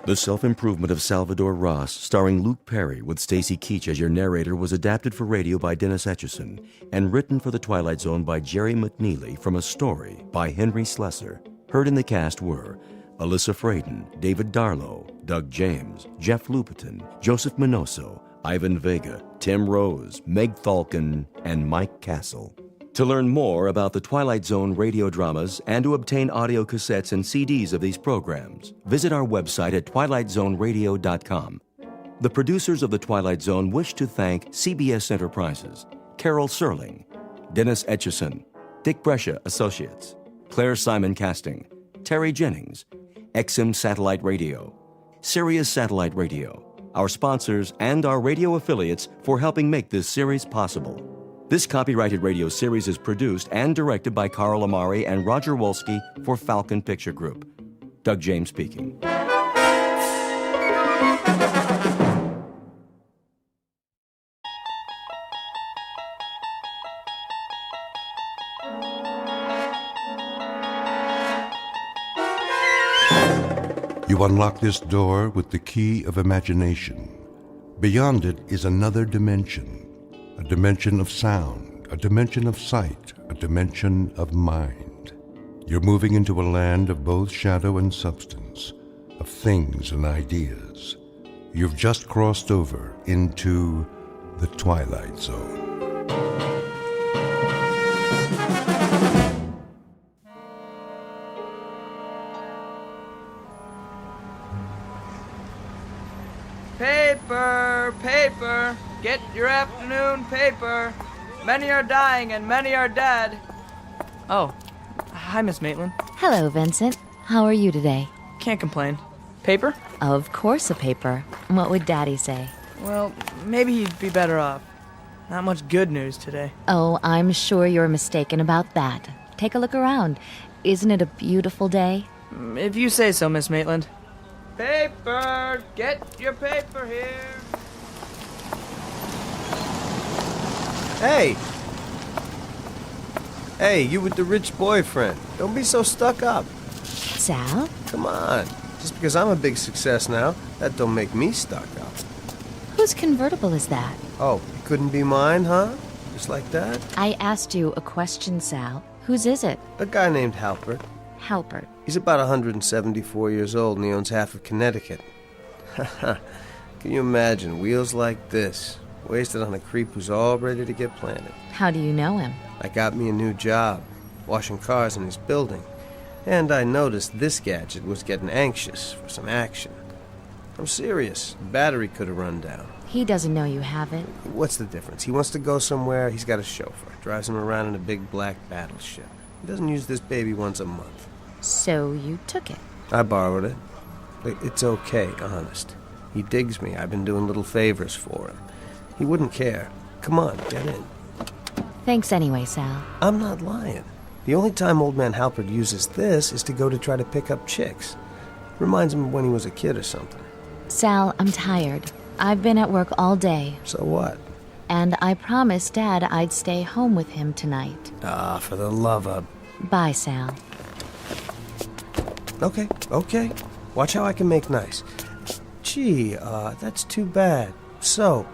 The Self-Improvement of Salvador Ross, starring Luke Perry with Stacy Keach as your narrator, was adapted for radio by Dennis Etchison and written for The Twilight Zone by Jerry McNeely from a story by Henry Slesser. Heard in the cast were Alyssa Fraden, David Darlow, Doug James, Jeff Lupetin, Joseph Minoso, Ivan Vega, Tim Rose, Meg Thalken, and Mike Castle. To learn more about the Twilight Zone radio dramas and to obtain audio cassettes and CDs of these programs, visit our website at twilightzoneradio.com. The producers of The Twilight Zone wish to thank CBS Enterprises, Carol Serling, Dennis Etchison, Dick Brescia Associates, Claire Simon Casting, Terry Jennings, XM Satellite Radio, Sirius Satellite Radio, our sponsors and our radio affiliates for helping make this series possible. This copyrighted radio series is produced and directed by Carl Amari and Roger Wolski for Falcon Picture Group. Doug James speaking. You unlock this door with the key of imagination. Beyond it is another dimension. A dimension of sound, a dimension of sight, a dimension of mind. You're moving into a land of both shadow and substance, of things and ideas. You've just crossed over into the Twilight Zone. Paper, paper, get your afternoon paper. Many are dying and many are dead. Oh, hi, Miss Maitland. Hello, Vincent. How are you today? Can't complain. Paper? Of course a paper. What would Daddy say? Well, maybe he'd be better off. Not much good news today. Oh, I'm sure you're mistaken about that. Take a look around. Isn't it a beautiful day? If you say so, Miss Maitland. Paper! Get your paper here! Hey! Hey, you with the rich boyfriend. Don't be so stuck up. Sal? Come on. Just because I'm a big success now, that don't make me stuck up. Whose convertible is that? Oh, it couldn't be mine, huh? Just like that? I asked you a question, Sal. Whose is it? A guy named Halpert. Halpert. He's about 174 years old and he owns half of Connecticut. Can you imagine wheels like this, wasted on a creep who's all ready to get planted? How do you know him? I got me a new job, washing cars in his building, and I noticed this gadget was getting anxious for some action. I'm serious. The battery could have run down. He doesn't know you have it. What's the difference? He wants to go somewhere, he's got a chauffeur, drives him around in a big black battleship. He doesn't use this baby once a month. So you took it? I borrowed it. It's okay, honest. He digs me. I've been doing little favors for him. He wouldn't care. Come on, get in. Thanks anyway, Sal. I'm not lying. The only time old man Halpert uses this is to go to try to pick up chicks. Reminds him of when he was a kid or something. Sal, I'm tired. I've been at work all day. So what? And I promised Dad I'd stay home with him tonight. Ah, for the love of... Bye, Sal. Okay. Watch how I can make nice. Gee, that's too bad. So,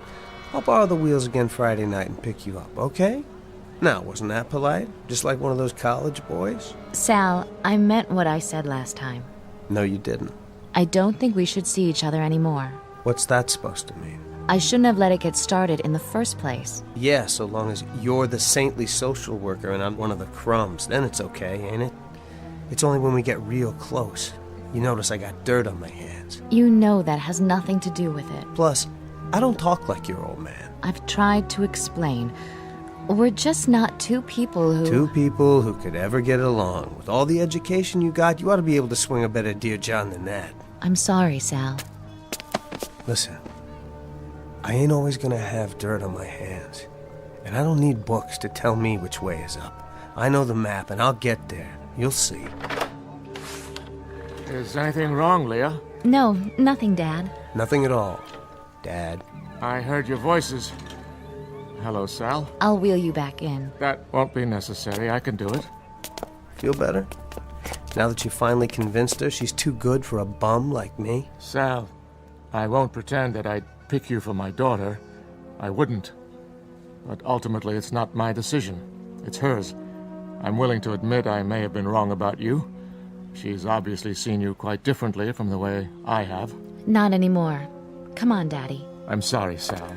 I'll borrow the wheels again Friday night and pick you up, okay? Now, wasn't that polite? Just like one of those college boys? Sal, I meant what I said last time. No, you didn't. I don't think we should see each other anymore. What's that supposed to mean? I shouldn't have let it get started in the first place. Yeah, so long as you're the saintly social worker and I'm one of the crumbs, then it's okay, ain't it? It's only when we get real close. You notice I got dirt on my hands. You know that has nothing to do with it. Plus, I don't talk like your old man. I've tried to explain. We're just not two people who... Two people who could ever get along. With all the education you got, you ought to be able to swing a better Dear John than that. I'm sorry, Sal. Listen, I ain't always gonna have dirt on my hands. And I don't need books to tell me which way is up. I know the map, and I'll get there. You'll see. Is anything wrong, Leah? No, nothing, Dad. Nothing at all, Dad. I heard your voices. Hello, Sal. I'll wheel you back in. That won't be necessary. I can do it. Feel better? Now that you finally convinced her she's too good for a bum like me? Sal, I won't pretend that I'd pick you for my daughter. I wouldn't. But ultimately, it's not my decision. It's hers. I'm willing to admit I may have been wrong about you. She's obviously seen you quite differently from the way I have. Not anymore. Come on, Daddy. I'm sorry, Sal.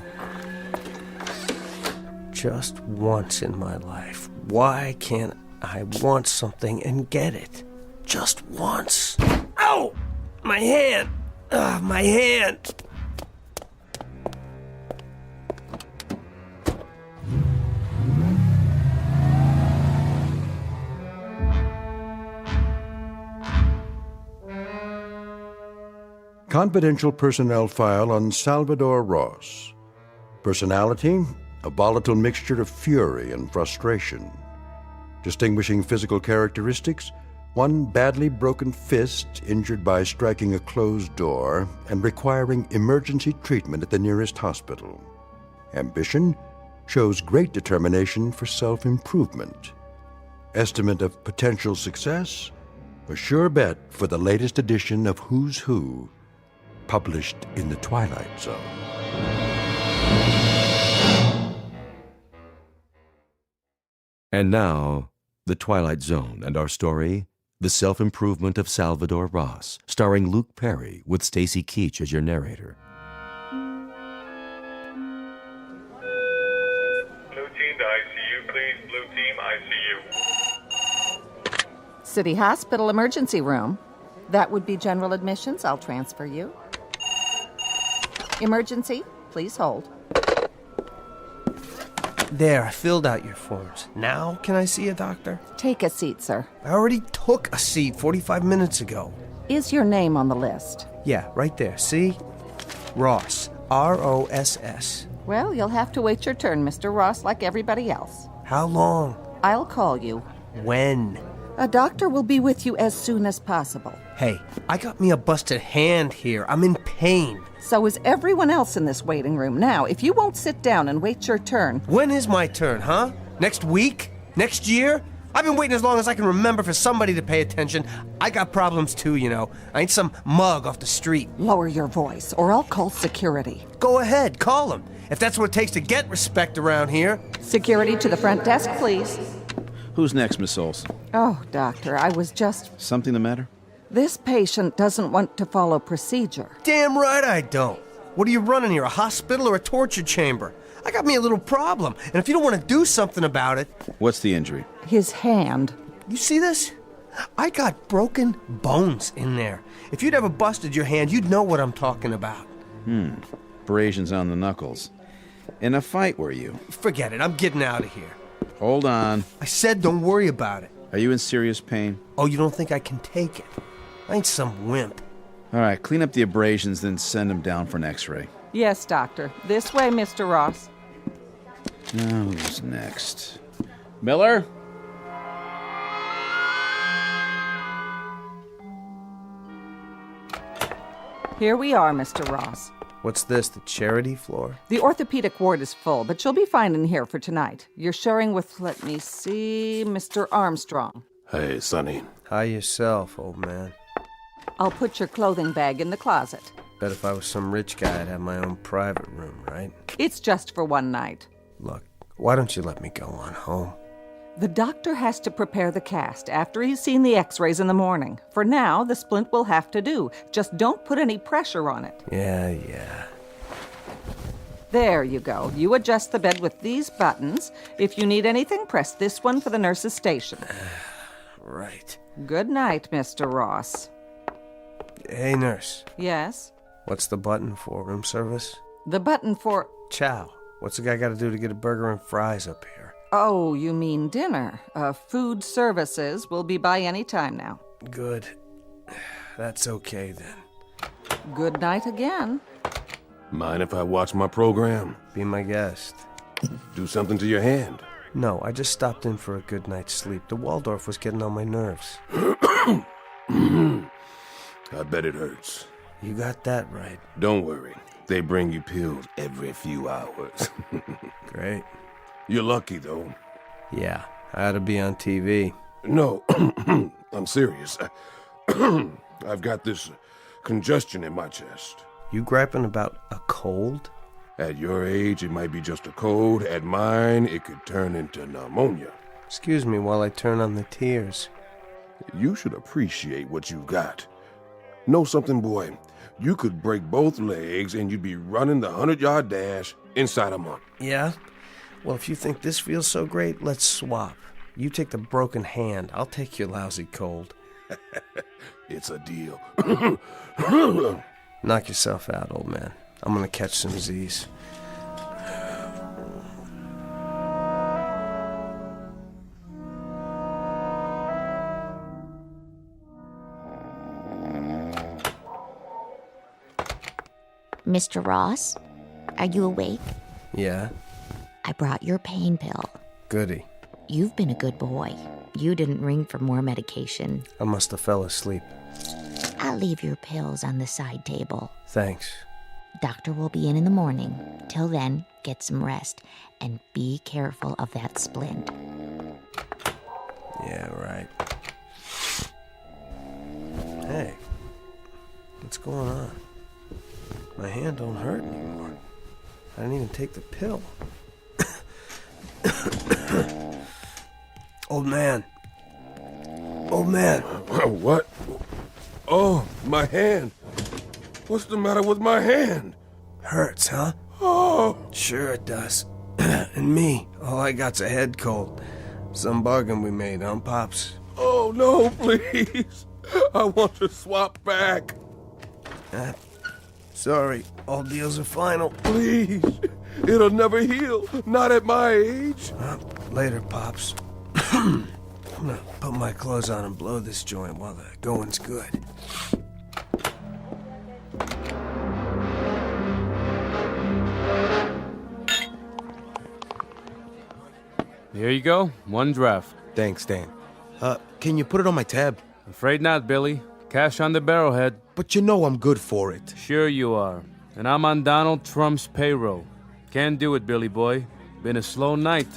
Just once in my life, why can't I want something and get it? Just once. Ow! My hand! My hand! Confidential personnel file on Salvador Ross. Personality, a volatile mixture of fury and frustration. Distinguishing physical characteristics, one badly broken fist injured by striking a closed door and requiring emergency treatment at the nearest hospital. Ambition shows great determination for self-improvement. Estimate of potential success, a sure bet for the latest edition of Who's Who, published in the Twilight Zone. And now, The Twilight Zone and our story, The Self-Improvement of Salvador Ross, starring Luke Perry with Stacy Keach as your narrator. Blue team to ICU, please. Blue team, ICU. City Hospital emergency room. That would be general admissions. I'll transfer you. Emergency, please hold. There, I filled out your forms. Now can I see a doctor? Take a seat, sir. I already took a seat 45 minutes ago. Is your name on the list? Yeah, right there. See? Ross. R-O-S-S. Well, you'll have to wait your turn, Mr. Ross, like everybody else. How long? I'll call you. When? A doctor will be with you as soon as possible. Hey, I got me a busted hand here. I'm in pain. So is everyone else in this waiting room. Now, if you won't sit down and wait your turn... When is my turn, huh? Next week? Next year? I've been waiting as long as I can remember for somebody to pay attention. I got problems too, you know. I ain't some mug off the street. Lower your voice, or I'll call security. Go ahead, call him. If that's what it takes to get respect around here. Security to the front desk, please. Who's next, Miss Olson? Oh, doctor, I was just... Something the matter? This patient doesn't want to follow procedure. Damn right I don't. What are you running here, a hospital or a torture chamber? I got me a little problem, and if you don't want to do something about it... What's the injury? His hand. You see this? I got broken bones in there. If you'd ever busted your hand, you'd know what I'm talking about. Abrasions on the knuckles. In a fight, were you? Forget it, I'm getting out of here. Hold on. I said don't worry about it. Are you in serious pain? Oh, you don't think I can take it? I ain't some wimp. All right, clean up the abrasions, then send him down for an x-ray. Yes, doctor. This way, Mr. Ross. Now, who's next? Miller? Here we are, Mr. Ross. What's this, the charity floor? The orthopedic ward is full, but you'll be fine in here for tonight. You're sharing with, let me see, Mr. Armstrong. Hey, Sonny. Hi yourself, old man. I'll put your clothing bag in the closet. Bet if I was some rich guy, I'd have my own private room, right? It's just for one night. Look, why don't you let me go on home? The doctor has to prepare the cast after he's seen the x-rays in the morning. For now, the splint will have to do. Just don't put any pressure on it. Yeah. There you go. You adjust the bed with these buttons. If you need anything, press this one for the nurse's station. Right. Good night, Mr. Ross. Hey, nurse. Yes? What's the button for room service? The button for... Chow. What's the guy got to do to get a burger and fries up here? Oh, you mean dinner. Food services will be by any time now. Good. That's okay, then. Good night again. Mind if I watch my program? Be my guest. Do something to your hand? No, I just stopped in for a good night's sleep. The Waldorf was getting on my nerves. I bet it hurts. You got that right. Don't worry. They bring you pills every few hours. Great. You're lucky, though. Yeah, I ought to be on TV. No, I'm serious. I've got this congestion in my chest. You griping about a cold? At your age, it might be just a cold. At mine, it could turn into pneumonia. Excuse me while I turn on the tears. You should appreciate what you've got. Know something, boy? You could break both legs and you'd be running the 100-yard dash inside a month. Yeah? Well, if you think this feels so great, let's swap. You take the broken hand. I'll take your lousy cold. It's a deal. Knock yourself out, old man. I'm gonna catch some Z's. Mr. Ross, are you awake? Yeah? I brought your pain pill. Goody. You've been a good boy. You didn't ring for more medication. I must have fell asleep. I'll leave your pills on the side table. Thanks. Doctor will be in the morning. Till then, get some rest. And be careful of that splint. Yeah, right. Hey, what's going on? My hand don't hurt anymore. I didn't even take the pill. Old man. Old man. What? Oh, my hand. What's the matter with my hand? Hurts, huh? Oh. Sure it does. And me, all I got's a head cold. Some bargain we made, huh, Pops? Oh, no, please. I want to swap back. Sorry, all deals are final. Please. It'll never heal. Not at my age. Later, Pops. I'm gonna put my clothes on and blow this joint while the going's good. Here you go. One draft. Thanks, Dan. Can you put it on my tab? Afraid not, Billy. Cash on the barrelhead. But you know I'm good for it. Sure you are. And I'm on Donald Trump's payroll. Can't do it, Billy boy. Been a slow night.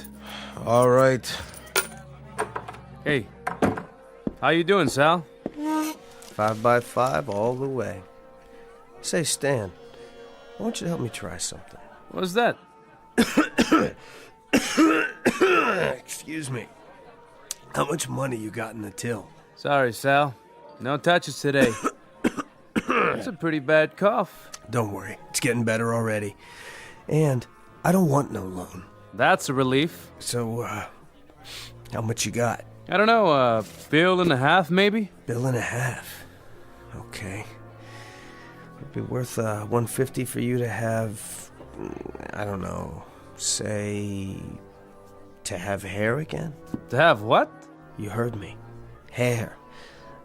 All right. Hey, how you doing, Sal? 5 by 5 all the way. Say, Stan, I want you to help me try something. What's that? Excuse me. How much money you got in the till? Sorry, Sal. No touches today. That's a pretty bad cough. Don't worry. It's getting better already. And I don't want no loan. That's a relief. So, how much you got? I don't know, $1.50 maybe? $1.50. Okay. It'd be worth $150 for you to have, I don't know, say, to have hair again? To have what? You heard me. Hair.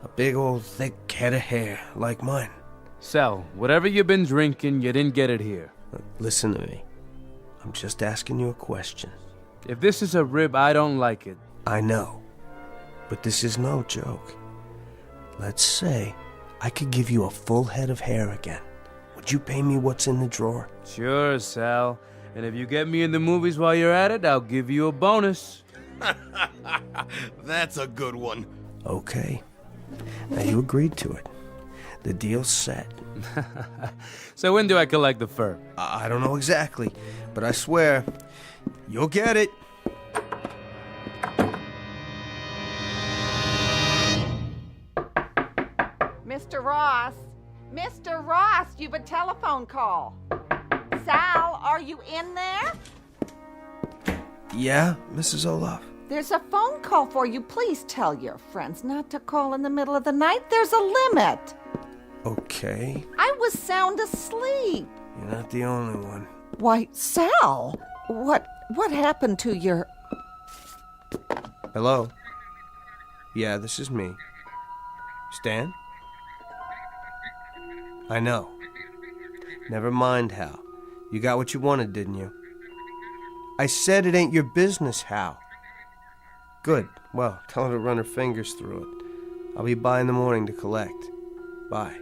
A big old thick head of hair, like mine. Sal, whatever you've been drinking, you didn't get it here. Listen to me. I'm just asking you a question. If this is a rib, I don't like it. I know. But this is no joke. Let's say I could give you a full head of hair again. Would you pay me what's in the drawer? Sure, Sal. And if you get me in the movies while you're at it, I'll give you a bonus. That's a good one. Okay. Now you agreed to it. The deal's set. So when do I collect the fur? I don't know exactly, but I swear, you'll get it. Mr. Ross! Mr. Ross, you've a telephone call. Sal, are you in there? Yeah, Mrs. Olaf? There's a phone call for you. Please tell your friends not to call in the middle of the night. There's a limit. Okay. I was sound asleep. You're not the only one. Why, Sal, what happened to your... Hello? Yeah, this is me. Stan? I know. Never mind, Hal. You got what you wanted, didn't you? I said it ain't your business, Hal. Good. Well, tell her to run her fingers through it. I'll be by in the morning to collect. Bye.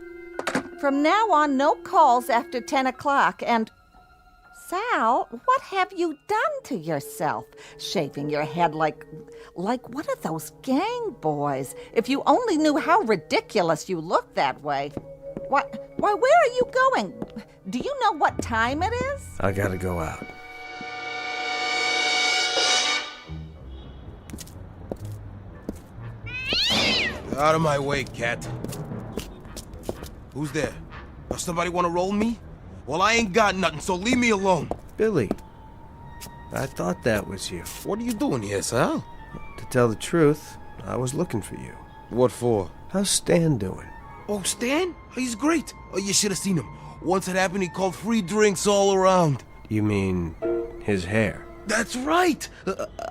From now on, no calls after 10 o'clock, and... Sal, what have you done to yourself? Shaving your head like one of those gang boys. If you only knew how ridiculous you look that way. Why, where are you going? Do you know what time it is? I gotta go out. Get out of my way, cat. Who's there? Does somebody want to roll me? Well, I ain't got nothing, so leave me alone. Billy, I thought that was you. What are you doing here, Sal? To tell the truth, I was looking for you. What for? How's Stan doing? Oh, Stan? He's great. Oh, you should have seen him. Once it happened, he called free drinks all around. You mean his hair? That's right.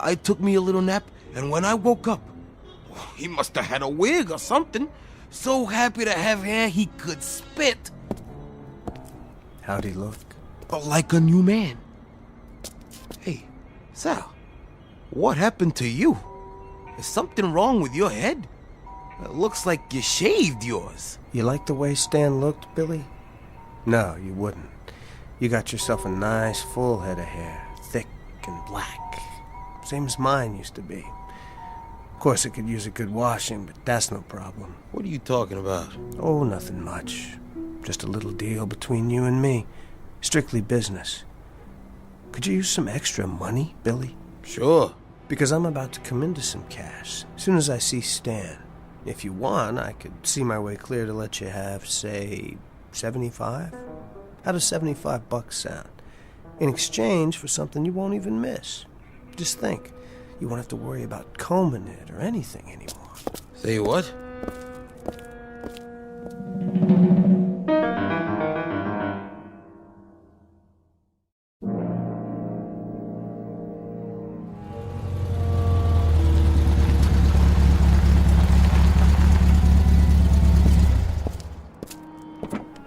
I took me a little nap, and when I woke up, he must have had a wig or something. So happy to have hair he could spit. How'd he look? Oh, like a new man. Hey, Sal, what happened to you? Is something wrong with your head? It looks like you shaved yours. You like the way Stan looked, Billy? No, you wouldn't. You got yourself a nice full head of hair, thick and black. Same as mine used to be. Of course, it could use a good washing, but that's no problem. What are you talking about? Oh, nothing much. Just a little deal between you and me. Strictly business. Could you use some extra money, Billy? Sure. Because I'm about to come into some cash as soon as I see Stan. If you want, I could see my way clear to let you have, say, 75? How does $75 sound? In exchange for something you won't even miss. Just think. You won't have to worry about combing it or anything anymore. Say what?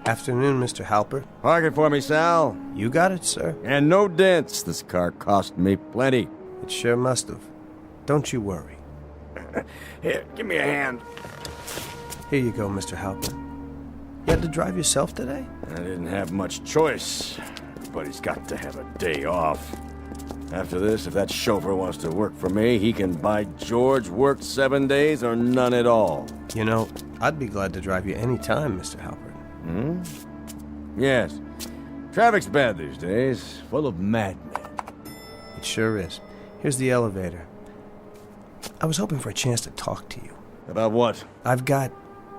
Afternoon, Mr. Halpert. Park it for me, Sal. You got it, sir. And no dents. This car cost me plenty. It sure must have. Don't you worry. Here, give me a hand. Here you go, Mr. Halpert. You had to drive yourself today? I didn't have much choice. Everybody's got to have a day off. After this, if that chauffeur wants to work for me, he can by George work 7 days or none at all. You know, I'd be glad to drive you any time, Mr. Halpert. Hmm? Yes. Traffic's bad these days, full of madmen. It sure is. Here's the elevator. I was hoping for a chance to talk to you. About what? I've got,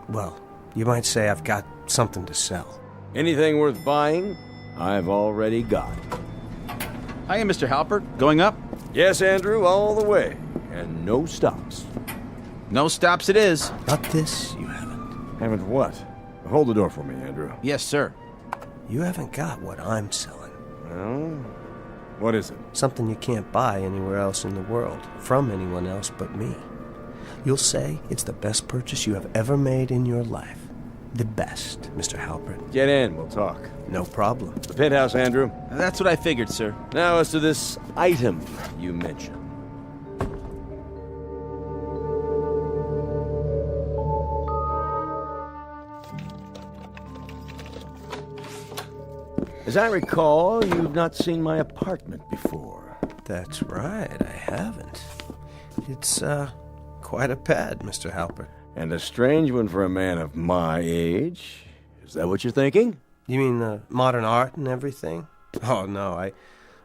well, you might say I've got something to sell. Anything worth buying, I've already got. Hiya, Mr. Halpert. Going up? Yes, Andrew, all the way. And no stops. No stops it is. Not this, you haven't. Haven't what? Hold the door for me, Andrew. Yes, sir. You haven't got what I'm selling. Well, what is it? Something you can't buy anywhere else in the world, from anyone else but me. You'll say it's the best purchase you have ever made in your life. The best, Mr. Halpert. Get in, we'll talk. No problem. The penthouse, Andrew. That's what I figured, sir. Now, as to this item you mentioned. As I recall, you've not seen my apartment before. That's right, I haven't. It's, quite a pad, Mr. Halpert. And a strange one for a man of my age. Is that what you're thinking? You mean modern art and everything? Oh, no, I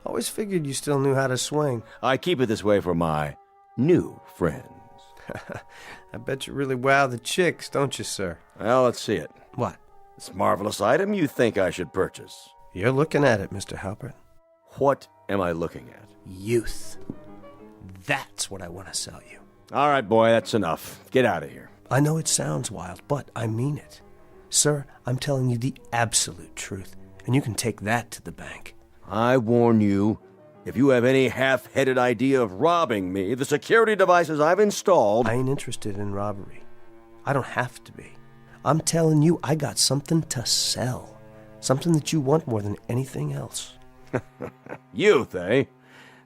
always figured you still knew how to swing. I keep it this way for my new friends. I bet you really wow the chicks, don't you, sir? Well, let's see it. What? This marvelous item you think I should purchase. You're looking at it, Mr. Halpert. What am I looking at? Youth. That's what I want to sell you. All right, boy, that's enough. Get out of here. I know it sounds wild, but I mean it. Sir, I'm telling you the absolute truth, and you can take that to the bank. I warn you, if you have any half-headed idea of robbing me, the security devices I've installed... I ain't interested in robbery. I don't have to be. I'm telling you, I got something to sell. Something that you want more than anything else. Youth, eh?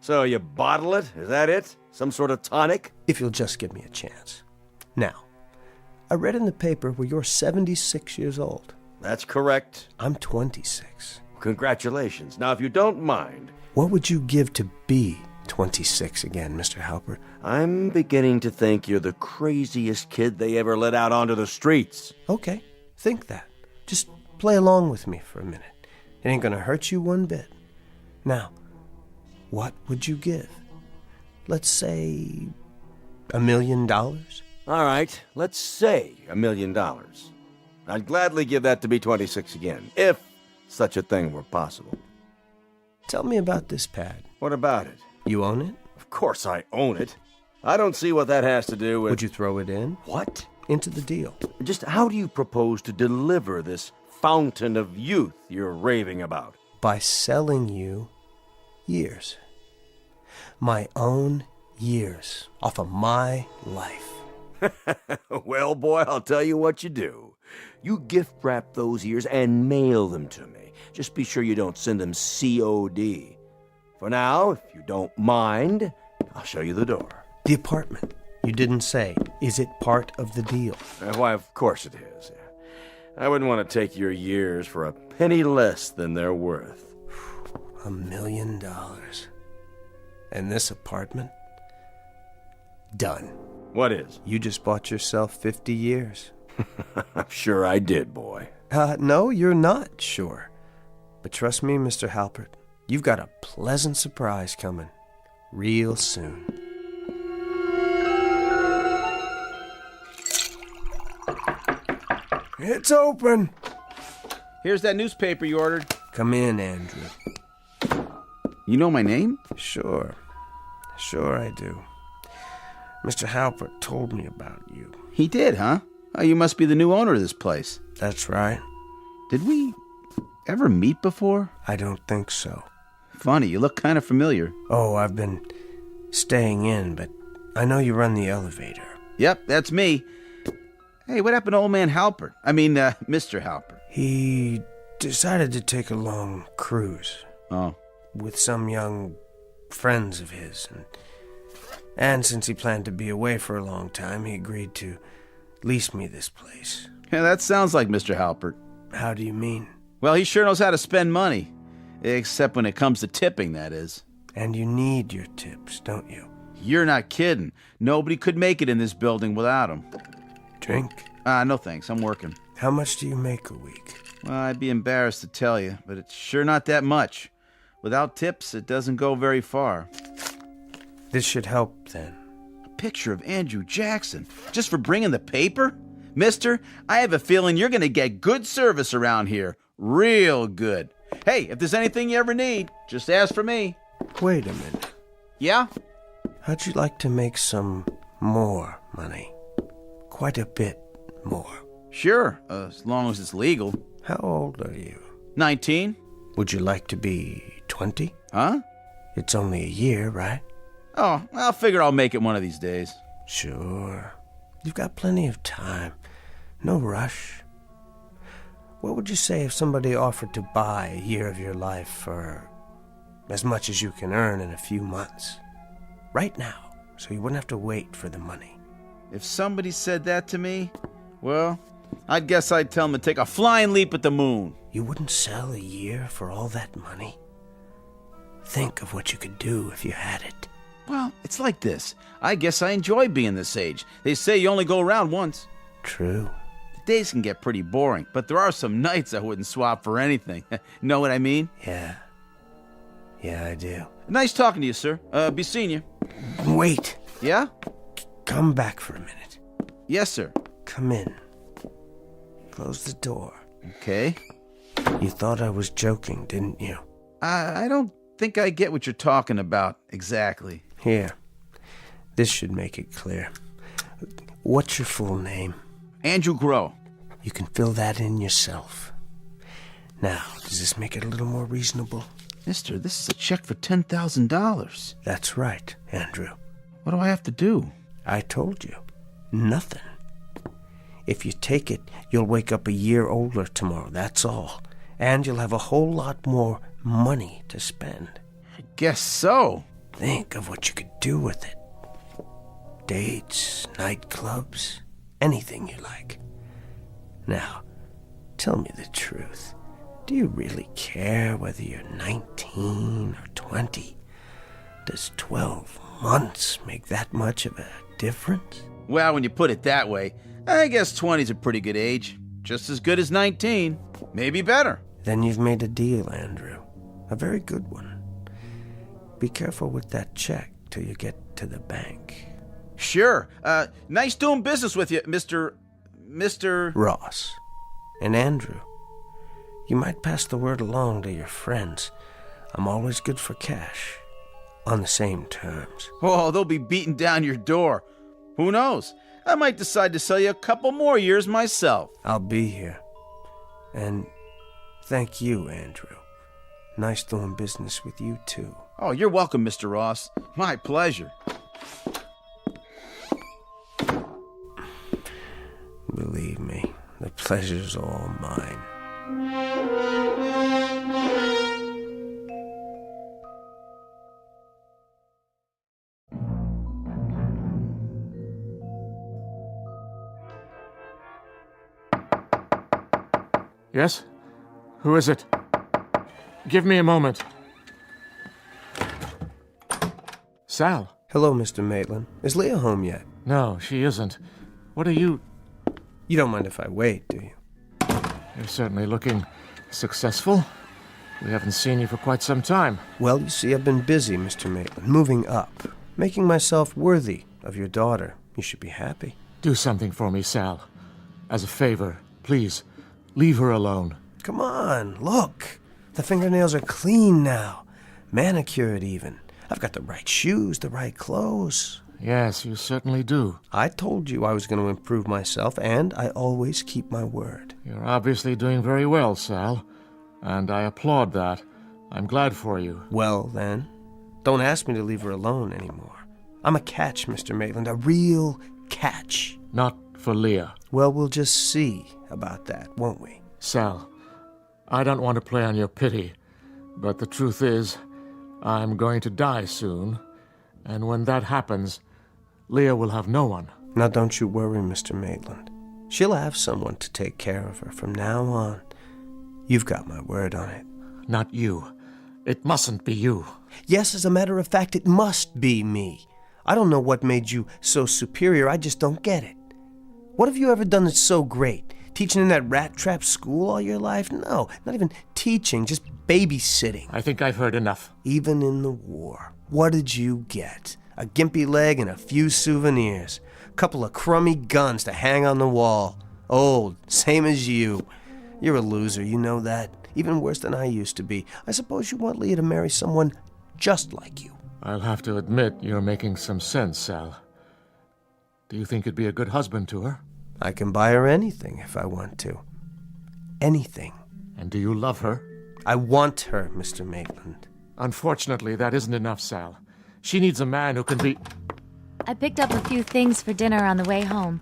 So you bottle it? Is that it? Some sort of tonic? If you'll just give me a chance. Now, I read in the paper where you're 76 years old. That's correct. I'm 26. congratulations. Now, if you don't mind... What would you give to be 26 again, Mr. Halpert? I'm beginning to think you're the craziest kid they ever let out onto the streets. Okay, think that. Just play along with me for a minute. It ain't gonna hurt you one bit. Now, what would you give? Let's say $1 million? All right, let's say $1 million. I'd gladly give that to be 26 again, if such a thing were possible. Tell me about this pad. What about it? You own it? Of course I own it. I don't see what that has to do with... Would you throw it in? What? Into the deal. Just how do you propose to deliver this fountain of youth you're raving about? By selling you years. My own years. Off of my life. Well, boy, I'll tell you what you do. You gift wrap those years and mail them to me. Just be sure you don't send them COD. For now, if you don't mind, I'll show you the door. The apartment. You didn't say. Is it part of the deal? Why, of course it is. I wouldn't want to take your years for a penny less than they're worth. $1 million. And this apartment? Done. What is? You just bought yourself 50 years. I'm sure I did, boy. No, you're not sure. But trust me, Mr. Halpert, you've got a pleasant surprise coming real soon. It's open. Here's that newspaper you ordered. Come in, Andrew. You know my name? Sure I do. Mr. Halpert told me about you. He did, huh? Oh, you must be the new owner of this place. That's right. Did we ever meet before? I don't think so. Funny, you look kind of familiar. Oh, I've been staying in, but I know you run the elevator. Yep, that's me. Hey, what happened to old man Halpert? I mean, Mr. Halpert. He decided to take a long cruise. Oh. With some young friends of his, and since he planned to be away for a long time, he agreed to lease me this place. Yeah, that sounds like Mr. Halpert. How do you mean? Well, he sure knows how to spend money. Except when it comes to tipping, that is. And you need your tips, don't you? You're not kidding. Nobody could make it in this building without them. Drink? No thanks, I'm working. How much do you make a week? Well, I'd be embarrassed to tell you, but it's sure not that much. Without tips, it doesn't go very far. This should help, then. A picture of Andrew Jackson, just for bringing the paper? Mister, I have a feeling you're going to get good service around here. Real good. Hey, if there's anything you ever need, just ask for me. Wait a minute. Yeah? How'd you like to make some more money? Quite a bit more. Sure, as long as it's legal. How old are you? 19. Would you like to be 20? Huh? It's only a year, right? Oh, I'll figure I'll make it one of these days. Sure. You've got plenty of time. No rush. What would you say if somebody offered to buy a year of your life for as much as you can earn in a few months? Right now, so you wouldn't have to wait for the money. If somebody said that to me, well, I guess I'd tell them to take a flying leap at the moon. You wouldn't sell a year for all that money? Think of what you could do if you had it. Well, it's like this. I guess I enjoy being this age. They say you only go around once. True. The days can get pretty boring, but there are some nights I wouldn't swap for anything. Know what I mean? Yeah, I do. Nice talking to you, sir. Be seeing you. Wait. Yeah? Come back for a minute. Yes, sir. Come in. Close the door. Okay. You thought I was joking, didn't you? I don't think I get what you're talking about exactly. Here. This should make it clear. What's your full name? Andrew Grow. You can fill that in yourself. Now, does this make it a little more reasonable? Mister, this is a check for $10,000. That's right, Andrew. What do I have to do? I told you. Nothing. If you take it, you'll wake up a year older tomorrow, that's all. And you'll have a whole lot more money to spend. I guess so. Think of what you could do with it. Dates, nightclubs, anything you like. Now, tell me the truth. Do you really care whether you're 19 or 20? Does 12 months make that much of a difference? Well, when you put it that way, I guess 20's a pretty good age. Just as good as 19. Maybe better. Then you've made a deal, Andrew. A very good one. Be careful with that check till you get to the bank. Sure. Nice doing business with you, Mr. Ross. And Andrew, you might pass the word along to your friends. I'm always good for cash. On the same terms. Oh, they'll be beating down your door. Who knows? I might decide to sell you a couple more years myself. I'll be here. And thank you, Andrew. Nice doing business with you, too. Oh, you're welcome, Mr. Ross. My pleasure. Believe me, the pleasure's all mine. Yes? Who is it? Give me a moment. Sal. Hello, Mr. Maitland. Is Leah home yet? No, she isn't. What are you... You don't mind if I wait, do you? You're certainly looking successful. We haven't seen you for quite some time. Well, you see, I've been busy, Mr. Maitland, moving up, making myself worthy of your daughter. You should be happy. Do something for me, Sal. As a favor, please, leave her alone. Come on, look. The fingernails are clean now. Manicured, even. I've got the right shoes, the right clothes. Yes, you certainly do. I told you I was going to improve myself, and I always keep my word. You're obviously doing very well, Sal, and I applaud that. I'm glad for you. Well, then, don't ask me to leave her alone anymore. I'm a catch, Mr. Maitland, a real catch. Not for Leah. Well, we'll just see about that, won't we? Sal, I don't want to play on your pity, but the truth is, I'm going to die soon, and when that happens, Leah will have no one. Now, don't you worry, Mr. Maitland. She'll have someone to take care of her from now on. You've got my word on it. Not you. It mustn't be you. Yes, as a matter of fact, it must be me. I don't know what made you so superior. I just don't get it. What have you ever done that's so great? Teaching in that rat trap school all your life? No, not even teaching, just babysitting. I think I've heard enough. Even in the war, what did you get? A gimpy leg and a few souvenirs. A couple of crummy guns to hang on the wall. Old, same as you. You're a loser, you know that. Even worse than I used to be. I suppose you want Leah to marry someone just like you. I'll have to admit you're making some sense, Sal. Do you think you'd be a good husband to her? I can buy her anything if I want to. Anything. And do you love her? I want her, Mr. Maitland. Unfortunately, that isn't enough, Sal. She needs a man who can be... I picked up a few things for dinner on the way home.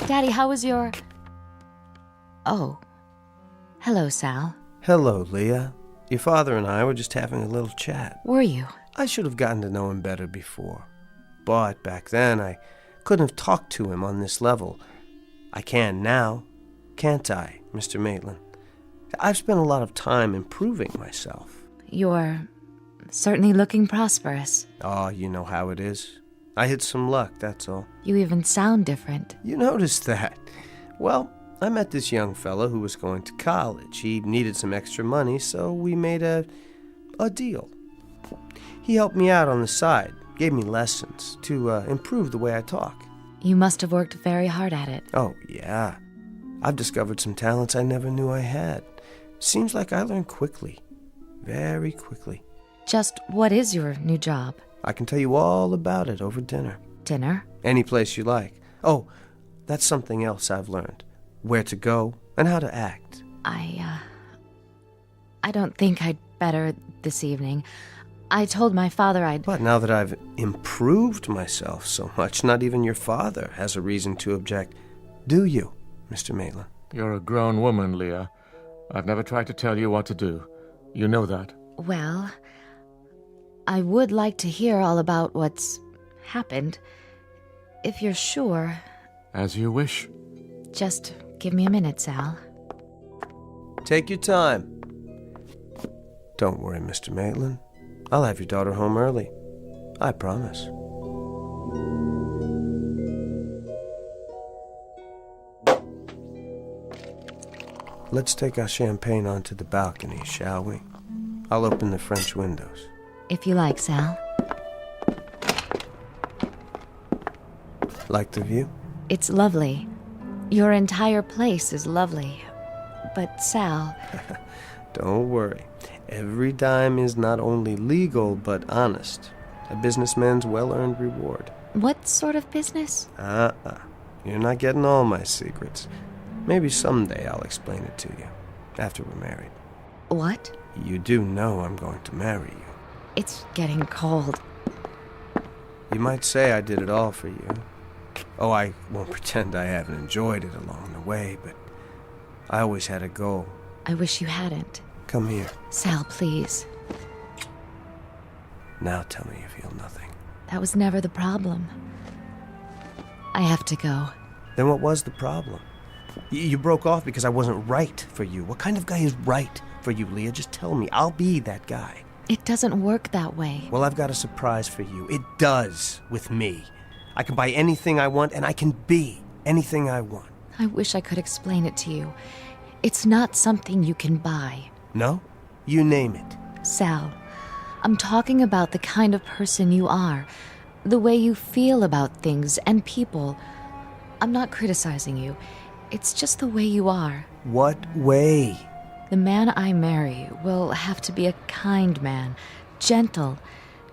Daddy, how was your... Oh. Hello, Sal. Hello, Leah. Your father and I were just having a little chat. Were you? I should have gotten to know him better before. But back then, I couldn't have talked to him on this level. I can now, can't I, Mr. Maitland? I've spent a lot of time improving myself. You're certainly looking prosperous. Oh, you know how it is. I hit some luck, that's all. You even sound different. You noticed that. Well, I met this young fellow who was going to college. He needed some extra money, so we made a deal. He helped me out on the side, gave me lessons to improve the way I talk. You must have worked very hard at it. Oh, yeah. I've discovered some talents I never knew I had. Seems like I learn quickly. Very quickly. Just what is your new job? I can tell you all about it over dinner. Dinner? Any place you like. Oh, that's something else I've learned. Where to go and how to act. I don't think I'd better this evening. I told my father I'd... But now that I've improved myself so much, not even your father has a reason to object. Do you, Mr. Maitland? You're a grown woman, Leah. I've never tried to tell you what to do. You know that. Well, I would like to hear all about what's happened. If you're sure. As you wish. Just give me a minute, Sal. Take your time. Don't worry, Mr. Maitland. I'll have your daughter home early. I promise. Let's take our champagne onto the balcony, shall we? I'll open the French windows. If you like, Sal. Like the view? It's lovely. Your entire place is lovely. But, Sal... Don't worry. Every dime is not only legal, but honest. A businessman's well-earned reward. What sort of business? You're not getting all my secrets. Maybe someday I'll explain it to you, after we're married. What? You do know I'm going to marry you. It's getting cold. You might say I did it all for you. Oh, I won't pretend I haven't enjoyed it along the way, but I always had a goal. I wish you hadn't. Come here. Sal, please. Now tell me you feel nothing. That was never the problem. I have to go. Then what was the problem? You broke off because I wasn't right for you. What kind of guy is right for you, Leah? Just tell me. I'll be that guy. It doesn't work that way. Well, I've got a surprise for you. It does with me. I can buy anything I want, and I can be anything I want. I wish I could explain it to you. It's not something you can buy. No? You name it. Sal, I'm talking about the kind of person you are. The way you feel about things and people. I'm not criticizing you. It's just the way you are. What way? The man I marry will have to be a kind man, gentle.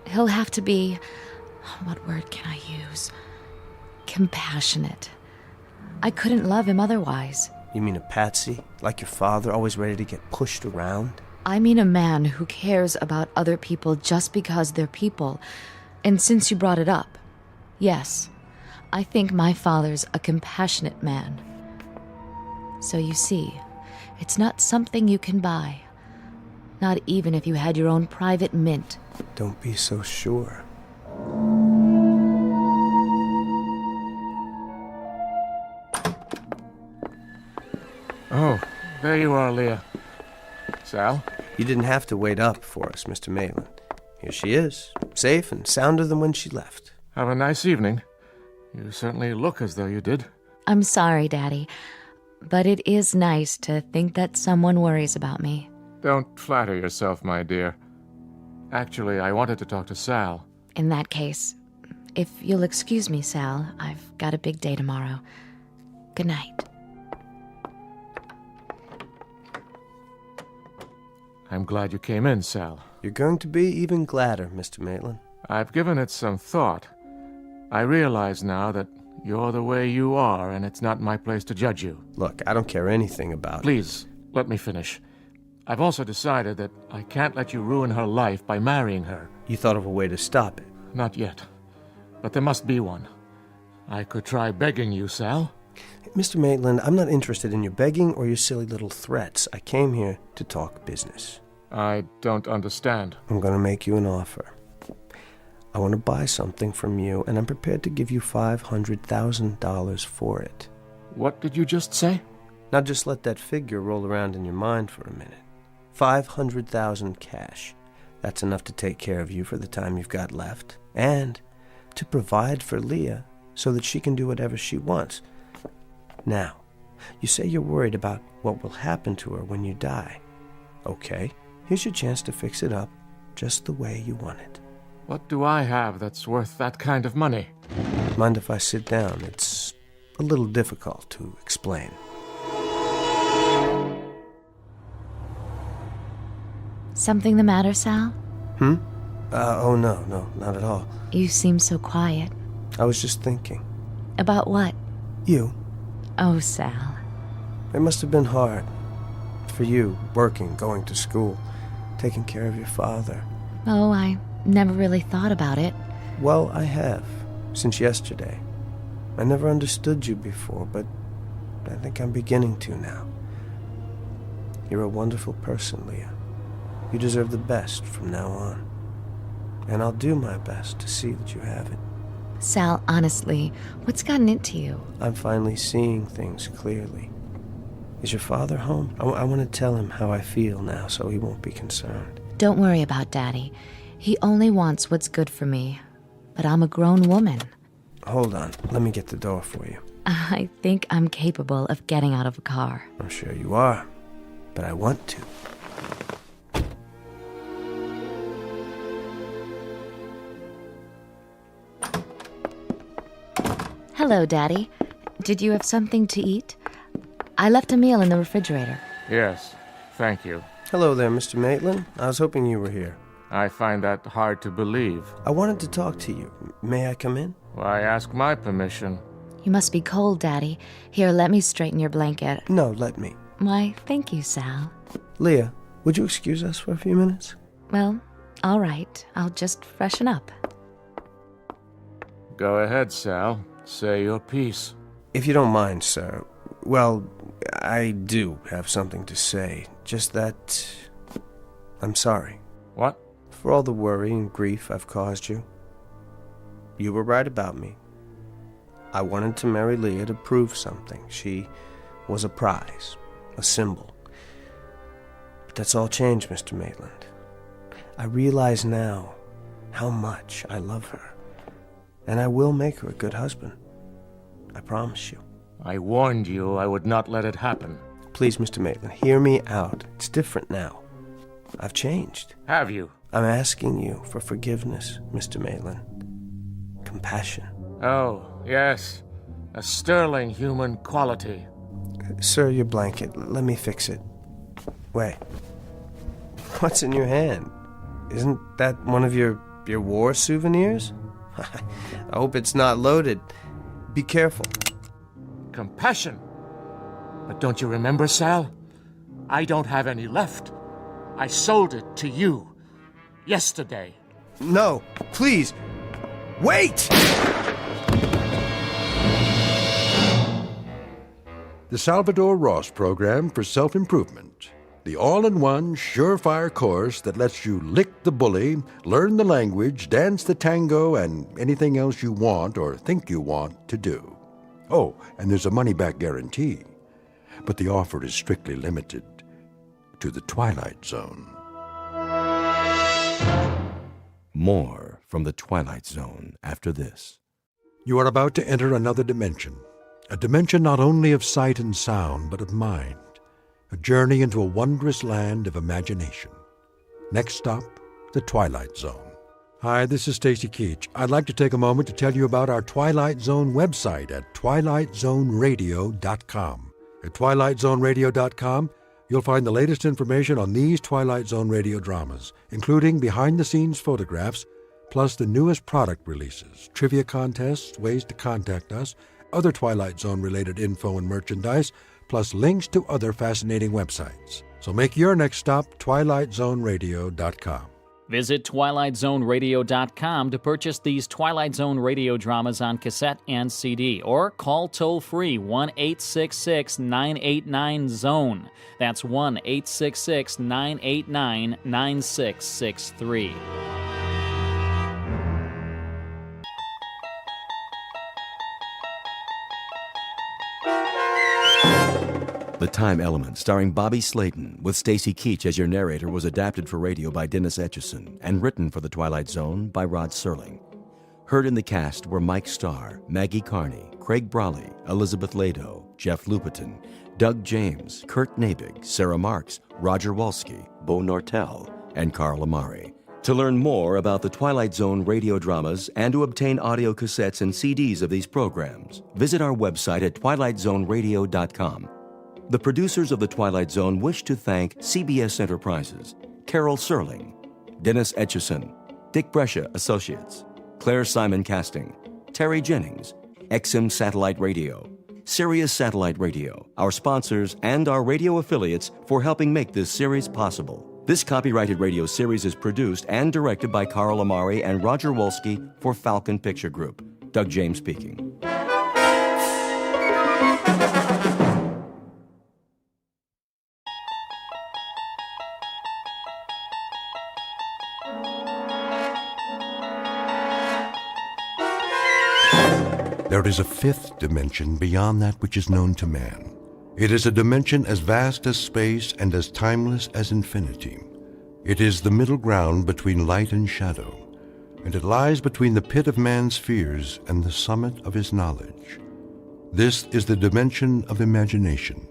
He'll have to be... what word can I use? Compassionate. I couldn't love him otherwise. You mean a patsy? Like your father, always ready to get pushed around? I mean a man who cares about other people just because they're people. And since you brought it up, yes, I think my father's a compassionate man. So you see, it's not something you can buy. Not even if you had your own private mint. Don't be so sure. Oh, there you are, Leah. Sal? You didn't have to wait up for us, Mr. Maitland. Here she is, safe and sounder than when she left. Have a nice evening. You certainly look as though you did. I'm sorry, Daddy, but it is nice to think that someone worries about me. Don't flatter yourself, my dear. Actually, I wanted to talk to Sal. In that case, if you'll excuse me, Sal, I've got a big day tomorrow. Good night. I'm glad you came in, Sal. You're going to be even gladder, Mr. Maitland. I've given it some thought. I realize now that you're the way you are, and it's not my place to judge you. Look, I don't care anything about... Please, let me finish. I've also decided that I can't let you ruin her life by marrying her. You thought of a way to stop it? Not yet. But there must be one. I could try begging you, Sal. Mr. Maitland, I'm not interested in your begging or your silly little threats. I came here to talk business. I don't understand. I'm going to make you an offer. I want to buy something from you, and I'm prepared to give you $500,000 for it. What did you just say? Now just let that figure roll around in your mind for a minute. $500,000 cash. That's enough to take care of you for the time you've got left, and to provide for Leah so that she can do whatever she wants. Now, you say you're worried about what will happen to her when you die. Okay, here's your chance to fix it up just the way you want it. What do I have that's worth that kind of money? Mind if I sit down? It's a little difficult to explain. Something the matter, Sal? Oh, no, not at all. You seem so quiet. I was just thinking. About what? You. Oh, Sal. It must have been hard. For you, working, going to school, taking care of your father. Oh, I never really thought about it. Well, I have, since yesterday. I never understood you before, but I think I'm beginning to now. You're a wonderful person, Leah. You deserve the best from now on. And I'll do my best to see that you have it. Sal, honestly, what's gotten into you? I'm finally seeing things clearly. Is your father home? I want to tell him how I feel now so he won't be concerned. Don't worry about Daddy. He only wants what's good for me. But I'm a grown woman. Hold on. Let me get the door for you. I think I'm capable of getting out of a car. I'm sure you are. But I want to. Hello, Daddy. Did you have something to eat? I left a meal in the refrigerator. Yes, thank you. Hello there, Mr. Maitland. I was hoping you were here. I find that hard to believe. I wanted to talk to you. May I come in? Why ask my permission? You must be cold, Daddy. Here, let me straighten your blanket. No, let me. Why, thank you, Sal. Leah, would you excuse us for a few minutes? Well, all right. I'll just freshen up. Go ahead, Sal. Say your piece. If you don't mind, sir. Well, I do have something to say. Just that I'm sorry. What? For all the worry and grief I've caused you. You were right about me. I wanted to marry Leah to prove something. She was a prize, a symbol. But that's all changed, Mr. Maitland. I realize now how much I love her. And I will make her a good husband. I promise you. I warned you I would not let it happen. Please, Mr. Maitland, hear me out. It's different now. I've changed. Have you? I'm asking you for forgiveness, Mr. Maitland. Compassion. Oh, yes. A sterling human quality. Sir, your blanket. Let me fix it. Wait. What's in your hand? Isn't that one of your war souvenirs? I hope it's not loaded. Be careful. Compassion. But don't you remember, Sal? I don't have any left. I sold it to you yesterday. No, please. Wait! The Salvador Ross Program for Self-Improvement. The all-in-one, surefire course that lets you lick the bully, learn the language, dance the tango, and anything else you want or think you want to do. Oh, and there's a money-back guarantee. But the offer is strictly limited to the Twilight Zone. More from the Twilight Zone after this. You are about to enter another dimension. A dimension not only of sight and sound, but of mind. A journey into a wondrous land of imagination. Next stop, the Twilight Zone. Hi, this is Stacy Keach. I'd like to take a moment to tell you about our Twilight Zone website at twilightzoneradio.com. At twilightzoneradio.com, you'll find the latest information on these Twilight Zone radio dramas, including behind-the-scenes photographs, plus the newest product releases, trivia contests, ways to contact us, other Twilight Zone-related info and merchandise, plus links to other fascinating websites. So make your next stop twilightzoneradio.com. Visit twilightzoneradio.com to purchase these Twilight Zone radio dramas on cassette and CD, or call toll-free 1-866-989-ZONE. That's 1-866-989-9663. The Time Element, starring Bobby Slayton, with Stacy Keach as your narrator, was adapted for radio by Dennis Etchison and written for The Twilight Zone by Rod Serling. Heard in the cast were Mike Starr, Maggie Carney, Craig Brawley, Elizabeth Lado, Jeff Lupetin, Doug James, Kurt Nabig, Sarah Marks, Roger Wolski, Bo Nortel, and Carl Amari. To learn more about the Twilight Zone radio dramas and to obtain audio cassettes and CDs of these programs, visit our website at twilightzoneradio.com. The producers of The Twilight Zone wish to thank CBS Enterprises, Carol Serling, Dennis Etchison, Dick Brescia Associates, Claire Simon Casting, Terry Jennings, XM Satellite Radio, Sirius Satellite Radio, our sponsors, and our radio affiliates for helping make this series possible. This copyrighted radio series is produced and directed by Carl Amari and Roger Wolski for Falcon Picture Group. Doug James speaking. There is a fifth dimension beyond that which is known to man. It is a dimension as vast as space and as timeless as infinity. It is the middle ground between light and shadow, and it lies between the pit of man's fears and the summit of his knowledge. This is the dimension of imagination.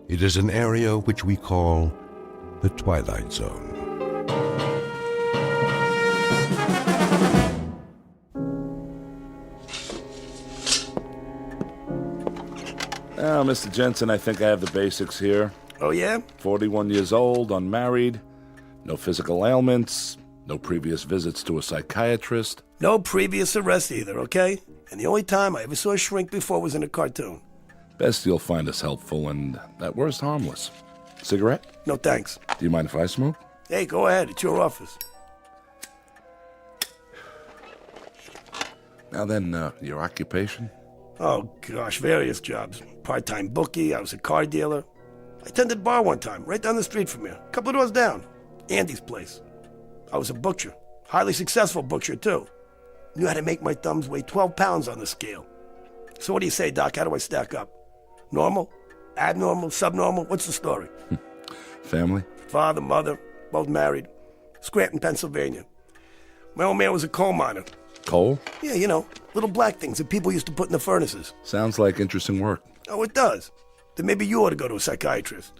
It is an area which we call the Twilight Zone. Now, Mr. Jensen, I think I have the basics here. Oh, yeah? 41 years old, unmarried, no physical ailments, no previous visits to a psychiatrist. No previous arrest either, okay? And the only time I ever saw a shrink before was in a cartoon. Best you'll find us helpful and, at worst, harmless. Cigarette? No thanks. Do you mind if I smoke? Hey, go ahead. It's your office. Now then, your occupation? Oh, gosh, various jobs. Part-time bookie, I was a car dealer. I tended a bar one time, right down the street from here. A couple of doors down. Andy's place. I was a butcher. Highly successful butcher, too. Knew how to make my thumbs weigh 12 pounds on the scale. So what do you say, Doc? How do I stack up? Normal? Abnormal? Subnormal? What's the story? Family? Father, mother, both married. Scranton, Pennsylvania. My old man was a coal miner. Coal? Yeah, you know, little black things that people used to put in the furnaces. Sounds like interesting work. Oh, it does. Then maybe you ought to go to a psychiatrist.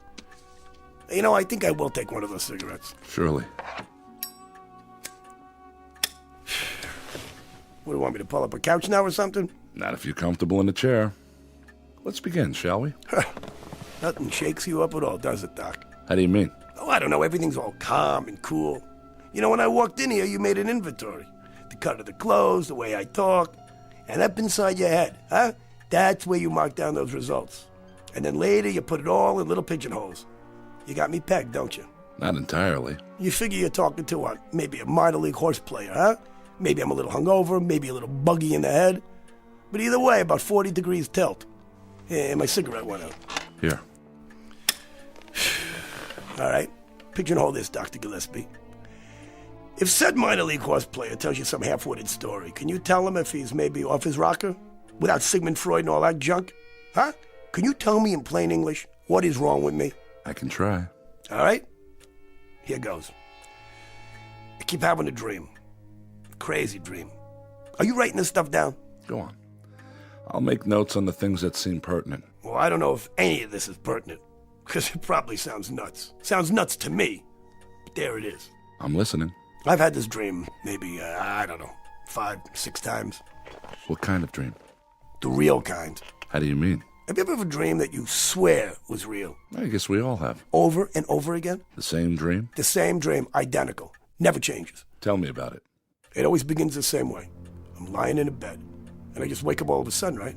You know, I think I will take one of those cigarettes. Surely. What, do you want me to pull up a couch now or something? Not if you're comfortable in a chair. Let's begin, shall we? Nothing shakes you up at all, does it, Doc? How do you mean? Oh, I don't know. Everything's all calm and cool. You know, when I walked in here, you made an inventory. The cut of the clothes, the way I talk. And up inside your head, huh? That's where you mark down those results. And then later, you put it all in little pigeonholes. You got me pegged, don't you? Not entirely. You figure you're talking to maybe a minor league horse player, huh? Maybe I'm a little hungover, maybe a little buggy in the head. But either way, about 40 degrees tilt. And my cigarette went out. Here. All right. Pigeonhole this, Dr. Gillespie. If said minor league horse player tells you some half-witted story, can you tell him if he's maybe off his rocker? Without Sigmund Freud and all that junk? Huh? Can you tell me in plain English what is wrong with me? I can try. All right? Here goes. I keep having a dream. Crazy dream. Are you writing this stuff down? Go on. I'll make notes on the things that seem pertinent. Well, I don't know if any of this is pertinent, because it probably sounds nuts. Sounds nuts to me, but there it is. I'm listening. I've had this dream maybe, 5, 6 times. What kind of dream? The real kind. How do you mean? Have you ever had a dream that you swear was real? I guess we all have. Over and over again? The same dream? The same dream, identical. Never changes. Tell me about it. It always begins the same way. I'm lying in a bed, and I just wake up all of a sudden, right?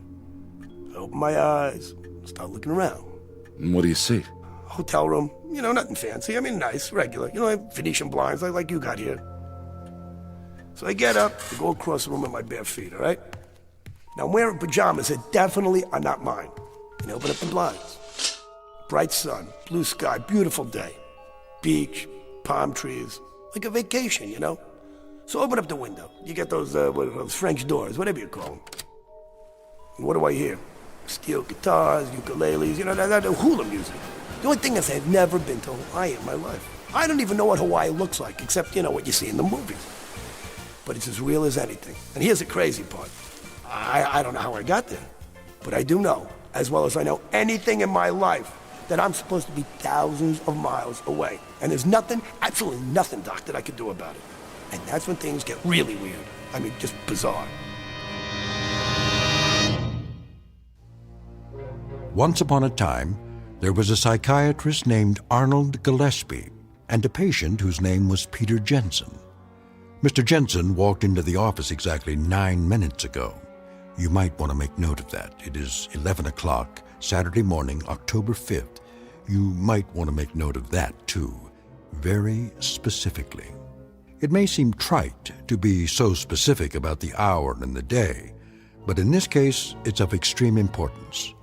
I open my eyes, start looking around. And what do you see? Hotel room, you know, nothing fancy. I mean, nice, regular. You know, I have Venetian blinds like you got here. So I get up, I go across the room with my bare feet, all right? Now, I'm wearing pajamas that definitely are not mine. And I open up the blinds. Bright sun, blue sky, beautiful day. Beach, palm trees, like a vacation, you know? So open up the window. You get those French doors, whatever you call them. And what do I hear? Steel guitars, ukuleles, you know, that hula music. The only thing is I've never been to Hawaii in my life. I don't even know what Hawaii looks like, except, you know, what you see in the movies. But it's as real as anything. And here's the crazy part. I don't know how I got there, but I do know, as well as I know anything in my life, that I'm supposed to be thousands of miles away. And there's nothing, absolutely nothing, Doc, that I could do about it. And that's when things get really weird. I mean, just bizarre. Once upon a time, there was a psychiatrist named Arnold Gillespie and a patient whose name was Peter Jensen. Mr. Jensen walked into the office exactly 9 minutes ago. You might want to make note of that. It is 11 o'clock, Saturday morning, October 5th. You might want to make note of that, too, very specifically. It may seem trite to be so specific about the hour and the day, but in this case, it's of extreme importance.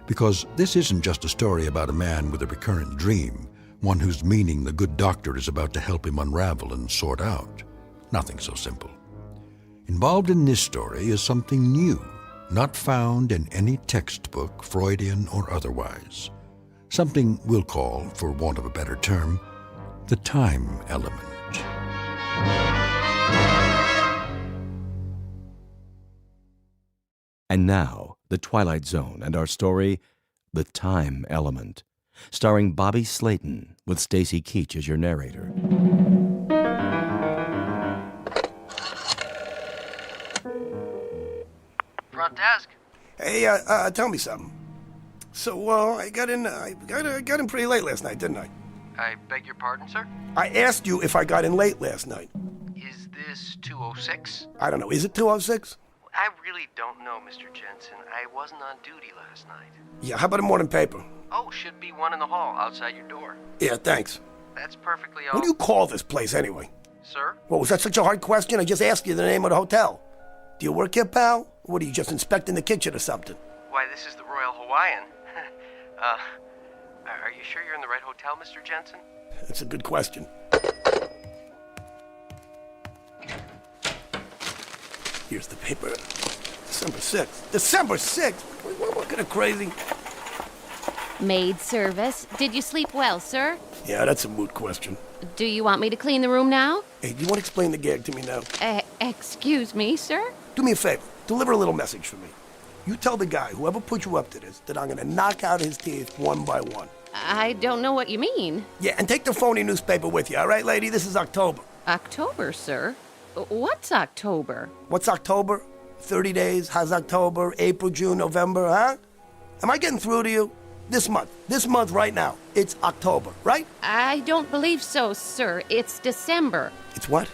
Because this isn't just a story about a man with a recurrent dream, one whose meaning the good doctor is about to help him unravel and sort out. Nothing so simple. Involved in this story is something new, not found in any textbook, Freudian or otherwise. Something we'll call, for want of a better term, the time element. And now, The Twilight Zone and our story, The Time Element, starring Bobby Slayton with Stacy Keach as your narrator. Front desk. Hey, tell me something. So, I got in pretty late last night, didn't I? I beg your pardon, sir? I asked you if I got in late last night. Is this 206? I don't know. Is it 206? I really don't know, Mr. Jensen. I wasn't on duty last night. Yeah, how about a morning paper? Oh, should be one in the hall outside your door. Yeah, thanks. That's perfectly all. What do you call this place, anyway? Sir? Well, was that such a hard question? I just asked you the name of the hotel. Do you work here, pal? Or what, are you just inspecting the kitchen or something? Why, this is the Royal Hawaiian. Are you sure you're in the right hotel, Mr. Jensen? That's a good question. Here's the paper. December 6th. December 6th? What kind of crazy? Maid service. Did you sleep well, sir? Yeah, that's a moot question. Do you want me to clean the room now? Hey, do you want to explain the gag to me now? Excuse me, sir? Do me a favor. Deliver a little message for me. You tell the guy, whoever put you up to this, that I'm going to knock out his teeth one by one. I don't know what you mean. Yeah, and take the phony newspaper with you, all right, lady? This is October. October, sir? What's October? What's October? 30 days? How's October? April, June, November, huh? Am I getting through to you? This month right now. It's October, right? I don't believe so, sir. It's December. It's what?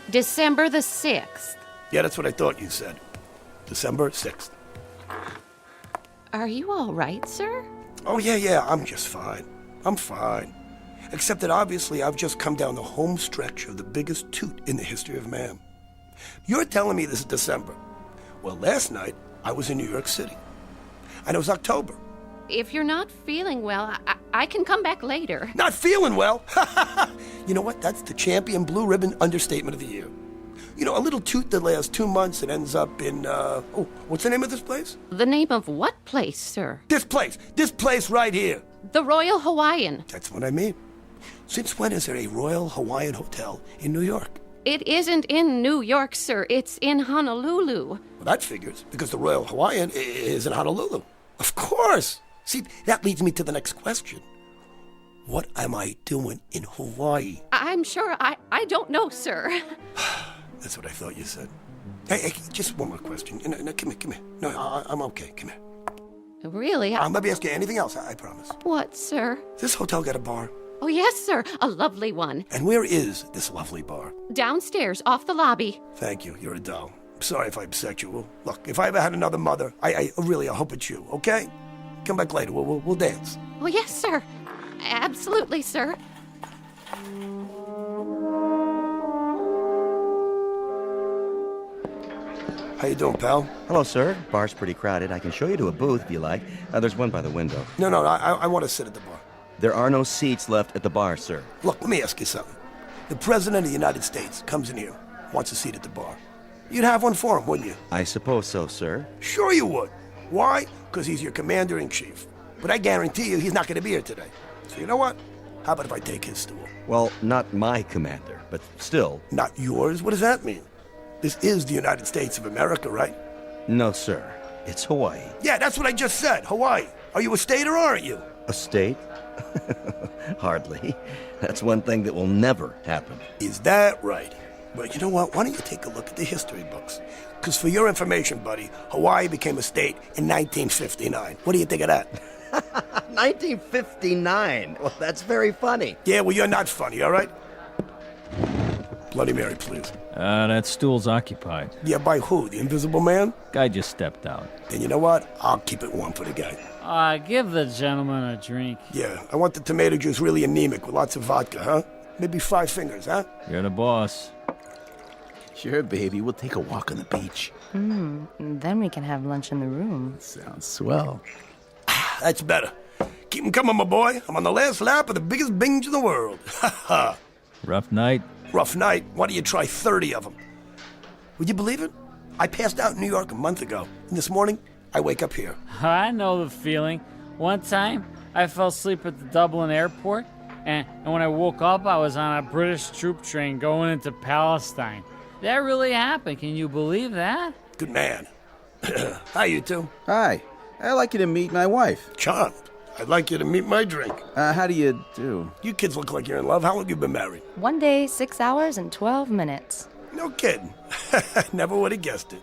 December the 6th. Yeah, that's what I thought you said. December 6th. Are you all right, sir? Oh, yeah, I'm just fine. I'm fine. Except that obviously I've just come down the home stretch of the biggest toot in the history of man. You're telling me this is December. Well, last night I was in New York City. And it was October. If you're not feeling well, I can come back later. Not feeling well? You know what? That's the champion blue ribbon understatement of the year. You know, a little toot that lasts 2 months and ends up in, what's the name of this place? The name of what place, sir? This place right here. The Royal Hawaiian. That's what I mean. Since when is there a Royal Hawaiian Hotel in New York? It isn't in New York, sir. It's in Honolulu. Well, that figures, because the Royal Hawaiian is in Honolulu. Of course. See, that leads me to the next question. What am I doing in Hawaii? I'm sure I don't know, sir. That's what I thought you said. Hey, just one more question. No, come here. No, I'm okay. Come here. Really? I'll never ask you anything else, I promise. What, sir? This hotel got a bar? Oh, yes, sir. A lovely one. And where is this lovely bar? Downstairs, off the lobby. Thank you. You're a doll. I'm sorry if I upset you. Well, look, if I ever had another mother, I really hope it's you, okay? Come back later. We'll dance. Oh, yes, sir. Absolutely, sir. How you doing, pal? Hello, sir. Bar's pretty crowded. I can show you to a booth if you like. There's one by the window. No, I want to sit at the bar. There are no seats left at the bar, sir. Look, let me ask you something. The President of the United States comes in here, wants a seat at the bar. You'd have one for him, wouldn't you? I suppose so, sir. Sure you would. Why? Because he's your commander-in-chief. But I guarantee you he's not going to be here today. So you know what? How about if I take his stool? Well, not my commander, but still. Not yours? What does that mean? This is the United States of America, right? No, sir. It's Hawaii. Yeah, that's what I just said. Hawaii. Are you a state or aren't you? A state? Hardly. That's one thing that will never happen. Is that right? Well, you know what? Why don't you take a look at the history books? Because for your information, buddy, Hawaii became a state in 1959. What do you think of that? 1959? Well, that's very funny. Yeah, well, you're not funny, all right? Bloody Mary, please. That stool's occupied. Yeah, by who? The Invisible Man? Guy just stepped out. Then you know what? I'll keep it warm for the guy. Give the gentleman a drink. Yeah, I want the tomato juice really anemic with lots of vodka, huh? Maybe 5 fingers, huh? You're the boss. Sure, baby. We'll take a walk on the beach. Then we can have lunch in the room. Sounds swell. That's better. Keep 'em coming, my boy. I'm on the last lap of the biggest binge in the world. Ha ha. Rough night? Rough night. Why don't you try 30 of them? Would you believe it? I passed out in New York a month ago. And this morning, I wake up here. I know the feeling. One time, I fell asleep at the Dublin airport. And when I woke up, I was on a British troop train going into Palestine. That really happened. Can you believe that? Good man. Hi, you two. Hi. I'd like you to meet my wife. Charmed. I'd like you to meet my drink. How do you do? You kids look like you're in love. How long have you been married? 1 day, 6 hours, and 12 minutes. No kidding. Never would have guessed it.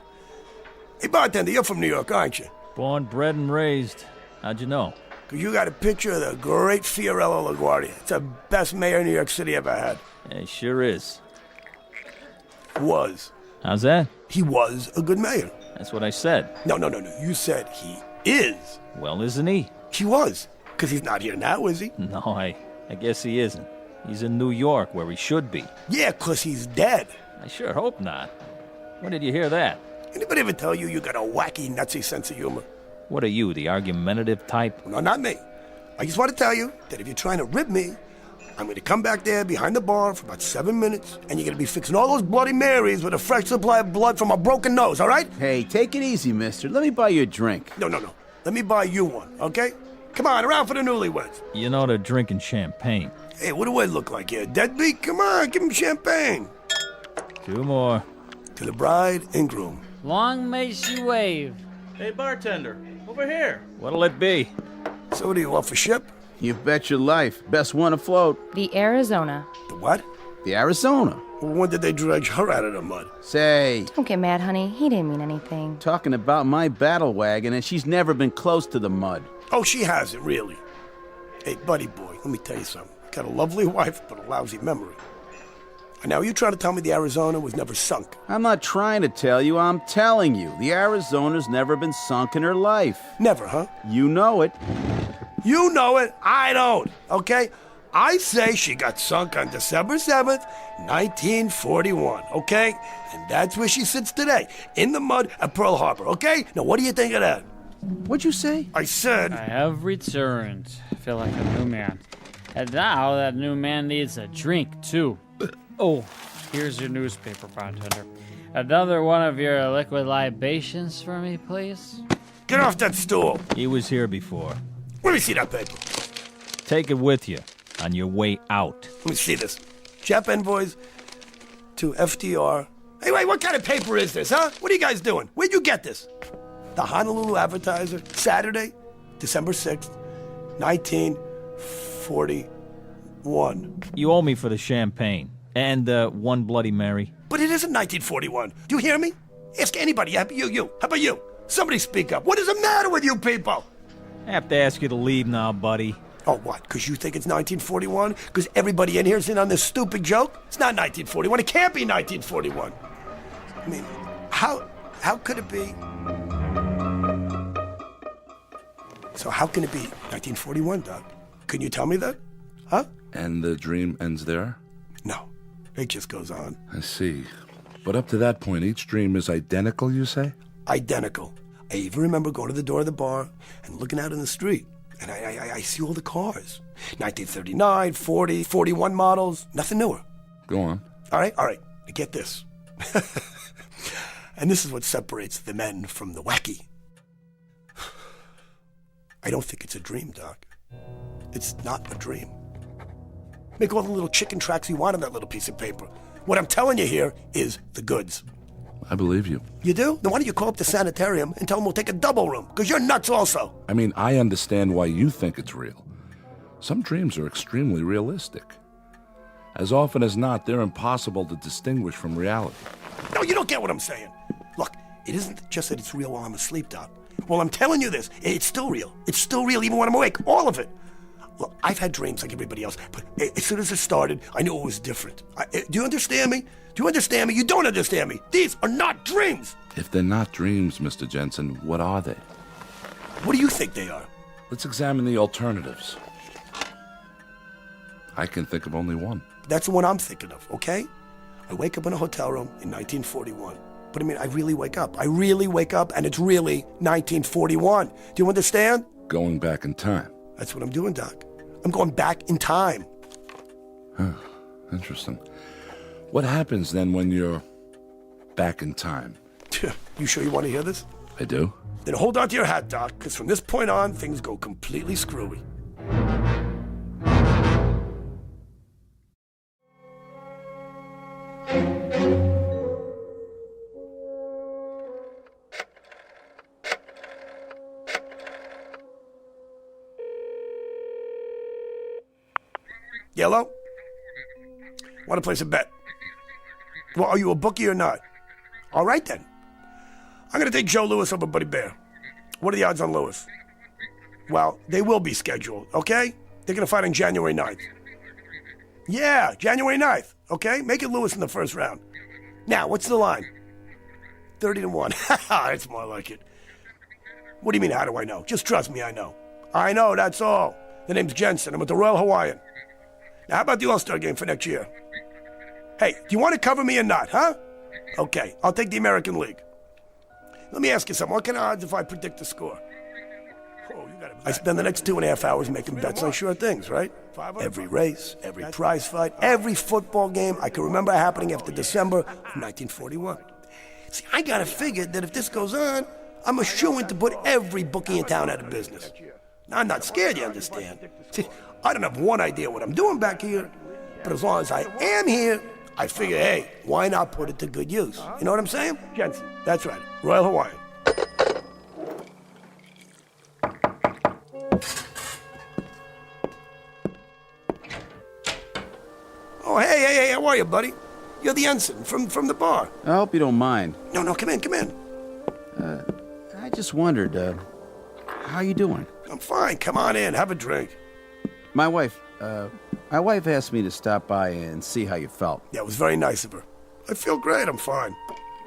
Hey, bartender, you're from New York, aren't you? Born, bred, and raised. How'd you know? Because you got a picture of the great Fiorello LaGuardia. It's the best mayor New York City ever had. Yeah, he sure is. Was. How's that? He was a good mayor. That's what I said. No. You said he is. Well, isn't he? He was. Because he's not here now, is he? No, I guess he isn't. He's in New York, where he should be. Yeah, because he's dead. I sure hope not. When did you hear that? Anybody ever tell you got a wacky, nutsy sense of humor? What are you, the argumentative type? No, not me. I just want to tell you that if you're trying to rip me, I'm going to come back there behind the bar for about 7 minutes, and you're going to be fixing all those Bloody Marys with a fresh supply of blood from a broken nose, all right? Hey, take it easy, mister. Let me buy you a drink. No. Let me buy you one, okay? Come on, around for the newlyweds. You know they're drinking champagne. Hey, what do I look like here? Deadbeat? Come on, give him champagne. 2 more. To the bride and groom. Long may she wave. Hey, bartender, over here. What'll it be? So what do you want for ship? You bet your life. Best one afloat. The Arizona. The what? The Arizona. Well, when did they dredge her out of the mud? Say. Don't get mad, honey. He didn't mean anything. Talking about my battle wagon, and she's never been close to the mud. Oh, she hasn't, really. Hey, buddy boy, let me tell you something. Got a lovely wife, but a lousy memory. And now you trying to tell me the Arizona was never sunk? I'm not trying to tell you, I'm telling you. The Arizona's never been sunk in her life. Never, huh? You know it. You know it, I don't, okay? I say she got sunk on December 7th, 1941, okay? And that's where she sits today, in the mud at Pearl Harbor, okay? Now, what do you think of that? What'd you say? I said... I have returned. I feel like a new man. And now that new man needs a drink, too. Oh, here's your newspaper, bartender. Another one of your liquid libations for me, please? Get off that stool! He was here before. Let me see that paper. Take it with you on your way out. Let me see this. Jap envoys to FDR. Hey, wait, what kind of paper is this, huh? What are you guys doing? Where'd you get this? The Honolulu Advertiser, Saturday, December 6th, 1941. You owe me for the champagne. And one Bloody Mary. But it isn't 1941. Do you hear me? Ask anybody. You. How about you? Somebody speak up. What is the matter with you people? I have to ask you to leave now, buddy. Oh, what? Because you think it's 1941? Because everybody in here is in on this stupid joke? It's not 1941. It can't be 1941. I mean, how could it be? So how can it be 1941, Doc? Can you tell me that? Huh? And the dream ends there? No. It just goes on. I see. But up to that point, each dream is identical, you say? Identical. I even remember going to the door of the bar and looking out in the street. And I see all the cars. 1939, 40, 41 models. Nothing newer. Go on. All right. Now get this. And this is what separates the men from the wacky. I don't think it's a dream, Doc. It's not a dream. Make all the little chicken tracks you want on that little piece of paper. What I'm telling you here is the goods. I believe you. You do? Then why don't you call up the sanitarium and tell them we'll take a double room? Because you're nuts also. I mean, I understand why you think it's real. Some dreams are extremely realistic. As often as not, they're impossible to distinguish from reality. No, you don't get what I'm saying. Look, it isn't just that it's real while I'm asleep, Doc. Well, I'm telling you this. It's still real. It's still real even when I'm awake. All of it. Look, I've had dreams like everybody else, but as soon as it started, I knew it was different. Do you understand me? Do you understand me? You don't understand me. These are not dreams. If they're not dreams, Mr. Jensen, what are they? What do you think they are? Let's examine the alternatives. I can think of only one. That's the one I'm thinking of, okay? I wake up in a hotel room in 1941. But I mean, I really wake up, and it's really 1941. Do you understand? Going back in time. That's what I'm doing, Doc. I'm going back in time. Huh. Interesting. What happens then when you're back in time? You sure you want to hear this? I do. Then hold on to your hat, Doc, because from this point on, things go completely screwy. Yellow? Want to place a bet? Well, are you a bookie or not? All right, then. I'm going to take Joe Louis over Buddy Bear. What are the odds on Louis? Well, they will be scheduled, okay? They're going to fight on January 9th. Yeah, January 9th, okay? Make it Louis in the first round. Now, what's the line? 30-1. That's more like it. What do you mean, how do I know? Just trust me, I know. I know, that's all. The name's Jensen. I'm with the Royal Hawaiian. Now, how about the All-Star game for next year? Hey, do you want to cover me or not, huh? Okay, I'll take the American League. Let me ask you something. What kind of odds if I predict the score? I spend the next 2.5 hours making bets on sure things, right? Every race, every prize fight, every football game I can remember happening after December of 1941. See, I gotta figure that if this goes on, I'm a shoo-in to put every bookie in town out of business. Now, I'm not scared, you understand? See, I don't have one idea what I'm doing back here, but as long as I am here, I figure, hey, why not put it to good use? You know what I'm saying? Jensen, that's right. Royal Hawaiian. Oh, hey, how are you, buddy? You're the ensign from the bar. I hope you don't mind. No, come in. I just wondered, how you doing? I'm fine. Come on in, have a drink. My wife asked me to stop by and see how you felt. Yeah, it was very nice of her. I feel great, I'm fine.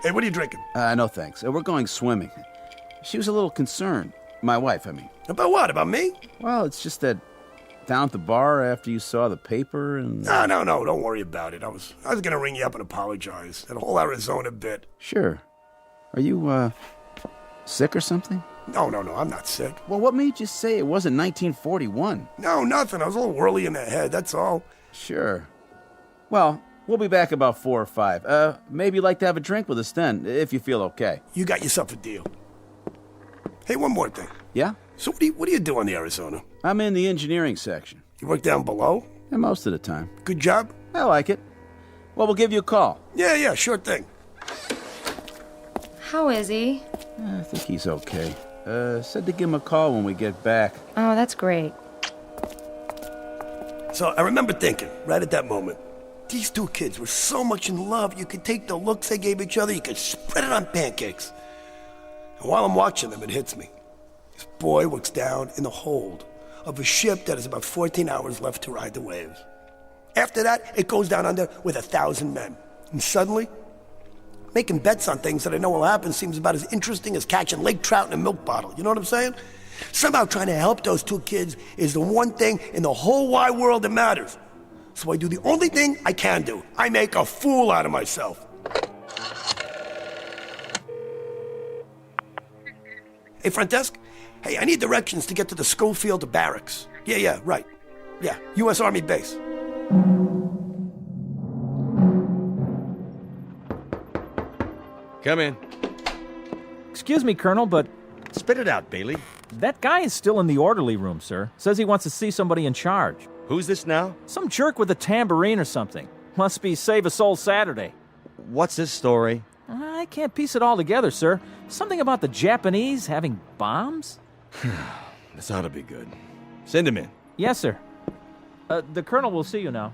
Hey, what are you drinking? No thanks. We're going swimming. She was a little concerned. My wife, I mean. About what, about me? Well, it's just that down at the bar after you saw the paper and... No, don't worry about it. I was gonna ring you up and apologize. That whole Arizona bit. Sure. Are you, sick or something? No, I'm not sick. Well, what made you say it wasn't 1941? No, nothing. I was a little whirly in the head, that's all. Sure. Well, we'll be back about 4 or 5. Maybe you'd like to have a drink with us then, if you feel okay. You got yourself a deal. Hey, one more thing. Yeah? So what do you do on the Arizona? I'm in the engineering section. You work down below? Yeah, most of the time. Good job? I like it. Well, we'll give you a call. Yeah, sure thing. How is he? I think he's okay. Said to give him a call when we get back. Oh, that's great. So I remember thinking, right at that moment, these two kids were so much in love, you could take the looks they gave each other, you could spread it on pancakes. And while I'm watching them, it hits me. This boy looks down in the hold of a ship that has about 14 hours left to ride the waves. After that, it goes down under with 1,000 men. And suddenly, making bets on things that I know will happen seems about as interesting as catching lake trout in a milk bottle. You know what I'm saying? Somehow trying to help those two kids is the one thing in the whole wide world that matters. So I do the only thing I can do. I make a fool out of myself. Hey, front desk? Hey, I need directions to get to the Schofield barracks. Yeah, right. Yeah, U.S. Army base. Come in. Excuse me, Colonel, but... Spit it out, Bailey. That guy is still in the orderly room, sir. Says he wants to see somebody in charge. Who's this now? Some jerk with a tambourine or something. Must be Save a Soul Saturday. What's this story? I can't piece it all together, sir. Something about the Japanese having bombs? This ought to be good. Send him in. Yes, sir. The Colonel will see you now.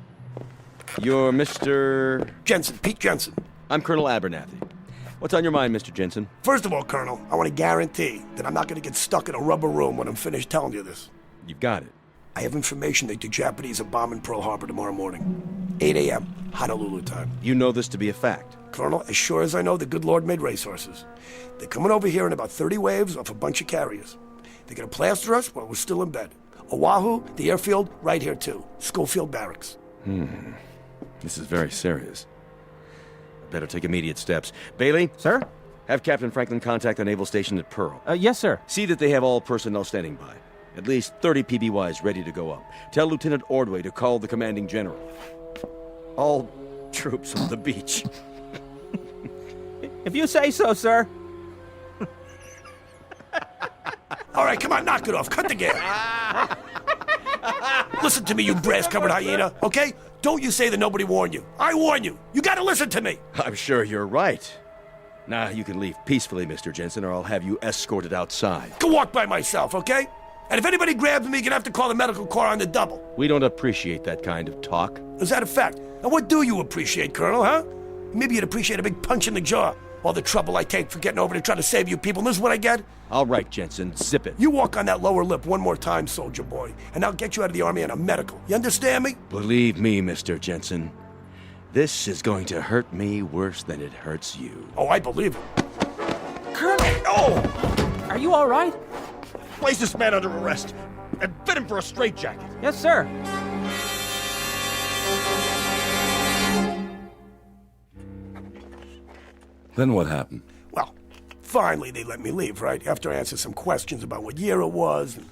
You're Mr... Jensen, Pete Jensen. I'm Colonel Abernathy. What's on your mind, Mr. Jensen? First of all, Colonel, I want to guarantee that I'm not going to get stuck in a rubber room when I'm finished telling you this. You've got it. I have information that the Japanese are bombing Pearl Harbor tomorrow morning. 8 a.m., Honolulu time. You know this to be a fact? Colonel, as sure as I know, the good Lord made racehorses. They're coming over here in about 30 waves off a bunch of carriers. They're going to plaster us while we're still in bed. Oahu, the airfield, right here too. Schofield Barracks. This is very serious. I better take immediate steps. Bailey? Sir? Have Captain Franklin contact the naval station at Pearl. Yes, sir. See that they have all personnel standing by. At least 30 PBYs ready to go up. Tell Lieutenant Ordway to call the commanding general. All troops on the beach. If you say so, sir. All right, come on, knock it off. Cut the gas. Listen to me, you brass-covered hyena, okay? Don't you say that nobody warned you. I warn you. You gotta listen to me. I'm sure you're right. Now you can leave peacefully, Mr. Jensen, or I'll have you escorted outside. Go walk by myself, okay? And if anybody grabs me, you're gonna have to call the medical corps on the double. We don't appreciate that kind of talk. Is that a fact? And what do you appreciate, Colonel, huh? Maybe you'd appreciate a big punch in the jaw. All the trouble I take for getting over to try to save you people, and this is what I get? All right, Jensen, zip it. You walk on that lower lip one more time, soldier boy, and I'll get you out of the Army on a medical. You understand me? Believe me, Mr. Jensen, this is going to hurt me worse than it hurts you. Oh, I believe it. Colonel! Oh! Are you all right? Place this man under arrest and fit him for a straitjacket. Yes, sir. Then what happened? Well, finally they let me leave, right? After I answered some questions about what year it was, and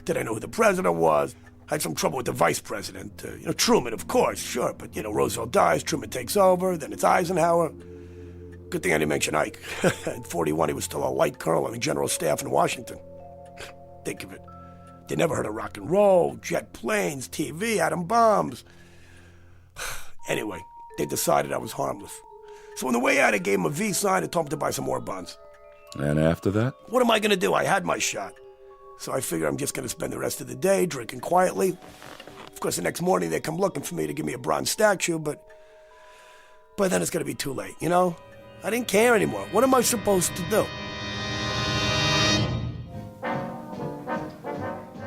did I know who the president was? I had some trouble with the vice president. Truman, of course, sure, but, Roosevelt dies, Truman takes over, then it's Eisenhower. Good thing I didn't mention Ike. At 41, he was still a light colonel on the general staff in Washington. Think of it. They never heard of rock and roll, jet planes, TV, atom bombs. Anyway, they decided I was harmless. So on the way out, I gave him a V sign and told him to buy some more buns. And after that? What am I going to do? I had my shot. So I figure I'm just going to spend the rest of the day drinking quietly. Of course, the next morning they come looking for me to give me a bronze statue, but then it's going to be too late, I didn't care anymore. What am I supposed to do?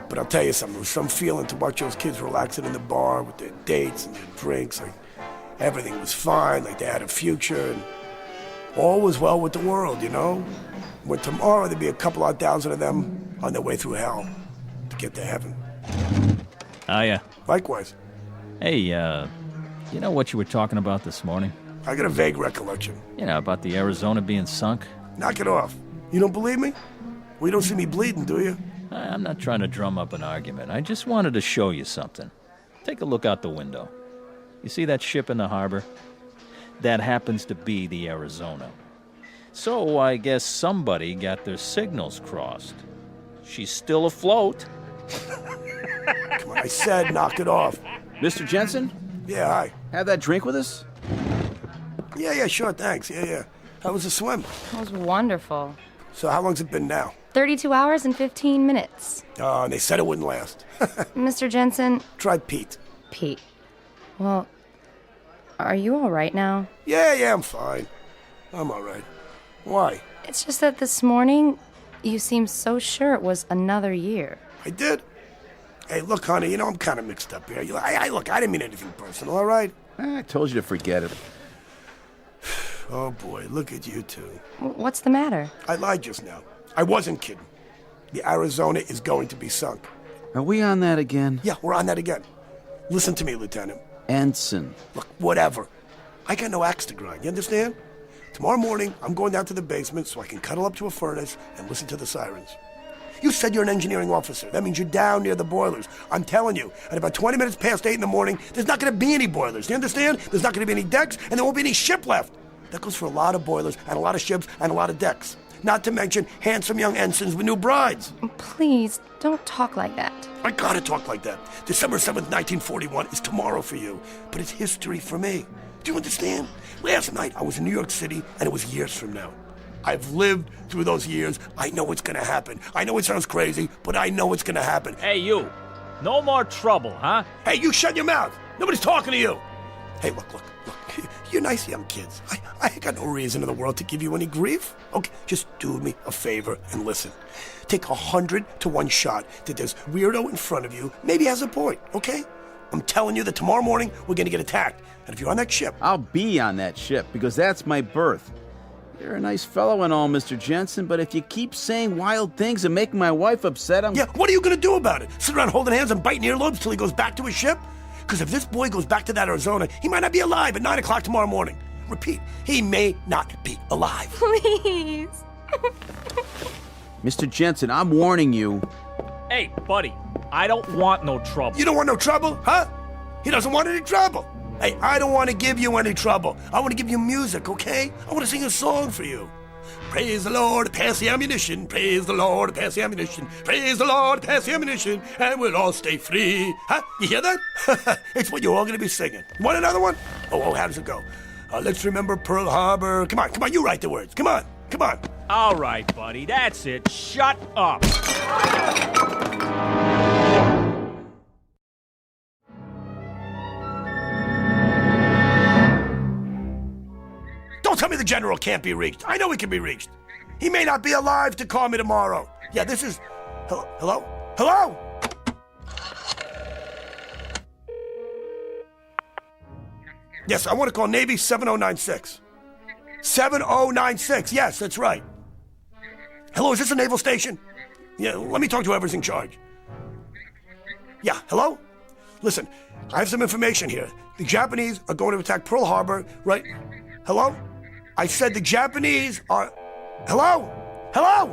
But I'll tell you something, there was some feeling to watch those kids relaxing in the bar with their dates and their drinks. Like, everything was fine, like they had a future, and all was well with the world, When tomorrow there'd be a couple odd thousand of them on their way through hell to get to heaven. Hiya. Likewise. Hey, you know what you were talking about this morning? I got a vague recollection. About the Arizona being sunk? Knock it off. You don't believe me? Well, you don't see me bleeding, do you? I'm not trying to drum up an argument. I just wanted to show you something. Take a look out the window. You see that ship in the harbor? That happens to be the Arizona. So I guess somebody got their signals crossed. She's still afloat. Come on, I said knock it off. Mr. Jensen? Yeah, hi. Have that drink with us? Yeah, sure, thanks. Yeah. How was the swim? It was wonderful. So how long's it been now? 32 hours and 15 minutes. Oh, and they said it wouldn't last. Mr. Jensen? Try Pete. Pete. Well, are you all right now? Yeah, I'm fine. I'm all right. Why? It's just that this morning, you seemed so sure it was another year. I did? Hey, look, honey, I'm kind of mixed up here. I didn't mean anything personal, all right? I told you to forget it. Oh, boy, look at you two. What's the matter? I lied just now. I wasn't kidding. The Arizona is going to be sunk. Are we on that again? Yeah, we're on that again. Listen to me, Lieutenant. Ensign. Look, whatever. I got no axe to grind, you understand? Tomorrow morning, I'm going down to the basement so I can cuddle up to a furnace and listen to the sirens. You said you're an engineering officer. That means you're down near the boilers. I'm telling you, at about 20 minutes past 8 in the morning, there's not going to be any boilers. Do you understand? There's not going to be any decks, and there won't be any ship left. That goes for a lot of boilers and a lot of ships and a lot of decks. Not to mention handsome young ensigns with new brides. Please, don't talk like that. I gotta talk like that. December 7th, 1941 is tomorrow for you, but it's history for me. Do you understand? Last night, I was in New York City, and it was years from now. I've lived through those years. I know what's gonna happen. I know it sounds crazy, but I know what's gonna happen. Hey, you. No more trouble, huh? Hey, you shut your mouth. Nobody's talking to you. Hey, look. You're nice young kids. I ain't got no reason in the world to give you any grief. Okay, just do me a favor and listen. Take 100 to 1 shot that this weirdo in front of you maybe has a point, okay? I'm telling you that tomorrow morning we're gonna get attacked. And if you're on that ship... I'll be on that ship because that's my berth. You're a nice fellow and all, Mr. Jensen, but if you keep saying wild things and making my wife upset, Yeah, what are you gonna do about it? Sit around holding hands and biting earlobes till he goes back to his ship? Because if this boy goes back to that Arizona, he might not be alive at 9 o'clock tomorrow morning. Repeat, he may not be alive. Please. Mr. Jensen, I'm warning you. Hey, buddy, I don't want no trouble. You don't want no trouble, huh? He doesn't want any trouble. Hey, I don't want to give you any trouble. I want to give you music, okay? I want to sing a song for you. Praise the Lord, pass the ammunition. Praise the Lord, pass the ammunition. Praise the Lord, pass the ammunition. And we'll all stay free. Huh? You hear that? It's what you're all going to be singing. You want another one? Oh, how does it go? Let's remember Pearl Harbor. Come on, you write the words. Come on. All right, buddy, that's it. Shut up. Don't tell me the general can't be reached. I know he can be reached. He may not be alive to call me tomorrow. Yeah, this is... Hello? Hello? Hello? Yes, I want to call Navy 7096. 7096, yes, that's right. Hello, is this a naval station? Yeah, let me talk to whoever's in charge. Yeah, hello? Listen, I have some information here. The Japanese are going to attack Pearl Harbor, right? Hello? I said the Japanese are... Hello? Hello?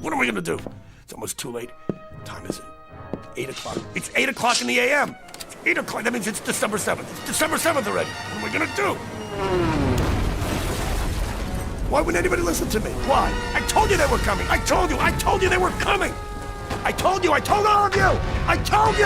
What are we going to do? It's almost too late. What time is it? 8 o'clock. It's 8 o'clock in the a.m. It's 8 o'clock. That means it's December 7th. It's December 7th already. What am I going to do? Why wouldn't anybody listen to me? Why? I told you they were coming. I told you they were coming. I told all of you. I told you.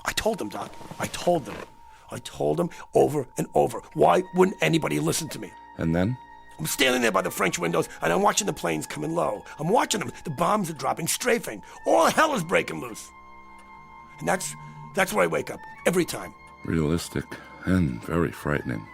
I told them, Doc. I told them over and over. Why wouldn't anybody listen to me? And then? I'm standing there by the French windows, and I'm watching the planes coming low. I'm watching them. The bombs are dropping, strafing. All hell is breaking loose. And that's where I wake up, every time. Realistic and very frightening.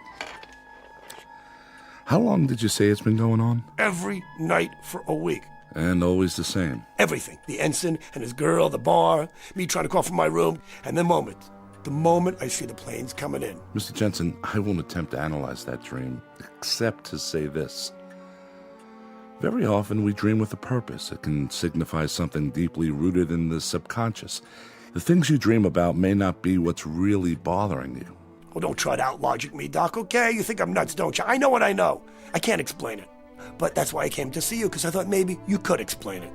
How long did you say it's been going on? Every night for a week. And always the same? Everything. The ensign and his girl, the bar, me trying to call from my room, and the moment I see the planes coming in. Mr. Jensen, I won't attempt to analyze that dream, except to say this. Very often we dream with a purpose. It can signify something deeply rooted in the subconscious. The things you dream about may not be what's really bothering you. Well, don't try to out-logic me, Doc, okay? You think I'm nuts, don't you? I know what I know. I can't explain it. But that's why I came to see you, because I thought maybe you could explain it.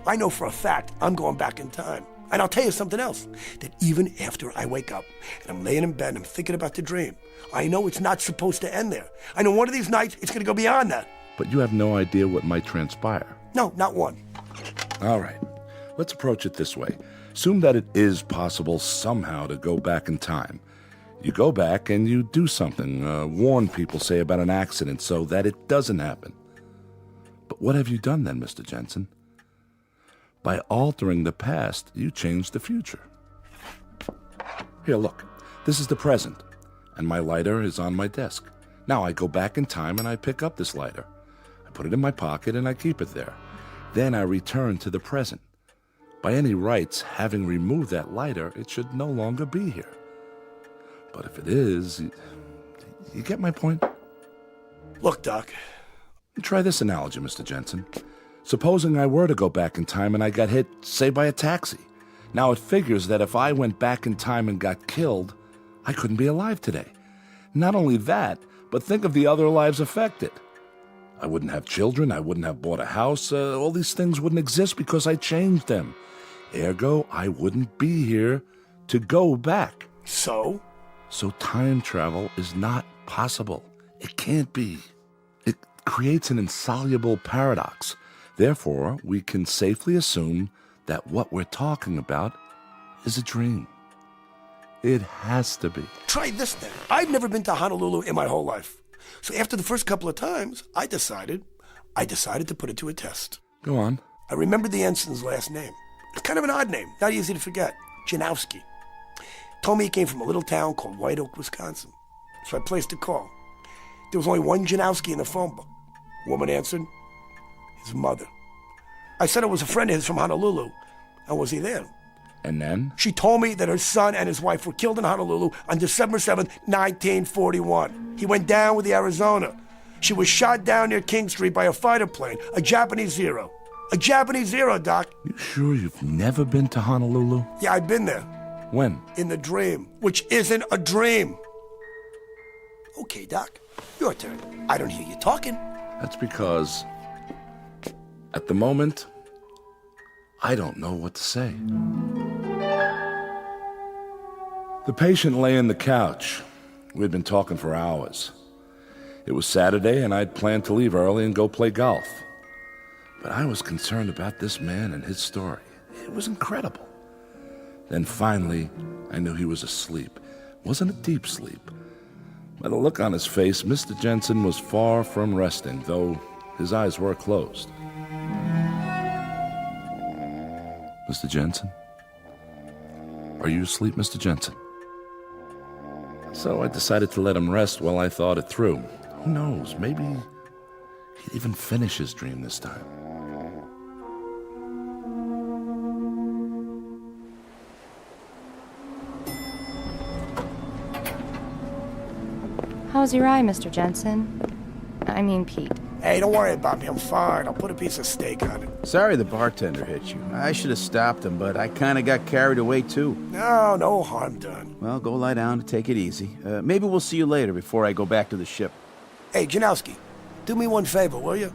I know for a fact I'm going back in time. And I'll tell you something else, that even after I wake up and I'm laying in bed and I'm thinking about the dream, I know it's not supposed to end there. I know one of these nights it's going to go beyond that. But you have no idea what might transpire. No, not one. All right. Let's approach it this way. Assume that it is possible somehow to go back in time. You go back and you do something, warn people, say, about an accident so that it doesn't happen. But what have you done then, Mr. Jensen? By altering the past, you change the future. Here, look. This is the present, and my lighter is on my desk. Now I go back in time and I pick up this lighter. I put it in my pocket and I keep it there. Then I return to the present. By any rights, having removed that lighter, it should no longer be here. But if it is, you get my point? Look, Doc. Try this analogy, Mr. Jensen. Supposing I were to go back in time and I got hit, say, by a taxi. Now it figures that if I went back in time and got killed, I couldn't be alive today. Not only that, but think of the other lives affected. I wouldn't have children, I wouldn't have bought a house, all these things wouldn't exist because I changed them. Ergo, I wouldn't be here to go back. So? So time travel is not possible. It can't be. It creates an insoluble paradox. Therefore, we can safely assume that what we're talking about is a dream. It has to be. Try this then. I've never been to Honolulu in my whole life. So after the first couple of times, I decided to put it to a test. Go on. I remembered the ensign's last name. It's kind of an odd name, not easy to forget. Janowski. Told me he came from a little town called White Oak, Wisconsin. So I placed a call. There was only one Janowski in the phone book. Woman answered. His mother. I said I was a friend of his from Honolulu. And was he there? And then? She told me that her son and his wife were killed in Honolulu on December 7th, 1941. He went down with the Arizona. She was shot down near King Street by a fighter plane, a Japanese Zero. A Japanese Zero, Doc. You sure you've never been to Honolulu? Yeah, I've been there. When? In the dream, which isn't a dream. Okay, Doc, your turn. I don't hear you talking. That's because, at the moment, I don't know what to say. The patient lay on the couch. We'd been talking for hours. It was Saturday, and I'd planned to leave early and go play golf. But I was concerned about this man and his story. It was incredible. Then finally, I knew he was asleep. It wasn't a deep sleep, By the look on his face, Mr. Jensen was far from resting, though his eyes were closed. Mr. Jensen? Are you asleep, Mr. Jensen? So I decided to let him rest while I thought it through. Who knows, maybe he'd even finish his dream this time. How's your eye, Mr. Jensen? I mean, Pete. Hey, don't worry about me. I'm fine. I'll put a piece of steak on it. Sorry the bartender hit you. I should have stopped him, but I kind of got carried away, too. No harm done. Well, go lie down and take it easy. Maybe we'll see you later before I go back to the ship. Hey, Janowski, do me one favor, will you?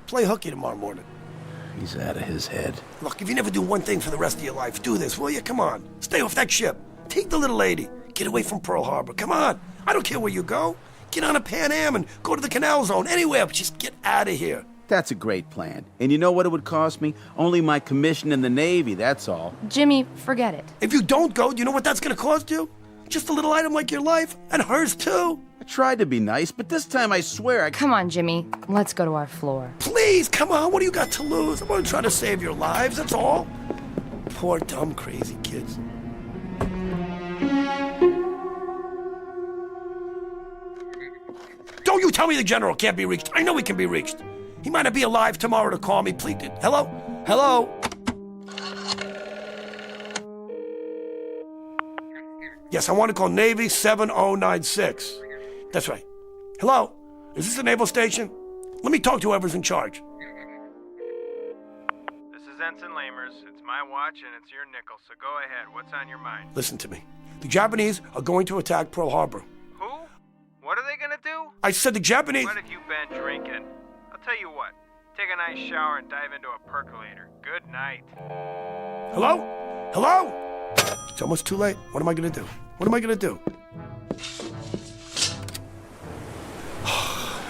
Play hooky tomorrow morning. He's out of his head. Look, if you never do one thing for the rest of your life, do this, will you? Come on. Stay off that ship. Take the little lady. Get away from Pearl Harbor. Come on. I don't care where you go. Get on a Pan Am and go to the Canal Zone. Anywhere, but just get out of here. That's a great plan. And you know what it would cost me? Only my commission in the Navy, that's all. Jimmy, forget it. If you don't go, do you know what that's going to cost you? Just a little item like your life, and hers too. I tried to be nice, but this time I swear I... Come on, Jimmy. Let's go to our floor. Please, come on. What do you got to lose? I'm going to try to save your lives, that's all. Poor, dumb, crazy kids. Don't you tell me the general can't be reached. I know he can be reached. He might not be alive tomorrow to call me. Please. Hello? Hello? Yes, I want to call Navy 7096. That's right. Hello? Is this the naval station? Let me talk to whoever's in charge. This is Ensign Lamers. It's my watch and it's your nickel, so go ahead. What's on your mind? Listen to me. The Japanese are going to attack Pearl Harbor. Who? What are they gonna do? I said the Japanese... What have you been drinking? I'll tell you what. Take a nice shower and dive into a percolator. Good night. Hello? Hello? It's almost too late. What am I gonna do? What am I gonna do?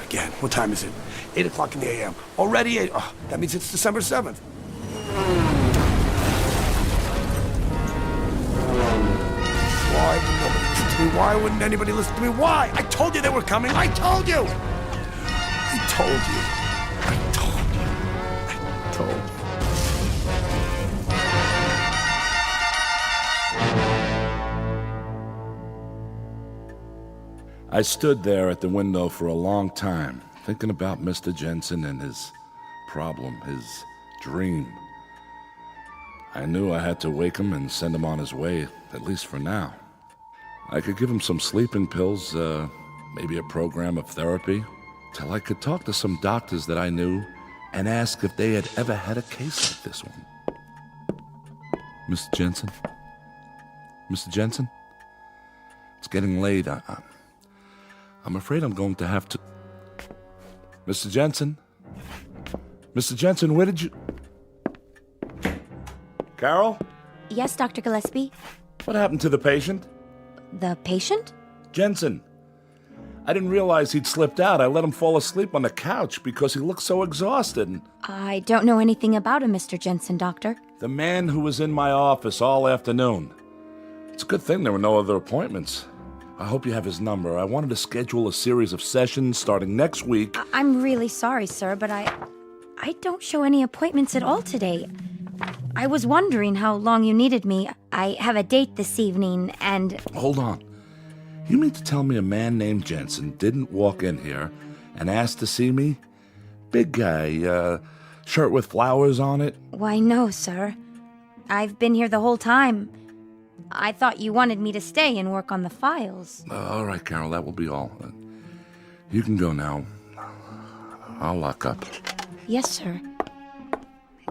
Again, what time is it? 8 o'clock in the a.m. Already 8. Oh, that means it's December 7th. Why would nobody listen to me? Why wouldn't anybody listen to me? Why? I told you they were coming. I told you. I told you. I told you. I told you. I stood there at the window for a long time, thinking about Mr. Jensen and his problem, his dream. I knew I had to wake him and send him on his way, at least for now. I could give him some sleeping pills, maybe a program of therapy, till I could talk to some doctors that I knew and ask if they had ever had a case like this one. Mr. Jensen? Mr. Jensen? It's getting late. I'm afraid I'm going to have to... Mr. Jensen? Mr. Jensen, where did you... Carol? Yes, Dr. Gillespie? What happened to the patient? The patient? Jensen. I didn't realize he'd slipped out. I let him fall asleep on the couch because he looked so exhausted. I don't know anything about him, Mr. Jensen, Doctor. The man who was in my office all afternoon. It's a good thing there were no other appointments. I hope you have his number. I wanted to schedule a series of sessions starting next week. I'm really sorry, sir, but I don't show any appointments at all today. I was wondering how long you needed me. I have a date this evening, and... Hold on. You mean to tell me a man named Jensen didn't walk in here and ask to see me? Big guy, shirt with flowers on it? Why, no, sir. I've been here the whole time. I thought you wanted me to stay and work on the files. All right, Carol, that will be all. You can go now. I'll lock up. Yes, sir.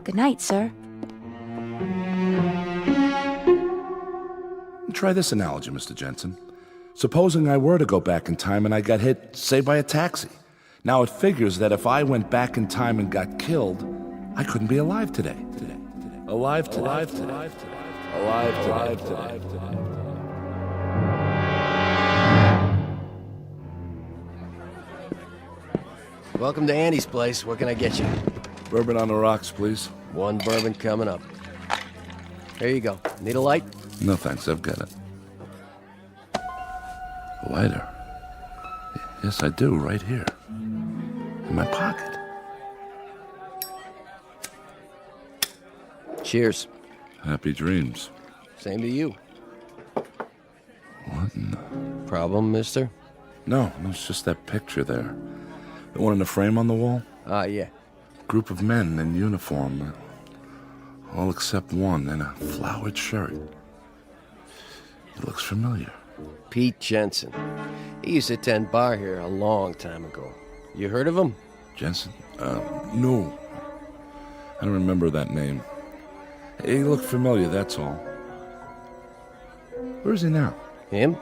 Good night, sir. Try this analogy, Mr. Jensen. Supposing I were to go back in time and I got hit, say, by a taxi. Now it figures that if I went back in time and got killed, I couldn't be alive today. Alive today. Alive today. Alive today. Welcome to Andy's place. What can I get you? Bourbon on the rocks, please. One bourbon coming up. Here you go. Need a light? No, thanks. I've got it. A lighter. Yes, I do, right here. In my pocket. Cheers. Happy dreams. Same to you. What in the... Problem, mister? No, it's just that picture there. The one in the frame on the wall? Ah, yeah. Group of men in uniform. All except one in a flowered shirt. He looks familiar. Pete Jensen. He used to attend bar here a long time ago. You heard of him? Jensen? No. I don't remember that name. He looked familiar, that's all. Where is he now? Him?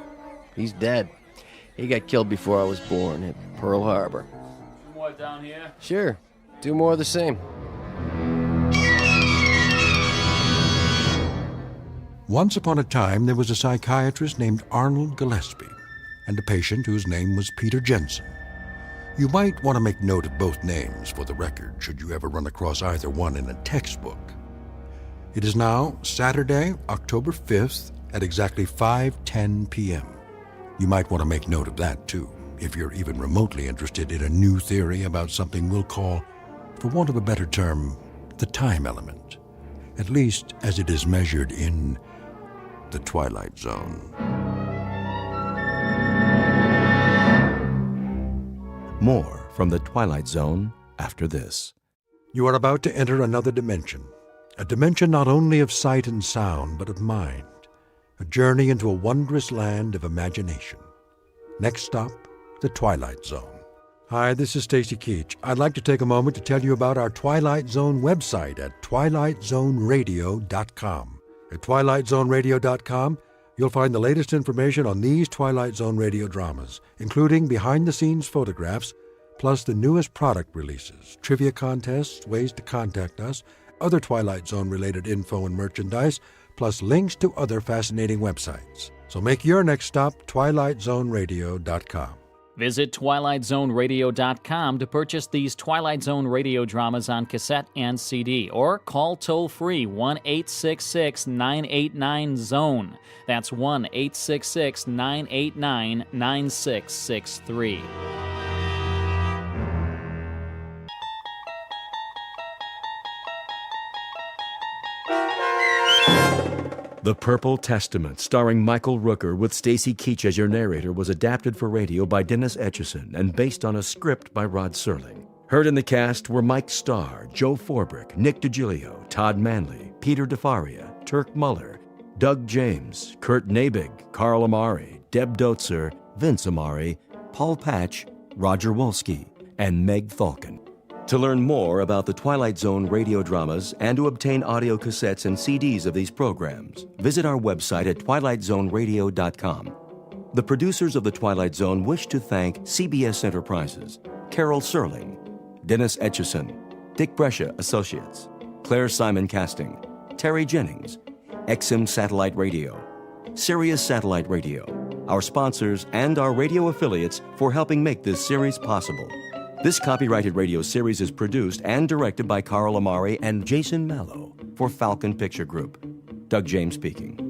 He's dead. He got killed before I was born at Pearl Harbor. More down here? Sure. Do more of the same. Once upon a time, there was a psychiatrist named Arnold Gillespie and a patient whose name was Peter Jensen. You might want to make note of both names for the record, should you ever run across either one in a textbook. It is now Saturday, October 5th at exactly 5:10 p.m. You might want to make note of that, too, if you're even remotely interested in a new theory about something we'll call, for want of a better term, the time element, at least as it is measured in the Twilight Zone. More from the Twilight Zone after this. You are about to enter another dimension, a dimension not only of sight and sound, but of mind, a journey into a wondrous land of imagination. Next stop, the Twilight Zone. Hi, this is Stacy Keach. I'd like to take a moment to tell you about our Twilight Zone website at twilightzoneradio.com. At twilightzoneradio.com, you'll find the latest information on these Twilight Zone radio dramas, including behind-the-scenes photographs, plus the newest product releases, trivia contests, ways to contact us, other Twilight Zone-related info and merchandise, plus links to other fascinating websites. So make your next stop twilightzoneradio.com. Visit twilightzoneradio.com to purchase these Twilight Zone radio dramas on cassette and CD, or call toll-free 1-866-989-ZONE. That's 1-866-989-9663. The Purple Testament, starring Michael Rooker with Stacy Keach as your narrator, was adapted for radio by Dennis Etchison and based on a script by Rod Serling. Heard in the cast were Mike Starr, Joe Forbrick, Nick DiGilio, Todd Manley, Peter DeFaria, Turk Muller, Doug James, Kurt Nabig, Carl Amari, Deb Dotzer, Vince Amari, Paul Patch, Roger Wolski, and Meg Falcon. To learn more about the Twilight Zone radio dramas and to obtain audio cassettes and CDs of these programs, visit our website at twilightzoneradio.com. The producers of The Twilight Zone wish to thank CBS Enterprises, Carol Serling, Dennis Etchison, Dick Brescia Associates, Claire Simon Casting, Terry Jennings, XM Satellite Radio, Sirius Satellite Radio, our sponsors, and our radio affiliates for helping make this series possible. This copyrighted radio series is produced and directed by Carl Amari and Jason Mallow for Falcon Picture Group. Doug James speaking.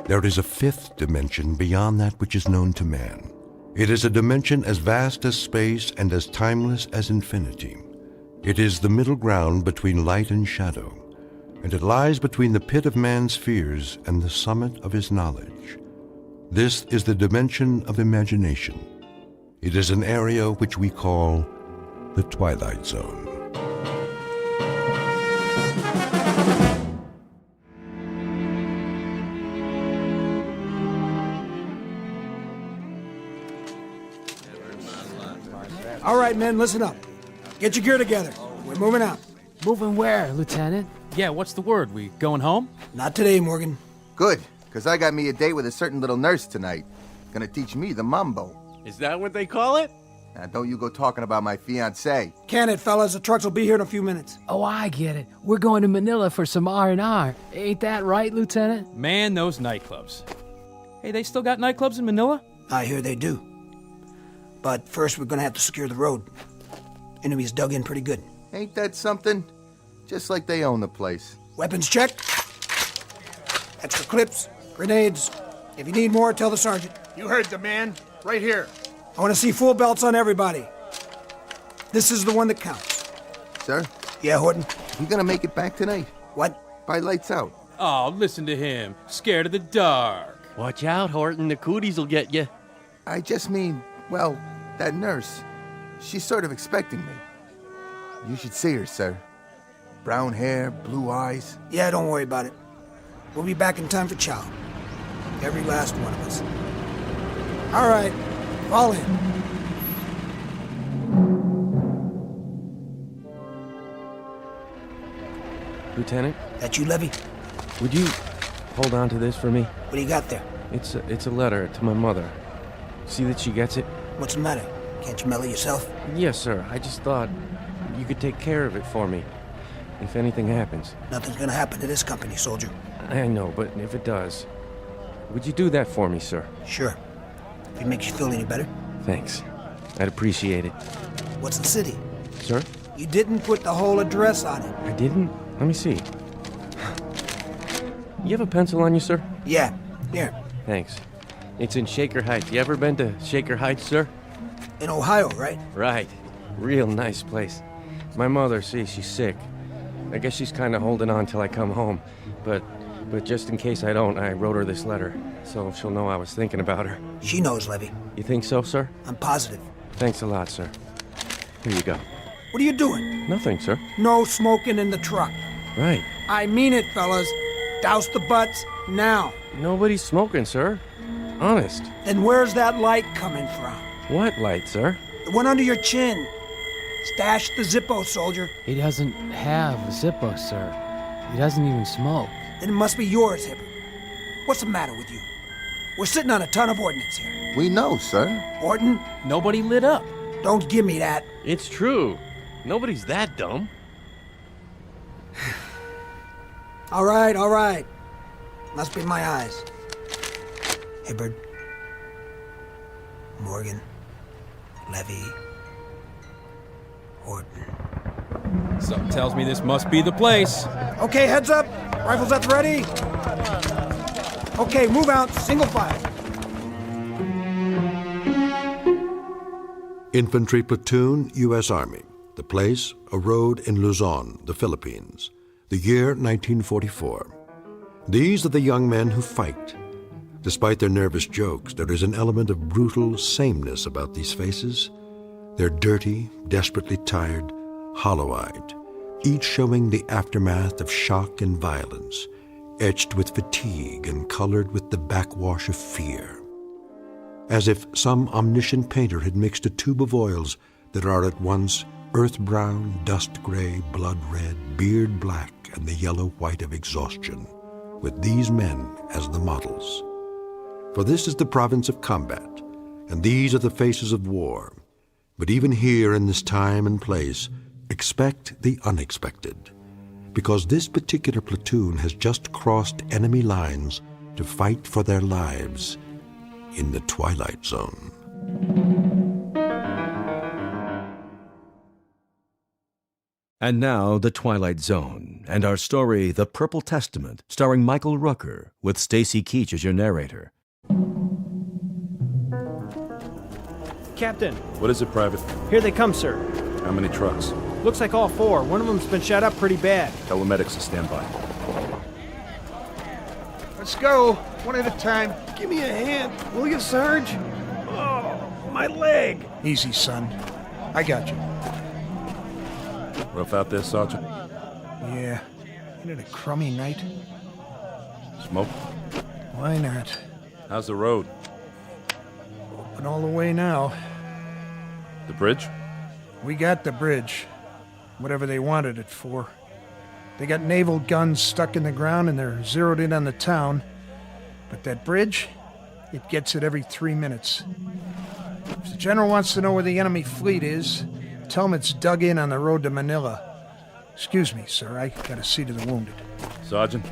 There is a fifth dimension beyond that which is known to man. It is a dimension as vast as space and as timeless as infinity. It is the middle ground between light and shadow, and it lies between the pit of man's fears and the summit of his knowledge. This is the dimension of imagination. It is an area which we call the Twilight Zone. All right, men, listen up. Get your gear together. We're moving out. Moving where, Lieutenant? Yeah, what's the word? We going home? Not today, Morgan. Good, because I got me a date with a certain little nurse tonight. Gonna teach me the mambo. Is that what they call it? Now, don't you go talking about my fiancée. Can it, fellas? The trucks will be here in a few minutes. Oh, I get it. We're going to Manila for some R&R. Ain't that right, Lieutenant? Man, those nightclubs. Hey, they still got nightclubs in Manila? I hear they do. But first, we're gonna have to secure the road. Enemies dug in pretty good. Ain't that something? Just like they own the place. Weapons check. Extra clips, grenades. If you need more, tell the sergeant. You heard the man. Right here. I want to see full belts on everybody. This is the one that counts. Sir? Yeah, Horton? We gonna make it back tonight? What? By lights out. Oh, listen to him. Scared of the dark. Watch out, Horton. The cooties will get you. I just mean, well, that nurse. She's sort of expecting me. You should see her, sir. Brown hair, blue eyes. Yeah, don't worry about it. We'll be back in time for chow. Every last one of us. All right, fall in. Lieutenant? That you, Levy? Would you hold on to this for me? What do you got there? It's a letter to my mother. See that she gets it? What's the matter? Can't you mail it yourself? Yes, sir. I just thought you could take care of it for me. If anything happens. Nothing's gonna happen to this company, soldier. I know, but if it does, would you do that for me, sir? Sure. If it makes you feel any better. Thanks. I'd appreciate it. What's the city? Sir? You didn't put the whole address on it. I didn't? Let me see. You have a pencil on you, sir? Yeah. Here. Thanks. It's in Shaker Heights. You ever been to Shaker Heights, sir? In Ohio, right? Right. Real nice place. My mother, she's sick. I guess she's kind of holding on till I come home. But just in case I don't, I wrote her this letter. So she'll know I was thinking about her. She knows, Levy. You think so, sir? I'm positive. Thanks a lot, sir. Here you go. What are you doing? Nothing, sir. No smoking in the truck. Right. I mean it, fellas. Douse the butts now. Nobody's smoking, sir. Honest. Then where's that light coming from? What light, sir? The one under your chin. Stash the Zippo, soldier. He doesn't have a Zippo, sir. He doesn't even smoke. Then it must be yours, Hibbert. What's the matter with you? We're sitting on a ton of ordnance here. We know, sir. Orton? Nobody lit up. Don't give me that. It's true. Nobody's that dumb. All right. Must be my eyes. Hibbert. Morgan. Levy. Horton. Something tells me this must be the place. Okay, heads up. Rifles at the ready. Okay, move out. Single file. Infantry Platoon, U.S. Army. The place, a road in Luzon, the Philippines. The year 1944. These are the young men who fight. Despite their nervous jokes, there is an element of brutal sameness about these faces. They're dirty, desperately tired, hollow-eyed, each showing the aftermath of shock and violence, etched with fatigue and colored with the backwash of fear. As if some omniscient painter had mixed a tube of oils that are at once earth-brown, dust-gray, blood-red, beard-black, and the yellow-white of exhaustion, with these men as the models. For this is the province of combat, and these are the faces of war. But even here in this time and place, expect the unexpected, because this particular platoon has just crossed enemy lines to fight for their lives in the Twilight Zone. And now, The Twilight Zone, and our story, The Purple Testament, starring Michael Rooker, with Stacy Keach as your narrator. Captain. What is it, Private? Here they come, sir. How many trucks? Looks like all four. One of them's been shot up pretty bad. Tell the medics to stand by. Let's go, one at a time. Give me a hand, will you, Sarge? Oh, my leg. Easy, son. I got you. Rough out there, Sergeant? Yeah. Ain't it a crummy night? Smoke? Why not? How's the road? Open all the way now. The bridge? We got the bridge. Whatever they wanted it for. They got naval guns stuck in the ground and they're zeroed in on the town. But that bridge, it gets it every 3 minutes. If the general wants to know where the enemy fleet is, tell him it's dug in on the road to Manila. Excuse me, sir. I gotta see to the wounded. Sergeant?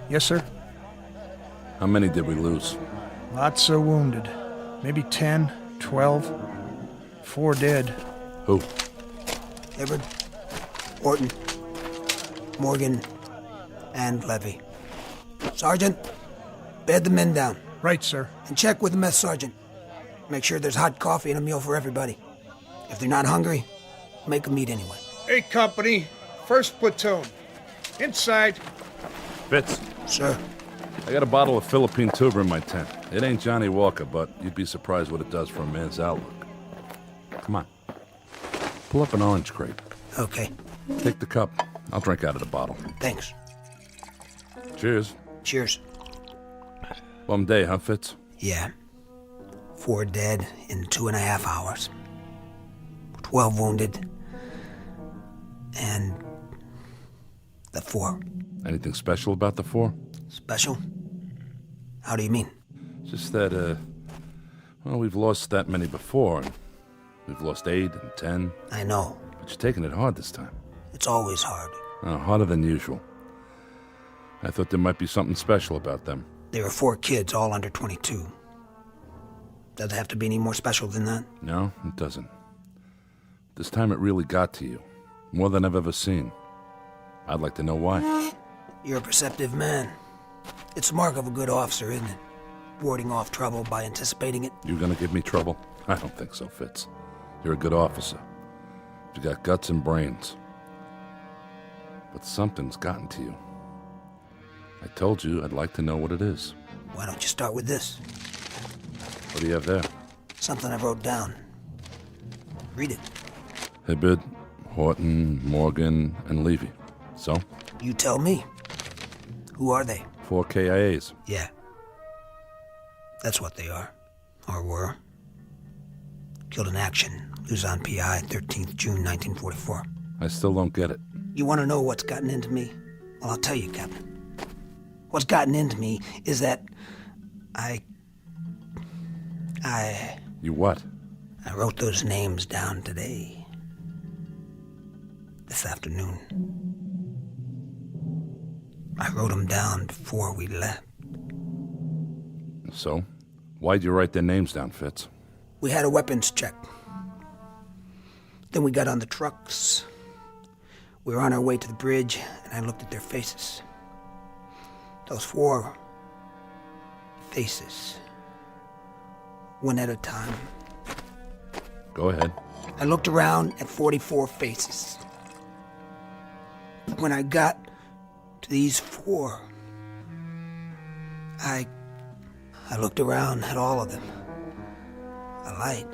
Yes, sir? How many did we lose? Lots of wounded. Maybe 10, 12. 4 dead. Who? Everett, Orton, Morgan, and Levy. Sergeant, bed the men down. Right, sir. And check with the mess sergeant. Make sure there's hot coffee and a meal for everybody. If they're not hungry, make them eat anyway. Hey, company. First platoon. Inside. Fitz. Sir. I got a bottle of Philippine tuber in my tent. It ain't Johnny Walker, but you'd be surprised what it does for a man's outlook. Come on. Pull up an orange crate. Okay. Take the cup. I'll drink out of the bottle. Thanks. Cheers. Cheers. Bum day, huh, Fitz? Yeah. 4 dead in 2.5 hours. 12 wounded. And the 4. Anything special about the 4? Special? How do you mean? Just that, well, we've lost that many before, and we've lost 8 and 10. I know. But you're taking it hard this time. It's always hard. Harder than usual. I thought there might be something special about them. There are 4 kids, all under 22. Does it have to be any more special than that? No, it doesn't. This time it really got to you. More than I've ever seen. I'd like to know why. You're a perceptive man. It's the mark of a good officer, isn't it? Warding off trouble by anticipating it. You gonna give me trouble? I don't think so, Fitz. You're a good officer. You got guts and brains. But something's gotten to you. I told you I'd like to know what it is. Why don't you start with this? What do you have there? Something I wrote down. Read it. Hibbert, Horton, Morgan, and Levy. So? You tell me. Who are they? 4 KIAs. Yeah. That's what they are. Or were. Killed in action. Luzon PI, 13th June, 1944. I still don't get it. You want to know what's gotten into me? Well, I'll tell you, Captain. What's gotten into me is that I... You what? I wrote those names down today. This afternoon. I wrote them down before we left. So? Why'd you write their names down, Fitz? We had a weapons check. Then we got on the trucks. We were on our way to the bridge, and I looked at their faces. Those 4 faces. One at a time. Go ahead. I looked around at 44 faces. When I got to these 4, I looked around at all of them. A light.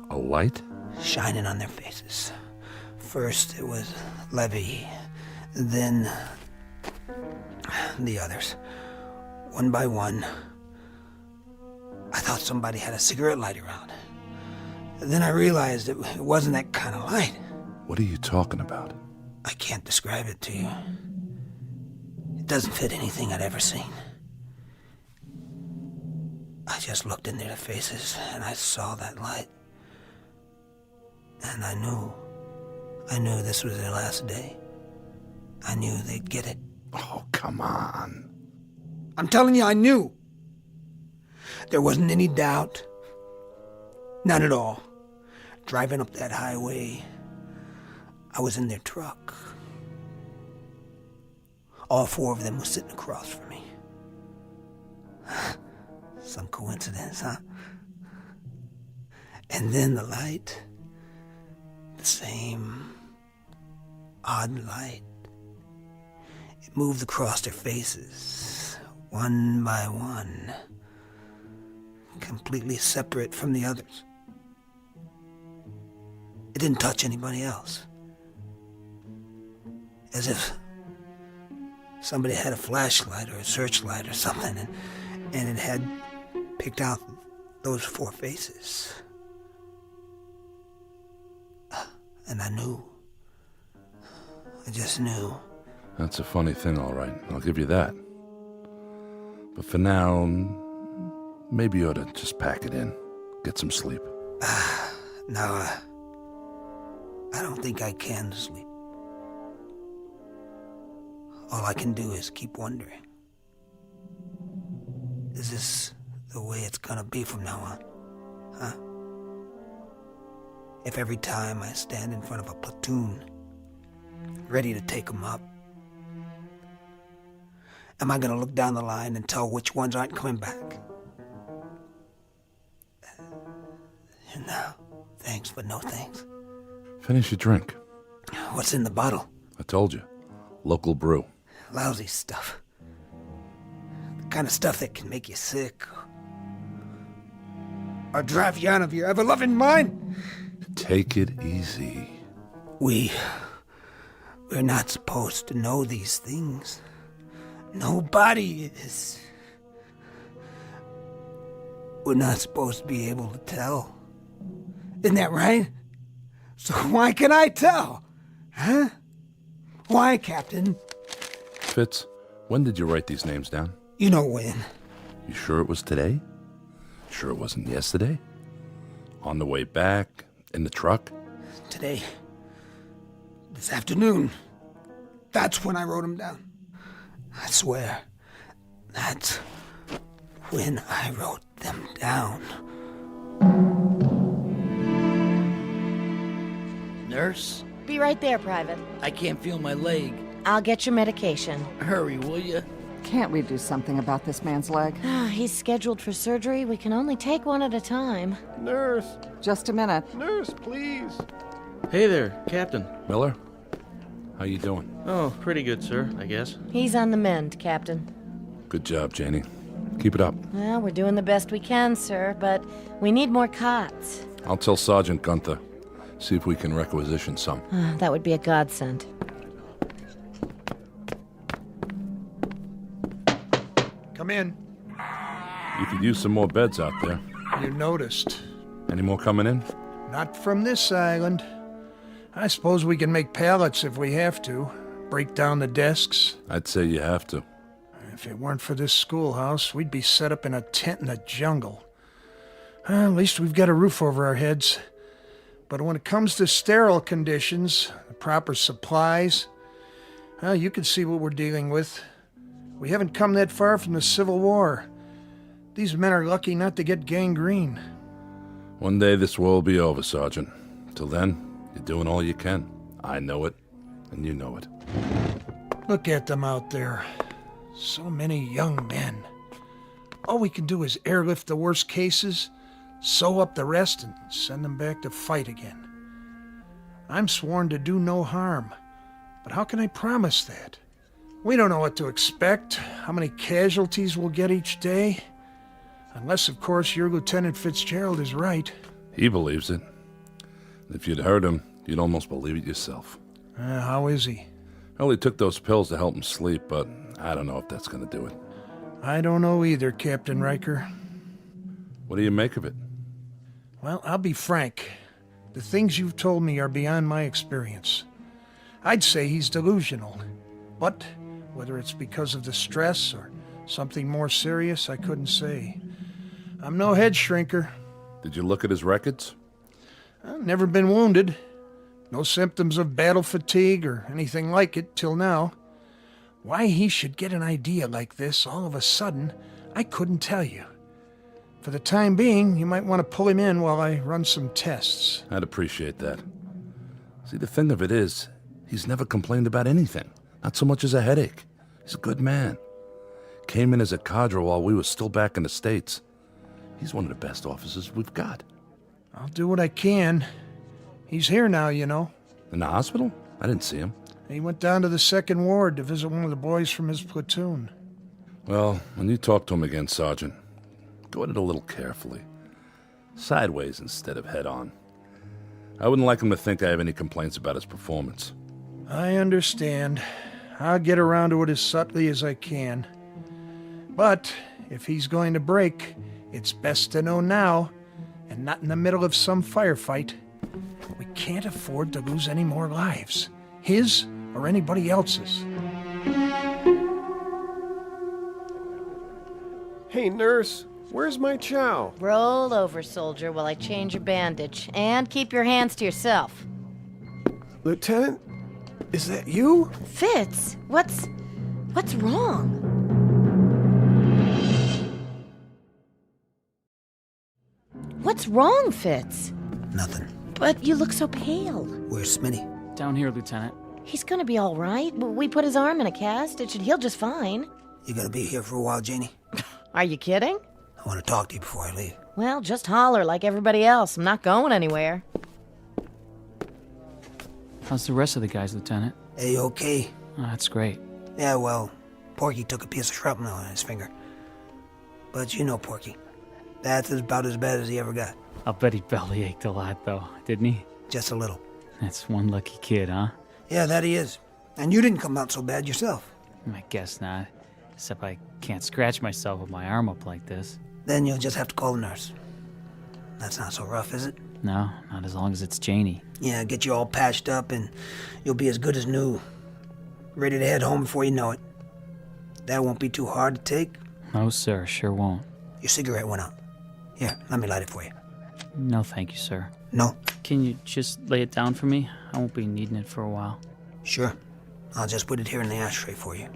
A light? Shining on their faces. First it was Levy, then the others. One by one. I thought somebody had a cigarette lighter on. Then I realized it wasn't that kind of light. What are you talking about? I can't describe it to you. It doesn't fit anything I'd ever seen. I just looked into their faces and I saw that light. And I knew this was their last day. I knew they'd get it. Oh, come on. I'm telling you, I knew. There wasn't any doubt. None at all. Driving up that highway, I was in their truck. All 4 of them were sitting across from me. Some coincidence, huh? And then the light. The same odd light. It moved across their faces, one by one, completely separate from the others. It didn't touch anybody else. As if somebody had a flashlight or a searchlight or something, and it had picked out those 4 faces. And I knew. I just knew. That's a funny thing, all right. I'll give you that. But for now, maybe you ought to just pack it in. Get some sleep. No, I don't think I can sleep. All I can do is keep wondering. Is this the way it's gonna be from now on? Huh? If every time I stand in front of a platoon, ready to take them up, am I gonna look down the line and tell which ones aren't coming back? No, thanks, but no thanks. Finish your drink. What's in the bottle? I told you. Local brew. Lousy stuff. The kind of stuff that can make you sick. Or drive you out of your ever-loving mind. Take it easy. We're not supposed to know these things. Nobody is. We're not supposed to be able to tell. Isn't that right? So why can I tell? Huh? Why, Captain? Fitz, when did you write these names down? You know when. You sure it was today? Sure it wasn't yesterday? On the way back? In the truck? Today. This afternoon. That's when I wrote them down. I swear. That's when I wrote them down. Nurse? Be right there, Private. I can't feel my leg. I'll get your medication. Hurry, will you? Can't we do something about this man's leg? He's scheduled for surgery. We can only take one at a time. Nurse. Just a minute. Nurse, please. Hey there, Captain. Miller? How you doing? Oh, pretty good, sir, I guess. He's on the mend, Captain. Good job, Janie. Keep it up. Well, we're doing the best we can, sir, but we need more cots. I'll tell Sergeant Gunther. See if we can requisition some. That would be a godsend. Come in. You could use some more beds out there. You noticed. Any more coming in? Not from this island. I suppose we can make pallets if we have to. Break down the desks. I'd say you have to. If it weren't for this schoolhouse, we'd be set up in a tent in the jungle. At least we've got a roof over our heads. But when it comes to sterile conditions, the proper supplies, you can see what we're dealing with. We haven't come that far from the Civil War. These men are lucky not to get gangrene. One day this war will be over, Sergeant. Till then, you're doing all you can. I know it, and you know it. Look at them out there. So many young men. All we can do is airlift the worst cases, sew up the rest, and send them back to fight again. I'm sworn to do no harm, but how can I promise that? We don't know what to expect, how many casualties we'll get each day. Unless, of course, your Lieutenant Fitzgerald is right. He believes it. If you'd heard him, you'd almost believe it yourself. How is he? Well, he took those pills to help him sleep, but I don't know if that's going to do it. I don't know either, Captain Riker. What do you make of it? Well, I'll be frank. The things you've told me are beyond my experience. I'd say he's delusional. But whether it's because of the stress or something more serious, I couldn't say. I'm no head shrinker. Did you look at his records? I've never been wounded. No symptoms of battle fatigue or anything like it till now. Why he should get an idea like this all of a sudden, I couldn't tell you. For the time being, you might want to pull him in while I run some tests. I'd appreciate that. See, the thing of it is, he's never complained about anything. Not so much as a headache. He's a good man. Came in as a cadre while we were still back in the States. He's one of the best officers we've got. I'll do what I can. He's here now, you know. In the hospital? I didn't see him. He went down to the 2nd Ward to visit one of the boys from his platoon. Well, when you talk to him again, Sergeant, go at it a little carefully. Sideways instead of head-on. I wouldn't like him to think I have any complaints about his performance. I understand. I'll get around to it as subtly as I can. But if he's going to break, it's best to know now, and not in the middle of some firefight. We can't afford to lose any more lives. His or anybody else's. Hey, nurse, where's my chow? Roll over, soldier, while I change your bandage. And keep your hands to yourself. Lieutenant, is that you? Fitz, what's wrong? What's wrong, Fitz? Nothing. But you look so pale. Where's Smitty? Down here, Lieutenant. He's gonna be all right. We put his arm in a cast. It should heal just fine. You gonna be here for a while, Janie? Are you kidding? I want to talk to you before I leave. Well, just holler like everybody else. I'm not going anywhere. How's the rest of the guys, Lieutenant? A-okay. Oh, that's great. Yeah, well, Porky took a piece of shrapnel in his finger. But you know Porky. That's about as bad as he ever got. I'll bet he belly ached a lot, though, didn't he? Just a little. That's one lucky kid, huh? Yeah, that he is. And you didn't come out so bad yourself. I guess not. Except I can't scratch myself with my arm up like this. Then you'll just have to call the nurse. That's not so rough, is it? No, not as long as it's Janie. Yeah, get you all patched up and you'll be as good as new. Ready to head home before you know it. That won't be too hard to take. No, sir, sure won't. Your cigarette went out. Here, let me light it for you. No, thank you, sir. No? Can you just lay it down for me? I won't be needing it for a while. Sure. I'll just put it here in the ashtray for you.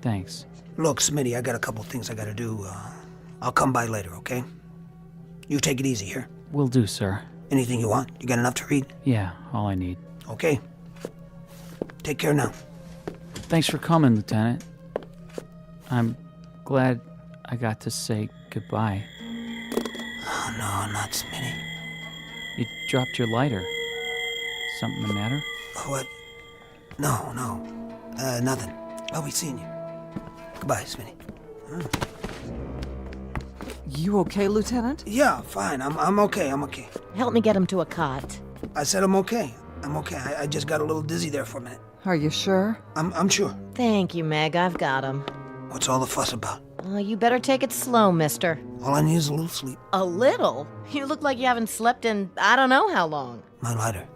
Thanks. Look, Smitty, I got a couple things I gotta do. I'll come by later, okay? You take it easy here. Will do, sir. Anything you want? You got enough to read? Yeah, all I need. Okay. Take care now. Thanks for coming, Lieutenant. I'm glad I got to say goodbye. Oh, no, not Smitty. You dropped your lighter. Something the matter? What? No. Nothing. I'll be seeing you. Goodbye, Smitty. You okay, Lieutenant? Yeah, fine. I'm okay. Help me get him to a cot. I said I'm okay. I just got a little dizzy there for a minute. Are you sure? I'm sure. Thank you, Meg. I've got him. What's all the fuss about? You better take it slow, mister. All I need is a little sleep. A little? You look like you haven't slept in I don't know how long. My lighter.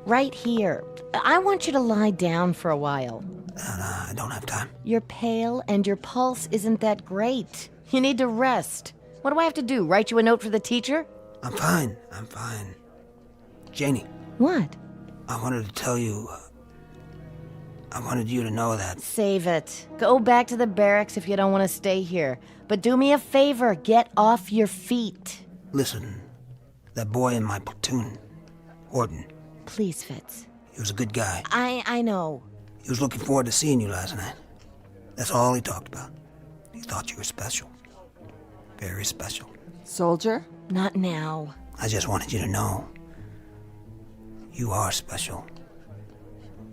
Right here. I want you to lie down for a while. I don't have time. You're pale and your pulse isn't that great. You need to rest. What do I have to do? Write you a note for the teacher? I'm fine. Janie. What? I wanted to tell you... I wanted you to know that... Save it. Go back to the barracks if you don't want to stay here. But do me a favor. Get off your feet. Listen. That boy in my platoon. Horton. Please, Fitz. He was a good guy. I know. He was looking forward to seeing you last night. That's all he talked about. He thought you were special. Very special. Soldier? Not now. I just wanted you to know. You are special.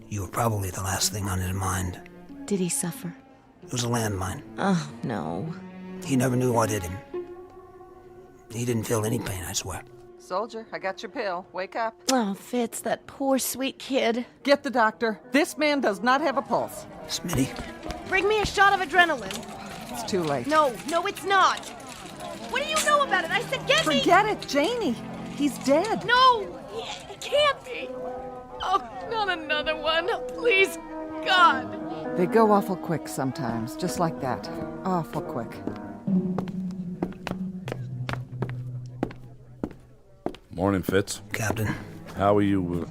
You were probably the last thing on his mind. Did he suffer? It was a landmine. Oh, no. He never knew what hit him. He didn't feel any pain, I swear. Soldier, I got your pill. Wake up. Oh, Fitz, that poor sweet kid. Get the doctor. This man does not have a pulse. Smitty. Bring me a shot of adrenaline. It's too late. No, it's not. What do you know about it? I said get me. Forget it, Janie. He's dead. No, he can't be. Oh, not another one. Please, God. They go awful quick sometimes, just like that. Awful quick. Morning, Fitz. Captain. How are you?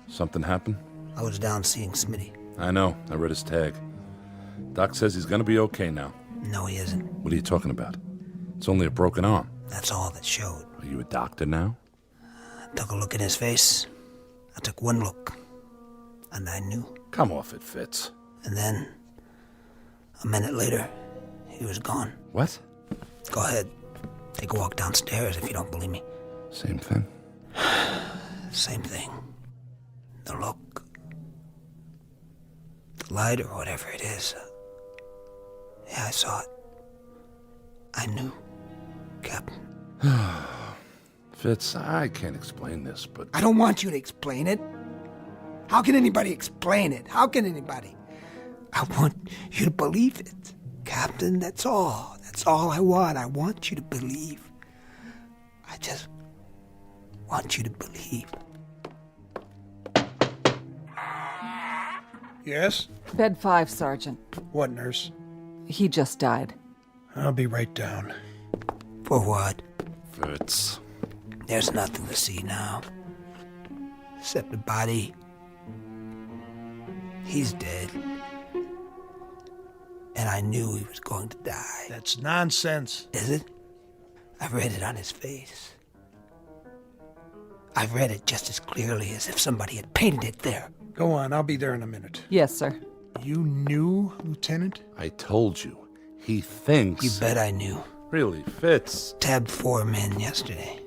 Something happened? I was down seeing Smitty. I know. I read his tag. Doc says he's gonna be okay now. No, he isn't. What are you talking about? It's only a broken arm. That's all that showed. Are you a doctor now? I took a look at his face. I took one look. And I knew. Come off it, Fitz. And then, a minute later, he was gone. What? Go ahead. Take a walk downstairs if you don't believe me. Same thing? Same thing. The look. The light or whatever it is. Yeah, I saw it. I knew. Captain. Fitz, I can't explain this, but... I don't want you to explain it. How can anybody explain it? How can anybody? I want you to believe it. Captain, that's all. That's all I want. I want you to believe. I just want you to believe. Yes? Bed 5, Sergeant. What, nurse? He just died. I'll be right down. For what? Fritz. There's nothing to see now. Except the body. He's dead. And I knew he was going to die. That's nonsense. Is it? I read it on his face. I read it just as clearly as if somebody had painted it there. Go on, I'll be there in a minute. Yes, sir. You knew, Lieutenant? I told you. He thinks... You bet I knew. Really, Fitz? Tabbed 4 men yesterday.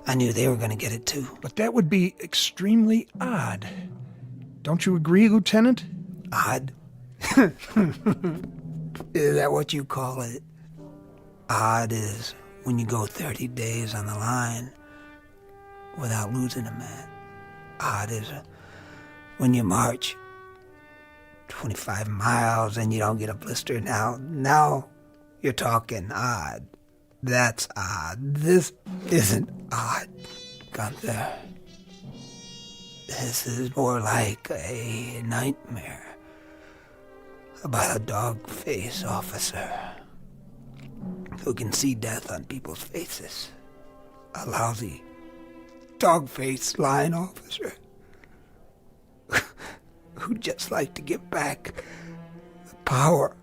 I knew they were going to get it too. But that would be extremely odd. Don't you agree, Lieutenant? Odd? Is that what you call it? Odd is when you go 30 days on the line without losing a man. Odd is when you march 25 miles and you don't get a blister. Now you're talking odd. That's odd. This isn't odd, Gunther. This is more like a nightmare about a dog-face officer who can see death on people's faces. A lousy dog-face line officer who'd just like to give back the power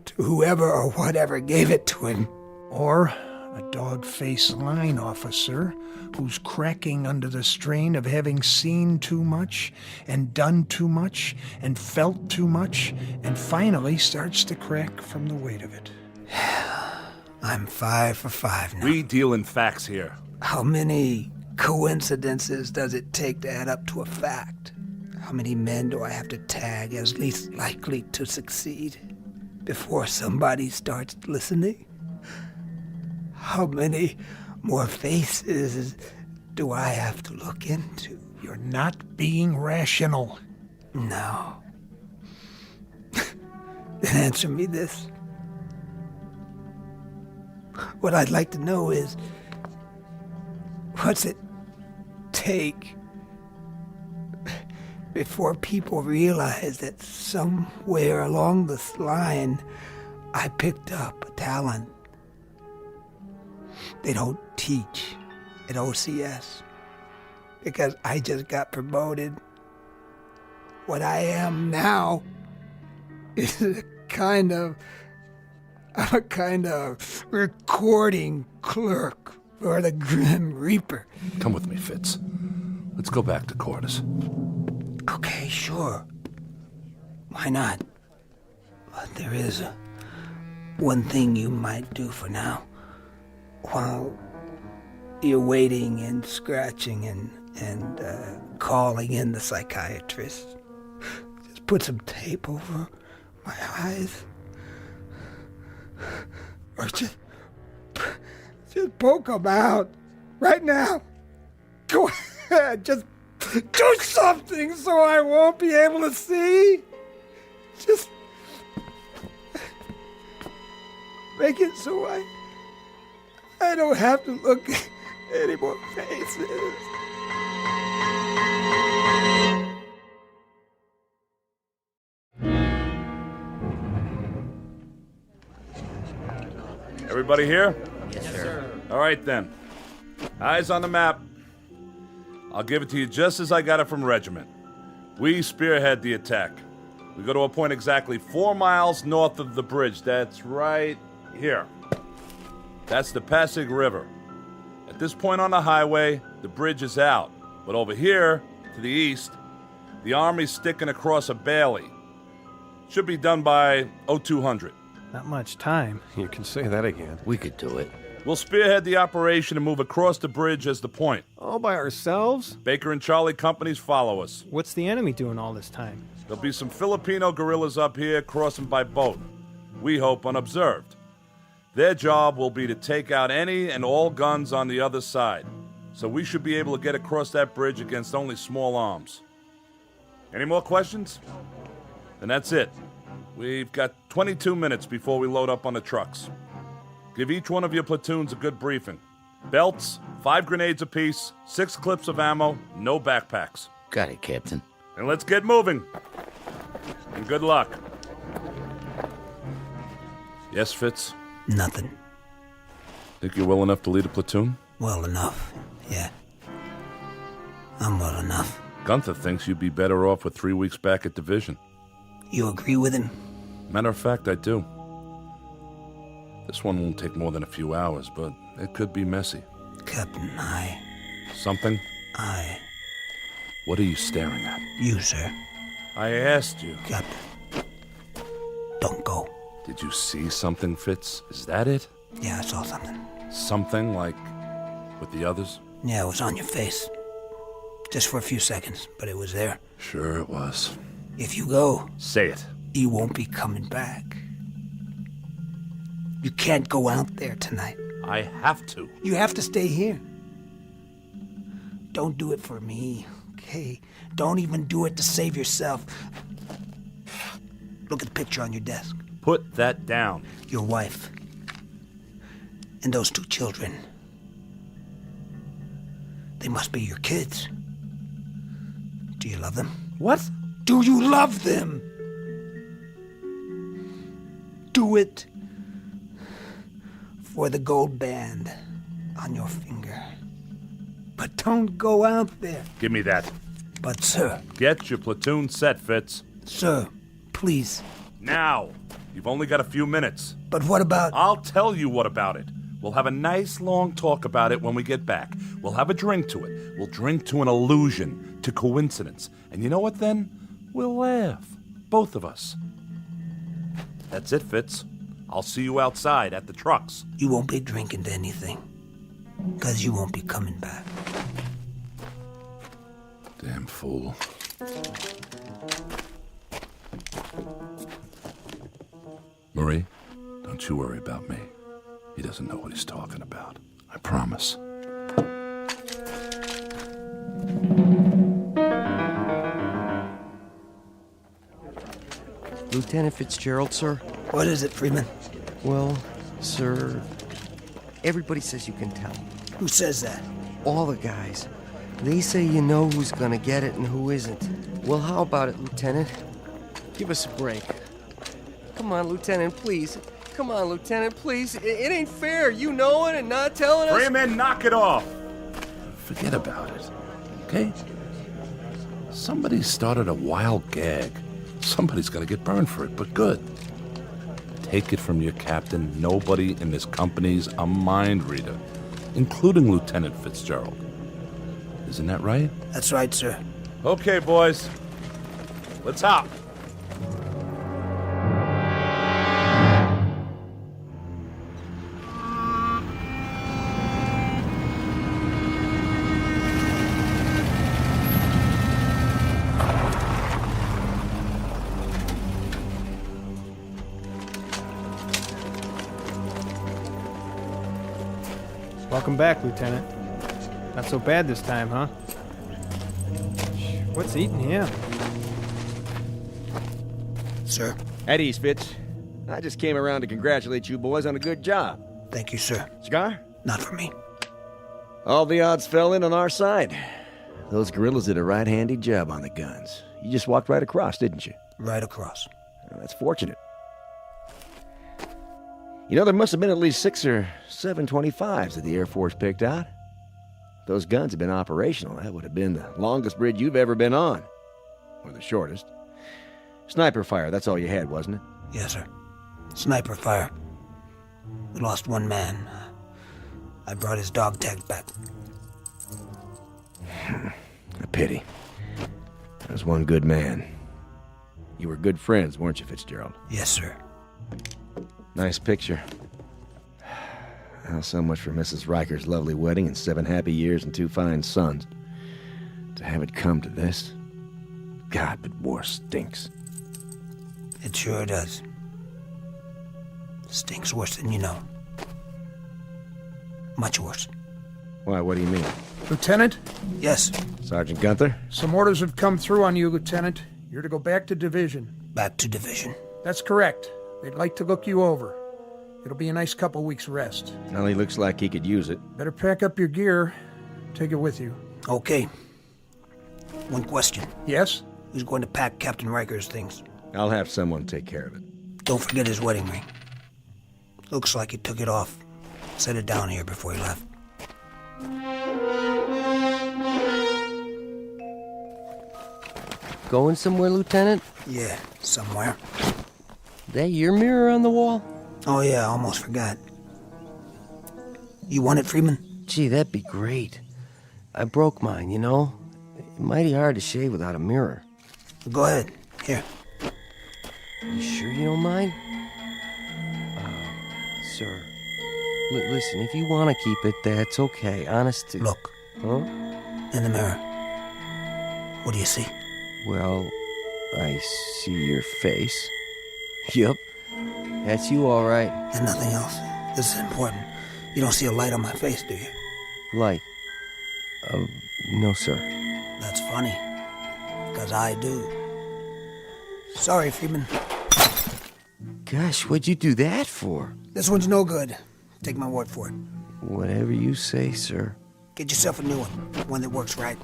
to whoever or whatever gave it to him. Or a dog-face line officer who's cracking under the strain of having seen too much and done too much and felt too much and finally starts to crack from the weight of it. I'm 5 for 5 now. We deal in facts here. How many coincidences does it take to add up to a fact? How many men do I have to tag as least likely to succeed before somebody starts listening? How many more faces do I have to look into? You're not being rational. No. Then answer me this. What I'd like to know is, what's it take before people realize that somewhere along this line I picked up a talent they don't teach at OCS because I just got promoted. What I am now is a kind of recording clerk for the Grim Reaper. Come with me, Fitz. Let's go back to quarters. Okay, sure. Why not? But there is one thing you might do for now. While you're waiting and scratching and calling in the psychiatrist, just put some tape over my eyes. Or just poke them out right now. Go ahead, just do something so I won't be able to see. Just make it so I don't have to look at any more faces. Everybody here? Yes, sir. All right, then. Eyes on the map. I'll give it to you just as I got it from Regiment. We spearhead the attack. We go to a point exactly 4 miles north of the bridge. That's right here. That's the Pasig River. At this point on the highway, the bridge is out. But over here, to the east, the Army's sticking across a bailey. Should be done by 0200. Not much time. You can say that again. We could do it. We'll spearhead the operation and move across the bridge as the point. All by ourselves? Baker and Charlie companies follow us. What's the enemy doing all this time? There'll be some Filipino guerrillas up here crossing by boat. We hope unobserved. Their job will be to take out any and all guns on the other side. So we should be able to get across that bridge against only small arms. Any more questions? Then that's it. We've got 22 minutes before we load up on the trucks. Give each one of your platoons a good briefing. Belts, 5 grenades apiece, 6 clips of ammo, no backpacks. Got it, Captain. And let's get moving. And good luck. Yes, Fitz? Nothing. Think you're well enough to lead a platoon? Well enough, yeah. I'm well enough. Gunther thinks you'd be better off with 3 weeks back at division. You agree with him? Matter of fact, I do. This one won't take more than a few hours, but it could be messy. Captain, Something? What are you staring at? You, sir. I asked you. Captain, don't go. Did you see something, Fitz? Is that it? Yeah, I saw something. Something like with the others? Yeah, it was on your face. Just for a few seconds, but it was there. Sure it was. If you go... Say it. You won't be coming back. You can't go out there tonight. I have to. You have to stay here. Don't do it for me, okay? Don't even do it to save yourself. Look at the picture on your desk. Put that down. Your wife. And those 2 children. They must be your kids. Do you love them? What? Do you love them? Do it for the gold band on your finger. But don't go out there. Give me that. But, sir... Get your platoon set, Fitz. Sir, please. Now. You've only got a few minutes. But what about... I'll tell you what about it. We'll have a nice long talk about it when we get back. We'll have a drink to it. We'll drink to an illusion, to coincidence. And you know what then? We'll laugh. Both of us. That's it, Fitz. I'll see you outside at the trucks. You won't be drinking to anything. Because you won't be coming back. Damn fool. Marie, don't you worry about me. He doesn't know what he's talking about. I promise. Lieutenant Fitzgerald, sir? What is it, Freeman? Well, sir, everybody says you can tell. Who says that? All the guys. They say you know who's gonna get it and who isn't. Well, how about it, Lieutenant? Give us a break. Come on, Lieutenant, please. Come on, Lieutenant, please. It ain't fair, you knowing and not telling us. Freeman, knock it off. Forget about it, okay? Somebody started a wild gag. Somebody's gonna get burned for it, but good. Take it from your captain, nobody in this company's a mind reader, including Lieutenant Fitzgerald. Isn't that right? That's right, sir. Okay, boys. Let's hop. Welcome back, Lieutenant. Not so bad this time, huh? What's eating him? Sir? At ease, Fitz. I just came around to congratulate you boys on a good job. Thank you, sir. Cigar? Not for me. All the odds fell in on our side. Those guerrillas did a right handy job on the guns. You just walked right across, didn't you? Right across. Well, that's fortunate. You know, there must have been at least 6 or 7 25s that the Air Force picked out. If those guns had been operational, that would have been the longest bridge you've ever been on. Or the shortest. Sniper fire, that's all you had, wasn't it? Yes, sir. Sniper fire. We lost 1 man. I brought his dog tags back. A pity. That was one good man. You were good friends, weren't you, Fitzgerald? Yes, sir. Nice picture. Well, so much for Mrs. Riker's lovely wedding and 7 happy years and 2 fine sons. To have it come to this. God, but war stinks. It sure does. Stinks worse than you know. Much worse. Why, what do you mean? Lieutenant? Yes. Sergeant Gunther? Some orders have come through on you, Lieutenant. You're to go back to division. Back to division? That's correct. They'd like to look you over. It'll be a nice couple weeks rest. Well, he looks like he could use it. Better pack up your gear. Take it with you. Okay. One question. Yes? Who's going to pack Captain Riker's things? I'll have someone take care of it. Don't forget his wedding ring. Looks like he took it off. Set it down here before he left. Going somewhere, Lieutenant? Yeah, somewhere. That your mirror on the wall? Oh yeah, almost forgot. You want it, Freeman? Gee, that'd be great. I broke mine, you know? Mighty hard to shave without a mirror. Go ahead. Here. You sure you don't mind? Sir. Listen, if you want to keep it, that's okay. Honest to... Look. Huh? In the mirror. What do you see? Well, I see your face. Yep. That's you, all right. And nothing else. This is important. You don't see a light on my face, do you? Light? No, sir. That's funny. Because I do. Sorry, Freeman. Gosh, what'd you do that for? This one's no good. Take my word for it. Whatever you say, sir. Get yourself a new one that works right.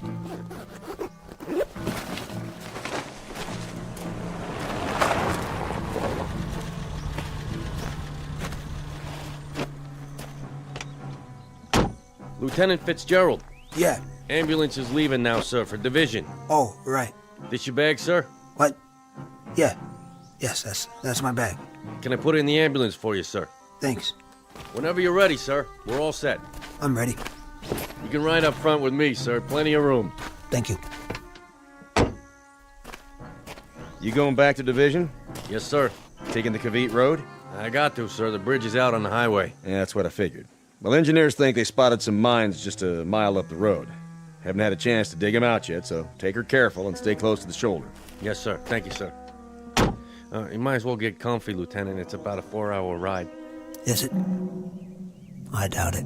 Lieutenant Fitzgerald. Yeah. Ambulance is leaving now, sir, for division. Oh, right. This your bag, sir? What? Yeah. Yes, that's my bag. Can I put it in the ambulance for you, sir? Thanks. Whenever you're ready, sir. We're all set. I'm ready. You can ride up front with me, sir. Plenty of room. Thank you. You going back to division? Yes, sir. Taking the Cavite Road? I got to, sir. The bridge is out on the highway. Yeah, that's what I figured. Well, engineers think they spotted some mines just a mile up the road. Haven't had a chance to dig them out yet, so take her careful and stay close to the shoulder. Yes, sir. Thank you, sir. You might as well get comfy, Lieutenant. It's about a 4-hour ride. Is it? I doubt it.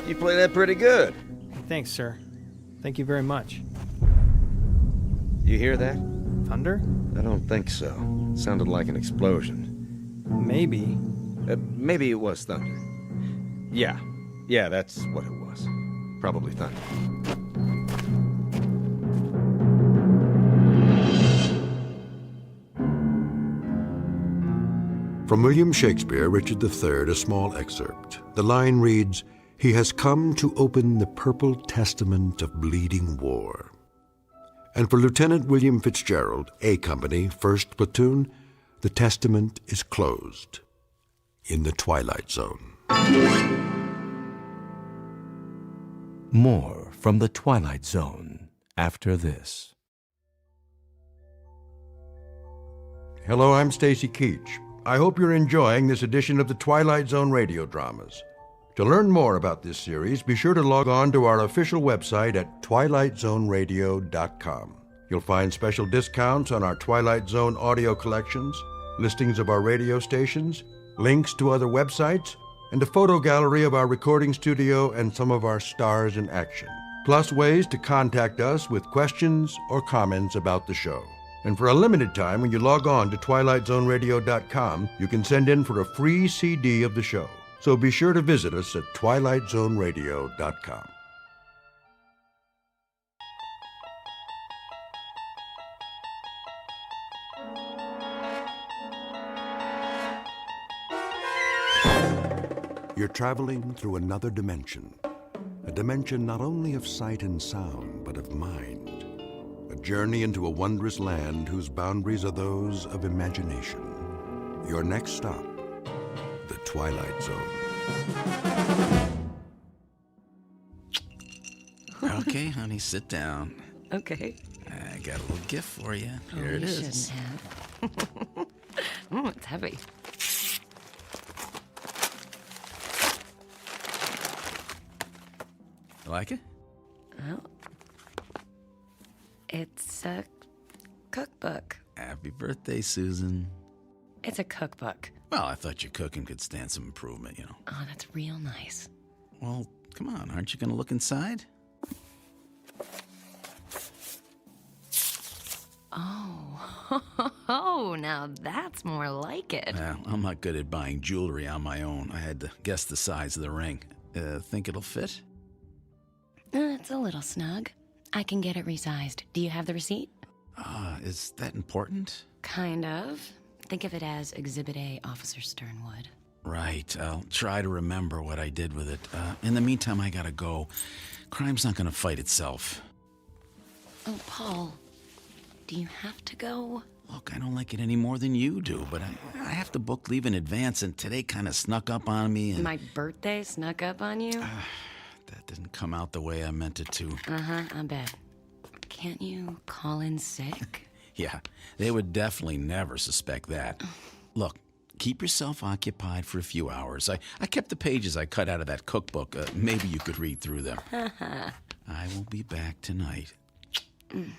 You play that pretty good. Thanks, sir. Thank you very much. You hear that? Thunder? I don't think so. It sounded like an explosion. Maybe. Maybe it was thunder. Yeah, that's what it was. Probably thunder. From William Shakespeare, Richard III, a small excerpt. The line reads, "He has come to open the purple testament of bleeding war." And for Lieutenant William Fitzgerald, A Company, 1st Platoon, the testament is closed in the Twilight Zone. More from the Twilight Zone after this. Hello, I'm Stacy Keach. I hope you're enjoying this edition of the Twilight Zone radio dramas. To learn more about this series, be sure to log on to our official website at twilightzoneradio.com. You'll find special discounts on our Twilight Zone audio collections, listings of our radio stations, links to other websites, and a photo gallery of our recording studio and some of our stars in action. Plus ways to contact us with questions or comments about the show. And for a limited time, when you log on to twilightzoneradio.com, you can send in for a free CD of the show. So be sure to visit us at twilightzoneradio.com. You're traveling through another dimension. A dimension not only of sight and sound, but of mind. A journey into a wondrous land whose boundaries are those of imagination. Your next stop, the Twilight Zone. Okay, honey, sit down. Okay. I got a little gift for you. Here Oh, it you is. shouldn't have. It's heavy. You like it? Well, it's a cookbook. Happy birthday, Susan. It's a cookbook. Well, I thought your cooking could stand some improvement, you know. Oh, that's real nice. Well, come on, aren't you going to look inside? Oh, now that's more like it. Well, I'm not good at buying jewelry on my own. I had to guess the size of the ring. Think it'll fit? It's a little snug. I can get it resized. Do you have the receipt? Is that important? Kind of. Think of it as Exhibit A, Officer Sternwood. Right. I'll try to remember what I did with it. In the meantime, I gotta go. Crime's not gonna fight itself. Oh, Paul, do you have to go? Look, I don't like it any more than you do, but I have to book leave in advance, and today kind of snuck up on me. And My birthday snuck up on you? that didn't come out the way I meant it to. Uh-huh, I bet. Can't you call in sick? Yeah, they would definitely never suspect that. Look, keep yourself occupied for a few hours. I kept the pages I cut out of that cookbook. Maybe you could read through them. I will be back tonight. And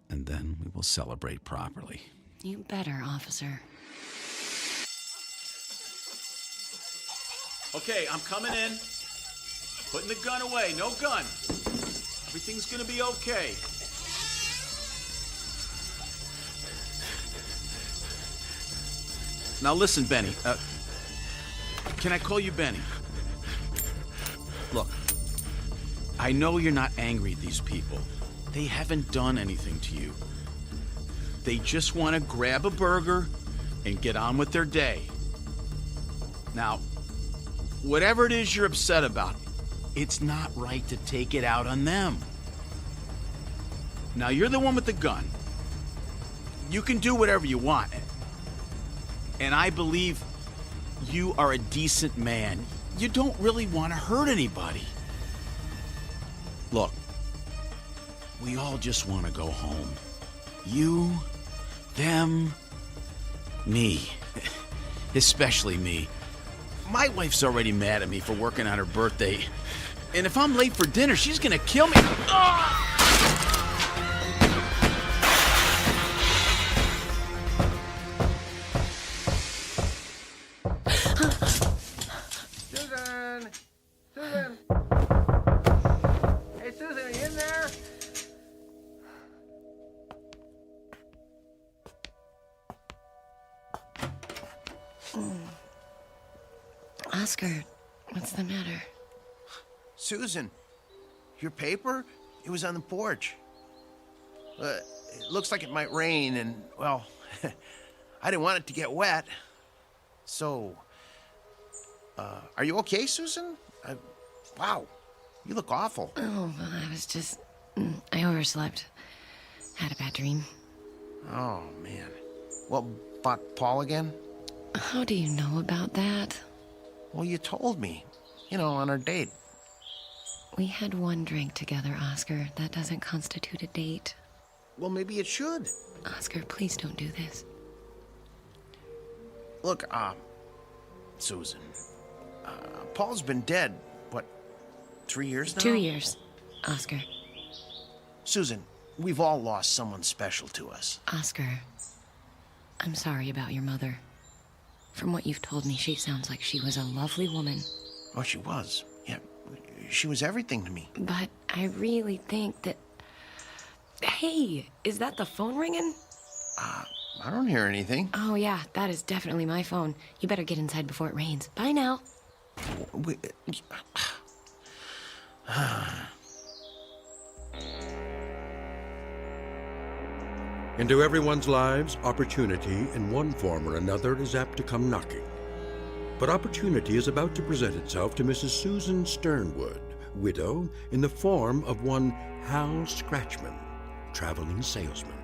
then we will celebrate properly. You better, officer. Okay, I'm coming in. Putting the gun away. No gun. Everything's gonna be okay. Now listen, Benny. Can I call you Benny? Look, I know you're not angry at these people. They haven't done anything to you. They just want to grab a burger and get on with their day. Now, whatever it is you're upset about, it's not right to take it out on them. Now, you're the one with the gun. You can do whatever you want. And I believe you are a decent man. You don't really want to hurt anybody. Look, we all just want to go home. You, them, me. Especially me. My wife's already mad at me for working on her birthday. And if I'm late for dinner, she's gonna kill me. Ah! Susan! Susan! Hey, Susan, are you in there? Oscar, what's the matter? Susan, your paper? It was on the porch. It looks like it might rain, and, well, I didn't want it to get wet. So, are you okay, Susan? Wow, you look awful. Oh, well, I was just... I overslept. Had a bad dream. Oh, man. Well, about Paul again? How do you know about that? Well, you told me. You know, on our date. We had one drink together, Oscar. That doesn't constitute a date. Well, maybe it should. Oscar, please don't do this. Look, Susan, Paul's been dead, what, 3 years now? 2 years, Oscar. Susan, we've all lost someone special to us. Oscar, I'm sorry about your mother. From what you've told me, she sounds like she was a lovely woman. Oh, she was. Yeah, she was everything to me. But I really think that... Hey, is that the phone ringing? I don't hear anything. Oh, yeah, that is definitely my phone. You better get inside before it rains. Bye now. Into everyone's lives, opportunity in one form or another is apt to come knocking. But opportunity is about to present itself to Mrs. Susan Sternwood, widow, in the form of one Hal Scratchman, traveling salesman.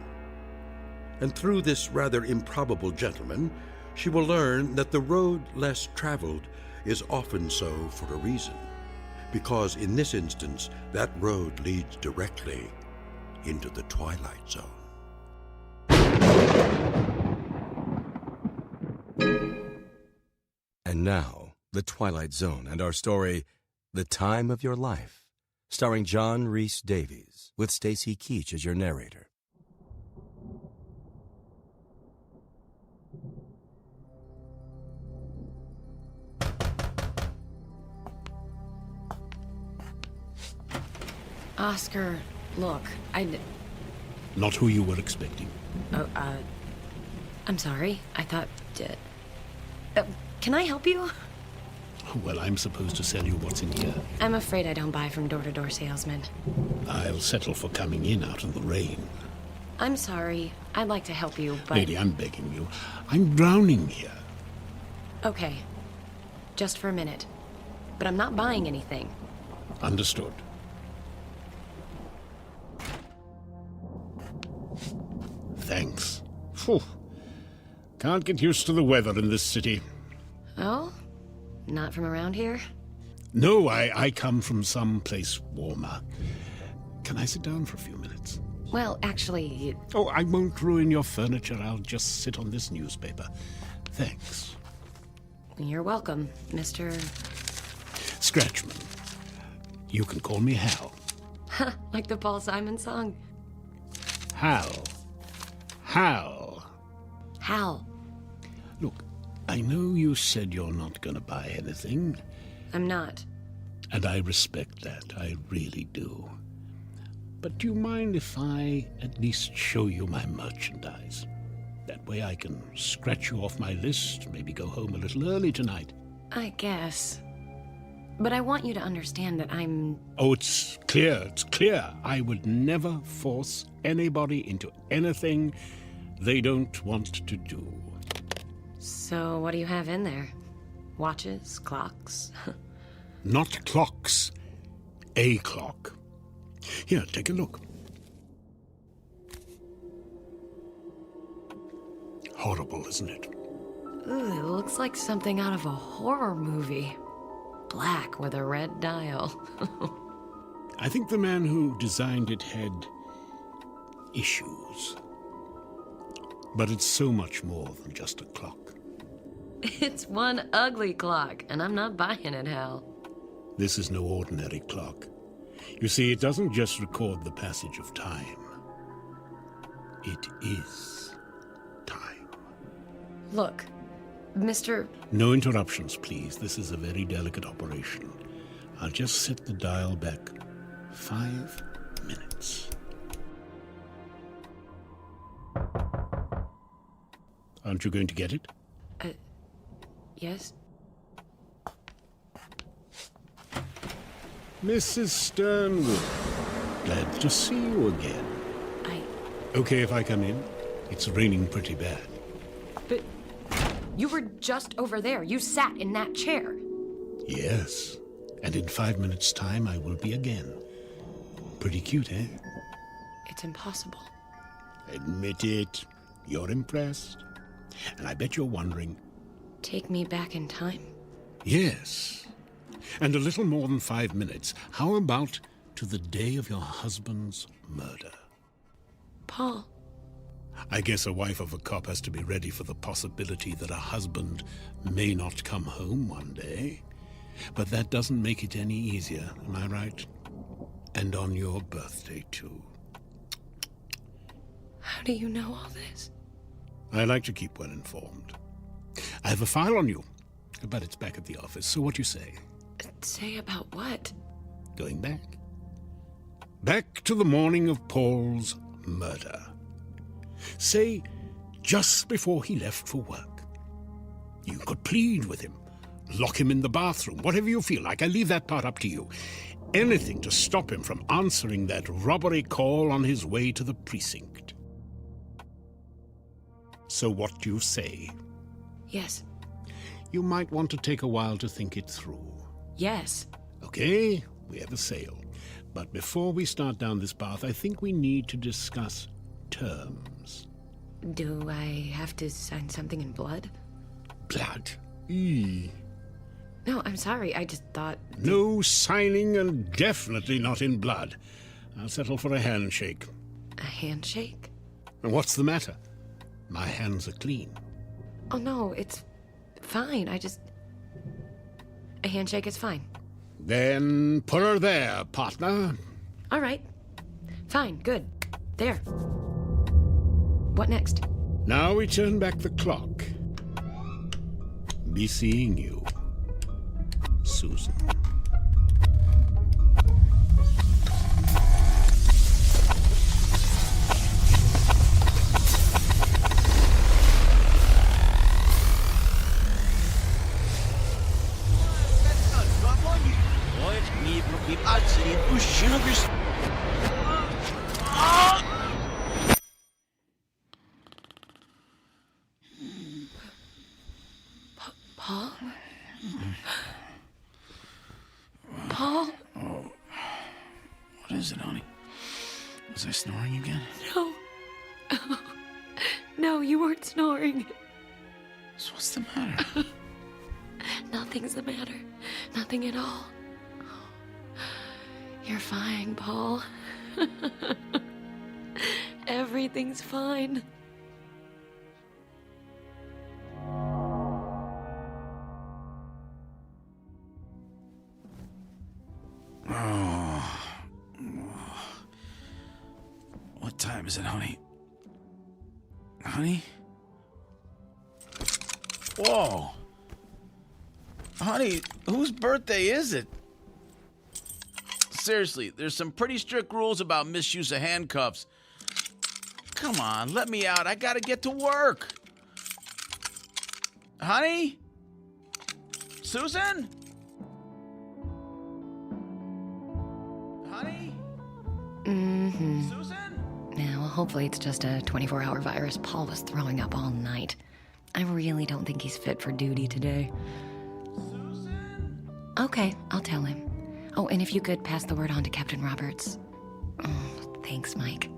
And through this rather improbable gentleman, she will learn that the road less traveled is often so for a reason, because in this instance, that road leads directly into the Twilight Zone. And now, The Twilight Zone and our story, The Time of Your Life, starring John Rhys Davies, with Stacy Keach as your narrator. Oscar, look, Not who you were expecting. I'm sorry. I thought... can I help you? Well, I'm supposed to sell you what's in here. I'm afraid I don't buy from door-to-door salesmen. I'll settle for coming in out of the rain. I'm sorry. I'd like to help you, but... Lady, I'm begging you. I'm drowning here. Okay. Just for a minute. But I'm not buying anything. Understood. Thanks. Phew. Can't get used to the weather in this city. Oh? Not from around here? No, I come from some place warmer. Can I sit down for a few minutes? Well, actually... Oh, I won't ruin your furniture. I'll just sit on this newspaper. Thanks. You're welcome, Mr... Scratchman. You can call me Hal. Like the Paul Simon song. Hal. Hal. Hal. Look, I know you said you're not going to buy anything. I'm not. And I respect that. I really do. But do you mind if I at least show you my merchandise? That way I can scratch you off my list, maybe go home a little early tonight. I guess. But I want you to understand that I'm... Oh, it's clear. I would never force anybody into anything they don't want to do. So what do you have in there? Watches? Clocks? Not clocks. A clock. Here, take a look. Horrible, isn't it? Ooh, it looks like something out of a horror movie. Black with a red dial. I think the man who designed it had issues. But it's so much more than just a clock. It's one ugly clock, and I'm not buying it, Hal. This is no ordinary clock. You see, it doesn't just record the passage of time. It is time. Look, Mr... No interruptions, please. This is a very delicate operation. I'll just set the dial back 5 minutes. Aren't you going to get it? Yes? Mrs. Sternwood, glad to see you again. Okay if I come in? It's raining pretty bad. But you were just over there. You sat in that chair. Yes, and in 5 minutes' time I will be again. Pretty cute, eh? It's impossible. Admit it. You're impressed. And I bet you're wondering... Take me back in time? Yes. And a little more than 5 minutes. How about to the day of your husband's murder? Paul. I guess a wife of a cop has to be ready for the possibility that a husband may not come home one day. But that doesn't make it any easier, am I right? And on your birthday, too. How do you know all this? I like to keep well informed. I have a file on you, but it's back at the office, so what do you say? Say about what? Going back. Back to the morning of Paul's murder. Say, just before he left for work. You could plead with him, lock him in the bathroom, whatever you feel like. I leave that part up to you. Anything to stop him from answering that robbery call on his way to the precinct. So what do you say? Yes. You might want to take a while to think it through. Yes. Okay, we have a sale. But before we start down this path, I think we need to discuss terms. Do I have to sign something in blood? Blood? Eee. No, I'm sorry. I just thought... No signing, and definitely not in blood. I'll settle for a handshake. A handshake? And what's the matter? My hands are clean. Oh, no, it's fine. A handshake is fine. Then put her there, partner. All right. Fine, good. There. What next? Now we turn back the clock. Be seeing you, Susan. Ibadzi, Bushugers. Paul? Paul? Oh. What is it, honey? Was I snoring again? No. No, you weren't snoring. So what's the matter? Nothing's the matter. Nothing at all. You're fine, Paul. Everything's fine. What time is it, honey? Honey? Whoa! Honey, whose birthday is it? Seriously, there's some pretty strict rules about misuse of handcuffs. Come on, let me out. I gotta get to work. Honey? Susan? Honey? Mm-hmm. Susan? Yeah, well, hopefully it's just a 24-hour virus. Paul was throwing up all night. I really don't think he's fit for duty today. Susan? Okay, I'll tell him. Oh, and if you could pass the word on to Captain Roberts. Oh, thanks, Mike.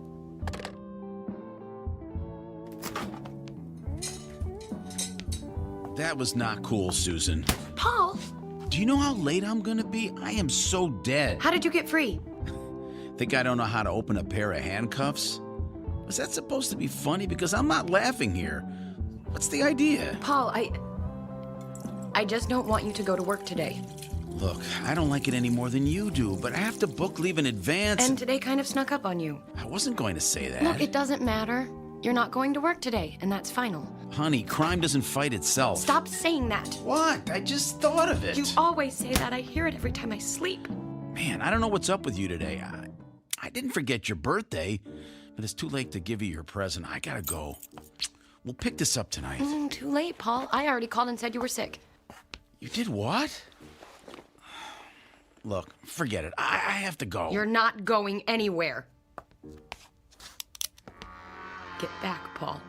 That was not cool, Susan. Paul! Do you know how late I'm gonna be? I am so dead. How did you get free? Think I don't know how to open a pair of handcuffs? Was that supposed to be funny? Because I'm not laughing here. What's the idea? Paul, I just don't want you to go to work today. Look, I don't like it any more than you do, but I have to book leave in advance. And today kind of snuck up on you. I wasn't going to say that. Look, it doesn't matter. You're not going to work today, and that's final. Honey, crime doesn't fight itself. Stop saying that. What? I just thought of it. You always say that. I hear it every time I sleep. Man, I don't know what's up with you today. I didn't forget your birthday, but it's too late to give you your present. I gotta go. We'll pick this up tonight. Too late, Paul. I already called and said you were sick. You did what? Look, forget it. I have to go. You're not going anywhere. Get back, Paul.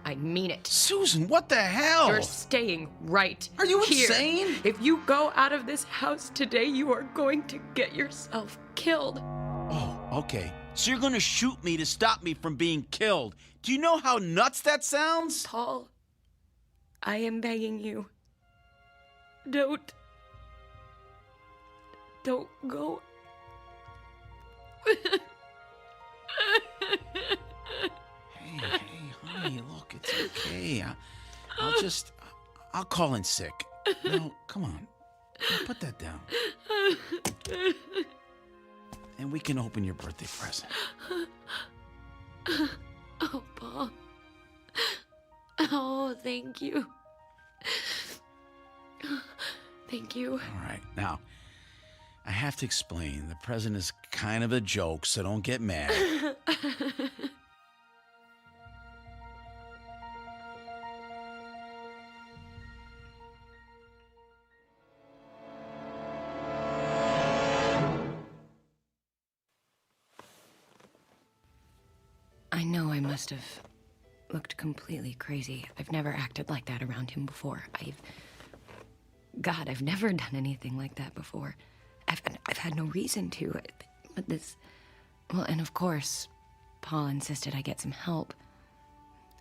I mean it. Susan, what the hell? You're staying right Are you here. insane? If you go out of this house today, you are going to get yourself killed. Oh, okay. So you're gonna shoot me to stop me from being killed. Do you know how nuts that sounds? Paul, I am begging you. Don't go. Hey, honey, look, it's okay. I'll call in sick. No, come on. Now put that down. And we can open your birthday present. Oh, Paul. Oh, thank you. Thank you. All right, now, I have to explain. The present is kind of a joke, so don't get mad. I know I must have looked completely crazy. I've never acted like that around him before. I've never done anything like that before. I've had no reason to. But this... Well, and of course, Paul insisted I get some help.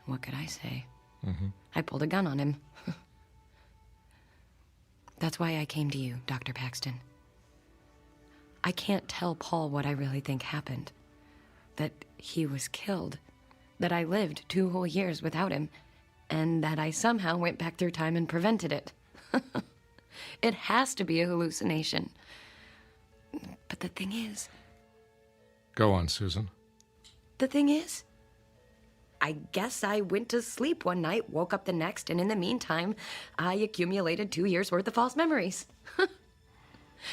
What could I say? Mm-hmm. I pulled a gun on him. That's why I came to you, Dr. Paxton. I can't tell Paul what I really think happened. That he was killed. That I lived 2 whole years without him. And that I somehow went back through time and prevented it. It has to be a hallucination. But the thing is... Go on, Susan. The thing is... I guess I went to sleep one night, woke up the next, and in the meantime, I accumulated 2 years' worth of false memories.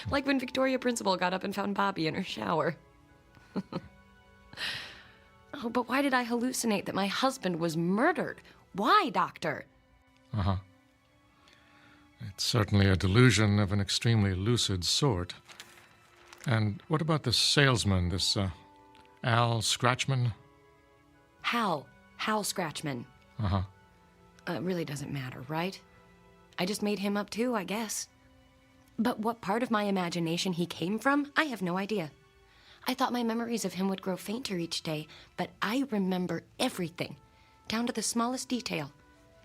Like when Victoria Principal got up and found Bobby in her shower. Oh, but why did I hallucinate that my husband was murdered? Why, Doctor? Uh-huh. It's certainly a delusion of an extremely lucid sort. And what about the salesman, this Al Scratchman? Hal Scratchman. Uh-huh. It really doesn't matter, right? I just made him up too, I guess. But what part of my imagination he came from, I have no idea. I thought my memories of him would grow fainter each day, but I remember everything, down to the smallest detail.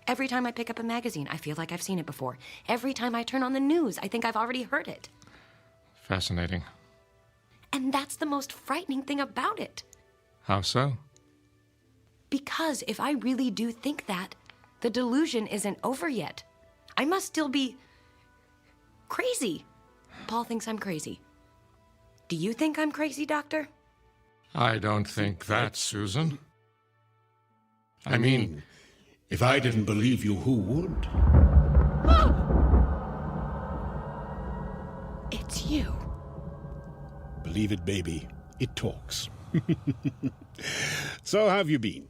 Every time I pick up a magazine, I feel like I've seen it before. Every time I turn on the news, I think I've already heard it. Fascinating. And that's the most frightening thing about it. How so? Because if I really do think that, the delusion isn't over yet. I must still be crazy. Paul thinks I'm crazy. Do you think I'm crazy, Doctor? I don't think that, Susan. I mean, if I didn't believe you, who would? It's you. Believe it, baby. It talks. So how have you been?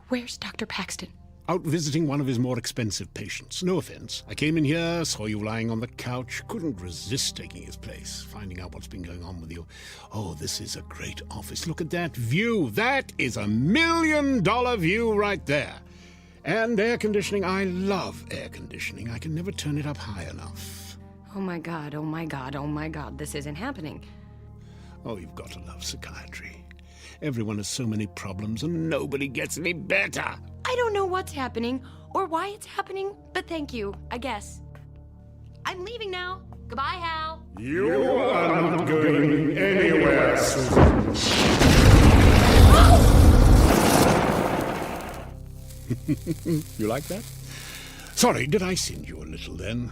Where's Dr. Paxton? Out visiting one of his more expensive patients. No offense. I came in here, saw you lying on the couch, couldn't resist taking his place, finding out what's been going on with you. Oh, this is a great office. Look at that view. That is $1 million view right there. And air conditioning. I love air conditioning. I can never turn it up high enough. Oh my God, oh my God, oh my God, this isn't happening. Oh, you've got to love psychiatry. Everyone has so many problems and nobody gets any better. I don't know what's happening or why it's happening, but thank you, I guess. I'm leaving now. Goodbye, Hal. You are not going anywhere, Susan. You like that? Sorry, did I send you a little then?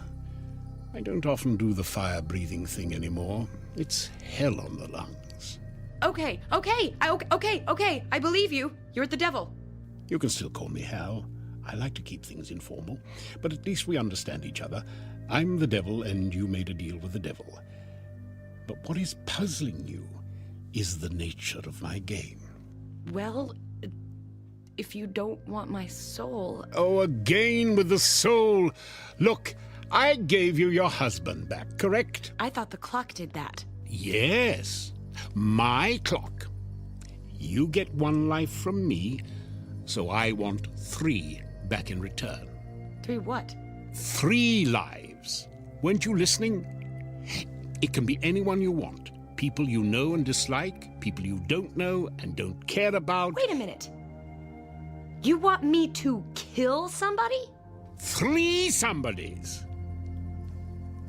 I don't often do the fire-breathing thing anymore. It's hell on the lungs. Okay, I believe you. You're the devil. You can still call me Hal. I like to keep things informal, but at least we understand each other. I'm the devil, and you made a deal with the devil. But what is puzzling you is the nature of my game. Well, if you don't want my soul... Oh, again with the soul. Look, I gave you your husband back, correct? I thought the clock did that. Yes, my clock. You get 1 life from me, so I want 3 back in return. 3 what? 3 lives. Weren't you listening? It can be anyone you want. People you know and dislike, people you don't know and don't care about. Wait a minute. You want me to kill somebody? 3 somebodies.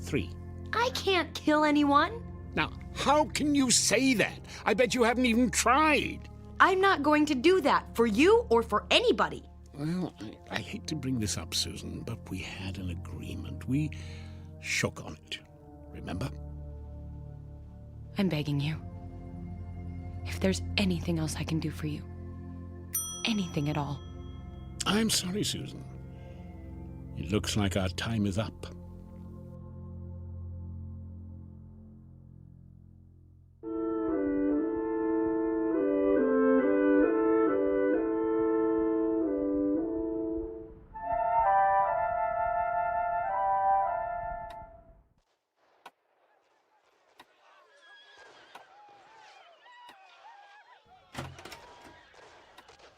3. I can't kill anyone. Now, how can you say that? I bet you haven't even tried. I'm not going to do that for you or for anybody. Well, I hate to bring this up, Susan, but we had an agreement. We shook on it. Remember? I'm begging you. If there's anything else I can do for you, anything at all. I'm sorry, Susan. It looks like our time is up.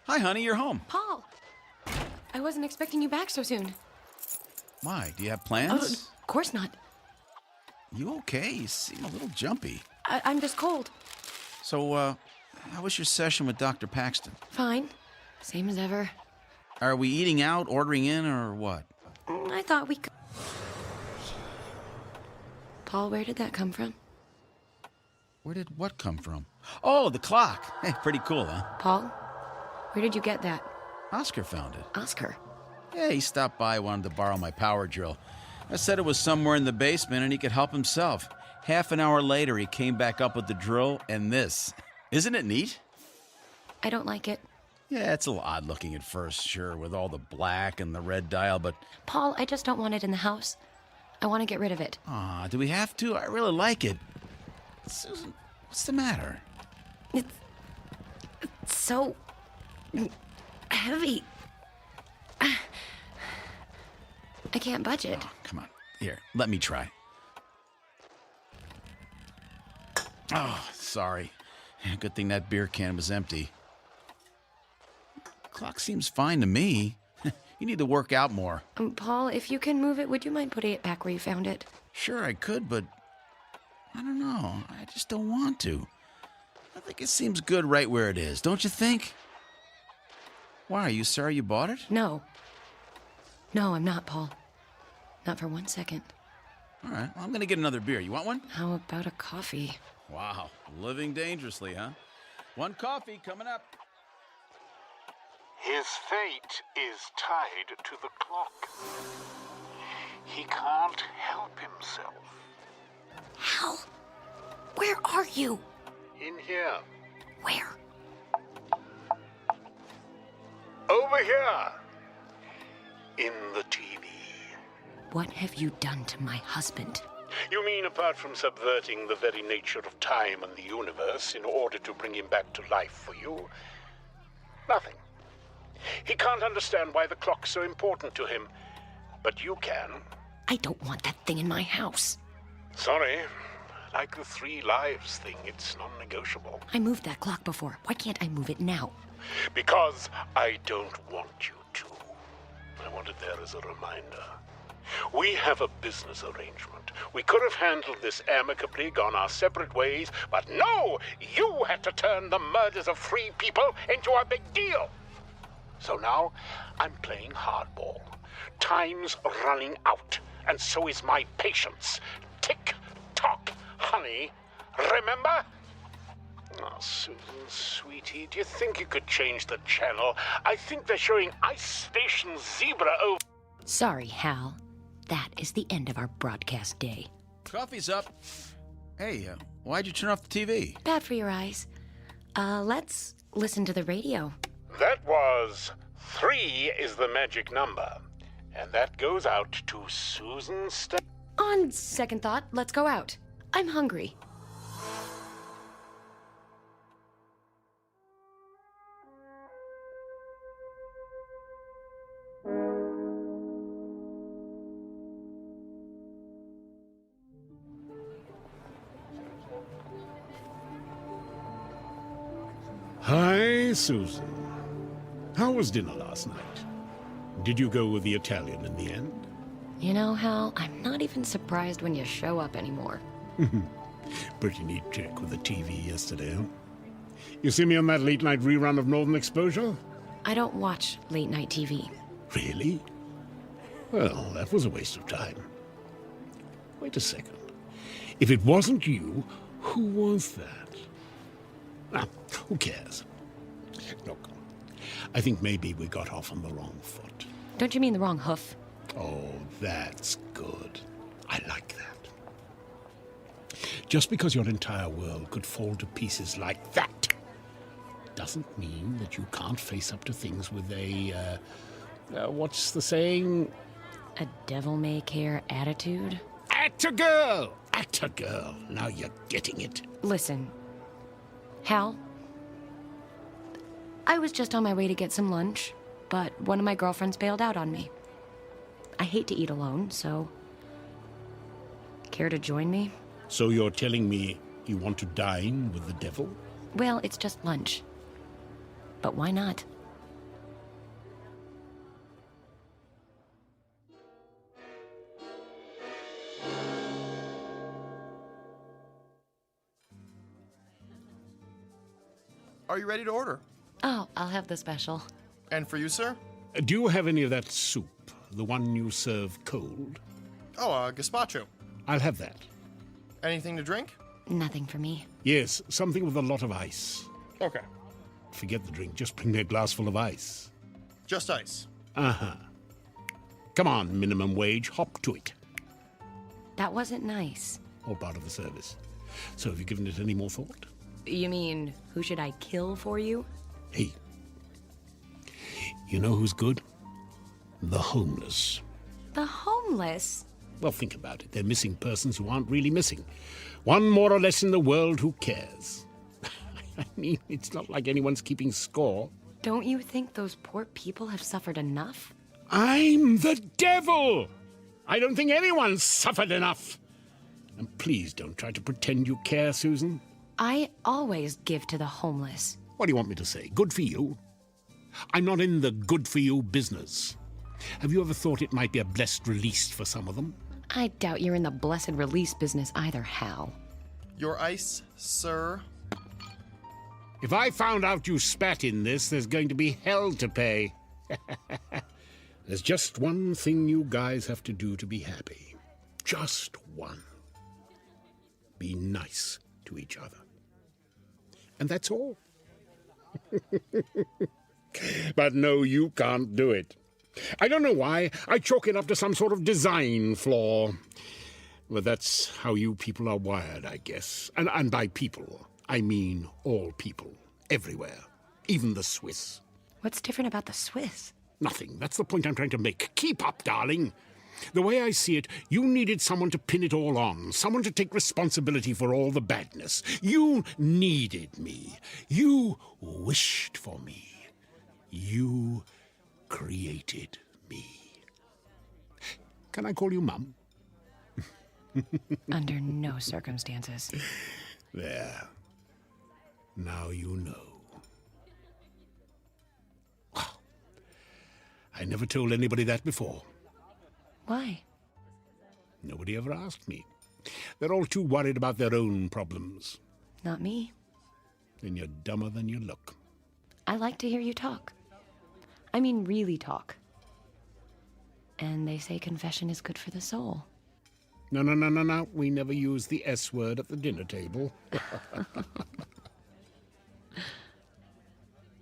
Hi, honey, you're home. Paul, I wasn't expecting you back so soon. Why? Do you have plans? Of course not. You okay? You seem a little jumpy. I'm just cold. So, how was your session with Dr. Paxton? Fine. Same as ever. Are we eating out, ordering in, or what? I thought we could... Paul, where did that come from? Where did what come from? Oh, the clock. Hey, pretty cool, huh? Paul, where did you get that? Oscar found it. Oscar? Yeah, he stopped by, wanted to borrow my power drill. I said it was somewhere in the basement and he could help himself. Half an hour later, he came back up with the drill and this. Isn't it neat? I don't like it. Yeah, it's a little odd looking at first, sure, with all the black and the red dial, but... Paul, I just don't want it in the house. I want to get rid of it. Aw, do we have to? I really like it. Susan, what's the matter? It's so... heavy. I can't budge it. Oh, come on. Here, let me try. Oh, sorry. Good thing that beer can was empty. Clock seems fine to me. You need to work out more. Paul, if you can move it, would you mind putting it back where you found it? Sure, I could, but I don't know. I just don't want to. I think it seems good right where it is, don't you think? Why, are you sorry you bought it? No. No, I'm not, Paul. Not for 1 second. All right, well, I'm going to get another beer. You want one? How about a coffee? Wow, living dangerously, huh? One coffee coming up. His fate is tied to the clock. He can't help himself. Hal, where are you? In here. Where? Over here. In the TV. What have you done to my husband? You mean apart from subverting the very nature of time and the universe in order to bring him back to life for you? Nothing. He can't understand why the clock's so important to him, but you can. I don't want that thing in my house. Sorry. Like the 3 lives thing, it's non-negotiable. I moved that clock before. Why can't I move it now? Because I don't want you to. I want it there as a reminder. We have a business arrangement. We could have handled this amicably, gone our separate ways, but no! You had to turn the murders of 3 people into a big deal. So now, I'm playing hardball. Time's running out, and so is my patience. Tick-tock, honey. Remember? Oh, Susan, sweetie, do you think you could change the channel? I think they're showing Ice Station Zebra over... Sorry, Hal. That is the end of our broadcast day. Coffee's up. Hey, why'd you turn off the TV? Bad for your eyes. Let's listen to the radio. That was 3 is the magic number. And that goes out to Susan On second thought, let's go out. I'm hungry. Hi, Susan. How was dinner last night? Did you go with the Italian in the end? You know, Hal, I'm not even surprised when you show up anymore. Pretty neat trick with the TV yesterday, huh? You see me on that late-night rerun of Northern Exposure? I don't watch late-night TV. Really? Well, that was a waste of time. Wait a second. If it wasn't you, who was that? Ah, who cares? Look, I think maybe we got off on the wrong foot. Don't you mean the wrong hoof? Oh, that's good. I like that. Just because your entire world could fall to pieces like that doesn't mean that you can't face up to things with a, what's the saying? A devil-may-care attitude? Act a girl! Act a girl. Now you're getting it. Listen, Hal, I was just on my way to get some lunch, but one of my girlfriends bailed out on me. I hate to eat alone, so... Care to join me? So you're telling me you want to dine with the devil? Well, it's just lunch. But why not? Are you ready to order? Oh, I'll have the special. And for you, sir? Do you have any of that soup? The one you serve cold? Oh, gazpacho. I'll have that. Anything to drink? Nothing for me. Yes, something with a lot of ice. Okay. Forget the drink, just bring me a glass full of ice. Just ice. Uh-huh. Come on, minimum wage, hop to it. That wasn't nice. All part of the service. So have you given it any more thought? You mean, who should I kill for you? Hey, you know who's good? The homeless. The homeless? Well, think about it. They're missing persons who aren't really missing. One more or less in the world who cares. I mean, it's not like anyone's keeping score. Don't you think those poor people have suffered enough? I'm the devil! I don't think anyone's suffered enough. And please don't try to pretend you care, Susan. I always give to the homeless. What do you want me to say? Good for you? I'm not in the good-for-you business. Have you ever thought it might be a blessed release for some of them? I doubt you're in the blessed release business either, Hal. Your ice, sir. If I found out you spat in this, there's going to be hell to pay. There's just one thing you guys have to do to be happy. Just one. Be nice to each other. And that's all. But no, you can't do it. I don't know why. I chalk it up to some sort of design flaw. Well, that's how you people are wired, I guess. And by people, I mean all people, everywhere, even the Swiss. What's different about the Swiss? Nothing. That's the point I'm trying to make. Keep up, darling. The way I see it, you needed someone to pin it all on, someone to take responsibility for all the badness. You needed me. You wished for me. You created me. Can I call you Mum? Under no circumstances. There. Now you know. Wow. I never told anybody that before. Why? Nobody ever asked me. They're all too worried about their own problems. Not me. Then you're dumber than you look. I like to hear you talk. I mean, really talk. And they say confession is good for the soul. No. We never use the S word at the dinner table.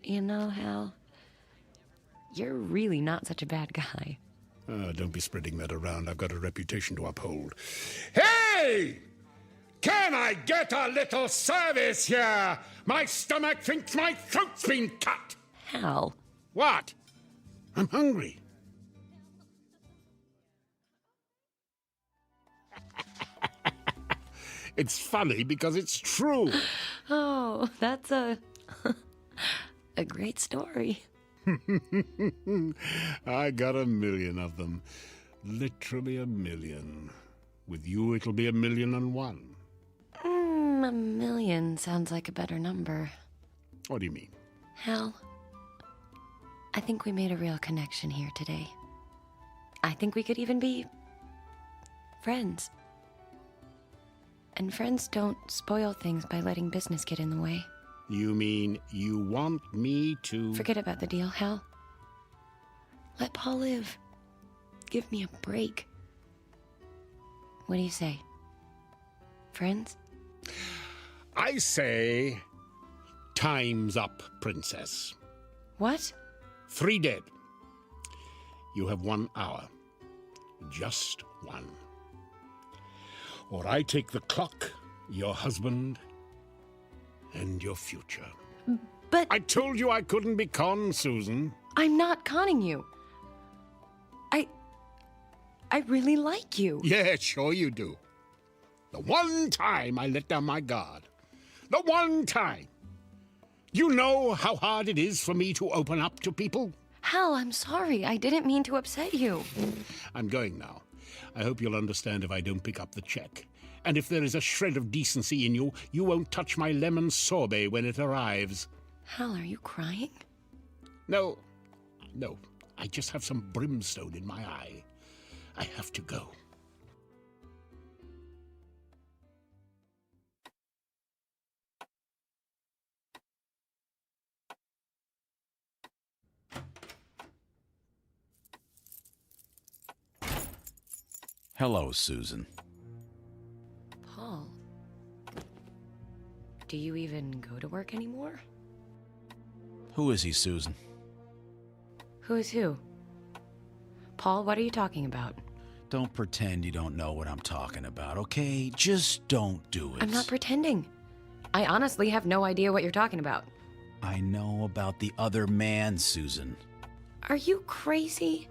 You know, Hal, you're really not such a bad guy. Don't be spreading that around. I've got a reputation to uphold. Hey! Can I get a little service here? My stomach thinks my throat's been cut. Hal. What? I'm hungry. It's funny because it's true. Oh, that's a great story. I got 1,000,000 of them. Literally 1,000,000. With you, it'll be 1,000,001. 1,000,000 sounds like a better number. What do you mean? Hal, I think we made a real connection here today. I think we could even be friends. And friends don't spoil things by letting business get in the way. You mean you want me to... Forget about the deal, Hal. Let Paul live. Give me a break. What do you say? Friends? I say... time's up, princess. What? 3 dead. You have 1 hour. Just 1. Or I take the clock, your husband, and your future. But... I told you I couldn't be conned, Susan. I'm not conning you. I really like you. Yeah, sure you do. The one time I let down my guard. The one time. You know how hard it is for me to open up to people? Hal, I'm sorry. I didn't mean to upset you. I'm going now. I hope you'll understand if I don't pick up the check. And if there is a shred of decency in you, you won't touch my lemon sorbet when it arrives. Hal, are you crying? No. I just have some brimstone in my eye. I have to go. Hello, Susan. Paul, do you even go to work anymore? Who is he, Susan? Who is who? Paul, what are you talking about? Don't pretend you don't know what I'm talking about, okay? Just don't do it. I'm not pretending. I honestly have no idea what you're talking about. I know about the other man, Susan. Are you crazy?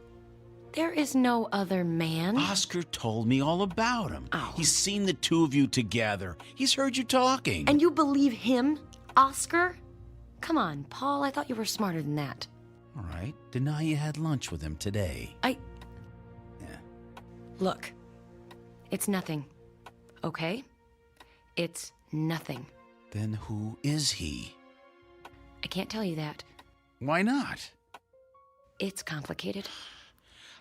There is no other man. Oscar told me all about him. Oh. He's seen the two of you together. He's heard you talking. And you believe him? Oscar? Come on, Paul, I thought you were smarter than that. All right, deny you had lunch with him today. Look, it's nothing, okay? It's nothing. Then who is he? I can't tell you that. Why not? It's complicated.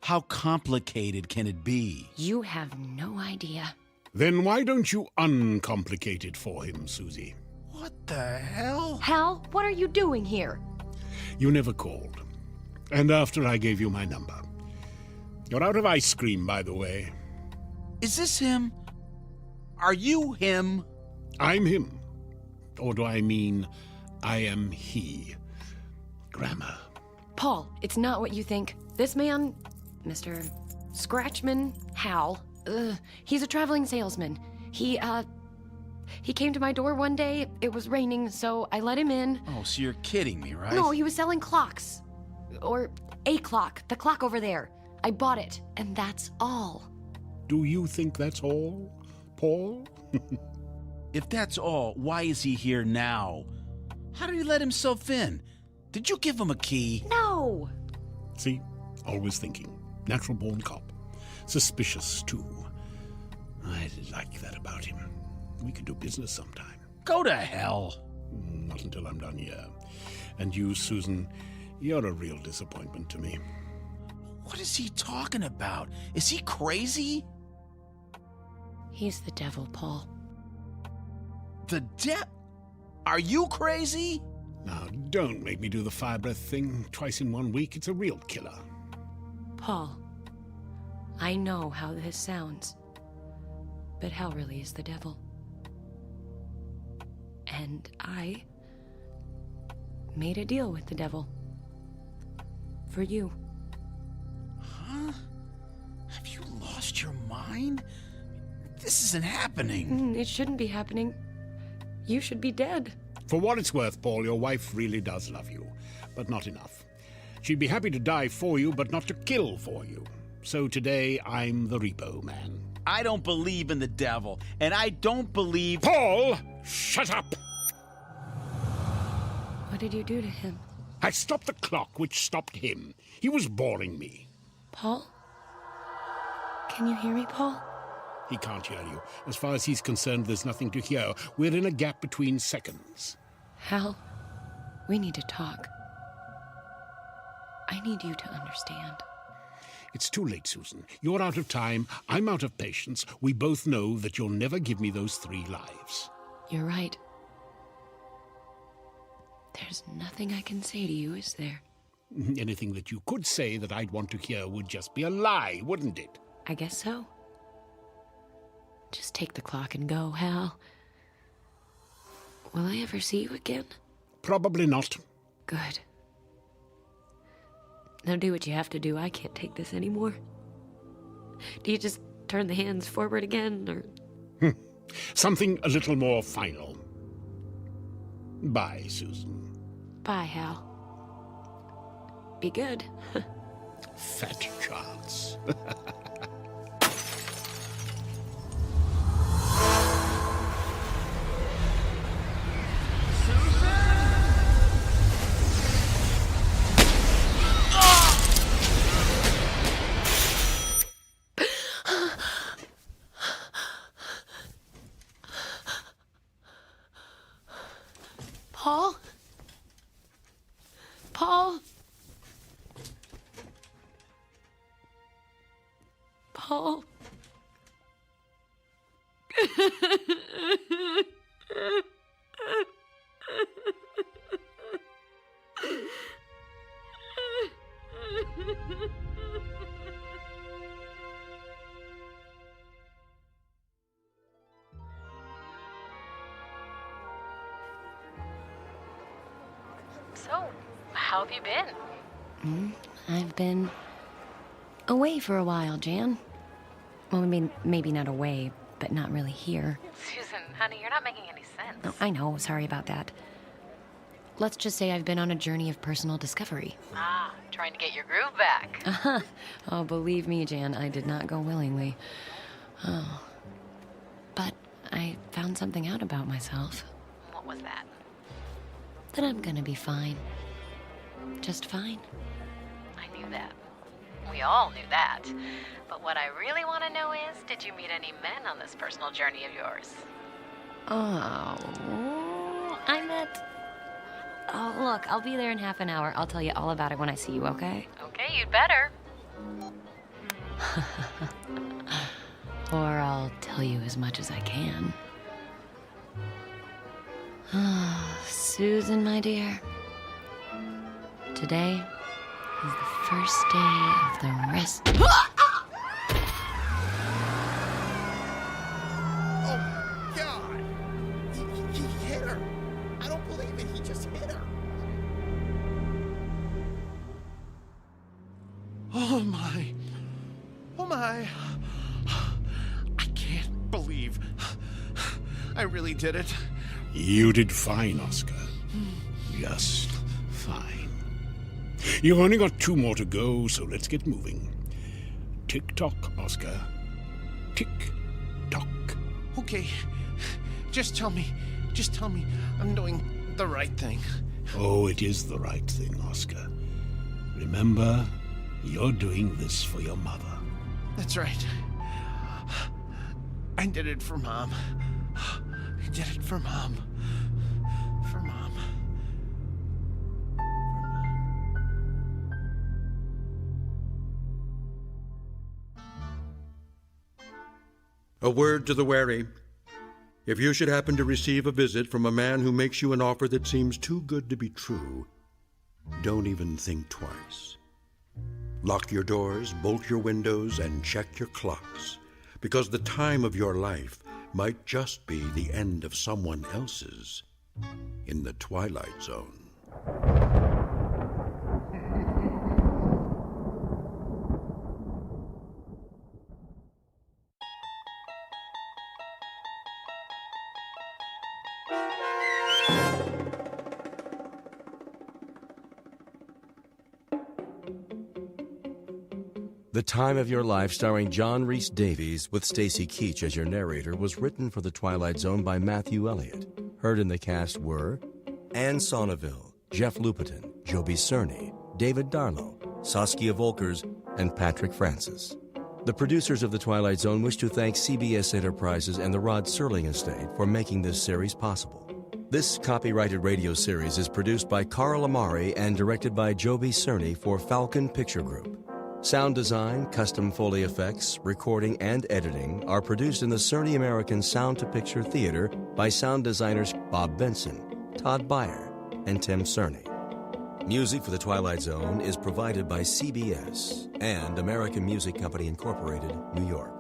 How complicated can it be? You have no idea. Then why don't you uncomplicate it for him, Susie? What the hell? Hal, what are you doing here? You never called. And after I gave you my number. You're out of ice cream, by the way. Is this him? Are you him? I'm him. Or do I mean I am he? Grammar. Paul, it's not what you think. This man, Mr. Scratchman Hal, he's a traveling salesman. He came to my door one day. It was raining, so I let him in. Oh, so you're kidding me, right? No, he was selling clocks. Or a clock. The clock over there. I bought it, and that's all. Do you think that's all, Paul? If that's all, why is he here now? How did he let himself in? Did you give him a key? No! See? Always thinking. Natural-born cop. Suspicious, too. I like that about him. We could do business sometime. Go to hell. Not until I'm done here. And you, Susan, you're a real disappointment to me. What is he talking about? Is he crazy? He's the devil, Paul. The Are you crazy? Now, don't make me do the fire breath thing twice in 1 week. It's a real killer. Paul, I know how this sounds, but Hal really is the devil. And I made a deal with the devil. For you. Huh? Have you lost your mind? This isn't happening. It shouldn't be happening. You should be dead. For what it's worth, Paul, your wife really does love you, but not enough. She'd be happy to die for you, but not to kill for you. So today, I'm the repo man. I don't believe in the devil, and I don't believe... Paul, shut up! What did you do to him? I stopped the clock, which stopped him. He was boring me. Paul? Can you hear me, Paul? He can't hear you. As far as he's concerned, there's nothing to hear. We're in a gap between seconds. Hal, we need to talk. I need you to understand. It's too late, Susan. You're out of time. I'm out of patience. We both know that you'll never give me those 3 lives. You're right. There's nothing I can say to you, is there? Anything that you could say that I'd want to hear would just be a lie, wouldn't it? I guess so. Just take the clock and go, Hal. Will I ever see you again? Probably not. Good. Now do what you have to do. I can't take this anymore. Do you just turn the hands forward again, or...? Something a little more final. Bye, Susan. Bye, Hal. Be good. Fat chance. Paul? Paul? Paul? So, how have you been? I've been away for a while, Jan. Well, I mean, maybe not away, but not really here. Susan, honey, you're not making any sense. Oh, I know, sorry about that. Let's just say I've been on a journey of personal discovery. Ah, trying to get your groove back. Uh-huh. Oh, believe me, Jan, I did not go willingly. Oh. But I found something out about myself. What was that? That I'm gonna be fine. Just fine. I knew that. We all knew that. But what I really want to know is, did you meet any men on this personal journey of yours? Oh, Look, I'll be there in half an hour. I'll tell you all about it when I see you, okay? Okay, you'd better. Or I'll tell you as much as I can. Susan, my dear. Today is the first day of the rest. He hit her. I don't believe it. He just hit her. Oh my. Oh my. I can't believe I really did it. You did fine, Oscar. Just fine. You've only got 2 more to go, so let's get moving. Tick-tock, Oscar. Tick-tock. Okay. Just tell me I'm doing the right thing. Oh, it is the right thing, Oscar. Remember, you're doing this for your mother. That's right. I did it for Mom. I did it for Mom. For Mom. A word to the wary. If you should happen to receive a visit from a man who makes you an offer that seems too good to be true, don't even think twice. Lock your doors, bolt your windows, and check your clocks, because the time of your life might just be the end of someone else's in the Twilight Zone. The Time of Your Life, starring John Rhys Davies with Stacy Keach as your narrator, was written for The Twilight Zone by Matthew Elliott. Heard in the cast were Anne Sonneville, Jeff Lupetin, Joby Cerny, David Darlow, Saskia Volkers, and Patrick Francis. The producers of The Twilight Zone wish to thank CBS Enterprises and the Rod Serling Estate for making this series possible. This copyrighted radio series is produced by Carl Amari and directed by Joby Cerny for Falcon Picture Group. Sound design, custom Foley effects, recording, and editing are produced in the Cerny American Sound to Picture Theater by sound designers Bob Benson, Todd Beyer, and Tim Cerny. Music for The Twilight Zone is provided by CBS and American Music Company Incorporated, New York.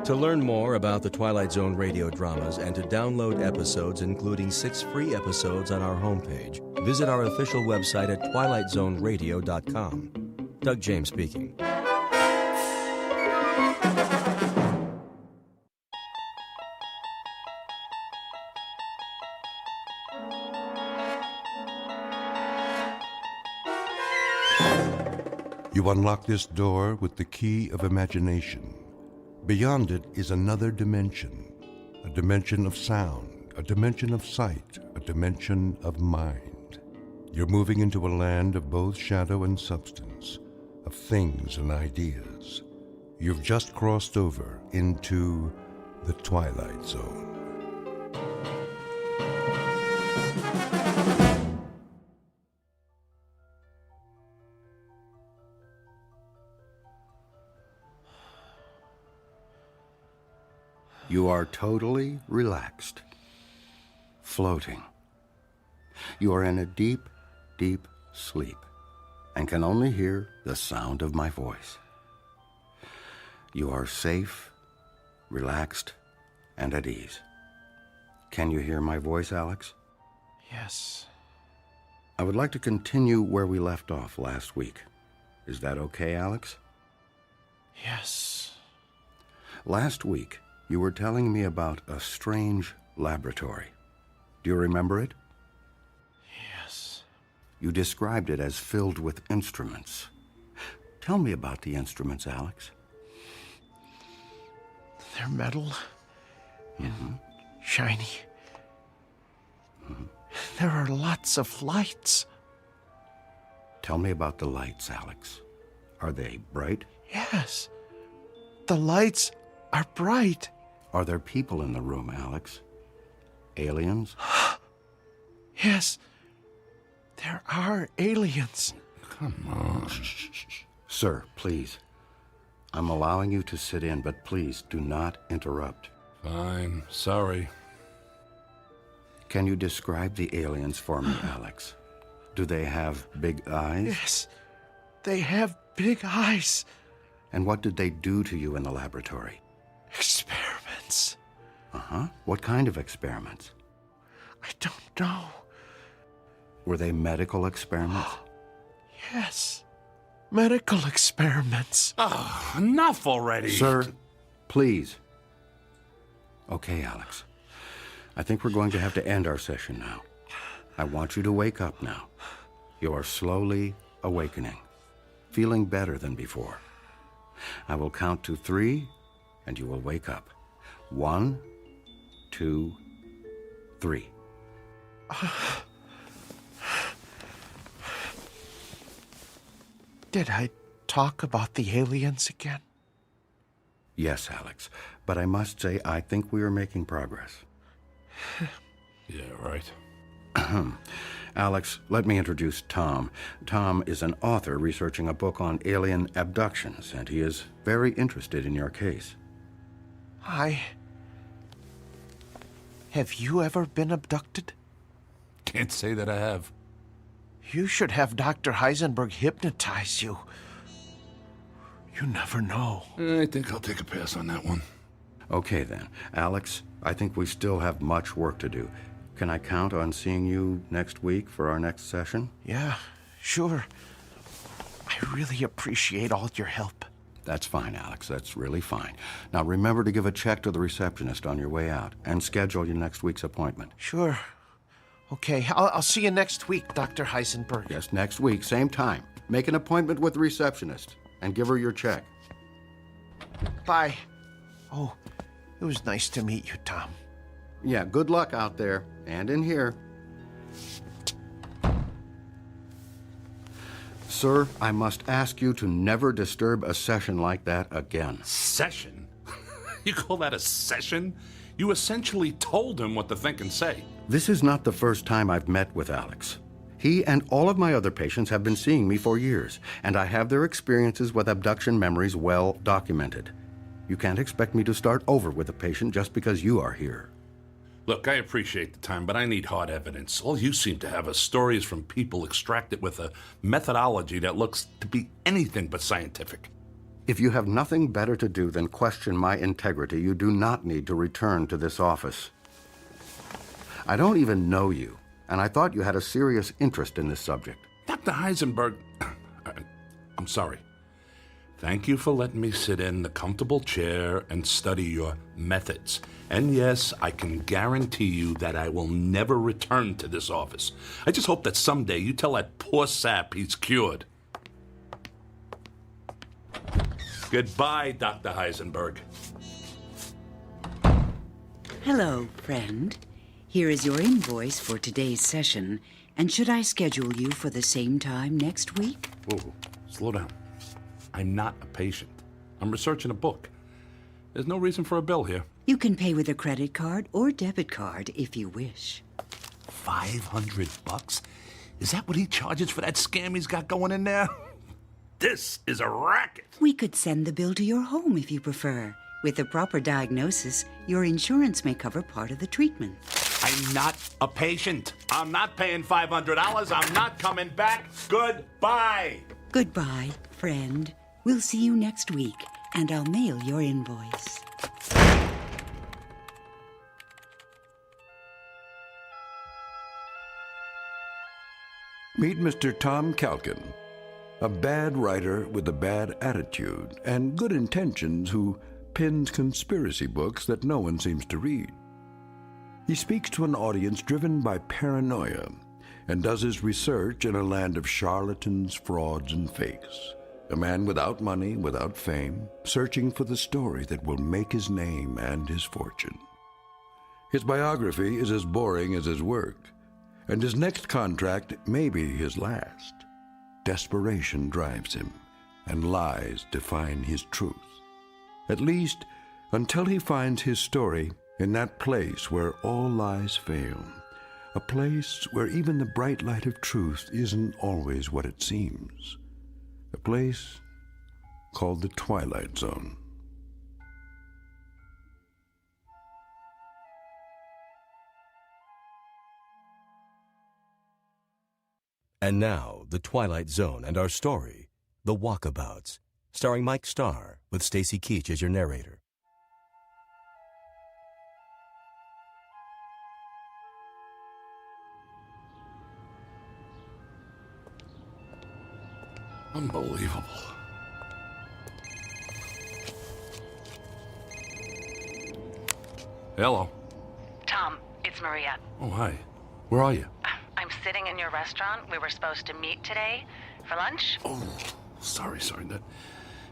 To learn more about the Twilight Zone radio dramas and to download episodes, including 6 free episodes on our homepage, visit our official website at twilightzoneradio.com. Doug James speaking. You unlock this door with the key of imagination. Beyond it is another dimension, a dimension of sound, a dimension of sight, a dimension of mind. You're moving into a land of both shadow and substance, of things and ideas. You've just crossed over into the Twilight Zone. You are totally relaxed, floating. You are in a deep, deep sleep and can only hear the sound of my voice. You are safe, relaxed, and at ease. Can you hear my voice, Alex? Yes. I would like to continue where we left off last week. Is that okay, Alex? Yes. Last week, you were telling me about a strange laboratory. Do you remember it? Yes. You described it as filled with instruments. Tell me about the instruments, Alex. They're metal. And shiny. There are lots of lights. Tell me about the lights, Alex. Are they bright? Yes. The lights are bright. Are there people in the room, Alex? Aliens? Yes. There are aliens. Come on. Sir, please. I'm allowing you to sit in, but please do not interrupt. Fine. Sorry. Can you describe the aliens for me, Alex? Do they have big eyes? Yes, they have big eyes. And what did they do to you in the laboratory? Experiments. Uh-huh. What kind of experiments? I don't know. Were they medical experiments? Yes. Medical experiments. Oh, enough already. Sir, please. Okay, Alex. I think we're going to have to end our session now. I want you to wake up now. You are slowly awakening, feeling better than before. I will count to 3, and you will wake up. 1, 2, 3. Did I talk about the aliens again? Yes, Alex, but I must say I think we are making progress. Yeah, right. Alex, let me introduce Tom. Tom is an author researching a book on alien abductions, and he is very interested in your case. Have you ever been abducted? Can't say that I have. You should have Dr. Heisenberg hypnotize you. You never know. I think I'll take a pass on that one. Okay, then. Alex, I think we still have much work to do. Can I count on seeing you next week for our next session? Yeah, sure. I really appreciate all your help. That's fine, Alex. That's really fine. Now, remember to give a check to the receptionist on your way out and schedule your next week's appointment. Sure. Okay, I'll see you next week, Dr. Heisenberg. Yes, next week, same time. Make an appointment with the receptionist and give her your check. Bye. Oh, it was nice to meet you, Tom. Yeah, good luck out there and in here. Sir, I must ask you to never disturb a session like that again. Session? You call that a session? You essentially told him what to think and say. This is not the first time I've met with Alex. He and all of my other patients have been seeing me for years, and I have their experiences with abduction memories well documented. You can't expect me to start over with a patient just because you are here. Look, I appreciate the time, but I need hard evidence. All you seem to have are stories from people extracted with a methodology that looks to be anything but scientific. If you have nothing better to do than question my integrity, you do not need to return to this office. I don't even know you, and I thought you had a serious interest in this subject. Dr. Heisenberg, I'm sorry. Thank you for letting me sit in the comfortable chair and study your methods. And yes, I can guarantee you that I will never return to this office. I just hope that someday you tell that poor sap he's cured. Goodbye, Dr. Heisenberg. Hello, friend. Here is your invoice for today's session. And should I schedule you for the same time next week? Whoa, slow down. I'm not a patient. I'm researching a book. There's no reason for a bill here. You can pay with a credit card or debit card if you wish. $500? Is that what he charges for that scam he's got going in there? This is a racket. We could send the bill to your home if you prefer. With a proper diagnosis, your insurance may cover part of the treatment. I'm not a patient. I'm not paying $500. I'm not coming back. Goodbye. Goodbye, friend. We'll see you next week, and I'll mail your invoice. Meet Mr. Tom Calkin, a bad writer with a bad attitude and good intentions who pens conspiracy books that no one seems to read. He speaks to an audience driven by paranoia and does his research in a land of charlatans, frauds, and fakes. A man without money, without fame, searching for the story that will make his name and his fortune. His biography is as boring as his work, and his next contract may be his last. Desperation drives him, and lies define his truth. At least, until he finds his story in that place where all lies fail, A place where even the bright light of truth isn't always what it seems. A place called the Twilight Zone. And now, The Twilight Zone and our story, The Walkabouts, starring Mike Starr, with Stacy Keach as your narrator. Unbelievable. Hello. Tom, it's Maria. Oh, hi. Where are you? I'm sitting in your restaurant. We were supposed to meet today for lunch. Oh, sorry.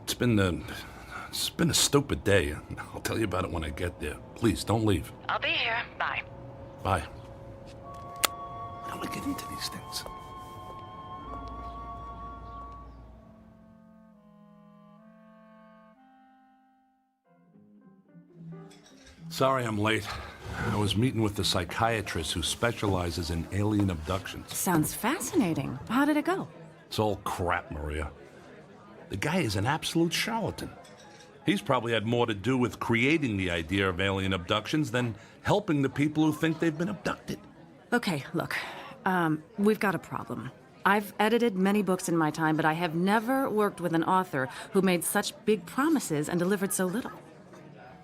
It's been a stupid day. I'll tell you about it when I get there. Please, don't leave. I'll be here. Bye. Bye. How do I get into these things? Sorry I'm late. I was meeting with the psychiatrist who specializes in alien abductions. Sounds fascinating. How did it go? It's all crap, Maria. The guy is an absolute charlatan. He's probably had more to do with creating the idea of alien abductions than helping the people who think they've been abducted. Okay, look. We've got a problem. I've edited many books in my time, but I have never worked with an author who made such big promises and delivered so little.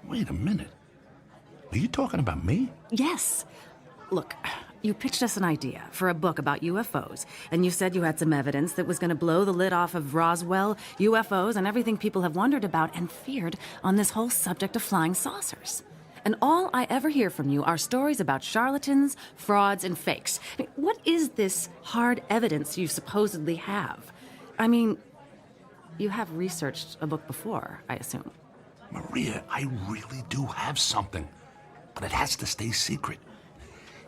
Wait a minute. Are you talking about me? Yes. Look, you pitched us an idea for a book about UFOs, and you said you had some evidence that was going to blow the lid off of Roswell, UFOs, and everything people have wondered about and feared on this whole subject of flying saucers. And all I ever hear from you are stories about charlatans, frauds, and fakes. I mean, what is this hard evidence you supposedly have? I mean, you have researched a book before, I assume. Maria, I really do have something. But it has to stay secret.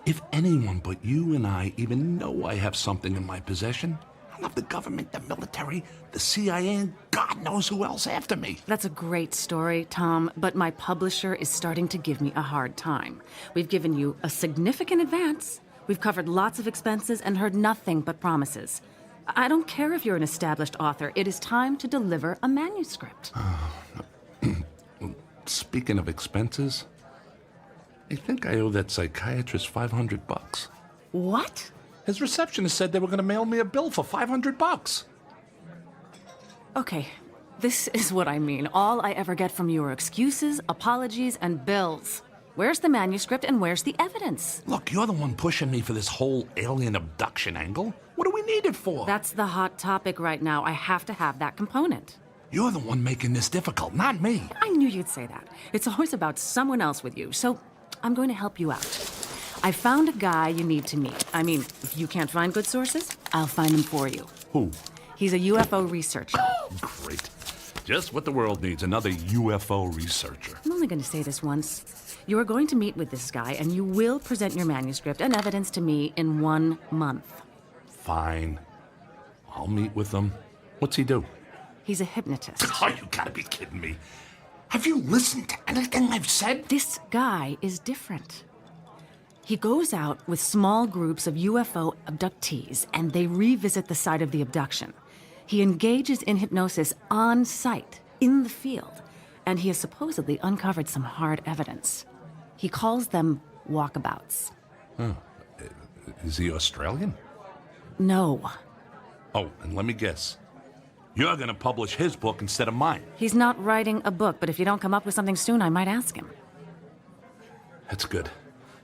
If anyone but you and I even know I have something in my possession, I'll have the government, the military, the CIA, and God knows who else after me. That's a great story, Tom, but my publisher is starting to give me a hard time. We've given you a significant advance. We've covered lots of expenses and heard nothing but promises. I don't care if you're an established author. It is time to deliver a manuscript. Speaking of expenses, I think I owe that psychiatrist $500. What? His receptionist said they were going to mail me a bill for $500. Okay, this is what I mean. All I ever get from you are excuses, apologies, and bills. Where's the manuscript and where's the evidence? Look, you're the one pushing me for this whole alien abduction angle. What do we need it for? That's the hot topic right now. I have to have that component. You're the one making this difficult, not me. I knew you'd say that. It's always about someone else with you, so I'm going to help you out. I found a guy you need to meet. I mean, if you can't find good sources, I'll find him for you. Who? He's a UFO researcher. Great. Just what the world needs, another UFO researcher. I'm only going to say this once. You are going to meet with this guy, and you will present your manuscript and evidence to me in 1 month. Fine. I'll meet with him. What's he do? He's a hypnotist. Oh, you gotta be kidding me. Have you listened to anything I've said? This guy is different. He goes out with small groups of UFO abductees, and they revisit the site of the abduction. He engages in hypnosis on site, in the field, and he has supposedly uncovered some hard evidence. He calls them walkabouts. Huh. Is he Australian? No. Oh, and let me guess. You're gonna publish his book instead of mine. He's not writing a book, but if you don't come up with something soon, I might ask him. That's good.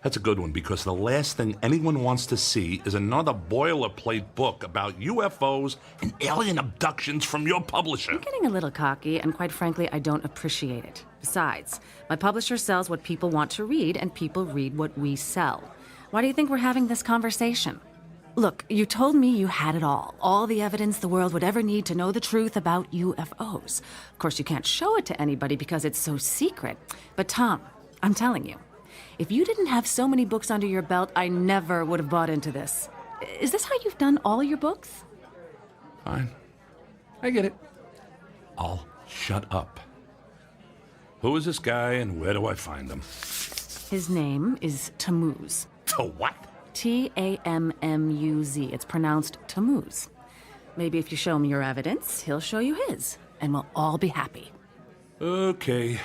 That's a good one, because the last thing anyone wants to see is another boilerplate book about UFOs and alien abductions from your publisher. I'm getting a little cocky, and quite frankly, I don't appreciate it. Besides, my publisher sells what people want to read, and people read what we sell. Why do you think we're having this conversation? Look, you told me you had it all the evidence the world would ever need to know the truth about UFOs. Of course, you can't show it to anybody because it's so secret. But Tom, I'm telling you, if you didn't have so many books under your belt, I never would have bought into this. Is this how you've done all your books? Fine. I get it. I'll shut up. Who is this guy and where do I find him? His name is Tammuz. To what? Tammuz. It's pronounced Tammuz. Maybe if you show him your evidence, he'll show you his, and we'll all be happy. Okay.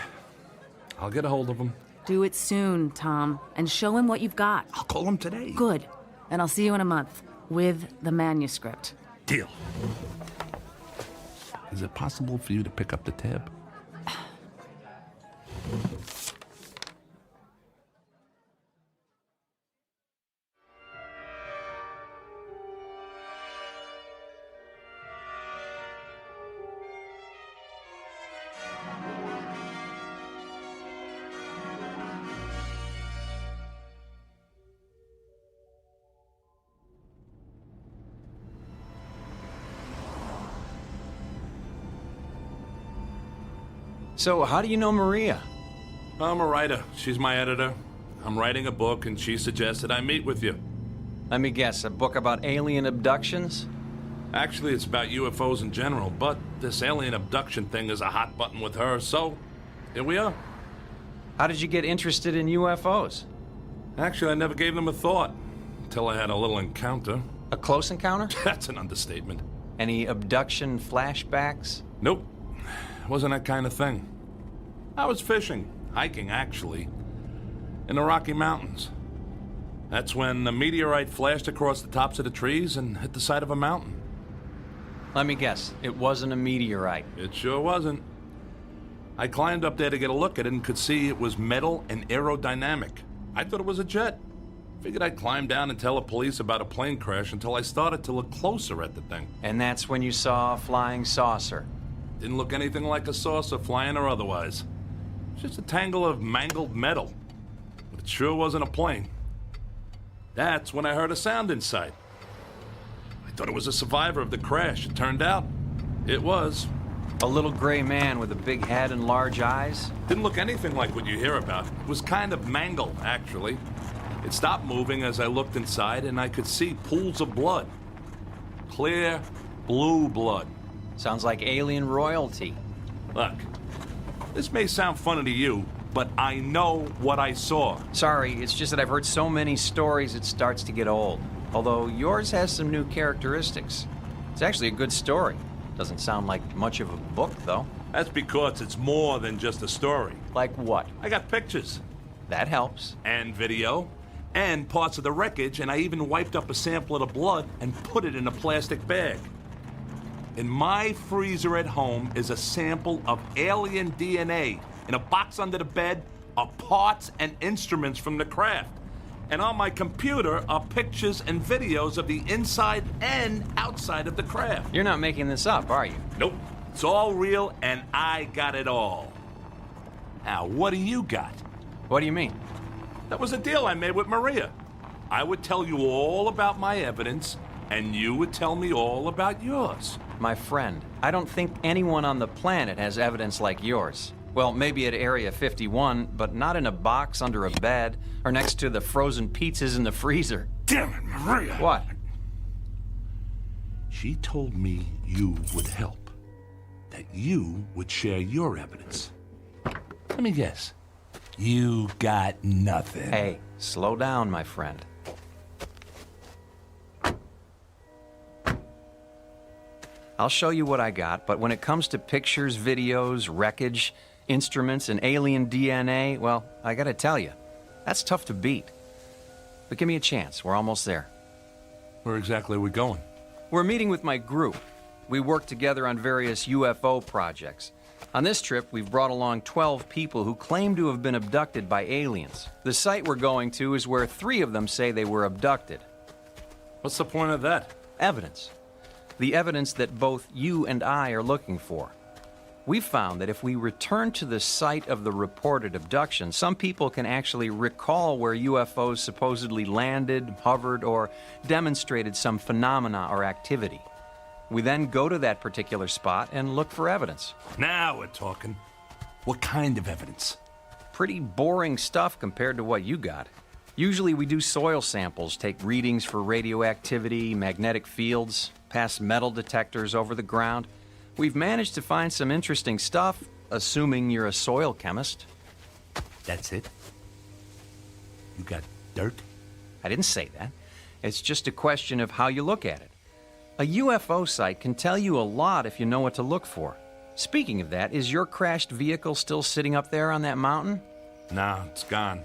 I'll get a hold of him. Do it soon, Tom, and show him what you've got. I'll call him today. Good. And I'll see you in a month with the manuscript. Deal. Is it possible for you to pick up the tab? So, how do you know Maria? I'm a writer. She's my editor. I'm writing a book, and she suggested I meet with you. Let me guess, a book about alien abductions? Actually, it's about UFOs in general, but this alien abduction thing is a hot button with her, so here we are. How did you get interested in UFOs? Actually, I never gave them a thought until I had a little encounter. A close encounter? That's an understatement. Any abduction flashbacks? Nope. Wasn't that kind of thing. I was fishing, hiking actually, in the Rocky Mountains. That's when a meteorite flashed across the tops of the trees and hit the side of a mountain. Let me guess, it wasn't a meteorite. It sure wasn't. I climbed up there to get a look at it and could see it was metal and aerodynamic. I thought it was a jet. Figured I'd climb down and tell the police about a plane crash until I started to look closer at the thing. And that's when you saw a flying saucer. Didn't look anything like a saucer, flying or otherwise. Just a tangle of mangled metal. But it sure wasn't a plane. That's when I heard a sound inside. I thought it was a survivor of the crash. It turned out, it was. A little gray man with a big head and large eyes? Didn't look anything like what you hear about. It was kind of mangled, actually. It stopped moving as I looked inside, and I could see pools of blood. Clear, blue blood. Sounds like alien royalty. Look, this may sound funny to you, but I know what I saw. Sorry, it's just that I've heard so many stories it starts to get old. Although yours has some new characteristics. It's actually a good story. Doesn't sound like much of a book, though. That's because it's more than just a story. Like what? I got pictures. That helps. And video. And parts of the wreckage, and I even wiped up a sample of the blood and put it in a plastic bag. In my freezer at home is a sample of alien DNA. In a box under the bed are parts and instruments from the craft. And on my computer are pictures and videos of the inside and outside of the craft. You're not making this up, are you? Nope. It's all real, and I got it all. Now, what do you got? What do you mean? That was a deal I made with Maria. I would tell you all about my evidence, and you would tell me all about yours. My friend, I don't think anyone on the planet has evidence like yours. Well, maybe at Area 51, but not in a box under a bed or next to the frozen pizzas in the freezer. Damn it, Maria! What? She told me you would help. That you would share your evidence. Let me guess. You got nothing. Hey, slow down, my friend. I'll show you what I got, but when it comes to pictures, videos, wreckage, instruments, and alien DNA, well, I gotta tell you, that's tough to beat. But give me a chance. We're almost there. Where exactly are we going? We're meeting with my group. We work together on various UFO projects. On this trip, we've brought along 12 people who claim to have been abducted by aliens. The site we're going to is where 3 of them say they were abducted. What's the point of that? Evidence. The evidence that both you and I are looking for. We've found that if we return to the site of the reported abduction, some people can actually recall where UFOs supposedly landed, hovered, or demonstrated some phenomena or activity. We then go to that particular spot and look for evidence. Now we're talking. What kind of evidence? Pretty boring stuff compared to what you got. Usually we do soil samples, take readings for radioactivity, magnetic fields, pass metal detectors over the ground. We've managed to find some interesting stuff, assuming you're a soil chemist. That's it? You got dirt? I didn't say that. It's just a question of how you look at it. A UFO site can tell you a lot if you know what to look for. Speaking of that, is your crashed vehicle still sitting up there on that mountain? Nah, it's gone.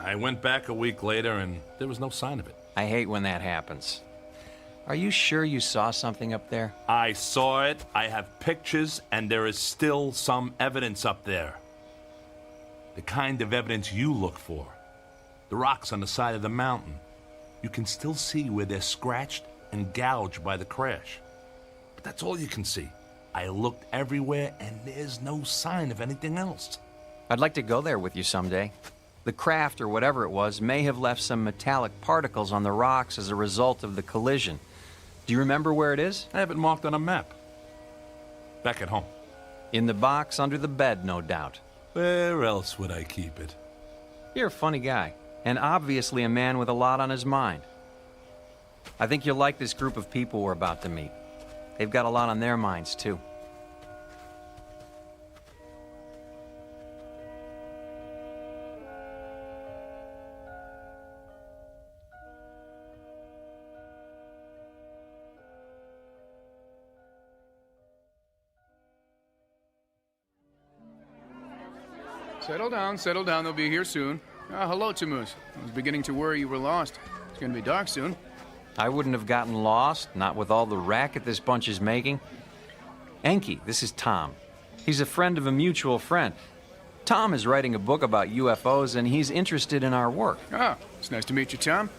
I went back a week later and there was no sign of it. I hate when that happens. Are you sure you saw something up there? I saw it, I have pictures, and there is still some evidence up there. The kind of evidence you look for. The rocks on the side of the mountain. You can still see where they're scratched and gouged by the crash. But that's all you can see. I looked everywhere and there's no sign of anything else. I'd like to go there with you someday. The craft, or whatever it was, may have left some metallic particles on the rocks as a result of the collision. Do you remember where it is? I have it marked on a map. Back at home. In the box under the bed, no doubt. Where else would I keep it? You're a funny guy, and obviously a man with a lot on his mind. I think you'll like this group of people we're about to meet. They've got a lot on their minds, too. Settle down, they'll be here soon. Hello, Tammuz. I was beginning to worry you were lost. It's gonna be dark soon. I wouldn't have gotten lost, not with all the racket this bunch is making. Enki, this is Tom. He's a friend of a mutual friend. Tom is writing a book about UFOs, and he's interested in our work. It's nice to meet you, Tom.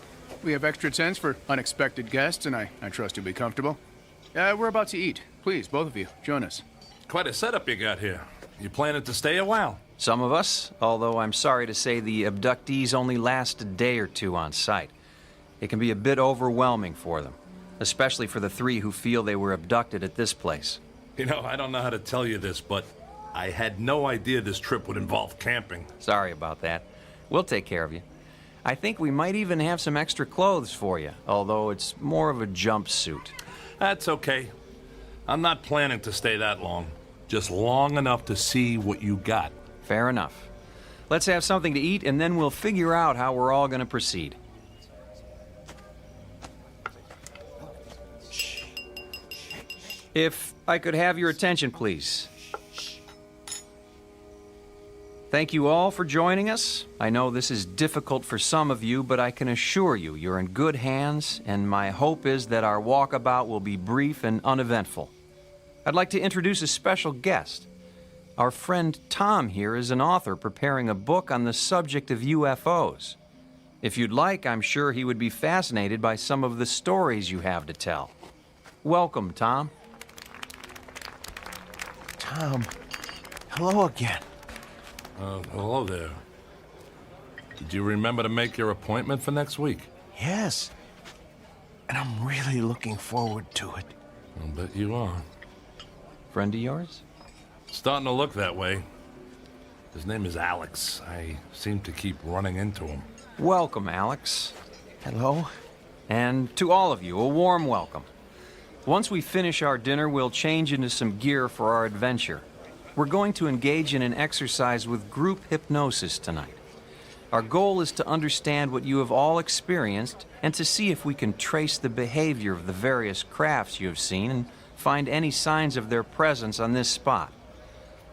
We have extra tents for unexpected guests, and I trust you'll be comfortable. We're about to eat. Please, both of you, join us. Quite a setup you got here. You planning to stay a while? Some of us, although I'm sorry to say the abductees only last a day or two on site. It can be a bit overwhelming for them, especially for the three who feel they were abducted at this place. You know, I don't know how to tell you this, but I had no idea this trip would involve camping. Sorry about that. We'll take care of you. I think we might even have some extra clothes for you, although it's more of a jumpsuit. That's okay. I'm not planning to stay that long. Just long enough to see what you got. Fair enough. Let's have something to eat, and then we'll figure out how we're all going to proceed. If I could have your attention, please. Thank you all for joining us. I know this is difficult for some of you, but I can assure you you're in good hands, and my hope is that our walkabout will be brief and uneventful. I'd like to introduce a special guest. Our friend Tom here is an author preparing a book on the subject of UFOs. If you'd like, I'm sure he would be fascinated by some of the stories you have to tell. Welcome, Tom. Tom, hello again. Hello there. Did you remember to make your appointment for next week? Yes. And I'm really looking forward to it. I'll bet you are. Friend of yours? Starting to look that way. His name is Alex. I seem to keep running into him. Welcome, Alex. Hello. And to all of you, a warm welcome. Once we finish our dinner, we'll change into some gear for our adventure. We're going to engage in an exercise with group hypnosis tonight. Our goal is to understand what you have all experienced and to see if we can trace the behavior of the various crafts you have seen and find any signs of their presence on this spot.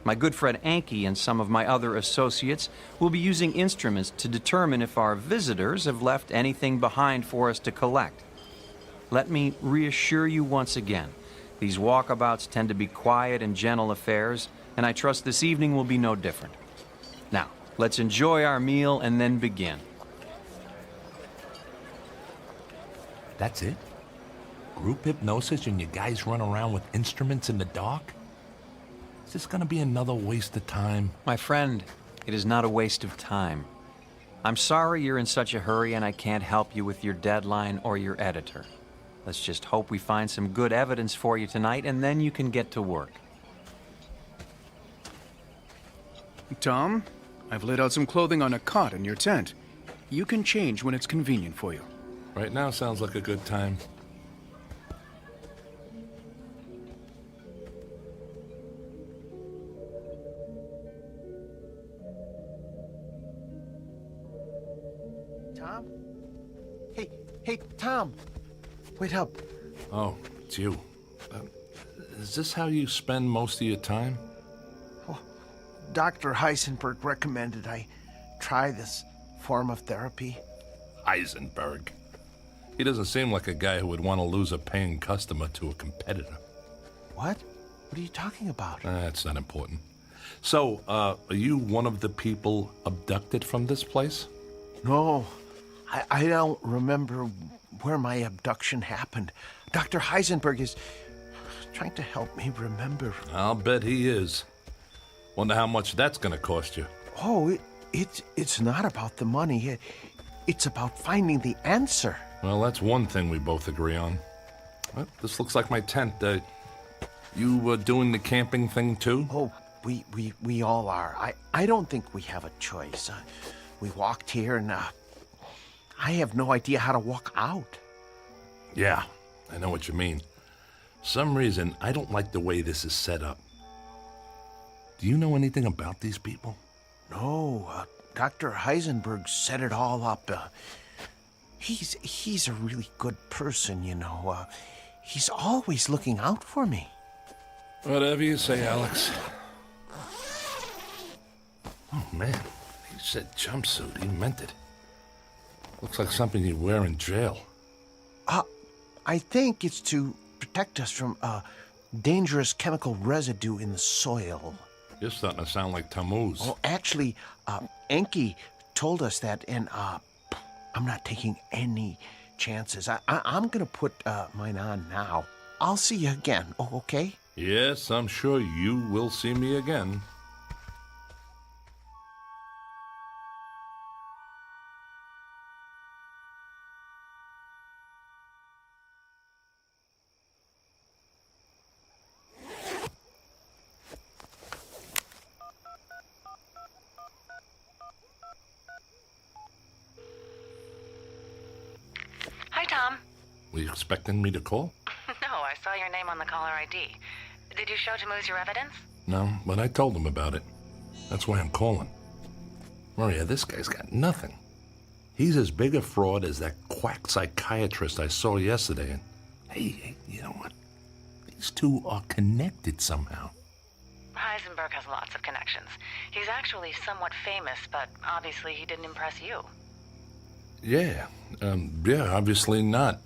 My good friend Enki and some of my other associates will be using instruments to determine if our visitors have left anything behind for us to collect. Let me reassure you once again, these walkabouts tend to be quiet and gentle affairs, and I trust this evening will be no different. Now, let's enjoy our meal and then begin. That's it? Group hypnosis and you guys run around with instruments in the dark? Is this gonna be another waste of time? My friend, it is not a waste of time. I'm sorry you're in such a hurry and I can't help you with your deadline or your editor. Let's just hope we find some good evidence for you tonight and then you can get to work. Tom, I've laid out some clothing on a cot in your tent. You can change when it's convenient for you. Right now sounds like a good time. Hey, Tom, wait up. Oh, it's you. Is this how you spend most of your time? Oh, Dr. Heisenberg recommended I try this form of therapy. Heisenberg. He doesn't seem like a guy who would want to lose a paying customer to a competitor. What? What are you talking about? That's not important. So, are you one of the people abducted from this place? No, I don't remember where my abduction happened. Dr. Heisenberg is trying to help me remember. I'll bet he is. Wonder how much that's going to cost you. Oh, it's not about the money. It's about finding the answer. Well, that's one thing we both agree on. Well, this looks like my tent. You doing the camping thing too? Oh, we all are. I don't think we have a choice. We walked here and I have no idea how to walk out. Yeah, I know what you mean. For some reason, I don't like the way this is set up. Do you know anything about these people? No, Dr. Heisenberg set it all up. He's a really good person, you know. He's always looking out for me. Whatever you say, Alex. Oh, man. He said jumpsuit. He meant it. Looks like something you wear in jail. I think it's to protect us from dangerous chemical residue in the soil. You're starting to sound like Tammuz. Oh, actually, Enki told us that, and I'm not taking any chances. I'm going to put mine on now. I'll see you again, okay? Yes, I'm sure you will see me again. Hi, Tom. Were you expecting me to call? No, I saw your name on the caller ID. Did you show Tammuz your evidence? No, but I told him about it. That's why I'm calling. Maria, this guy's got nothing. He's as big a fraud as that quack psychiatrist I saw yesterday. And hey, you know what? These two are connected somehow. Heisenberg has lots of connections. He's actually somewhat famous, but obviously he didn't impress you. Yeah, obviously not.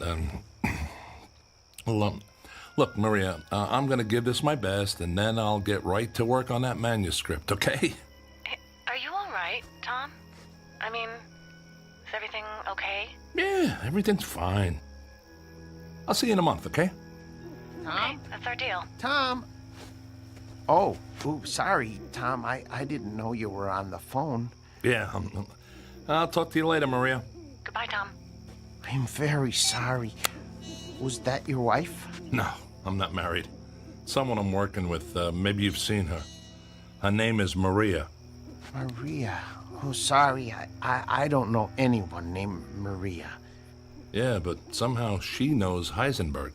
Look, Maria, I'm going to give this my best, and then I'll get right to work on that manuscript, okay? Are you all right, Tom? I mean, is everything okay? Yeah, everything's fine. I'll see you in a month, okay? Tom? Okay, that's our deal. Tom! Oh, sorry, Tom. I didn't know you were on the phone. Yeah, I'll talk to you later, Maria. Goodbye, Tom. I'm very sorry. Was that your wife? No, I'm not married. Someone I'm working with, maybe you've seen her. Her name is Maria. Maria? Oh, sorry. I don't know anyone named Maria. Yeah, but somehow she knows Heisenberg.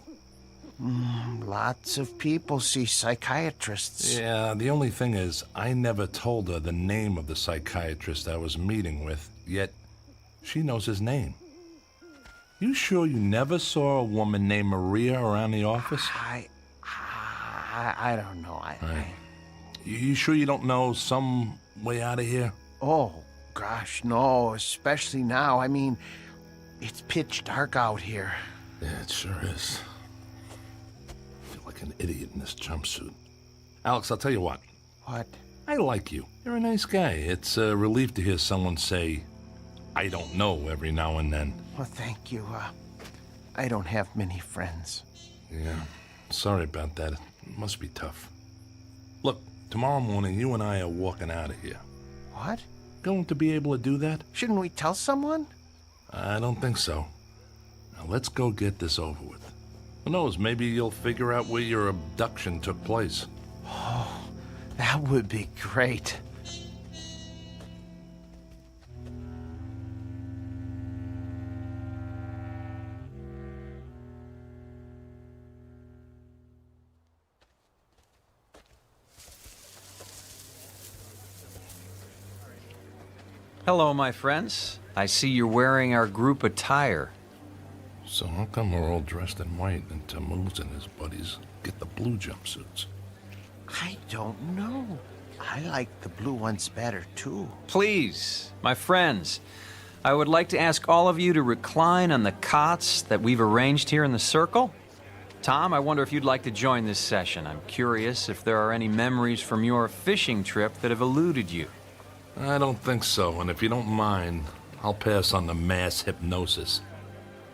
Lots of people see psychiatrists. Yeah, the only thing is, I never told her the name of the psychiatrist I was meeting with, yet she knows his name. You sure you never saw a woman named Maria around the office? I don't know. You sure you don't know some way out of here? Oh, gosh, no, especially now. I mean, it's pitch dark out here. Yeah, it sure is. I feel like an idiot in this jumpsuit. Alex, I'll tell you what. What? I like you. You're a nice guy. It's a relief to hear someone say, I don't know, every now and then. Well, thank you. I don't have many friends. Yeah, sorry about that. It must be tough. Look, tomorrow morning, you and I are walking out of here. What? Going to be able to do that? Shouldn't we tell someone? I don't think so. Now, let's go get this over with. Who knows, maybe you'll figure out where your abduction took place. Oh, that would be great. Hello, my friends. I see you're wearing our group attire. So how come we're all dressed in white and Tammuz and his buddies get the blue jumpsuits? I don't know. I like the blue ones better, too. Please, my friends, I would like to ask all of you to recline on the cots that we've arranged here in the circle. Tom, I wonder if you'd like to join this session. I'm curious if there are any memories from your fishing trip that have eluded you. I don't think so, and if you don't mind, I'll pass on the mass hypnosis.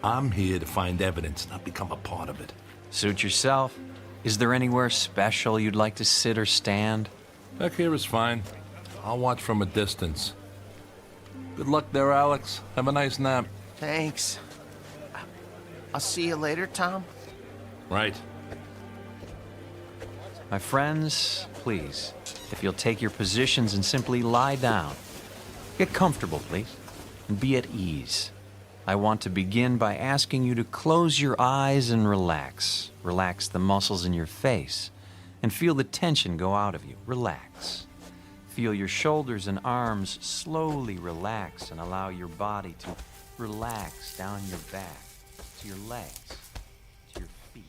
I'm here to find evidence, not become a part of it. Suit yourself. Is there anywhere special you'd like to sit or stand? Back here is fine. I'll watch from a distance. Good luck there, Alex. Have a nice nap. Thanks. I'll see you later, Tom. Right. My friends, please, if you'll take your positions and simply lie down. Get comfortable, please, and be at ease. I want to begin by asking you to close your eyes and relax. Relax the muscles in your face and feel the tension go out of you. Relax. Feel your shoulders and arms slowly relax and allow your body to relax down your back, to your legs, to your feet.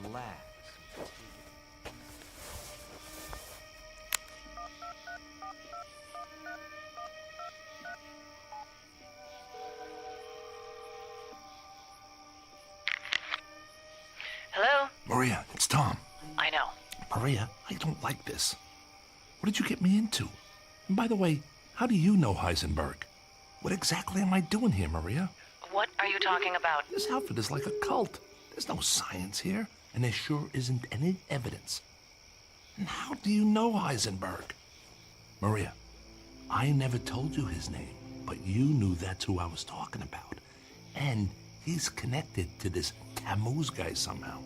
Relax. Hello? Maria, it's Tom. I know. Maria, I don't like this. What did you get me into? And by the way, how do you know Heisenberg? What exactly am I doing here, Maria? What are you talking about? This outfit is like a cult. There's no science here, and there sure isn't any evidence. And how do you know Heisenberg? Maria, I never told you his name, but you knew that's who I was talking about. And he's connected to this Tammuz guy somehow.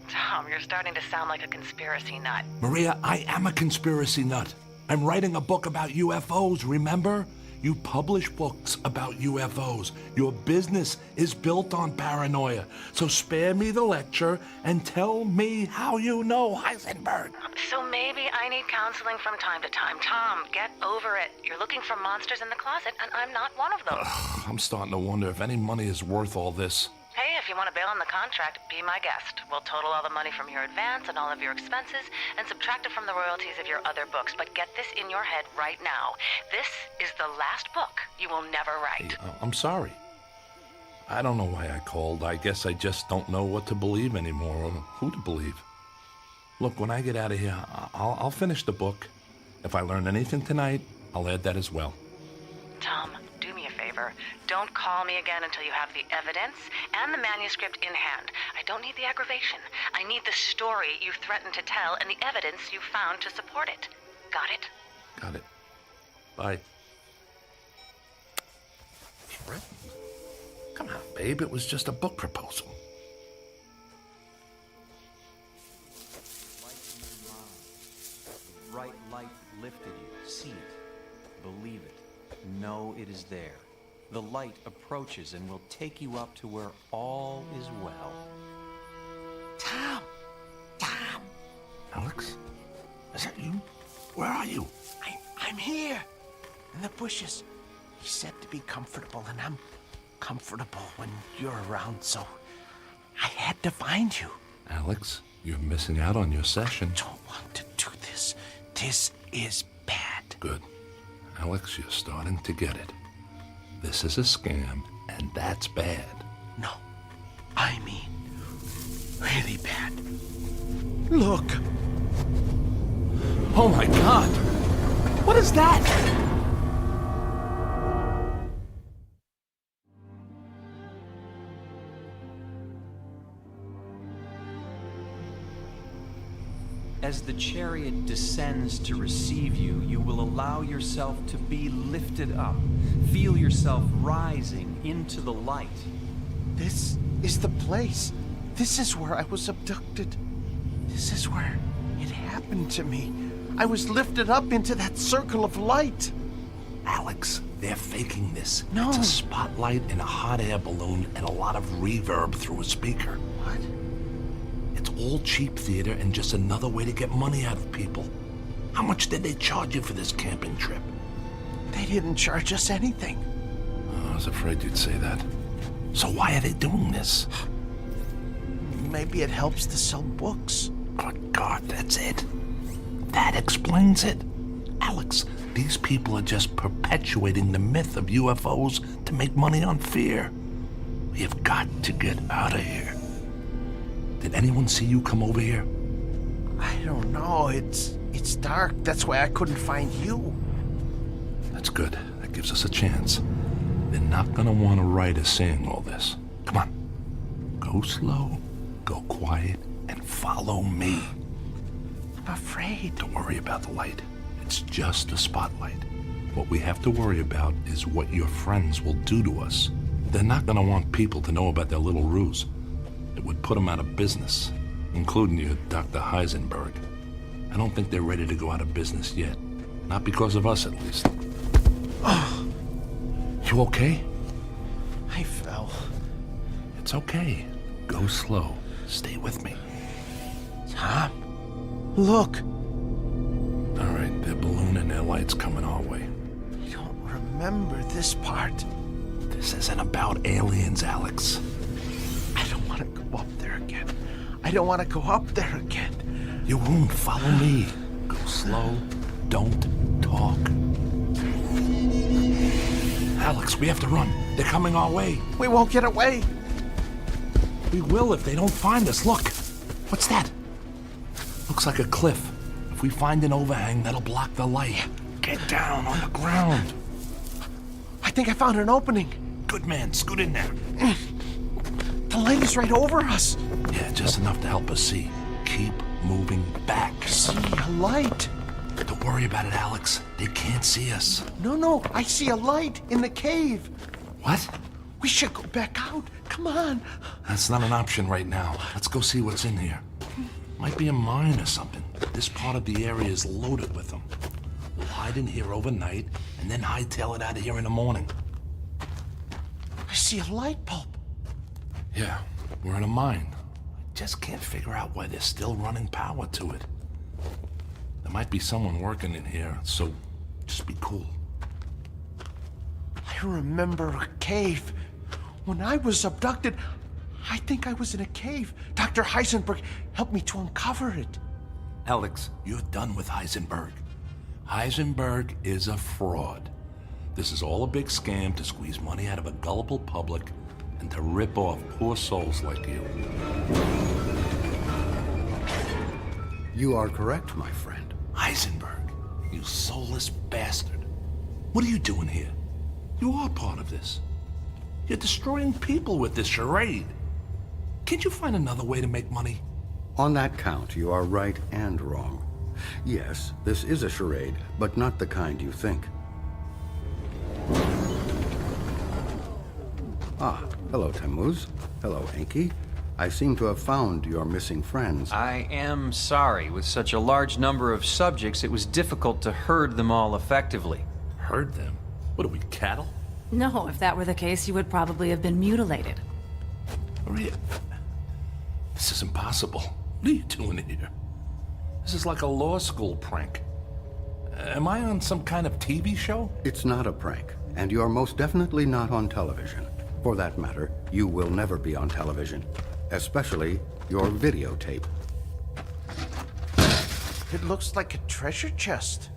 Tom, you're starting to sound like a conspiracy nut. Maria, I am a conspiracy nut. I'm writing a book about UFOs, remember? You publish books about UFOs. Your business is built on paranoia. So spare me the lecture and tell me how you know Heisenberg. So maybe I need counseling from time to time. Tom, get over it. You're looking for monsters in the closet, and I'm not one of those. I'm starting to wonder if any money is worth all this. Hey, if you want to bail on the contract, be my guest. We'll total all the money from your advance and all of your expenses and subtract it from the royalties of your other books. But get this in your head right now. This is the last book you will never write. Hey, I'm sorry. I don't know why I called. I guess I just don't know what to believe anymore or who to believe. Look, when I get out of here, I'll finish the book. If I learn anything tonight, I'll add that as well. Tom, do me a favor. Don't call me again until you have the evidence and the manuscript in hand. I don't need the aggravation. I need the story you threatened to tell and the evidence you found to support it. Got it? Got it. Bye. Threatened? Come on, babe. It was just a book proposal. The bright light lifted you. See it. Believe it. Know it is there. The light approaches and will take you up to where all is well. Tom! Tom! Alex? Is that you? Where are you? I'm here, in the bushes. He said to be comfortable, and I'm comfortable when you're around, so I had to find you. Alex, you're missing out on your session. I don't want to do this. This is bad. Good. Alex, you're starting to get it. This is a scam, and that's bad. No, I mean really bad. Look. Oh my God! What is that? As the chariot descends to receive you, you will allow yourself to be lifted up. Feel yourself rising into the light. This is the place. This is where I was abducted. This is where it happened to me. I was lifted up into that circle of light. Alex, they're faking this. No. It's a spotlight and a hot air balloon and a lot of reverb through a speaker. What? It's all cheap theater and just another way to get money out of people. How much did they charge you for this camping trip? They didn't charge us anything. Oh, I was afraid you'd say that. So why are they doing this? Maybe it helps to sell books. Good God, that's it. That explains it. Alex, these people are just perpetuating the myth of UFOs to make money on fear. We have got to get out of here. Did anyone see you come over here? I don't know. It's dark. That's why I couldn't find you. That's good. That gives us a chance. They're not gonna want to write us saying all this. Come on. Go slow, go quiet, and follow me. I'm afraid. Don't worry about the light. It's just a spotlight. What we have to worry about is what your friends will do to us. They're not gonna want people to know about their little ruse. It would put them out of business, including you, Dr. Heisenberg. I don't think they're ready to go out of business yet. Not because of us, at least. You okay? I fell. It's okay. Go slow. Stay with me. Tom, look. All right, they're ballooning their lights coming our way. I don't remember this part. This isn't about aliens, Alex. I don't want to go up there again. I don't want to go up there again. You won't. Follow me. Go slow. Don't talk. Alex, we have to run. They're coming our way. We won't get away. We will if they don't find us. Look. What's that? Looks like a cliff. If we find an overhang, that'll block the light. Get down on the ground. I think I found an opening. Good man. Scoot in there. The light is right over us. Yeah, just enough to help us see. Keep moving back. See a light. Don't worry about it, Alex. They can't see us. No. I see a light in the cave. What? We should go back out. Come on. That's not an option right now. Let's go see what's in here. Might be a mine or something. This part of the area is loaded with them. We'll hide in here overnight and then hightail it out of here in the morning. I see a light bulb. Yeah, we're in a mine. I just can't figure out why they're still running power to it. There might be someone working in here, so just be cool. I remember a cave. When I was abducted, I think I was in a cave. Dr. Heisenberg helped me to uncover it. Alex, you're done with Heisenberg. Heisenberg is a fraud. This is all a big scam to squeeze money out of a gullible public and to rip off poor souls like you. You are correct, my friend. Heisenberg, you soulless bastard. What are you doing here? You are part of this. You're destroying people with this charade. Can't you find another way to make money? On that count, you are right and wrong. Yes, this is a charade, but not the kind you think. Ah, hello, Tammuz. Hello, Enki. I seem to have found your missing friends. I am sorry. With such a large number of subjects, it was difficult to herd them all effectively. Herd them? What are we, cattle? No, if that were the case, you would probably have been mutilated. Maria, this is impossible. What are you doing here? This is like a law school prank. Am I on some kind of TV show? It's not a prank, and you're most definitely not on television. For that matter, you will never be on television. Especially your videotape. It looks like a treasure chest.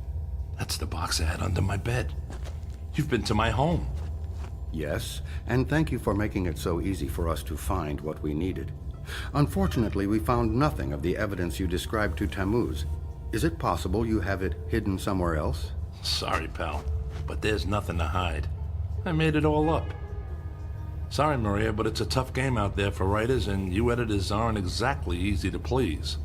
That's the box I had under my bed. You've been to my home. Yes, and thank you for making it so easy for us to find what we needed. Unfortunately, we found nothing of the evidence you described to Tammuz. Is it possible you have it hidden somewhere else? Sorry, pal, but there's nothing to hide. I made it all up. Sorry, Maria, but it's a tough game out there for writers, and you editors aren't exactly easy to please.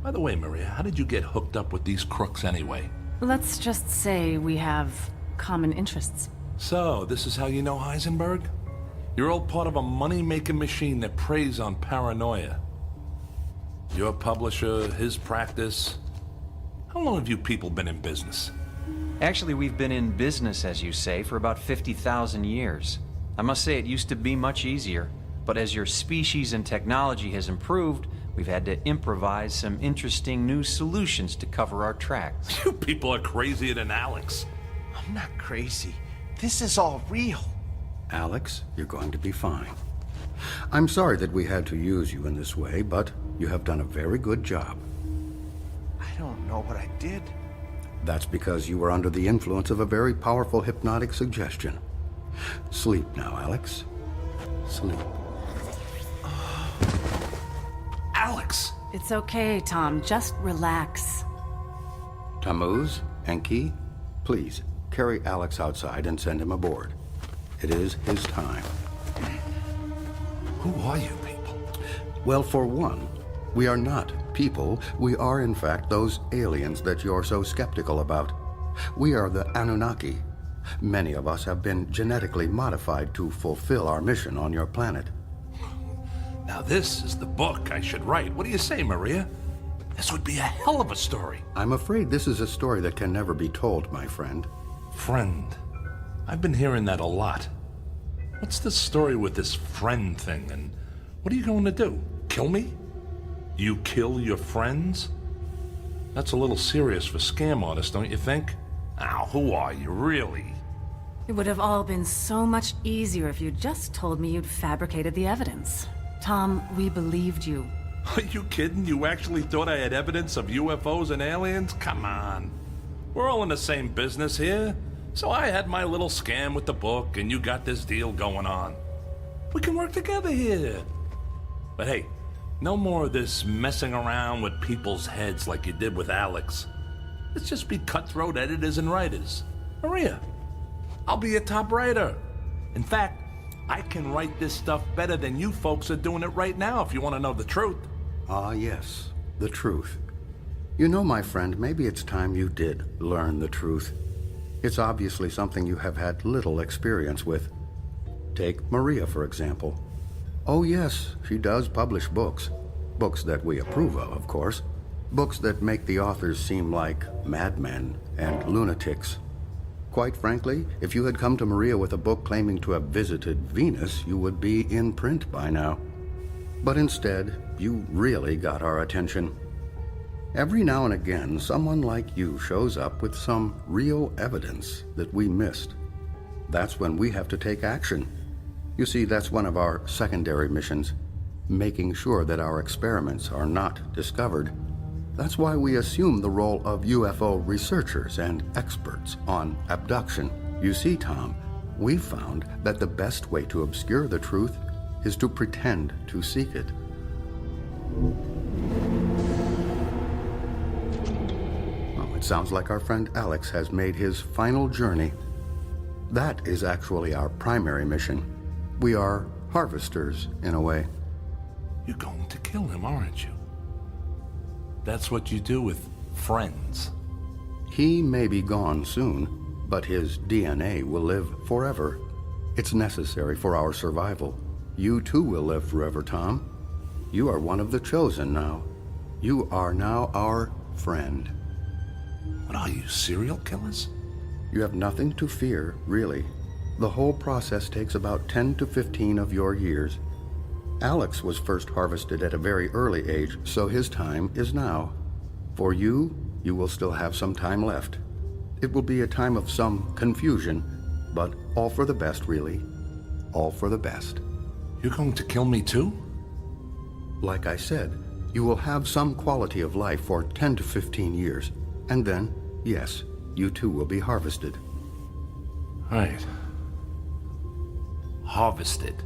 By the way, Maria, how did you get hooked up with these crooks anyway? Let's just say we have common interests. So, this is how you know Heisenberg? You're all part of a money-making machine that preys on paranoia. Your publisher, his practice. How long have you people been in business? Actually, we've been in business, as you say, for about 50,000 years. I must say it used to be much easier, but as your species and technology has improved, we've had to improvise some interesting new solutions to cover our tracks. You people are crazier than Alex. I'm not crazy. This is all real. Alex, you're going to be fine. I'm sorry that we had to use you in this way, but you have done a very good job. I don't know what I did. That's because you were under the influence of a very powerful hypnotic suggestion. Sleep now, Alex. Sleep. Alex! It's okay, Tom. Just relax. Tammuz, Enki, please carry Alex outside and send him aboard. It is his time. Who are you people? Well, for one, we are not people. We are, in fact, those aliens that you're so skeptical about. We are the Anunnaki. Many of us have been genetically modified to fulfill our mission on your planet. Now this is the book I should write. What do you say, Maria? This would be a hell of a story. I'm afraid this is a story that can never be told, my friend. Friend. I've been hearing that a lot. What's the story with this friend thing, and what are you going to do? Kill me? You kill your friends? That's a little serious for scam artists, don't you think? Now, who are you, really? It would have all been so much easier if you'd just told me you'd fabricated the evidence. Tom, we believed you. Are you kidding? You actually thought I had evidence of UFOs and aliens? Come on. We're all in the same business here. So I had my little scam with the book, and you got this deal going on. We can work together here. But hey, no more of this messing around with people's heads like you did with Alex. Let's just be cutthroat editors and writers. Maria, I'll be a top writer. In fact, I can write this stuff better than you folks are doing it right now, if you want to know the truth. Ah, yes, the truth. You know, my friend, maybe it's time you did learn the truth. It's obviously something you have had little experience with. Take Maria, for example. Oh, yes, she does publish books. Books that we approve of course. Books that make the authors seem like madmen and lunatics. Quite frankly, if you had come to Maria with a book claiming to have visited Venus, you would be in print by now. But instead, you really got our attention. Every now and again, someone like you shows up with some real evidence that we missed. That's when we have to take action. You see, that's one of our secondary missions, making sure that our experiments are not discovered. That's why we assume the role of UFO researchers and experts on abduction. You see, Tom, we found that the best way to obscure the truth is to pretend to seek it. Well, it sounds like our friend Alex has made his final journey. That is actually our primary mission. We are harvesters, in a way. You're going to kill him, aren't you? That's what you do with friends. He may be gone soon, but his DNA will live forever. It's necessary for our survival. You too will live forever, Tom. You are one of the chosen now. You are now our friend. What are you, serial killers? You have nothing to fear, really. The whole process takes about 10 to 15 of your years. Alex was first harvested at a very early age, so his time is now. For you, you will still have some time left. It will be a time of some confusion, but all for the best, really. All for the best. You're going to kill me too? Like I said, you will have some quality of life for 10 to 15 years. And then, yes, you too will be harvested. Right. Harvested.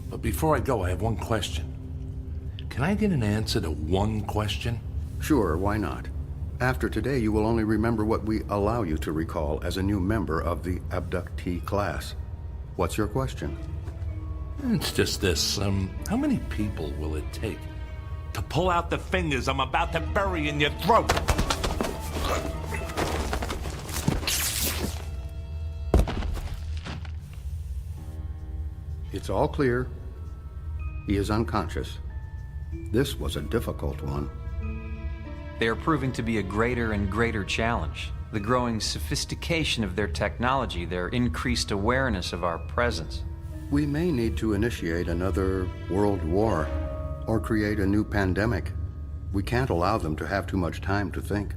But before I go, I have one question. Can I get an answer to one question? Sure, why not? After today, you will only remember what we allow you to recall as a new member of the abductee class. What's your question? It's just this, how many people will it take to pull out the fingers I'm about to bury in your throat? It's all clear. He is unconscious. This was a difficult one. They are proving to be a greater and greater challenge. The growing sophistication of their technology, their increased awareness of our presence. We may need to initiate another world war or create a new pandemic. We can't allow them to have too much time to think.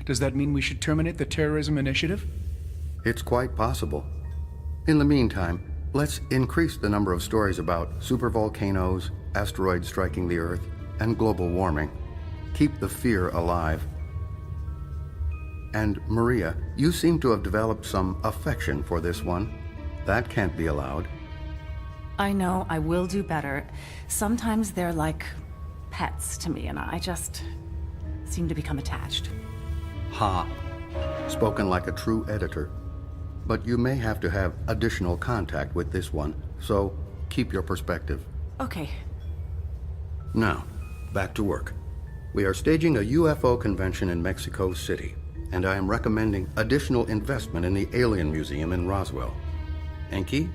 Does that mean we should terminate the terrorism initiative? It's quite possible. In the meantime, let's increase the number of stories about supervolcanoes, asteroids striking the Earth, and global warming. Keep the fear alive. And Maria, you seem to have developed some affection for this one. That can't be allowed. I know, I will do better. Sometimes they're like pets to me, and I just seem to become attached. Ha! Spoken like a true editor. But you may have to have additional contact with this one, so keep your perspective. Okay. Now, back to work. We are staging a UFO convention in Mexico City, and I am recommending additional investment in the Alien Museum in Roswell. Enki,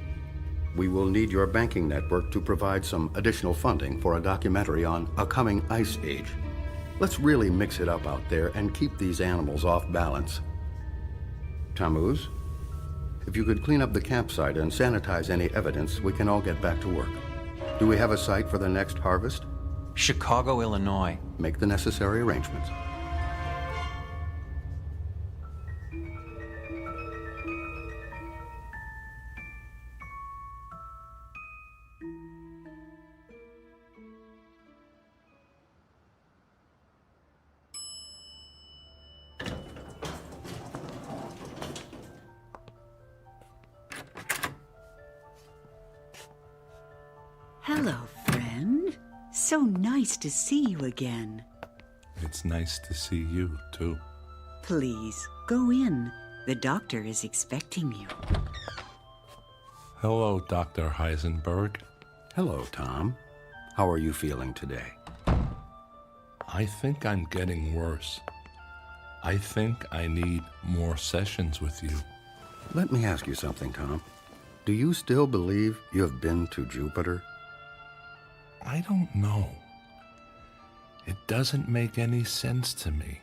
we will need your banking network to provide some additional funding for a documentary on a coming ice age. Let's really mix it up out there and keep these animals off balance. Tammuz, if you could clean up the campsite and sanitize any evidence, we can all get back to work. Do we have a site for the next harvest? Chicago, Illinois. Make the necessary arrangements. Hello, friend. So nice to see you again. It's nice to see you, too. Please, go in. The doctor is expecting you. Hello, Dr. Heisenberg. Hello, Tom. How are you feeling today? I think I'm getting worse. I think I need more sessions with you. Let me ask you something, Tom. Do you still believe you have been to Jupiter? I don't know. It doesn't make any sense to me.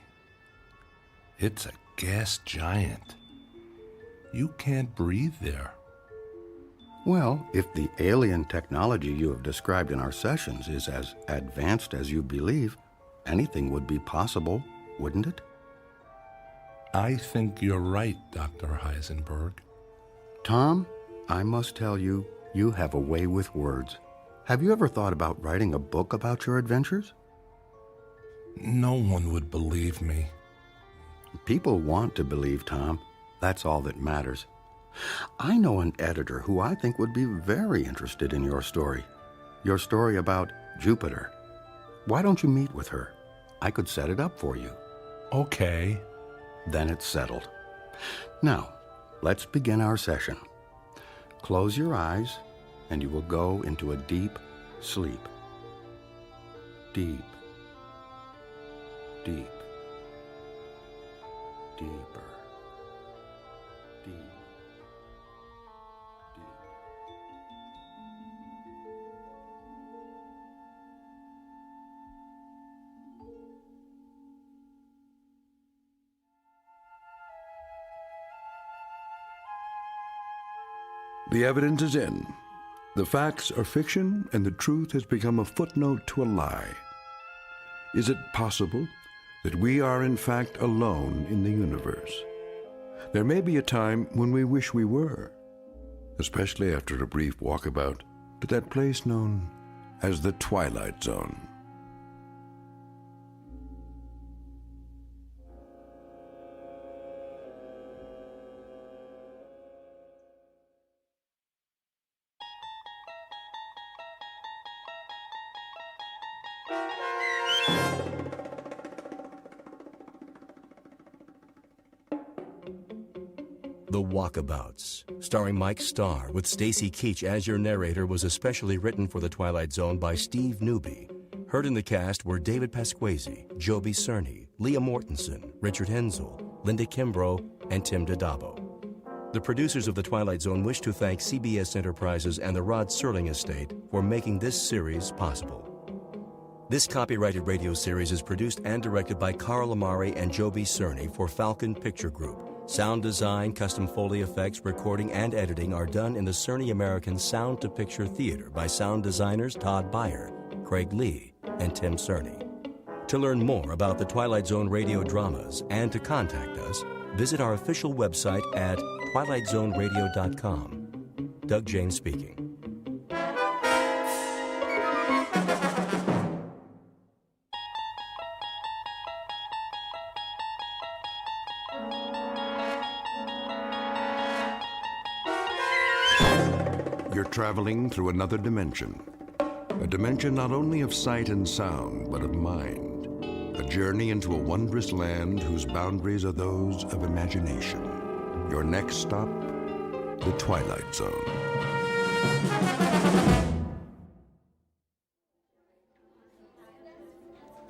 It's a gas giant. You can't breathe there. Well, if the alien technology you have described in our sessions is as advanced as you believe, anything would be possible, wouldn't it? I think you're right, Dr. Heisenberg. Tom, I must tell you, you have a way with words. Have you ever thought about writing a book about your adventures? No one would believe me. People want to believe, Tom. That's all that matters. I know an editor who I think would be very interested in your story about Jupiter. Why don't you meet with her? I could set it up for you. Okay. Then it's settled. Now, let's begin our session. Close your eyes, and you will go into a deep sleep. Deep, deep, deeper, deep, deep. The evidence is in. The facts are fiction, and the truth has become a footnote to a lie. Is it possible that we are in fact alone in the universe? There may be a time when we wish we were, especially after a brief walkabout to that place known as the Twilight Zone. The Walkabouts, starring Mike Starr with Stacy Keach as your narrator, was especially written for The Twilight Zone by Steve Newby. Heard in the cast were David Pasquesi, Joby Cerny, Leah Mortensen, Richard Hensel, Linda Kimbrough, and Tim Dadabo. The producers of The Twilight Zone wish to thank CBS Enterprises and the Rod Serling Estate for making this series possible. This copyrighted radio series is produced and directed by Carl Amari and Joby Cerny for Falcon Picture Group. Sound design, custom Foley effects, recording, and editing are done in the Cerny American Sound to Picture Theater by sound designers Todd Beyer, Craig Lee, and Tim Cerny. To learn more about the Twilight Zone radio dramas and to contact us, visit our official website at twilightzoneradio.com. Doug James speaking. You're traveling through another dimension. A dimension not only of sight and sound, but of mind. A journey into a wondrous land whose boundaries are those of imagination. Your next stop, the Twilight Zone.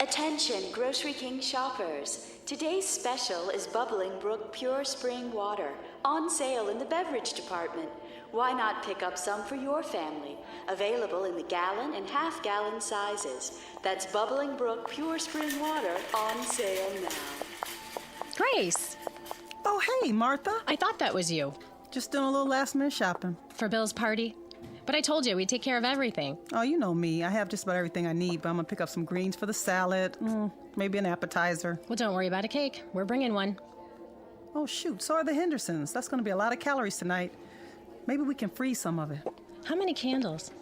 Attention, Grocery King shoppers. Today's special is Bubbling Brook Pure Spring Water, on sale in the beverage department. Why not pick up some for your family? Available in the gallon and half-gallon sizes. That's Bubbling Brook Pure Spring Water, on sale now. Grace! Oh, hey, Martha. I thought that was you. Just doing a little last-minute shopping. For Bill's party? But I told you we'd take care of everything. Oh, you know me. I have just about everything I need, but I'm gonna pick up some greens for the salad. Maybe an appetizer. Well, don't worry about a cake. We're bringing one. Oh, shoot. So are the Hendersons. That's gonna be a lot of calories tonight. Maybe we can freeze some of it. How many candles?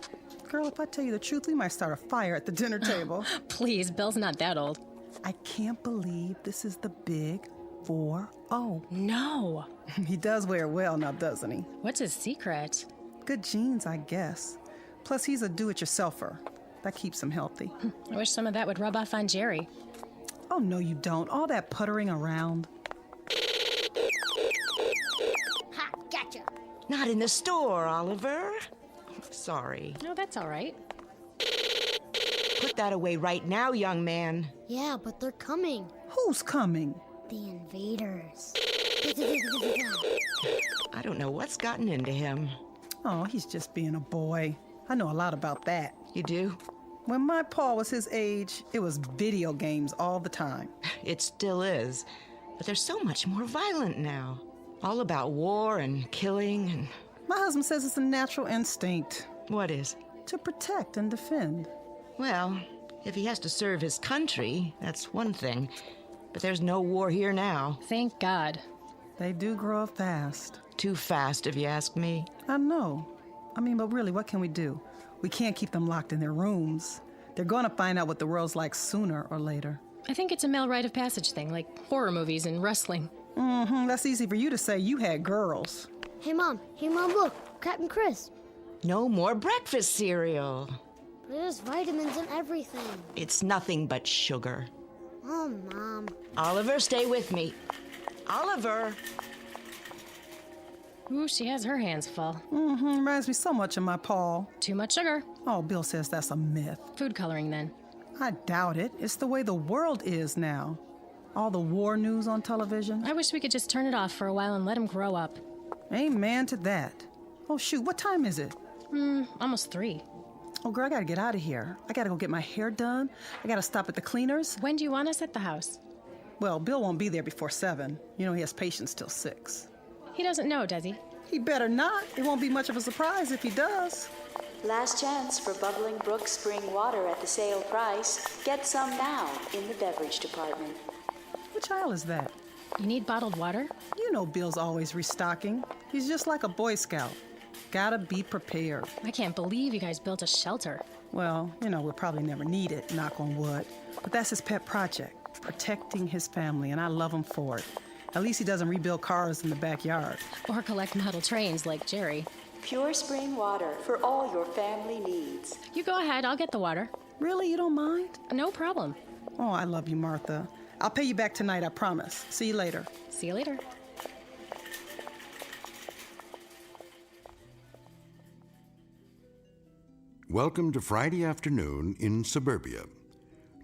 Girl, if I tell you the truth, we might start a fire at the dinner table. Please, Bill's not that old. I can't believe this is the big 4-0. No. He does wear it well now, doesn't he? What's his secret? Good genes, I guess. Plus, he's a do-it-yourselfer. That keeps him healthy. I wish some of that would rub off on Jerry. Oh, no, you don't. All that puttering around. Ha, gotcha. Not in the store, Oliver. Sorry. No, that's all right. Put that away right now, young man. Yeah, but they're coming. Who's coming? The invaders. I don't know what's gotten into him. Oh, he's just being a boy. I know a lot about that. You do? When my pa was his age, it was video games all the time. It still is. But they're so much more violent now. All about war and killing and... My husband says it's a natural instinct. What is? To protect and defend. Well, if he has to serve his country, that's one thing. But there's no war here now. Thank God. They do grow up fast. Too fast, if you ask me. I know. I mean, but really, what can we do? We can't keep them locked in their rooms. They're going to find out what the world's like sooner or later. I think it's a male rite of passage thing, like horror movies and wrestling. That's easy for you to say. You had girls. Hey, Mom, look. Captain Chris. No more breakfast cereal. There's vitamins in everything. It's nothing but sugar. Oh, Mom. Oliver, stay with me. Oliver! Ooh, she has her hands full. Reminds me so much of my pa. Too much sugar. Oh, Bill says that's a myth. Food coloring, then. I doubt it. It's the way the world is now. All the war news on television. I wish we could just turn it off for a while and let him grow up. Amen to that. Oh, shoot, what time is it? Almost 3. Oh, girl, I gotta get out of here. I gotta go get my hair done. I gotta stop at the cleaners. When do you want us at the house? Well, Bill won't be there before 7. You know, he has patients till 6. He doesn't know, does he? He better not. It won't be much of a surprise if he does. Last chance for Bubbling Brook Spring Water at the sale price. Get some now in the beverage department. Which aisle is that? You need bottled water? You know Bill's always restocking. He's just like a Boy Scout. Gotta be prepared. I can't believe you guys built a shelter. Well, you know, we'll probably never need it, knock on wood. But that's his pet project, protecting his family, and I love him for it. At least he doesn't rebuild cars in the backyard. Or collect model trains like Jerry. Pure spring water for all your family needs. You go ahead, I'll get the water. Really, you don't mind? No problem. Oh, I love you, Martha. I'll pay you back tonight, I promise. See you later. See you later. Welcome to Friday afternoon in suburbia.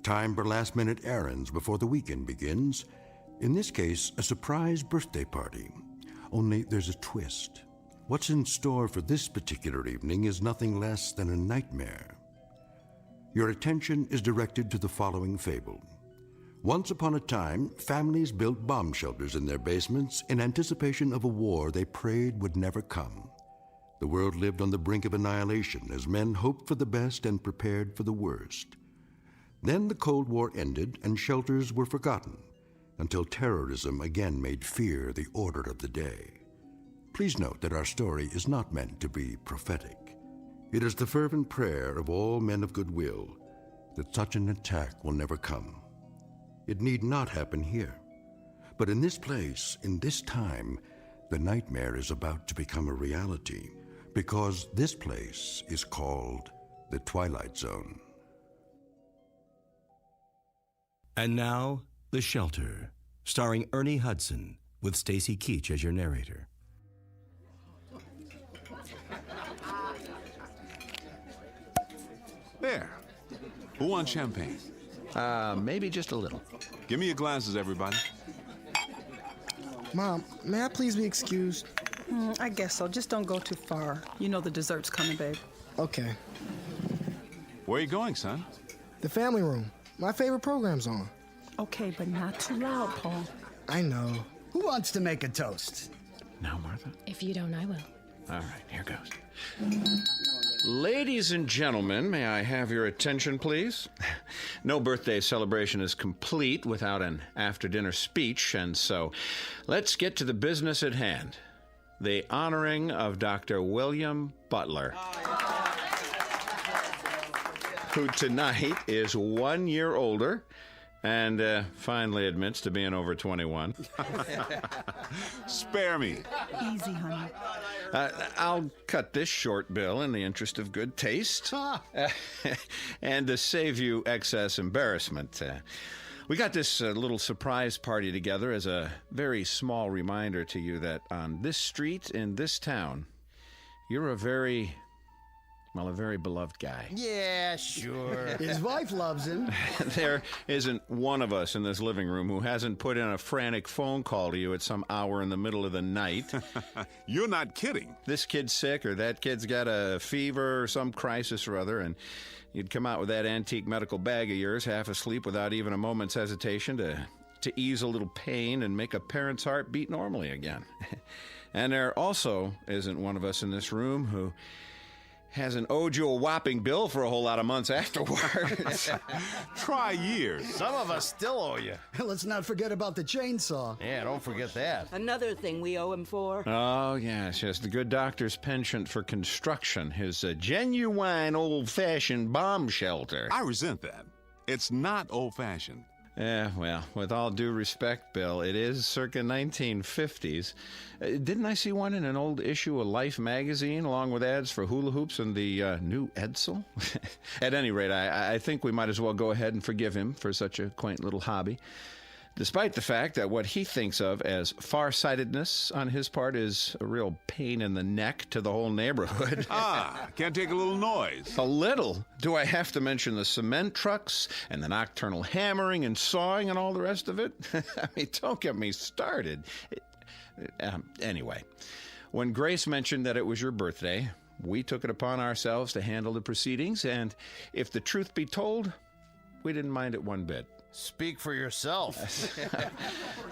Time for last-minute errands before the weekend begins. In this case, a surprise birthday party. Only there's a twist. What's in store for this particular evening is nothing less than a nightmare. Your attention is directed to the following fable. Once upon a time, families built bomb shelters in their basements in anticipation of a war they prayed would never come. The world lived on the brink of annihilation as men hoped for the best and prepared for the worst. Then the Cold War ended and shelters were forgotten, until terrorism again made fear the order of the day. Please note that our story is not meant to be prophetic. It is the fervent prayer of all men of goodwill that such an attack will never come. It need not happen here. But in this place, in this time, the nightmare is about to become a reality, because this place is called the Twilight Zone. And now, The Shelter, starring Ernie Hudson, with Stacy Keach as your narrator. There. Who wants champagne? Maybe just a little. Give me your glasses, everybody. Mom, may I please be excused? I guess so. Just don't go too far. You know the dessert's coming, babe. Okay. Where are you going, son? The family room. My favorite program's on. Okay, but not too loud, Paul. I know. Who wants to make a toast? Now, Martha? If you don't, I will. All right, here goes. Ladies and gentlemen, may I have your attention, please? No birthday celebration is complete without an after-dinner speech, and so let's get to the business at hand. The honoring of Dr. William Butler, who tonight is 1 year older and finally admits to being over 21. Spare me. Easy, honey. I'll cut this short, Bill, in the interest of good taste. And to save you excess embarrassment. We got this little surprise party together as a very small reminder to you that on this street in this town, you're a very beloved guy. Yeah, sure. His wife loves him. There isn't one of us in this living room who hasn't put in a frantic phone call to you at some hour in the middle of the night. You're not kidding. This kid's sick, or that kid's got a fever or some crisis or other, and you'd come out with that antique medical bag of yours, half asleep without even a moment's hesitation to ease a little pain and make a parent's heart beat normally again. And there also isn't one of us in this room who hasn't owed you a whopping bill for a whole lot of months afterwards. Try years. Some of us still owe you. Let's not forget about the chainsaw. Yeah, don't forget that. Another thing we owe him for. Oh, yes, the good doctor's penchant for construction, his genuine old-fashioned bomb shelter. I resent that. It's not old-fashioned. Yeah, well, with all due respect, Bill, it is circa 1950s. Didn't I see one in an old issue of Life magazine, along with ads for hula hoops and the new Edsel? At any rate, I think we might as well go ahead and forgive him for such a quaint little hobby, despite the fact that what he thinks of as farsightedness on his part is a real pain in the neck to the whole neighborhood. Can't take a little noise. A little? Do I have to mention the cement trucks and the nocturnal hammering and sawing and all the rest of it? I mean, don't get me started. Anyway, when Grace mentioned that it was your birthday, we took it upon ourselves to handle the proceedings, and if the truth be told, we didn't mind it one bit. Speak for yourself.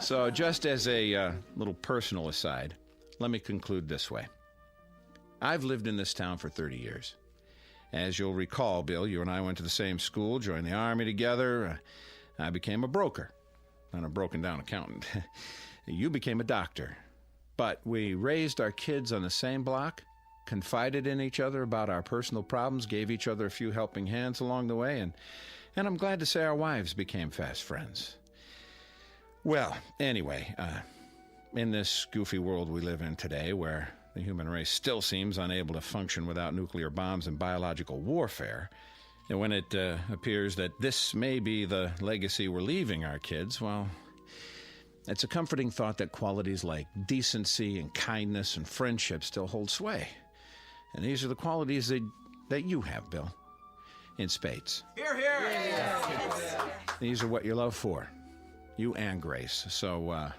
So just as a little personal aside, let me conclude this way. I've lived in this town for 30 years. As you'll recall, Bill, you and I went to the same school, joined the Army together. I became a broker, not a broken-down accountant. You became a doctor. But we raised our kids on the same block, confided in each other about our personal problems, gave each other a few helping hands along the way, and I'm glad to say our wives became fast friends. Well, anyway, in this goofy world we live in today, where the human race still seems unable to function without nuclear bombs and biological warfare, and when it appears that this may be the legacy we're leaving our kids, well, it's a comforting thought that qualities like decency and kindness and friendship still hold sway. And these are the qualities that you have, Bill. In spades. Hear, hear! These are what you love for. You and Grace. So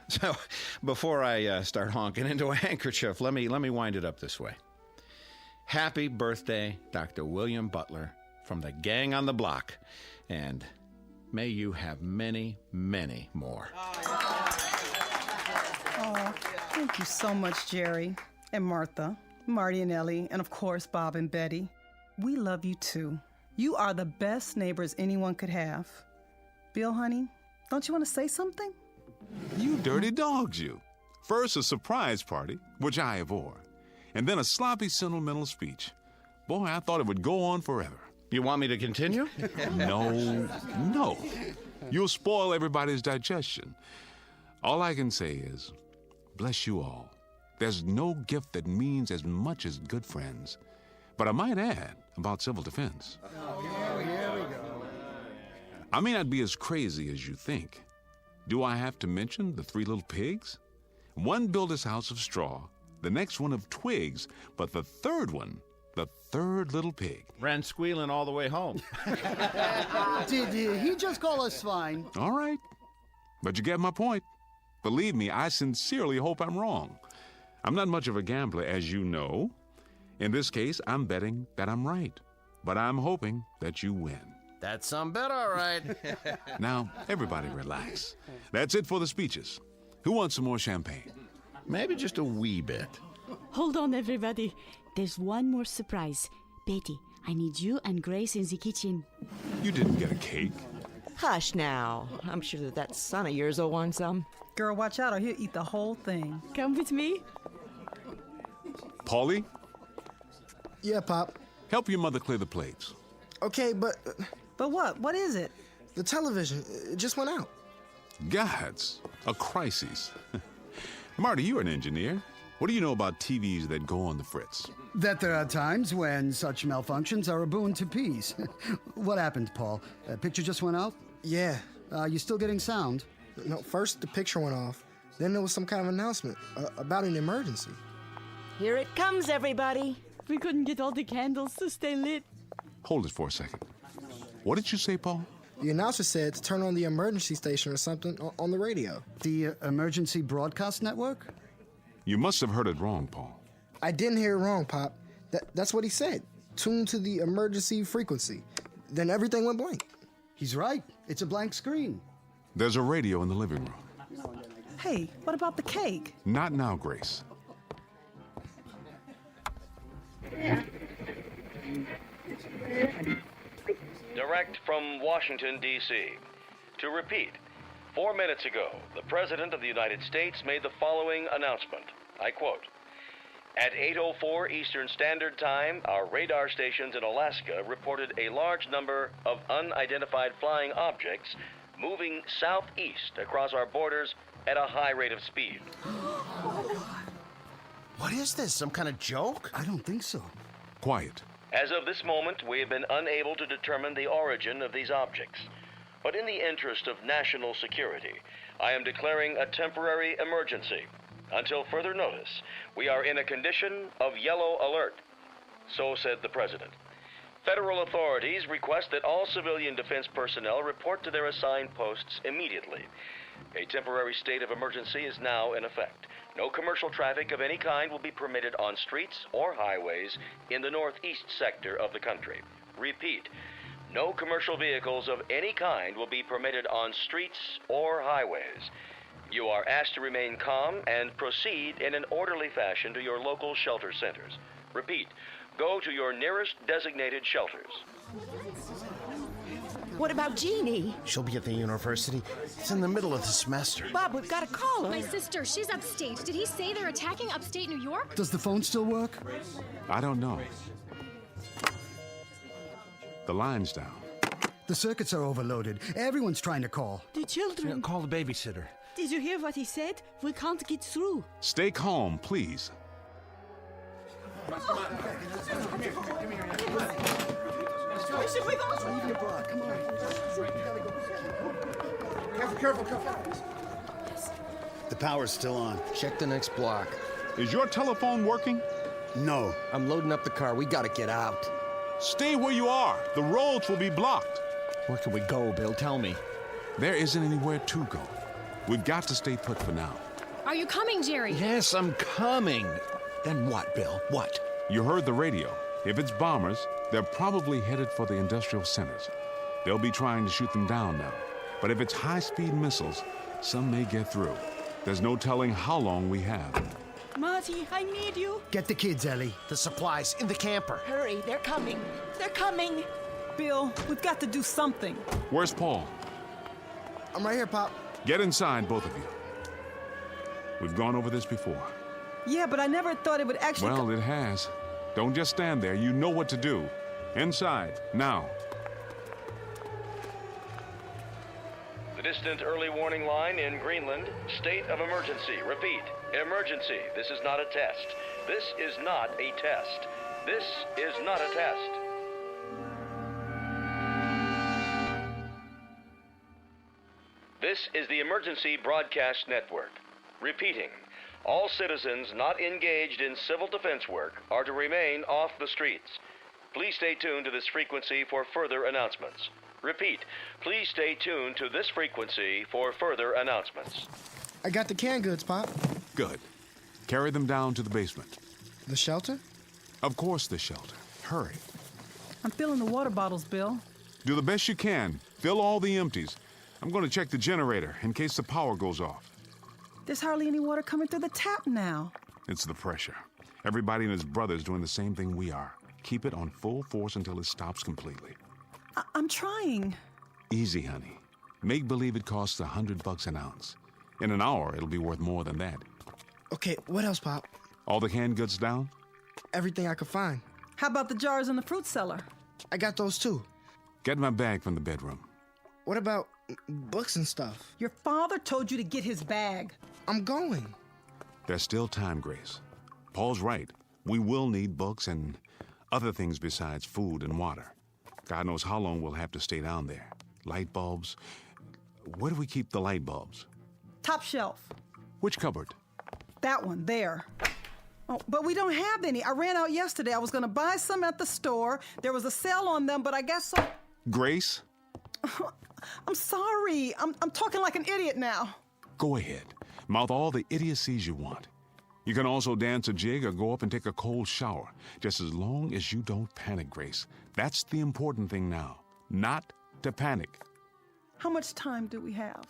before I start honking into a handkerchief, let me wind it up this way. Happy birthday, Dr. William Butler, from the gang on the block. And may you have many, many more. Oh, thank you so much, Jerry and Martha, Marty and Ellie, and of course, Bob and Betty. We love you too. You are the best neighbors anyone could have. Bill, honey, don't you want to say something? You dirty dogs, you. First, a surprise party, which I abhor, and then a sloppy, sentimental speech. Boy, I thought it would go on forever. You want me to continue? No. You'll spoil everybody's digestion. All I can say is, bless you all. There's no gift that means as much as good friends. But I might add about civil defense. Here we go. I may not be as crazy as you think. Do I have to mention the 3 little pigs? One built his house of straw, the next one of twigs, but the third one, the third little pig, ran squealing all the way home. Did he just call us swine? All right, but you get my point. Believe me, I sincerely hope I'm wrong. I'm not much of a gambler, as you know. In this case, I'm betting that I'm right, but I'm hoping that you win. That's some bet, all right. Now, everybody relax. That's it for the speeches. Who wants some more champagne? Maybe just a wee bit. Hold on, everybody. There's one more surprise. Betty, I need you and Grace in the kitchen. You didn't get a cake. Hush now. I'm sure that son of yours will want some. Girl, watch out or he'll eat the whole thing. Come with me. Paulie? Yeah, Pop. Help your mother clear the plates. Okay, but... But what? What is it? The television. It just went out. Gods, a crisis. Marty, you're an engineer. What do you know about TVs that go on the fritz? That there are times when such malfunctions are a boon to peace. What happened, Paul? Picture just went out? Yeah. You still getting sound? No, first the picture went off. Then there was some kind of announcement about an emergency. Here it comes, everybody. We couldn't get all the candles to stay lit. Hold it for a second. What did you say, Paul? The announcer said to turn on the emergency station or something on the radio. The emergency broadcast network? You must have heard it wrong, Paul. I didn't hear it wrong, Pop. That's what he said. Tune to the emergency frequency. Then everything went blank. He's right. It's a blank screen. There's a radio in the living room. Hey, what about the cake? Not now, Grace. Direct from Washington, D.C. To repeat, 4 minutes ago, the President of the United States made the following announcement. I quote, "At 8:04 Eastern Standard Time, our radar stations in Alaska reported a large number of unidentified flying objects moving southeast across our borders at a high rate of speed." What is this, some kind of joke? I don't think so. Quiet. As of this moment, we have been unable to determine the origin of these objects. But in the interest of national security, I am declaring a temporary emergency. Until further notice, we are in a condition of yellow alert. So said the President. Federal authorities request that all civilian defense personnel report to their assigned posts immediately. A temporary state of emergency is now in effect. No commercial traffic of any kind will be permitted on streets or highways in the northeast sector of the country. Repeat, no commercial vehicles of any kind will be permitted on streets or highways. You are asked to remain calm and proceed in an orderly fashion to your local shelter centers. Repeat, go to your nearest designated shelters. What about Jeannie? She'll be at the university. It's in the middle of the semester. Bob, we've got to call her. My sister, she's upstate. Did he say they're attacking upstate New York? Does the phone still work? I don't know. The line's down. The circuits are overloaded. Everyone's trying to call. The children. Call the babysitter. Did you hear what he said? We can't get through. Stay calm, please. Careful. The power's still on. Check the next block. Is your telephone working? No. I'm loading up the car. We gotta get out. Stay where you are. The roads will be blocked. Where can we go, Bill? Tell me. There isn't anywhere to go. We've got to stay put for now. Are you coming, Jerry? Yes, I'm coming. Then what, Bill? What? You heard the radio. If it's bombers, they're probably headed for the industrial centers. They'll be trying to shoot them down now. But if it's high-speed missiles, some may get through. There's no telling how long we have. Marty, I need you. Get the kids, Ellie. The supplies in the camper. Hurry, they're coming. They're coming. Bill, we've got to do something. Where's Paul? I'm right here, Pop. Get inside, both of you. We've gone over this before. Yeah, but I never thought it would actually. Well, it has. Don't just stand there. You know what to do. Inside, now. The distant early warning line in Greenland, state of emergency. Repeat, emergency. This is not a test. This is not a test. This is not a test. This is the Emergency Broadcast Network. Repeating, all citizens not engaged in civil defense work are to remain off the streets. Please stay tuned to this frequency for further announcements. Repeat, please stay tuned to this frequency for further announcements. I got the canned goods, Pop. Good. Carry them down to the basement. The shelter? Of course, the shelter. Hurry. I'm filling the water bottles, Bill. Do the best you can. Fill all the empties. I'm going to check the generator in case the power goes off. There's hardly any water coming through the tap now. It's the pressure. Everybody and his brother's doing the same thing we are. Keep it on full force until it stops completely. I'm trying. Easy, honey. Make believe it costs $100 an ounce. In an hour, it'll be worth more than that. Okay, what else, Pop? All the canned goods down? Everything I could find. How about the jars in the fruit cellar? I got those too. Get my bag from the bedroom. What about books and stuff? Your father told you to get his bag. I'm going. There's still time, Grace. Paul's right. We will need books and other things besides food and water. God knows how long we'll have to stay down there. Light bulbs. Where do we keep the light bulbs? Top shelf. Which cupboard? That one, there. Oh, but we don't have any. I ran out yesterday. I was going to buy some at the store. There was a sale on them, but I guess so. Grace? I'm sorry. I'm talking like an idiot now. Go ahead. Mouth all the idiocies you want. You can also dance a jig or go up and take a cold shower, just as long as you don't panic, Grace. That's the important thing now. Not to panic. How much time do we have?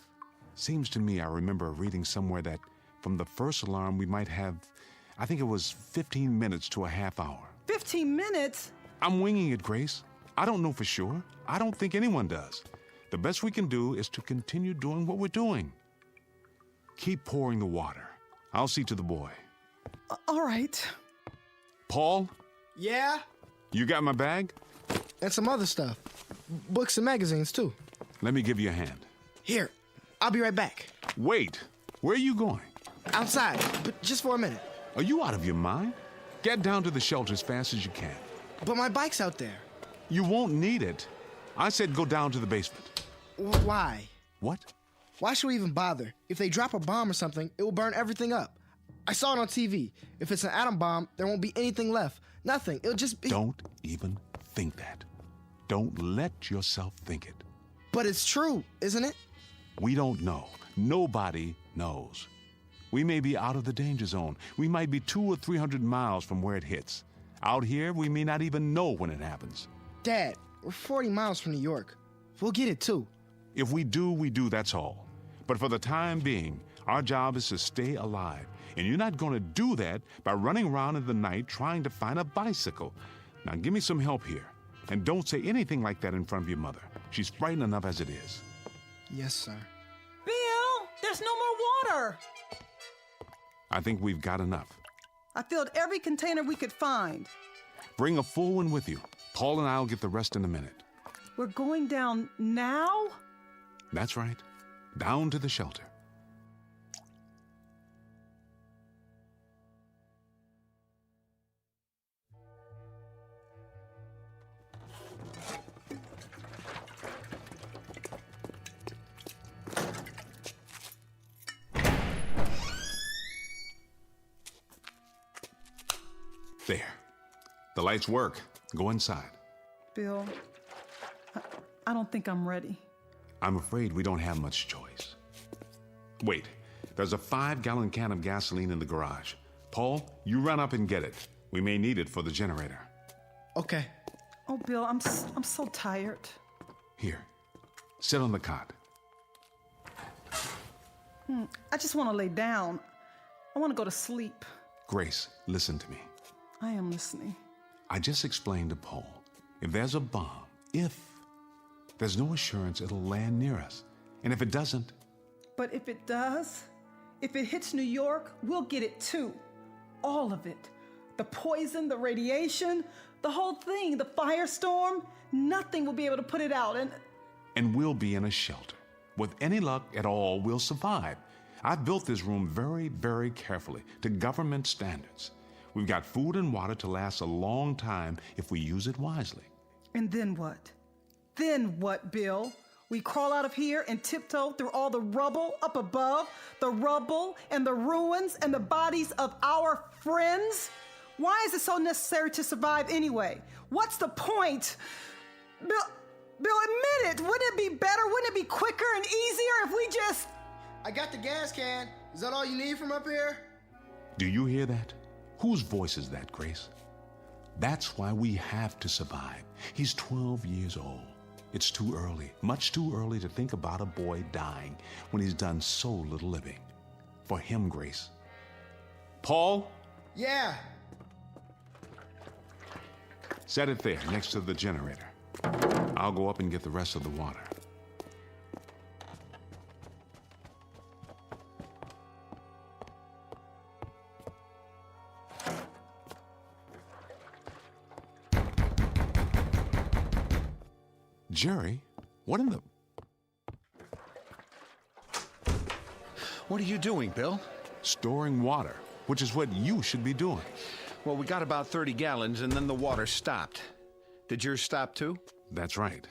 Seems to me I remember reading somewhere that from the first alarm we might have, I think it was 15 minutes to a half hour. 15 minutes? I'm winging it, Grace. I don't know for sure. I don't think anyone does. The best we can do is to continue doing what we're doing. Keep pouring the water. I'll see to the boy. All right. Paul? Yeah? You got my bag? And some other stuff. Books and magazines, too. Let me give you a hand. Here, I'll be right back. Wait. Where are you going? Outside, but just for a minute. Are you out of your mind? Get down to the shelter as fast as you can. But my bike's out there. You won't need it. I said go down to the basement. Why? What? Why should we even bother? If they drop a bomb or something, it will burn everything up. I saw it on TV. If it's an atom bomb, there won't be anything left. Nothing. It'll just be... Don't even think that. Don't let yourself think it. But it's true, isn't it? We don't know. Nobody knows. We may be out of the danger zone. We might be 200 or 300 miles from where it hits. Out here, we may not even know when it happens. Dad, we're 40 miles from New York. We'll get it too. If we do, we do, that's all. But for the time being, our job is to stay alive. And you're not going to do that by running around in the night trying to find a bicycle. Now give me some help here. And don't say anything like that in front of your mother. She's frightened enough as it is. Yes, sir. Bill, there's no more water. I think we've got enough. I filled every container we could find. Bring a full one with you. Paul and I'll get the rest in a minute. We're going down now? That's right. Down to the shelter. There. The lights work. Go inside. Bill, I don't think I'm ready. I'm afraid we don't have much choice. Wait. There's a 5-gallon can of gasoline in the garage. Paul, you run up and get it. We may need it for the generator. Okay. Oh, Bill, I'm so tired. Here. Sit on the cot. I just want to lay down. I want to go to sleep. Grace, listen to me. I am listening. I just explained to Paul, if there's a bomb, there's no assurance it'll land near us. And if it doesn't... But if it does, If it hits New York, we'll get it too. All of it. The poison, the radiation, the whole thing, the firestorm. Nothing will be able to put it out. And we'll be in a shelter. With any luck at all, we'll survive. I've built this room very, very carefully to government standards. We've got food and water to last a long time if we use it wisely. And then what? Then what, Bill? We crawl out of here and tiptoe through all the rubble up above, the rubble and the ruins and the bodies of our friends? Why is it so necessary to survive anyway? What's the point? Bill, admit it. Wouldn't it be better? Wouldn't it be quicker and easier if we just... I got the gas can. Is that all you need from up here? Do you hear that? Whose voice is that, Grace? That's why we have to survive. He's 12 years old. It's too early, much too early to think about a boy dying when he's done so little living. For him, Grace. Paul? Yeah. Set it there, next to the generator. I'll go up and get the rest of the water. Jerry, what in the... What are you doing, Bill? Storing water, which is what you should be doing. Well, we got about 30 gallons, and then the water stopped. Did yours stop, too? That's right.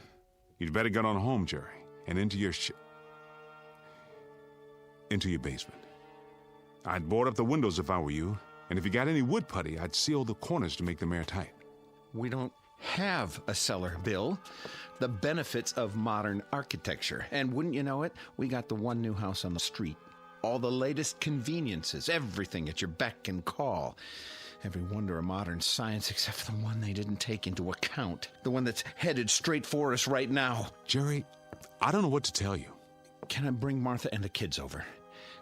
You'd better get on home, Jerry, and into your basement. I'd board up the windows if I were you, and if you got any wood putty, I'd seal the corners to make them airtight. We don't have a cellar, Bill. The benefits of modern architecture. And wouldn't you know it, we got the one new house on the street. All the latest conveniences, everything at your beck and call. Every wonder of modern science except for the one they didn't take into account. The one that's headed straight for us right now. Jerry, I don't know what to tell you. Can I bring Martha and the kids over?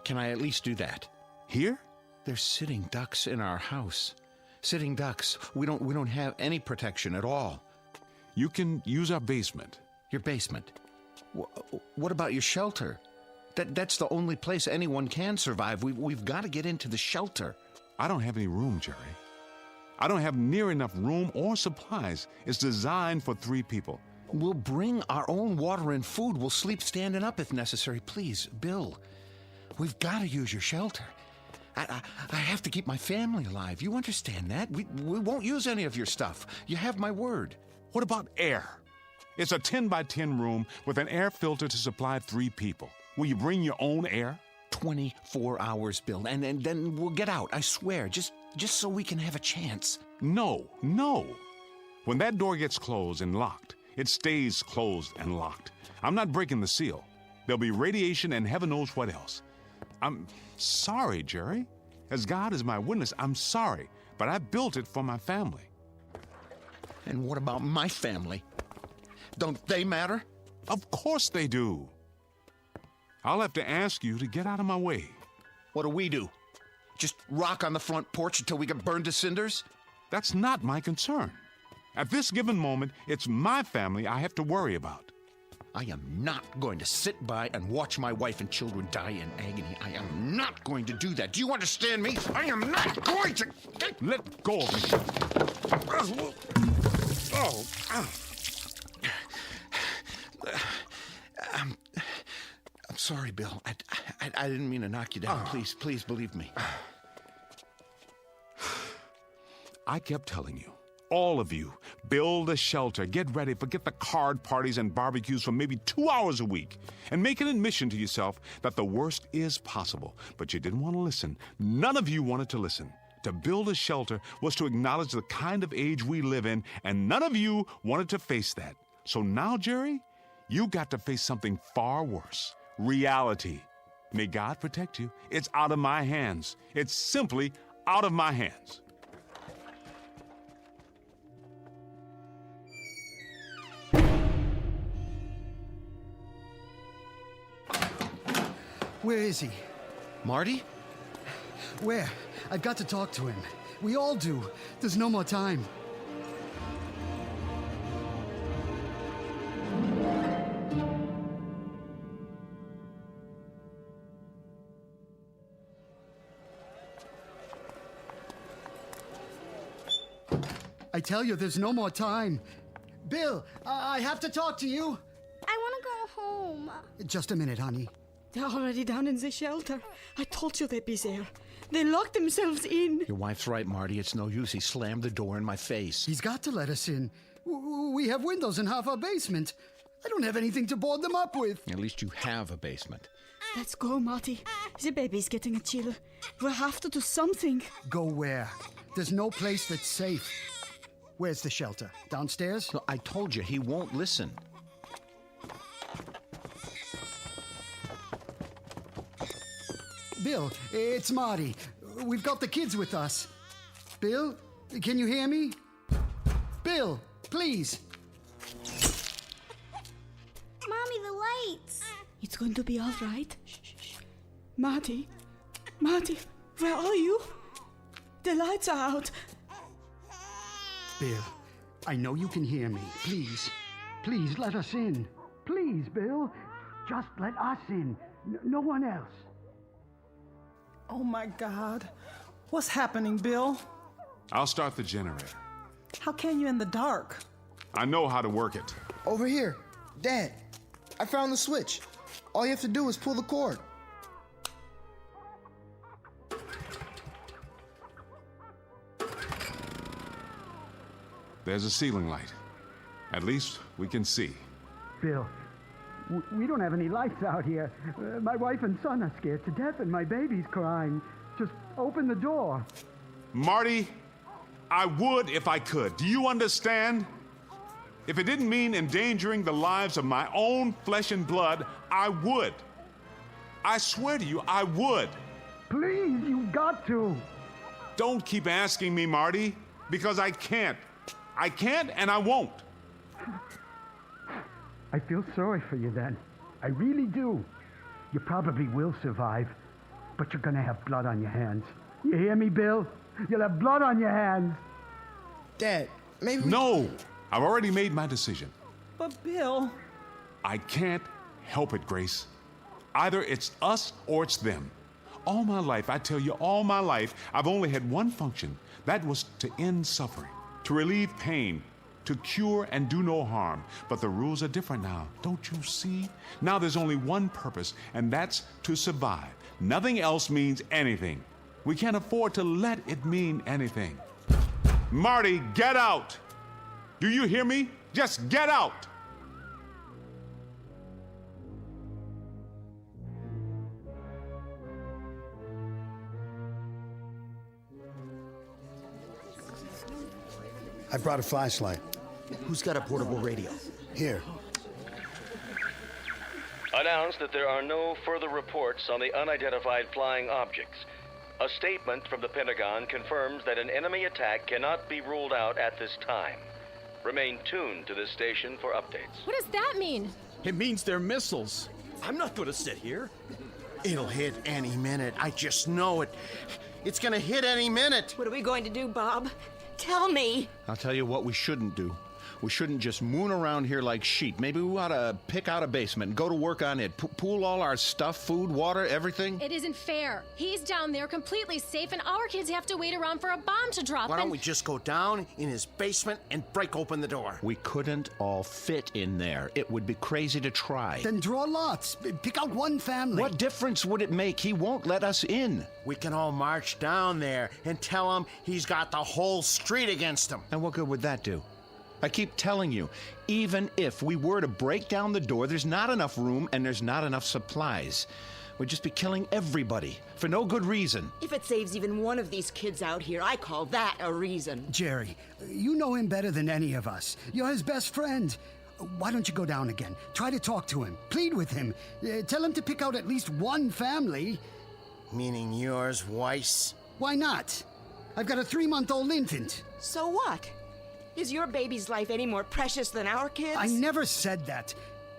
Can I at least do that? Here? There's sitting ducks in our house. Sitting ducks. We don't have any protection at all. You can use our basement. Your basement? What about your shelter? That's the only place anyone can survive. We've got to get into the shelter. I don't have any room, Jerry. I don't have near enough room or supplies. It's designed for 3 people. We'll bring our own water and food. We'll sleep standing up if necessary. Please, Bill, we've got to use your shelter. I have to keep my family alive. You understand that? We won't use any of your stuff. You have my word. What about air? It's a 10 by 10 room with an air filter to supply 3 people. Will you bring your own air? 24 hours, Bill, and then we'll get out, I swear, just so we can have a chance. No. When that door gets closed and locked, it stays closed and locked. I'm not breaking the seal. There'll be radiation and heaven knows what else. I'm sorry, Jerry. As God is my witness, I'm sorry, but I built it for my family. And what about my family? Don't they matter? Of course they do. I'll have to ask you to get out of my way. What do we do? Just rock on the front porch until we get burned to cinders? That's not my concern. At this given moment, it's my family I have to worry about. I am not going to sit by and watch my wife and children die in agony. I am not going to do that. Do you understand me? I am not going to... Let go of me. I'm sorry, Bill. I didn't mean to knock you down. Please believe me. I kept telling you, all of you, build a shelter, get ready, forget the card parties and barbecues for maybe 2 hours a week, and make an admission to yourself that the worst is possible. But you didn't want to listen. None of you wanted to listen. To build a shelter was to acknowledge the kind of age we live in, and none of you wanted to face that. So now, Jerry, you got to face something far worse. Reality. May God protect you. It's out of my hands. It's simply out of my hands. Where is he? Marty? Where? I've got to talk to him. We all do. There's no more time. I tell you, there's no more time. Bill, I have to talk to you. I want to go home. Just a minute, honey. They're already down in the shelter. I told you they'd be there. They locked themselves in. Your wife's right, Marty. It's no use. He slammed the door in my face. He's got to let us in. We have windows in half our basement. I don't have anything to board them up with. At least you have a basement. Let's go, Marty. The baby's getting a chill. We'll have to do something. Go where? There's no place that's safe. Where's the shelter? Downstairs? No, I told you, he won't listen. Bill, it's Marty. We've got the kids with us. Bill, can you hear me? Bill, please. Mommy, the lights. It's going to be all right. Shh, shh, shh. Marty, where are you? The lights are out. Bill, I know you can hear me. Please let us in. Please, Bill, just let us in. No one else. Oh my God. What's happening, Bill? I'll start the generator. How can you in the dark? I know how to work it. Over here. Dad, I found the switch. All you have to do is pull the cord. There's a ceiling light. At least we can see. Bill, we don't have any lights out here. My wife and son are scared to death and my baby's crying. Just open the door. Marty, I would if I could. Do you understand? If it didn't mean endangering the lives of my own flesh and blood, I would. I swear to you, I would. Please, you've got to. Don't keep asking me, Marty, because I can't. I can't and I won't. I feel sorry for you then. I really do. You probably will survive, but you're gonna have blood on your hands. You hear me, Bill? You'll have blood on your hands. Dad, maybe No! I've already made my decision. But Bill... I can't help it, Grace. Either it's us or it's them. All my life, I tell you, all my life, I've only had one function. That was to end suffering, to relieve pain, to cure and do no harm. But the rules are different now, don't you see? Now there's only one purpose, and that's to survive. Nothing else means anything. We can't afford to let it mean anything. Marty, get out! Do you hear me? Just get out! I brought a flashlight. Who's got a portable radio? Here. Announced that there are no further reports on the unidentified flying objects. A statement from the Pentagon confirms that an enemy attack cannot be ruled out at this time. Remain tuned to this station for updates. What does that mean? It means they're missiles. I'm not going to sit here. It'll hit any minute. I just know it. It's gonna hit any minute. What are we going to do, Bob? Tell me. I'll tell you what we shouldn't do. We shouldn't just moon around here like sheep. Maybe we ought to pick out a basement and go to work on it. Pool all our stuff, food, water, everything. It isn't fair. He's down there completely safe, and our kids have to wait around for a bomb to drop. Why don't we just go down in his basement and break open the door? We couldn't all fit in there. It would be crazy to try. Then draw lots. Pick out one family. What difference would it make? He won't let us in. We can all march down there and tell him he's got the whole street against him. And what good would that do? I keep telling you, even if we were to break down the door, there's not enough room and there's not enough supplies. We'd just be killing everybody for no good reason. If it saves even one of these kids out here, I call that a reason. Jerry, you know him better than any of us. You're his best friend. Why don't you go down again? Try to talk to him. Plead with him. Tell him to pick out at least one family. Meaning yours, Weiss? Why not? I've got a 3-month-old infant. So what? Is your baby's life any more precious than our kids? I never said that.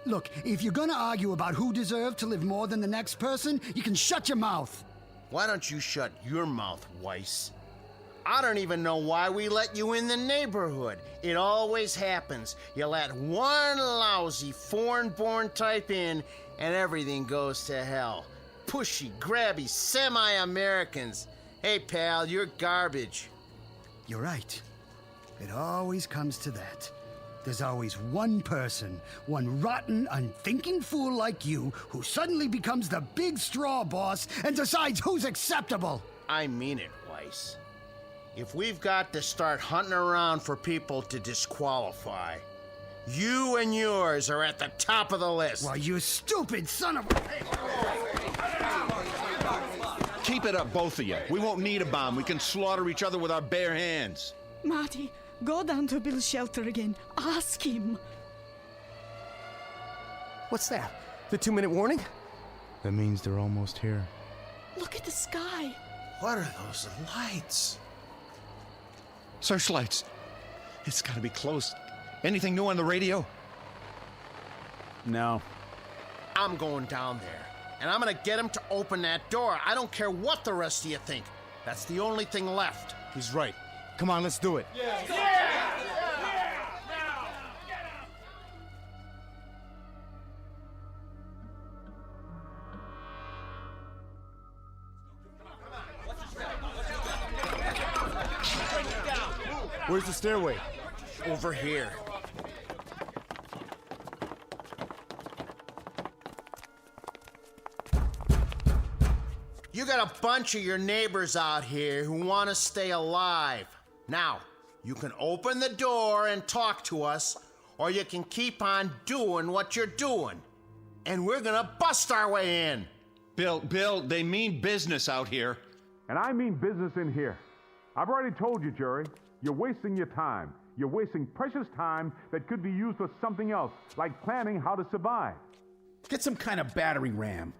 Look, if you're gonna argue about who deserved to live more than the next person, you can shut your mouth. Why don't you shut your mouth, Weiss? I don't even know why we let you in the neighborhood. It always happens. You let one lousy foreign-born type in, and everything goes to hell. Pushy, grabby, semi-Americans. Hey, pal, you're garbage. You're right. It always comes to that. There's always one person, one rotten, unthinking fool like you, who suddenly becomes the big straw boss and decides who's acceptable. I mean it, Weiss. If we've got to start hunting around for people to disqualify, you and yours are at the top of the list. Why, you stupid son of a... Keep it up, both of you. We won't need a bomb. We can slaughter each other with our bare hands. Marty, go down to Bill's shelter again. Ask him. What's that? The 2-minute warning? That means they're almost here. Look at the sky. What are those lights? Searchlights. It's gotta be close. Anything new on the radio? No. I'm going down there, and I'm gonna get him to open that door. I don't care what the rest of you think. That's the only thing left. He's right. Come on, let's do it. Where's the stairway? Over here. You got a bunch of your neighbors out here who want to stay alive. Now, you can open the door and talk to us, or you can keep on doing what you're doing. And we're gonna bust our way in. Bill, they mean business out here. And I mean business in here. I've already told you, Jerry. You're wasting your time. You're wasting precious time that could be used for something else, like planning how to survive. Get some kind of battering ram.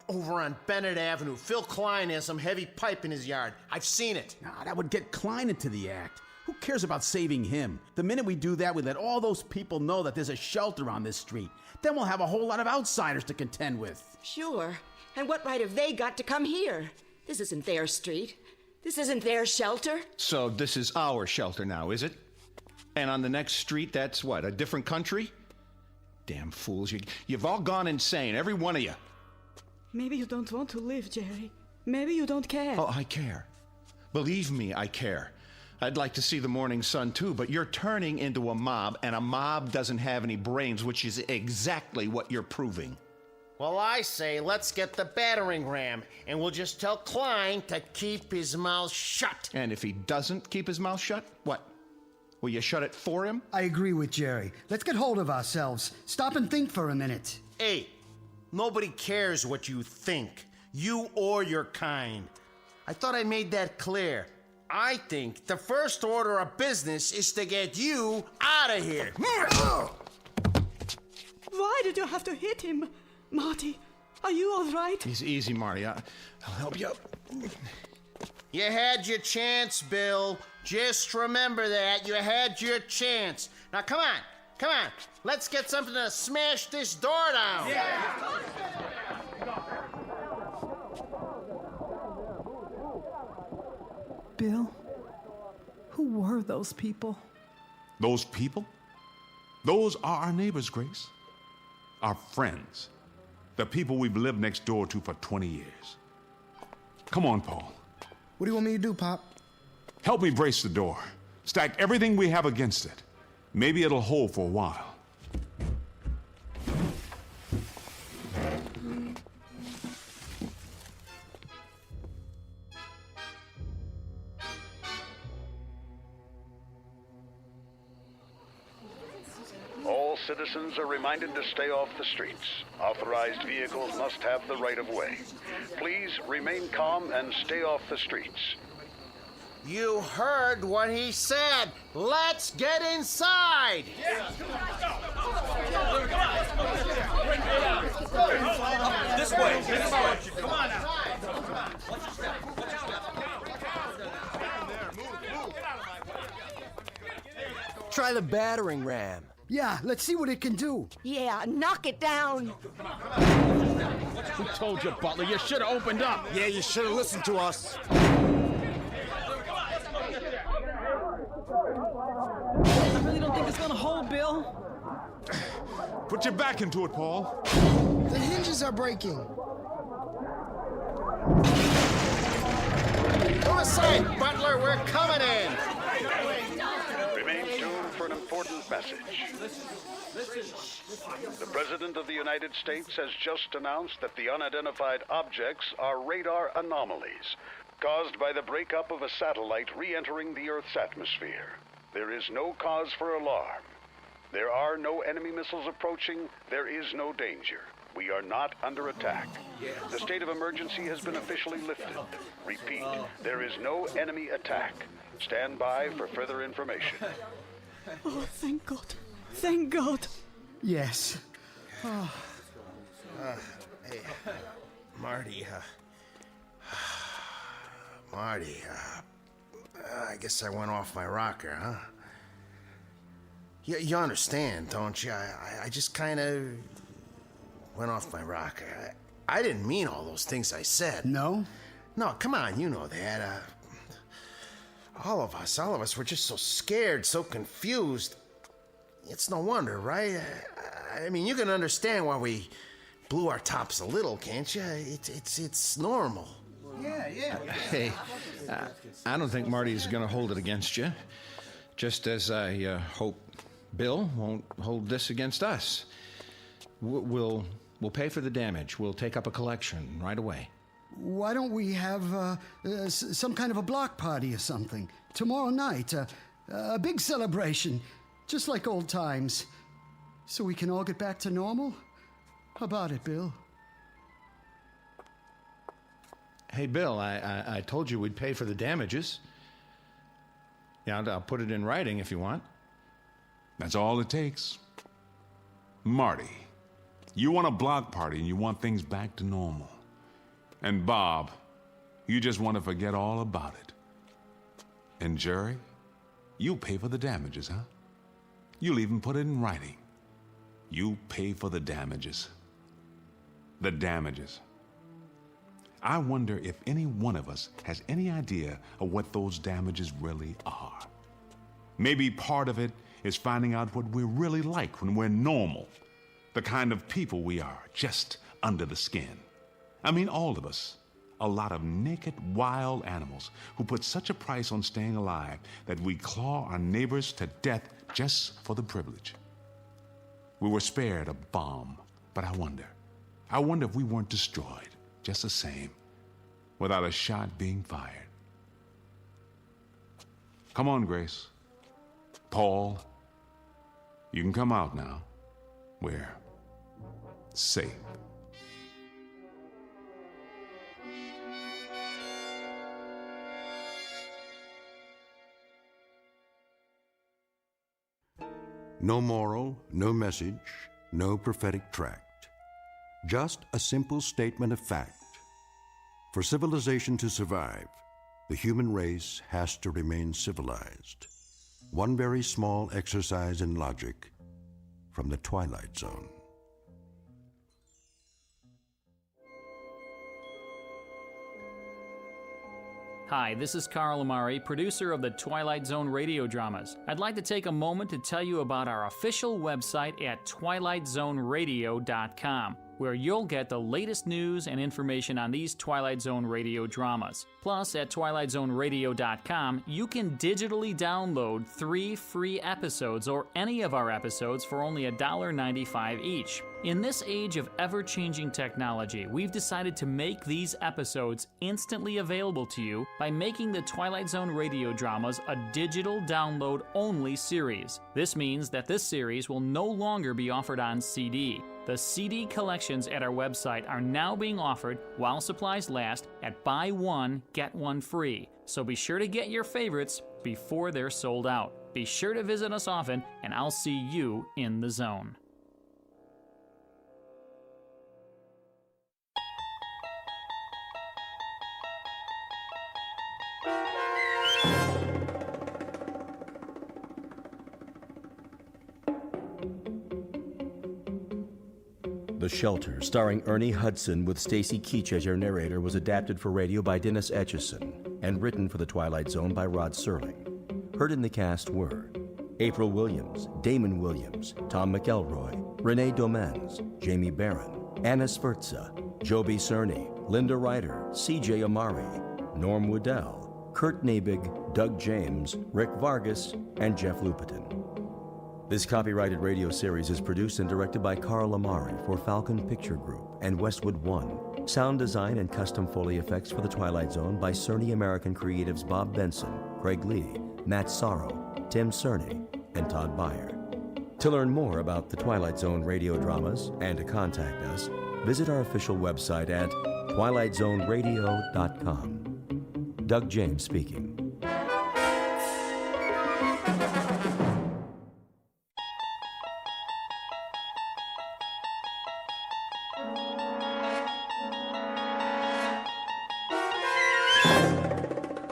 Over on Bennett Avenue, Phil Klein has some heavy pipe in his yard. I've seen it. Nah, that would get Klein into the act. Who cares about saving him? The minute we do that, we let all those people know that there's a shelter on this street. Then we'll have a whole lot of outsiders to contend with. Sure. And what right have they got to come here? This isn't their street. This isn't their shelter. So this is our shelter now, is it? And on the next street, that's what, a different country? Damn fools, you've all gone insane, every one of you. Maybe you don't want to live, Jerry. Maybe you don't care. Oh, I care. Believe me, I care. I'd like to see the morning sun too, but you're turning into a mob, and a mob doesn't have any brains, which is exactly what you're proving. Well, I say let's get the battering ram, and we'll just tell Klein to keep his mouth shut. And if he doesn't keep his mouth shut, what? Will you shut it for him? I agree with Jerry. Let's get hold of ourselves. Stop and think for a minute. Hey, nobody cares what you think, you or your kind. I thought I made that clear. I think the first order of business is to get you out of here. Why did you have to hit him? Marty, are you all right? Easy, Marty. I'll help you up. You had your chance, Bill. Just remember that. You had your chance. Now, come on. Let's get something to smash this door down. Bill, who were those people? Those people? Those are our neighbors, Grace. Our friends. The people we've lived next door to for 20 years. Come on, Paul. What do you want me to do, Pop? Help me brace the door. Stack everything we have against it. Maybe it'll hold for a while. All citizens are reminded to stay off the streets. Authorized vehicles must have the right of way. Please remain calm and stay off the streets. You heard what he said. Let's get inside. This way. Come on now. Try the battering ram. Yeah, let's see what it can do. Yeah, knock it down. Who told you, Butler? You should have opened up. Yeah, you should have listened to us. You really don't think it's gonna hold, Bill? Put your back into it, Paul. The hinges are breaking. Go aside, Butler. We're coming in. message. The President of the United States has just announced that the unidentified objects are radar anomalies caused by the breakup of a satellite re-entering the Earth's atmosphere. There is no cause for alarm. There are no enemy missiles approaching. There is no danger. We are not under attack. The state of emergency has been officially lifted. Repeat, there is no enemy attack. Stand by for further information. Oh, thank God. Thank God. Yes. Hey, Marty, Marty, I guess I went off my rocker, huh? You understand, don't you? I just kind of went off my rocker. I didn't mean all those things I said. No? No, come on, you know that. All of us were just so scared, so confused. It's no wonder, right? I mean, you can understand why we blew our tops a little, can't you? It's normal. Yeah. Hey, I don't think Marty's going to hold it against you. Just as I hope Bill won't hold this against us. We'll pay for the damage. We'll take up a collection right away. Why don't we have some kind of a block party or something? Tomorrow night, a big celebration, just like old times. So we can all get back to normal? How about it, Bill? Hey, Bill, I told you we'd pay for the damages. Yeah, I'll put it in writing if you want. That's all it takes. Marty, you want a block party and you want things back to normal. And Bob, you just want to forget all about it. And Jerry, you pay for the damages, huh? You'll even put it in writing. You pay for the damages. The damages. I wonder if any one of us has any idea of what those damages really are. Maybe part of it is finding out what we're really like when we're normal. The kind of people we are, just under the skin. I mean, all of us. A lot of naked, wild animals who put such a price on staying alive that we claw our neighbors to death just for the privilege. We were spared a bomb, but I wonder if we weren't destroyed just the same, without a shot being fired. Come on, Grace. Paul, you can come out now. We're safe. No moral, no message, no prophetic tract. Just a simple statement of fact. For civilization to survive, the human race has to remain civilized. One very small exercise in logic from the Twilight Zone. Hi, this is Carl Amari, producer of the Twilight Zone Radio dramas. I'd like to take a moment to tell you about our official website at twilightzoneradio.com, where you'll get the latest news and information on these Twilight Zone Radio dramas. Plus, at twilightzoneradio.com, you can digitally download 3 free episodes or any of our episodes for only $1.95 each. In this age of ever-changing technology, we've decided to make these episodes instantly available to you by making the Twilight Zone Radio dramas a digital download-only series. This means that this series will no longer be offered on CD. The CD collections at our website are now being offered while supplies last at buy one, get one free. So be sure to get your favorites before they're sold out. Be sure to visit us often, and I'll see you in the zone. The Shelter, starring Ernie Hudson with Stacy Keach as your narrator, was adapted for radio by Dennis Etchison and written for The Twilight Zone by Rod Serling. Heard in the cast were April Williams, Damon Williams, Tom McElroy, Renee Domenz, Jamie Barron, Anna Sferza, Joby Cerny, Linda Ryder, C.J. Amari, Norm Woodell, Kurt Nabig, Doug James, Rick Vargas, and Jeff Lupetin. This copyrighted radio series is produced and directed by Carl Amari for Falcon Picture Group and Westwood One. Sound design and custom Foley effects for The Twilight Zone by Cerny American creatives Bob Benson, Craig Lee, Matt Sorrow, Tim Cerny, and Todd Beyer. To learn more about the Twilight Zone radio dramas and to contact us, visit our official website at twilightzoneradio.com. Doug James speaking.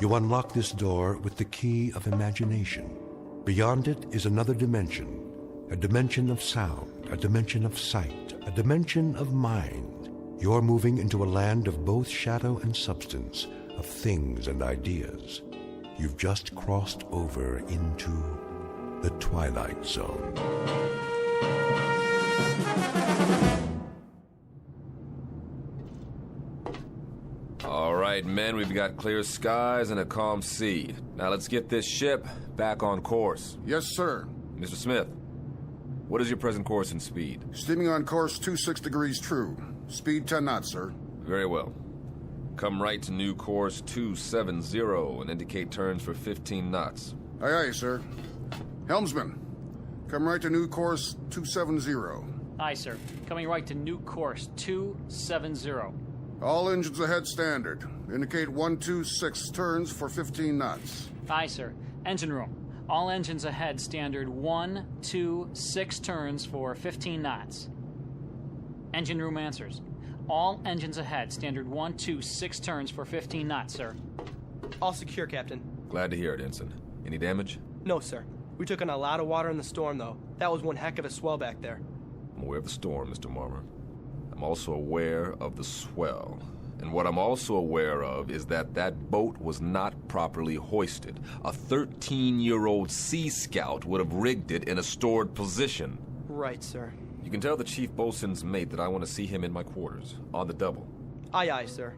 You unlock this door with the key of imagination. Beyond it is another dimension, a dimension of sound, a dimension of sight, a dimension of mind. You're moving into a land of both shadow and substance, of things and ideas. You've just crossed over into the Twilight Zone. All right, men, we've got clear skies and a calm sea. Now let's get this ship back on course. Yes, sir. Mr. Smith, what is your present course and speed? Steaming on course 26 degrees true. Speed 10 knots, sir. Very well. Come right to new course 270 and indicate turns for 15 knots. Aye, aye, sir. Helmsman, come right to new course 270. Aye, sir. Coming right to new course 270. All engines ahead standard. Indicate 126 turns for 15 knots. Aye, sir. Engine room. All engines ahead standard 126 turns for 15 knots. Engine room answers. All engines ahead standard 126 turns for 15 knots, sir. All secure, Captain. Glad to hear it, Ensign. Any damage? No, sir. We took in a lot of water in the storm, though. That was one heck of a swell back there. I'm aware of the storm, Mr. Marmer. I'm also aware of the swell. And what I'm also aware of is that that boat was not properly hoisted. A 13-year-old Sea Scout would have rigged it in a stored position. Right, sir. You can tell the chief boatswain's mate that I want to see him in my quarters, on the double. Aye, aye, sir.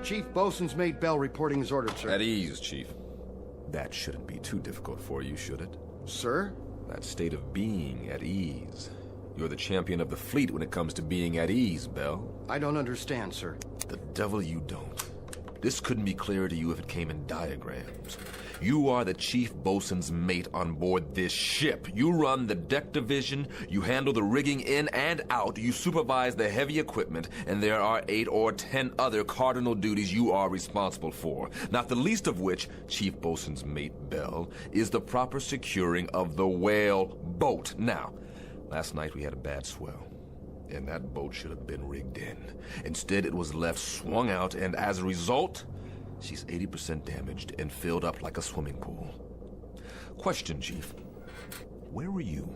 Chief Boatswain's Mate Bell reporting as ordered, sir. At ease, Chief. That shouldn't be too difficult for you, should it? Sir? That state of being at ease. You're the champion of the fleet when it comes to being at ease, Bell. I don't understand, sir. The devil you don't. This couldn't be clearer to you if it came in diagrams. You are the chief boatswain's mate on board this ship. You run the deck division, you handle the rigging in and out, you supervise the heavy equipment, and there are 8 or 10 other cardinal duties you are responsible for, not the least of which, Chief Boatswain's Mate Bell, is the proper securing of the whale boat. Now, last night we had a bad swell, and that boat should have been rigged in. Instead, it was left swung out, and as a result, she's 80% damaged and filled up like a swimming pool. Question, Chief. Where were you?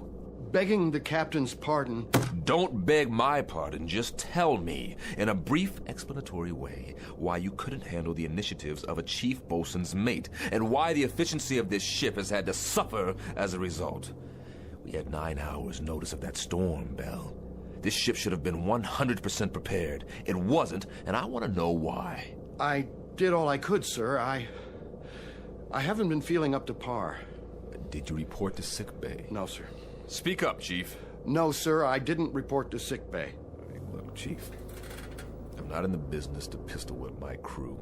Begging the captain's pardon. Don't beg my pardon. Just tell me, in a brief explanatory way, why you couldn't handle the initiatives of a chief boatswain's mate, and why the efficiency of this ship has had to suffer as a result. We had 9 hours notice of that storm, Bell. This ship should have been 100% prepared. It wasn't, and I want to know why. I did all I could, sir. I haven't been feeling up to par. Did you report to sickbay? No, sir. Speak up, Chief. No, sir, I didn't report to sickbay. Look, Chief, I'm not in the business to pistol whip my crew.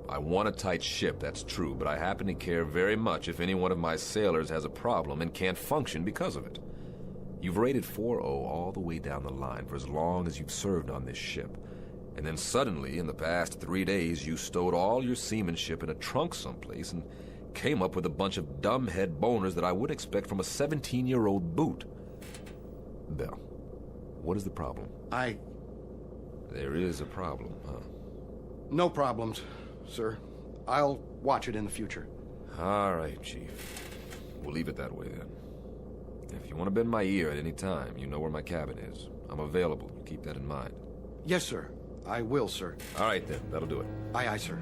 I want a tight ship, that's true, but I happen to care very much if any one of my sailors has a problem and can't function because of it. You've rated 4-0 all the way down the line for as long as you've served on this ship. And then suddenly, in the past 3 days, you stowed all your seamanship in a trunk someplace and came up with a bunch of dumbhead boners that I would expect from a 17-year-old boot. Bell, what is the problem? There is a problem, huh? No problems, sir. I'll watch it in the future. All right, Chief. We'll leave it that way, then. If you want to bend my ear at any time, you know where my cabin is. I'm available. Keep that in mind. Yes, sir. I will, sir. All right, then. That'll do it. Aye, aye, sir.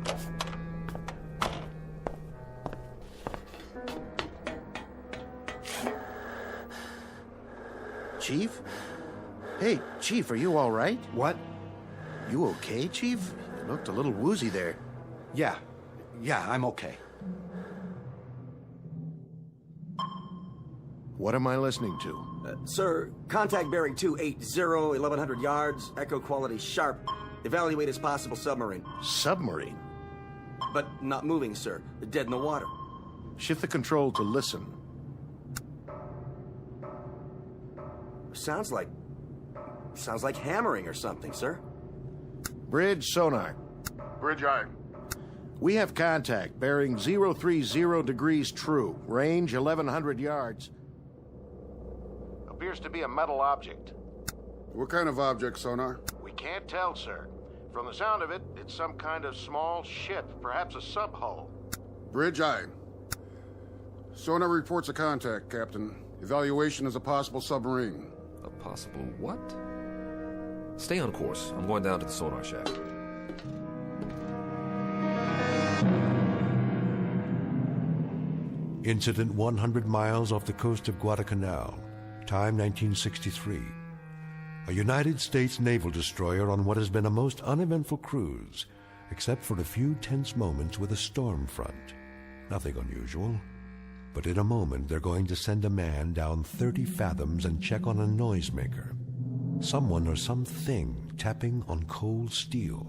Chief? Hey, Chief, are you all right? What? You okay, Chief? You looked a little woozy there. Yeah, I'm okay. What am I listening to? Sir, contact bearing 280, 1100 yards, echo quality sharp. Evaluate as possible submarine. Submarine? But not moving, sir. Dead in the water. Shift the control to listen. Sounds like hammering or something, sir. Bridge sonar. Bridge eye. We have contact, bearing 030 degrees true, range 1100 yards. Appears to be a metal object. What kind of object, sonar? We can't tell, sir. From the sound of it, it's some kind of small ship, perhaps a subhull. Bridge eye. Sonar reports a contact, Captain. Evaluation is a possible submarine. A possible what? Stay on course. I'm going down to the sonar shack. Incident 100 miles off the coast of Guadalcanal. Time 1963. A United States naval destroyer on what has been a most uneventful cruise, except for a few tense moments with a storm front. Nothing unusual. But in a moment, they're going to send a man down 30 fathoms and check on a noisemaker. Someone or something tapping on cold steel.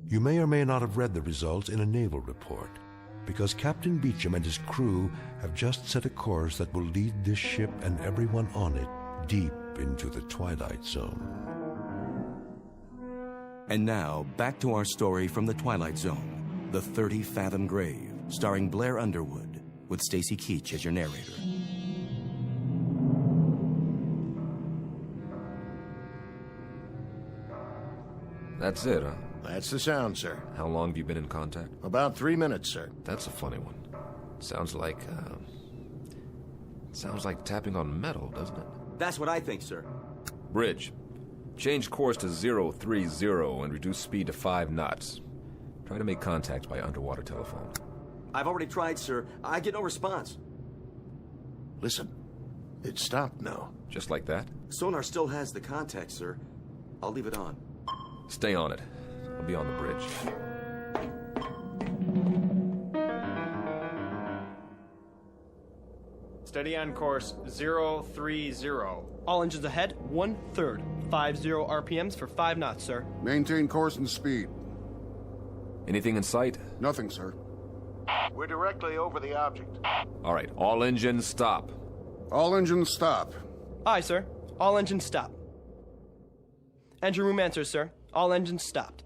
You may or may not have read the results in a naval report, because Captain Beecham and his crew have just set a course that will lead this ship and everyone on it deep into the Twilight Zone. And now, back to our story from the Twilight Zone, The 30-Fathom Grave, starring Blair Underwood, with Stacy Keach as your narrator. That's it, huh? That's the sound, sir. How long have you been in contact? About 3 minutes, sir. That's a funny one. Sounds like tapping on metal, doesn't it? That's what I think, sir. Bridge. Change course to 030 and reduce speed to 5 knots. Try to make contact by underwater telephone. I've already tried, sir. I get no response. Listen. It stopped now. Just like that? Sonar still has the contact, sir. I'll leave it on. Stay on it. I'll be on the bridge. Steady on course 030. All engines ahead, 1/3. 50 RPMs for 5 knots, sir. Maintain course and speed. Anything in sight? Nothing, sir. We're directly over the object. All right, all engines stop. All engines stop. Aye, sir. All engines stop. Engine room answers, sir. All engines stopped.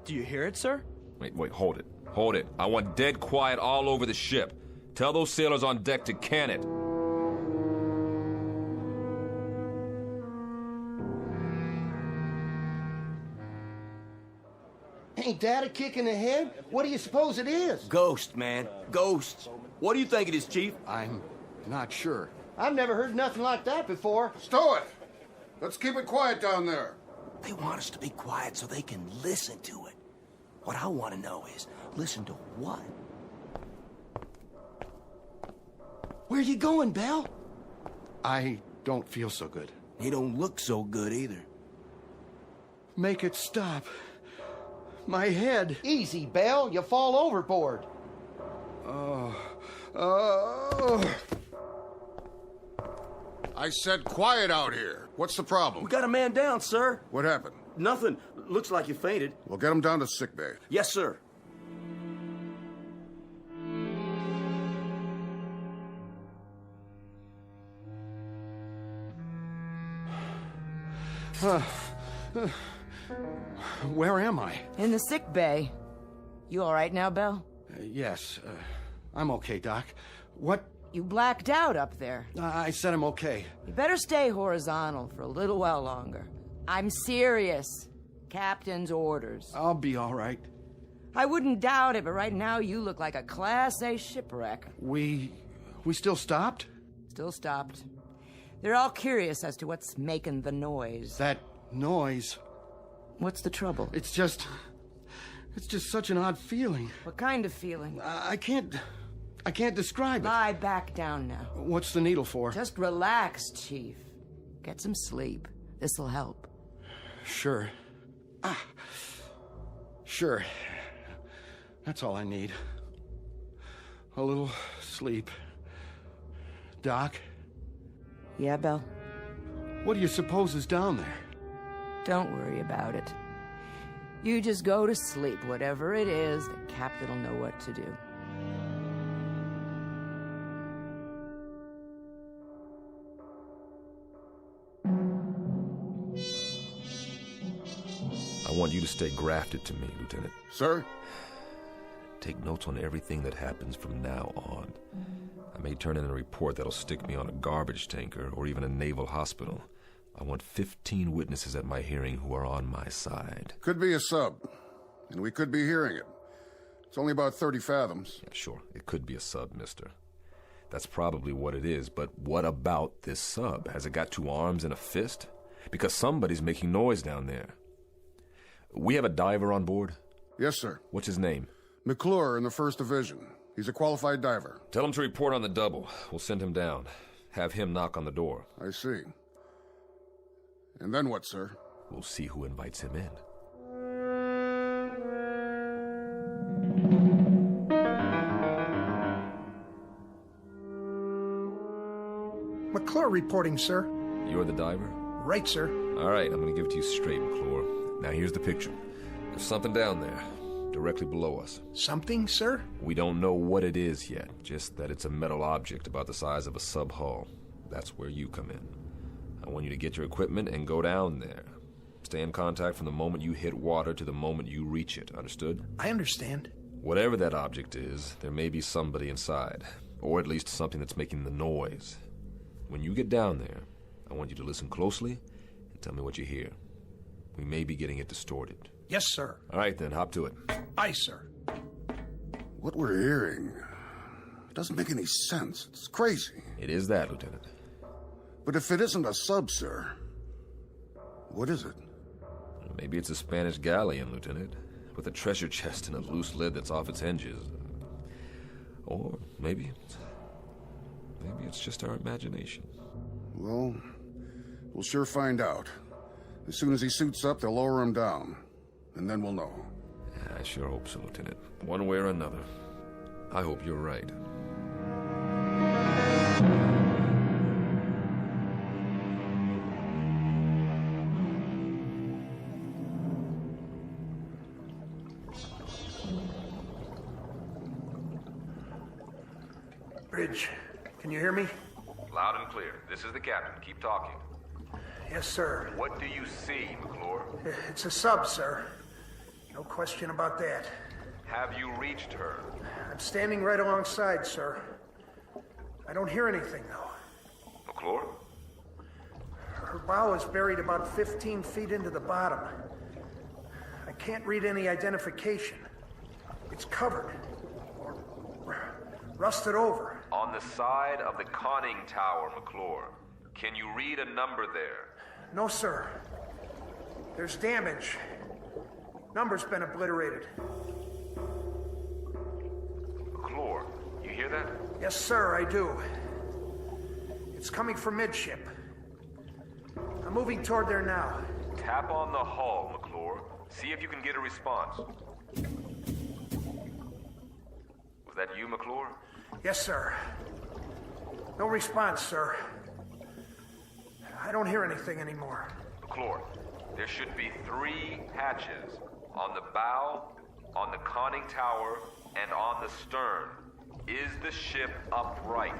Do you hear it, sir? Wait, hold it. Hold it. I want dead quiet all over the ship. Tell those sailors on deck to can it. Ain't that a kick in the head? What do you suppose it is? Ghost, man. Ghosts. What do you think it is, Chief? I'm not sure. I've never heard nothing like that before. Stow it! Let's keep it quiet down there. They want us to be quiet so they can listen to it. What I want to know is, listen to what? Where you going, Bell? I don't feel so good. You don't look so good either. Make it stop. My head. Easy, Bell. You fall overboard. I said quiet out here. What's the problem? We got a man down, sir. What happened? Nothing. Looks like you fainted. We'll get him down to sickbay. Yes, sir. Where am I? In the sick bay. You all right now, Bell? Yes. I'm okay, Doc. What? You blacked out up there. I said I'm okay. You better stay horizontal for a little while longer. I'm serious. Captain's orders. I'll be all right. I wouldn't doubt it, but right now you look like a Class A shipwreck. We still stopped? Still stopped. They're all curious as to what's making the noise. That noise. What's the trouble? It's just such an odd feeling. What kind of feeling? I can't describe it. Lie back down now. What's the needle for? Just relax, Chief. Get some sleep. This'll help. Sure. Sure. That's all I need. A little sleep. Doc? Yeah, Bill? What do you suppose is down there? Don't worry about it. You just go to sleep. Whatever it is, the captain will know what to do. I want you to stay grafted to me, Lieutenant. Sir? Take notes on everything that happens from now on. I may turn in a report that'll stick me on a garbage tanker or even a naval hospital. I want 15 witnesses at my hearing who are on my side. Could be a sub, and we could be hearing it. It's only about 30 fathoms. Yeah, sure. It could be a sub, mister. That's probably what it is, but what about this sub? Has it got 2 arms and a fist? Because somebody's making noise down there. We have a diver on board? Yes, sir. What's his name? McClure in the 1st Division. He's a qualified diver. Tell him to report on the double. We'll send him down. Have him knock on the door. I see. And then what, sir? We'll see who invites him in. McClure reporting, sir. You're the diver? Right, sir. All right, I'm going to give it to you straight, McClure. Now here's the picture. There's something down there, directly below us. Something, sir? We don't know what it is yet, just that it's a metal object about the size of a sub-hull. That's where you come in. I want you to get your equipment and go down there. Stay in contact from the moment you hit water to the moment you reach it, understood? I understand. Whatever that object is, there may be somebody inside, or at least something that's making the noise. When you get down there, I want you to listen closely and tell me what you hear. We may be getting it distorted. Yes, sir. All right, then, hop to it. Aye, sir. What we're hearing doesn't make any sense. It's crazy. It is that, Lieutenant. But if it isn't a sub, sir, what is it? Maybe it's a Spanish galleon, Lieutenant, with a treasure chest and a loose lid that's off its hinges. Or maybe it's just our imagination. Well, we'll sure find out. As soon as he suits up, they'll lower him down. And then we'll know. Yeah, I sure hope so, Lieutenant. One way or another. I hope you're right. Bridge, can you hear me? Loud and clear. This is the captain. Keep talking. Yes, sir. What do you see, McClure? It's a sub, sir. No question about that. Have you reached her? I'm standing right alongside, sir. I don't hear anything, though. McClure? Her bow is buried about 15 feet into the bottom. I can't read any identification. It's covered. Or rusted over. On the side of the conning tower, McClure. Can you read a number there? No, sir. There's damage. Number's been obliterated. McClure, you hear that? Yes, sir, I do. It's coming from midship. I'm moving toward there now. Tap on the hull, McClure. See if you can get a response. Was that you, McClure? Yes, sir. No response, sir. I don't hear anything anymore. McClure, there should be 3 hatches. On the bow, on the conning tower, and on the stern. Is the ship upright?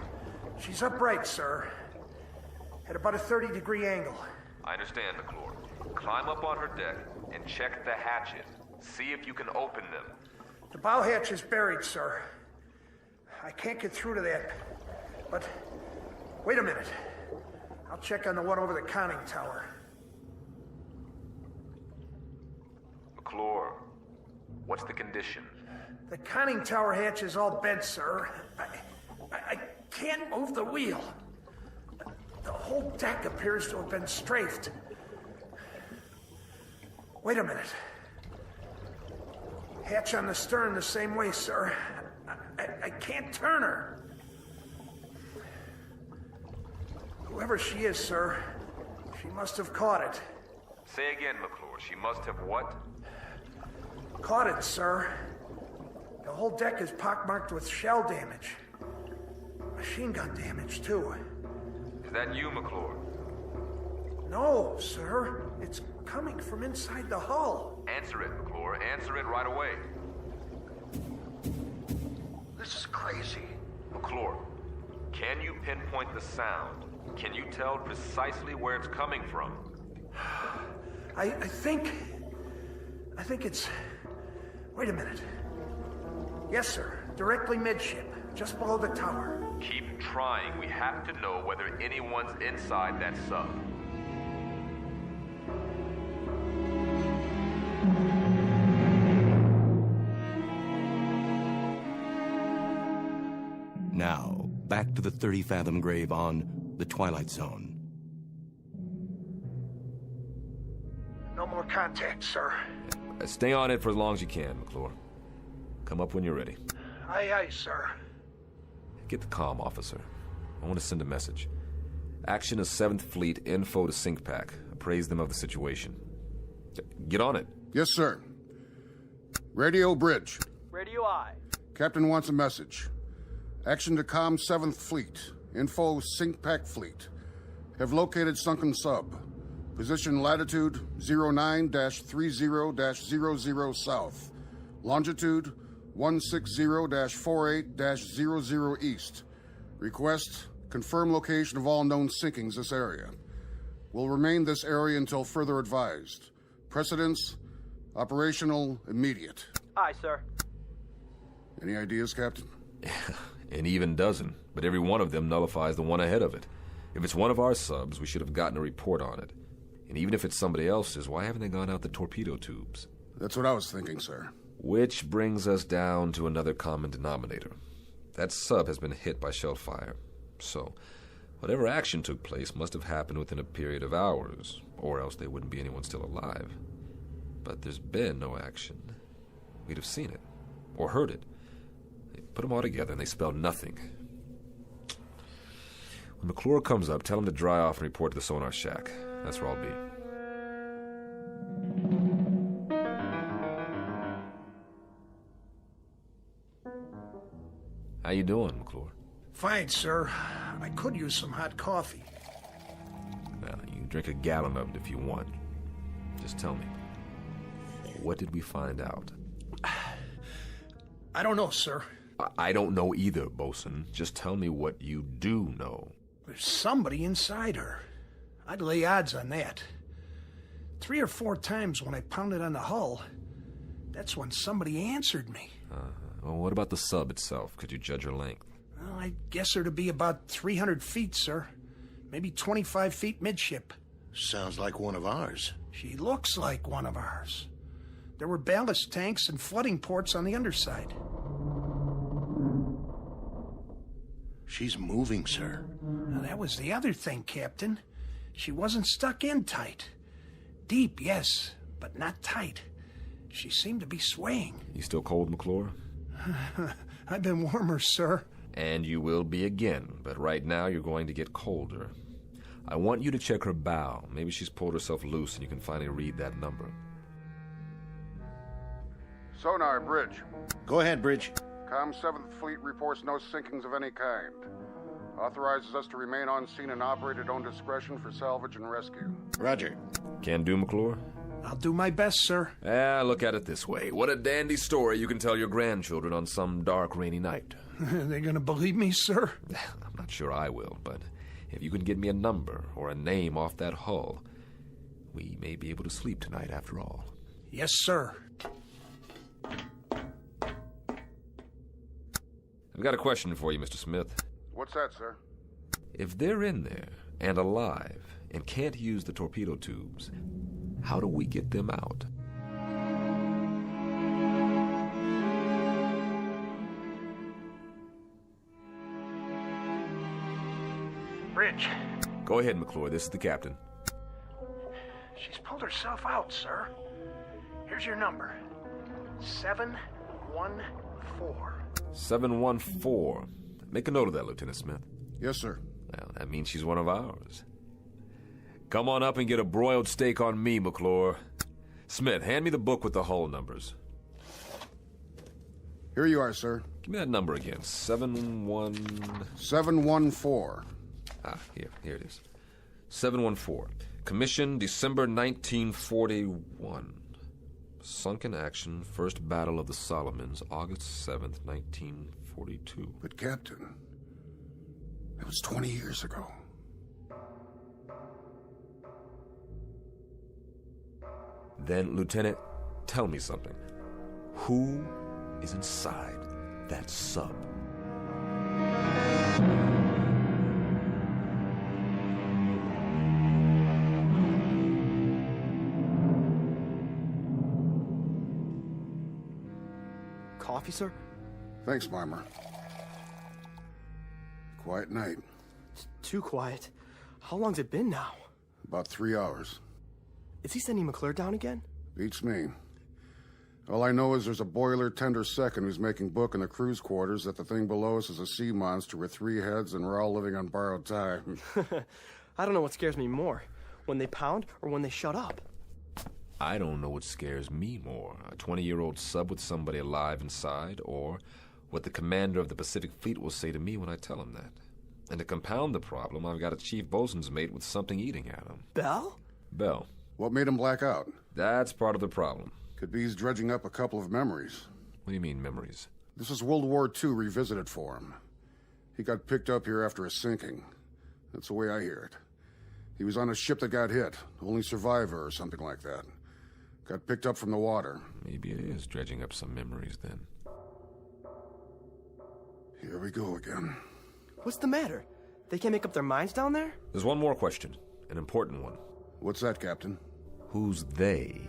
She's upright, sir. At about a 30-degree angle. I understand, McClure. Climb up on her deck and check the hatches. See if you can open them. The bow hatch is buried, sir. I can't get through to that. But wait a minute. I'll check on the one over the conning tower. McClure, what's the condition? The conning tower hatch is all bent, sir. I can't move the wheel. The whole deck appears to have been strafed. Wait a minute. Hatch on the stern the same way, sir. I can't turn her. Whoever she is, sir, she must have caught it. Say again, McClure. She must have what? Caught it, sir. The whole deck is pockmarked with shell damage. Machine gun damage, too. Is that you, McClure? No, sir. It's coming from inside the hull. Answer it, McClure. Answer it right away. This is crazy. McClure, can you pinpoint the sound? Can you tell precisely where it's coming from? I think it's... Wait a minute. Yes, sir. Directly midship, just below the tower. Keep trying. We have to know whether anyone's inside that sub. Now, back to the 30-fathom grave on the Twilight Zone. No more contact, sir. Stay on it for as long as you can, McClure. Come up when you're ready. Aye, aye, sir. Get the comm, officer. I want to send a message. Action is 7th Fleet, info to SyncPack. Appraise them of the situation. Get on it. Yes, sir. Radio bridge. Radio I. Captain wants a message. Action to comm 7th Fleet. Info SyncPack Fleet. Have located sunken sub. Position latitude 09-30-00 south. Longitude 160-48-00 east. Request, confirm location of all known sinkings this area. Will remain this area until further advised. Precedence, operational, immediate. Aye, sir. Any ideas, Captain? An even dozen, but every one of them nullifies the one ahead of it. If it's one of our subs, we should have gotten a report on it. And even if it's somebody else's, why haven't they gone out the torpedo tubes? That's what I was thinking, sir. Which brings us down to another common denominator. That sub has been hit by shell fire. So, whatever action took place must have happened within a period of hours, or else there wouldn't be anyone still alive. But there's been no action. We'd have seen it, or heard it. They put them all together and they spell nothing. When McClure comes up, tell him to dry off and report to the sonar shack. That's where I'll be. How you doing, McClure? Fine, sir. I could use some hot coffee. Well, you can drink a gallon of it if you want. Just tell me. What did we find out? I don't know, sir. I don't know either, Bosun. Just tell me what you do know. There's somebody inside her. I'd lay odds on that. 3 or 4 times when I pounded on the hull, that's when somebody answered me. Well, what about the sub itself? Could you judge her length? Well, I guess her to be about 300 feet, sir. Maybe 25 feet midship. Sounds like one of ours. She looks like one of ours. There were ballast tanks and flooding ports on the underside. She's moving, sir. Now, that was the other thing, Captain. She wasn't stuck in tight. Deep, yes, but not tight. She seemed to be swaying. You still cold, McClure? I've been warmer, sir. And you will be again, but right now you're going to get colder. I want you to check her bow. Maybe she's pulled herself loose and you can finally read that number. Sonar, bridge. Go ahead, bridge. Comm 7th Fleet reports no sinkings of any kind. Authorizes us to remain on scene and operate at own discretion for salvage and rescue. Roger. Can do, McClure? I'll do my best, sir. Look at it this way. What a dandy story you can tell your grandchildren on some dark, rainy night. Are they gonna believe me, sir? I'm not sure I will, but if you can get me a number or a name off that hull, we may be able to sleep tonight after all. Yes, sir. I've got a question for you, Mr. Smith. What's that, sir? If they're in there and alive and can't use the torpedo tubes, how do we get them out? Bridge. Go ahead, McClure. This is the captain. She's pulled herself out, sir. Here's your number. 714. 714. Make a note of that, Lieutenant Smith. Yes, sir. Well, that means she's one of ours. Come on up and get a broiled steak on me, McClure. Smith, hand me the book with the hull numbers. Here you are, sir. Give me that number again. 714. Ah, here it is. 714. Commission, December 1941. Sunk in action, First Battle of the Solomons, August 7th, 1942. But, Captain, that was 20 years ago. Then, Lieutenant, tell me something. Who is inside that sub? Coffee, sir? Thanks, Marmer. Quiet night. It's too quiet. How long's it been now? About 3 hours. Is he sending McClure down again? Beats me. All I know is there's a boiler tender second who's making book in the crew's quarters that the thing below us is a sea monster with 3 heads and we're all living on borrowed time. I don't know what scares me more, when they pound or when they shut up. I don't know what scares me more, a 20-year-old sub with somebody alive inside, or what the commander of the Pacific Fleet will say to me when I tell him that. And to compound the problem, I've got a chief bosun's mate with something eating at him. Bell? Bell. What made him black out? That's part of the problem. Could be he's dredging up a couple of memories. What do you mean, memories? This is World War II revisited for him. He got picked up here after a sinking. That's the way I hear it. He was on a ship that got hit, only survivor or something like that. Got picked up from the water. Maybe it is dredging up some memories, then. Here we go again. What's the matter? They can't make up their minds down there? There's one more question, an important one. What's that, Captain? Who's they?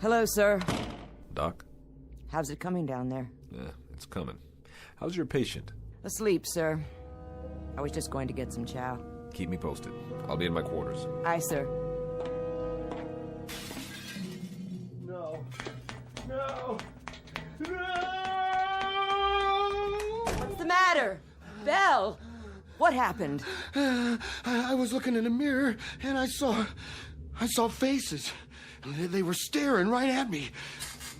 Hello, sir. Doc? How's it coming down there? Yeah, it's coming. How's your patient? Asleep, sir. I was just going to get some chow. Keep me posted. I'll be in my quarters. Aye, sir. No. No. No! What's the matter? Belle! What happened? I was looking in the mirror and I saw faces. They were staring right at me.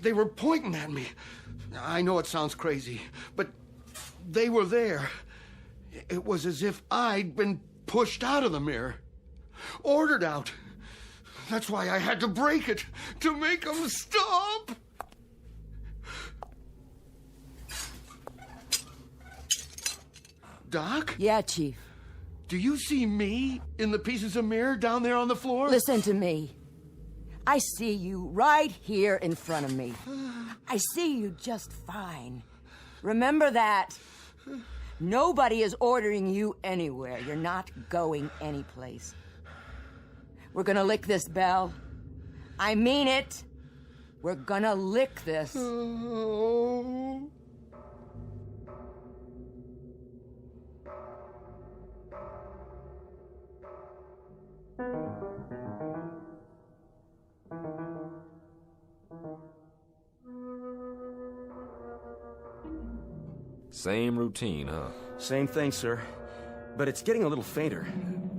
They were pointing at me. I know it sounds crazy, but they were there. It was as if I'd been pushed out of the mirror. Ordered out. That's why I had to break it, to make them stop. Doc? Yeah, Chief. Do you see me in the pieces of mirror down there on the floor? Listen to me. I see you right here in front of me. I see you just fine. Remember that. Nobody is ordering you anywhere. You're not going anyplace. We're gonna lick this, Belle. I mean it. We're gonna lick this. Oh. Same routine, huh? Same thing, sir. But it's getting a little fainter,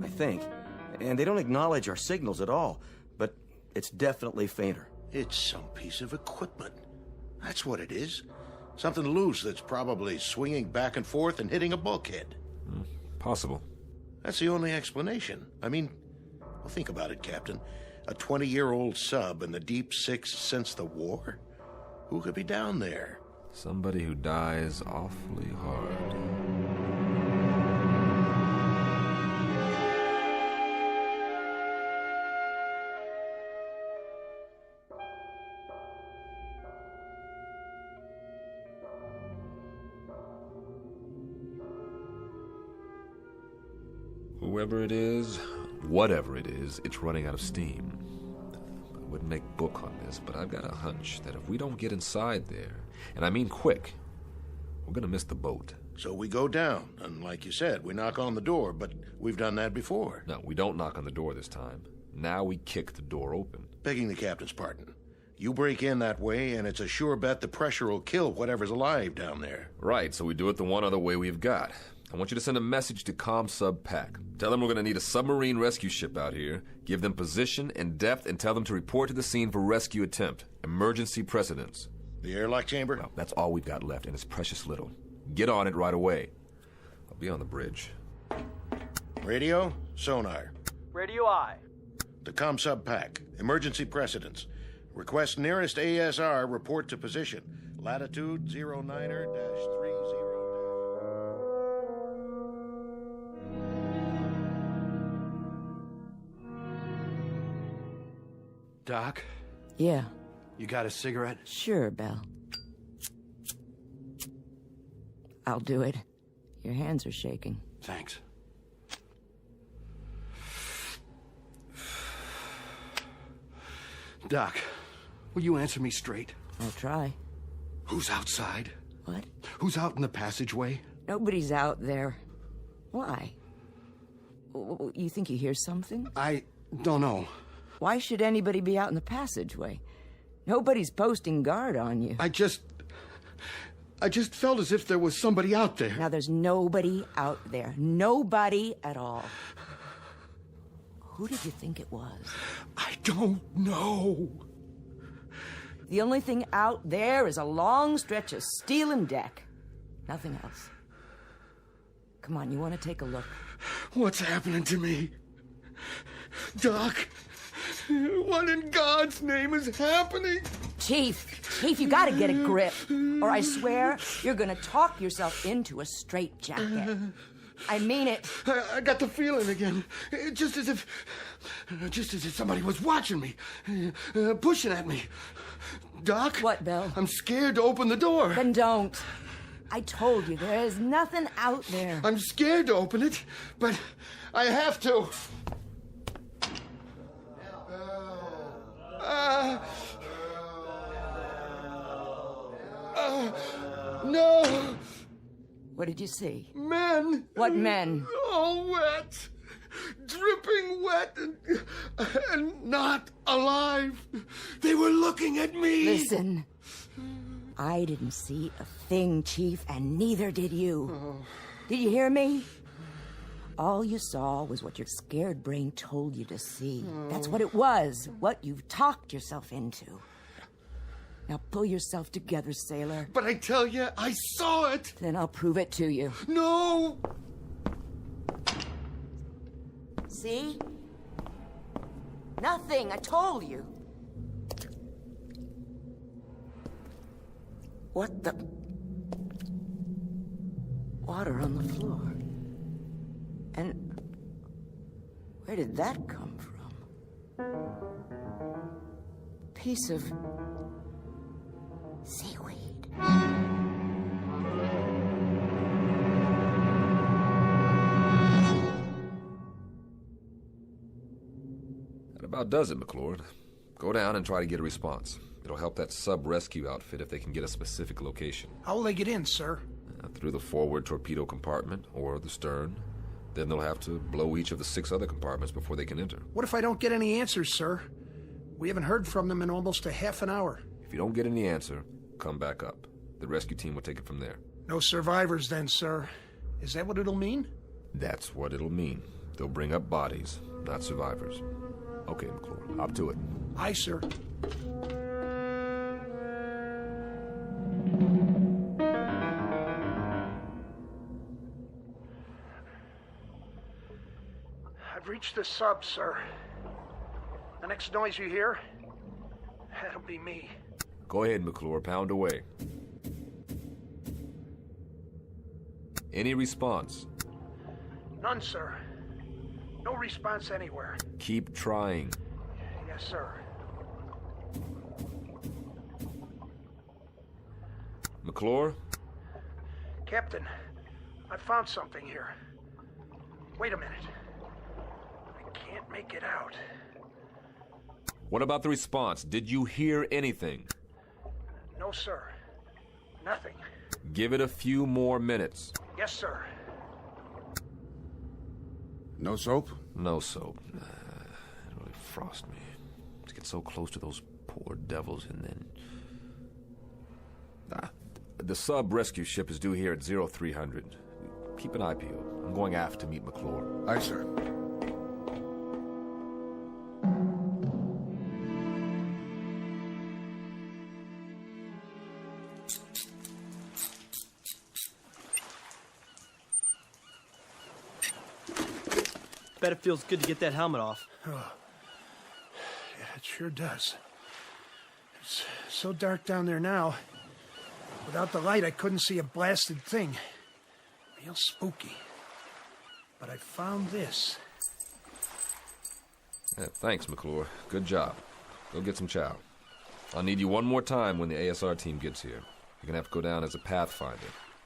I think. And they don't acknowledge our signals at all. But it's definitely fainter. It's some piece of equipment. That's what it is. Something loose that's probably swinging back and forth and hitting a bulkhead. Possible. That's the only explanation. I mean, well, think about it, Captain. A 20-year-old sub in the deep six since the war? Who could be down there? Somebody who dies awfully hard. Whoever it is, whatever it is, it's running out of steam. I wouldn't make book on this, but I've got a hunch that if we don't get inside there, and I mean quick, we're gonna miss the boat. So we go down, and like you said, we knock on the door, but we've done that before. No, we don't knock on the door this time. Now we kick the door open. Begging the captain's pardon. You break in that way, and it's a sure bet the pressure will kill whatever's alive down there. Right, so we do it the one other way we've got. I want you to send a message to ComSub PAC. Tell them we're going to need a submarine rescue ship out here. Give them position and depth and tell them to report to the scene for rescue attempt. Emergency precedence. The airlock chamber? Well, that's all we've got left, and it's precious little. Get on it right away. I'll be on the bridge. Radio, sonar. Radio I. The ComSub PAC. Emergency precedence. Request nearest ASR, report to position. Latitude 09er-30. Doc? Yeah. You got a cigarette? Sure, Belle. I'll do it. Your hands are shaking. Thanks. Doc, will you answer me straight? I'll try. Who's outside? What? Who's out in the passageway? Nobody's out there. Why? You think you hear something? I don't know. Why should anybody be out in the passageway? Nobody's posting guard on you. I just felt as if there was somebody out there. Now, there's nobody out there. Nobody at all. Who did you think it was? I don't know. The only thing out there is a long stretch of steel and deck. Nothing else. Come on, you want to take a look? What's happening to me? Doc, what in God's name is happening? Chief, you gotta get a grip. Or I swear you're gonna talk yourself into a straitjacket. I mean it. I got the feeling again. Just as if somebody was watching me, pushing at me. Doc? What, Bill? I'm scared to open the door. Then don't. I told you, there is nothing out there. I'm scared to open it, but I have to. No! What did you see? Men! What men? All wet! Dripping wet and not alive. They were looking at me. Listen. I didn't see a thing, Chief, and neither did you. Oh. Did you hear me? All you saw was what your scared brain told you to see. Oh. That's what it was, what you've talked yourself into. Now pull yourself together, sailor. But I tell you, I saw it. Then I'll prove it to you. No! See? Nothing, I told you. What the... Water on the floor. And where did that come from? Piece of seaweed. That about does it, McClure. Go down and try to get a response. It'll help that sub-rescue outfit if they can get a specific location. How will they get in, sir? Through the forward torpedo compartment or the stern. Then they'll have to blow each of the 6 other compartments before they can enter. What if I don't get any answers, sir? We haven't heard from them in almost a half an hour. If you don't get any answer, come back up. The rescue team will take it from there. No survivors then, sir. Is that what it'll mean? That's what it'll mean. They'll bring up bodies, not survivors. Okay, McClure, up to it. Aye, sir. I've reached the sub, sir. The next noise you hear, that'll be me. Go ahead, McClure, pound away. Any response? None, sir. No response anywhere. Keep trying. Yes, sir. McClure? Captain, I found something here. Wait a minute. I can't make it out. What about the response? Did you hear anything? No, sir. Nothing. Give it a few more minutes. Yes, sir. No soap? No soap. It really frosts me. To get so close to those poor devils and then... The sub-rescue ship is due here at 0300. Keep an eye peeled. I'm going aft to meet McClure. Aye, sir. Bet it feels good to get that helmet off. Oh. Yeah, it sure does. It's so dark down there now. Without the light, I couldn't see a blasted thing. Real spooky. But I found this. Yeah, thanks, McClure. Good job. Go get some chow. I'll need you one more time when the ASR team gets here. You're gonna have to go down as a pathfinder.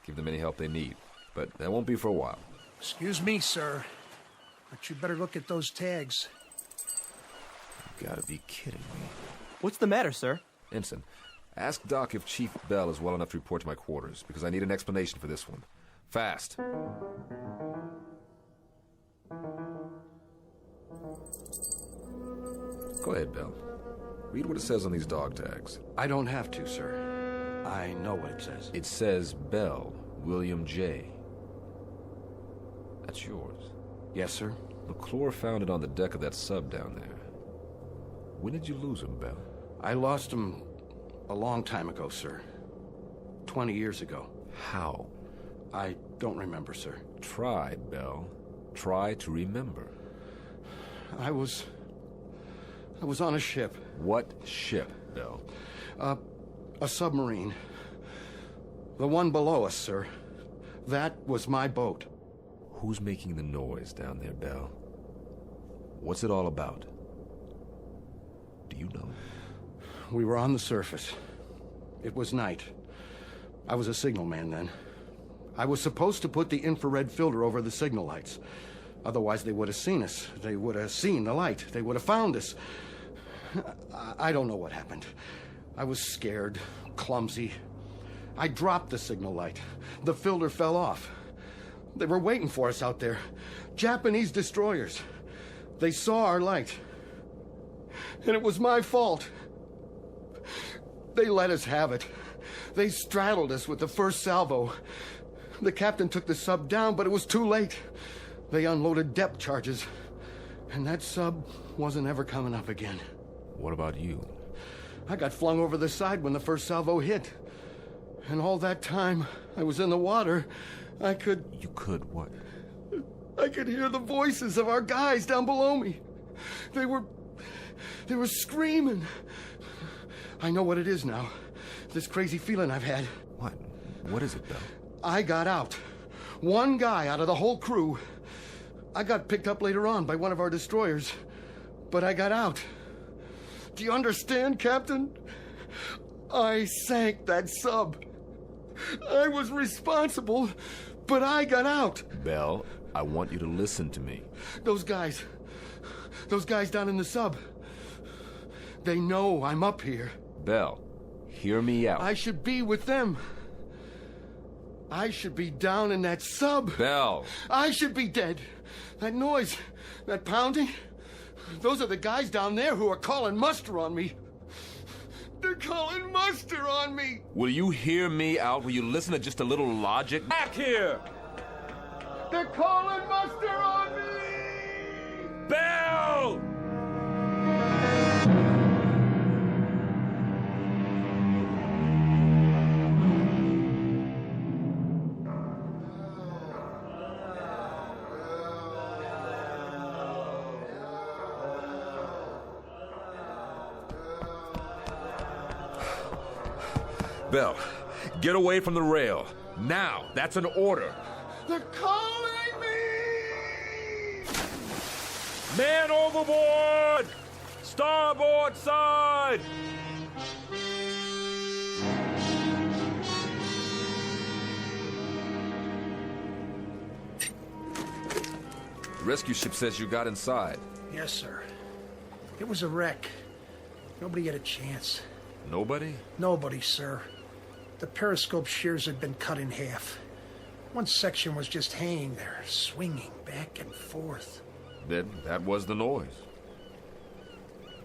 Give them any help they need. But that won't be for a while. Excuse me, sir. But you better look at those tags. You gotta be kidding me. What's the matter, sir? Ensign, ask Doc if Chief Bell is well enough to report to my quarters, because I need an explanation for this one. Fast. Go ahead, Bell. Read what it says on these dog tags. I don't have to, sir. I know what it says. It says Bell, William J. That's yours. Yes, sir. McClure found it on the deck of that sub down there. When did you lose him, Bell? I lost him a long time ago, sir. 20 years ago. How? I don't remember, sir. Try, Bell. Try to remember. I was on a ship. What ship, Bell? A submarine. The one below us, sir. That was my boat. Who's making the noise down there, Bell? What's it all about? Do you know? We were on the surface. It was night. I was a signalman then. I was supposed to put the infrared filter over the signal lights. Otherwise, they would have seen us. They would have seen the light. They would have found us. I don't know what happened. I was scared, clumsy. I dropped the signal light. The filter fell off. They were waiting for us out there. Japanese destroyers. They saw our light. And it was my fault. They let us have it. They straddled us with the first salvo. The captain took the sub down, but it was too late. They unloaded depth charges. And that sub wasn't ever coming up again. What about you? I got flung over the side when the first salvo hit. And all that time I was in the water, I could... You could what? I could hear the voices of our guys down below me. They were screaming. I know what it is now. This crazy feeling I've had. What? What is it, Bill? I got out. One guy out of the whole crew. I got picked up later on by one of our destroyers. But I got out. Do you understand, Captain? I sank that sub. I was responsible, but I got out. Bell, I want you to listen to me. Those guys down in the sub, they know I'm up here. Bell, hear me out. I should be with them. I should be down in that sub. Bell. I should be dead. That noise, that pounding, those are the guys down there who are calling muster on me. They're calling muster on me. Will you hear me out? Will you listen to just a little logic? Back here! They're calling muster on me! Bell! Bell, get away from the rail. Now, that's an order. They're calling me! Man overboard! Starboard side! The rescue ship says you got inside. Yes, sir. It was a wreck. Nobody had a chance. Nobody? Nobody, sir. The periscope shears had been cut in half. One section was just hanging there, swinging back and forth. Then that was the noise.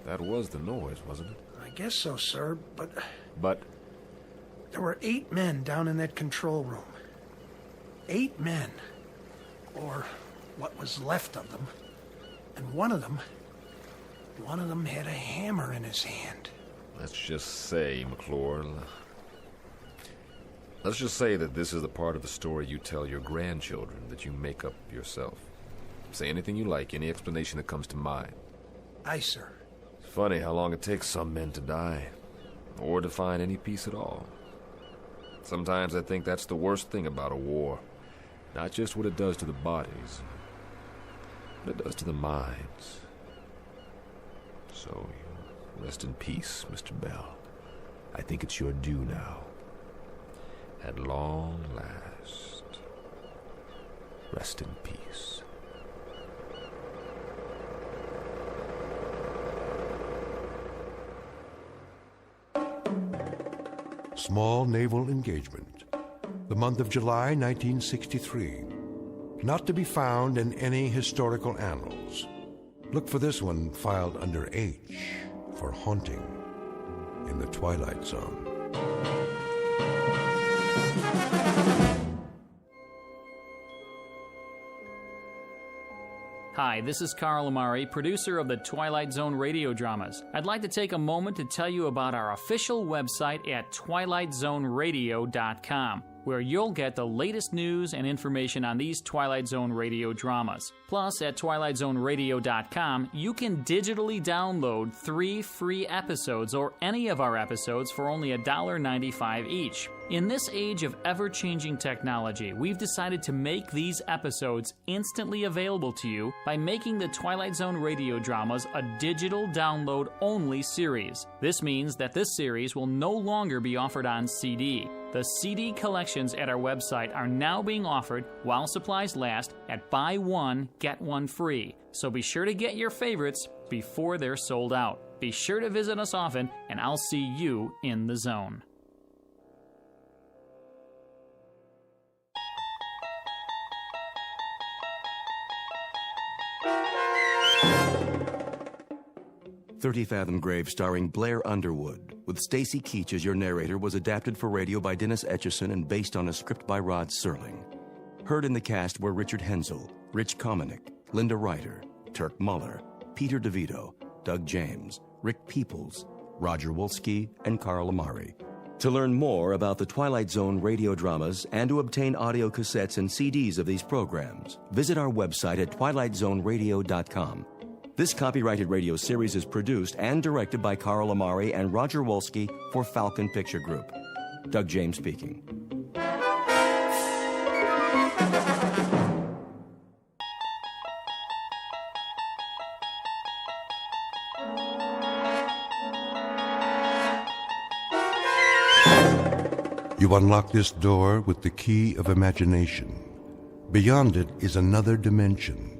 That was the noise, wasn't it? I guess so, sir, but... But? There were 8 men down in that control room. 8 men. Or what was left of them. And one of them had a hammer in his hand. Let's just say, McClure, let's just say that this is the part of the story you tell your grandchildren that you make up yourself. Say anything you like, any explanation that comes to mind. Aye, sir. It's funny how long it takes some men to die, or to find any peace at all. Sometimes I think that's the worst thing about a war. Not just what it does to the bodies, but it does to the minds. So, you rest in peace, Mr. Bell. I think it's your due now. At long last, rest in peace. Small naval engagement. The month of July 1963. Not to be found in any historical annals. Look for this one filed under H for haunting in the Twilight Zone. Hi, this is Carl Amari, producer of the Twilight Zone radio dramas. I'd like to take a moment to tell you about our official website at twilightzoneradio.com, where you'll get the latest news and information on these Twilight Zone radio dramas. Plus, at twilightzoneradio.com, you can digitally download 3 free episodes or any of our episodes for only $1.95 each. In this age of ever-changing technology, we've decided to make these episodes instantly available to you by making the Twilight Zone radio dramas a digital download-only series. This means that this series will no longer be offered on CD. The CD collections at our website are now being offered while supplies last at buy one, get one free. So be sure to get your favorites before they're sold out. Be sure to visit us often, and I'll see you in the zone. "30 Fathom Grave" starring Blair Underwood, with Stacy Keach as your narrator, was adapted for radio by Dennis Etchison and based on a script by Rod Serling. Heard in the cast were Richard Hensel, Rich Kominick, Linda Ryder, Turk Muller, Peter DeVito, Doug James, Rick Peoples, Roger Wolski, and Carl Amari. To learn more about the Twilight Zone radio dramas and to obtain audio cassettes and CDs of these programs, visit our website at twilightzoneradio.com. This copyrighted radio series is produced and directed by Carl Amari and Roger Wolski for Falcon Picture Group. Doug James speaking. You unlock this door with the key of imagination. Beyond it is another dimension,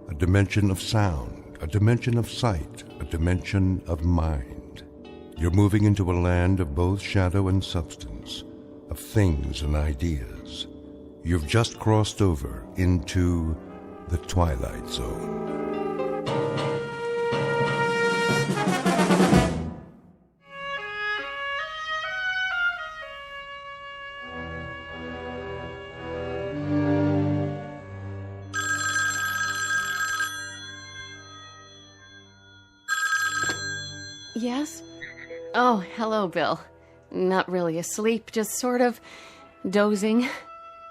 a dimension of sound, a dimension of sight, a dimension of mind. You're moving into a land of both shadow and substance, of things and ideas. You've just crossed over into the Twilight Zone. Yes? Oh, hello, Bill. Not really asleep, just sort of dozing,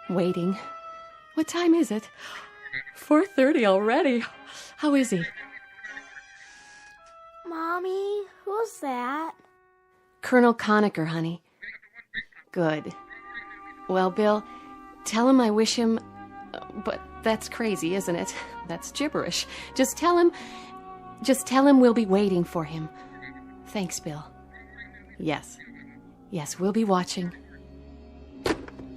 waiting. What time is it? 4:30 already. How is he? Mommy, who's that? Colonel Conacher, honey. Good. Well, Bill, tell him I wish him... But that's crazy, isn't it? That's gibberish. Just tell him we'll be waiting for him. Thanks, Bill. Yes, we'll be watching.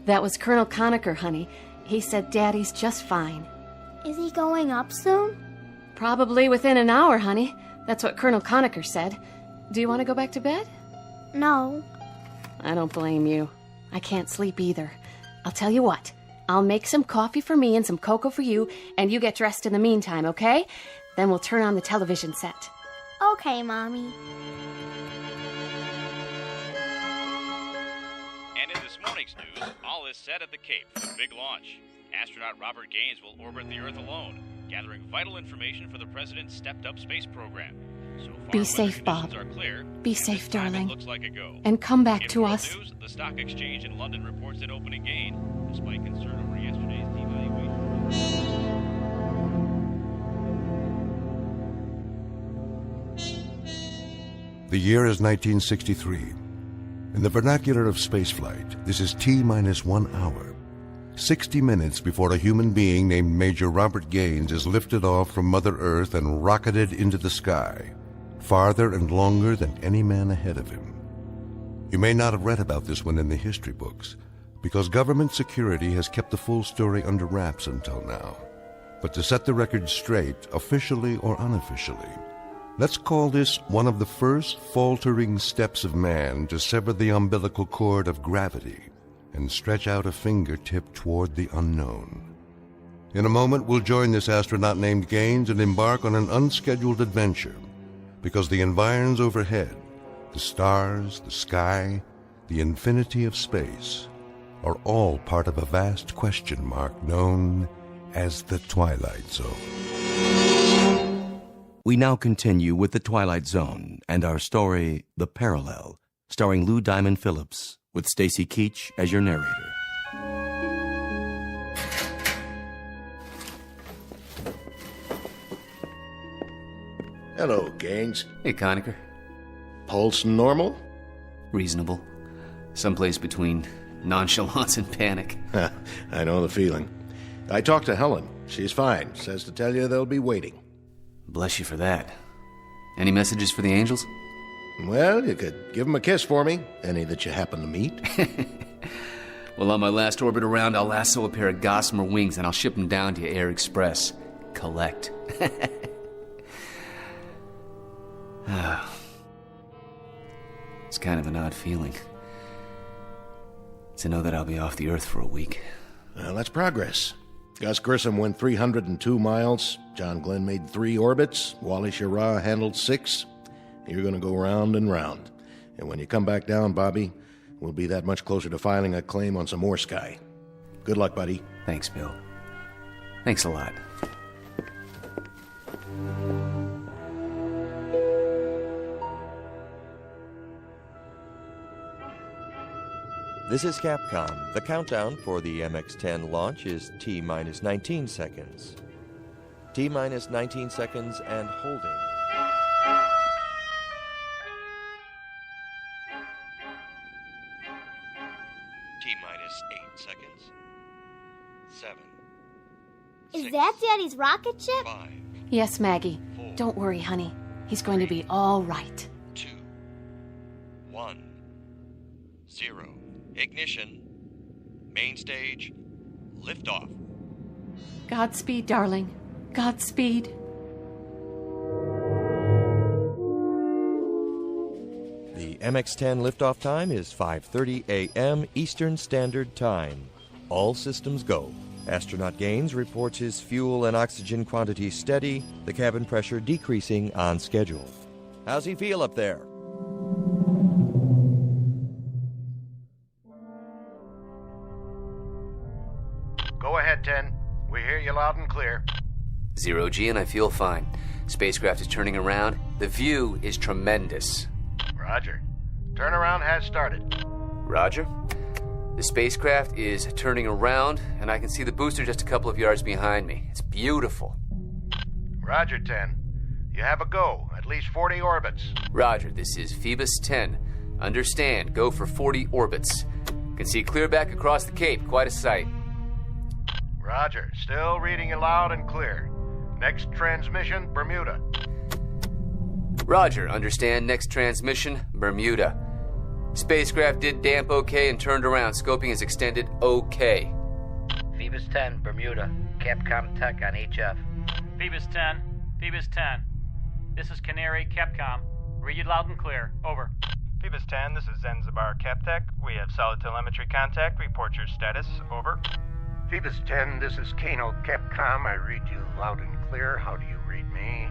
That was Colonel Conacher, honey. He said Daddy's just fine. Is he going up soon? Probably within an hour, honey. That's what Colonel Conacher said. Do you want to go back to bed? No. I don't blame you. I can't sleep either. I'll tell you what. I'll make some coffee for me and some cocoa for you, and you get dressed in the meantime, okay? Then we'll turn on the television set. Okay, Mommy. And in this morning's news, all is set at the Cape for the big launch. Astronaut Robert Gaines will orbit the Earth alone, gathering vital information for the President's stepped-up space program. So far, Be safe, Bob. are clear. Be safe, darling. Looks like a go. And come back In to world us. News, the stock exchange in London reports an opening gain, despite concern over yesterday's devaluation. The year is 1963. In the vernacular of spaceflight, this is T-minus 1 hour. 60 minutes before a human being named Major Robert Gaines is lifted off from Mother Earth and rocketed into the sky, farther and longer than any man ahead of him. You may not have read about this one in the history books, because government security has kept the full story under wraps until now. But to set the record straight, officially or unofficially, let's call this one of the first faltering steps of man to sever the umbilical cord of gravity and stretch out a fingertip toward the unknown. In a moment, we'll join this astronaut named Gaines and embark on an unscheduled adventure, because the environs overhead, the stars, the sky, the infinity of space, are all part of a vast question mark known as the Twilight Zone. We now continue with The Twilight Zone and our story, The Parallel, starring Lou Diamond Phillips, with Stacy Keach as your narrator. Hello, Gaines. Hey, Conacher. Pulse normal? Reasonable. Someplace between nonchalance and panic. I know the feeling. I talked to Helen. She's fine. Says to tell you they'll be waiting. Bless you for that. Any messages for the angels? Well, you could give them a kiss for me. Any that you happen to meet. Well, on my last orbit around, I'll lasso a pair of gossamer wings and I'll ship them down to you Air Express. Collect. It's kind of an odd feeling to know that I'll be off the Earth for a week. Well, that's progress. Gus Grissom went 302 miles. John Glenn made 3 orbits. Wally Schirra handled 6. You're going to go round and round. And when you come back down, Bobby, we'll be that much closer to filing a claim on some more sky. Good luck, buddy. Thanks, Bill. Thanks a lot. This is Capcom. The countdown for the MX-10 launch is T-minus 19 seconds. T-minus 19 seconds and holding. T-minus 8 seconds. 7. Is that Daddy's rocket ship? 5. Yes, Maggie. Don't worry, honey. He's going to be all right. 2. 1. 0. Ignition. Main stage. Liftoff. Godspeed, darling. Godspeed. The MX-10 liftoff time is 5:30 a.m. Eastern Standard Time. All systems go. Astronaut Gaines reports his fuel and oxygen quantity steady, the cabin pressure decreasing on schedule. How's he feel up there? Go ahead, 10. We hear you loud and clear. 0G, and I feel fine. Spacecraft is turning around. The view is tremendous. Roger. Turnaround has started. Roger. The spacecraft is turning around, and I can see the booster just a couple of yards behind me. It's beautiful. Roger, 10. You have a go. At least 40 orbits. Roger, this is Phoebus 10. Understand, go for 40 orbits. Can see clear back across the Cape. Quite a sight. Roger. Still reading you loud and clear. Next transmission, Bermuda. Roger, understand. Next transmission, Bermuda. Spacecraft did damp okay and turned around. Scoping is extended okay. Phoebus 10, Bermuda. Capcom Tech on HF. Phoebus 10. Phoebus 10. This is Canary, Capcom. Read you loud and clear. Over. Phoebus 10, this is Zanzibar Captech. We have solid telemetry contact. Report your status. Over. Phoebus 10, this is Kano, Capcom. I read you loud and clear. How do you read me?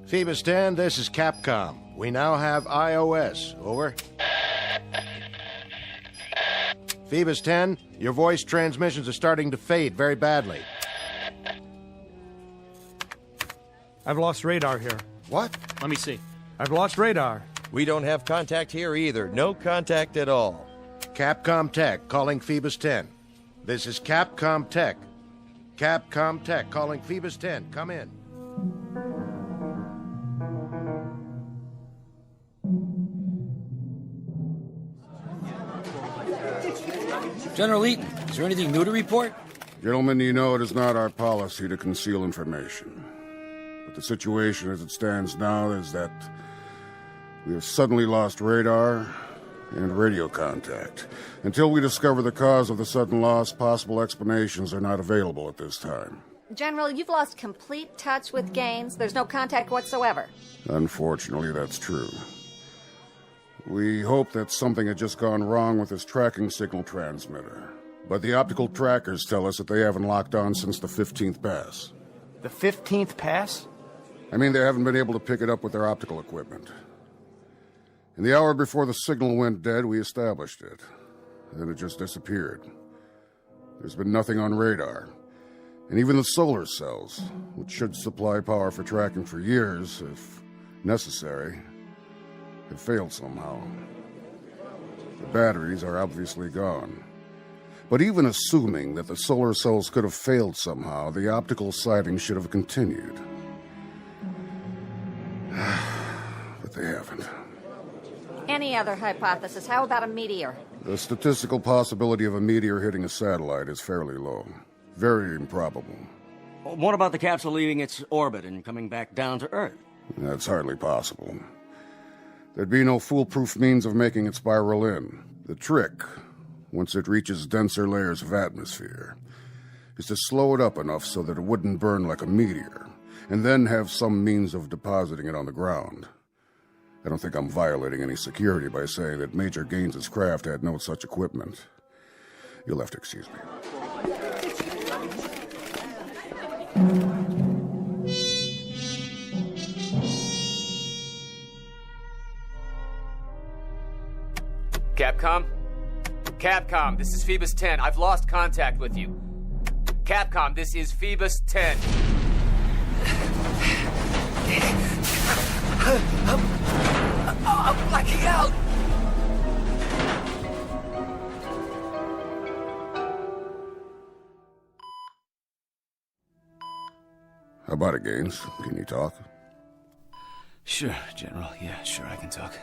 Phoebus 10, this is Capcom. We now have iOS. Over. Phoebus 10, your voice transmissions are starting to fade very badly. I've lost radar here. What? Let me see. I've lost radar. We don't have contact here either. No contact at all. Capcom Tech calling Phoebus 10. This is Capcom Tech. Capcom Tech calling Phoebus 10. Come in. General Eaton, is there anything new to report? Gentlemen, you know it is not our policy to conceal information. But the situation as it stands now is that we have suddenly lost radar and radio contact. Until we discover the cause of the sudden loss, possible explanations are not available at this time. General, you've lost complete touch with Gaines. There's no contact whatsoever. Unfortunately, that's true. We hope that something had just gone wrong with this tracking signal transmitter. But the optical trackers tell us that they haven't locked on since the 15th pass. The 15th pass? I mean, they haven't been able to pick it up with their optical equipment. In the hour before the signal went dead, we established it. Then it just disappeared. There's been nothing on radar. And even the solar cells, which should supply power for tracking for years, if necessary, have failed somehow. The batteries are obviously gone. But even assuming that the solar cells could have failed somehow, the optical sighting should have continued. But they haven't. Any other hypothesis? How about a meteor? The statistical possibility of a meteor hitting a satellite is fairly low. Very improbable. What about the capsule leaving its orbit and coming back down to Earth? That's hardly possible. There'd be no foolproof means of making it spiral in. The trick, once it reaches denser layers of atmosphere, is to slow it up enough so that it wouldn't burn like a meteor, and then have some means of depositing it on the ground. I don't think I'm violating any security by saying that Major Gaines's craft had no such equipment. You'll have to excuse me. Capcom? Capcom, this is Phoebus 10. I've lost contact with you. Capcom, this is Phoebus 10. I'm blacking out! How about it, Gaines? Can you talk? Sure, General. Yeah, sure, I can talk.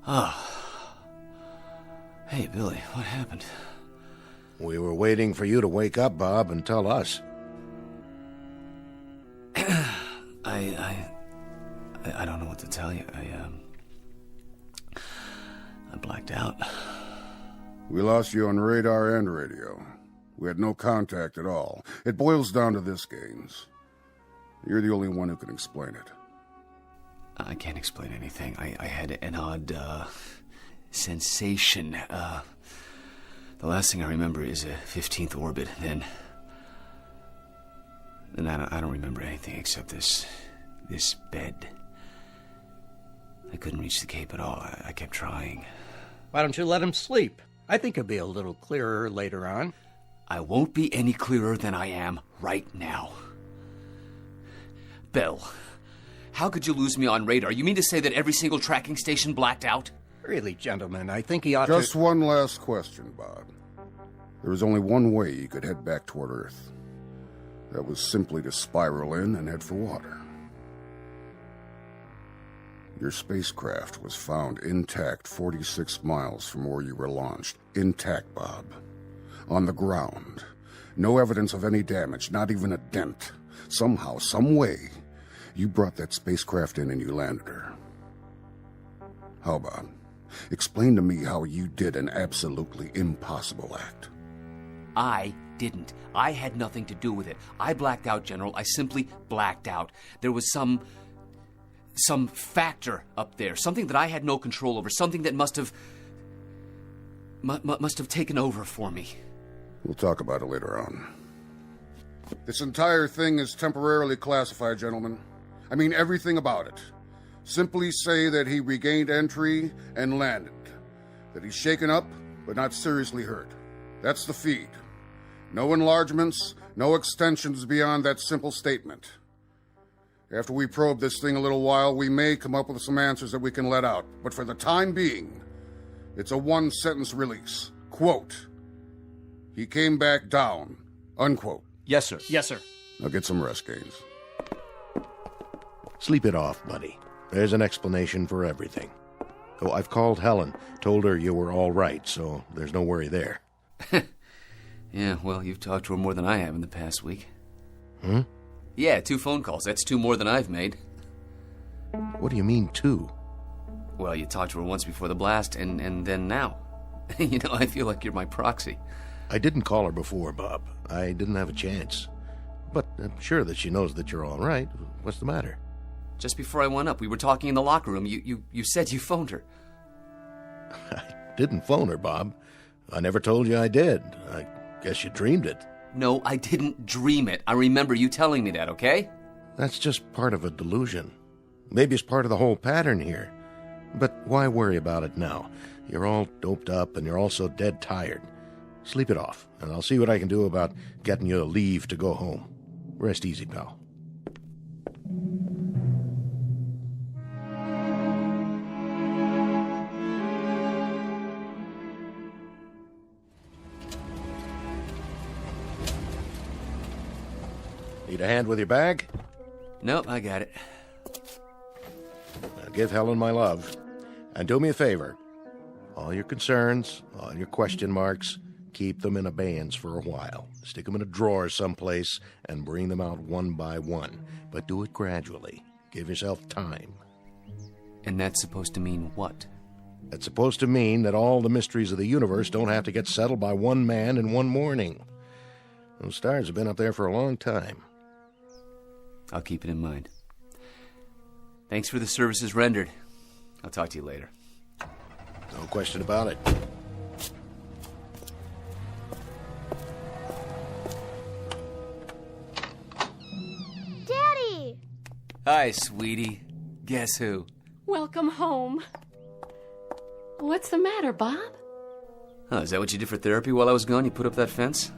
Oh. Hey, Billy, what happened? We were waiting for you to wake up, Bob, and tell us. I don't know what to tell you. I blacked out. We lost you on radar and radio. We had no contact at all. It boils down to this, Gaines. You're the only one who can explain it. I can't explain anything. I had an odd, sensation. The last thing I remember is a 15th orbit. Then I don't remember anything except this bed. I couldn't reach the cape at all. I kept trying. Why don't you let him sleep? I think he'll be a little clearer later on. I won't be any clearer than I am right now. Bill, how could you lose me on radar? You mean to say that every single tracking station blacked out? Really, gentlemen, I think he ought Just to... one last question, Bob. There was only one way you could head back toward Earth. That was simply to spiral in and head for water. Your spacecraft was found intact 46 miles from where you were launched. Intact, Bob. On the ground. No evidence of any damage, not even a dent. Somehow, some way, you brought that spacecraft in and you landed her. How about? Explain to me how you did an absolutely impossible act. I didn't. I had nothing to do with it. I blacked out, General. I simply blacked out. There was some factor up there, something that I had no control over, something that must have taken over for me. We'll talk about it later on. This entire thing is temporarily classified, gentlemen. I mean everything about it. Simply say that he regained entry and landed. That he's shaken up, but not seriously hurt. That's the feed. No enlargements, no extensions beyond that simple statement. After we probe this thing a little while, we may come up with some answers that we can let out. But for the time being, it's a one-sentence release. Quote, he came back down. Unquote. Yes, sir. Yes, sir. Now get some rest, Gaines. Sleep it off, buddy. There's an explanation for everything. Oh, I've called Helen. Told her you were all right, so there's no worry there. Yeah, well, you've talked to her more than I have in the past week. Hmm? Yeah, 2 phone calls. That's 2 more than I've made. What do you mean, 2? Well, you talked to her once before the blast, and then now. You know, I feel like you're my proxy. I didn't call her before, Bob. I didn't have a chance. But I'm sure that she knows that you're all right. What's the matter? Just before I went up, we were talking in the locker room. You said you phoned her. I didn't phone her, Bob. I never told you I did. I guess you dreamed it. No, I didn't dream it. I remember you telling me that, okay? That's just part of a delusion. Maybe it's part of the whole pattern here. But why worry about it now? You're all doped up and you're also dead tired. Sleep it off, and I'll see what I can do about getting you a leave to go home. Rest easy, pal. Need a hand with your bag? Nope, I got it. Now give Helen my love. And do me a favor. All your concerns, all your question marks, keep them in abeyance for a while. Stick them in a drawer someplace and bring them out one by one. But do it gradually. Give yourself time. And that's supposed to mean what? That's supposed to mean that all the mysteries of the universe don't have to get settled by one man in one morning. Those stars have been up there for a long time. I'll keep it in mind. Thanks for the services rendered. I'll talk to you later. No question about it. Daddy! Hi, sweetie. Guess who? Welcome home. What's the matter, Bob? Oh, is that what you did for therapy while I was gone? You put up that fence?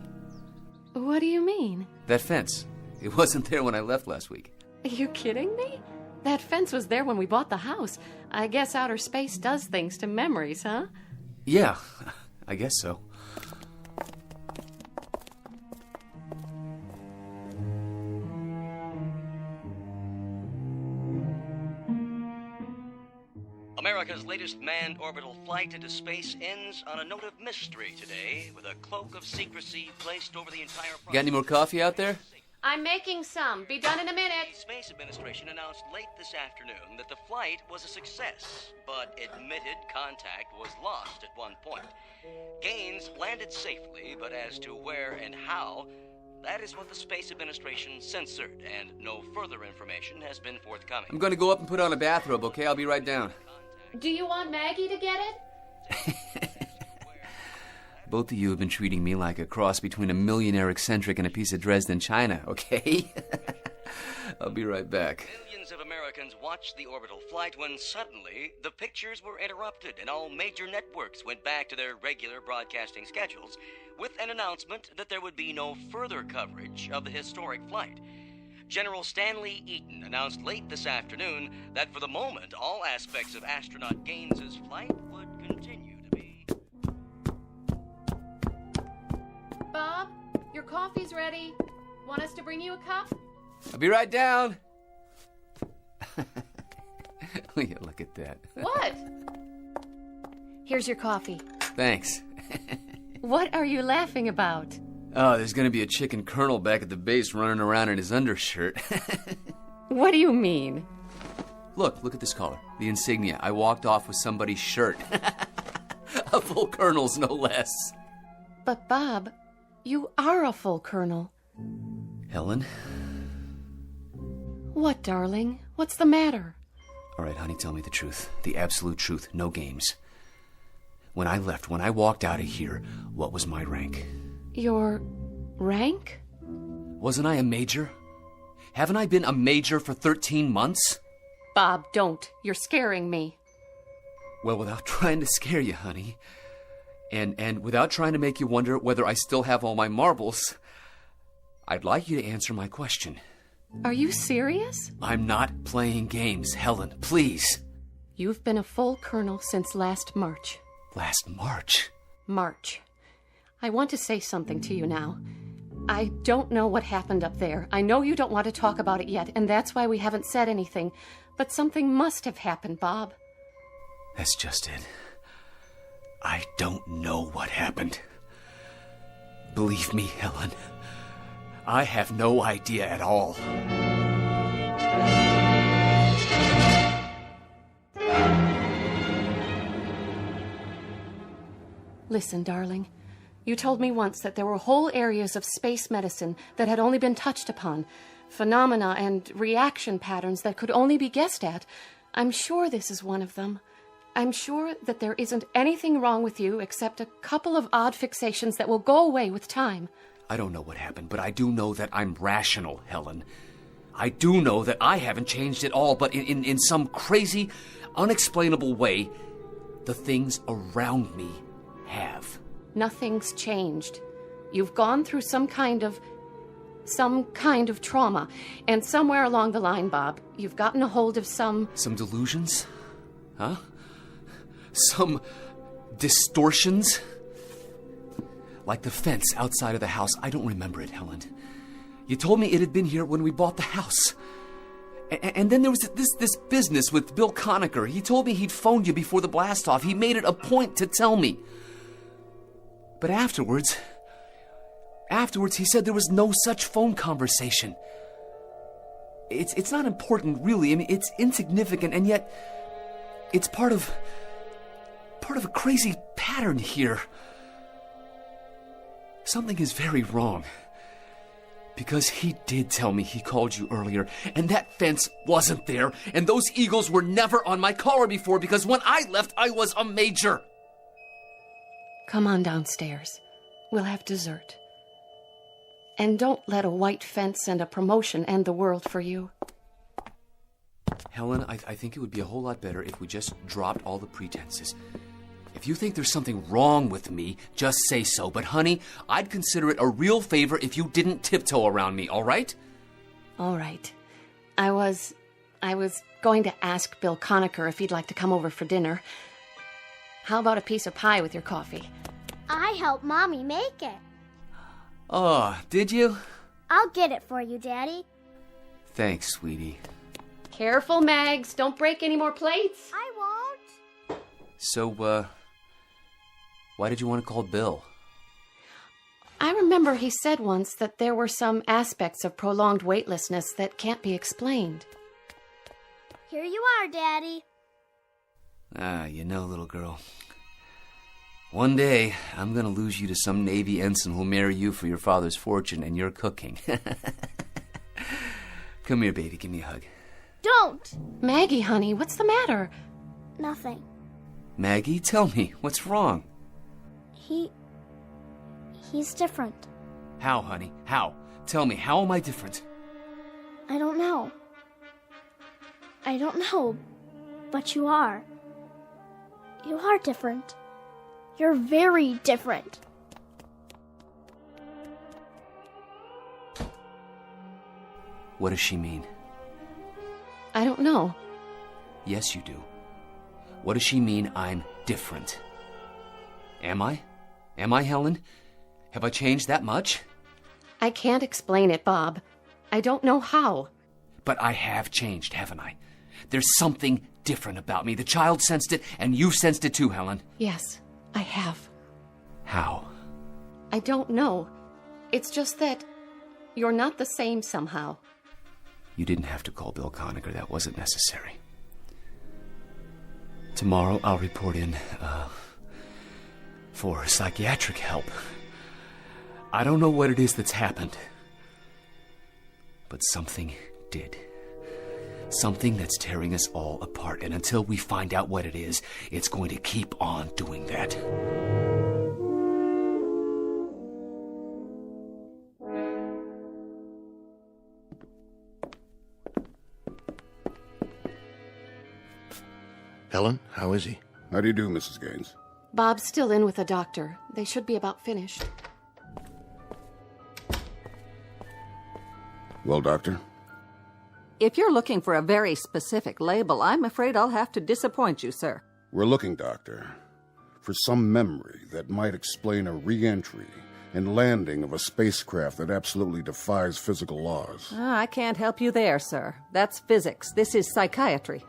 What do you mean? That fence. It wasn't there when I left last week. Are you kidding me? That fence was there when we bought the house. I guess outer space does things to memories, huh? Yeah, I guess so. America's latest manned orbital flight into space ends on a note of mystery today, with a cloak of secrecy placed over the entire process. Got any more coffee out there? I'm making some. Be done in a minute. The Space Administration announced late this afternoon that the flight was a success, but admitted contact was lost at one point. Gaines landed safely, but as to where and how, that is what the Space Administration censored, and no further information has been forthcoming. I'm going to go up and put on a bathrobe, okay? I'll be right down. Do you want Maggie to get it? Both of you have been treating me like a cross between a millionaire eccentric and a piece of Dresden china, okay? I'll be right back. Millions of Americans watched the orbital flight when suddenly the pictures were interrupted and all major networks went back to their regular broadcasting schedules with an announcement that there would be no further coverage of the historic flight. General Stanley Eaton announced late this afternoon that for the moment all aspects of astronaut Gaines's flight would continue to be. Bob, your coffee's ready. Want us to bring you a cup? I'll be right down. Look at that. What? Here's your coffee. Thanks. What are you laughing about? Oh, there's going to be a chicken colonel back at the base running around in his undershirt. What do you mean? Look at this collar. The insignia. I walked off with somebody's shirt. A full colonel's, no less. But, Bob, you are a full colonel. Helen? What, darling? What's the matter? All right, honey, tell me the truth. The absolute truth. No games. When I left, when I walked out of here, what was my rank? Your rank? Wasn't I a major? Haven't I been a major for 13 months? Bob, don't. You're scaring me. Well, without trying to scare you, honey, and without trying to make you wonder whether I still have all my marbles, I'd like you to answer my question. Are you serious? I'm not playing games, Helen, please. You've been a full colonel since last March. Last March? March. I want to say something to you now. I don't know what happened up there. I know you don't want to talk about it yet, and that's why we haven't said anything. But something must have happened, Bob. That's just it. I don't know what happened. Believe me, Helen, I have no idea at all. Listen, darling. You told me once that there were whole areas of space medicine that had only been touched upon, phenomena and reaction patterns that could only be guessed at. I'm sure this is one of them. I'm sure that there isn't anything wrong with you except a couple of odd fixations that will go away with time. I don't know what happened, but I do know that I'm rational, Helen. I do know that I haven't changed at all, but in some crazy, unexplainable way, the things around me have. Nothing's changed. You've gone through some kind of trauma, and somewhere along the line, Bob, you've gotten a hold of some delusions? Huh? Some distortions? Like the fence outside of the house. I don't remember it, Helen. You told me it had been here when we bought the house. And then there was this business with Bill Conacher. He told me he'd phoned you before the blast-off. He made it a point to tell me. But afterwards, he said there was no such phone conversation. It's not important, really. I mean, it's insignificant, and yet it's part of a crazy pattern here. Something is very wrong. Because he did tell me he called you earlier, and that fence wasn't there, and those eagles were never on my collar before, because when I left, I was a major. Come on downstairs. We'll have dessert. And don't let a white fence and a promotion end the world for you. Helen, I think it would be a whole lot better if we just dropped all the pretenses. If you think there's something wrong with me, just say so. But honey, I'd consider it a real favor if you didn't tiptoe around me, all right? All right. I was going to ask Bill Conacher if he'd like to come over for dinner. How about a piece of pie with your coffee? I helped Mommy make it. Oh, did you? I'll get it for you, Daddy. Thanks, sweetie. Careful, Mags. Don't break any more plates. I won't. So, why did you want to call Bill? I remember he said once that there were some aspects of prolonged weightlessness that can't be explained. Here you are, Daddy. You know, little girl, one day I'm gonna lose you to some Navy ensign who'll marry you for your father's fortune and your cooking. Come here, baby, give me a hug. Don't! Maggie, honey, what's the matter? Nothing. Maggie, tell me, what's wrong? He's different. How, honey? How? Tell me, how am I different? I don't know. But you are. You are different. You're very different. What does she mean? I don't know. Yes, you do. What does she mean I'm different? Am I? Am I, Helen? Have I changed that much? I can't explain it, Bob. I don't know how. But I have changed, haven't I? There's something different about me. The child sensed it, and you sensed it too, Helen. Yes, I have. How? I don't know. It's just that you're not the same somehow. You didn't have to call Bill Conacher. That wasn't necessary. Tomorrow I'll report in, for psychiatric help. I don't know what it is that's happened, but something did. Something that's tearing us all apart, and until we find out what it is, it's going to keep on doing that. Helen, how is he? How do you do, Mrs. Gaines? Bob's still in with the doctor. They should be about finished. Well, Doctor? If you're looking for a very specific label, I'm afraid I'll have to disappoint you, sir. We're looking, Doctor, for some memory that might explain a re-entry and landing of a spacecraft that absolutely defies physical laws. I can't help you there, sir. That's physics. This is psychiatry.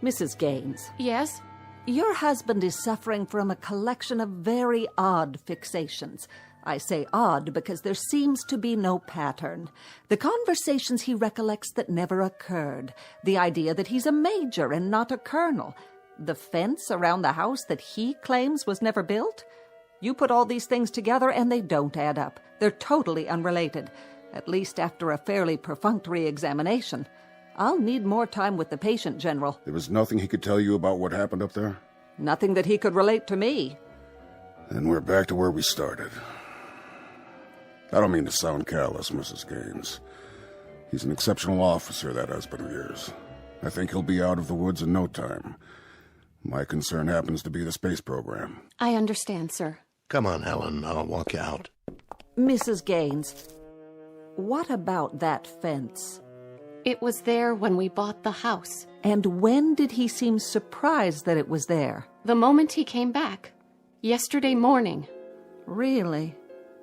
Mrs. Gaines. Yes? Your husband is suffering from a collection of very odd fixations. I say odd because there seems to be no pattern. The conversations he recollects that never occurred. The idea that he's a major and not a colonel. The fence around the house that he claims was never built. You put all these things together and they don't add up. They're totally unrelated, at least after a fairly perfunctory examination. I'll need more time with the patient, General. There was nothing he could tell you about what happened up there? Nothing that he could relate to me. Then we're back to where we started. I don't mean to sound callous, Mrs. Gaines. He's an exceptional officer, that husband of yours. I think he'll be out of the woods in no time. My concern happens to be the space program. I understand, sir. Come on, Helen. I'll walk you out. Mrs. Gaines, what about that fence? It was there when we bought the house. And when did he seem surprised that it was there? The moment he came back. Yesterday morning. Really?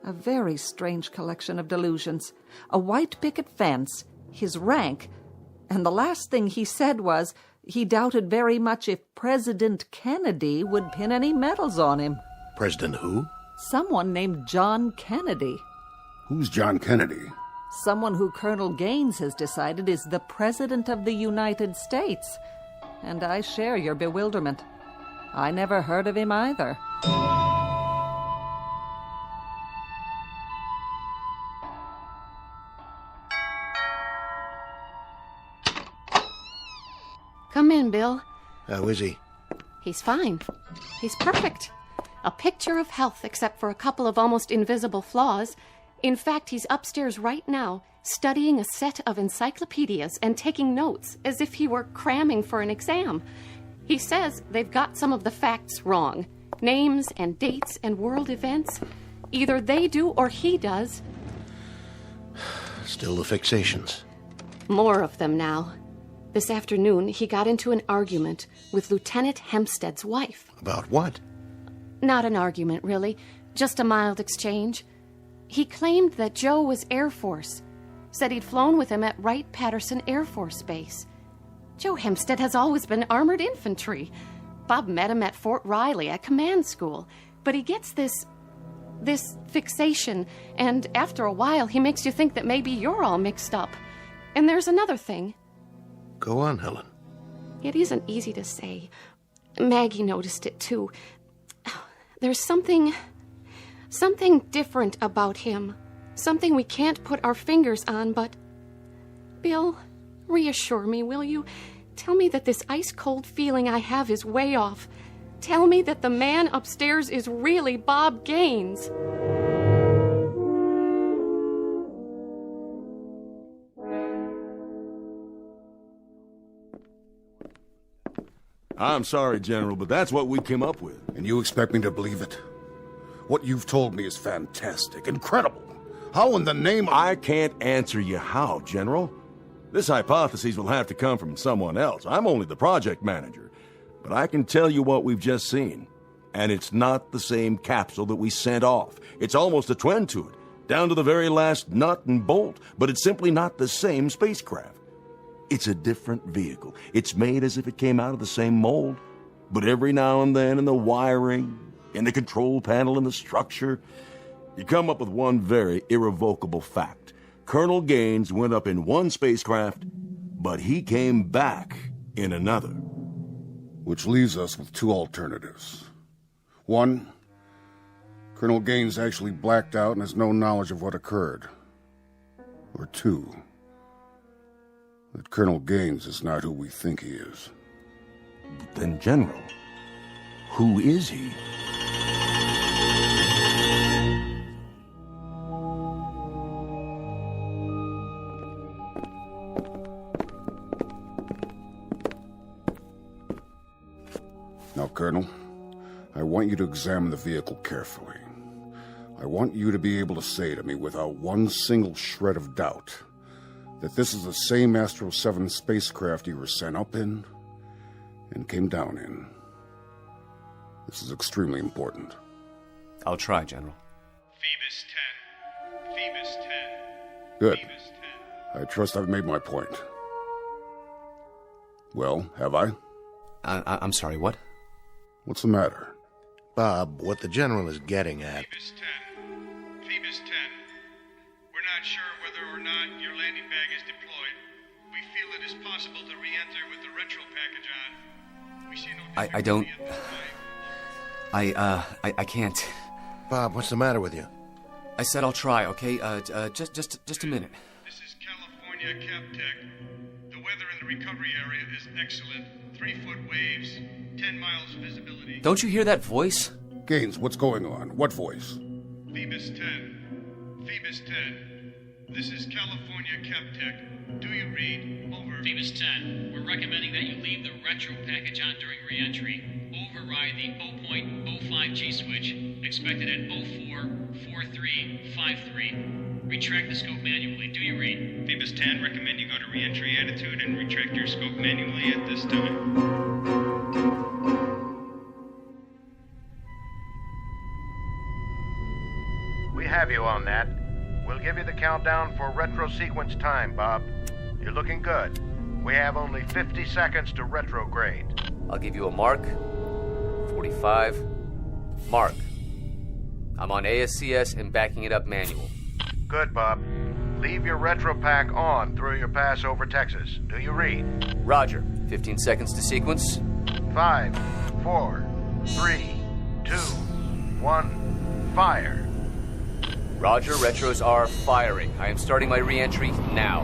A very strange collection of delusions. A white picket fence, his rank, and the last thing he said was he doubted very much if President Kennedy would pin any medals on him. President who? Someone named John Kennedy. Who's John Kennedy? Someone who Colonel Gaines has decided is the President of the United States. And I share your bewilderment. I never heard of him either. Come in, Bill. How is he? He's fine. He's perfect. A picture of health except for a couple of almost invisible flaws. In fact, he's upstairs right now, studying a set of encyclopedias and taking notes as if he were cramming for an exam. He says they've got some of the facts wrong. Names and dates and world events. Either they do or he does. Still the fixations. More of them now. This afternoon, he got into an argument with Lieutenant Hempstead's wife. About what? Not an argument, really. Just a mild exchange. He claimed that Joe was Air Force. Said he'd flown with him at Wright-Patterson Air Force Base. Joe Hempstead has always been armored infantry. Bob met him at Fort Riley at command school. But he gets this fixation, and after a while, he makes you think that maybe you're all mixed up. And there's another thing. Go on, Helen. It isn't easy to say. Maggie noticed it, too. There's something different about him. Something we can't put our fingers on, but... Bill, reassure me, will you? Tell me that this ice-cold feeling I have is way off. Tell me that the man upstairs is really Bob Gaines. I'm sorry, General, but that's what we came up with. And you expect me to believe it? What you've told me is fantastic, incredible. How in the name of... I can't answer you how, General. This hypothesis will have to come from someone else. I'm only the project manager. But I can tell you what we've just seen. And it's not the same capsule that we sent off. It's almost a twin to it, down to the very last nut and bolt, but it's simply not the same spacecraft. It's a different vehicle. It's made as if it came out of the same mold. But every now and then in the wiring, in the control panel, in the structure, you come up with one very irrevocable fact. Colonel Gaines went up in one spacecraft, but he came back in another. Which leaves us with two alternatives. One, Colonel Gaines actually blacked out and has no knowledge of what occurred. Or two, that Colonel Gaines is not who we think he is. But then, General, who is he? Colonel, I want you to examine the vehicle carefully. I want you to be able to say to me without one single shred of doubt that this is the same Astro 7 spacecraft you were sent up in and came down in. This is extremely important. I'll try, General. Phoebus 10. Phoebus 10. Good. Phoebus 10. I trust I've made my point. Well, have I? I'm sorry, what? What's the matter? Bob, what the General is getting at... Phoebus 10. Phoebus 10. We're not sure whether or not your landing bag is deployed. We feel it is possible to re-enter with the retro package on. We see no I don't... I can't. Bob, what's the matter with you? I said I'll try, okay? Just a minute. This is California Captech. The weather in the recovery area is excellent. 3-foot waves, 10 miles visibility. Don't you hear that voice? Gaines, what's going on? What voice? Phoebus 10. Phoebus 10. This is California Captech. Do you read? Over. Phoebus 10, we're recommending that you leave the retro package on during re-entry. Override the 0.05G switch, expected at 044353. Retract the scope manually. Do you read? Phoebus 10, recommend you go to re-entry attitude and retract your scope manually at this time. We have you on that. We'll give you the countdown for retro sequence time, Bob. You're looking good. We have only 50 seconds to retrograde. I'll give you a mark. 45. Mark. I'm on ASCS and backing it up manual. Good, Bob. Leave your retro pack on through your pass over Texas. Do you read? Roger. 15 seconds to sequence. 5, 4, 3, 2, 1, fire. Roger, retros are firing. I am starting my re-entry now.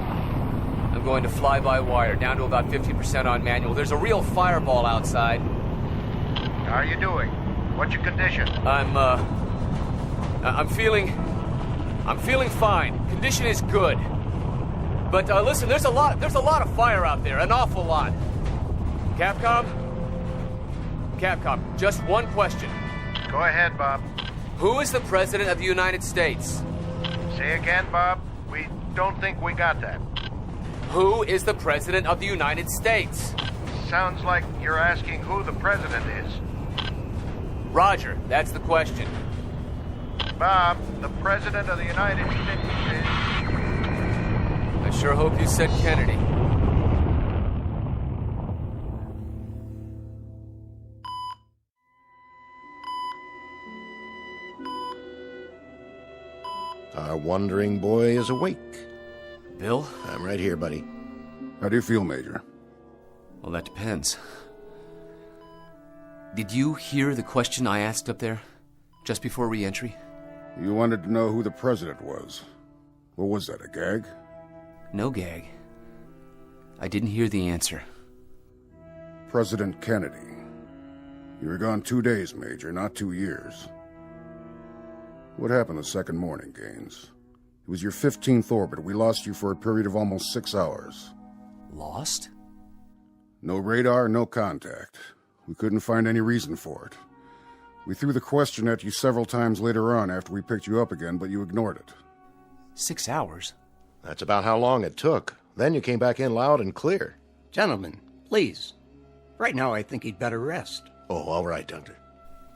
I'm going to fly by wire, down to about 50% on manual. There's a real fireball outside. How are you doing? What's your condition? I'm feeling fine. Condition is good. But listen, there's a lot of fire out there, an awful lot. Capcom, just one question. Go ahead, Bob. Who is the President of the United States? Say again, Bob. We don't think we got that. Who is the President of the United States? Sounds like you're asking who the President is. Roger, that's the question. Bob, the President of the United States is... I sure hope you said Kennedy. Our wandering boy is awake. Bill? I'm right here, buddy. How do you feel, Major? Well, that depends. Did you hear the question I asked up there, just before re-entry? You wanted to know who the president was. What was that, a gag? No gag. I didn't hear the answer. President Kennedy. You were gone 2 days, Major, not 2 years. What happened the second morning, Gaines? It was your 15th orbit. We lost you for a period of almost 6 hours. Lost? No radar, no contact. We couldn't find any reason for it. We threw the question at you several times later on after we picked you up again, but you ignored it. 6 hours? That's about how long it took. Then you came back in loud and clear. Gentlemen, please. Right now, I think he'd better rest. Oh, all right, Doctor.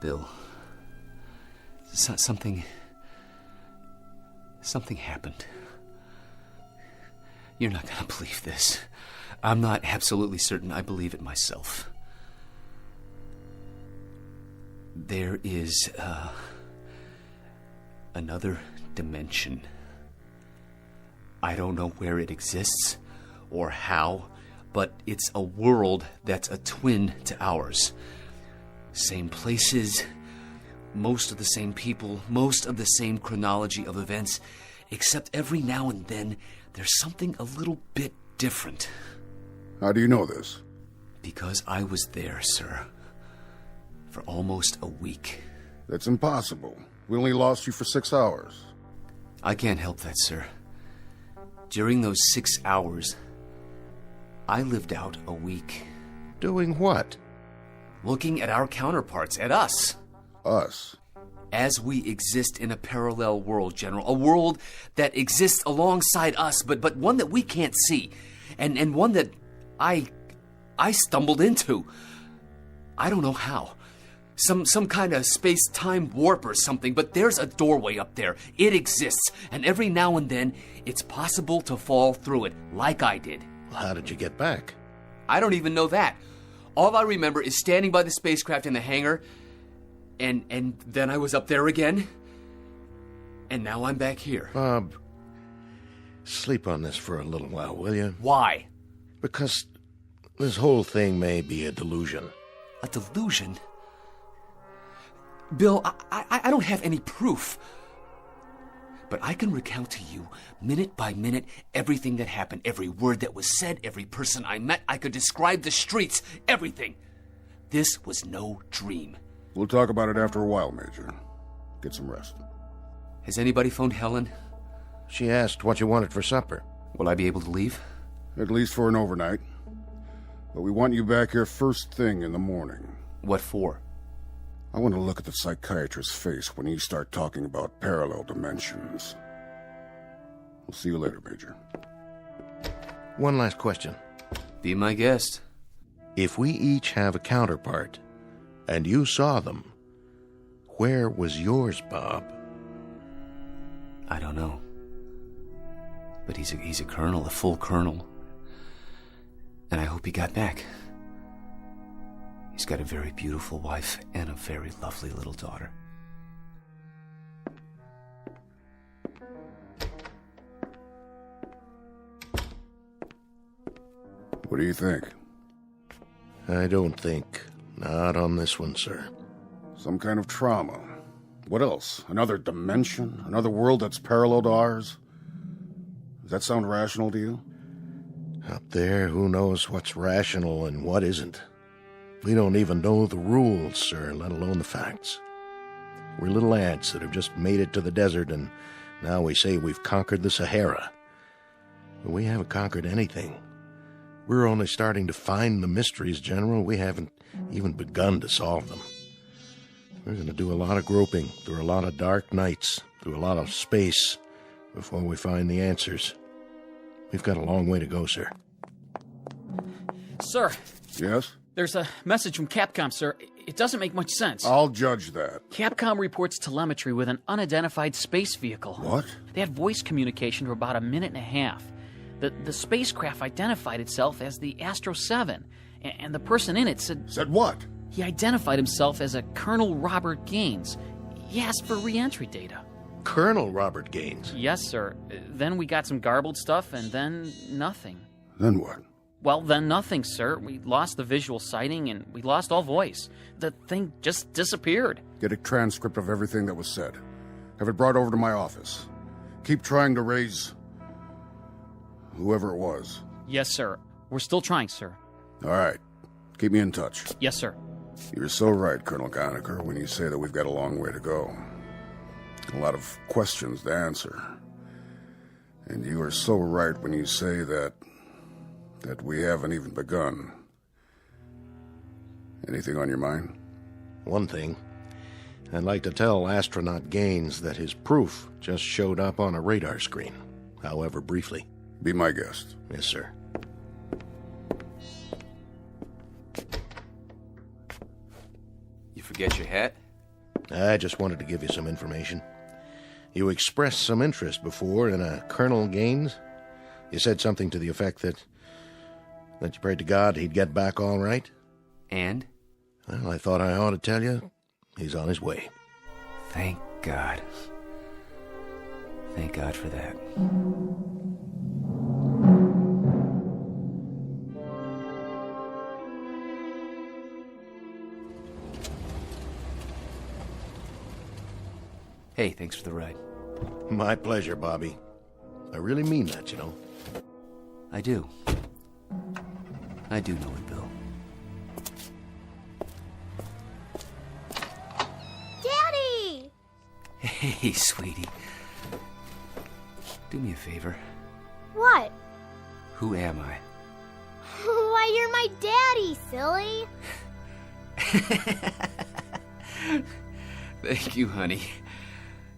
Bill. Something happened. You're not gonna believe this. I'm not absolutely certain I believe it myself. There is, another dimension. I don't know where it exists or how, but it's a world that's a twin to ours. Same places, most of the same people, most of the same chronology of events, except every now and then there's something a little bit different. How do you know this? Because I was there, sir. For almost a week. That's impossible. We only lost you for 6 hours. I can't help that, sir. During those 6 hours, I lived out a week. Doing what? looking at our counterparts, at us. Us? As we exist in a parallel world, General. A world that exists alongside us, but one that we can't see. And one that I stumbled into. I don't know how. Some kind of space-time warp or something, but there's a doorway up there. It exists, and every now and then, it's possible to fall through it, like I did. Well, how did you get back? I don't even know that. All I remember is standing by the spacecraft in the hangar, and then I was up there again, and now I'm back here. Bob, sleep on this for a little while, will you? Why? Because this whole thing may be a delusion. A delusion? Bill, I don't have any proof. But I can recount to you, minute by minute, everything that happened, every word that was said, every person I met. I could describe the streets, everything. This was no dream. We'll talk about it after a while, Major. Get some rest. Has anybody phoned Helen? She asked what you wanted for supper. Will I be able to leave? At least for an overnight. But we want you back here first thing in the morning. What for? I want to look at the psychiatrist's face when you start talking about parallel dimensions. We'll see you later, Major. One last question. Be my guest. If we each have a counterpart, and you saw them, where was yours, Bob? I don't know. But he's a colonel, a full colonel. And I hope he got back. He's got a very beautiful wife and a very lovely little daughter. What do you think? I don't think. Not on this one, sir. Some kind of trauma. What else? Another dimension? Another world that's parallel to ours? Does that sound rational to you? Up there, who knows what's rational and what isn't? We don't even know the rules, sir, let alone the facts. We're little ants that have just made it to the desert, and now we say we've conquered the Sahara. But we haven't conquered anything. We're only starting to find the mysteries, General. We haven't even begun to solve them. We're going to do a lot of groping through a lot of dark nights, through a lot of space, before we find the answers. We've got a long way to go, sir. Sir. Yes? There's a message from Capcom, sir. It doesn't make much sense. I'll judge that. Capcom reports telemetry with an unidentified space vehicle. What? They had voice communication for about a minute and a half. The spacecraft identified itself as the Astro 7, and the person in it said... Said what? He identified himself as a Colonel Robert Gaines. He asked for re-entry data. Colonel Robert Gaines? Yes, sir. Then we got some garbled stuff, and then nothing. Then what? Well, then nothing, sir. We lost the visual sighting, and we lost all voice. The thing just disappeared. Get a transcript of everything that was said. Have it brought over to my office. Keep trying to raise... whoever it was. Yes, sir. We're still trying, sir. All right. Keep me in touch. Yes, sir. You're so right, Colonel Conacher, when you say that we've got a long way to go. A lot of questions to answer. And you are so right when you say that we haven't even begun. Anything on your mind? One thing. I'd like to tell astronaut Gaines that his proof just showed up on a radar screen, however briefly. Be my guest. Yes, sir. You forget your hat? I just wanted to give you some information. You expressed some interest before in a Colonel Gaines. You said something to the effect that you prayed to God he'd get back all right. And? Well, I thought I ought to tell you he's on his way. Thank God. Thank God for that. Hey, thanks for the ride. My pleasure, Bobby. I really mean that, you know. I do. I do know it, Bill. Daddy! Hey, sweetie. Do me a favor. What? Who am I? Why, you're my daddy, silly. Thank you, honey.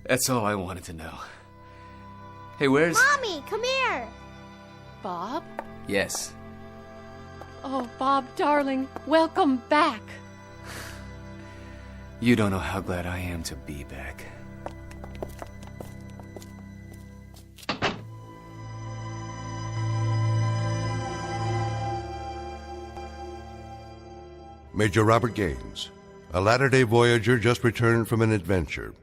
That's all I wanted to know. Hey, where's... Mommy, come here. Bob? Yes. Oh, Bob, darling, welcome back. You don't know how glad I am to be back. Major Robert Gaines, a latter-day Voyager just returned from an adventure.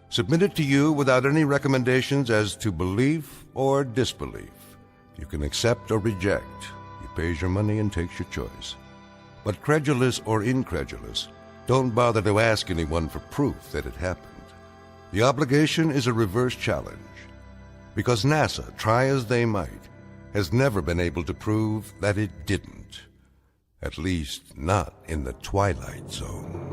Submitted to you without any recommendations as to belief or disbelief. You can accept or reject. He pays your money and takes your choice. But credulous or incredulous, don't bother to ask anyone for proof that it happened. The obligation is a reverse challenge. Because NASA, try as they might, has never been able to prove that it didn't. At least, not in the Twilight Zone.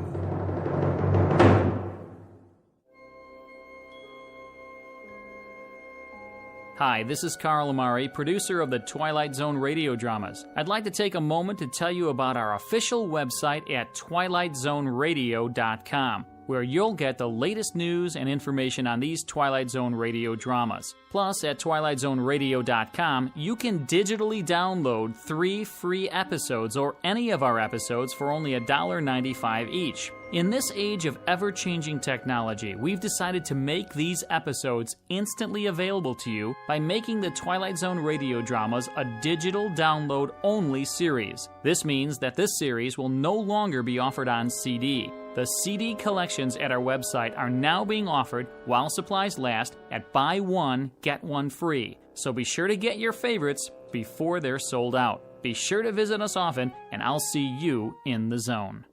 Hi, this is Carl Amari, producer of the Twilight Zone radio dramas. I'd like to take a moment to tell you about our official website at twilightzoneradio.com, where you'll get the latest news and information on these Twilight Zone radio dramas. Plus, at twilightzoneradio.com, you can digitally download 3 free episodes or any of our episodes for only $1.95 each. In this age of ever-changing technology, we've decided to make these episodes instantly available to you by making the Twilight Zone radio dramas a digital download-only series. This means that this series will no longer be offered on CD. The CD collections at our website are now being offered while supplies last at buy one, get one free. So be sure to get your favorites before they're sold out. Be sure to visit us often, and I'll see you in the zone.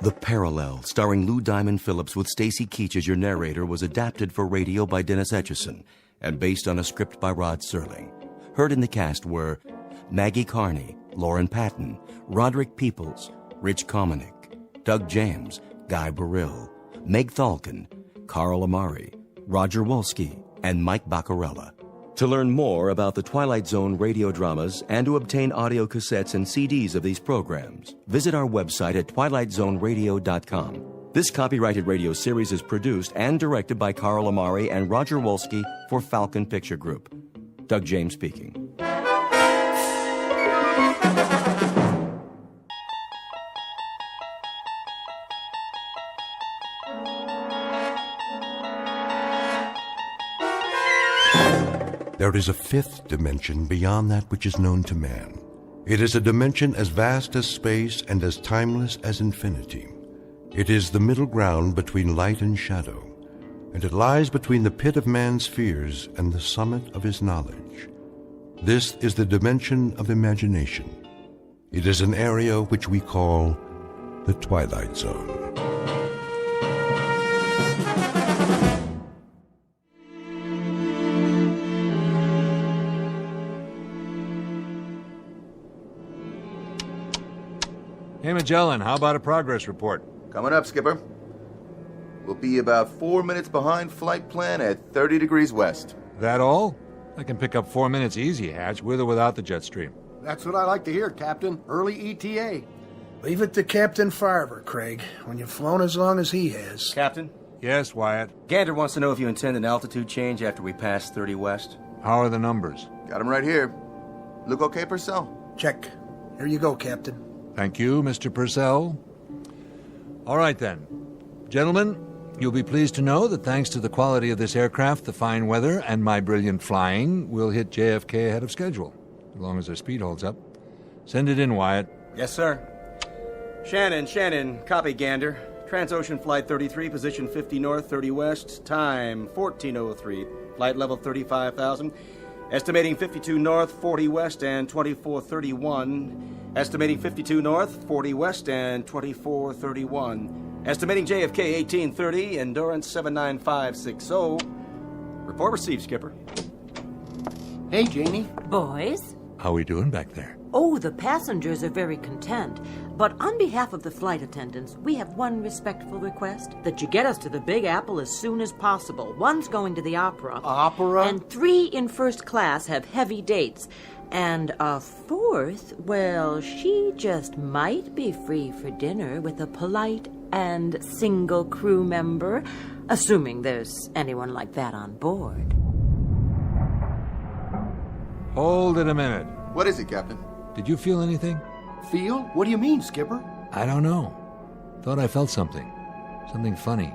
The Parallel, starring Lou Diamond Phillips with Stacy Keach as your narrator, was adapted for radio by Dennis Etchison and based on a script by Rod Serling. Heard in the cast were Maggie Carney, Lauren Patton, Roderick Peoples, Rich Kominick, Doug James, Guy Burrill, Meg Thalken, Carl Amari, Roger Wolski, and Mike Baccarella. To learn more about the Twilight Zone radio dramas and to obtain audio cassettes and CDs of these programs, visit our website at twilightzoneradio.com. This copyrighted radio series is produced and directed by Carl Amari and Roger Wolski for Falcon Picture Group. Doug James speaking. There is a fifth dimension beyond that which is known to man. It is a dimension as vast as space and as timeless as infinity. It is the middle ground between light and shadow, and it lies between the pit of man's fears and the summit of his knowledge. This is the dimension of imagination. It is an area which we call the Twilight Zone. Hey, Magellan, how about a progress report? Coming up, Skipper. We'll be about 4 minutes behind flight plan at 30 degrees west. That all? I can pick up 4 minutes easy, Hatch, with or without the jet stream. That's what I like to hear, Captain. Early ETA. Leave it to Captain Farver, Craig, when you've flown as long as he has. Captain? Yes, Wyatt? Gander wants to know if you intend an altitude change after we pass 30 west. How are the numbers? Got 'em right here. Look okay, Purcell? Check. Here you go, Captain. Thank you, Mr. Purcell. All right, then. Gentlemen, you'll be pleased to know that thanks to the quality of this aircraft, the fine weather, and my brilliant flying, we'll hit JFK ahead of schedule, as long as our speed holds up. Send it in, Wyatt. Yes, sir. Shannon, copy, Gander. Transocean Flight 33, position 50 north, 30 west, time 14:03, flight level 35,000. Estimating 52 north, 40 west, and 2431. Estimating 52 north, 40 west, and 2431. Estimating JFK 1830, endurance 79560. Report received, Skipper. Hey, Janie. Boys? How we doing back there? Oh, the passengers are very content. But on behalf of the flight attendants, we have one respectful request, that you get us to the Big Apple as soon as possible. One's going to the opera. Opera? And 3 in first class have heavy dates. And a 4th, well, she just might be free for dinner with a polite and single crew member, assuming there's anyone like that on board. Hold it a minute. What is it, Captain? Did you feel anything? Feel? What do you mean, Skipper? I don't know. Thought I felt something. Something funny.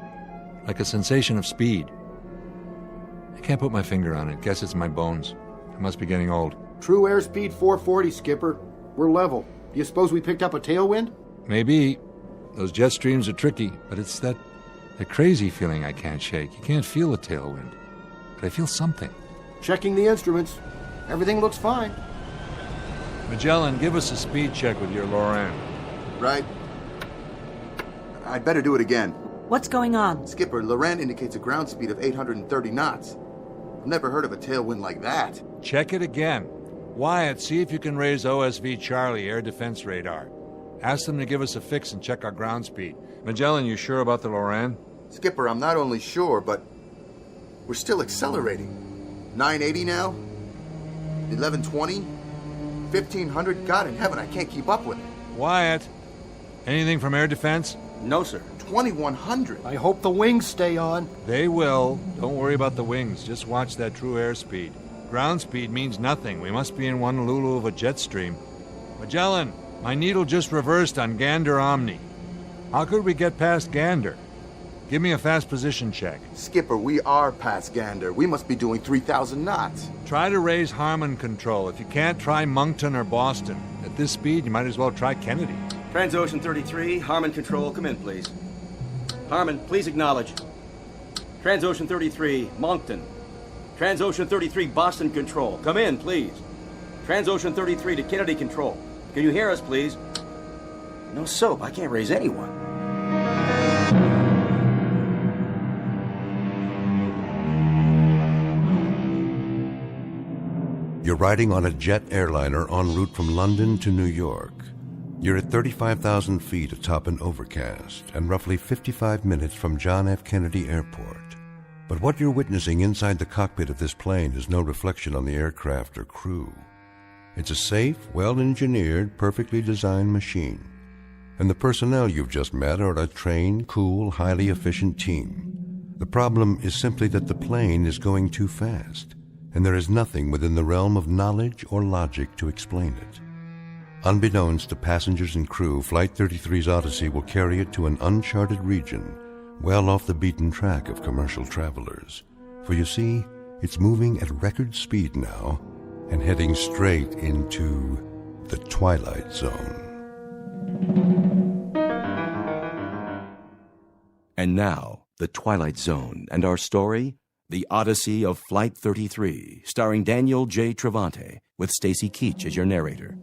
Like a sensation of speed. I can't put my finger on it. Guess it's my bones. I must be getting old. True airspeed 440, Skipper. We're level. Do you suppose we picked up a tailwind? Maybe. Those jet streams are tricky, but it's that crazy feeling I can't shake. You can't feel a tailwind. But I feel something. Checking the instruments. Everything looks fine. Magellan, give us a speed check with your Loran. Right. I'd better do it again. What's going on? Skipper, Loran indicates a ground speed of 830 knots. I've never heard of a tailwind like that. Check it again. Wyatt, see if you can raise OSV Charlie air defense radar. Ask them to give us a fix and check our ground speed. Magellan, you sure about the Loran? Skipper, I'm not only sure, but we're still accelerating. 980 now? 1120? 1500? God in heaven, I can't keep up with it. Wyatt, anything from air defense? No, sir. 2100. I hope the wings stay on. They will. Don't worry about the wings. Just watch that true airspeed. Ground speed means nothing. We must be in one lulu of a jet stream. Magellan, my needle just reversed on Gander Omni. How could we get past Gander? Give me a fast position check. Skipper, we are past Gander. We must be doing 3,000 knots. Try to raise Harmon control. If you can't, try Moncton or Boston. At this speed, you might as well try Kennedy. Transocean 33, Harmon control, come in, please. Harmon, please acknowledge. Transocean 33, Moncton. Transocean 33, Boston control, come in, please. Transocean 33 to Kennedy control. Can you hear us, please? No soap, I can't raise anyone. You're riding on a jet airliner en route from London to New York. You're at 35,000 feet atop an overcast and roughly 55 minutes from John F. Kennedy Airport. But what you're witnessing inside the cockpit of this plane is no reflection on the aircraft or crew. It's a safe, well-engineered, perfectly designed machine. And the personnel you've just met are a trained, cool, highly efficient team. The problem is simply that the plane is going too fast, and there is nothing within the realm of knowledge or logic to explain it. Unbeknownst to passengers and crew, Flight 33's Odyssey will carry it to an uncharted region, well off the beaten track of commercial travelers. For you see, it's moving at record speed now and heading straight into the Twilight Zone. And now, the Twilight Zone and our story, The Odyssey of Flight 33, starring Daniel J. Travante, with Stacy Keach as your narrator.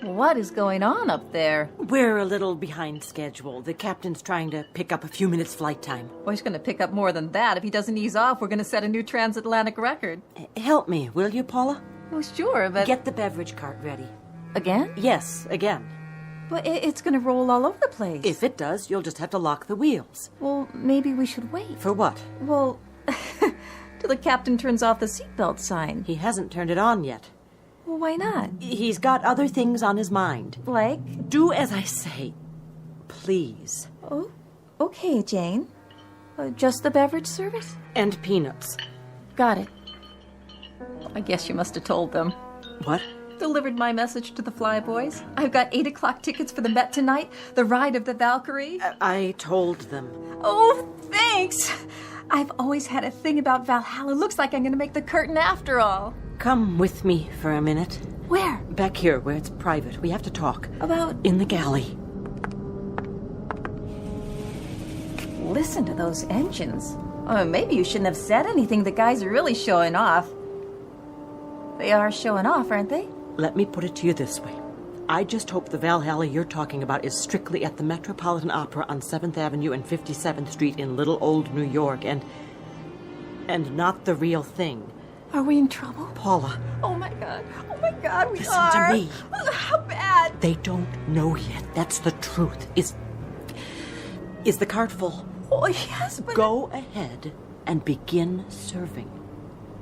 What is going on up there? We're a little behind schedule. The captain's trying to pick up a few minutes flight time. Well, he's going to pick up more than that. If he doesn't ease off, we're going to set a new transatlantic record. Help me, will you, Paula? Oh, sure, but... Get the beverage cart ready. Again? Yes, again. But it's going to roll all over the place. If it does, you'll just have to lock the wheels. Well, maybe we should wait. For what? Well, till the captain turns off the seatbelt sign. He hasn't turned it on yet. Well, why not? He's got other things on his mind. Like? Do as I say. Please. Oh, okay, Jane. Just the beverage service? And peanuts. Got it. I guess you must have told them. What? Delivered my message to the flyboys. I've got 8 o'clock tickets for the Met tonight, the ride of the Valkyrie. I told them. Oh, thanks. I've always had a thing about Valhalla. Looks like I'm going to make the curtain after all. Come with me for a minute. Where? Back here, where it's private. We have to talk. About? In the galley. Listen to those engines. Oh, maybe you shouldn't have said anything. The guys are really showing off. They are showing off, aren't they? Let me put it to you this way. I just hope the Valhalla you're talking about is strictly at the Metropolitan Opera on 7th Avenue and 57th Street in little old New York, and And not the real thing. Are we in trouble? Paula. Oh my God, we Listen are. to me. How bad? They don't know yet. That's the truth. Is the cart full? Oh, yes, but... Go ahead and begin serving.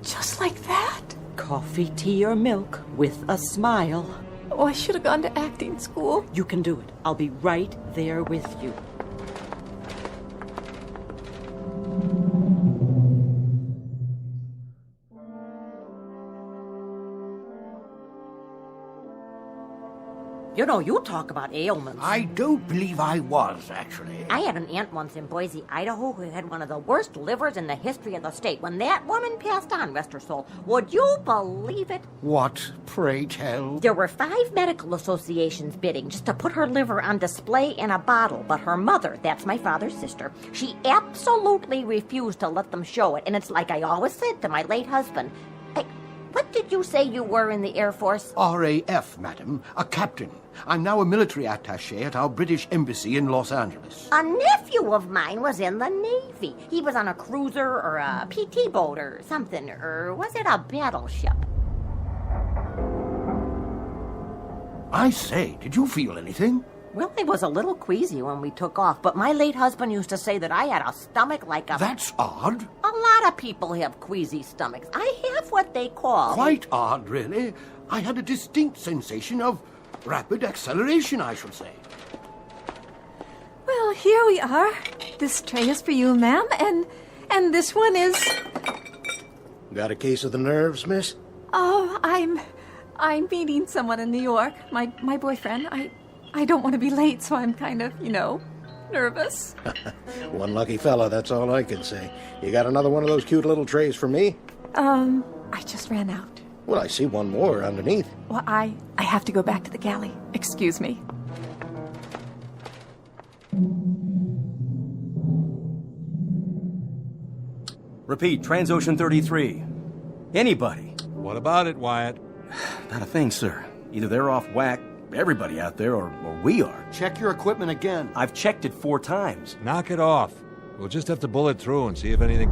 Just like that? Coffee, tea, or milk with a smile. Oh, I should have gone to acting school. You can do it. I'll be right there with you. You know, you talk about ailments. I don't believe I was, actually. I had an aunt once in Boise, Idaho, who had one of the worst livers in the history of the state. When that woman passed on, rest her soul, would you believe it? What, pray tell? There were 5 medical associations bidding just to put her liver on display in a bottle, but her mother, that's my father's sister, she absolutely refused to let them show it. And it's like I always said to my late husband, what did you say you were in the Air Force? RAF, madam. A captain. I'm now a military attaché at our British embassy in Los Angeles. A nephew of mine was in the Navy. He was on a cruiser or a PT boat or something, or was it a battleship? I say, did you feel anything? Well, I was a little queasy when we took off, but my late husband used to say that I had a stomach like a... That's odd. A lot of people have queasy stomachs. I have what they call... Quite odd, really. I had a distinct sensation of rapid acceleration, I should say. Well, here we are. This tray is for you, ma'am, and this one is... Got a case of the nerves, miss? Oh, I'm meeting someone in New York. My boyfriend. I don't want to be late, so I'm kind of, nervous. One lucky fella, that's all I can say. You got another one of those cute little trays for me? I just ran out. Well, I see one more underneath. Well, I have to go back to the galley. Excuse me. Repeat, Transocean 33. Anybody? What about it, Wyatt? Not a thing, sir. Either they're off whack, everybody out there, or we are. Check your equipment again. I've checked it 4 times. Knock it off. We'll just have to bullet through and see if anything...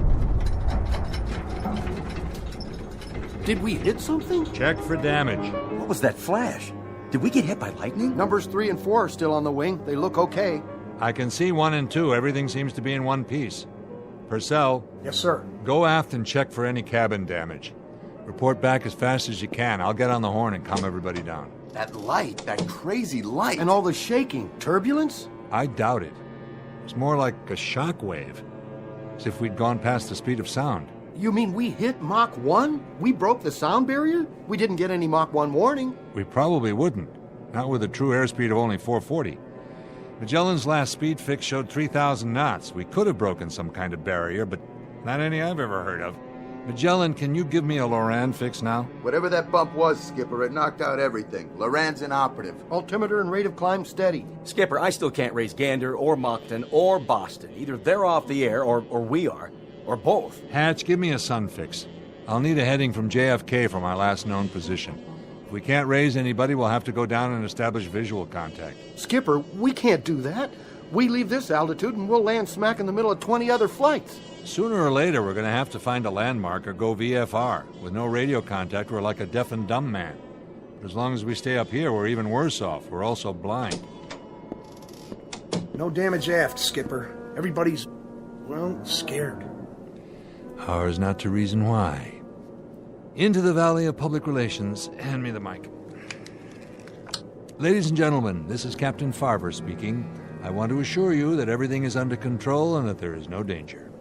Did we hit something? Check for damage. What was that flash? Did we get hit by lightning? Numbers 3 and 4 are still on the wing. They look okay. I can see 1 and 2. Everything seems to be in one piece. Purcell. Yes, sir. Go aft and check for any cabin damage. Report back as fast as you can. I'll get on the horn and calm everybody down. That light, that crazy light. And all the shaking. Turbulence? I doubt it. It's more like a shock wave. As if we'd gone past the speed of sound. You mean we hit Mach 1? We broke the sound barrier? We didn't get any Mach 1 warning. We probably wouldn't. Not with a true airspeed of only 440. Magellan's last speed fix showed 3,000 knots. We could have broken some kind of barrier, but not any I've ever heard of. Magellan, can you give me a Loran fix now? Whatever that bump was, Skipper, it knocked out everything. Loran's inoperative. Altimeter and rate of climb steady. Skipper, I still can't raise Gander or Moncton or Boston. Either they're off the air or we are. Or both. Hatch, give me a sun fix. I'll need a heading from JFK for my last known position. If we can't raise anybody, we'll have to go down and establish visual contact. Skipper, we can't do that. We leave this altitude and we'll land smack in the middle of 20 other flights. Sooner or later, we're going to have to find a landmark or go VFR. With no radio contact, we're like a deaf and dumb man. But as long as we stay up here, we're even worse off. We're also blind. No damage aft, Skipper. Everybody's, scared. Ours not to reason why. Into the Valley of Public Relations. Hand me the mic. Ladies and gentlemen, this is Captain Farver speaking. I want to assure you that everything is under control and that there is no danger.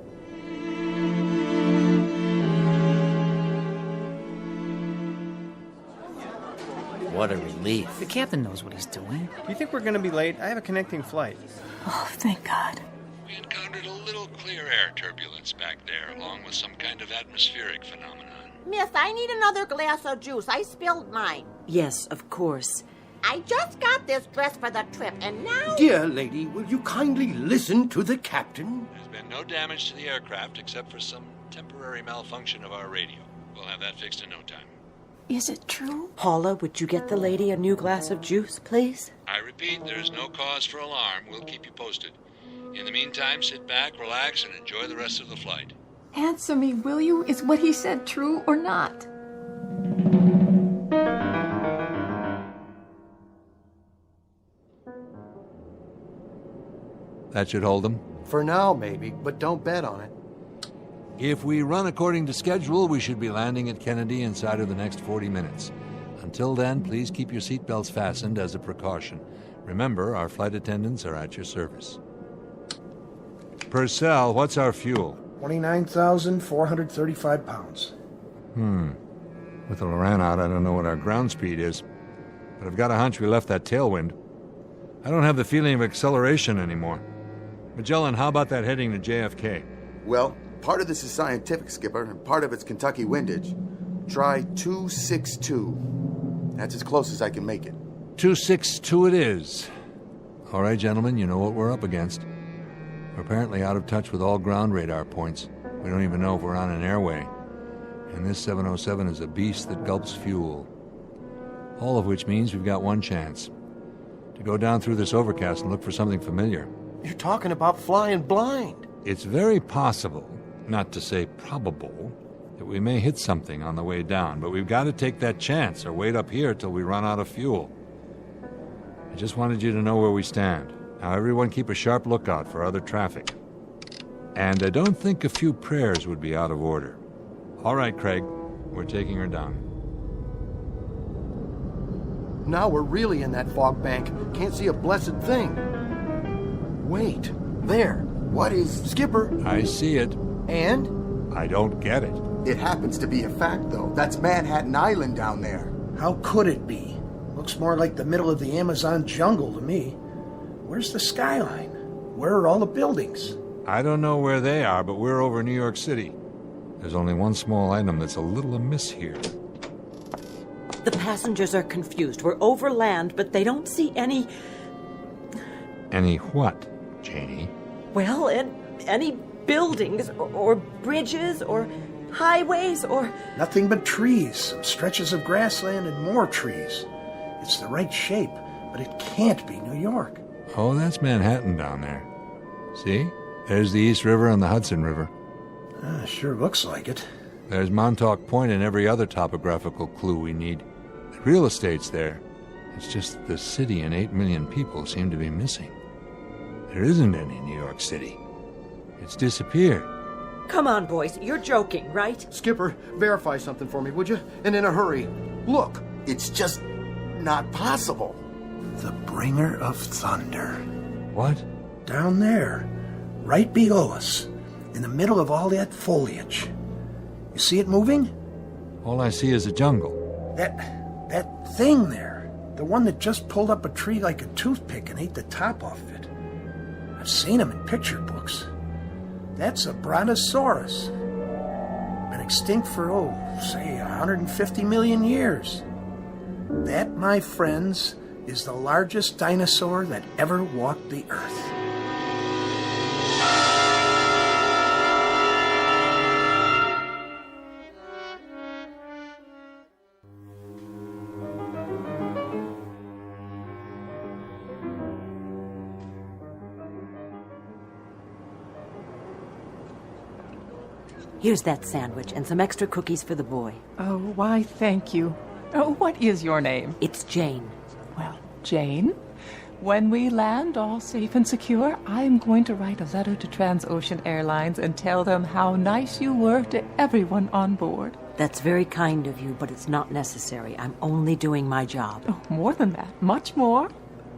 What a relief. The captain knows what he's doing. You think we're going to be late? I have a connecting flight. Oh, thank God. We encountered a little clear air turbulence back there, along with some kind of atmospheric phenomenon. Miss, I need another glass of juice. I spilled mine. Yes, of course. I just got this dress for the trip, and now... Dear lady, will you kindly listen to the captain? There's been no damage to the aircraft except for some temporary malfunction of our radio. We'll have that fixed in no time. Is it true? Paula, would you get the lady a new glass of juice, please? I repeat, there's no cause for alarm. We'll keep you posted. In the meantime, sit back, relax, and enjoy the rest of the flight. Answer me, will you? Is what he said true or not? That should hold them. For now, maybe, but don't bet on it. If we run according to schedule, we should be landing at Kennedy inside of the next 40 minutes. Until then, please keep your seatbelts fastened as a precaution. Remember, our flight attendants are at your service. Purcell, what's our fuel? 29,435 pounds. With the Loran out, I don't know what our ground speed is. But I've got a hunch we left that tailwind. I don't have the feeling of acceleration anymore. Magellan, how about that heading to JFK? Well, part of this is scientific, Skipper, and part of it's Kentucky windage. Try 262. That's as close as I can make it. 262 it is. All right, gentlemen, you know what we're up against. We're apparently out of touch with all ground radar points. We don't even know if we're on an airway. And this 707 is a beast that gulps fuel. All of which means we've got one chance. To go down through this overcast and look for something familiar. You're talking about flying blind. It's very possible, not to say probable, that we may hit something on the way down, but we've got to take that chance or wait up here till we run out of fuel. I just wanted you to know where we stand. Now everyone keep a sharp lookout for other traffic. And I don't think a few prayers would be out of order. All right, Craig, we're taking her down. Now we're really in that fog bank. Can't see a blessed thing. Wait, there. What is... Skipper. I see it. And? I don't get it. It happens to be a fact, though. That's Manhattan Island down there. How could it be? Looks more like the middle of the Amazon jungle to me. Where's the skyline? Where are all the buildings? I don't know where they are, but we're over New York City. There's only one small item that's a little amiss here. The passengers are confused. We're over land, but they don't see any... Any what, Janie? Well, any buildings or bridges or highways or... Nothing but trees, some stretches of grassland and more trees. It's the right shape, but it can't be New York. Oh, that's Manhattan down there. See? There's the East River and the Hudson River. Sure looks like it. There's Montauk Point and every other topographical clue we need. The real estate's there. It's just the city and 8 million people seem to be missing. There isn't any New York City. It's disappeared. Come on, boys. You're joking, right? Skipper, verify something for me, would you? And in a hurry. Look. It's just not possible. The bringer of thunder. What? Down there. Right below us. In the middle of all that foliage. You see it moving? All I see is a jungle. That thing there. The one that just pulled up a tree like a toothpick and ate the top off of it. I've seen him in picture books. That's a brontosaurus. Been extinct for, say, 150 million years. That, my friends, is the largest dinosaur that ever walked the earth. Here's that sandwich and some extra cookies for the boy. Oh, why, thank you. Oh, what is your name? It's Jane. Well, Jane, when we land all safe and secure, I'm going to write a letter to Transocean Airlines and tell them how nice you were to everyone on board. That's very kind of you, but it's not necessary. I'm only doing my job. Oh, more than that. Much more.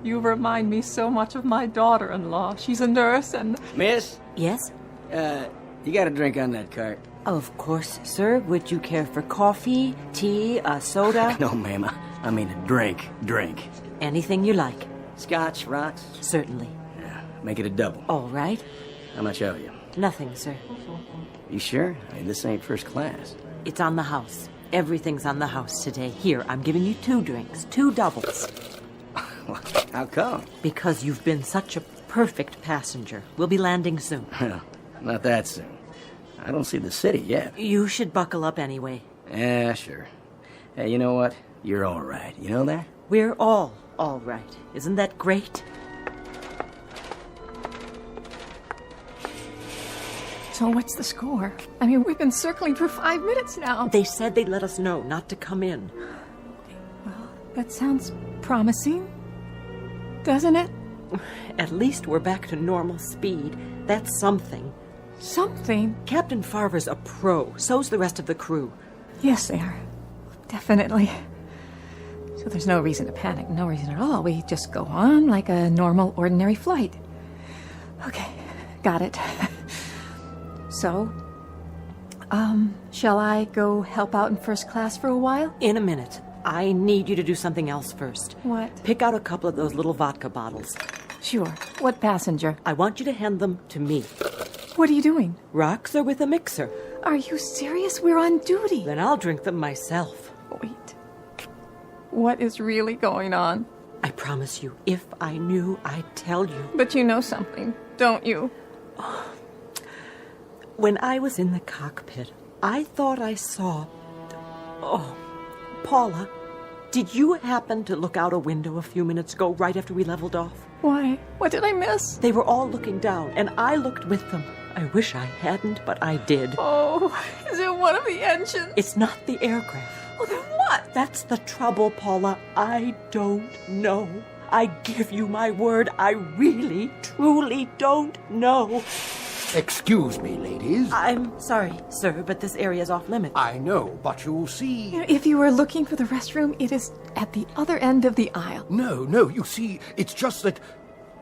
You remind me so much of my daughter-in-law. She's a nurse and... Miss? Yes? You got a drink on that cart? Of course, sir. Would you care for coffee, tea, a soda? No, ma'am. I mean a drink. Drink. Anything you like. Scotch, rocks? Certainly. Yeah, make it a double. All right. How much owe you? Nothing, sir. You sure? I mean, this ain't first class. It's on the house. Everything's on the house today. Here, I'm giving you 2 drinks, 2 doubles. How come? Because you've been such a perfect passenger. We'll be landing soon. Not that soon. I don't see the city yet. You should buckle up anyway. Yeah, sure. Hey, you know what? You're all right. You know that? We're all right. Isn't that great? So what's the score? I mean, we've been circling for 5 minutes now. They said they'd let us know not to come in. Well, that sounds promising, doesn't it? At least we're back to normal speed. That's something. Something? Captain Farver's a pro. So's the rest of the crew. Yes, they are. Definitely. So there's no reason to panic. No reason at all. We just go on like a normal, ordinary flight. Okay, got it. So, shall I go help out in first class for a while? In a minute. I need you to do something else first. What? Pick out a couple of those little vodka bottles. Sure. What passenger? I want you to hand them to me. What are you doing? Rocks are with a mixer. Are you serious? We're on duty. Then I'll drink them myself. Wait. What is really going on? I promise you, if I knew, I'd tell you. But you know something, don't you? When I was in the cockpit, I thought I saw... Oh, Paula, did you happen to look out a window a few minutes ago, right after we leveled off? Why? What did I miss? They were all looking down, and I looked with them. I wish I hadn't, but I did. Oh, is it one of the engines? It's not the aircraft. Well, then what? That's the trouble, Paula. I don't know. I give you my word, I really, truly don't know. Excuse me, ladies. I'm sorry, sir, but this area's off limits. I know, but you'll see... You know, if you were looking for the restroom, it is at the other end of the aisle. No, you see, it's just that...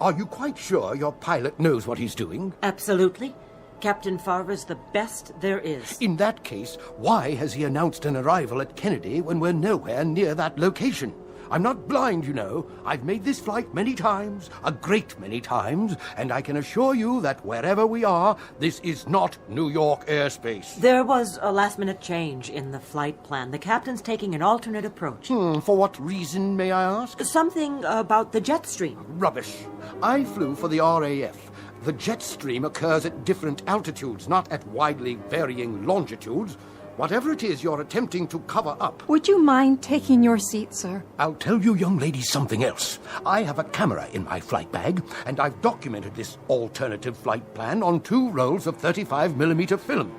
Are you quite sure your pilot knows what he's doing? Absolutely. Captain Farver's the best there is. In that case, why has he announced an arrival at Kennedy when we're nowhere near that location? I'm not blind, you know. I've made this flight many times, a great many times, and I can assure you that wherever we are, this is not New York airspace. There was a last-minute change in the flight plan. The captain's taking an alternate approach. For what reason, may I ask? Something about the jet stream. Rubbish. I flew for the RAF. The jet stream occurs at different altitudes, not at widely varying longitudes. Whatever it is you're attempting to cover up... Would you mind taking your seat, sir? I'll tell you young ladies something else. I have a camera in my flight bag, and I've documented this alternative flight plan on 2 rolls of 35mm film.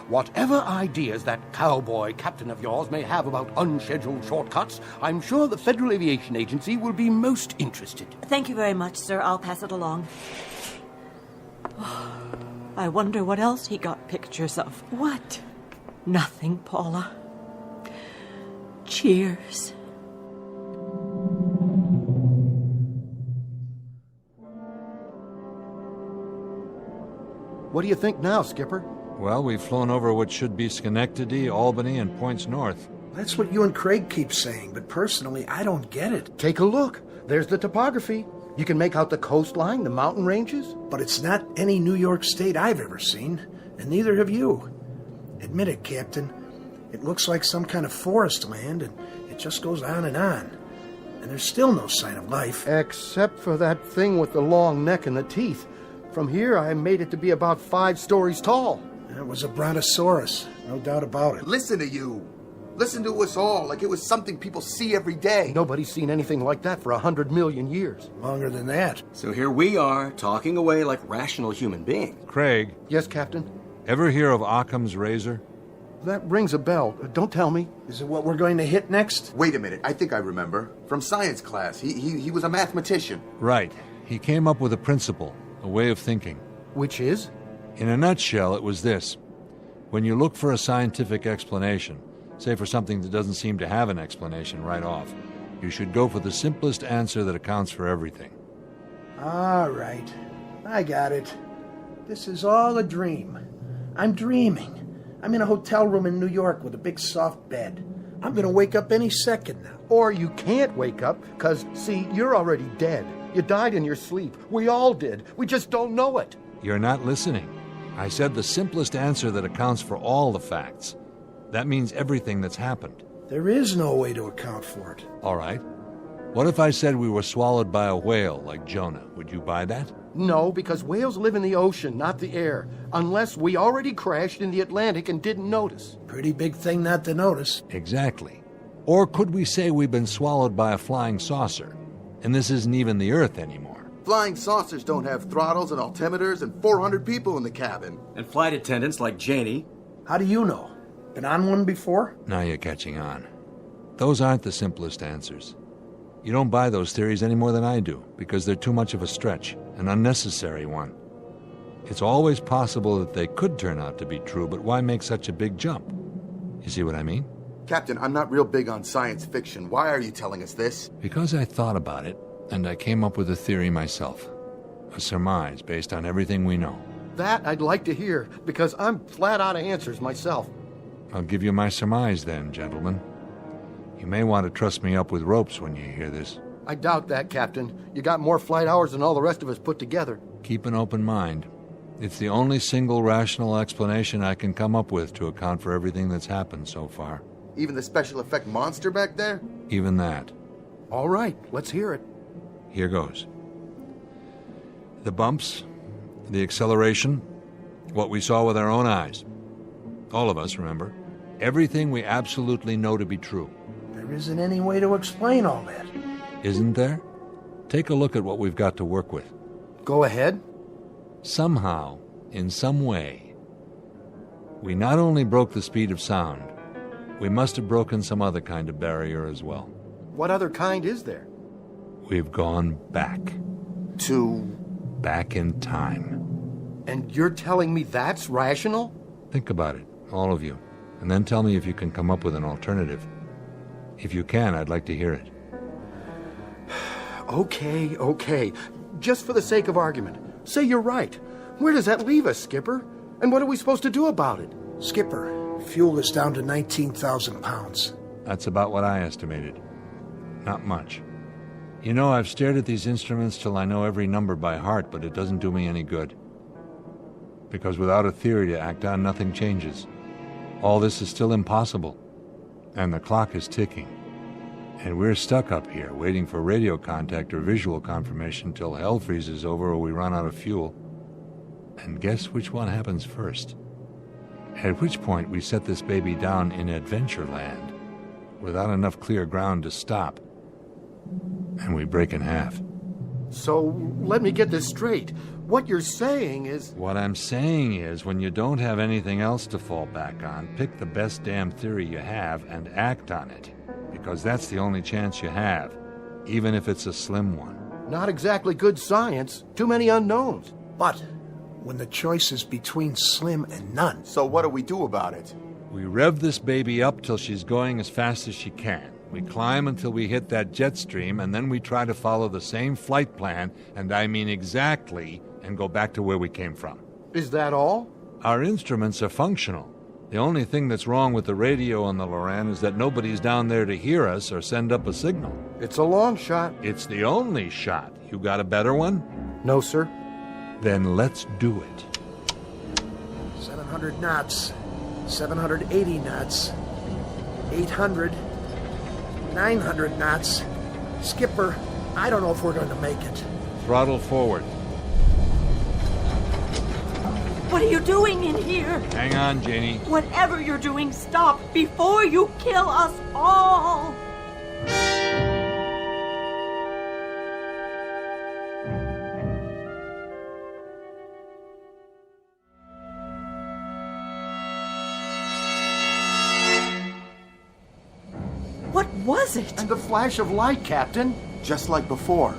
Whatever ideas that cowboy captain of yours may have about unscheduled shortcuts, I'm sure the Federal Aviation Agency will be most interested. Thank you very much, sir. I'll pass it along. I wonder what else he got pictures of. What? Nothing, Paula. Cheers. What do you think now, Skipper? Well, we've flown over what should be Schenectady, Albany, and points north. That's what you and Craig keep saying, but personally, I don't get it. Take a look. There's the topography. You can make out the coastline, the mountain ranges. But it's not any New York state I've ever seen, and neither have you. Admit it, Captain. It looks like some kind of forest land, and it just goes on. And there's still no sign of life. Except for that thing with the long neck and the teeth. From here, I made it to be about 5 stories tall. It was a brontosaurus, no doubt about it. Listen to you. Listen to us all like it was something people see every day. Nobody's seen anything like that for 100 million years. Longer than that. So here we are, talking away like rational human beings. Craig. Yes, Captain? Ever hear of Occam's razor? That rings a bell. Don't tell me. Is it what we're going to hit next? Wait a minute. I think I remember. From science class. He was a mathematician. Right. He came up with a principle, a way of thinking. Which is? In a nutshell, it was this. When you look for a scientific explanation, say for something that doesn't seem to have an explanation right off, you should go for the simplest answer that accounts for everything. All right. I got it. This is all a dream. I'm dreaming. I'm in a hotel room in New York with a big soft bed. I'm going to wake up any second now. Or you can't wake up, because, see, you're already dead. You died in your sleep. We all did. We just don't know it. You're not listening. I said the simplest answer that accounts for all the facts. That means everything that's happened. There is no way to account for it. All right. What if I said we were swallowed by a whale like Jonah? Would you buy that? No, because whales live in the ocean, not the air. Unless we already crashed in the Atlantic and didn't notice. Pretty big thing not to notice. Exactly. Or could we say we've been swallowed by a flying saucer, and this isn't even the Earth anymore? Flying saucers don't have throttles and altimeters and 400 people in the cabin. And flight attendants like Janie. How do you know? Been on one before? Now you're catching on. Those aren't the simplest answers. You don't buy those theories any more than I do, because they're too much of a stretch, an unnecessary one. It's always possible that they could turn out to be true, but why make such a big jump? You see what I mean? Captain, I'm not real big on science fiction. Why are you telling us this? Because I thought about it, and I came up with a theory myself. A surmise based on everything we know. That I'd like to hear, because I'm flat out of answers myself. I'll give you my surmise then, gentlemen. You may want to truss me up with ropes when you hear this. I doubt that, Captain. You got more flight hours than all the rest of us put together. Keep an open mind. It's the only single rational explanation I can come up with to account for everything that's happened so far. Even the special effect monster back there? Even that. All right, let's hear it. Here goes. The bumps, the acceleration, what we saw with our own eyes. All of us, remember. Everything we absolutely know to be true. There isn't any way to explain all that. Isn't there? Take a look at what we've got to work with. Go ahead. Somehow, in some way, we not only broke the speed of sound, we must have broken some other kind of barrier as well. What other kind is there? We've gone back. To? Back in time. And you're telling me that's rational? Think about it, all of you, and then tell me if you can come up with an alternative. If you can, I'd like to hear it. Okay. Just for the sake of argument, say you're right. Where does that leave us, Skipper? And what are we supposed to do about it? Skipper, fuel is down to 19,000 pounds. That's about what I estimated. Not much. You know, I've stared at these instruments till I know every number by heart, but it doesn't do me any good. Because without a theory to act on, nothing changes. All this is still impossible. And the clock is ticking. And we're stuck up here, waiting for radio contact or visual confirmation till hell freezes over or we run out of fuel. And guess which one happens first? At which point we set this baby down in Adventureland, without enough clear ground to stop. And we break in half. So, let me get this straight. What you're saying is... What I'm saying is, when you don't have anything else to fall back on, pick the best damn theory you have and act on it. Because that's the only chance you have, even if it's a slim one. Not exactly good science. Too many unknowns. But when the choice is between slim and none... So what do we do about it? We rev this baby up till she's going as fast as she can. We climb until we hit that jet stream, and then we try to follow the same flight plan, and I mean exactly, and go back to where we came from. Is that all? Our instruments are functional. The only thing that's wrong with the radio on the Loran is that nobody's down there to hear us or send up a signal. It's a long shot. It's the only shot. You got a better one? No, sir. Then let's do it. 700 knots, 780 knots, 800, 900 knots. Skipper, I don't know if we're going to make it. Throttle forward. What are you doing in here? Hang on, Janie. Whatever you're doing, stop before you kill us all. What was it? And the flash of light, Captain. Just like before.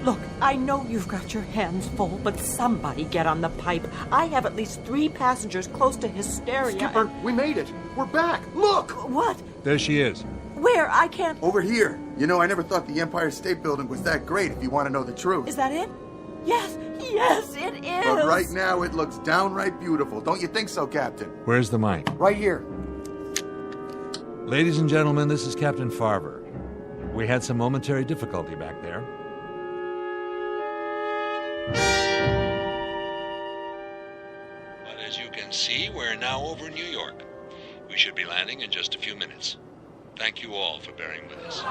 Look, I know you've got your hands full, but somebody get on the pipe. I have at least 3 passengers close to hysteria. Skipper, we made it. We're back. Look! What? There she is. Where? I can't... Over here. You know, I never thought the Empire State Building was that great, if you want to know the truth. Is that it? Yes, it is. But right now, it looks downright beautiful. Don't you think so, Captain? Where's the mic? Right here. Ladies and gentlemen, this is Captain Farver. We had some momentary difficulty back there. But as you can see, we're now over New York. We should be landing in just a few minutes. Thank you all for bearing with us.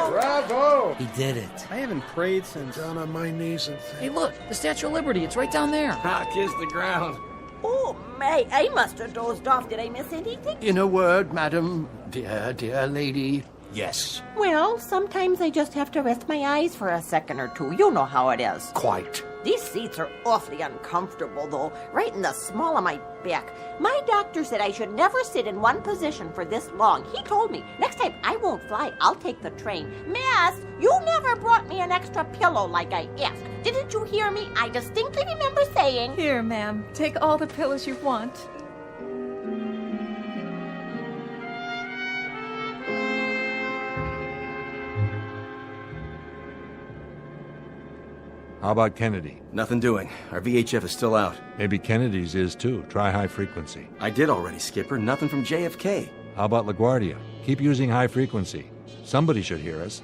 Bravo! He did it. I haven't prayed since... Down on my knees and... Hey, look, the Statue of Liberty. It's right down there. Kiss the ground. Oh, May, I must have dozed off. Did I miss anything? In a word, madam, dear lady, Yes. Well, sometimes I just have to rest my eyes for a second or two. You know how it is. Quite. These seats are awfully uncomfortable, though, right in the small of my back. My doctor said I should never sit in one position for this long. He told me, next time I won't fly, I'll take the train. Miss, you never brought me an extra pillow like I asked. Didn't you hear me? I distinctly remember saying... Here, ma'am. Take all the pillows you want. How about Kennedy? Nothing doing. Our VHF is still out. Maybe Kennedy's is too. Try high frequency. I did already, Skipper. Nothing from JFK. How about LaGuardia? Keep using high frequency. Somebody should hear us.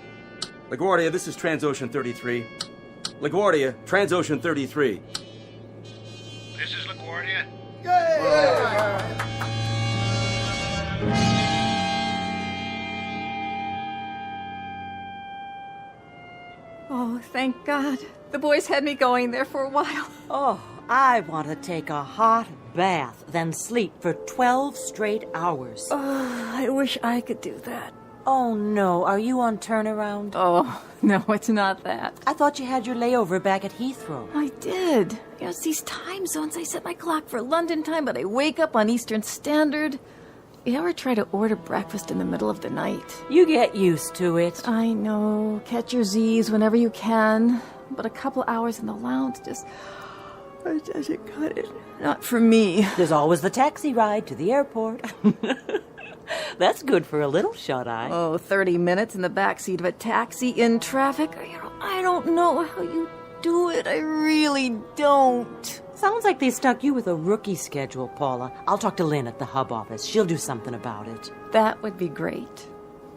LaGuardia, this is Transocean 33. LaGuardia, Transocean 33. This is LaGuardia. Oh, thank God. The boys had me going there for a while. Oh, I want to take a hot bath, then sleep for 12 straight hours. Oh, I wish I could do that. Oh, no. Are you on turnaround? Oh, no, it's not that. I thought you had your layover back at Heathrow. I did. It's these time zones. I set my clock for London time, but I wake up on Eastern Standard. You ever try to order breakfast in the middle of the night? You get used to it. I know. Catch your Z's whenever you can. But a couple hours in the lounge just doesn't cut it. Not for me. There's always the taxi ride to the airport. That's good for a little shut-eye. Oh, 30 minutes in the backseat of a taxi in traffic? I don't know how you do it. I really don't. Sounds like they stuck you with a rookie schedule, Paula. I'll talk to Lynn at the hub office. She'll do something about it. That would be great.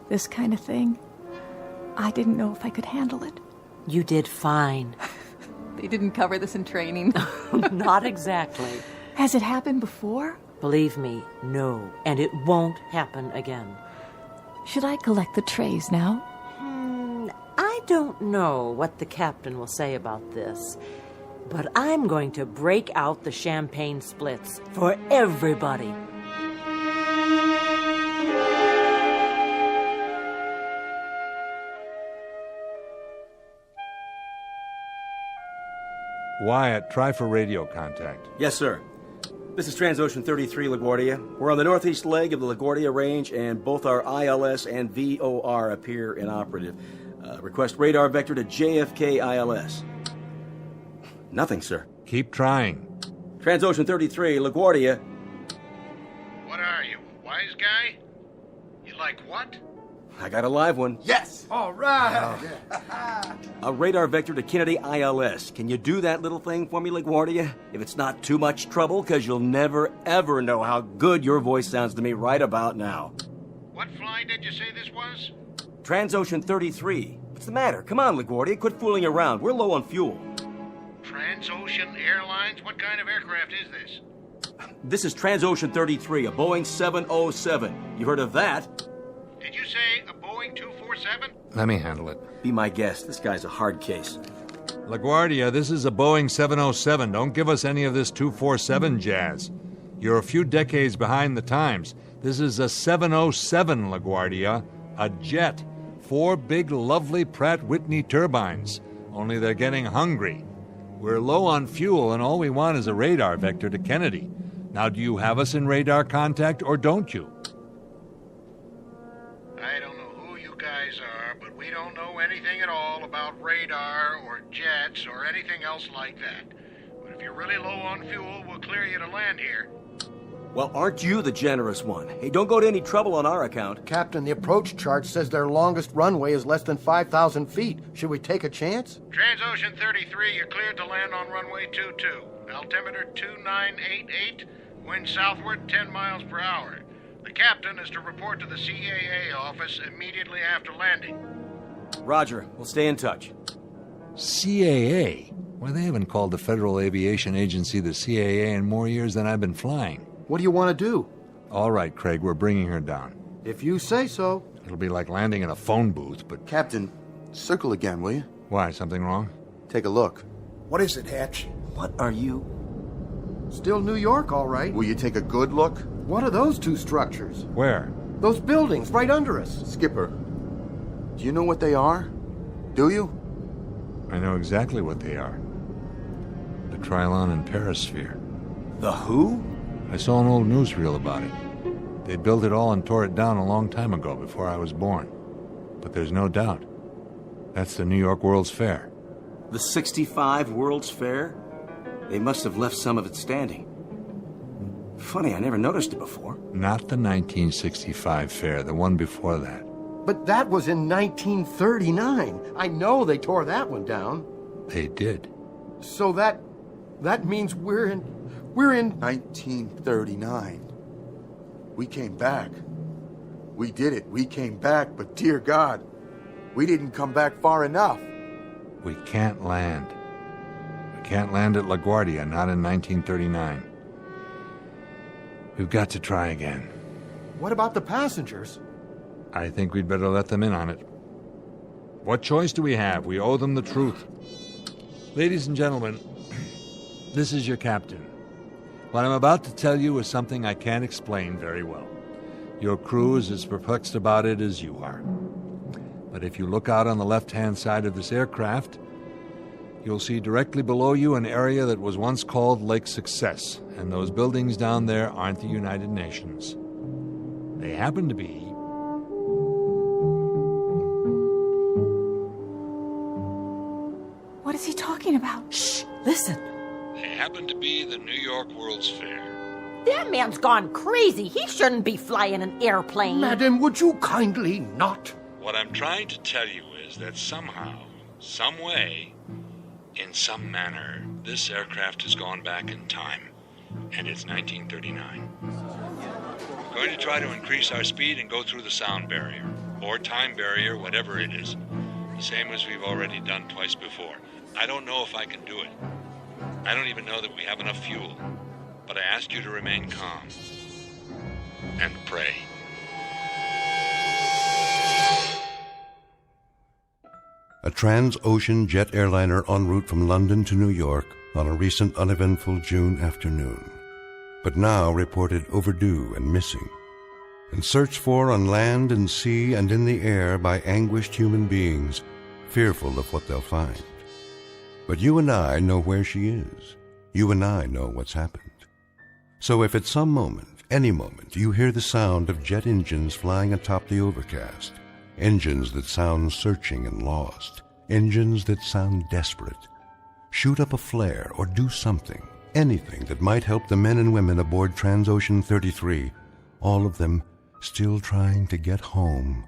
This kind of thing. I didn't know if I could handle it. You did fine. They didn't cover this in training. Not exactly. Has it happened before? Believe me, no. And it won't happen again. Should I collect the trays now? I don't know what the captain will say about this, but I'm going to break out the champagne splits for everybody. Wyatt, try for radio contact. Yes, sir. This is Transocean 33, LaGuardia. We're on the northeast leg of the LaGuardia Range, and both our ILS and VOR appear inoperative. Request radar vector to JFK ILS. Nothing, sir. Keep trying. Transocean 33, LaGuardia. What are you, a wise guy? You like what? I got a live one. Yes! All right! A radar vector to Kennedy ILS. Can you do that little thing for me, LaGuardia? If it's not too much trouble, because you'll never, ever know how good your voice sounds to me right about now. What flight did you say this was? Transocean 33. What's the matter? Come on, LaGuardia. Quit fooling around. We're low on fuel. Transocean Airlines? What kind of aircraft is this? This is Transocean 33, a Boeing 707. You heard of that? Did you say a Boeing 247? Let me handle it. Be my guest. This guy's a hard case. LaGuardia, this is a Boeing 707. Don't give us any of this 247 jazz. You're a few decades behind the times. This is a 707, LaGuardia. A jet. 4 big, lovely Pratt Whitney turbines. Only they're getting hungry. We're low on fuel, and all we want is a radar vector to Kennedy. Now, do you have us in radar contact, or don't you? I don't know who you guys are, but we don't know anything at all about radar or jets or anything else like that. But if you're really low on fuel, we'll clear you to land here. Well, aren't you the generous one? Hey, don't go to any trouble on our account. Captain, the approach chart says their longest runway is less than 5,000 feet. Should we take a chance? Transocean 33, you're cleared to land on runway 22. Altimeter 2988, wind southward 10 miles per hour. The captain is to report to the CAA office immediately after landing. Roger. We'll stay in touch. CAA? Well, they haven't called the Federal Aviation Agency the CAA in more years than I've been flying. What do you want to do? All right, Craig, we're bringing her down. If you say so. It'll be like landing in a phone booth, but... Captain, circle again, will you? Why, something wrong? Take a look. What is it, Hatch? What are you? Still New York, all right. Will you take a good look? What are those two structures? Where? Those buildings right under us. Skipper, Do you know what they are? Do you? I know exactly what they are. The Trilon and Perisphere. The who? I saw an old newsreel about it. They built it all and tore it down a long time ago, before I was born. But there's no doubt. That's the New York World's Fair. The 65 World's Fair? They must have left some of it standing. Funny, I never noticed it before. Not the 1965 fair, the one before that. But that was in 1939. I know they tore that one down. They did. So that means we're in 1939. We came back. We did it. We came back, but dear God, we didn't come back far enough. We can't land. We can't land at LaGuardia, not in 1939. We've got to try again. What about the passengers? I think we'd better let them in on it. What choice do we have? We owe them the truth. Ladies and gentlemen, this is your captain. What I'm about to tell you is something I can't explain very well. Your crew is as perplexed about it as you are. But if you look out on the left-hand side of this aircraft, you'll see directly below you an area that was once called Lake Success, and those buildings down there aren't the United Nations. They happen to be... What is he talking about? Shh, listen. They happen to be the New York World's Fair. That man's gone crazy. He shouldn't be flying an airplane. Madam, would you kindly not? What I'm trying to tell you is that somehow, some way, in some manner, this aircraft has gone back in time, and it's 1939. We're going to try to increase our speed and go through the sound barrier, or time barrier, whatever it is, the same as we've already done twice before. I don't know if I can do it. I don't even know that we have enough fuel, but I ask you to remain calm and pray. A trans-ocean jet airliner en route from London to New York on a recent uneventful June afternoon, but now reported overdue and missing, and searched for on land and sea and in the air by anguished human beings, fearful of what they'll find. But you and I know where she is. You and I know what's happened. So if at some moment, any moment, you hear the sound of jet engines flying atop the overcast, engines that sound searching and lost, engines that sound desperate, shoot up a flare or do something, anything that might help the men and women aboard Transocean 33, all of them still trying to get home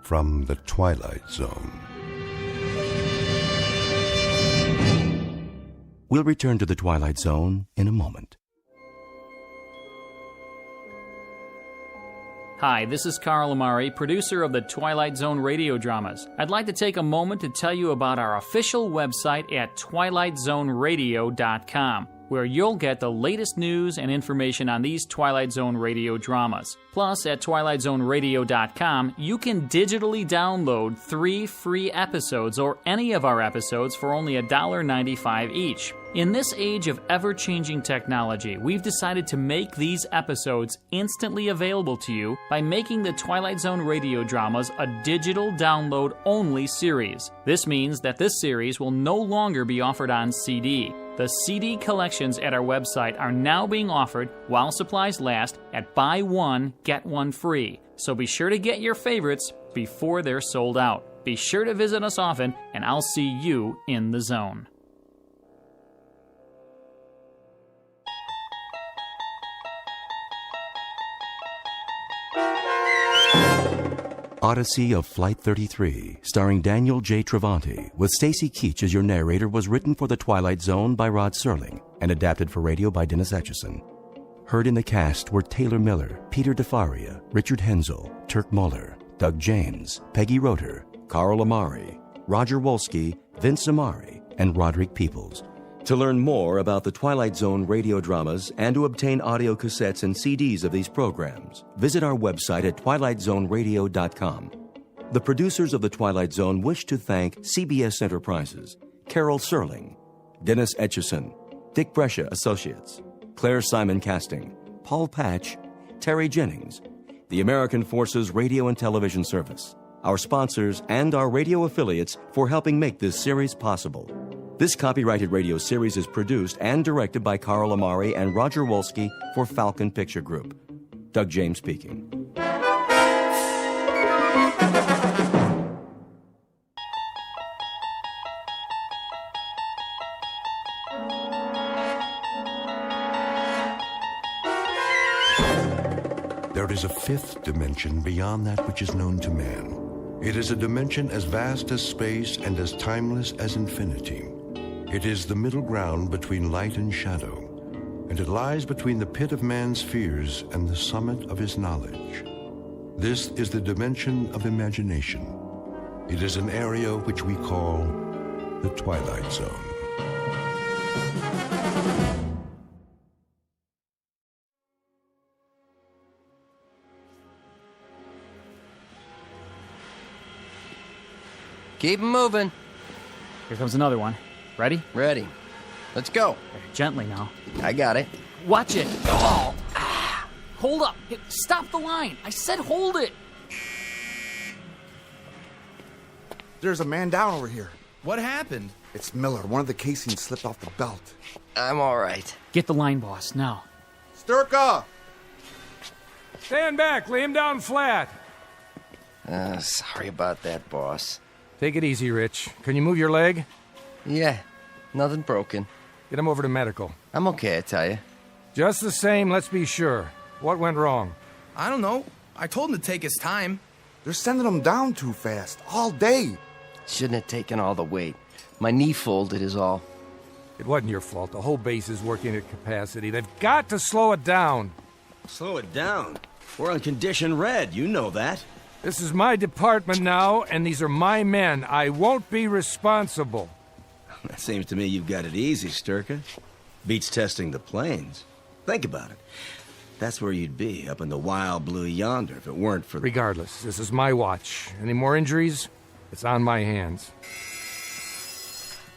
from the Twilight Zone. We'll return to the Twilight Zone in a moment. Hi, this is Carl Amari, producer of the Twilight Zone radio dramas. I'd like to take a moment to tell you about our official website at twilightzoneradio.com, where you'll get the latest news and information on these Twilight Zone radio dramas. Plus, at twilightzoneradio.com, you can digitally download 3 free episodes or any of our episodes for only $1.95 each. In this age of ever-changing technology, we've decided to make these episodes instantly available to you by making the Twilight Zone radio dramas a digital download-only series. This means that this series will no longer be offered on CD. The CD collections at our website are now being offered, while supplies last, at buy one, get one free. So be sure to get your favorites before they're sold out. Be sure to visit us often, and I'll see you in the zone. Odyssey of Flight 33, starring Daniel J. Travanti, with Stacy Keach as your narrator, was written for The Twilight Zone by Rod Serling and adapted for radio by Dennis Etchison. Heard in the cast were Taylor Miller, Peter DeFaria, Richard Hensel, Turk Muller, Doug James, Peggy Roeder, Carl Amari, Roger Wolski, Vince Amari, and Roderick Peoples. To learn more about the Twilight Zone radio dramas and to obtain audio cassettes and CDs of these programs, visit our website at twilightzoneradio.com. The producers of The Twilight Zone wish to thank CBS Enterprises, Carol Serling, Dennis Etchison, Dick Brescia Associates, Claire Simon Casting, Paul Patch, Terry Jennings, the American Forces Radio and Television Service, our sponsors, and our radio affiliates for helping make this series possible. This copyrighted radio series is produced and directed by Carl Amari and Roger Wolski for Falcon Picture Group. Doug James speaking. There is a fifth dimension beyond that which is known to man. It is a dimension as vast as space and as timeless as infinity. It is the middle ground between light and shadow, and it lies between the pit of man's fears and the summit of his knowledge. This is the dimension of imagination. It is an area which we call the Twilight Zone. Keep 'em moving. Here comes another one. Ready? Ready. Let's go. Gently now. I got it. Watch it. Oh! Hold up. Stop the line. I said hold it. There's a man down over here. What happened? It's Miller. One of the casings slipped off the belt. I'm all right. Get the line, boss, now. Sturka! Stand back. Lay him down flat. Sorry about that, boss. Take it easy, Rich. Can you move your leg? Yeah, nothing broken. Get him over to medical. I'm okay, I tell you. Just the same, let's be sure. What went wrong? I don't know. I told him to take his time. They're sending him down too fast, all day. Shouldn't have taken all the weight. My knee folded is all. It wasn't your fault. The whole base is working at capacity. They've got to slow it down. Slow it down? We're on condition red, you know that. This is my department now, and these are my men. I won't be responsible. That seems to me you've got it easy, Sturka. Beats testing the planes. Think about it. That's where you'd be, up in the wild blue yonder, if it weren't for... Regardless, this is my watch. Any more injuries? It's on my hands.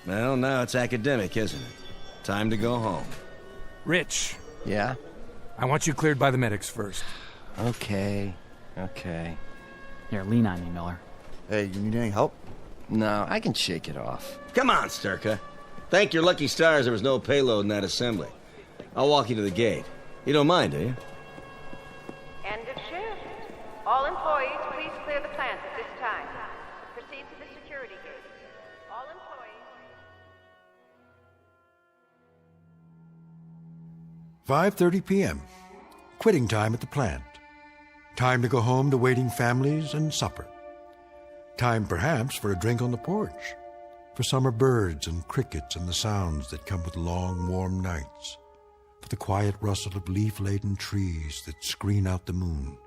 Well, now it's academic, isn't it? Time to go home. Rich. Yeah? I want you cleared by the medics first. Okay. Here, lean on me, Miller. Hey, you need any help? No, I can shake it off. Come on, Sturka. Thank your lucky stars there was no payload in that assembly. I'll walk you to the gate. You don't mind, do you? End of shift. All employees, please clear the plant at this time. Proceed to the security gate. All employees... 5:30 p.m. Quitting time at the plant. Time to go home to waiting families and supper. Time, perhaps, for a drink on the porch. For summer birds and crickets and the sounds that come with long, warm nights. For the quiet rustle of leaf-laden trees that screen out the moon.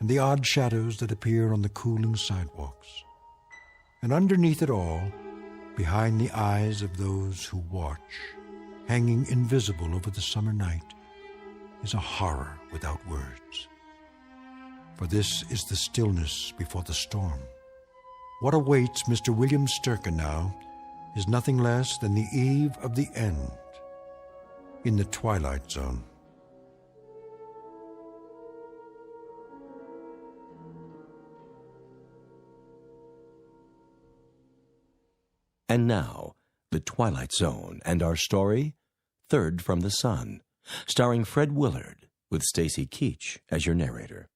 And the odd shadows that appear on the cooling sidewalks. And underneath it all, behind the eyes of those who watch, hanging invisible over the summer night, is a horror without words. For this is the stillness before the storm. What awaits Mr. William Sturka now is nothing less than the eve of the end in the Twilight Zone. And now, The Twilight Zone and our story, Third from the Sun, starring Fred Willard, with Stacy Keach as your narrator.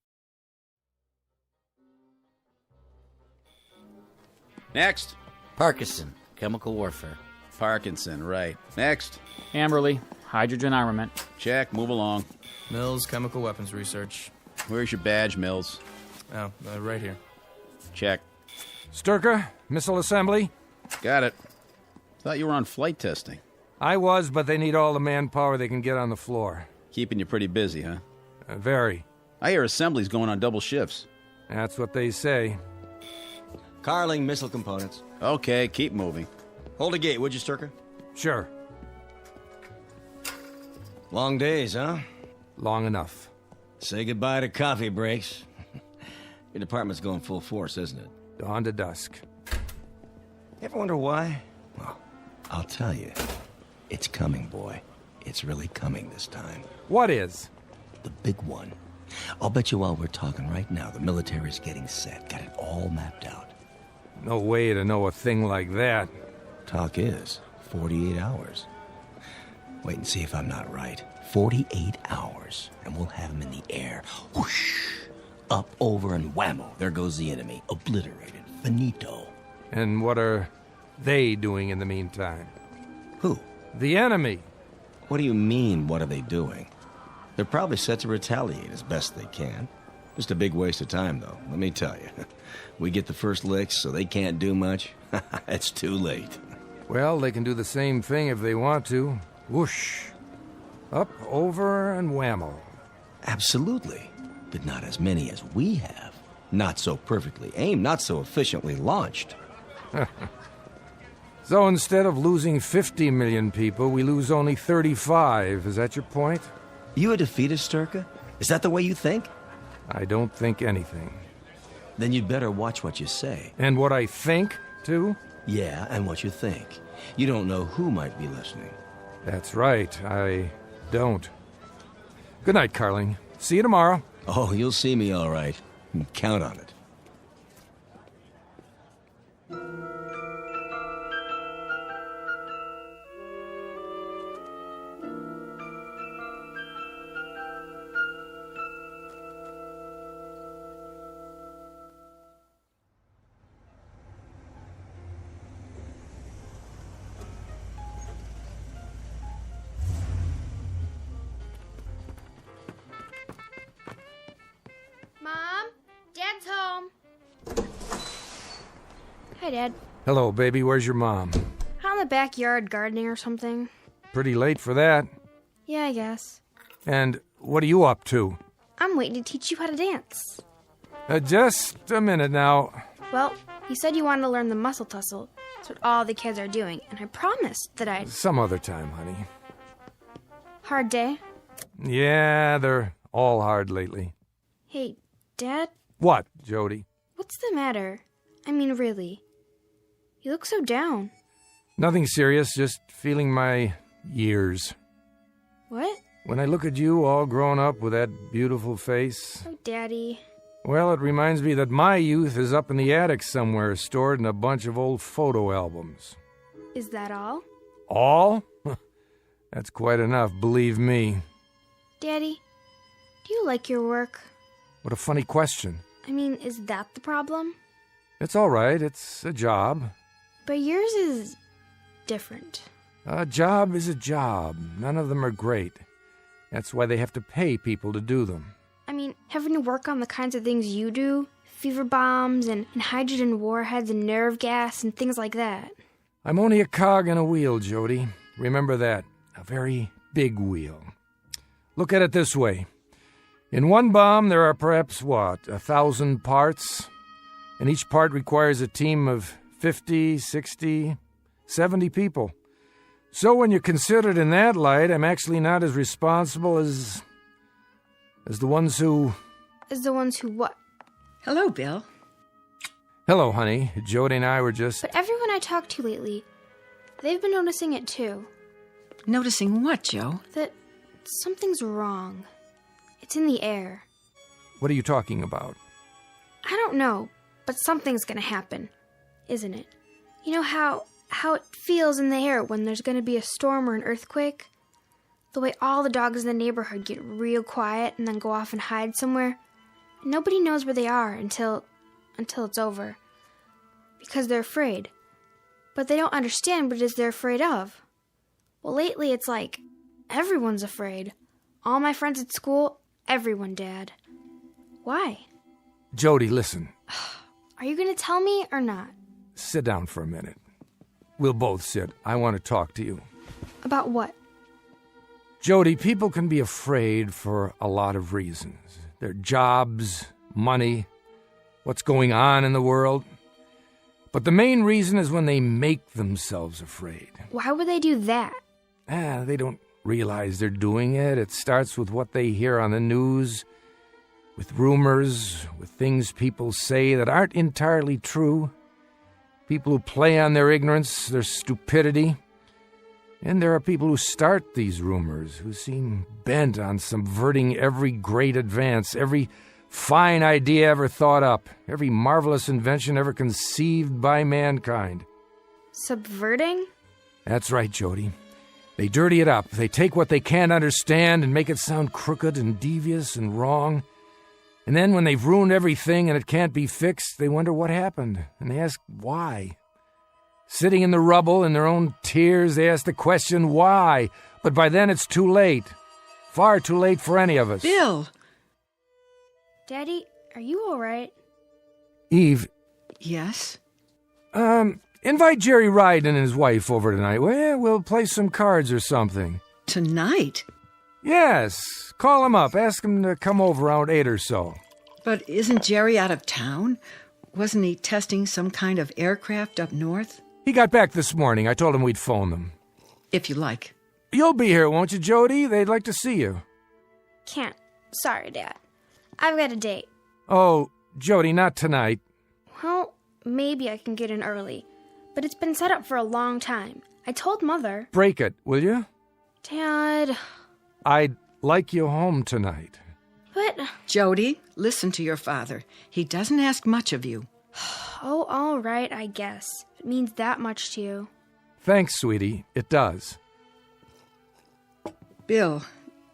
Next. Parkinson, chemical warfare. Parkinson, right. Next. Amberley, hydrogen armament. Check, move along. Mills, chemical weapons research. Where's your badge, Mills? Oh, right here. Check. Sturka, missile assembly. Got it. Thought you were on flight testing. I was, but they need all the manpower they can get on the floor. Keeping you pretty busy, huh? Very. I hear assembly's going on double shifts. That's what they say. Carling missile components. Okay, keep moving. Hold the gate, would you, Sturka? Sure. Long days, huh? Long enough. Say goodbye to coffee breaks. Your department's going full force, isn't it? Dawn to dusk. Ever wonder why? Well, I'll tell you. It's coming, boy. It's really coming this time. What is? The big one. I'll bet you while we're talking right now, the military's getting set. Got it all mapped out. No way to know a thing like that. Talk is 48 hours. Wait and see if I'm not right. 48 hours, and we'll have him in the air. Whoosh! Up, over, and whammo. There goes the enemy. Obliterated. Finito. And what are they doing in the meantime? Who? The enemy. What do you mean, what are they doing? They're probably set to retaliate as best they can. Just a big waste of time, though, let me tell you. We get the first licks, so they can't do much. It's too late. Well, they can do the same thing if they want to. Whoosh. Up, over, and whammo. Absolutely. But not as many as we have. Not so perfectly aimed, not so efficiently launched. So instead of losing 50 million people, we lose only 35. Is that your point? You a defeatist, Sturka? Is that the way you think? I don't think anything. Then you'd better watch what you say. And what I think, too? Yeah, and what you think. You don't know who might be listening. That's right, I don't. Good night, Carling. See you tomorrow. Oh, you'll see me all right. Count on it. Mom, Dad's home. Hi, Dad. Hello, baby. Where's your mom? Out in the backyard gardening or something. Pretty late for that. Yeah, I guess. And what are you up to? I'm waiting to teach you how to dance. Just a minute now. Well, you said you wanted to learn the muscle tussle. That's what all the kids are doing, and I promised that I'd... Some other time, honey. Hard day? Yeah, they're all hard lately. Hey, Dad? What, Jody? What's the matter? I mean, really. You look so down. Nothing serious, just feeling my years. What? When I look at you all grown up with that beautiful face... Oh, Daddy. Well, it reminds me that my youth is up in the attic somewhere, stored in a bunch of old photo albums. Is that all? All? That's quite enough, believe me. Daddy, do you like your work? What a funny question. I mean, is that the problem? It's all right, it's a job. But yours is... different. A job is a job. None of them are great. That's why they have to pay people to do them. I mean, having to work on the kinds of things you do, fever bombs and hydrogen warheads and nerve gas and things like that. I'm only a cog in a wheel, Jody. Remember that. A very big wheel. Look at it this way. In one bomb, there are perhaps, 1,000 parts? And each part requires a team of 50, 60, 70 people. So when you consider it in that light, I'm actually not as responsible as the ones who... As the ones who what? Hello, Bill. Hello, honey. Jody and I were just... But everyone I talked to lately, they've been noticing it too. Noticing what, Joe? That something's wrong. It's in the air. What are you talking about? I don't know, but something's gonna happen, isn't it? You know how it feels in the air when there's gonna be a storm or an earthquake? The way all the dogs in the neighborhood get real quiet and then go off and hide somewhere. And nobody knows where they are until it's over. Because they're afraid. But they don't understand what it is they're afraid of. Well, lately it's like everyone's afraid. All my friends at school, everyone, Dad. Why? Jody, listen. Are you going to tell me or not? Sit down for a minute. We'll both sit. I want to talk to you. About what? Jody, people can be afraid for a lot of reasons. Their jobs, money, what's going on in the world. But the main reason is when they make themselves afraid. Why would they do that? They don't realize they're doing it. It starts with what they hear on the news, with rumors, with things people say that aren't entirely true. People who play on their ignorance, their stupidity. And there are people who start these rumors, who seem bent on subverting every great advance, every fine idea ever thought up, every marvelous invention ever conceived by mankind. Subverting? That's right, Jody. They dirty it up. They take what they can't understand and make it sound crooked and devious and wrong. And then when they've ruined everything and it can't be fixed, they wonder what happened, and they ask why. Sitting in the rubble in their own tears, they ask the question why. But by then it's too late. Far too late for any of us. Bill! Daddy, are you all right? Eve. Yes? Invite Jerry Ryden and his wife over tonight. Well, we'll play some cards or something. Tonight? Yes. Call him up. Ask him to come over around 8 or so. But isn't Jerry out of town? Wasn't he testing some kind of aircraft up north? He got back this morning. I told him we'd phone them. If you like. You'll be here, won't you, Jody? They'd like to see you. Can't. Sorry, Dad. I've got a date. Oh, Jody, not tonight. Well, maybe I can get in early. But it's been set up for a long time. I told Mother. Break it, will you? Dad. I'd like you home tonight. But... Jody, listen to your father. He doesn't ask much of you. Oh, all right, I guess. If it means that much to you. Thanks, sweetie. It does. Bill,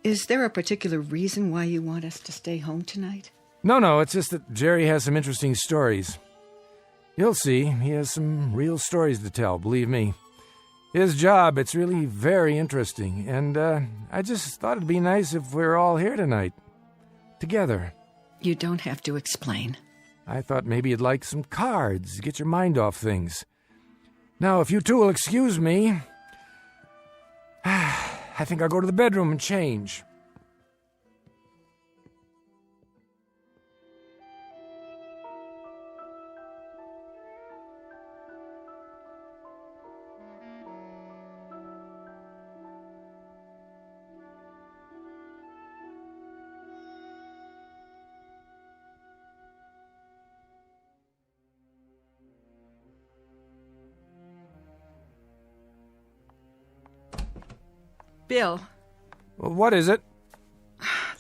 is there a particular reason why you want us to stay home tonight? No, it's just that Jerry has some interesting stories. You'll see, he has some real stories to tell, believe me. His job, it's really very interesting, and I just thought it'd be nice if we were all here tonight. Together. You don't have to explain. I thought maybe you'd like some cards, get your mind off things. Now, if you two will excuse me, I think I'll go to the bedroom and change. Bill. Well, what is it?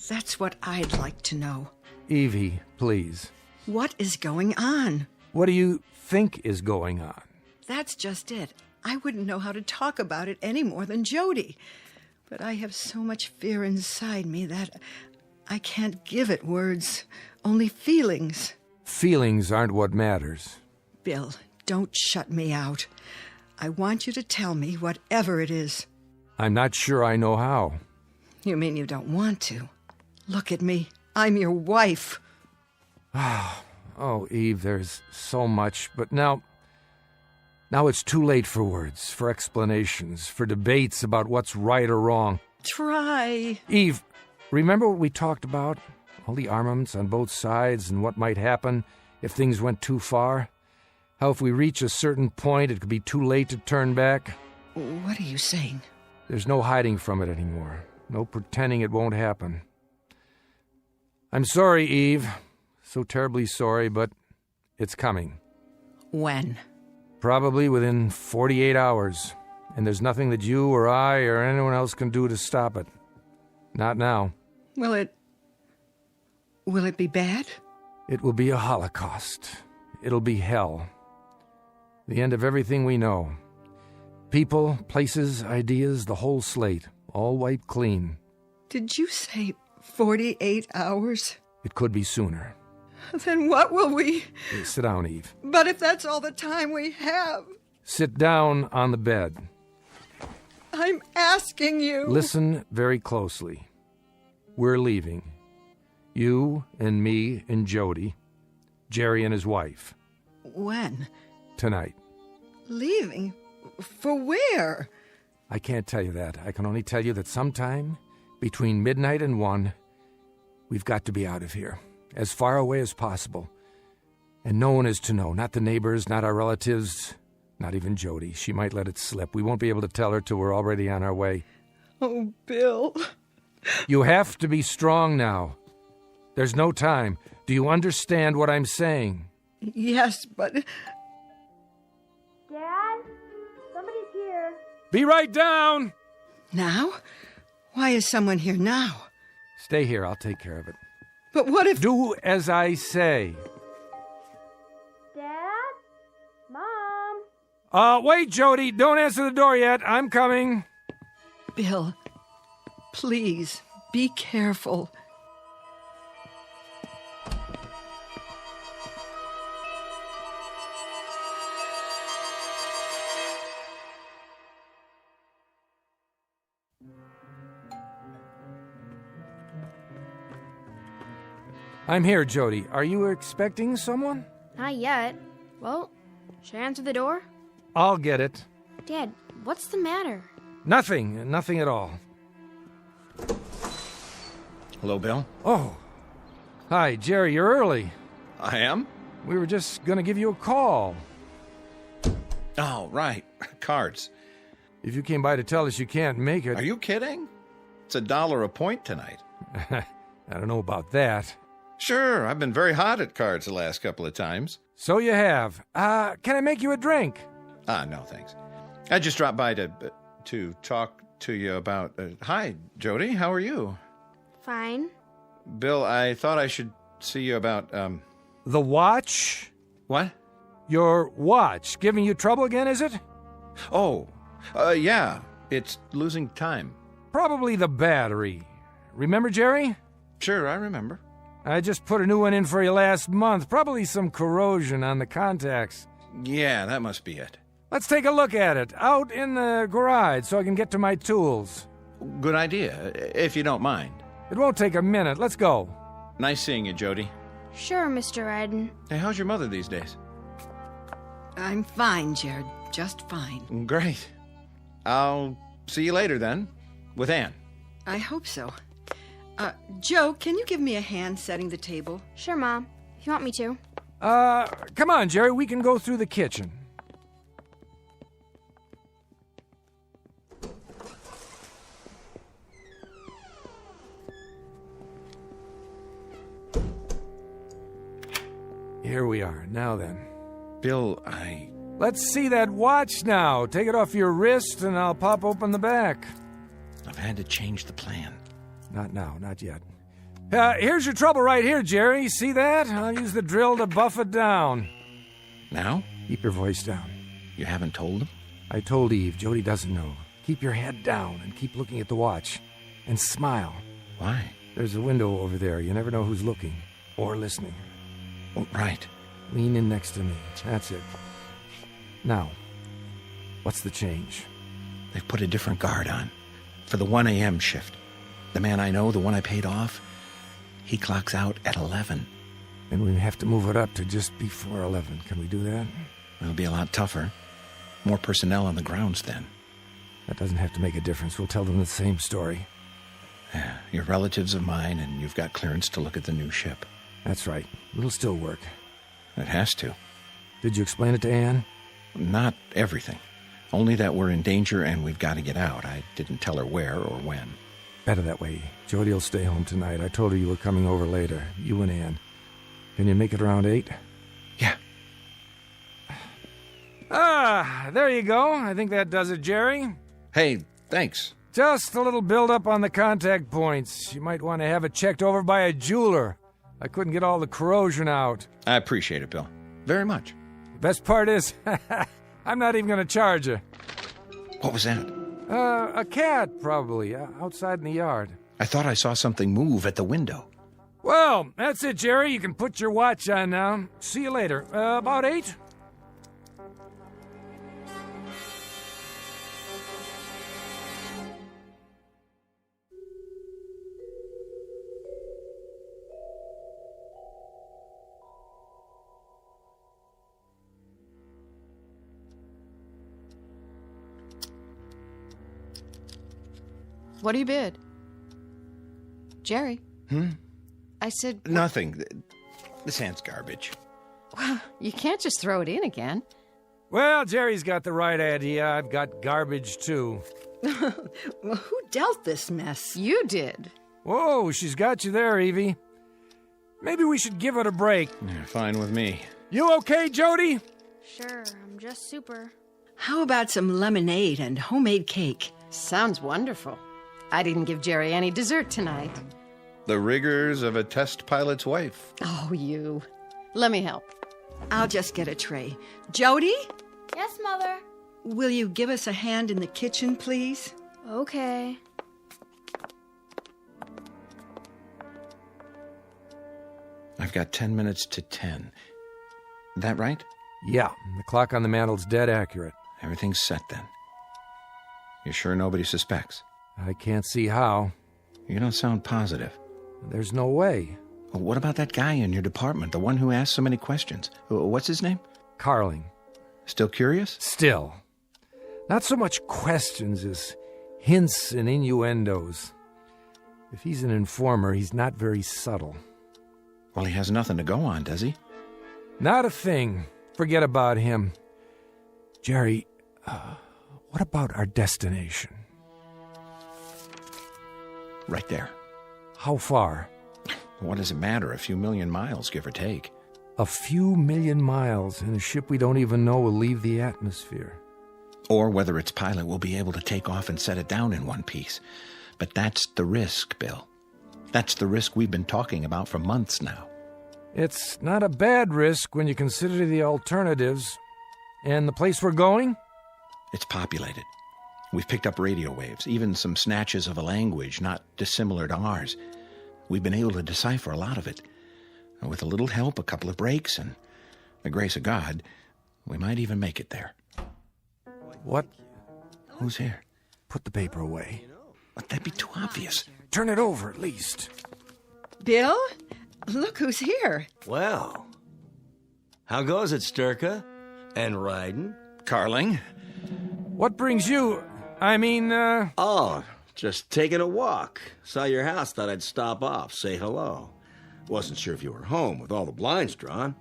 That's what I'd like to know. Evie, please. What is going on? What do you think is going on? That's just it. I wouldn't know how to talk about it any more than Jody. But I have so much fear inside me that I can't give it words, only feelings. Feelings aren't what matters. Bill, don't shut me out. I want you to tell me whatever it is. I'm not sure I know how. You mean you don't want to? Look at me. I'm your wife. Oh, Eve, there's so much, but now it's too late for words, for explanations, for debates about what's right or wrong. Try. Eve, remember what we talked about? All the armaments on both sides and what might happen if things went too far? How if we reach a certain point, it could be too late to turn back? What are you saying? There's no hiding from it anymore. No pretending it won't happen. I'm sorry, Eve. So terribly sorry, but it's coming. When? Probably within 48 hours. And there's nothing that you or I or anyone else can do to stop it. Not now. Will it be bad? It will be a holocaust. It'll be hell. The end of everything we know. People, places, ideas, the whole slate, all wiped clean. Did you say 48 hours? It could be sooner. Then what will we... Sit down, Eve. But if that's all the time we have... Sit down on the bed. I'm asking you... Listen very closely. We're leaving. You and me and Jody. Jerry and his wife. When? Tonight. Leaving? For where? I can't tell you that. I can only tell you that sometime between midnight and 1, we've got to be out of here. As far away as possible. And no one is to know. Not the neighbors, not our relatives, not even Jody. She might let it slip. We won't be able to tell her till we're already on our way. Oh, Bill. You have to be strong now. There's no time. Do you understand what I'm saying? Yes, but... Dad? Somebody's here. Be right down! Now? Why is someone here now? Stay here. I'll take care of it. But what if... Do as I say. Dad? Mom? Wait, Jody. Don't answer the door yet. I'm coming. Bill, please, be careful. I'm here, Jody. Are you expecting someone? Not yet. Well, should I answer the door? I'll get it. Dad, what's the matter? Nothing. Nothing at all. Hello, Bill. Oh. Hi, Jerry. You're early. I am? We were just going to give you a call. Oh, right. Cards. If you came by to tell us you can't make it... Are you kidding? It's $1 a point tonight. I don't know about that. Sure, I've been very hot at cards the last couple of times. So you have. Can I make you a drink? No, thanks. I just dropped by to talk to you about... Hi, Jody. How are you? Fine. Bill, I thought I should see you about, The watch? What? Your watch. Giving you trouble again, is it? Oh, yeah. It's losing time. Probably the battery. Remember, Jerry? Sure, I remember. I just put a new one in for you last month. Probably some corrosion on the contacts. Yeah, that must be it. Let's take a look at it. Out in the garage so I can get to my tools. Good idea, if you don't mind. It won't take a minute. Let's go. Nice seeing you, Jody. Sure, Mr. Iden. Hey, how's your mother these days? I'm fine, Jared. Just fine. Great. I'll see you later, then, with Ann. I hope so. Joe, can you give me a hand setting the table? Sure, Mom. If you want me to. Come on, Jerry. We can go through the kitchen. Here we are. Now then. Bill, Let's see that watch now. Take it off your wrist and I'll pop open the back. I've had to change the plan. Not now, not yet. Here's your trouble right here, Jerry. See that? I'll use the drill to buff it down. Now? Keep your voice down. You haven't told him? I told Eve. Jody doesn't know. Keep your head down and keep looking at the watch. And smile. Why? There's a window over there. You never know who's looking. Or listening. Oh, right. Lean in next to me. That's it. Now, what's the change? They've put a different guard on. For the 1 a.m. shift. The man I know, the one I paid off, he clocks out at 11. Then we have to move it up to just before 11. Can we do that? It'll be a lot tougher. More personnel on the grounds then. That doesn't have to make a difference. We'll tell them the same story. Yeah, you're relatives of mine, and you've got clearance to look at the new ship. That's right. It'll still work. It has to. Did you explain it to Ann? Not everything. Only that we're in danger and we've got to get out. I didn't tell her where or when. Better that way. Jody will stay home tonight. I told her you were coming over later. You and Ann. Can you make it around 8? Yeah. There you go. I think that does it, Jerry. Hey, thanks. Just a little build-up on the contact points. You might want to have it checked over by a jeweler. I couldn't get all the corrosion out. I appreciate it, Bill. Very much. The best part is, I'm not even going to charge you. What was that? A cat, probably, outside in the yard. I thought I saw something move at the window. Well, that's it, Jerry. You can put your watch on now. See you later. About 8? What do you bid? Jerry? I said... Nothing. This hand's garbage. Well, you can't just throw it in again. Well, Jerry's got the right idea. I've got garbage, too. Well, who dealt this mess? You did. Whoa, she's got you there, Evie. Maybe we should give it a break. Yeah, fine with me. You okay, Jody? Sure, I'm just super. How about some lemonade and homemade cake? Sounds wonderful. I didn't give Jerry any dessert tonight. The rigors of a test pilot's wife. Oh, you. Let me help. I'll just get a tray. Jody? Yes, Mother. Will you give us a hand in the kitchen, please? Okay. I've got 10 minutes to 10. That right? Yeah, the clock on the mantel's dead accurate. Everything's set then. You sure nobody suspects? I can't see how. You don't sound positive. There's no way. Well, what about that guy in your department, the one who asked so many questions? What's his name? Carling. Still curious? Still. Not so much questions as hints and innuendos. If he's an informer, he's not very subtle. Well, he has nothing to go on, does he? Not a thing. Forget about him. Jerry, what about our destination? Right there. How far? What does it matter? A few million miles, give or take. A few million miles, and a ship we don't even know will leave the atmosphere. Or whether its pilot will be able to take off and set it down in one piece. But that's the risk, Bill. That's the risk we've been talking about for months now. It's not a bad risk when you consider the alternatives. And the place we're going? It's populated. We've picked up radio waves, even some snatches of a language not dissimilar to ours. We've been able to decipher a lot of it. And with a little help, a couple of breaks, and the grace of God, we might even make it there. What? Who's here? Put the paper away. But that'd be too obvious. Turn it over, at least. Bill? Look who's here. Well, how goes it, Sturka? And Ryden? Carling? What brings you... Oh, just taking a walk. Saw your house, thought I'd stop off, say hello. Wasn't sure if you were home with all the blinds drawn.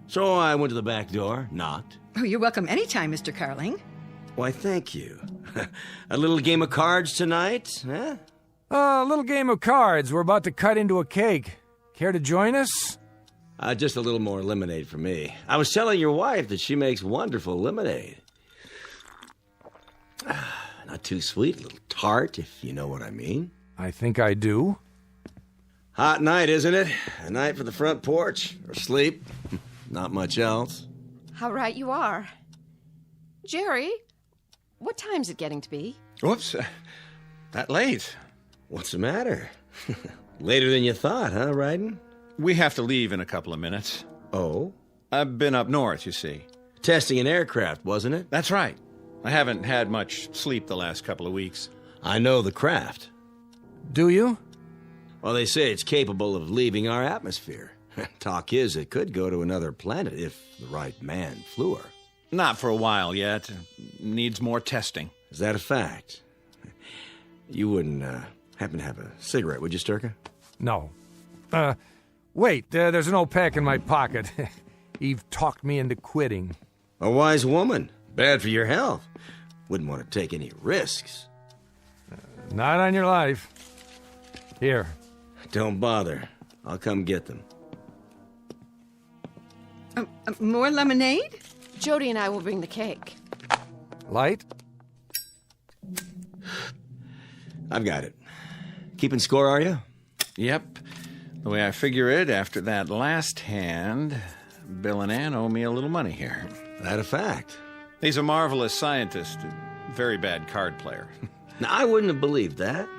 So I went to the back door, knocked. Oh, you're welcome anytime, Mr. Carling. Why, thank you. A little game of cards tonight, huh? A little game of cards. We're about to cut into a cake. Care to join us? Just a little more lemonade for me. I was telling your wife that she makes wonderful lemonade. Not too sweet, a little tart, if you know what I mean. I think I do. Hot night, isn't it? A night for the front porch, or sleep. Not much else. How right you are. Jerry, what time's it getting to be? Whoops, that late. What's the matter? Later than you thought, huh, Ryden? We have to leave in a couple of minutes. Oh? I've been up north, you see. Testing an aircraft, wasn't it? That's right. I haven't had much sleep the last couple of weeks. I know the craft. Do you? Well, they say it's capable of leaving our atmosphere. Talk is, it could go to another planet if the right man flew her. Not for a while yet. Needs more testing. Is that a fact? You wouldn't happen to have a cigarette, would you, Sturka? No. Wait, there's an old pack in my pocket. Eve talked me into quitting. A wise woman. Bad for your health. Wouldn't want to take any risks. Not on your life. Here. Don't bother. I'll come get them. More lemonade? Jody and I will bring the cake. Light? I've got it. Keeping score, are you? Yep. The way I figure it, after that last hand, Bill and Ann owe me a little money here. That a fact? He's a marvelous scientist, a very bad card player. Now, I wouldn't have believed that.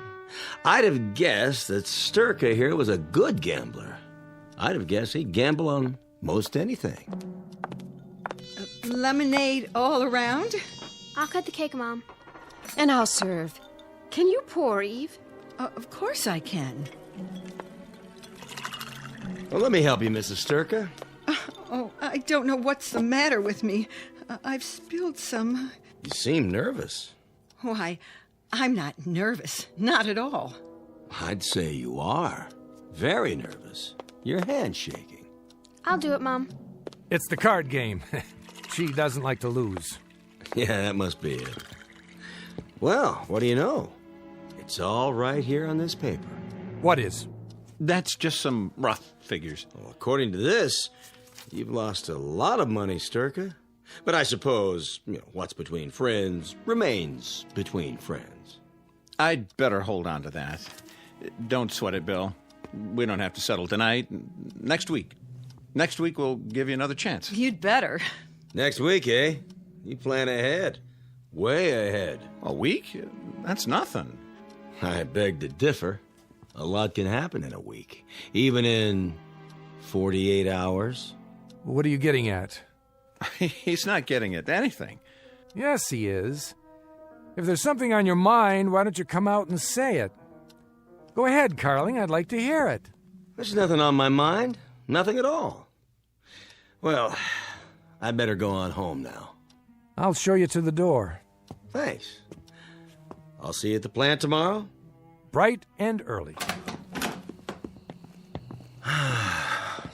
I'd have guessed that Sturka here was a good gambler. I'd have guessed he'd gamble on most anything. Lemonade all around? I'll cut the cake, Mom. And I'll serve. Can you pour, Eve? Of course I can. Well, let me help you, Mrs. Sturka. Oh, I don't know what's the matter with me. I've spilled some. You seem nervous. Why, I'm not nervous. Not at all. I'd say you are. Very nervous. Your hand's shaking. I'll do it, Mom. It's the card game. She doesn't like to lose. Yeah, that must be it. Well, what do you know? It's all right here on this paper. What is? That's just some rough figures. Well, according to this, you've lost a lot of money, Sturka. But I suppose, what's between friends remains between friends. I'd better hold on to that. Don't sweat it, Bill. We don't have to settle tonight. Next week. Next week we'll give you another chance. You'd better. Next week, eh? You plan ahead. Way ahead. A week? That's nothing. I beg to differ. A lot can happen in a week. Even in 48 hours. What are you getting at? He's not getting at anything. Yes, he is. If there's something on your mind, why don't you come out and say it? Go ahead, Carling. I'd like to hear it. There's nothing on my mind. Nothing at all. Well, I better go on home now. I'll show you to the door. Thanks. I'll see you at the plant tomorrow. Bright and early.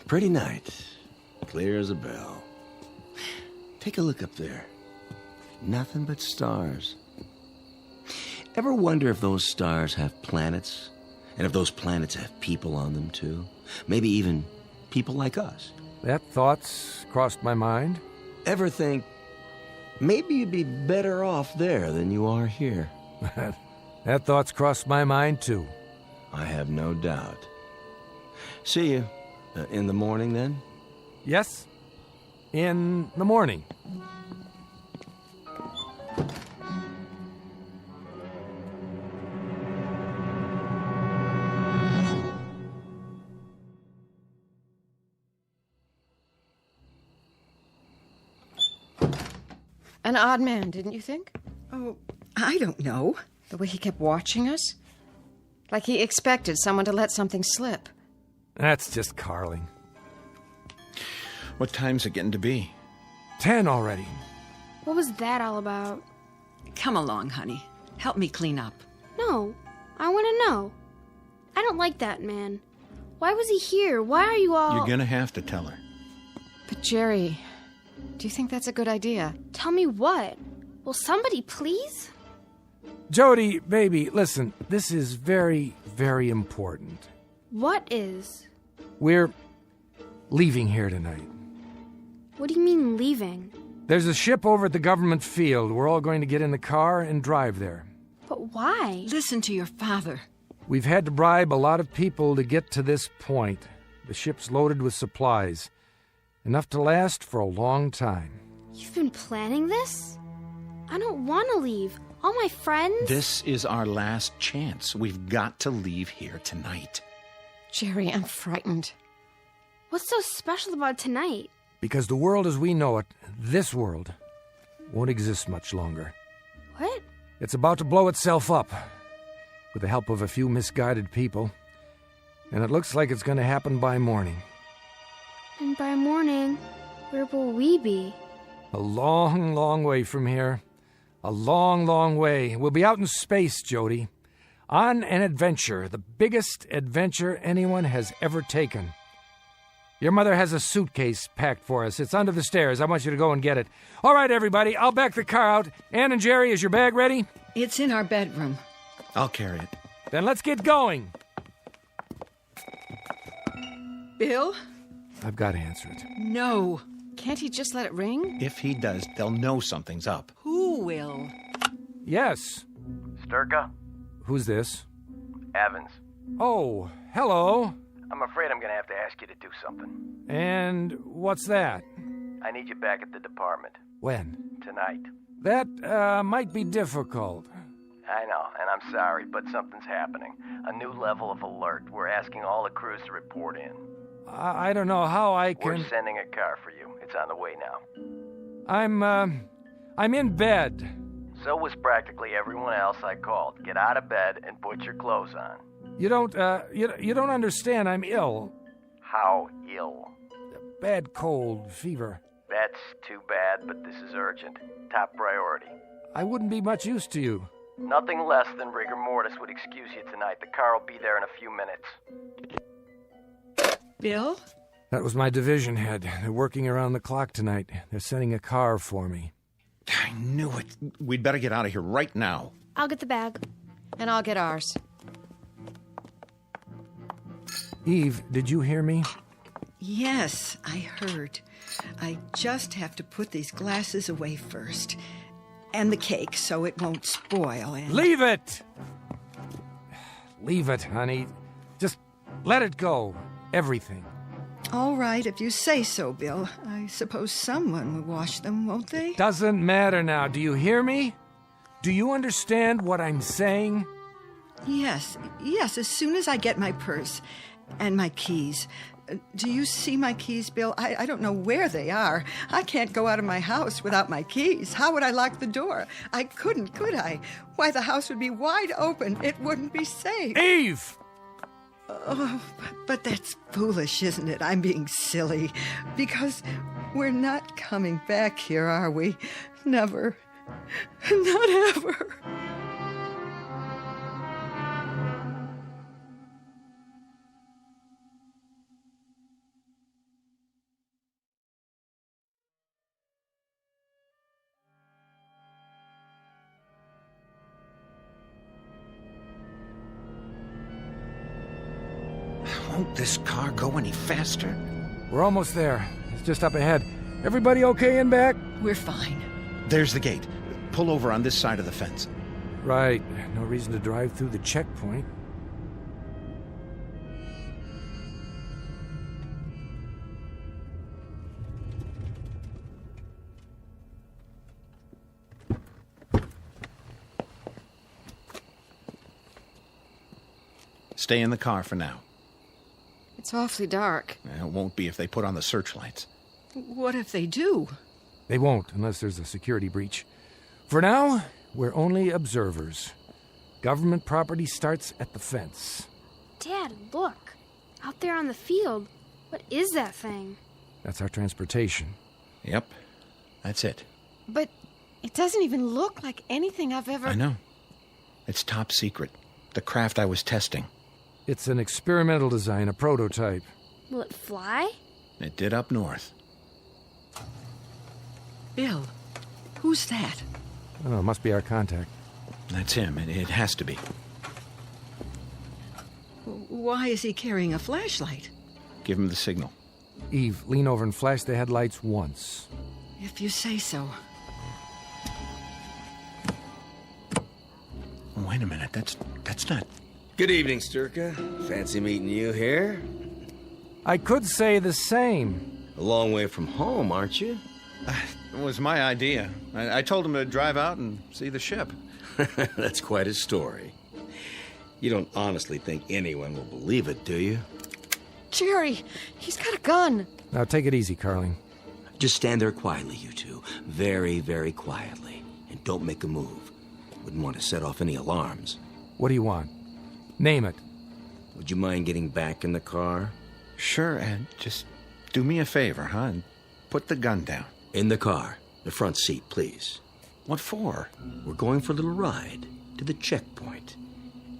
Pretty night. Clear as a bell. Take a look up there. Nothing but stars. Ever wonder if those stars have planets? And if those planets have people on them, too? Maybe even people like us? That thought's crossed my mind. Ever think, maybe you'd be better off there than you are here? That thought's crossed my mind, too. I have no doubt. See you in the morning, then? Yes, in the morning. An odd man, didn't you think? Oh, I don't know. The way he kept watching us? Like he expected someone to let something slip. That's just Carling. What time's it getting to be? 10 already. What was that all about? Come along, honey. Help me clean up. No, I want to know. I don't like that man. Why was he here? Why are you all... You're gonna have to tell her. But Jerry, do you think that's a good idea? Tell me what? Will somebody please? Jody, baby, listen, this is very, very important. What is? We're leaving here tonight. What do you mean leaving? There's a ship over at the government field. We're all going to get in the car and drive there. But why? Listen to your father. We've had to bribe a lot of people to get to this point. The ship's loaded with supplies. Enough to last for a long time. You've been planning this? I don't want to leave. All my friends... This is our last chance. We've got to leave here tonight. Jerry, I'm frightened. What's so special about tonight? Because the world as we know it, this world, won't exist much longer. What? It's about to blow itself up, with the help of a few misguided people. And it looks like it's going to happen by morning. And by morning, where will we be? A long, long way from here. A long, long way. We'll be out in space, Jody. On an adventure, the biggest adventure anyone has ever taken. Your mother has a suitcase packed for us. It's under the stairs. I want you to go and get it. All right, everybody, I'll back the car out. Ann and Jerry, is your bag ready? It's in our bedroom. I'll carry it. Then let's get going. Bill? I've got to answer it. No. Can't he just let it ring? If he does, they'll know something's up. Who will? Yes. Sturka? Who's this? Evans. Oh, hello. I'm afraid I'm going to have to ask you to do something. And what's that? I need you back at the department. When? Tonight. That might be difficult. I know, and I'm sorry, but something's happening. A new level of alert. We're asking all the crews to report in. I don't know how I can... We're sending a car for you. It's on the way now. I'm in bed. So was practically everyone else I called. Get out of bed and put your clothes on. You don't understand. I'm ill. How ill? Bad cold, fever. That's too bad, but this is urgent. Top priority. I wouldn't be much use to you. Nothing less than rigor mortis would excuse you tonight. The car will be there in a few minutes. Bill? That was my division head. They're working around the clock tonight. They're sending a car for me. I knew it. We'd better get out of here right now. I'll get the bag. And I'll get ours. Eve, did you hear me? Yes, I heard. I just have to put these glasses away first. And the cake so it won't spoil. And... Leave it! Leave it, honey. Just let it go. Everything. All right, if you say so, Bill. I suppose someone will wash them, won't they? Doesn't matter now. Do you hear me? Do you understand what I'm saying? Yes, as soon as I get my purse and my keys. Do you see my keys, Bill? I don't know where they are. I can't go out of my house without my keys. How would I lock the door? I couldn't, could I? Why, the house would be wide open. It wouldn't be safe. Eve! Oh, but that's foolish, isn't it? I'm being silly. Because we're not coming back here, are we? Never. Not ever. Won't this car go any faster? We're almost there. It's just up ahead. Everybody okay in back? We're fine. There's the gate. Pull over on this side of the fence. Right. No reason to drive through the checkpoint. Stay in the car for now. It's awfully dark. It won't be if they put on the searchlights. What if they do? They won't, unless there's a security breach. For now, we're only observers. Government property starts at the fence. Dad, look. Out there on the field. What is that thing? That's our transportation. Yep, that's it. But it doesn't even look like anything I've ever... I know. It's top secret. The craft I was testing. It's an experimental design, a prototype. Will it fly? It did up north. Bill, who's that? I don't know, it must be our contact. That's him. It has to be. Why is he carrying a flashlight? Give him the signal. Eve, lean over and flash the headlights once. If you say so. Wait a minute. That's not... Good evening, Sturka. Fancy meeting you here. I could say the same. A long way from home, aren't you? It was my idea. I told him to drive out and see the ship. That's quite a story. You don't honestly think anyone will believe it, do you? Jerry, he's got a gun. Now take it easy, Carling. Just stand there quietly, you two. Very, very quietly. And don't make a move. Wouldn't want to set off any alarms. What do you want? Name it. Would you mind getting back in the car? Sure, Ed. Just do me a favor, huh? And put the gun down. In the car. The front seat, please. What for? We're going for a little ride to the checkpoint.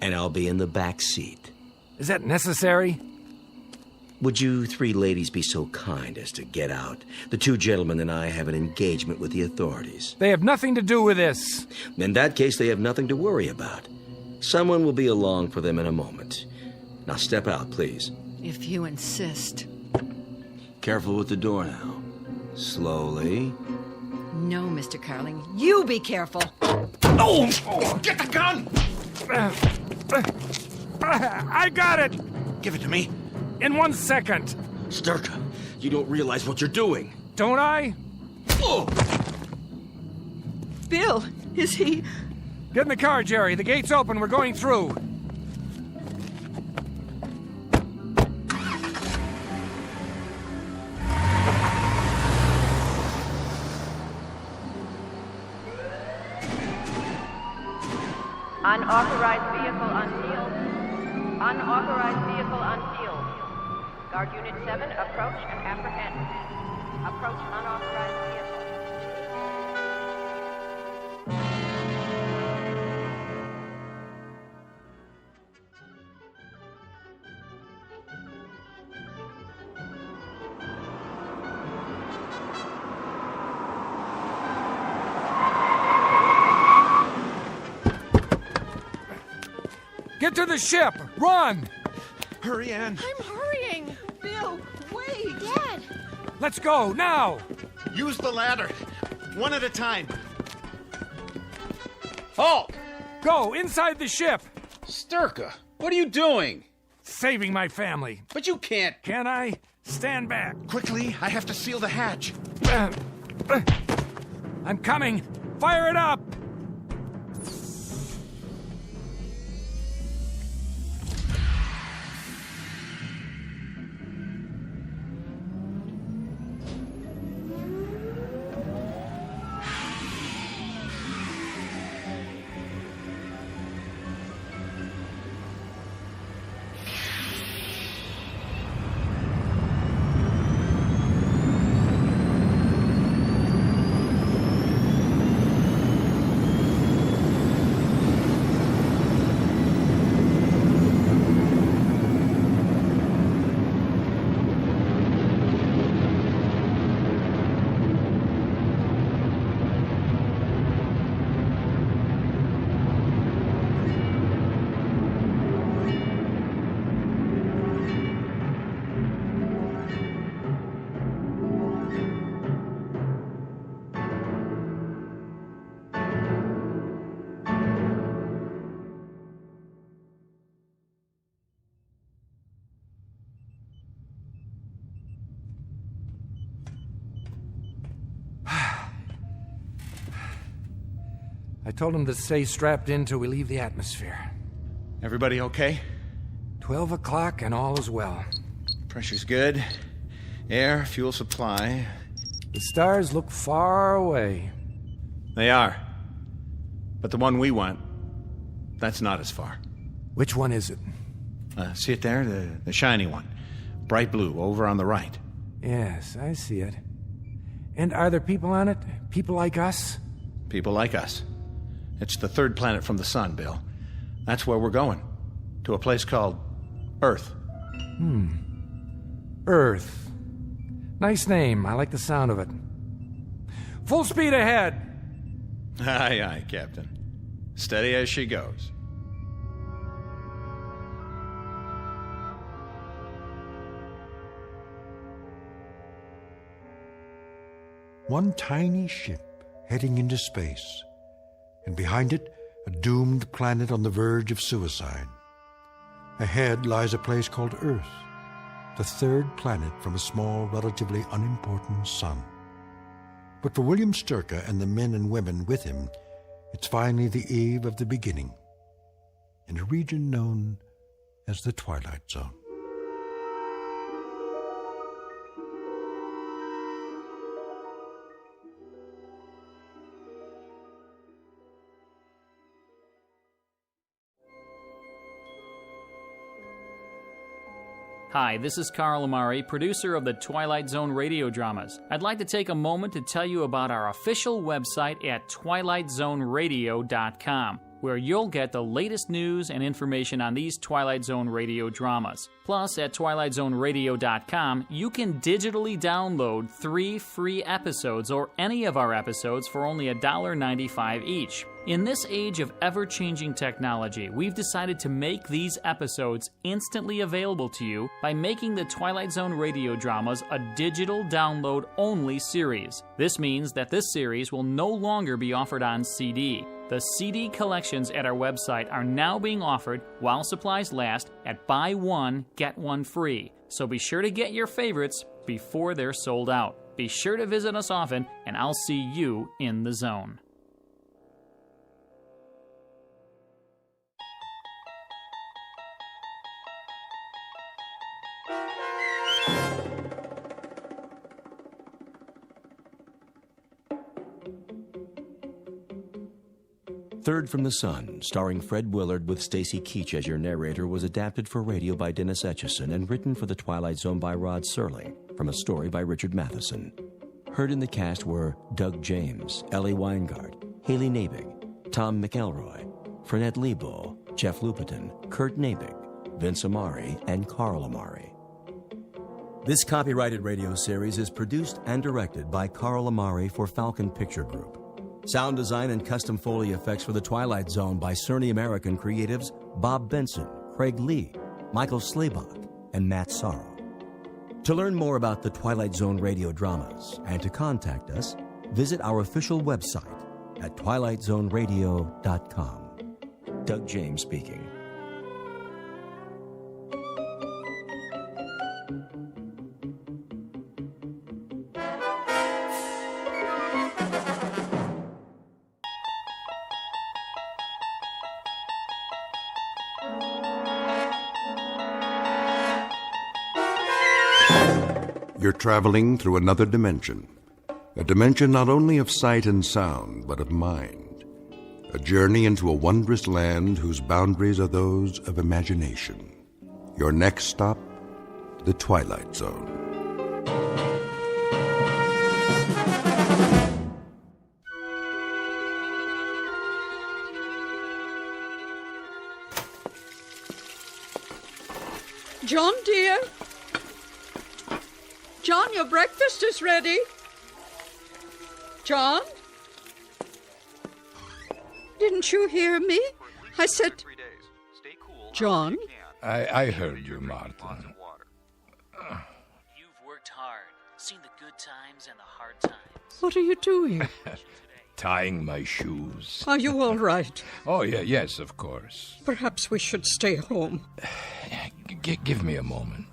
And I'll be in the back seat. Is that necessary? Would you three ladies be so kind as to get out? The two gentlemen and I have an engagement with the authorities. They have nothing to do with this. In that case, they have nothing to worry about. Someone will be along for them in a moment. Now step out, please. If you insist. Careful with the door now. Slowly. No, Mr. Carling. You be careful. Oh! Get the gun! I got it! Give it to me. In 1 second. Sturka, you don't realize what you're doing. Don't I? Oh! Bill, is he... Get in the car, Jerry. The gate's open. We're going through. Unauthorized vehicle on field. Unauthorized vehicle on field. Guard Unit 7, approach and apprehend. Approach unauthorized vehicle. Get to the ship! Run! Hurry, Ann. I'm hurrying. Bill, wait. Let's go, now! Use the ladder. One at a time. Halt! Go, inside the ship! Sturka, what are you doing? Saving my family. But you can't. Can I? Stand back. Quickly, I have to seal the hatch. I'm coming. Fire it up! I told him to stay strapped in till we leave the atmosphere. Everybody okay? 12 o'clock and all is well. Pressure's good. Air, fuel supply. The stars look far away. They are. But the one we want, that's not as far. Which one is it? See it there? The shiny one. Bright blue, over on the right. Yes, I see it. And are there people on it? People like us? People like us. It's the third planet from the sun, Bill. That's where we're going. To a place called Earth. Earth. Nice name. I like the sound of it. Full speed ahead. Aye, aye, Captain. Steady as she goes. One tiny ship heading into space, and behind it, a doomed planet on the verge of suicide. Ahead lies a place called Earth, the third planet from a small, relatively unimportant sun. But for William Sturka and the men and women with him, it's finally the eve of the beginning, in a region known as the Twilight Zone. Hi, this is Carl Amari, producer of the Twilight Zone radio dramas. I'd like to take a moment to tell you about our official website at twilightzoneradio.com, where you'll get the latest news and information on these Twilight Zone radio dramas. Plus, at twilightzoneradio.com, you can digitally download 3 free episodes or any of our episodes for only $1.95 each. In this age of ever-changing technology, we've decided to make these episodes instantly available to you by making the Twilight Zone radio dramas a digital download-only series. This means that this series will no longer be offered on CD. The CD collections at our website are now being offered, while supplies last, at buy one, get one free. So be sure to get your favorites before they're sold out. Be sure to visit us often, and I'll see you in the zone. Third from the Sun, starring Fred Willard with Stacy Keach as your narrator, was adapted for radio by Dennis Etchison and written for The Twilight Zone by Rod Serling, from a story by Richard Matheson. Heard in the cast were Doug James, Ellie Weingart, Haley Nabig, Tom McElroy, Fernette Lebo, Jeff Lupetin, Kurt Nabig, Vince Amari, and Carl Amari. This copyrighted radio series is produced and directed by Carl Amari for Falcon Picture Group. Sound design and custom Foley effects for The Twilight Zone by Cerny American creatives Bob Benson, Craig Lee, Michael Slabach, and Matt Sorrow. To learn more about the Twilight Zone radio dramas and to contact us, visit our official website at twilightzoneradio.com. Doug James speaking. You're traveling through another dimension. A dimension not only of sight and sound, but of mind. A journey into a wondrous land whose boundaries are those of imagination. Your next stop, the Twilight Zone. John, dear. John, your breakfast is ready. John? Didn't you hear me? I said... John? I heard you, Martha. You've worked hard, seen the good times and the hard times. What are you doing? Tying my shoes. Are you all right? Oh, yes, of course. Perhaps we should stay home. Give me a moment.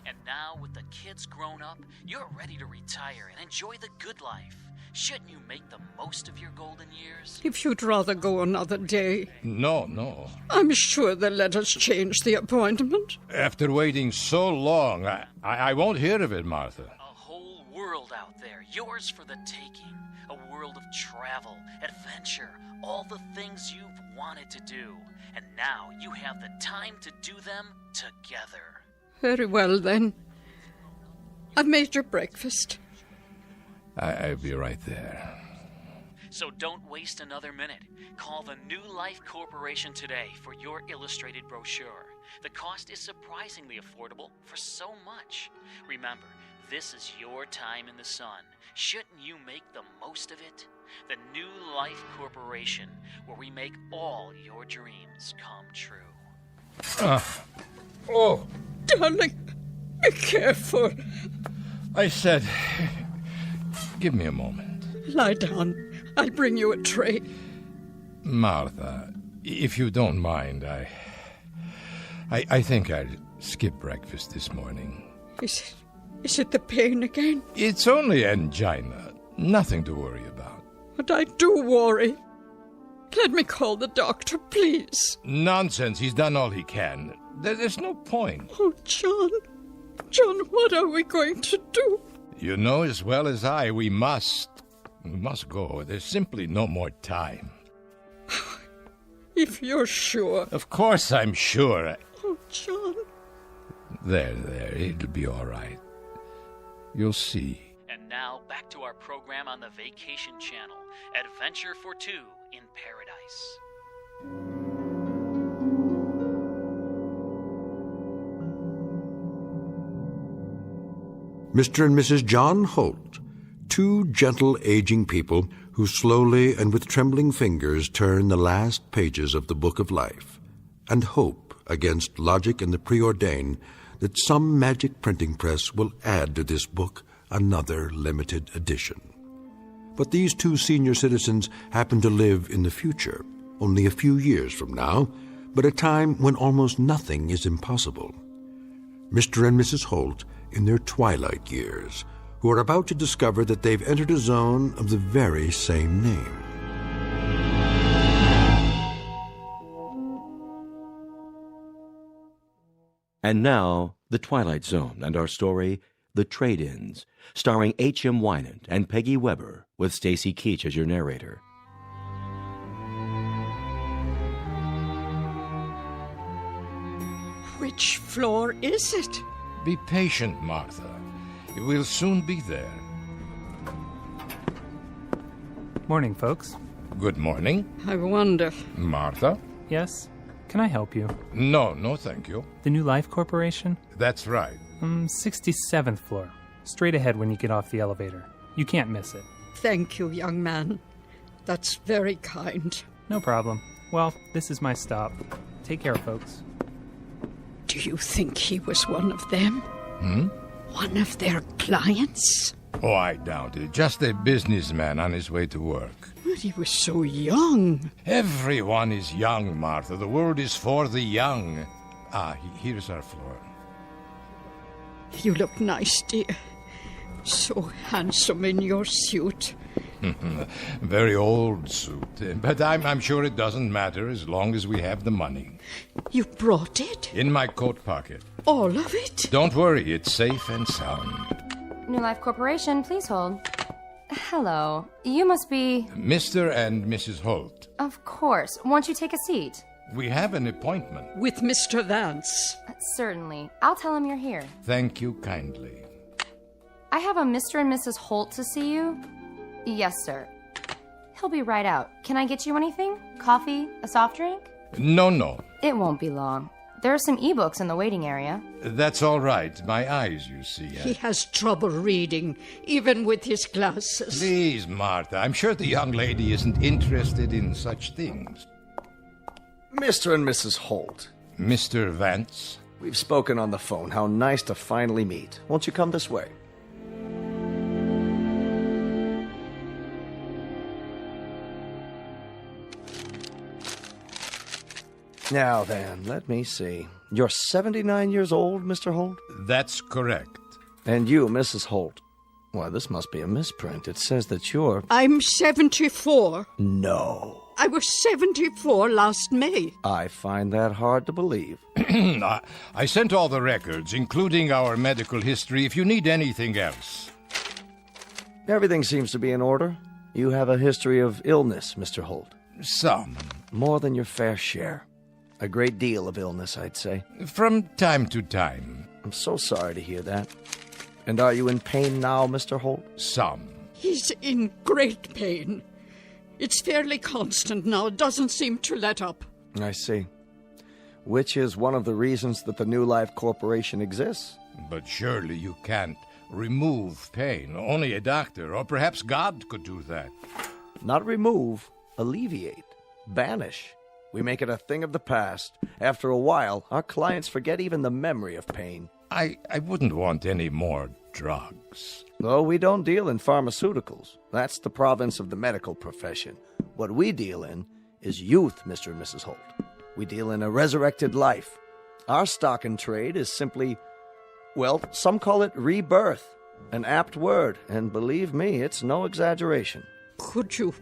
And now, with the kids grown up, you're ready to retire and enjoy the good life. Shouldn't you make the most of your golden years? If you'd rather go another day. No. I'm sure they'll let us change the appointment. After waiting so long, I won't hear of it, Martha. A whole world out there, yours for the taking. A world of travel, adventure, all the things you've wanted to do. And now you have the time to do them together. Very well, then. I've made your breakfast. I'll be right there. So don't waste another minute. Call the New Life Corporation today for your illustrated brochure. The cost is surprisingly affordable for so much. Remember, this is your time in the sun. Shouldn't you make the most of it? The New Life Corporation, where we make all your dreams come true. Oh! Darling, be careful. I said, give me a moment. Lie down. I'll bring you a tray. Martha, if you don't mind, I think I'll skip breakfast this morning. Is it the pain again? It's only angina. Nothing to worry about. But I do worry. Let me call the doctor, please. Nonsense. He's done all he can. There's no point. Oh, John. John, what are we going to do? You know as well as I, we must go. There's simply no more time. If you're sure. Of course I'm sure. Oh, John. There. It'll be all right. You'll see. And now, back to our program on the Vacation Channel, Adventure for Two in Paradise. Mr. and Mrs. John Holt, two gentle aging people who slowly and with trembling fingers turn the last pages of the book of life and hope against logic and the preordained that some magic printing press will add to this book another limited edition. But these two senior citizens happen to live in the future, only a few years from now, but a time when almost nothing is impossible. Mr. and Mrs. Holt in their twilight years, who are about to discover that they've entered a zone of the very same name. And now, The Twilight Zone and our story, The Trade-Ins, starring H.M. Wynant and Peggy Weber, with Stacy Keach as your narrator. Which floor is it? Be patient, Martha. We'll soon be there. Morning, folks. Good morning. I wonder. Martha? Yes? Can I help you? No, thank you. The New Life Corporation? That's right. 67th floor. Straight ahead when you get off the elevator. You can't miss it. Thank you, young man. That's very kind. No problem. Well, this is my stop. Take care, folks. Do you think he was one of them? one of their clients? Oh, I doubt it. Just a businessman on his way to work. But he was so young. Everyone is young, Martha. The world is for the young. Here's our floor. You look nice, dear. So handsome in your suit. Very old suit. But I'm sure it doesn't matter as long as we have the money. You brought it? In my coat pocket. All of it? Don't worry, it's safe and sound. New Life Corporation, please hold. Hello. You must be... Mr. and Mrs. Holt. Of course. Won't you take a seat? We have an appointment. With Mr. Vance. Certainly. I'll tell him you're here. Thank you kindly. I have a Mr. and Mrs. Holt to see you. Yes, sir. He'll be right out. Can I get you anything? Coffee? A soft drink? No. It won't be long. There are some ebooks in the waiting area. That's all right. My eyes, you see. He has trouble reading, even with his glasses. Please, Martha. I'm sure the young lady isn't interested in such things. Mr. and Mrs. Holt. Mr. Vance? We've spoken on the phone. How nice to finally meet. Won't you come this way? Now then, let me see. You're 79 years old, Mr. Holt? That's correct. And you, Mrs. Holt? Why, this must be a misprint. It says that you're... I'm 74. No. I was 74 last May. I find that hard to believe. I sent all the records, including our medical history, if you need anything else. Everything seems to be in order. You have a history of illness, Mr. Holt. Some. More than your fair share. A great deal of illness, I'd say. From time to time. I'm so sorry to hear that. And are you in pain now, Mr. Holt? Some. He's in great pain. It's fairly constant now. It doesn't seem to let up. I see. Which is one of the reasons that the New Life Corporation exists. But surely you can't remove pain. Only a doctor, or perhaps God, could do that. Not remove, alleviate, banish. We make it a thing of the past. After a while, our clients forget even the memory of pain. I wouldn't want any more drugs. No, we don't deal in pharmaceuticals. That's the province of the medical profession. What we deal in is youth, Mr. and Mrs. Holt. We deal in a resurrected life. Our stock in trade is simply, well, some call it rebirth. An apt word, and believe me, it's no exaggeration. Could you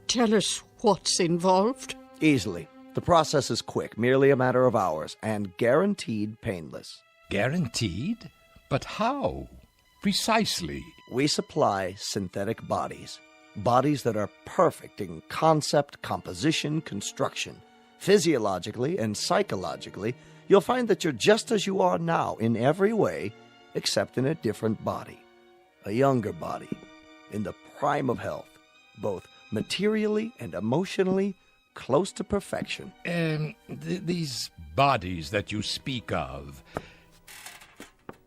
tell us what's involved? Easily. The process is quick, merely a matter of hours, and guaranteed painless. Guaranteed? But how? Precisely. We supply synthetic bodies. Bodies that are perfect in concept, composition, construction. Physiologically and psychologically, you'll find that you're just as you are now in every way, except in a different body. A younger body, in the prime of health, both materially and emotionally close to perfection. These bodies that you speak of...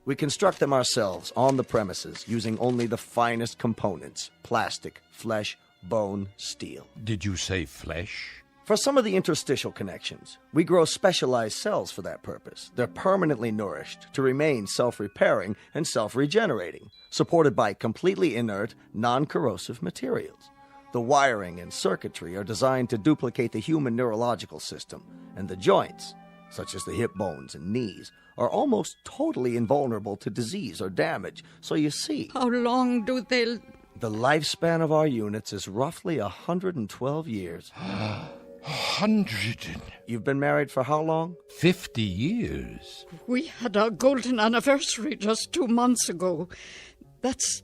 We construct them ourselves on the premises using only the finest components: plastic, flesh, bone, steel. Did you say flesh? For some of the interstitial connections, we grow specialized cells for that purpose. They're permanently nourished to remain self-repairing and self-regenerating, supported by completely inert, non-corrosive materials. The wiring and circuitry are designed to duplicate the human neurological system, and the joints, such as the hip bones and knees, are almost totally invulnerable to disease or damage. So you see... How long do they... The lifespan of our units is roughly 112 years. 100? You've been married for how long? 50 years. We had our golden anniversary just 2 months ago. That's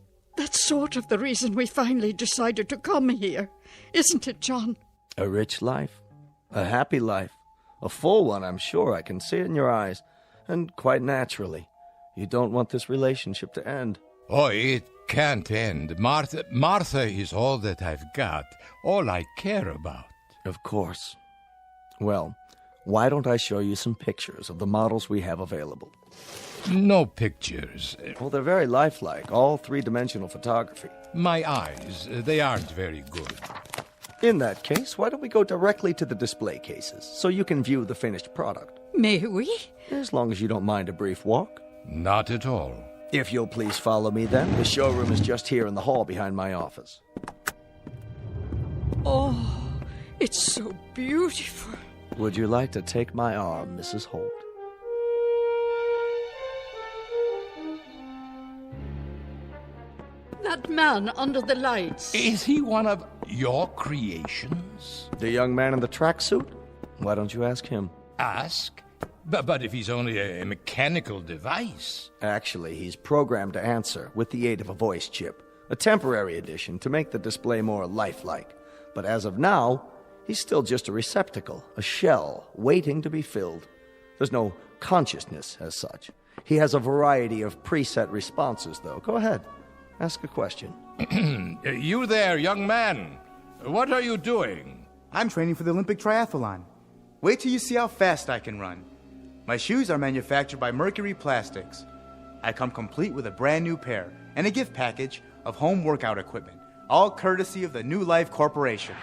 sort of the reason we finally decided to come here. Isn't it, John? A rich life. A happy life. A full one, I'm sure. I can see it in your eyes. And quite naturally, you don't want this relationship to end. Oh, it can't end. Martha is all that I've got. All I care about. Of course. Well, why don't I show you some pictures of the models we have available? No pictures. Well, they're very lifelike, all three-dimensional photography. My eyes, they aren't very good. In that case, why don't we go directly to the display cases, so you can view the finished product? May we? As long as you don't mind a brief walk. Not at all. If you'll please follow me then. The showroom is just here in the hall behind my office. Oh, it's so beautiful. Would you like to take my arm, Mrs. Holt? That man under the lights. Is he one of your creations? The young man in the tracksuit? Why don't you ask him? Ask? But if he's only a mechanical device... Actually, he's programmed to answer with the aid of a voice chip. A temporary addition to make the display more lifelike. But as of now, he's still just a receptacle, a shell, waiting to be filled. There's no consciousness as such. He has a variety of preset responses, though. Go ahead. Ask a question. You there, young man. What are you doing? I'm training for the Olympic triathlon. Wait till you see how fast I can run. My shoes are manufactured by Mercury Plastics. I come complete with a brand new pair and a gift package of home workout equipment, all courtesy of the New Life Corporation.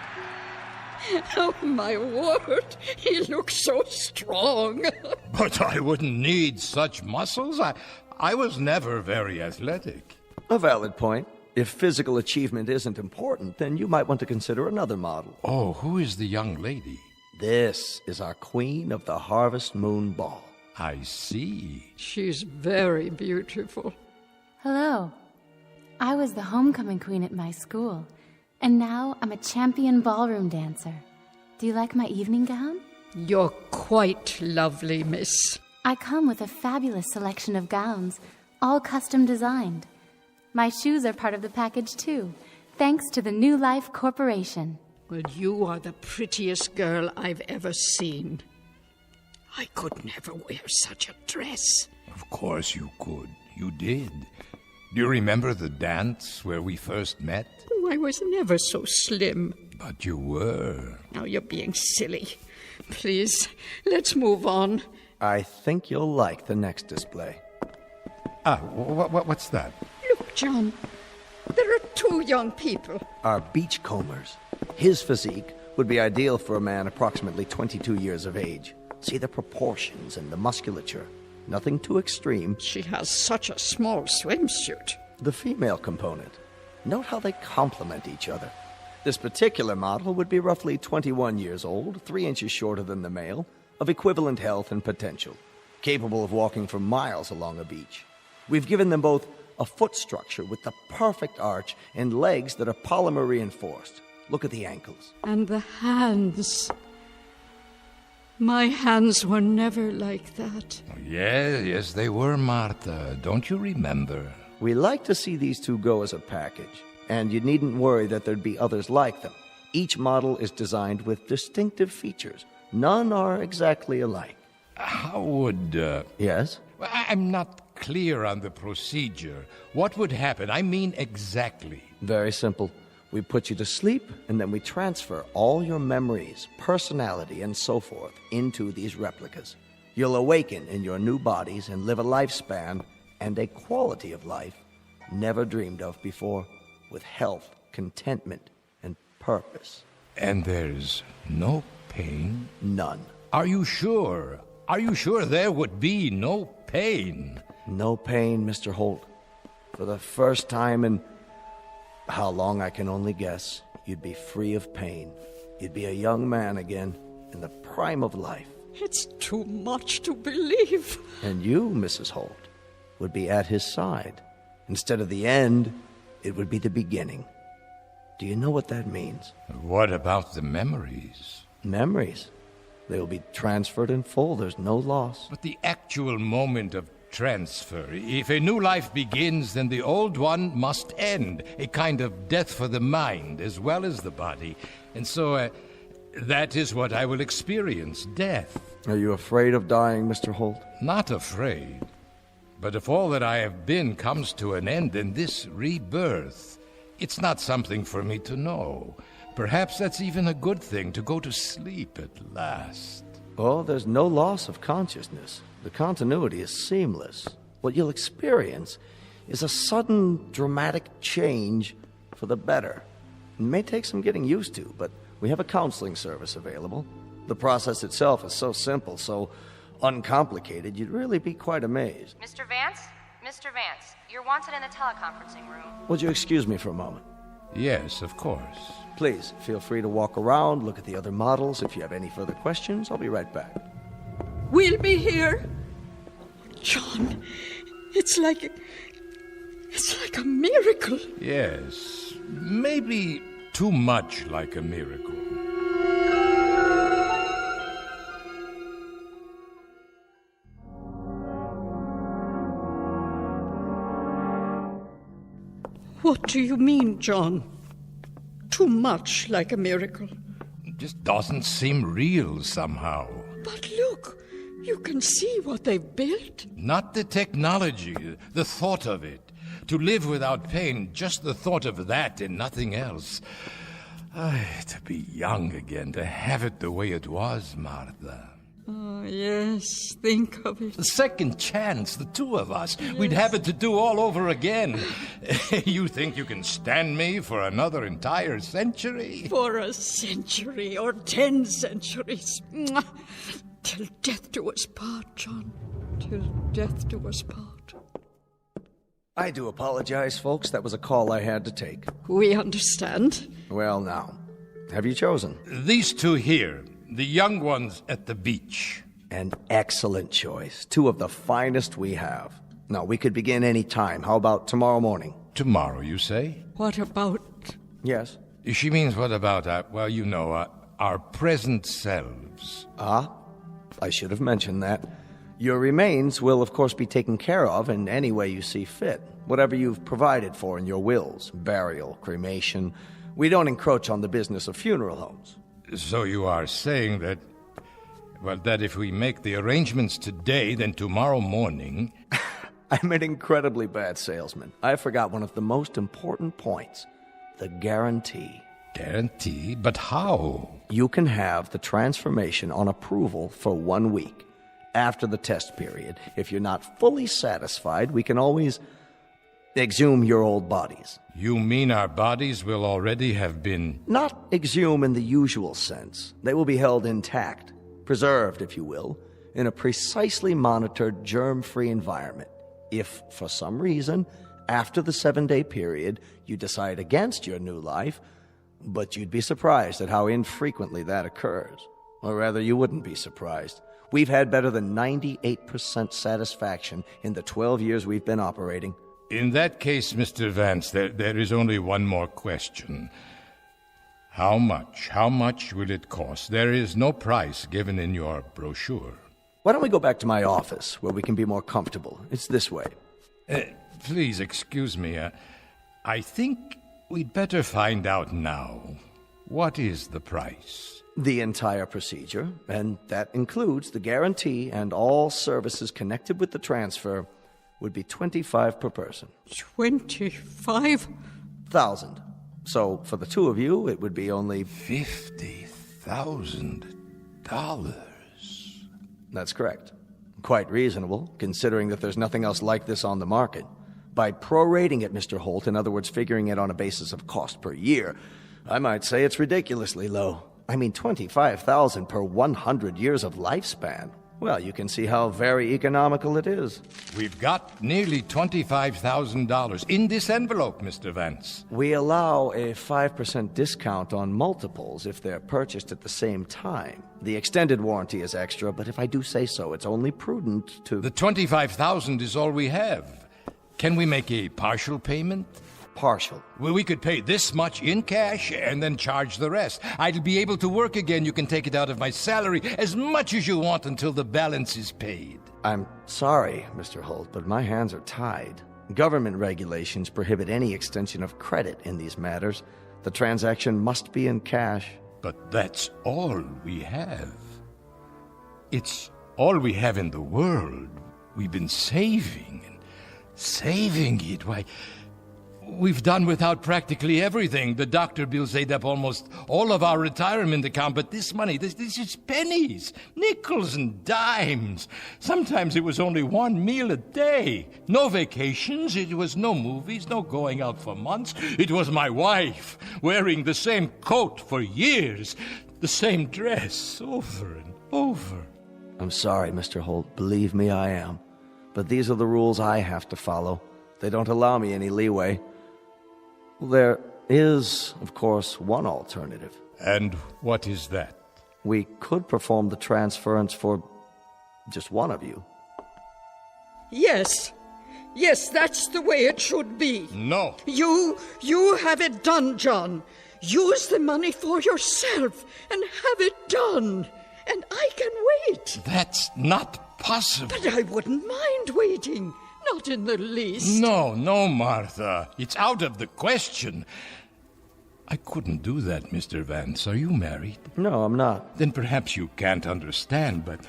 Oh, my word. He looks so strong. But I wouldn't need such muscles. I was never very athletic. A valid point. If physical achievement isn't important, then you might want to consider another model. Oh, who is the young lady? This is our Queen of the Harvest Moon Ball. I see. She's very beautiful. Hello. I was the homecoming queen at my school, and now I'm a champion ballroom dancer. Do you like my evening gown? You're quite lovely, miss. I come with a fabulous selection of gowns, all custom designed. My shoes are part of the package, too, thanks to the New Life Corporation. Well, you are the prettiest girl I've ever seen. I could never wear such a dress. Of course you could. You did. Do you remember the dance where we first met? Oh, I was never so slim. But you were. Now you're being silly. Please, let's move on. I think you'll like the next display. What's that? Look, John. There are two young people. Our beachcombers. His physique would be ideal for a man approximately 22 years of age. See the proportions and the musculature. Nothing too extreme. She has such a small swimsuit. The female component. Note how they complement each other. This particular model would be roughly 21 years old, 3 inches shorter than the male, of equivalent health and potential, capable of walking for miles along a beach. We've given them both a foot structure with the perfect arch and legs that are polymer reinforced. Look at the ankles. And the hands. My hands were never like that. Yes, they were, Martha. Don't you remember? We like to see these two go as a package, and you needn't worry that there'd be others like them. Each model is designed with distinctive features. None are exactly alike. How would... Yes? I'm not clear on the procedure. What would happen? I mean exactly. Very simple. We put you to sleep, and then we transfer all your memories, personality, and so forth into these replicas. You'll awaken in your new bodies and live a lifespan and a quality of life never dreamed of before, with health, contentment, and purpose. And there's no pain? None. Are you sure? Are you sure there would be no pain? No pain, Mr. Holt. For the first time in how long I can only guess, you'd be free of pain. You'd be a young man again, in the prime of life. It's too much to believe. And you, Mrs. Holt, would be at his side. Instead of the end, it would be the beginning. Do you know what that means? What about the memories? Memories? They will be transferred in full. There's no loss. But the actual moment of transfer. If a new life begins, then the old one must end. A kind of death for the mind as well as the body. And so, that is what I will experience, death. Are you afraid of dying, Mr. Holt? Not afraid. But if all that I have been comes to an end, then this rebirth, it's not something for me to know. Perhaps that's even a good thing, to go to sleep at last. Oh, there's no loss of consciousness. The continuity is seamless. What you'll experience is a sudden, dramatic change for the better. It may take some getting used to, but we have a counseling service available. The process itself is so simple, so uncomplicated, you'd really be quite amazed. Mr. Vance? Mr. Vance, you're wanted in the teleconferencing room. Would you excuse me for a moment? Yes, of course. Please, feel free to walk around, look at the other models. If you have any further questions, I'll be right back. We'll be here. John, it's like a miracle. Yes, maybe too much like a miracle. What do you mean, John? Too much like a miracle. It just doesn't seem real somehow. But look, you can see what they've built. Not the technology, the thought of it. To live without pain, just the thought of that and nothing else. To be young again, to have it the way it was, Martha. Oh, yes, think of it. The second chance, the two of us. Yes. We'd have it to do all over again. You think you can stand me for another entire century? For a century or 10 centuries. Mwah. Till death do us part, John. Till death do us part. I do apologize, folks. That was a call I had to take. We understand. Well, now, have you chosen? These two here. The young ones at the beach. An excellent choice. Two of the finest we have. Now, we could begin any time. How about tomorrow morning? Tomorrow, you say? What about... Yes? She means what about, our present selves. I should have mentioned that. Your remains will, of course, be taken care of in any way you see fit. Whatever you've provided for in your wills. Burial, cremation. We don't encroach on the business of funeral homes. So you are saying that if we make the arrangements today, then tomorrow morning... I'm an incredibly bad salesman. I forgot one of the most important points. The guarantee. Guarantee? But how? You can have the transformation on approval for 1 week. After the test period, if you're not fully satisfied, we can always exhume your old bodies. You mean our bodies will already have been... Not exhume in the usual sense. They will be held intact, preserved, if you will, in a precisely monitored, germ-free environment. If, for some reason, after the 7-day period, you decide against your new life, but you'd be surprised at how infrequently that occurs. Or rather, you wouldn't be surprised. We've had better than 98% satisfaction in the 12 years we've been operating. In that case, Mr. Vance, there is only one more question. How much? How much will it cost? There is no price given in your brochure. Why don't we go back to my office, where we can be more comfortable? It's this way. Please, excuse me. I think we'd better find out now. What is the price? The entire procedure, and that includes the guarantee and all services connected with the transfer, would be $25 per person. 25,000. So for the two of you, it would be only $50,000. That's correct. Quite reasonable, considering that there's nothing else like this on the market. By prorating it, Mr. Holt, in other words, figuring it on a basis of cost per year, I might say it's ridiculously low. I mean, $25,000 per 100 years of lifespan. Well, you can see how very economical it is. We've got nearly $25,000 in this envelope, Mr. Vance. We allow a 5% discount on multiples if they're purchased at the same time. The extended warranty is extra, but if I do say so, it's only prudent to... The $25,000 is all we have. Can we make a partial payment? Partial? Well, we could pay this much in cash and then charge the rest. I'll be able to work again. You can take it out of my salary as much as you want until the balance is paid. I'm sorry, Mr. Holt, but my hands are tied. Government regulations prohibit any extension of credit in these matters. The transaction must be in cash. But that's all we have. It's all we have in the world. We've been saving and saving it. Why... We've done without practically everything. The doctor bills ate up almost all of our retirement account, but this money, this is pennies, nickels and dimes. Sometimes it was only one meal a day. No vacations, it was no movies, no going out for months. It was my wife, wearing the same coat for years, the same dress over and over. I'm sorry, Mr. Holt. Believe me, I am. But these are the rules I have to follow. They don't allow me any leeway. There is, of course, one alternative. And what is that? We could perform the transference for just one of you. Yes. Yes, that's the way it should be. No. You have it done, John. Use the money for yourself and have it done. And I can wait. That's not possible. But I wouldn't mind waiting. Not in the least. No, Martha. It's out of the question. I couldn't do that, Mr. Vance. Are you married? No, I'm not. Then perhaps you can't understand, but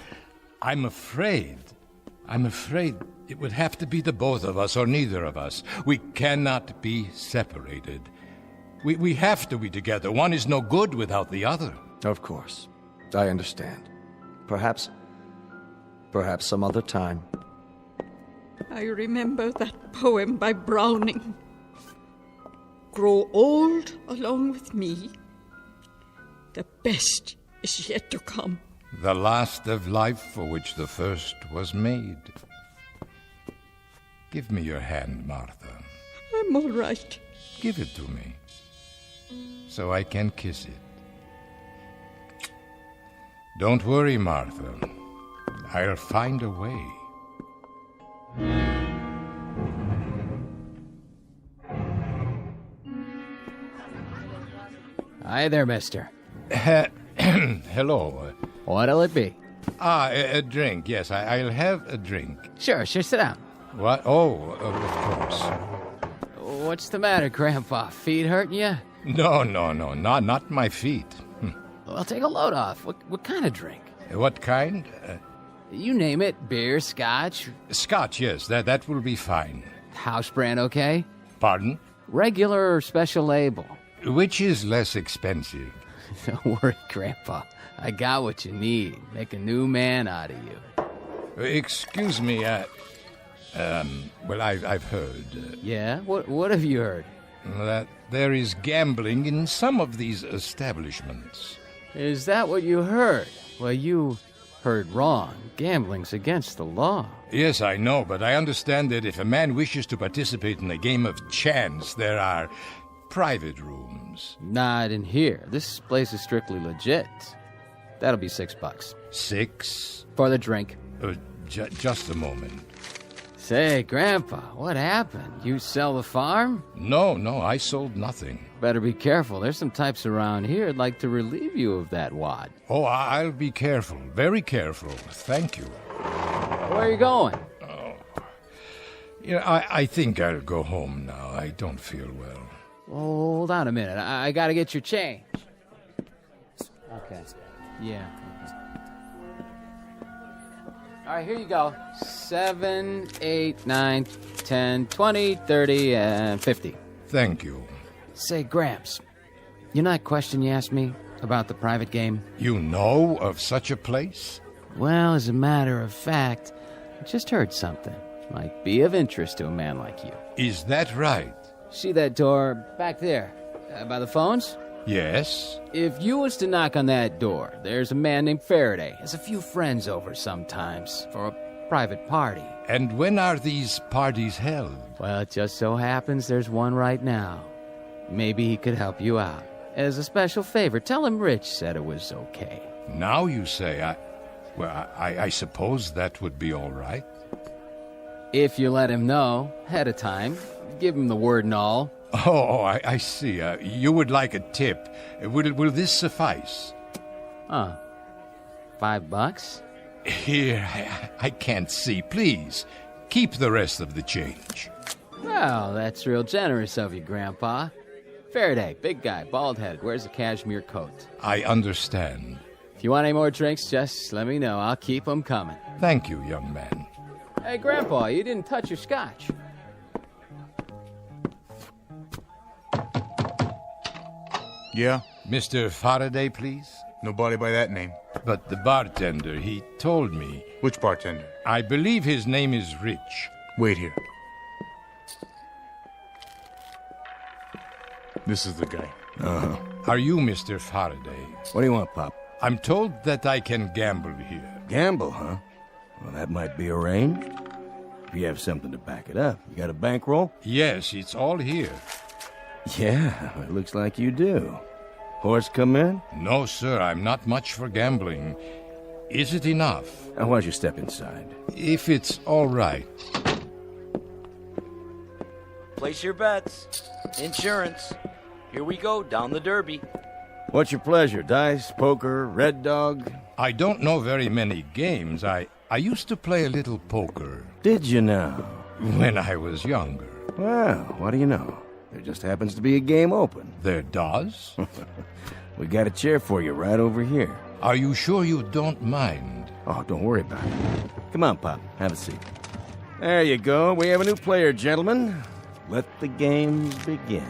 I'm afraid it would have to be the both of us or neither of us. We cannot be separated. We have to be together. One is no good without the other. Of course. I understand. Perhaps some other time. I remember that poem by Browning. Grow old along with me. The best is yet to come. The last of life for which the first was made. Give me your hand, Martha. I'm all right. Give it to me, so I can kiss it. Don't worry, Martha. I'll find a way. Hi there, mister. Hello. What'll it be? A drink, yes. I'll have a drink. Sure, sit down. What? Oh, of course. What's the matter, Grandpa? Feet hurting you? No, not my feet. Well, take a load off. What kind of drink? What kind? You name it. Beer, scotch? Scotch, yes. That will be fine. House brand, okay? Pardon? Regular or special label? Which is less expensive? Don't worry, Grandpa. I got what you need. Make a new man out of you. Excuse me, well, I've heard. Yeah? What have you heard? That there is gambling in some of these establishments. Is that what you heard? Well, you heard wrong. Gambling's against the law. Yes, I know, but I understand that if a man wishes to participate in a game of chance, there are private rooms. Not in here. This place is strictly legit. That'll be $6. $6? For the drink. Just a moment. Say, Grandpa, what happened? You sell the farm? No, I sold nothing. Better be careful. There's some types around here that'd like to relieve you of that wad. Oh, I'll be careful. Very careful. Thank you. Where are you going? Oh. I think I'll go home now. I don't feel well. Hold on a minute. I gotta get your change. Okay. Yeah. All right, here you go. 7, 8, 9, 10, 20, 30, and 50. Thank you. Say, Gramps, you know that question you asked me about the private game? You know of such a place? Well, as a matter of fact, I just heard something. Might be of interest to a man like you. Is that right? See that door back there, by the phones? Yes. If you was to knock on that door, there's a man named Faraday. Has a few friends over sometimes for a private party. And when are these parties held? Well, it just so happens there's one right now. Maybe he could help you out. As a special favor, tell him Rich said it was okay. Now you say, I suppose that would be all right. If you let him know ahead of time, give him the word and all. Oh, I see. You would like a tip. Will this suffice? $5? Here, I can't see. Please, keep the rest of the change. Well, that's real generous of you, Grandpa. Faraday, big guy, bald-headed, wears a cashmere coat. I understand. If you want any more drinks, just let me know. I'll keep them coming. Thank you, young man. Hey, Grandpa, you didn't touch your scotch. Yeah? Mr. Faraday, please? Nobody by that name. But the bartender, he told me. Which bartender? I believe his name is Rich. Wait here. This is the guy. Uh-huh. Are you Mr. Faraday? What do you want, Pop? I'm told that I can gamble here. Gamble, huh? Well, that might be arranged. If you have something to back it up. You got a bankroll? Yes, it's all here. Yeah, it looks like you do. Horse come in? No, sir, I'm not much for gambling. Is it enough? Why don't you step inside? If it's all right. Place your bets. Insurance. Here we go, down the derby. What's your pleasure? Dice, poker, red dog? I don't know very many games. I used to play a little poker. Did you now? When I was younger. Well, what do you know? There just happens to be a game open. There does? We got a chair for you right over here. Are you sure you don't mind? Oh, don't worry about it. Come on, Pop. Have a seat. There you go. We have a new player, gentlemen. Let the games begin.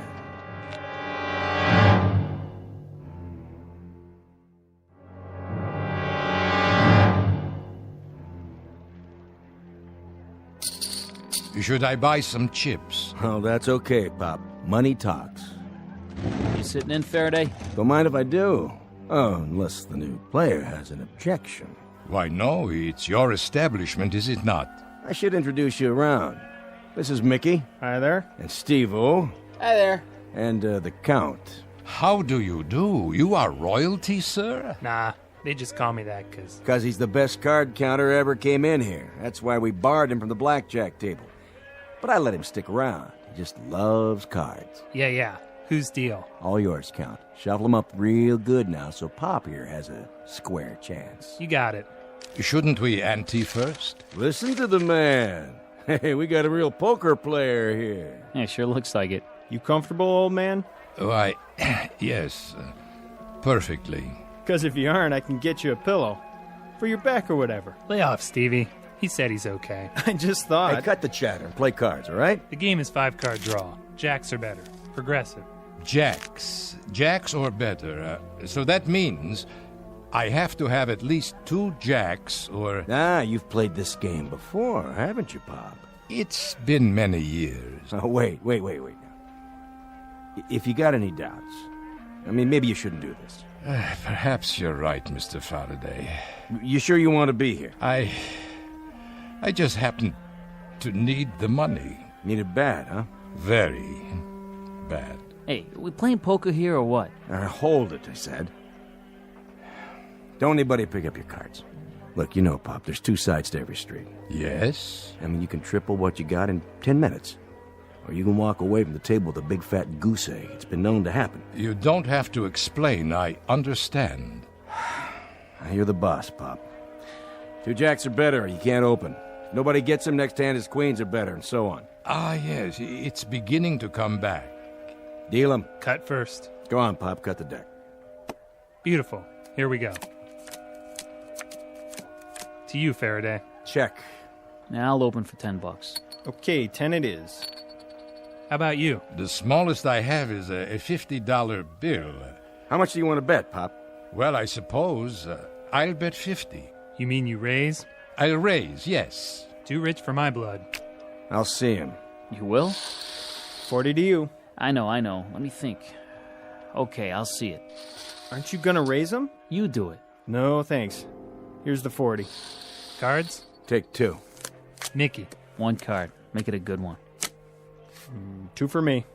Should I buy some chips? Oh, that's okay, Pop. Money talks. You sitting in, Faraday? Don't mind if I do. Oh, unless the new player has an objection. Why, no, it's your establishment, is it not? I should introduce you around. This is Mickey. Hi there. And Steve-O. Hi there. And the Count. How do you do? You are royalty, sir? Nah, they just call me that Because he's the best card counter ever came in here. That's why we barred him from the blackjack table. But I let him stick around. He just loves cards. Yeah. Whose deal? All yours, Count. Shuffle them up real good now so Pop here has a square chance. You got it. Shouldn't we ante first? Listen to the man. Hey, we got a real poker player here. Yeah, sure looks like it. You comfortable, old man? Why, yes, perfectly. Because if you aren't, I can get you a pillow. For your back or whatever. Lay off, Stevie. He said he's okay. I just thought... Hey, cut the chatter and play cards, all right? The game is 5-card draw. Jacks are better. Progressive. Jacks or better. So that means I have to have at least 2 jacks or... Ah, you've played this game before, haven't you, Pop? It's been many years. Oh, wait. If you got any doubts, I mean, maybe you shouldn't do this. Perhaps you're right, Mr. Faraday. You sure you want to be here? I just happen to need the money. Need it bad, huh? Very bad. Hey, we playing poker here or what? Hold it, I said. Don't anybody pick up your cards. Look, you know, Pop, there's 2 sides to every street. Yes? I mean, you can triple what you got in 10 minutes. Or you can walk away from the table with a big fat goose egg. It's been known to happen. You don't have to explain. I understand. You're the boss, Pop. 2 jacks are better or you can't open. If nobody gets them, next hand his queens are better, and so on. Ah, yes, it's beginning to come back. Deal 'em. Cut first. Go on, Pop, cut the deck. Beautiful. Here we go. To you, Faraday. Check. Now I'll open for $10. Okay, 10 it is. How about you? The smallest I have is a $50 bill. How much do you want to bet, Pop? Well, I suppose I'll bet 50. You mean you raise? I'll raise, yes. Too rich for my blood. I'll see him. You will? 40 to you. I know. Let me think. Okay, I'll see it. Aren't you gonna raise them? You do it. No, thanks. Here's the 40. Cards? Take 2. Mickey. 1 card. Make it a good one. 2 for me.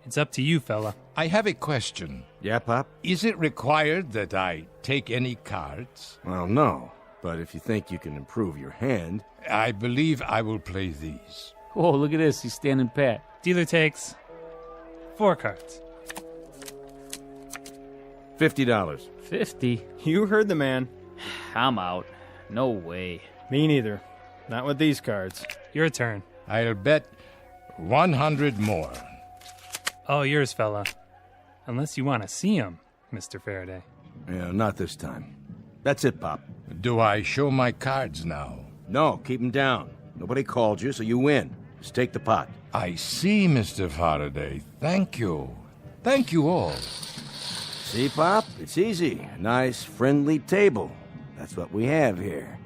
It's up to you, fella. I have a question. Yeah, Pop? Is it required that I take any cards? Well, no. But if you think you can improve your hand... I believe I will play these. Whoa, look at this. He's standing pat. Dealer takes 4 cards. $50. 50? You heard the man. I'm out. No way. Me neither. Not with these cards. Your turn. I'll bet 100 more. All yours, fella. Unless you want to see him, Mr. Faraday. Yeah, not this time. That's it, Pop. Do I show my cards now? No, keep them down. Nobody called you, so you win. Just take the pot. I see, Mr. Faraday. Thank you. Thank you all. See, Pop? It's easy. A nice, friendly table. That's what we have here.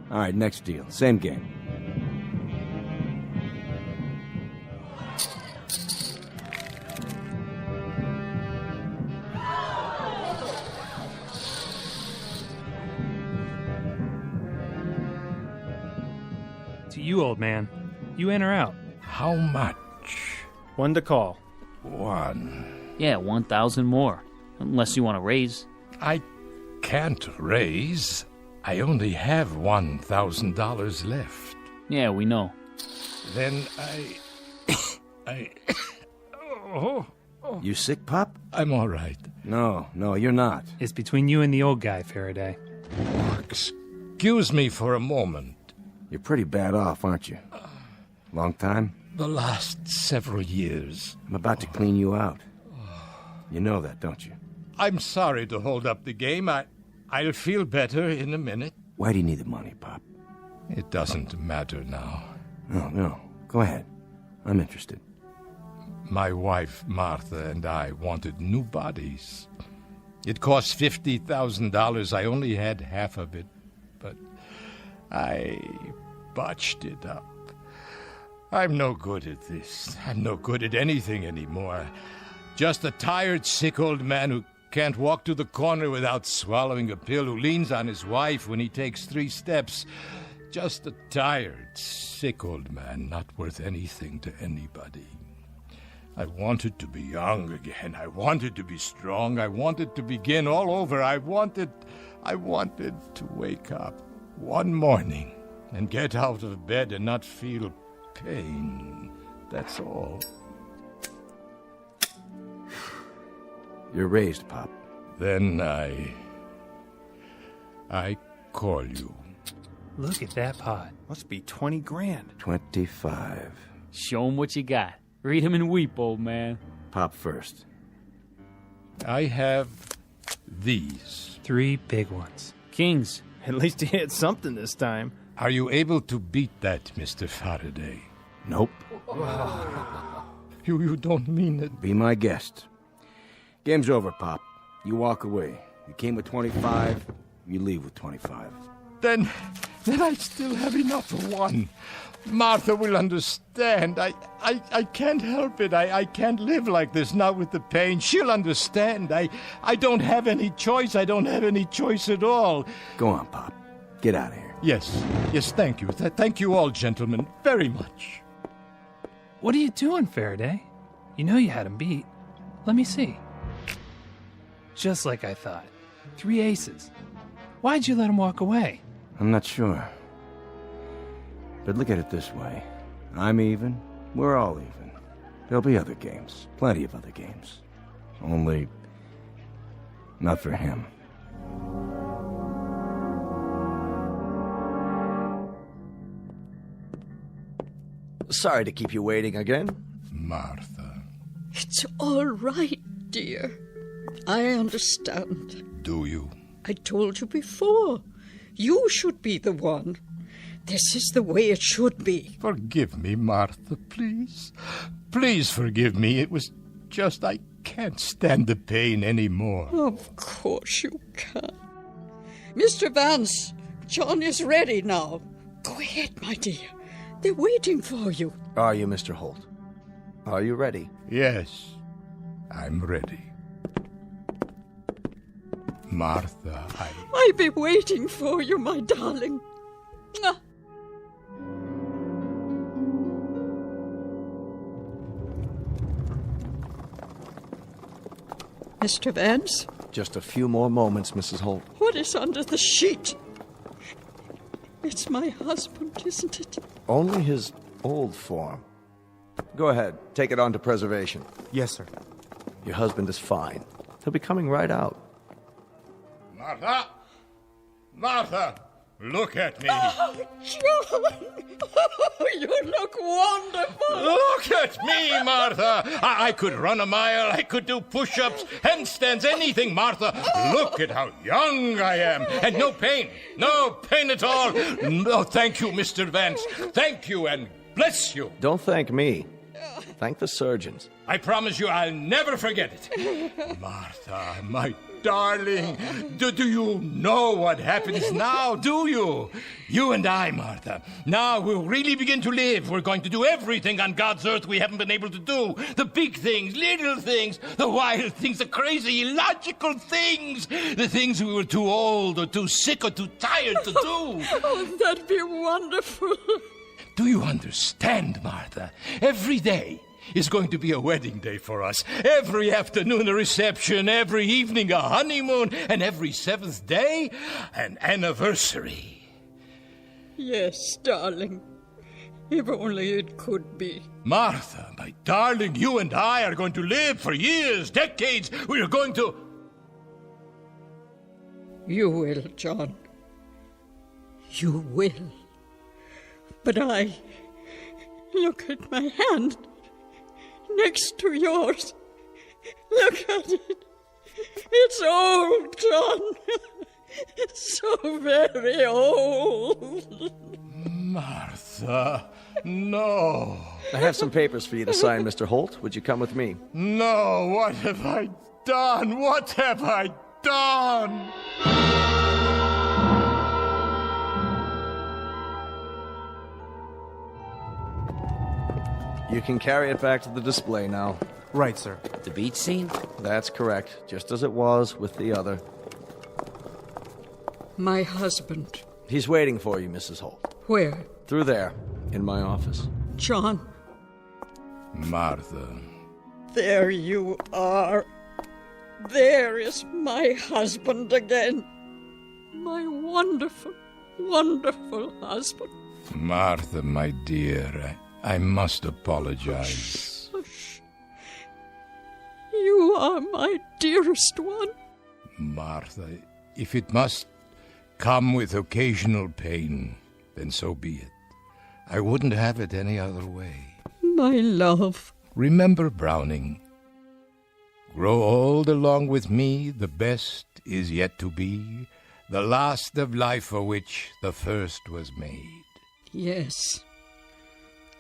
All right, next deal. Same game. you, old man. You in or out? How much? 1 to call. 1. Yeah, 1,000 more. Unless you want to raise. I can't raise. I only have $1,000 left. Yeah, we know. Then Oh. You sick, Pop? I'm all right. No, you're not. It's between you and the old guy, Faraday. Excuse me for a moment. You're pretty bad off, aren't you? Long time? The last several years. I'm about to clean you out. You know that, don't you? I'm sorry to hold up the game. I'll feel better in a minute. Why do you need the money, Pop? It doesn't matter now. No. Go ahead. I'm interested. My wife, Martha, and I wanted new bodies. It cost $50,000. I only had half of it, but I botched it up. I'm no good at this. I'm no good at anything anymore. Just a tired, sick old man who can't walk to the corner without swallowing a pill, who leans on his wife when he takes 3 steps. Just a tired, sick old man, not worth anything to anybody. I wanted to be young again. I wanted to be strong. I wanted to begin all over. I wanted to wake up one morning and get out of bed and not feel pain. That's all. You're raised, Pop. Then I call you. Look at that pot. Must be 20 grand. 25. Show him what you got. Read him and weep, old man. Pop first. I have these. 3 big ones. Kings. At least he hit something this time. Are you able to beat that, Mr. Faraday? Nope. You don't mean it. Be my guest. Game's over, Pop. You walk away. You came with 25, you leave with 25. Then I still have enough for 1. Martha will understand. I can't help it. I can't live like this, not with the pain. She'll understand. I don't have any choice. I don't have any choice at all. Go on, Pop. Get out of here. Yes, thank you. Thank you all, gentlemen, very much. What are you doing, Faraday? You know you had him beat. Let me see. Just like I thought. 3 aces. Why'd you let him walk away? I'm not sure. But look at it this way. I'm even. We're all even. There'll be other games. Plenty of other games. Only not for him. Sorry to keep you waiting again. Martha. It's all right, dear. I understand. Do you? I told you before. You should be the one. This is the way it should be. Forgive me, Martha, please. Please forgive me. It was just I can't stand the pain anymore. Of course you can. Mr. Vance, John is ready now. Go ahead, my dear. They're waiting for you. Are you, Mr. Holt? Are you ready? Yes, I'm ready. Martha, I'll be waiting for you, my darling. Mwah. Mr. Vance? Just a few more moments, Mrs. Holt. What is under the sheet? It's my husband, isn't it? Only his old form. Go ahead. Take it on to preservation. Yes, sir. Your husband is fine. He'll be coming right out. Martha! Martha! Look at me! Oh, John! Oh, you look wonderful! Look at me, Martha! I could run a mile, I could do push-ups, handstands, anything, Martha! Look at how young I am! And no pain! No pain at all! No, thank you, Mr. Vance! Thank you and bless you! Don't thank me. Thank the surgeons. I promise you I'll never forget it. Martha, my darling, do you know what happens now, do you? You and I, Martha. Now we'll really begin to live. We're going to do everything on God's earth we haven't been able to do. The big things, little things, the wild things, the crazy, illogical things. The things we were too old or too sick or too tired to do. Oh, that'd be wonderful. Do you understand, Martha? Every day is going to be a wedding day for us. Every afternoon a reception, every evening a honeymoon, and every seventh day an anniversary. Yes, darling. If only it could be. Martha, my darling, you and I are going to live for years, decades. We are going to... You will, John. You will. But I... Look at my hand. Next to yours. Look at it. It's old, John. So very old. Martha, no. I have some papers for you to sign, Mr. Holt. Would you come with me? No, what have I done? What have I done? You can carry it back to the display now. Right, sir. The beach scene? That's correct, just as it was with the other. My husband. He's waiting for you, Mrs. Holt. Where? Through there, in my office. John. Martha. There you are. There is my husband again. My wonderful, wonderful husband. Martha, my dear, I must apologize. Hush. You are my dearest one. Martha, if it must come with occasional pain, then so be it. I wouldn't have it any other way. My love. Remember Browning. Grow old along with me, the best is yet to be, the last of life for which the first was made. Yes.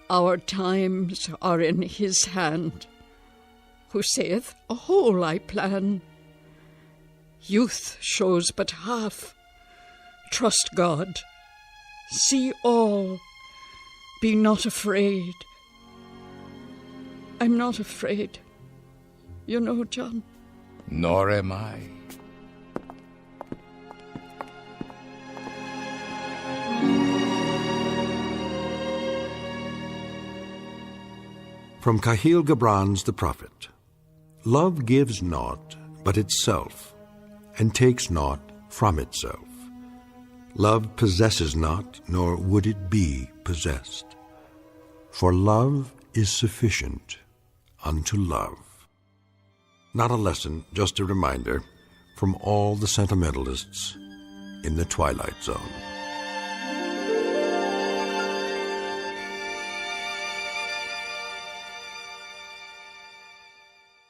Our times are in his hand, who saith, a whole I plan. Youth shows but half. Trust God. See all. Be not afraid. I'm not afraid. You know, John. Nor am I. From Cahill Gibran's The Prophet. Love gives naught but itself, and takes naught from itself. Love possesses not, nor would it be possessed. For love is sufficient unto love. Not a lesson, just a reminder from all the sentimentalists in the Twilight Zone.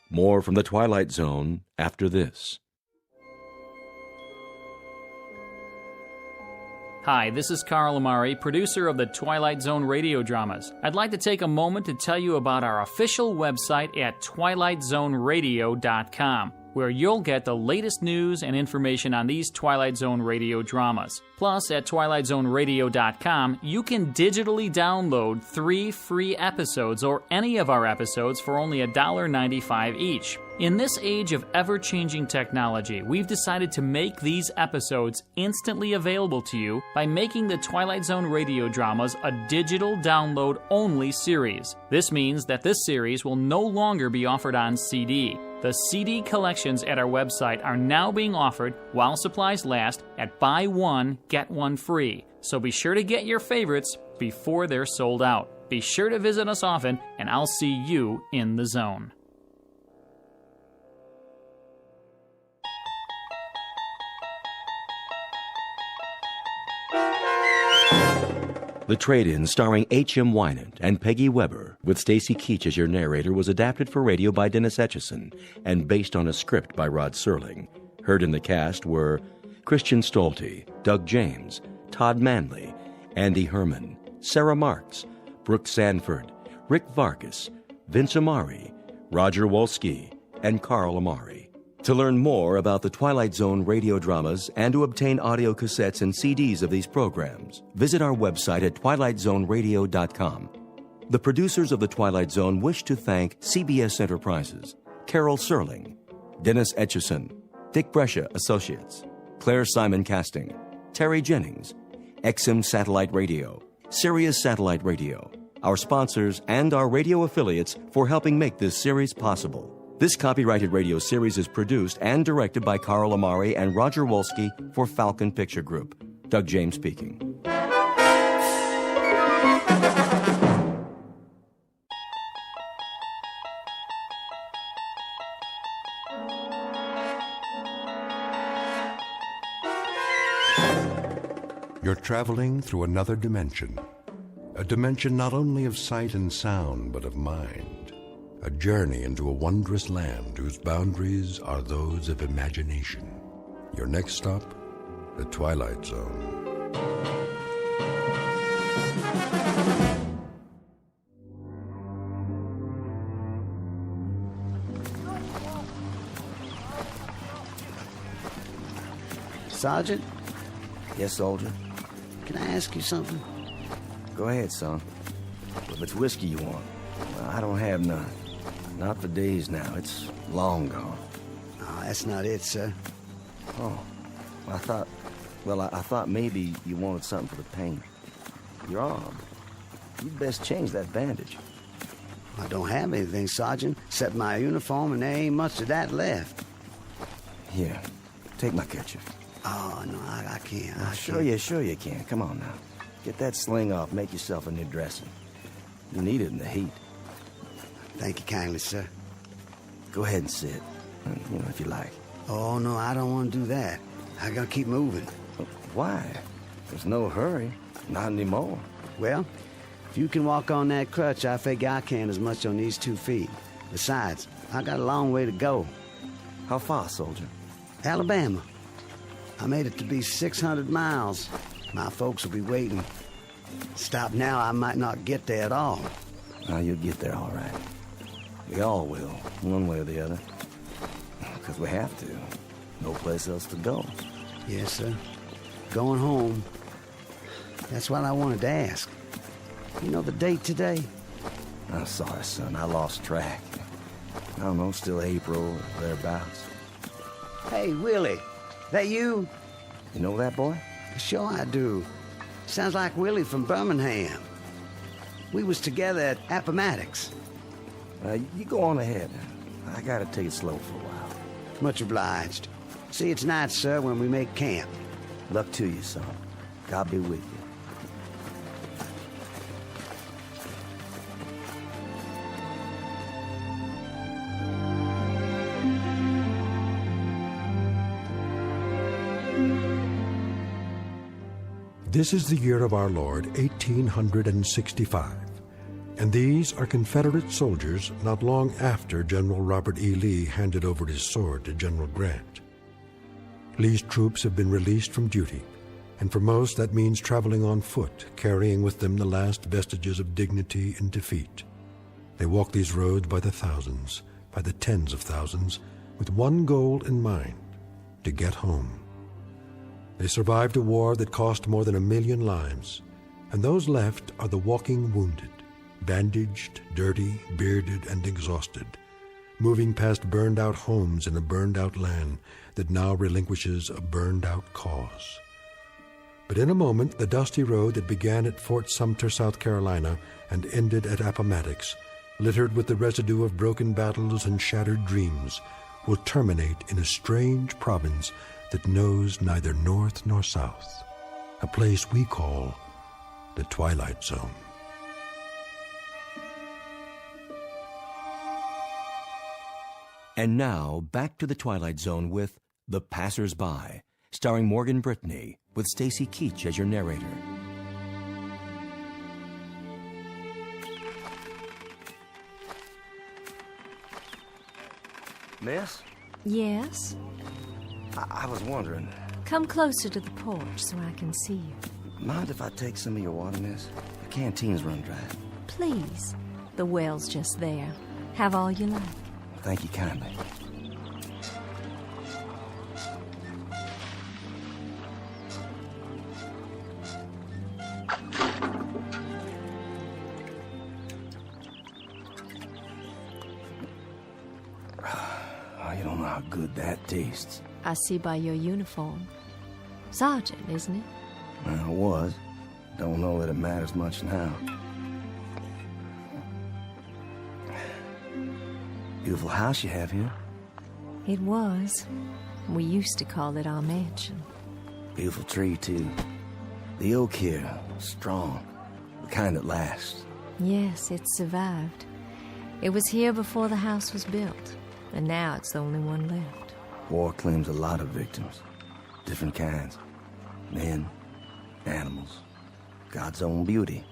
More from the Twilight Zone after this. Hi, this is Carl Amari, producer of the Twilight Zone radio dramas. I'd like to take a moment to tell you about our official website at twilightzoneradio.com, where you'll get the latest news and information on these Twilight Zone radio dramas. Plus, at twilightzoneradio.com, you can digitally download 3 free episodes or any of our episodes for only $1.95 each. In this age of ever-changing technology, we've decided to make these episodes instantly available to you by making the Twilight Zone radio dramas a digital download-only series. This means that this series will no longer be offered on CD. The CD collections at our website are now being offered while supplies last at buy one, get one free. So be sure to get your favorites before they're sold out. Be sure to visit us often, and I'll see you in the zone. The Trade-In, starring H.M. Wynant and Peggy Weber, with Stacy Keach as your narrator, was adapted for radio by Dennis Etchison and based on a script by Rod Serling. Heard in the cast were Christian Stolte, Doug James, Todd Manley, Andy Herman, Sarah Marks, Brooke Sanford, Rick Vargas, Vince Amari, Roger Wolski, and Carl Amari. To learn more about the Twilight Zone radio dramas and to obtain audio cassettes and CDs of these programs, visit our website at twilightzoneradio.com. The producers of The Twilight Zone wish to thank CBS Enterprises, Carol Serling, Dennis Etchison, Dick Brescia Associates, Claire Simon Casting, Terry Jennings, XM Satellite Radio, Sirius Satellite Radio, our sponsors, and our radio affiliates for helping make this series possible. This copyrighted radio series is produced and directed by Carl Amari and Roger Wolski for Falcon Picture Group. Doug James speaking. You're traveling through another dimension. A dimension not only of sight and sound, but of mind. A journey into a wondrous land whose boundaries are those of imagination. Your next stop, the Twilight Zone. Sergeant? Yes, soldier? Can I ask you something? Go ahead, son. If it's whiskey you want, well, I don't have none. Not for days now. It's long gone. Oh, that's not it, sir. Oh, I thought maybe you wanted something for the pain. Your arm. You'd best change that bandage. I don't have anything, Sergeant, except my uniform, and there ain't much of that left. Here, take my kerchief. Oh, no, I can't. Sure you can. Come on now. Get that sling off. Make yourself a new dressing. You need it in the heat. Thank you kindly, sir. Go ahead and sit, if you like. Oh, no, I don't want to do that. I gotta keep moving. Why? There's no hurry. Not anymore. Well, if you can walk on that crutch, I figure I can as much on these 2 feet. Besides, I got a long way to go. How far, soldier? Alabama. I made it to be 600 miles. My folks will be waiting. Stop now, I might not get there at all. Oh, you'll get there all right. We all will, one way or the other. Because we have to. No place else to go. Yes, sir. Going home. That's what I wanted to ask. You know the date today? I'm sorry, son. I lost track. I don't know, still April or thereabouts. Hey, Willie. That you? You know that boy? Sure I do. Sounds like Willie from Birmingham. We was together at Appomattox. You go on ahead. I gotta take it slow for a while. Much obliged. See you tonight, sir, when we make camp. Luck to you, son. God be with you. This is the year of our Lord, 1865, and these are Confederate soldiers not long after General Robert E. Lee handed over his sword to General Grant. Lee's troops have been released from duty, and for most that means traveling on foot, carrying with them the last vestiges of dignity and defeat. They walk these roads by the thousands, by the tens of thousands, with one goal in mind, to get home. They survived a war that cost more than 1 million lives, and those left are the walking wounded, bandaged, dirty, bearded, and exhausted, moving past burned-out homes in a burned-out land that now relinquishes a burned-out cause. But in a moment, the dusty road that began at Fort Sumter, South Carolina, and ended at Appomattox, littered with the residue of broken battles and shattered dreams, will terminate in a strange province that knows neither north nor south, a place we call the Twilight Zone. And now, back to the Twilight Zone with The Passers-By, starring Morgan Brittany, with Stacy Keach as your narrator. Miss? Yes? I was wondering. Come closer to the porch so I can see you. Mind if I take some of your water, miss? The canteen's run dry. Please. The well's just there. Have all you like. Thank you kindly. You don't know how good that tastes. I see by your uniform. Sergeant, isn't it? Well, it was. Don't know that it matters much now. Beautiful house you have here. It was. We used to call it our mansion. Beautiful tree, too. The oak here, strong. The kind that lasts. Yes, it survived. It was here before the house was built, and now it's the only one left. War claims a lot of victims. Different kinds. Men, animals, God's own beauty.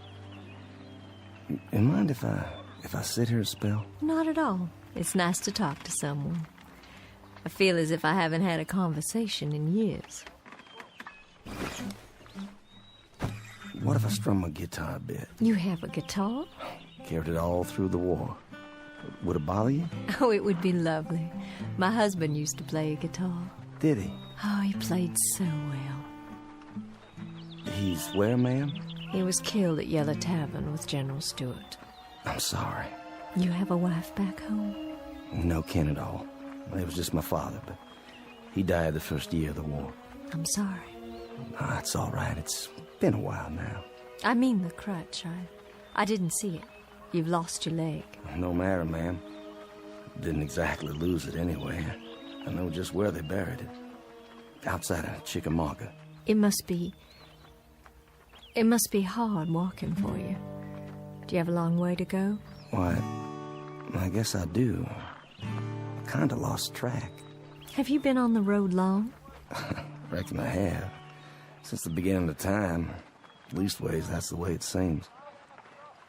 You mind if I sit here a spell? Not at all. It's nice to talk to someone. I feel as if I haven't had a conversation in years. What if I strum my guitar a bit? You have a guitar? Carried it all through the war. Would it bother you? Oh, it would be lovely. My husband used to play a guitar. Did he? Oh, he played so well. He's where, ma'am? He was killed at Yellow Tavern with General Stewart. I'm sorry. You have a wife back home? No kin at all. It was just my father, but he died the first year of the war. I'm sorry. Ah, it's all right. It's been a while now. I mean the crutch. I didn't see it. You've lost your leg. No matter, ma'am. Didn't exactly lose it anyway. I know just where they buried it. Outside of Chickamauga. It must be hard walking for you. Do you have a long way to go? Why, I guess I do. I kind of lost track. Have you been on the road long? Reckon I have. Since the beginning of time. Leastways, that's the way it seems.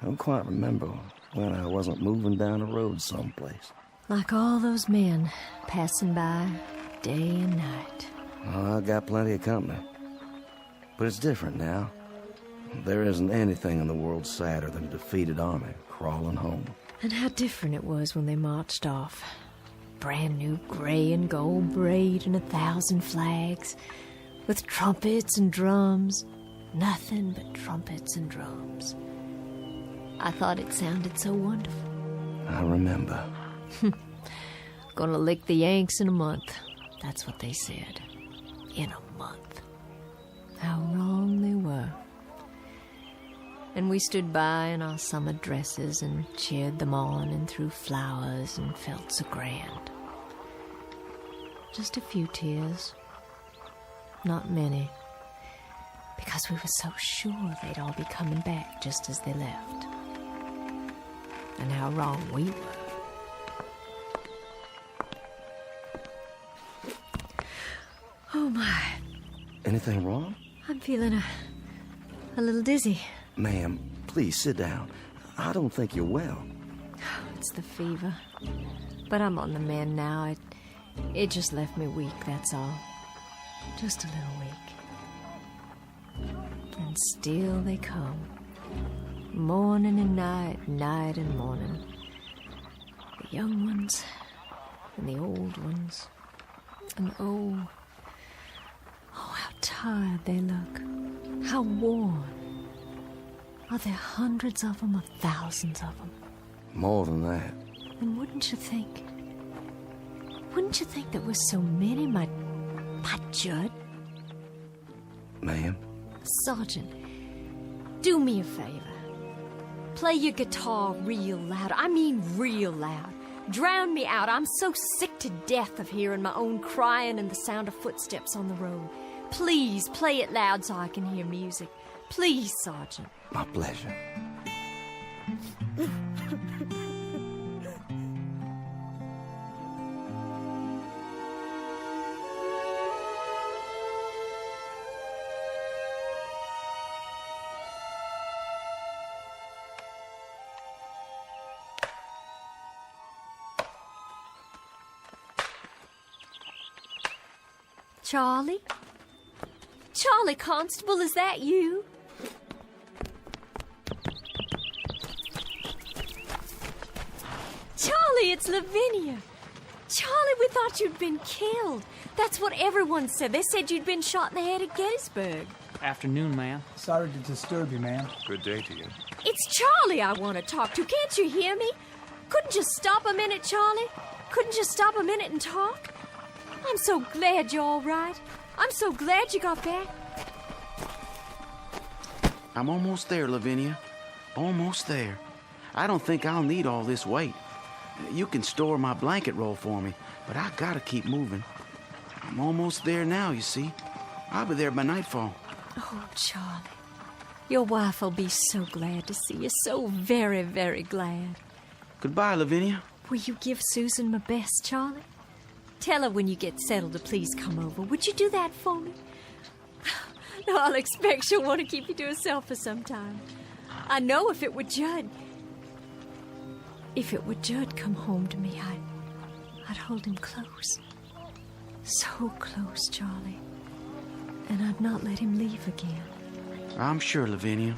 I don't quite remember when I wasn't moving down a road someplace. Like all those men passing by day and night. Oh, I got plenty of company. But it's different now. There isn't anything in the world sadder than a defeated army crawling home. And how different it was when they marched off. Brand new gray and gold braid and 1,000 flags. With trumpets and drums. Nothing but trumpets and drums. I thought it sounded so wonderful. I remember. Gonna lick the Yanks in a month. That's what they said. In a month. How wrong they were. And we stood by in our summer dresses and cheered them on and threw flowers and felt so grand. Just a few tears. Not many. Because we were so sure they'd all be coming back just as they left. And how wrong we were. Oh my. Anything wrong? I'm feeling a little dizzy. Ma'am, please sit down. I don't think you're well. It's the fever. But I'm on the mend now. It just left me weak, that's all. Just a little weak. And still they come. Morning and night, night and morning. The young ones and the old ones. And oh, how tired they look. How worn. Are there hundreds of them or thousands of them? More than that. And wouldn't you think there were so many, my Judd? Ma'am? Sergeant, do me a favor. Play your guitar real loud. I mean real loud. Drown me out. I'm so sick to death of hearing my own crying and the sound of footsteps on the road. Please play it loud so I can hear music. Please, Sergeant. My pleasure. Charlie? Charlie Constable, is that you? Charlie, it's Lavinia. Charlie, we thought you'd been killed. That's what everyone said. They said you'd been shot in the head at Gettysburg. Afternoon, ma'am. Sorry to disturb you, ma'am. Good day to you. It's Charlie I want to talk to. Can't you hear me? Couldn't you stop a minute, Charlie? Couldn't you stop a minute and talk? I'm so glad you're all right. I'm so glad you got back. I'm almost there, Lavinia. Almost there. I don't think I'll need all this weight. You can store my blanket roll for me, but I gotta keep moving. I'm almost there now, you see. I'll be there by nightfall. Oh, Charlie. Your wife will be so glad to see you. So very, very glad. Goodbye, Lavinia. Will you give Susan my best, Charlie? Tell her when you get settled to please come over. Would you do that for me? No, I'll expect she'll want to keep you to herself for some time. I know if it were Judd come home to me, I'd hold him close. So close, Charlie. And I'd not let him leave again. I'm sure, Lavinia.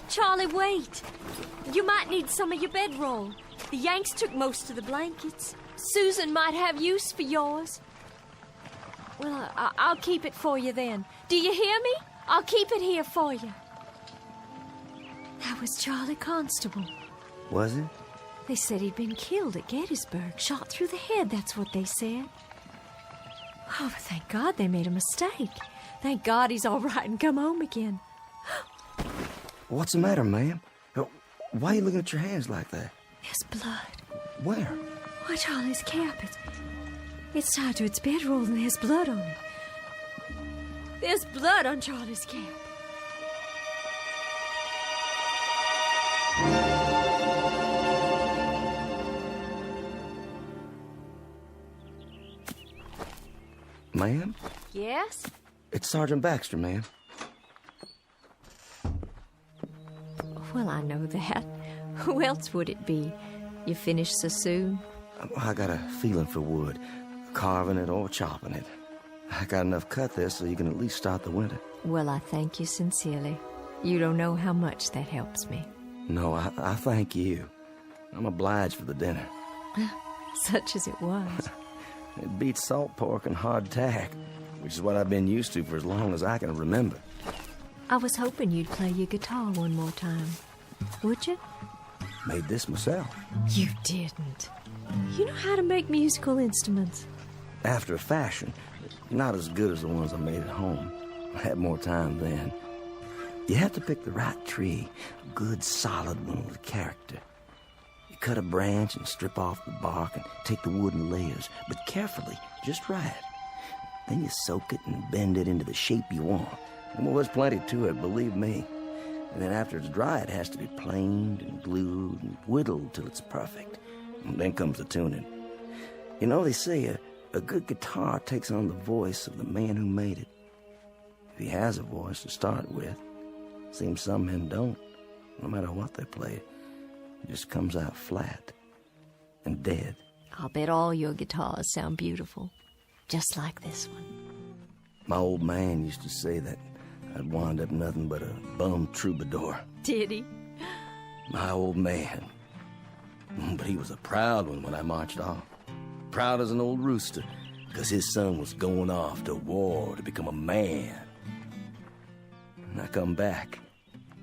Charlie, wait. You might need some of your bedroll. The Yanks took most of the blankets. Susan might have use for yours. Well, I'll keep it for you then. Do you hear me? I'll keep it here for you. That was Charlie Constable. Was it? They said he'd been killed at Gettysburg, shot through the head, that's what they said. Oh, but thank God they made a mistake. Thank God he's all right and come home again. What's the matter, ma'am? Why are you looking at your hands like that? There's blood. Where? Why, Charlie's cap. It's tied to its bedroll and there's blood on it. There's blood on Charlie's cap. Ma'am? Yes? It's Sergeant Baxter, ma'am. Well, I know that. Who else would it be? You finished so soon? I got a feeling for wood, carving it or chopping it. I got enough cut there so you can at least start the winter. Well, I thank you sincerely. You don't know how much that helps me. No, I thank you. I'm obliged for the dinner. Such as it was. It beats salt pork and hardtack, which is what I've been used to for as long as I can remember. I was hoping you'd play your guitar one more time. Would you? Made this myself. You didn't. You know how to make musical instruments. After a fashion. Not as good as the ones I made at home. I had more time then. You have to pick the right tree. A good, solid one with character. You cut a branch and strip off the bark and take the wood in layers, but carefully, just right. Then you soak it and bend it into the shape you want. And well, there's plenty to it, believe me. And then after it's dry, it has to be planed and glued and whittled till it's perfect. And then comes the tuning. You know, they say a good guitar takes on the voice of the man who made it. If he has a voice to start with. Seems some men don't. No matter what they play, it just comes out flat and dead. I'll bet all your guitars sound beautiful. Just like this one. My old man used to say that I'd wind up nothing but a bum troubadour. Did he? My old man. But he was a proud one when I marched off. Proud as an old rooster, because his son was going off to war to become a man. And I come back,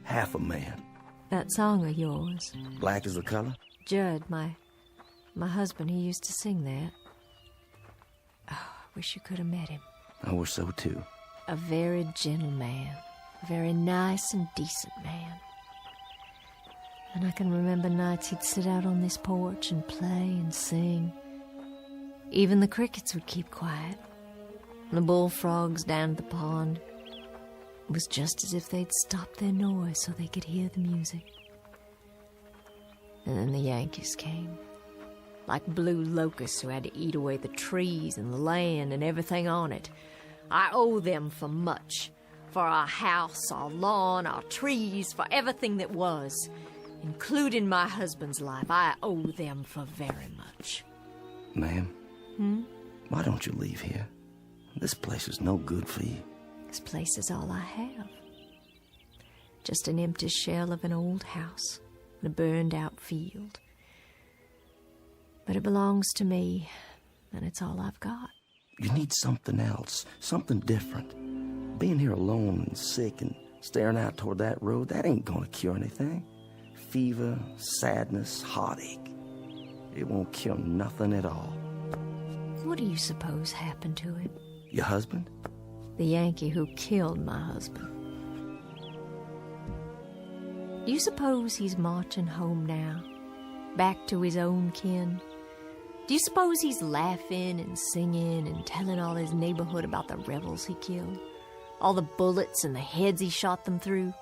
half a man. That song of yours. Black is the color? Judd, my husband, he used to sing that. Oh, I wish you could have met him. I wish so too. A very gentle man. A very nice and decent man. And I can remember nights he'd sit out on this porch and play and sing. Even the crickets would keep quiet. And the bullfrogs down at the pond. It was just as if they'd stopped their noise so they could hear the music. And then the Yankees came. Like blue locusts who had to eat away the trees and the land and everything on it. I owe them for much. For our house, our lawn, our trees, for everything that was. Including my husband's life. I owe them for very much. Ma'am? Why don't you leave here? This place is no good for you. This place is all I have. Just an empty shell of an old house and a burned-out field. But it belongs to me, and it's all I've got. You need something else, something different. Being here alone and sick and staring out toward that road, that ain't gonna cure anything. Fever, sadness, heartache. It won't cure nothing at all. What do you suppose happened to him? Your husband? The Yankee who killed my husband. Do you suppose he's marching home now, back to his own kin? Do you suppose he's laughing and singing and telling all his neighborhood about the rebels he killed? All the bullets and the heads he shot them through?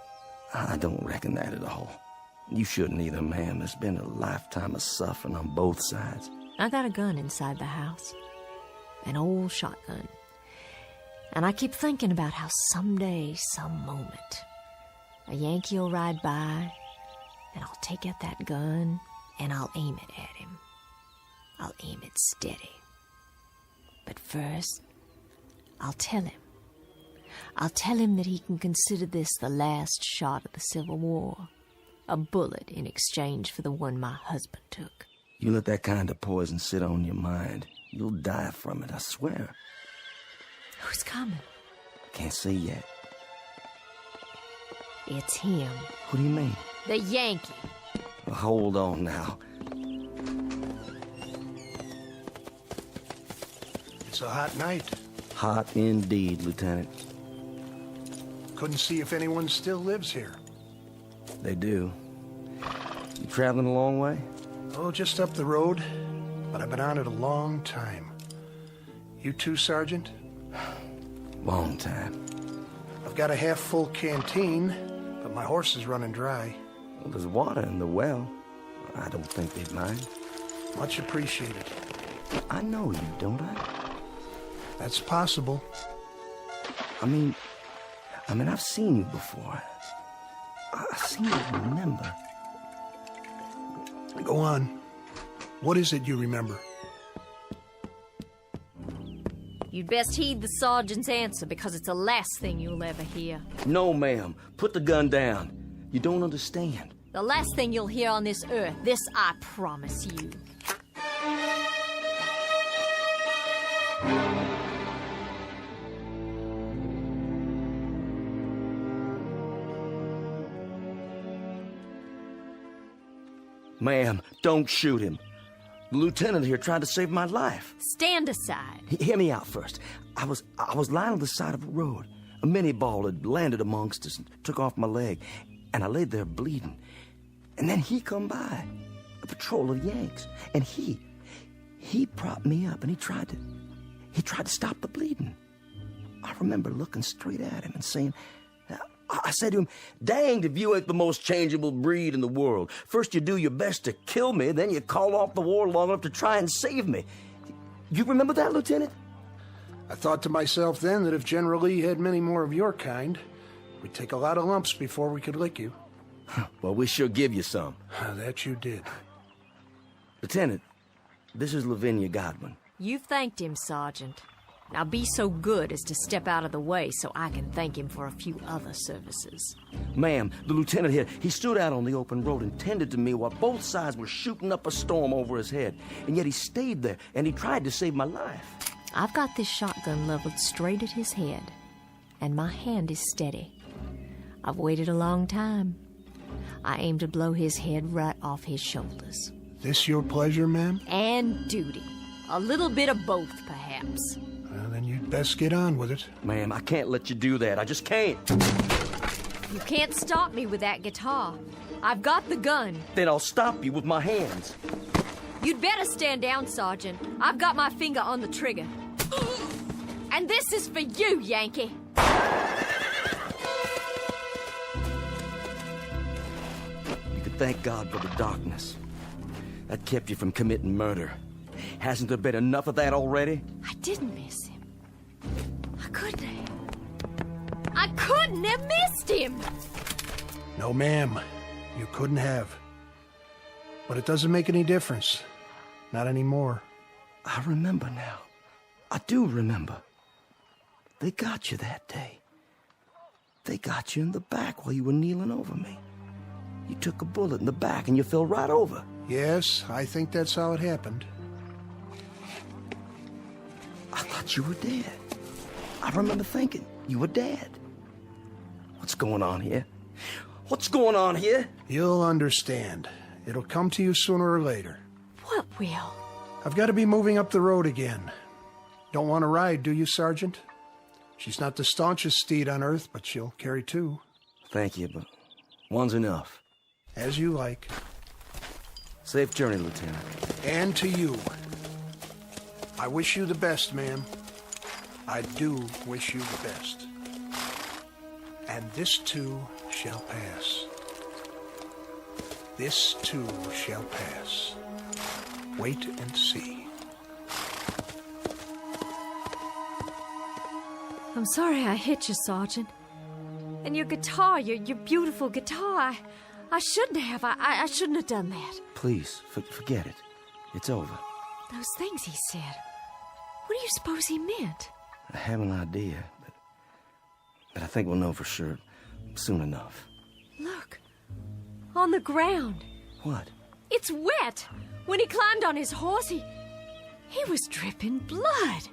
I don't reckon that at all. You shouldn't either, ma'am. There's been a lifetime of suffering on both sides. I got a gun inside the house. An old shotgun. And I keep thinking about how someday, some moment, a Yankee will ride by, and I'll take out that gun, and I'll aim it at him. I'll aim it steady. But first, I'll tell him. I'll tell him that he can consider this the last shot of the Civil War. A bullet in exchange for the one my husband took. You let that kind of poison sit on your mind, you'll die from it, I swear. Who's coming? Can't see yet. It's him. What do you mean? The Yankee. Well, hold on now. It's a hot night. Hot indeed, Lieutenant. Couldn't see if anyone still lives here. They do. You traveling a long way? Oh, just up the road. But I've been on it a long time. You too, Sergeant? Long time. I've got a half-full canteen, but my horse is running dry. Well, there's water in the well. I don't think they'd mind. Much appreciated. I know you, don't I? That's possible. I mean, I've seen you before. I seem to remember. Go on. What is it you remember? You'd best heed the sergeant's answer, because it's the last thing you'll ever hear. No, ma'am. Put the gun down. You don't understand. The last thing you'll hear on this earth. This I promise you. Ma'am, don't shoot him. The lieutenant here tried to save my life. Stand aside. Hear me out first. I was lying on the side of a road. A mini ball had landed amongst us and took off my leg, and I laid there bleeding. And then he come by, a patrol of Yanks, and he propped me up, and he tried to stop the bleeding. I remember looking straight at him and saying, I said to him, "Danged if you ain't the most changeable breed in the world. First you do your best to kill me, then you call off the war long enough to try and save me." You remember that, Lieutenant? I thought to myself then that if General Lee had many more of your kind, we'd take a lot of lumps before we could lick you. Well, we sure give you some. That you did. Lieutenant, this is Lavinia Godwin. You've thanked him, Sergeant. Now be so good as to step out of the way so I can thank him for a few other services. Ma'am, the lieutenant here, he stood out on the open road and tended to me while both sides were shooting up a storm over his head. And yet he stayed there, and he tried to save my life. I've got this shotgun leveled straight at his head, and my hand is steady. I've waited a long time. I aim to blow his head right off his shoulders. This your pleasure, ma'am? And duty. A little bit of both, perhaps. Well, then you'd best get on with it. Ma'am, I can't let you do that. I just can't. You can't stop me with that guitar. I've got the gun. Then I'll stop you with my hands. You'd better stand down, Sergeant. I've got my finger on the trigger. And this is for you, Yankee. You could thank God for the darkness. That kept you from committing murder. Hasn't there been enough of that already? I didn't miss him. I couldn't have. I couldn't have missed him! No, ma'am. You couldn't have. But it doesn't make any difference. Not anymore. I remember now. I do remember. They got you that day. They got you in the back while you were kneeling over me. You took a bullet in the back and you fell right over. Yes, I think that's how it happened. I thought you were dead. I remember thinking you were dead. What's going on here? What's going on here? You'll understand. It'll come to you sooner or later. What will? I've got to be moving up the road again. Don't want to ride, do you, Sergeant? She's not the staunchest steed on earth, but she'll carry two. Thank you, but one's enough. As you like. Safe journey, Lieutenant. And to you. I wish you the best, ma'am. I do wish you the best. And this too shall pass. This too shall pass. Wait and see. I'm sorry I hit you, Sergeant. And your guitar, your beautiful guitar, I shouldn't have. I shouldn't have done that. Please, forget it. It's over. Those things he said. What do you suppose he meant? I have an idea, but I think we'll know for sure soon enough. Look. On the ground. What? It's wet. When he climbed on his horse, he was dripping blood.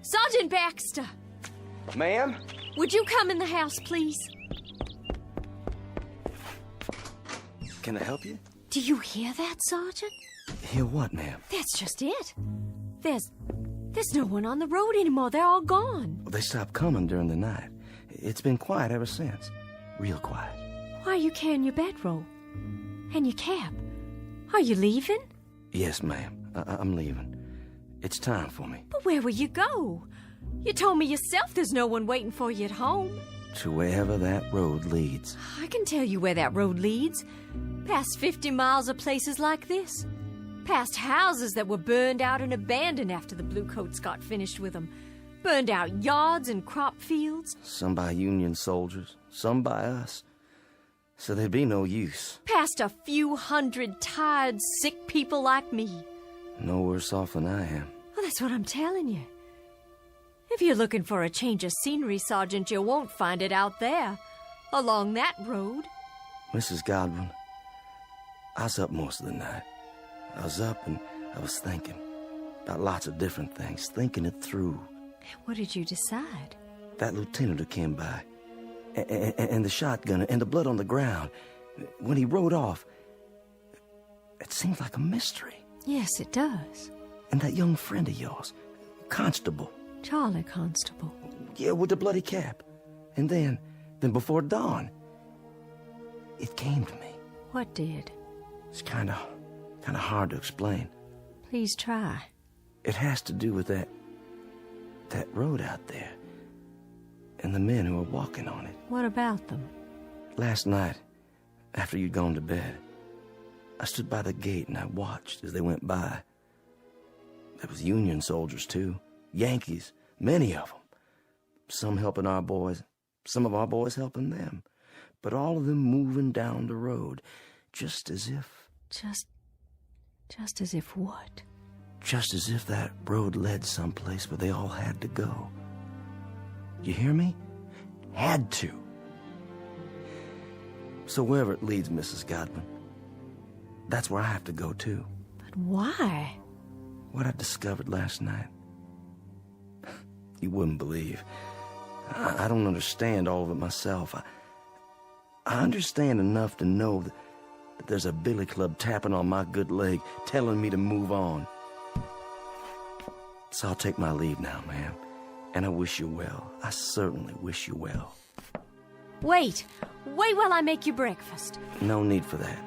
Sergeant Baxter! Ma'am? Would you come in the house, please? Can I help you? Do you hear that, Sergeant? Hear what, ma'am? That's just it. There's no one on the road anymore. They're all gone. They stopped coming during the night. It's been quiet ever since. Real quiet. Why are you carrying your bedroll? And your cap? Are you leaving? Yes, ma'am. I'm leaving. It's time for me. But where will you go? You told me yourself there's no one waiting for you at home. To wherever that road leads. I can tell you where that road leads. Past 50 miles of places like this. Past houses that were burned out and abandoned after the Bluecoats got finished with them. Burned out yards and crop fields. Some by Union soldiers, some by us. So there'd be no use. Past a few hundred tired, sick people like me. No worse off than I am. Well, that's what I'm telling you. If you're looking for a change of scenery, Sergeant, you won't find it out there. Along that road. Mrs. Godwin, I was up most of the night. I was up and I was thinking about lots of different things, thinking it through. What did you decide? That lieutenant who came by, and the shotgun, and the blood on the ground. When he rode off, it seemed like a mystery. Yes, it does. And that young friend of yours, Constable. Charlie Constable. Yeah, with the bloody cap. And then before dawn, it came to me. What did? It's kind of hard to explain. Please try. It has to do with that road out there, and the men who are walking on it. What about them? Last night, after you'd gone to bed, I stood by the gate and I watched as they went by. There was Union soldiers, too. Yankees, many of them. Some helping our boys, some of our boys helping them. But all of them moving down the road, just as if... Just as if what? Just as if that road led someplace where they all had to go. You hear me? Had to. So wherever it leads, Mrs. Godwin, that's where I have to go, too. But why? What I discovered last night. You wouldn't believe. I don't understand all of it myself. I understand enough to know that there's a billy club tapping on my good leg, telling me to move on. So I'll take my leave now, ma'am. And I wish you well. I certainly wish you well. Wait while I make you breakfast. No need for that.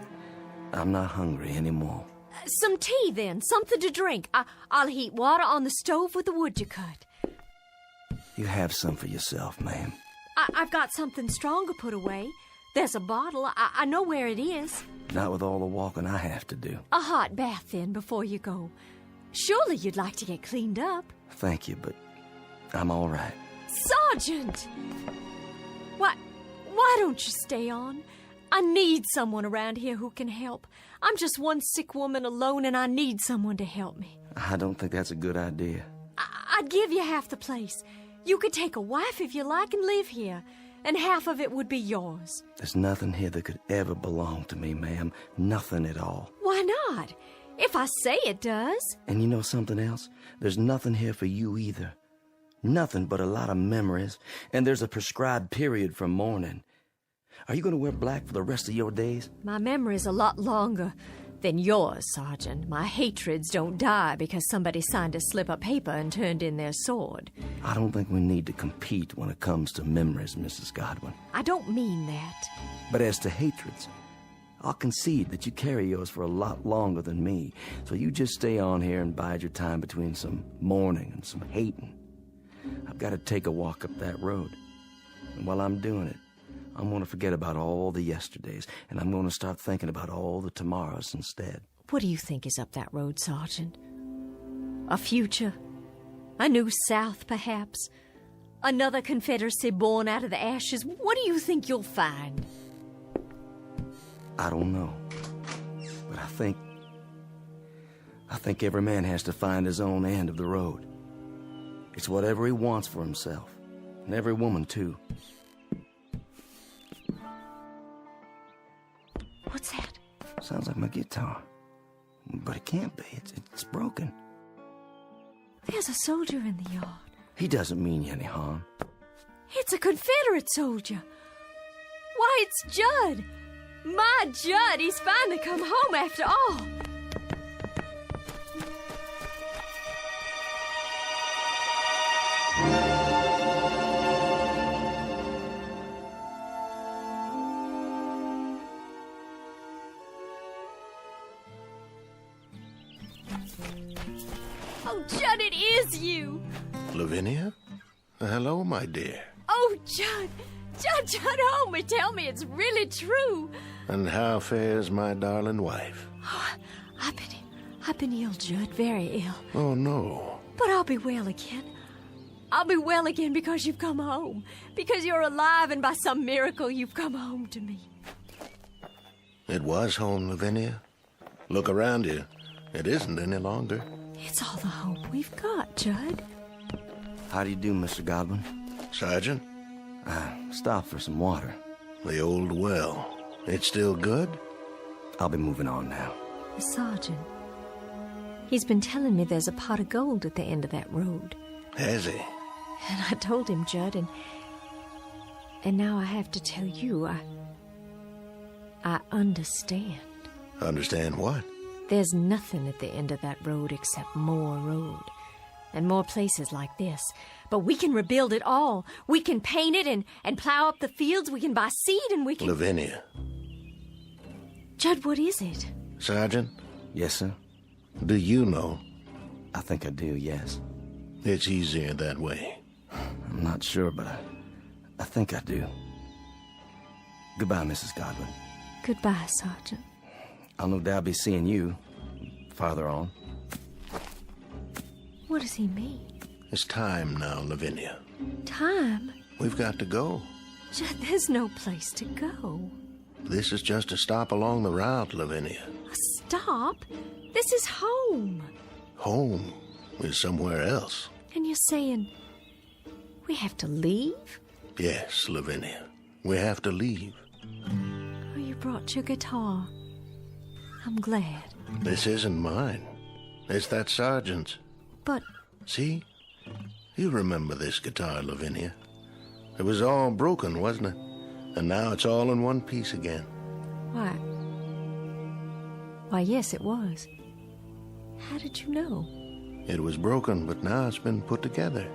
I'm not hungry anymore. Some tea, then. Something to drink. I'll heat water on the stove with the wood you cut. You have some for yourself, ma'am. I've got something stronger put away. There's a bottle. I know where it is. Not with all the walking I have to do. A hot bath, then, before you go. Surely you'd like to get cleaned up. Thank you, but I'm all right. Sergeant! Why don't you stay on? I need someone around here who can help. I'm just one sick woman alone, and I need someone to help me. I don't think that's a good idea. I'd give you half the place. You could take a wife if you like and live here, and half of it would be yours. There's nothing here that could ever belong to me, ma'am. Nothing at all. Why not? If I say it does. And you know something else? There's nothing here for you either. Nothing but a lot of memories, and there's a prescribed period for mourning. Are you going to wear black for the rest of your days? My memory's a lot longer than yours, Sergeant. My hatreds don't die because somebody signed a slip of paper and turned in their sword. I don't think we need to compete when it comes to memories, Mrs. Godwin. I don't mean that. But as to hatreds, I'll concede that you carry yours for a lot longer than me, so you just stay on here and bide your time between some mourning and some hating. I've got to take a walk up that road. And while I'm doing it, I'm going to forget about all the yesterdays, and I'm going to start thinking about all the tomorrows instead. What do you think is up that road, Sergeant? A future? A new South, perhaps? Another Confederacy born out of the ashes? What do you think you'll find? I don't know. But I think every man has to find his own end of the road. It's whatever he wants for himself. And every woman, too. What's that? Sounds like my guitar. But it can't be. It's broken. There's a soldier in the yard. He doesn't mean you any harm. It's a Confederate soldier. Why, it's Judd. My Judd, he's finally come home after all. Oh, Judd, it is you. Lavinia? Hello, my dear. Oh, Judd. Judd, home and tell me it's really true. And how fares my darling wife? Oh, I've been ill, Judd, very ill. Oh, no. But I'll be well again. I'll be well again because you've come home. Because you're alive and by some miracle you've come home to me. It was home, Lavinia. Look around you. It isn't any longer. It's all the hope we've got, Judd. How do you do, Mr. Godwin? Sergeant? Stop for some water. The old well. It's still good? I'll be moving on now. The sergeant. He's been telling me there's a pot of gold at the end of that road. Has he? And I told him, Judd, and now I have to tell you, I understand. Understand what? There's nothing at the end of that road except more road. And more places like this. But we can rebuild it all. We can paint it and plow up the fields. We can buy seed and we can... Lavinia. Judd, what is it? Sergeant? Yes, sir? Do you know? I think I do, yes. It's easier that way. I'm not sure, but I think I do. Goodbye, Mrs. Godwin. Goodbye, Sergeant. I'll no doubt be seeing you farther on. What does he mean? It's time now, Lavinia. Time? We've got to go. Judd, there's no place to go. This is just a stop along the route, Lavinia. A stop? This is home. Home is somewhere else. And you're saying we have to leave? Yes, Lavinia. We have to leave. Oh, you brought your guitar. I'm glad. This isn't mine. It's that sergeant's. But... See? You remember this guitar, Lavinia. It was all broken, wasn't it? And now it's all in one piece again. Why, yes, it was. How did you know? It was broken, but now it's been put together.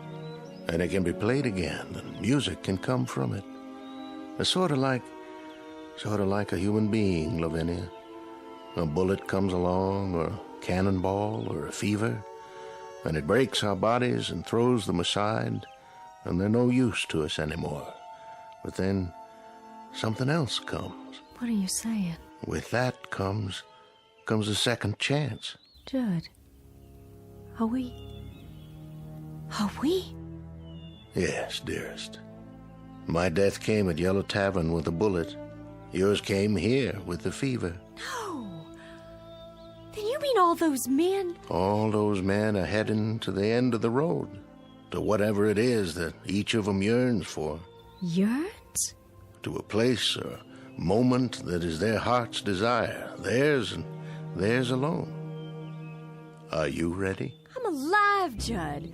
And it can be played again, and music can come from it. It's sort of like a human being, Lavinia. A bullet comes along, or a cannonball, or a fever, and it breaks our bodies and throws them aside, and they're no use to us anymore. But then something else comes. What are you saying? With that comes a second chance. Judd, are we? Yes, dearest. My death came at Yellow Tavern with a bullet. Yours came here with the fever. No. Then you mean all those men? All those men are heading to the end of the road, to whatever it is that each of them yearns for. Yearns? To a place or moment that is their heart's desire, theirs and theirs alone. Are you ready? I'm alive, Judd.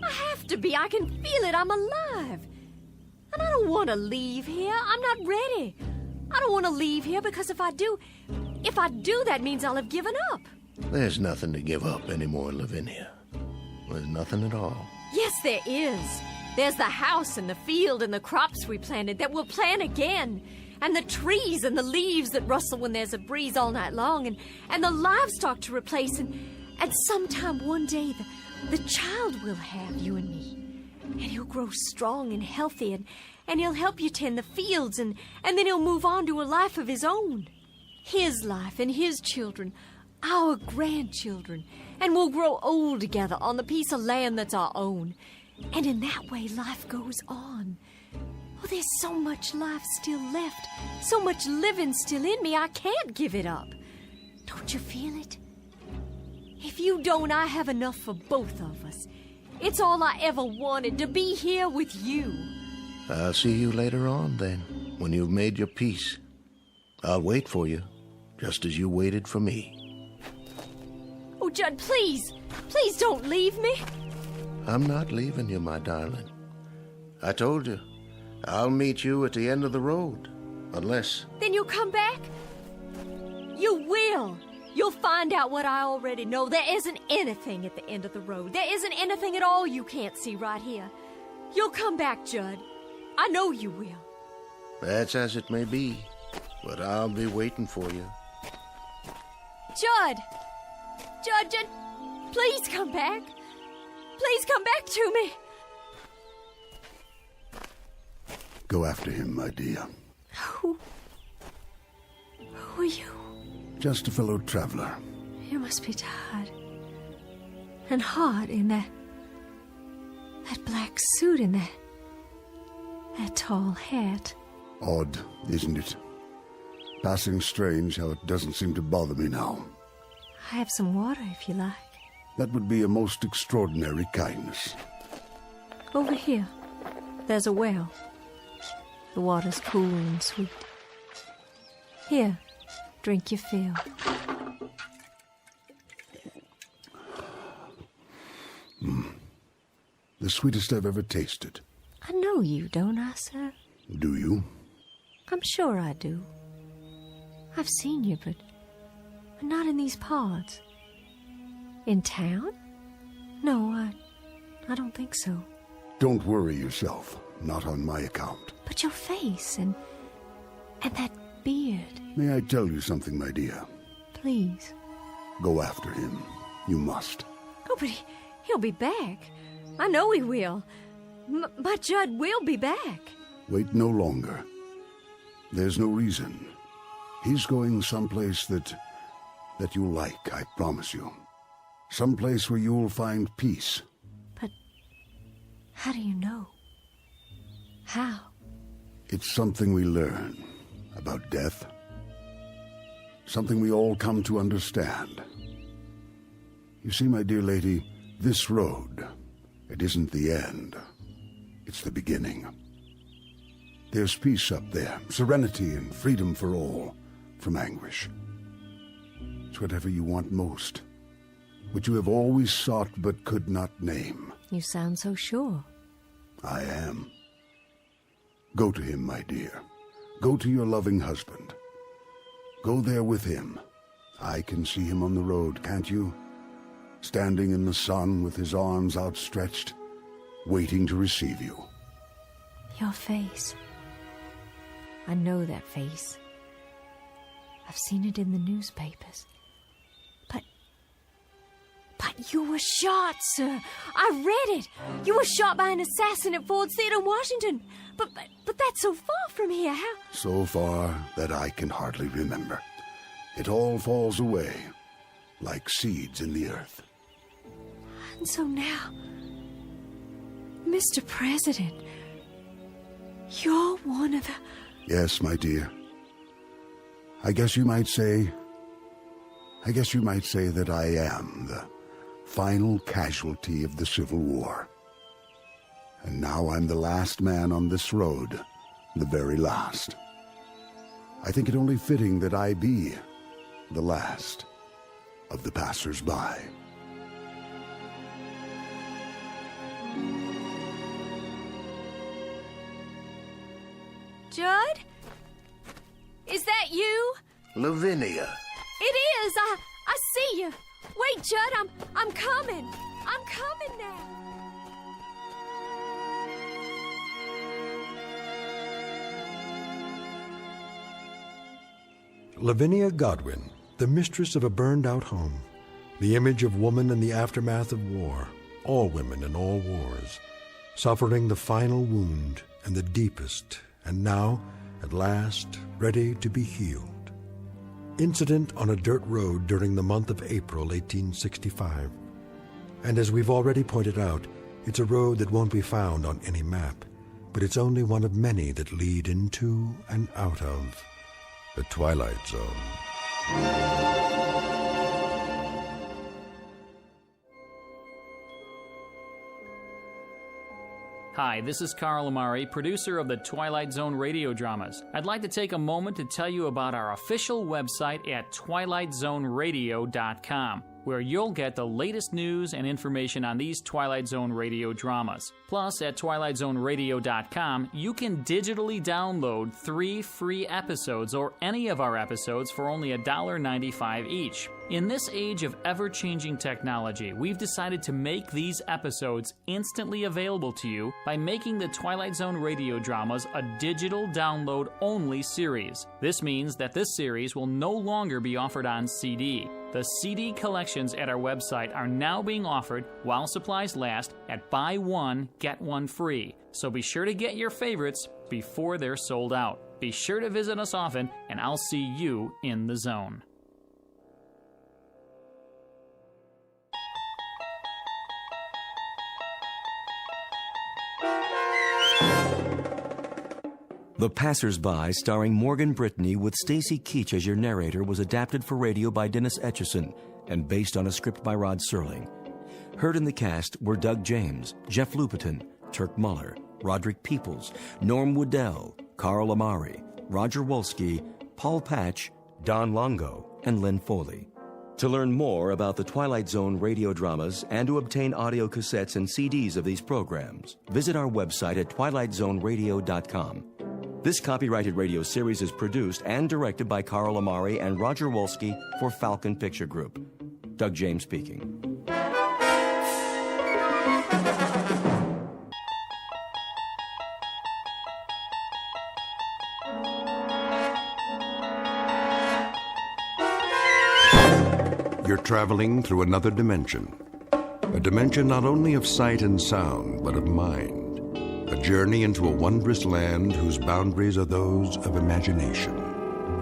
I have to be. I can feel it. I'm alive. And I don't want to leave here. I'm not ready. I don't want to leave here because if I do, that means I'll have given up. There's nothing to give up anymore, Lavinia. There's nothing at all. Yes, there is. There's the house and the field and the crops we planted that we'll plant again. And the trees and the leaves that rustle when there's a breeze all night long. And the livestock to replace. And sometime one day, the child will have you and me. And he'll grow strong and healthy. And he'll help you tend the fields. And then he'll move on to a life of his own. His life and his children. Our grandchildren. And we'll grow old together on the piece of land that's our own. And in that way, life goes on. Oh, there's so much life still left. So much living still in me, I can't give it up. Don't you feel it? If you don't, I have enough for both of us. It's all I ever wanted, to be here with you. I'll see you later on, then, when you've made your peace. I'll wait for you, just as you waited for me. Oh, Judd, please. Please don't leave me. I'm not leaving you, my darling. I told you, I'll meet you at the end of the road, unless... Then you'll come back? You will. You'll find out what I already know. There isn't anything at the end of the road. There isn't anything at all you can't see right here. You'll come back, Judd. I know you will. That's as it may be, but I'll be waiting for you. Judd! Judd, please come back. Please come back to me. Go after him, my dear. Who are you? Just a fellow traveler. You must be tired. And hot in that black suit and that tall hat. Odd, isn't it? Passing strange how it doesn't seem to bother me now. I have some water if you like. That would be a most extraordinary kindness. Over here, there's a well. The water's cool and sweet. Here, drink your fill. The sweetest I've ever tasted. I know you, don't I, sir? Do you? I'm sure I do. I've seen you, but not in these parts. In town? No, I don't think so. Don't worry yourself. Not on my account. But your face and that beard. May I tell you something, my dear? Please. Go after him. You must. Oh, but he'll be back. I know he will. My Judd will be back. Wait no longer. There's no reason. He's going someplace that you'll like, I promise you. Someplace where you'll find peace. But how do you know? How? It's something we learn about death. Something we all come to understand. You see, my dear lady, this road, it isn't the end. It's the beginning. There's peace up there, serenity and freedom for all, from anguish. It's whatever you want most, what you have always sought but could not name. You sound so sure. I am. Go to him, my dear. Go to your loving husband. Go there with him. I can see him on the road, can't you? Standing in the sun with his arms outstretched, waiting to receive you. Your face. I know that face. I've seen it in the newspapers. But you were shot, sir. I read it. You were shot by an assassin at Ford's Theater in Washington. But that's so far from here. How? So far that I can hardly remember. It all falls away, like seeds in the earth. And so now, Mr. President, you're one of the... Yes, my dear. I guess you might say that I am the final casualty of the Civil War. And now I'm the last man on this road, the very last. I think it only fitting that I be the last of the passers-by. Judd? Is that you? Lavinia. It is. I see you. Wait, Judd, I'm coming. I'm coming now. Lavinia Godwin, the mistress of a burned-out home, the image of woman in the aftermath of war, all women in all wars, suffering the final wound and the deepest, and now, at last, ready to be healed. Incident on a dirt road during the month of April 1865. And as we've already pointed out, it's a road that won't be found on any map, but it's only one of many that lead into and out of the Twilight Zone. Hi, this is Carl Amari, producer of the Twilight Zone radio dramas. I'd like to take a moment to tell you about our official website at twilightzoneradio.com, where you'll get the latest news and information on these Twilight Zone radio dramas. Plus, at twilightzoneradio.com, you can digitally download 3 free episodes or any of our episodes for only $1.95 each. In this age of ever-changing technology, we've decided to make these episodes instantly available to you by making the Twilight Zone radio dramas a digital download-only series. This means that this series will no longer be offered on CD. The CD collections at our website are now being offered while supplies last at buy one, get one free. So be sure to get your favorites before they're sold out. Be sure to visit us often, and I'll see you in the zone. The Passers-By, starring Morgan Brittany with Stacy Keach as your narrator, was adapted for radio by Dennis Etchison and based on a script by Rod Serling. Heard in the cast were Doug James, Jeff Lupetin, Turk Muller, Roderick Peoples, Norm Woodell, Carl Amari, Roger Wolski, Paul Patch, Don Longo, and Lynn Foley. To learn more about the Twilight Zone radio dramas and to obtain audio cassettes and CDs of these programs, visit our website at twilightzoneradio.com. This copyrighted radio series is produced and directed by Carl Amari and Roger Wolski for Falcon Picture Group. Doug James speaking. You're traveling through another dimension. A dimension not only of sight and sound, but of mind. A journey into a wondrous land whose boundaries are those of imagination.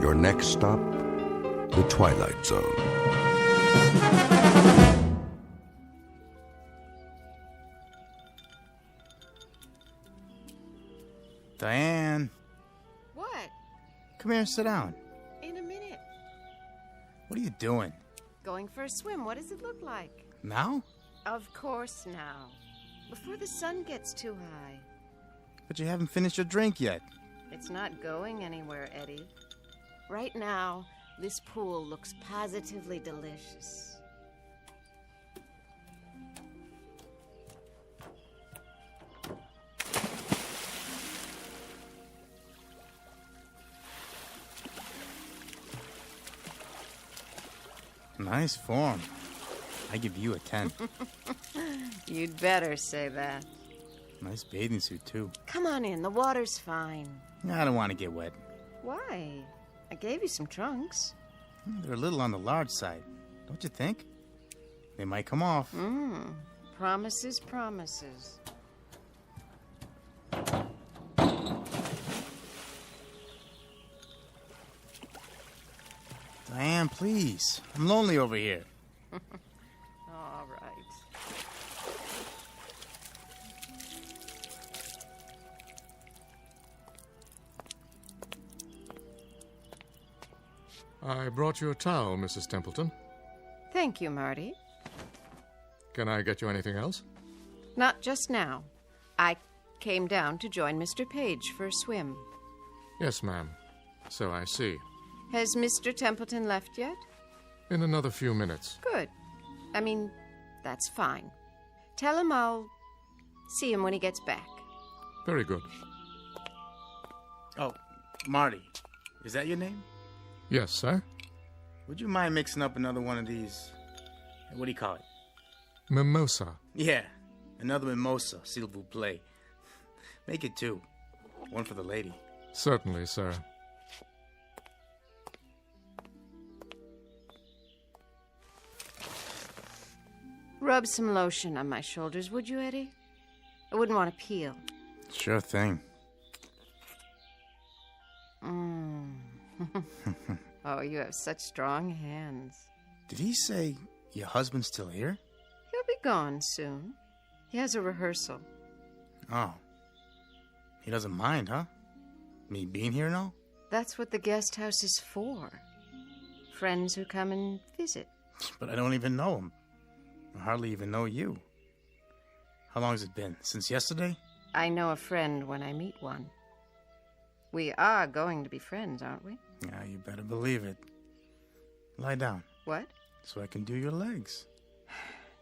Your next stop, the Twilight Zone. Diane. What? Come here and sit down. In a minute. What are you doing? Going for a swim. What does it look like? Now? Of course now. Before the sun gets too high. But you haven't finished your drink yet. It's not going anywhere, Eddie. Right now, this pool looks positively delicious. Nice form. I give you a 10. You'd better say that. Nice bathing suit, too. Come on in, the water's fine. I don't want to get wet. Why? I gave you some trunks. They're a little on the large side, don't you think? They might come off. Promises, promises. Diane, please. I'm lonely over here. All right. I brought you a towel, Mrs. Templeton. Thank you, Marty. Can I get you anything else? Not just now. I came down to join Mr. Page for a swim. Yes, ma'am. So I see. Has Mr. Templeton left yet? In another few minutes. Good. I mean, that's fine. Tell him I'll see him when he gets back. Very good. Oh, Marty, is that your name? Yes, sir. Would you mind mixing up another one of these? What do you call it? Mimosa. Yeah, another mimosa, s'il vous plaît. Make it 2. One for the lady. Certainly, sir. Rub some lotion on my shoulders, would you, Eddie? I wouldn't want to peel. Sure thing. Oh, you have such strong hands. Did he say your husband's still here? He'll be gone soon. He has a rehearsal. Oh. He doesn't mind, huh? Me being here and all? That's what the guest house is for. Friends who come and visit. But I don't even know him. I hardly even know you. How long has it been? Since yesterday? I know a friend when I meet one. We are going to be friends, aren't we? Yeah, you better believe it. Lie down. What? So I can do your legs.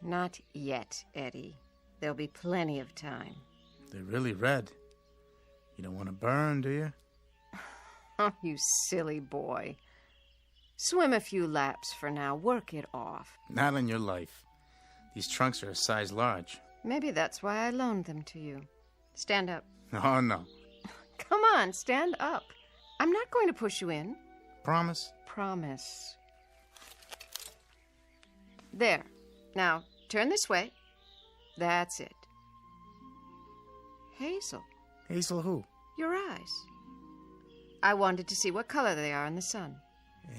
Not yet, Eddie. There'll be plenty of time. They're really red. You don't want to burn, do you? Oh, you silly boy. Swim a few laps for now. Work it off. Not in your life. These trunks are a size large. Maybe that's why I loaned them to you. Stand up. Oh, no. Come on, stand up. I'm not going to push you in. Promise? Promise. There. Now, turn this way. That's it. Hazel. Hazel who? Your eyes. I wanted to see what color they are in the sun.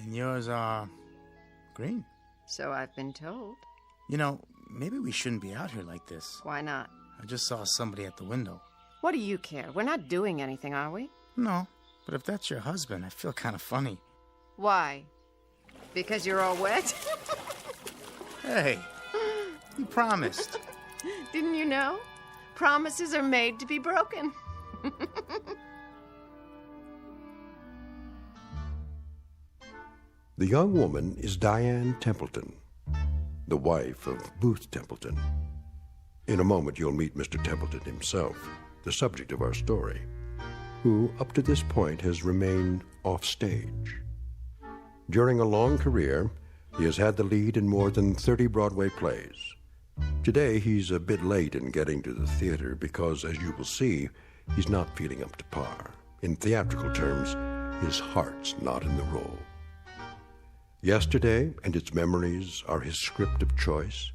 And yours are green. So I've been told. You know, maybe we shouldn't be out here like this. Why not? I just saw somebody at the window. What do you care? We're not doing anything, are we? No, but if that's your husband, I feel kind of funny. Why? Because you're all wet? Hey, you promised. Didn't you know? Promises are made to be broken. The young woman is Diane Templeton, the wife of Booth Templeton. In a moment, you'll meet Mr. Templeton himself, the subject of our story, who, up to this point, has remained off stage. During a long career, he has had the lead in more than 30 Broadway plays. Today, he's a bit late in getting to the theater because, as you will see, he's not feeling up to par. In theatrical terms, his heart's not in the role. Yesterday and its memories are his script of choice,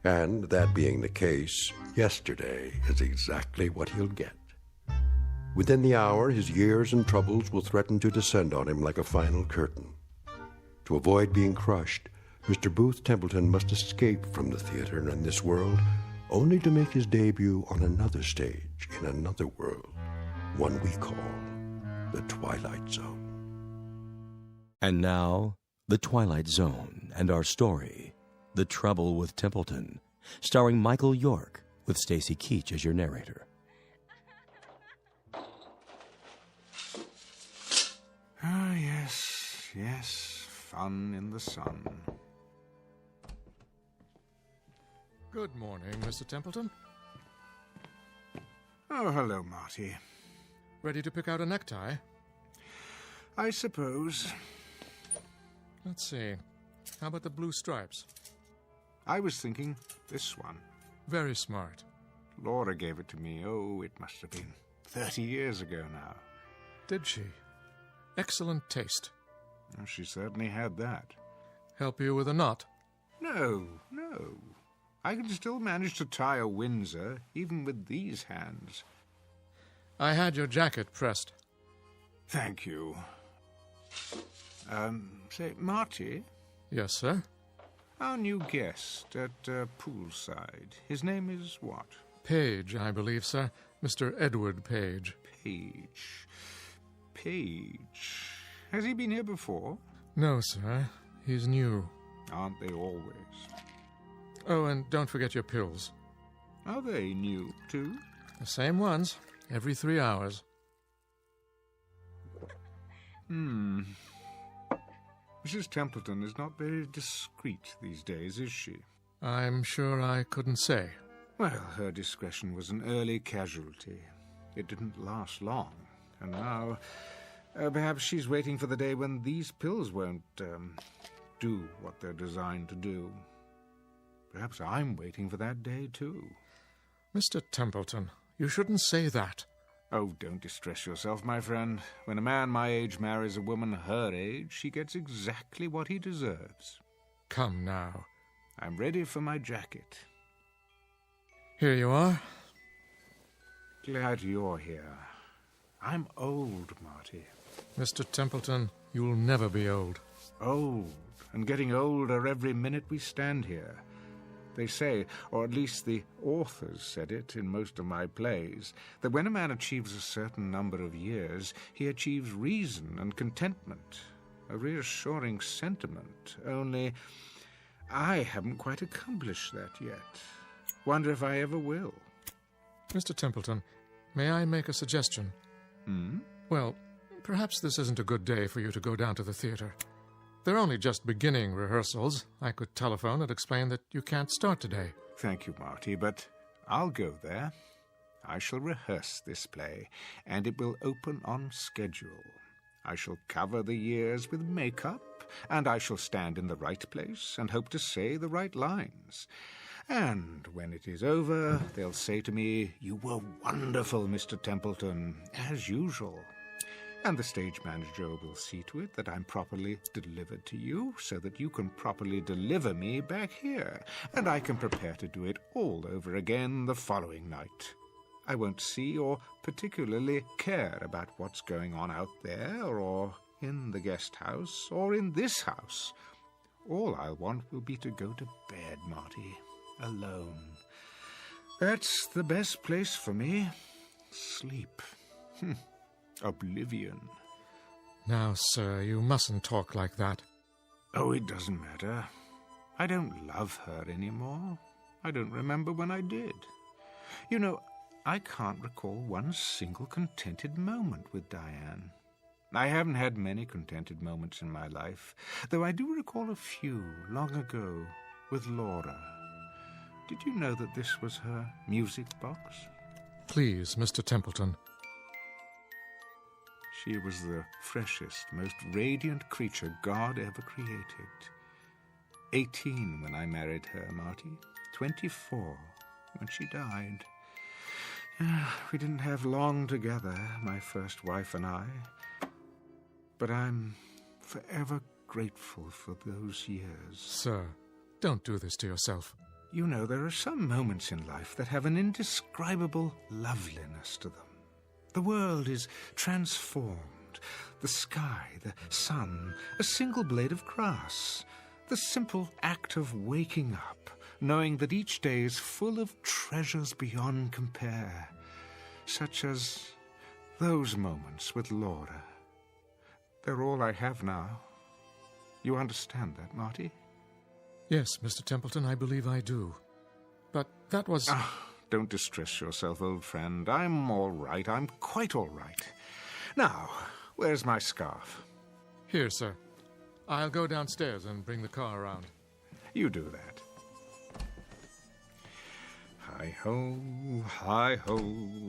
and that being the case, yesterday is exactly what he'll get. Within the hour, his years and troubles will threaten to descend on him like a final curtain. To avoid being crushed, Mr. Booth Templeton must escape from the theater and this world, only to make his debut on another stage in another world, one we call the Twilight Zone. And now, The Twilight Zone and our story, The Trouble with Templeton, starring Michael York, with Stacy Keach as your narrator. Ah, yes, yes, fun in the sun. Good morning, Mr. Templeton. Oh, hello, Marty. Ready to pick out a necktie? I suppose. Let's see. How about the blue stripes? I was thinking this one. Very smart. Laura gave it to me. Oh, it must have been 30 years ago now. Did she? Excellent taste. Well, she certainly had that. Help you with a knot? No, no. I can still manage to tie a Windsor, even with these hands. I had your jacket pressed. Thank you. Say, Marty? Yes, sir? Our new guest at poolside. His name is what? Page, I believe, sir. Mr. Edward Page. Page. Has he been here before? No, sir. He's new. Aren't they always? Oh, and don't forget your pills. Are they new, too? The same ones. Every 3 hours. Mrs. Templeton is not very discreet these days, is she? I'm sure I couldn't say. Well, her discretion was an early casualty. It didn't last long. And now, Perhaps she's waiting for the day when these pills won't do what they're designed to do. Perhaps I'm waiting for that day, too. Mr. Templeton, you shouldn't say that. Oh, don't distress yourself, my friend. When a man my age marries a woman her age, he gets exactly what he deserves. Come now. I'm ready for my jacket. Here you are. Glad you're here. I'm old, Marty. Mr. Templeton, you'll never be old. Old, and getting older every minute we stand here. They say, or at least the authors said it in most of my plays, that when a man achieves a certain number of years, he achieves reason and contentment, a reassuring sentiment, only I haven't quite accomplished that yet. Wonder if I ever will. Mr. Templeton, may I make a suggestion? Well, perhaps this isn't a good day for you to go down to the theater. They're only just beginning rehearsals. I could telephone and explain that you can't start today. Thank you, Marty, but I'll go there. I shall rehearse this play, and it will open on schedule. I shall cover the years with makeup, and I shall stand in the right place and hope to say the right lines. And when it is over, they'll say to me, "You were wonderful, Mr. Templeton, as usual." And the stage manager will see to it that I'm properly delivered to you, so that you can properly deliver me back here, and I can prepare to do it all over again the following night. I won't see or particularly care about what's going on out there, or in the guest house, or in this house. All I'll want will be to go to bed, Marty, alone. That's the best place for me. Sleep. Oblivion. Now, sir, you mustn't talk like that. Oh, it doesn't matter. I don't love her anymore. I don't remember when I did. You know, I can't recall one single contented moment with Diane. I haven't had many contented moments in my life, though I do recall a few long ago with Laura. Did you know that this was her music box? Please, Mr. Templeton. She was the freshest, most radiant creature God ever created. 18 when I married her, Marty. 24 when she died. We didn't have long together, my first wife and I. But I'm forever grateful for those years. Sir, don't do this to yourself. You know, there are some moments in life that have an indescribable loveliness to them. The world is transformed. The sky, the sun, a single blade of grass. The simple act of waking up, knowing that each day is full of treasures beyond compare, such as those moments with Laura. They're all I have now. You understand that, Marty? Yes, Mr. Templeton, I believe I do. But that was... Don't distress yourself, old friend. I'm all right. I'm quite all right. Now, where's my scarf? Here, sir. I'll go downstairs and bring the car around. You do that. Hi-ho, hi-ho,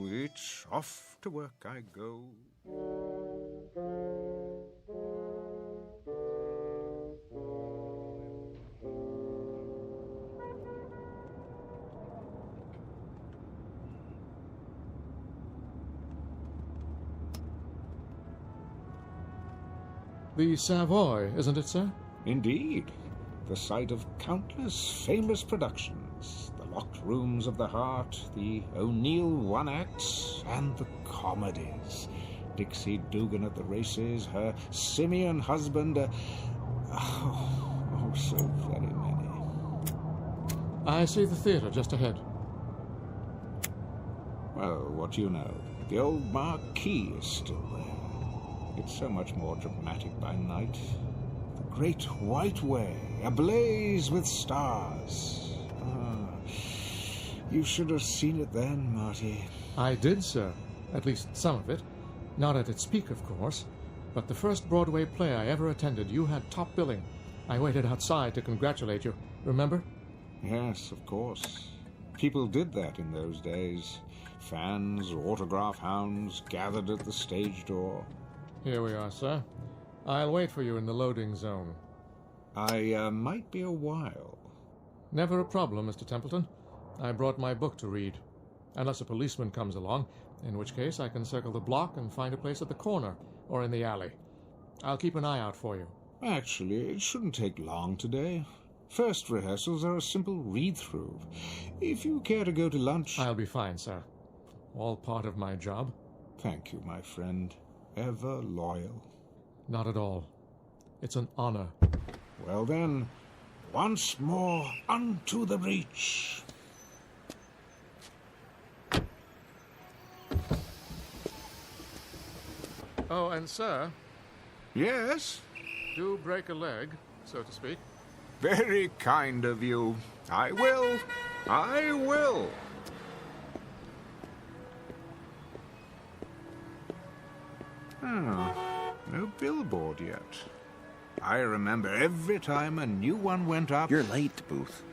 it's off to work I go. The Savoy, isn't it, sir? Indeed. The site of countless famous productions. The Locked Rooms of the Heart, the O'Neill One-Acts, and the comedies. Dixie Dugan at the races, her simian husband, so very many. I see the theatre just ahead. Well, what do you know? The old marquee is still there. It's so much more dramatic by night. The Great White Way, ablaze with stars. You should have seen it then, Marty. I did, sir. At least some of it. Not at its peak, of course. But the first Broadway play I ever attended, you had top billing. I waited outside to congratulate you. Remember? Yes, of course. People did that in those days. Fans, autograph hounds gathered at the stage door. Here we are, sir. I'll wait for you in the loading zone. I might be a while. Never a problem, Mr. Templeton. I brought my book to read. Unless a policeman comes along, in which case I can circle the block and find a place at the corner or in the alley. I'll keep an eye out for you. Actually, it shouldn't take long today. First rehearsals are a simple read-through. If you care to go to lunch... I'll be fine, sir. All part of my job. Thank you, my friend. Ever loyal. Not at all. It's an honor. Well then, once more unto the breach. Oh, and sir... Yes? Do break a leg, so to speak. Very kind of you. I will. I will. No billboard yet. I remember every time a new one went up... You're late, Booth.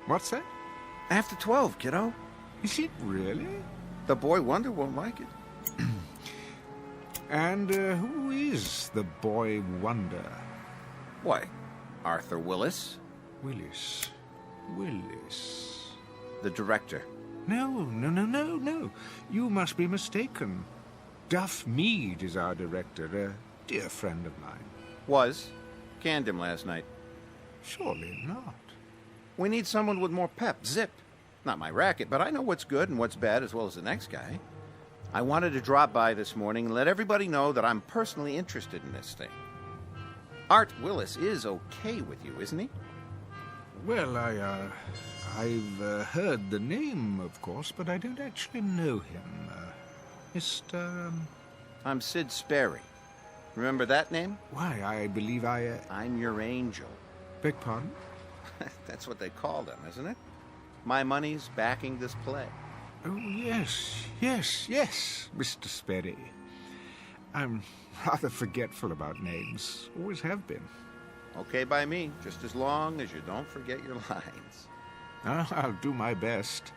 What's that? After 12, kiddo. Is it really? The boy wonder won't like it. And who is the boy wonder? Why, Arthur Willis. Willis. The director. No. You must be mistaken. Duff Mead is our director, a dear friend of mine. Was. Canned him last night. Surely not. We need someone with more pep. Zip. Not my racket, but I know what's good and what's bad as well as the next guy. I wanted to drop by this morning and let everybody know that I'm personally interested in this thing. Art Willis is okay with you, isn't he? Well, I've heard the name, of course, but I don't actually know him. Mr... I'm Sid Sperry. Remember that name? Why, I believe I'm your angel. Beg pardon? That's what they call them, isn't it? My money's backing this play. Oh, yes, Mr. Sperry. I'm rather forgetful about names. Always have been. Okay by me, just as long as you don't forget your lines. I'll do my best.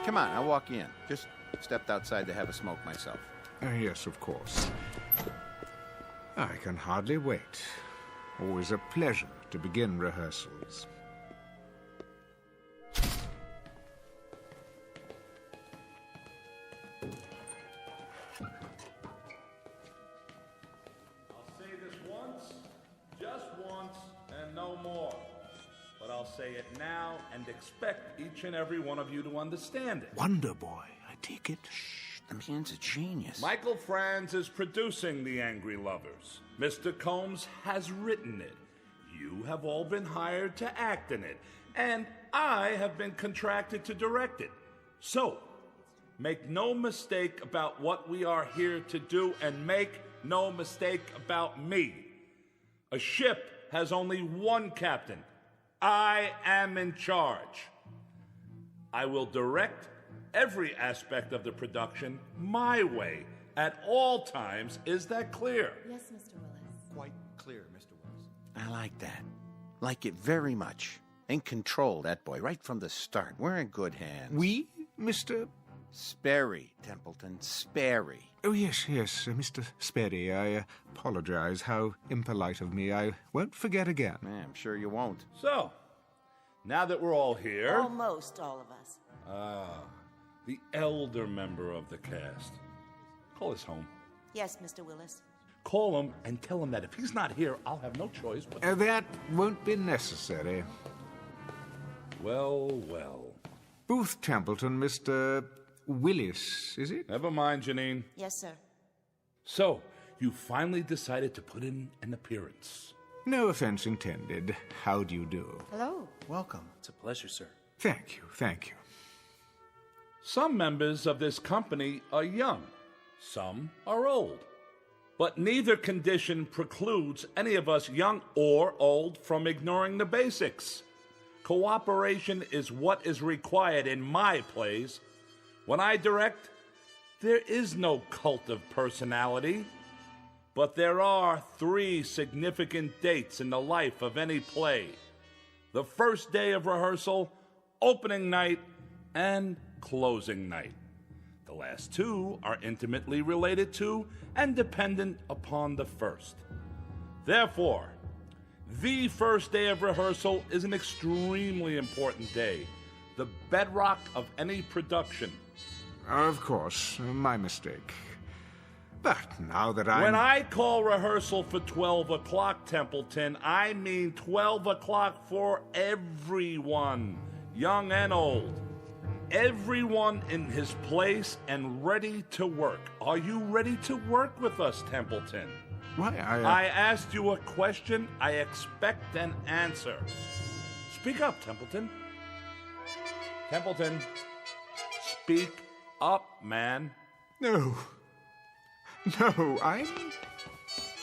Come on, I'll walk you in. Just stepped outside to have a smoke myself. Yes, of course. I can hardly wait. Always a pleasure to begin rehearsals. Say it now and expect each and every one of you to understand it. Wonder Boy, I take it. Shh, the man's a genius. Michael Franz is producing The Angry Lovers. Mr. Combs has written it. You have all been hired to act in it. And I have been contracted to direct it. So, make no mistake about what we are here to do, and make no mistake about me. A ship has only one captain. I am in charge. I will direct every aspect of the production my way at all times. Is that clear? Yes, Mr. Willis. Quite clear, Mr. Willis. I like that. Like it very much. In control, that boy, right from the start. We're in good hands. We, Mr. Sperry, Templeton, Sperry. Oh, yes, Mr. Sperry. I apologize. How impolite of me. I won't forget again. I'm sure you won't. So, now that we're all here... Almost all of us. The elder member of the cast. Call us home. Yes, Mr. Willis. Call him and tell him that if he's not here, I'll have no choice but... That won't be necessary. Well. Booth Templeton, Mr. Willis, is it? Never mind, Janine. Yes, sir. So, you finally decided to put in an appearance. No offense intended. How do you do? Hello. Welcome. It's a pleasure, sir. Thank you. Some members of this company are young. Some are old. But neither condition precludes any of us, young or old, from ignoring the basics. Cooperation is what is required in my plays. When I direct, there is no cult of personality. But there are 3 significant dates in the life of any play: the first day of rehearsal, opening night, and closing night. The last two are intimately related to and dependent upon the first. Therefore, the first day of rehearsal is an extremely important day, the bedrock of any production. Of course, my mistake. But now that When I call rehearsal for 12 o'clock, Templeton, I mean 12 o'clock for everyone, young and old. Everyone in his place and ready to work. Are you ready to work with us, Templeton? Why, I asked you a question. I expect an answer. Speak up, Templeton. Templeton, speak up, man. No, I'm...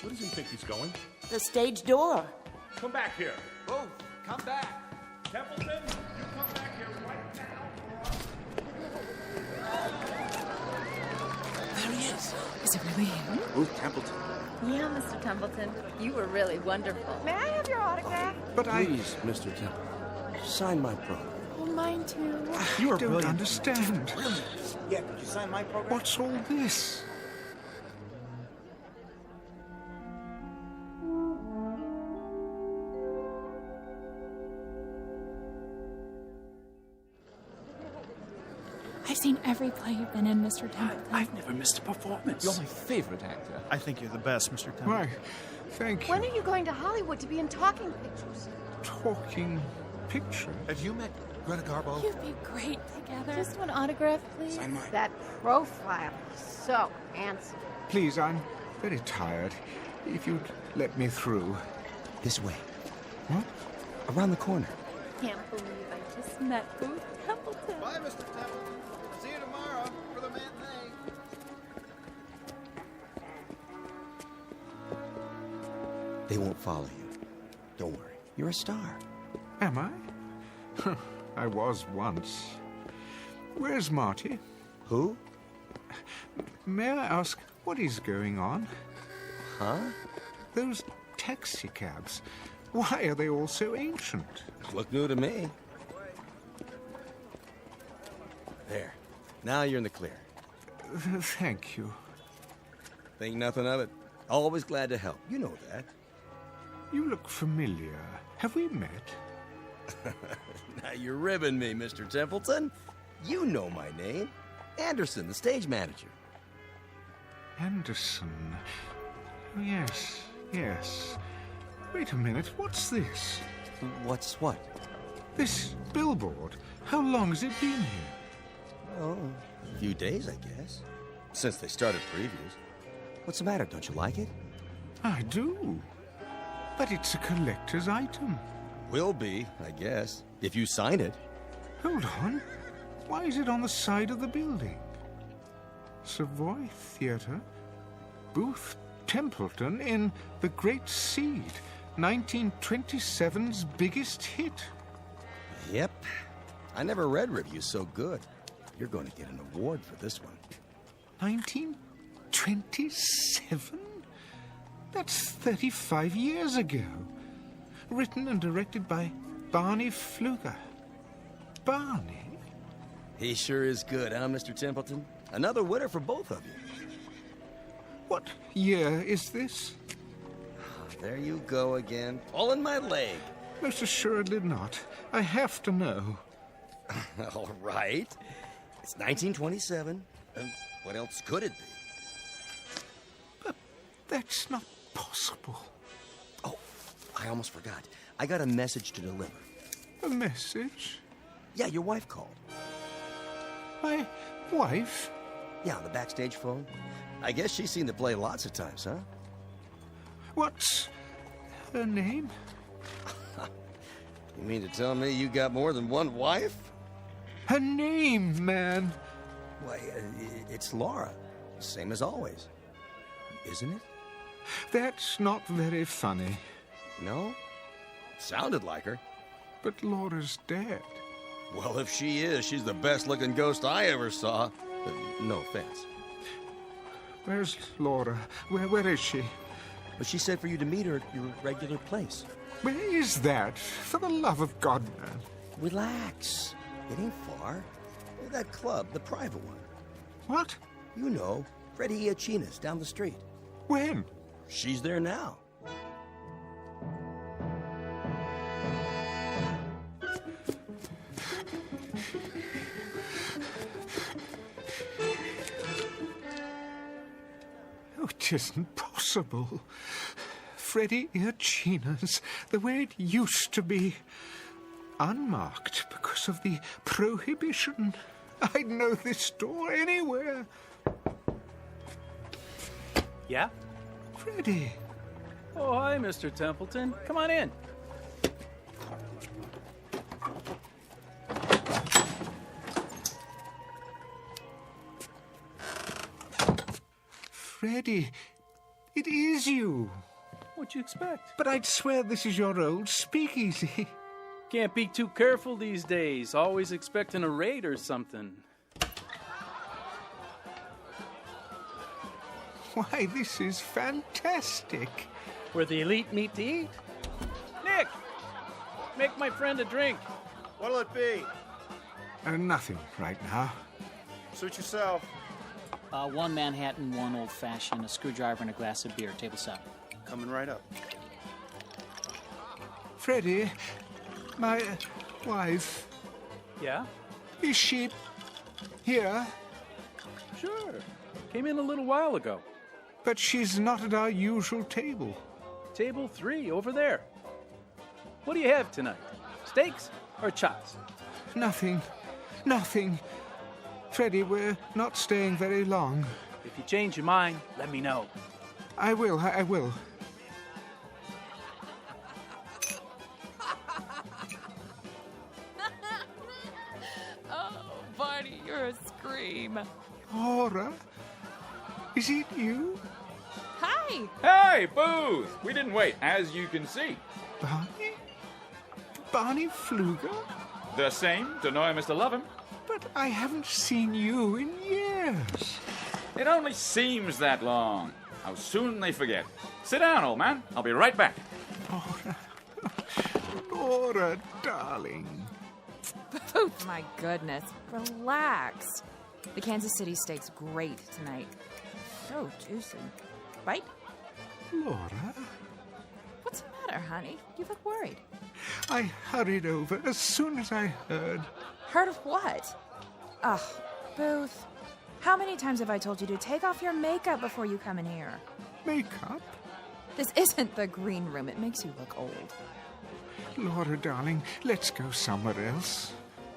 Where does he think he's going? The stage door. Come back here. Both, come back. Templeton, you come back here right now. There he is. Is it really him? Ruth Templeton. Yeah, Mr. Templeton. You were really wonderful. May I have your autograph? Please, Mr. Templeton, sign my program. Oh, mine too. You don't understand. Yeah, could you sign my program? What's all this? I've seen every play you've been in, Mr. Templeton. I've never missed a performance. You're my favorite actor. I think you're the best, Mr. Templeton. Why, thank you. When are you going to Hollywood to be in talking pictures? Talking picture? Have you met Greta Garbo? You'd be great together. Just one autograph, please. Sign mine. That profile is so handsome. Please, I'm very tired. If you'd let me through. This way. What? Around the corner. Can't believe I just met Ruth Templeton. Bye, Mr. Templeton. See you tomorrow for the matinee. They won't follow you. Don't worry. You're a star. Am I? I was once. Where's Marty? Who? May I ask what is going on? Huh? Those taxi cabs. Why are they all so ancient? Look new to me. There. Now you're in the clear. Thank you. Think nothing of it. Always glad to help. You know that. You look familiar. Have we met? Now you're ribbing me, Mr. Templeton. You know my name. Anderson, the stage manager. Anderson. Yes, yes. Wait a minute, what's this? What's what? This billboard. How long has it been here? Oh, a few days, I guess. Since they started previews. What's the matter? Don't you like it? I do. But it's a collector's item. Will be, I guess, if you sign it. Hold on. Why is it on the side of the building? Savoy Theatre, Booth Templeton in The Great Seed, 1927's biggest hit. Yep. I never read reviews so good. You're going to get an award for this one. 1927? That's 35 years ago. Written and directed by Barney Pfluger. Barney? He sure is good, huh, Mr. Templeton? Another winner for both of you. What year is this? There you go again. All in my leg. Most assuredly not. I have to know. All right. It's 1927. What else could it be? But that's not possible. Oh, I almost forgot. I got a message to deliver. A message? Yeah, your wife called. My wife? Yeah, on the backstage phone. I guess she's seen the play lots of times, huh? What's her name? You mean to tell me you got more than one wife? Her name, man. Why, it's Laura. Same as always. Isn't it? That's not very funny. No? Sounded like her. But Laura's dead. Well, if she is, she's the best-looking ghost I ever saw. No offense. Where's Laura? Where is she? But she said for you to meet her at your regular place. Where is that? For the love of God, man. Relax. It ain't far. That club, the private one. What? You know, Freddie Iachina's down the street. When? She's there now. Oh, it isn't possible. Freddie Iachina's the way it used to be. Unmarked because of the prohibition. I'd know this store anywhere. Yeah? Freddie. Oh, hi, Mr. Templeton. Come on in. Freddie, it is you. What'd you expect? But I'd swear this is your old speakeasy. Can't be too careful these days. Always expecting a raid or something. Why, this is fantastic. Where the elite meet to eat. Nick! Make my friend a drink. What'll it be? Nothing right now. Suit yourself. One Manhattan, one old-fashioned, a screwdriver, and a glass of beer. Table 7. Coming right up. Freddie, my wife. Yeah? Is she here? Sure. Came in a little while ago. But she's not at our usual table. Table 3, over there. What do you have tonight? Steaks or chops? Nothing. Freddie, we're not staying very long. If you change your mind, let me know. I will. Oh, Barney, you're a scream. Laura? Is it you? Hi! Hey, Booth! We didn't wait, as you can see. Barney? Barney Pfluger? The same, to know him as to love him. But I haven't seen you in years. It only seems that long. How soon they forget. Sit down, old man. I'll be right back. Laura, darling. Oh, my goodness. Relax. The Kansas City steak's great tonight. So juicy. Right? Laura? What's the matter, honey? You look worried. I hurried over as soon as I heard. Heard of what? Ugh, Booth. How many times have I told you to take off your makeup before you come in here? Makeup? This isn't the green room. It makes you look old. Laura, darling, let's go somewhere else.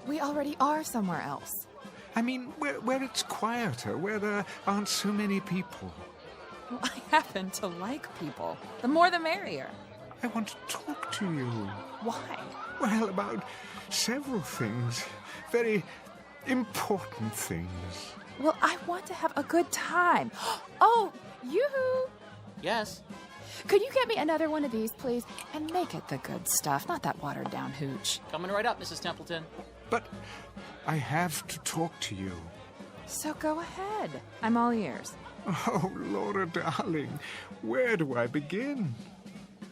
We already are somewhere else. I mean, where it's quieter, where there aren't so many people. Well, I happen to like people. The more the merrier. I want to talk to you. Why? Well, about several things. Very important things. Well, I want to have a good time. Oh, yoo-hoo! Yes? Could you get me another one of these, please? And make it the good stuff, not that watered-down hooch. Coming right up, Mrs. Templeton. But I have to talk to you. So go ahead. I'm all ears. Oh, Laura, darling, where do I begin?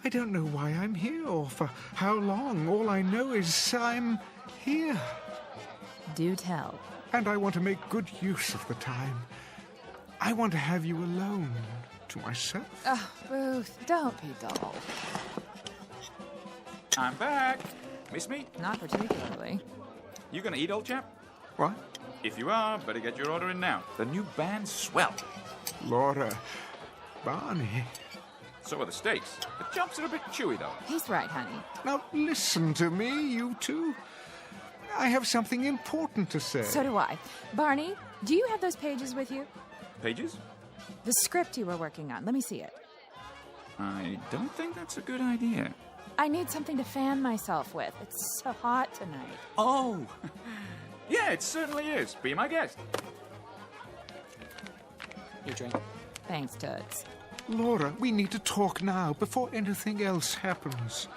I don't know why I'm here or for how long. All I know is I'm here. Do tell. And I want to make good use of the time. I want to have you alone to myself. Oh, Booth, don't be dull. I'm back. Miss me? Not particularly. You gonna eat, old chap? What? If you are, better get your order in now. The new band's swell. Laura, Barney. So are the steaks. The chops are a bit chewy, though. He's right, honey. Now listen to me, you two. I have something important to say. So do I. Barney, do you have those pages with you? Pages? The script you were working on. Let me see it. I don't think that's a good idea. I need something to fan myself with. It's so hot tonight. Oh! Yeah, it certainly is. Be my guest. Your drink. Thanks, Toots. Laura, we need to talk now before anything else happens.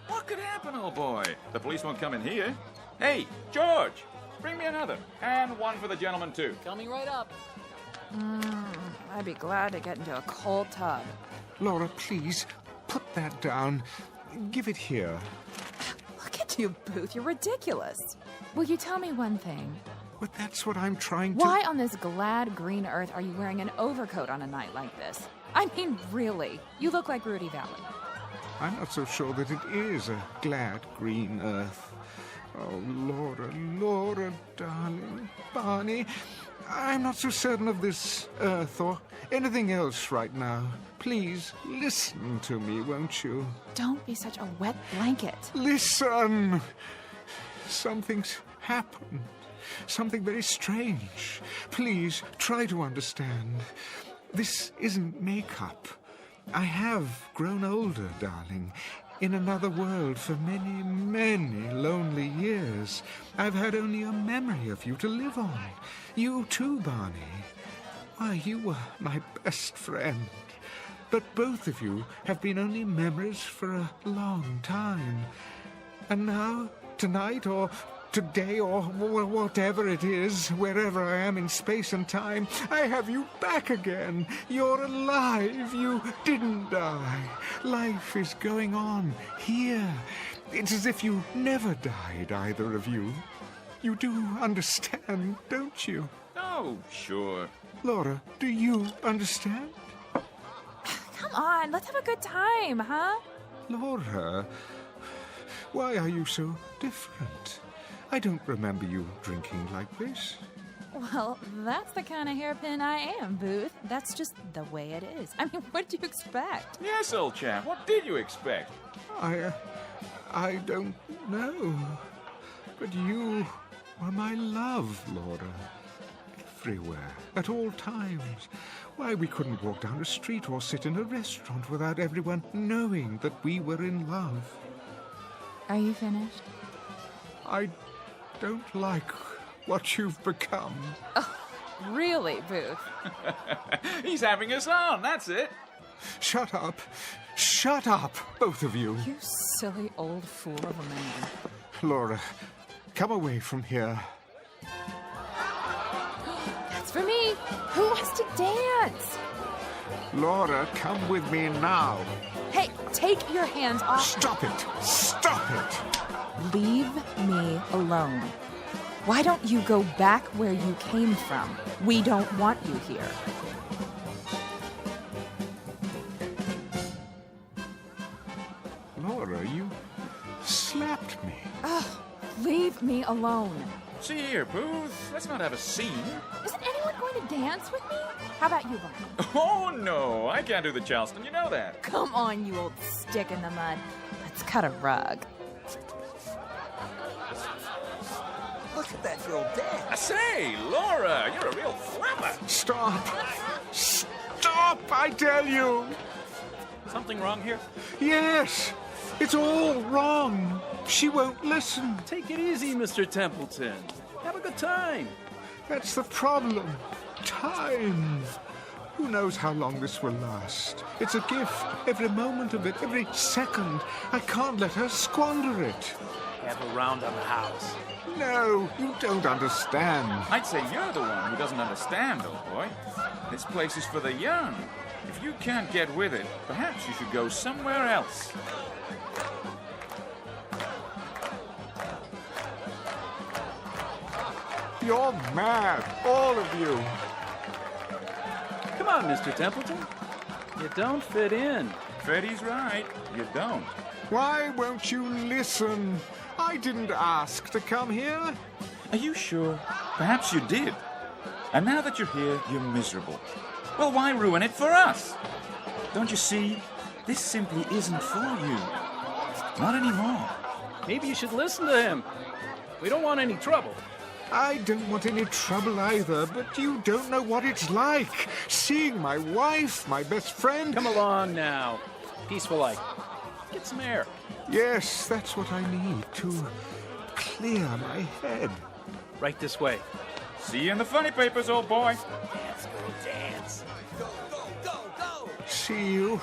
What could happen, old boy? The police won't come in here. Hey, George! Bring me another. And one for the gentleman, too. Coming right up. I'd be glad to get into a cold tub. Laura, please, put that down. Give it here. Look at you, Booth. You're ridiculous. Will you tell me one thing? But that's what I'm trying to... Why on this glad green earth are you wearing an overcoat on a night like this? I mean, really, you look like Rudy Valley. I'm not so sure that it is a glad green earth. Oh, Laura, darling, Barney, I'm not so certain of this earth or anything else right now. Please, listen to me, won't you? Don't be such a wet blanket. Listen! Something's happened. Something very strange. Please, try to understand. This isn't makeup. I have grown older, darling. In another world for many, many lonely years. I've had only a memory of you to live on. You too, Barney. Why, you were my best friend. But both of you have been only memories for a long time. And now, tonight, or today, or whatever it is, wherever I am in space and time, I have you back again. You're alive. You didn't die. Life is going on here. It's as if you never died, either of you. You do understand, don't you? Oh, sure. Laura, do you understand? Come on, let's have a good time, huh? Laura, why are you so different? I don't remember you drinking like this. Well, that's the kind of hairpin I am, Booth. That's just the way it is. I mean, what did you expect? Yes, old chap, what did you expect? I don't know. But you were my love, Laura. Everywhere, at all times. Why, we couldn't walk down a street or sit in a restaurant without everyone knowing that we were in love. Are you finished? I don't like what you've become. Oh, really, Booth? He's having us on, that's it. Shut up. Shut up, both of you. You silly old fool of a man. Laura, come away from here. That's for me. Who wants to dance? Laura, come with me now. Hey, take your hands off. Stop it. Stop it. Leave me alone. Why don't you go back where you came from? We don't want you here. Laura, you slapped me. Oh, leave me alone. See here, Booth, let's not have a scene. Isn't anyone going to dance with me? How about you, Barney? Oh, no, I can't do the Charleston, you know that. Come on, you old stick in the mud. Let's cut a rug. Look at that girl dance. I say, Laura, you're a real flapper. Stop. Stop, I tell you. Something wrong here? Yes. It's all wrong. She won't listen. Take it easy, Mr. Templeton. Have a good time. That's the problem. Time. Who knows how long this will last? It's a gift. Every moment of it, every second. I can't let her squander it. Have a round on the house. No, you don't understand. I'd say you're the one who doesn't understand, old boy. This place is for the young. If you can't get with it, perhaps you should go somewhere else. You're mad, all of you. Come on, Mr. Templeton. You don't fit in. Freddie's right. You don't. Why won't you listen? I didn't ask to come here. Are you sure? Perhaps you did. And now that you're here, you're miserable. Well, why ruin it for us? Don't you see? This simply isn't for you. Not anymore. Maybe you should listen to him. We don't want any trouble. I don't want any trouble either, but you don't know what it's like. Seeing my wife, my best friend... Come along now. Peaceful life. Get some air. Yes, that's what I need to clear my head. Right this way. See you in the funny papers, old boy. Let's go dance. Go, go, go, go. See you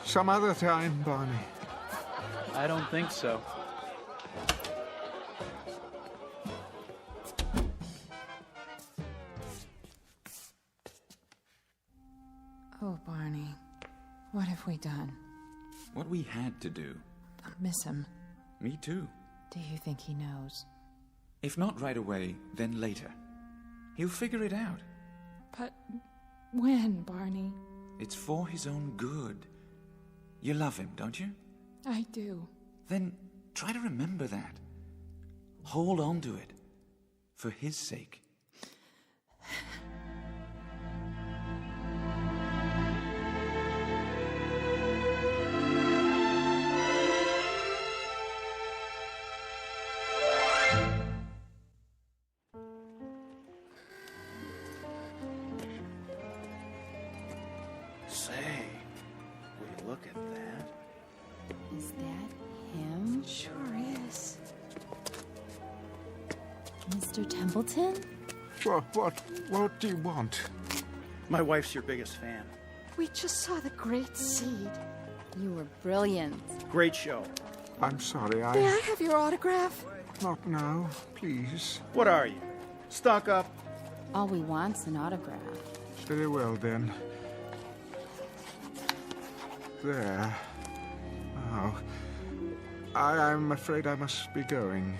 some other time, Barney. I don't think so. Oh, Barney, what have we done? What we had to do. I miss him. Me too. Do you think he knows? If not right away, then later. He'll figure it out. But when, Barney? It's for his own good. You love him, don't you? I do. Then try to remember that. Hold on to it. For his sake. Say, will you look at that? Is that him? Sure is. Mr. Templeton? What do you want? My wife's your biggest fan. We just saw the great seed. You were brilliant. Great show. I'm sorry, May I have your autograph? Not now, please. What are you? Stuck up? All we want's an autograph. Very well, then. There. Now, I'm afraid I must be going.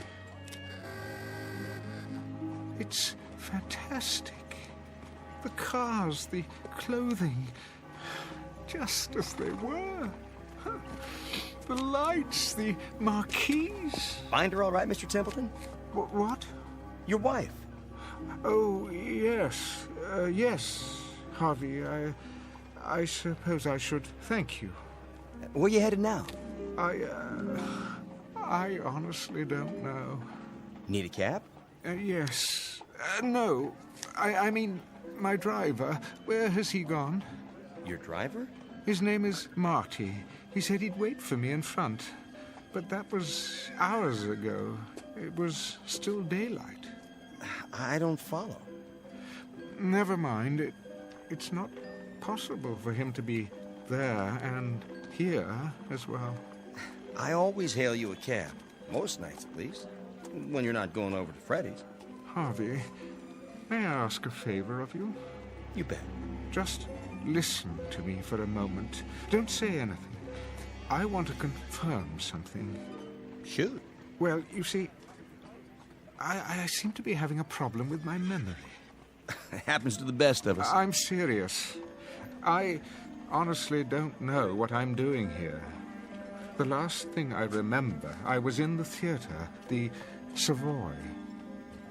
It's fantastic. The cars, the clothing, just as they were. The lights, the marquees. Find her all right, Mr. Templeton? What? Your wife. Oh, yes. Yes, Harvey. I suppose I should thank you. Where you headed now? I honestly don't know. Need a cab? Yes. No. I mean, my driver. Where has he gone? Your driver? His name is Marty. He said he'd wait for me in front. But that was hours ago. It was still daylight. I don't follow. Never mind. It's not possible for him to be there and here as well. I always hail you a cab. Most nights, at least. When you're not going over to Freddy's. Harvey, may I ask a favor of you? You bet. Just listen to me for a moment. Don't say anything. I want to confirm something. Shoot. Well, you see, I seem to be having a problem with my memory. It happens to the best of us. I'm serious. I honestly don't know what I'm doing here. The last thing I remember, I was in the theater, the Savoy.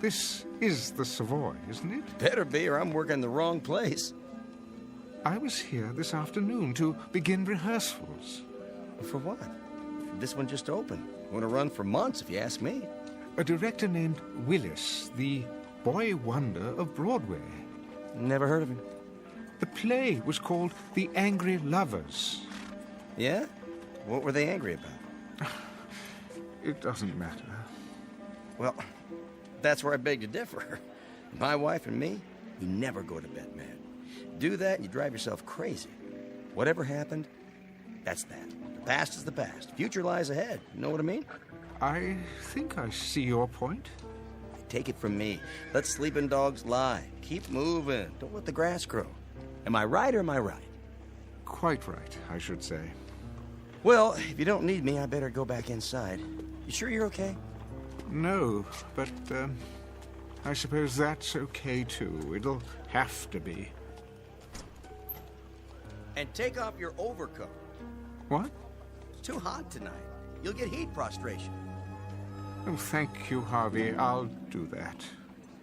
This is the Savoy, isn't it? Better be, or I'm working in the wrong place. I was here this afternoon to begin rehearsals. For what? This one just opened. Going to run for months, if you ask me. A director named Willis, the boy wonder of Broadway. Never heard of him. The play was called The Angry Lovers. Yeah? What were they angry about? It doesn't matter. Well, that's where I beg to differ. My wife and me, we never go to bed mad. Do that and you drive yourself crazy. Whatever happened, that's that. The past is the past. Future lies ahead. You know what I mean? I think I see your point. Take it from me. Let sleeping dogs lie. Keep moving. Don't let the grass grow. Am I right or am I right? Quite right, I should say. Well, if you don't need me, I better go back inside. You sure you're okay? No, but I suppose that's okay too. It'll have to be. And take off your overcoat. What? It's too hot tonight. You'll get heat prostration. Oh, thank you, Harvey. I'll do that.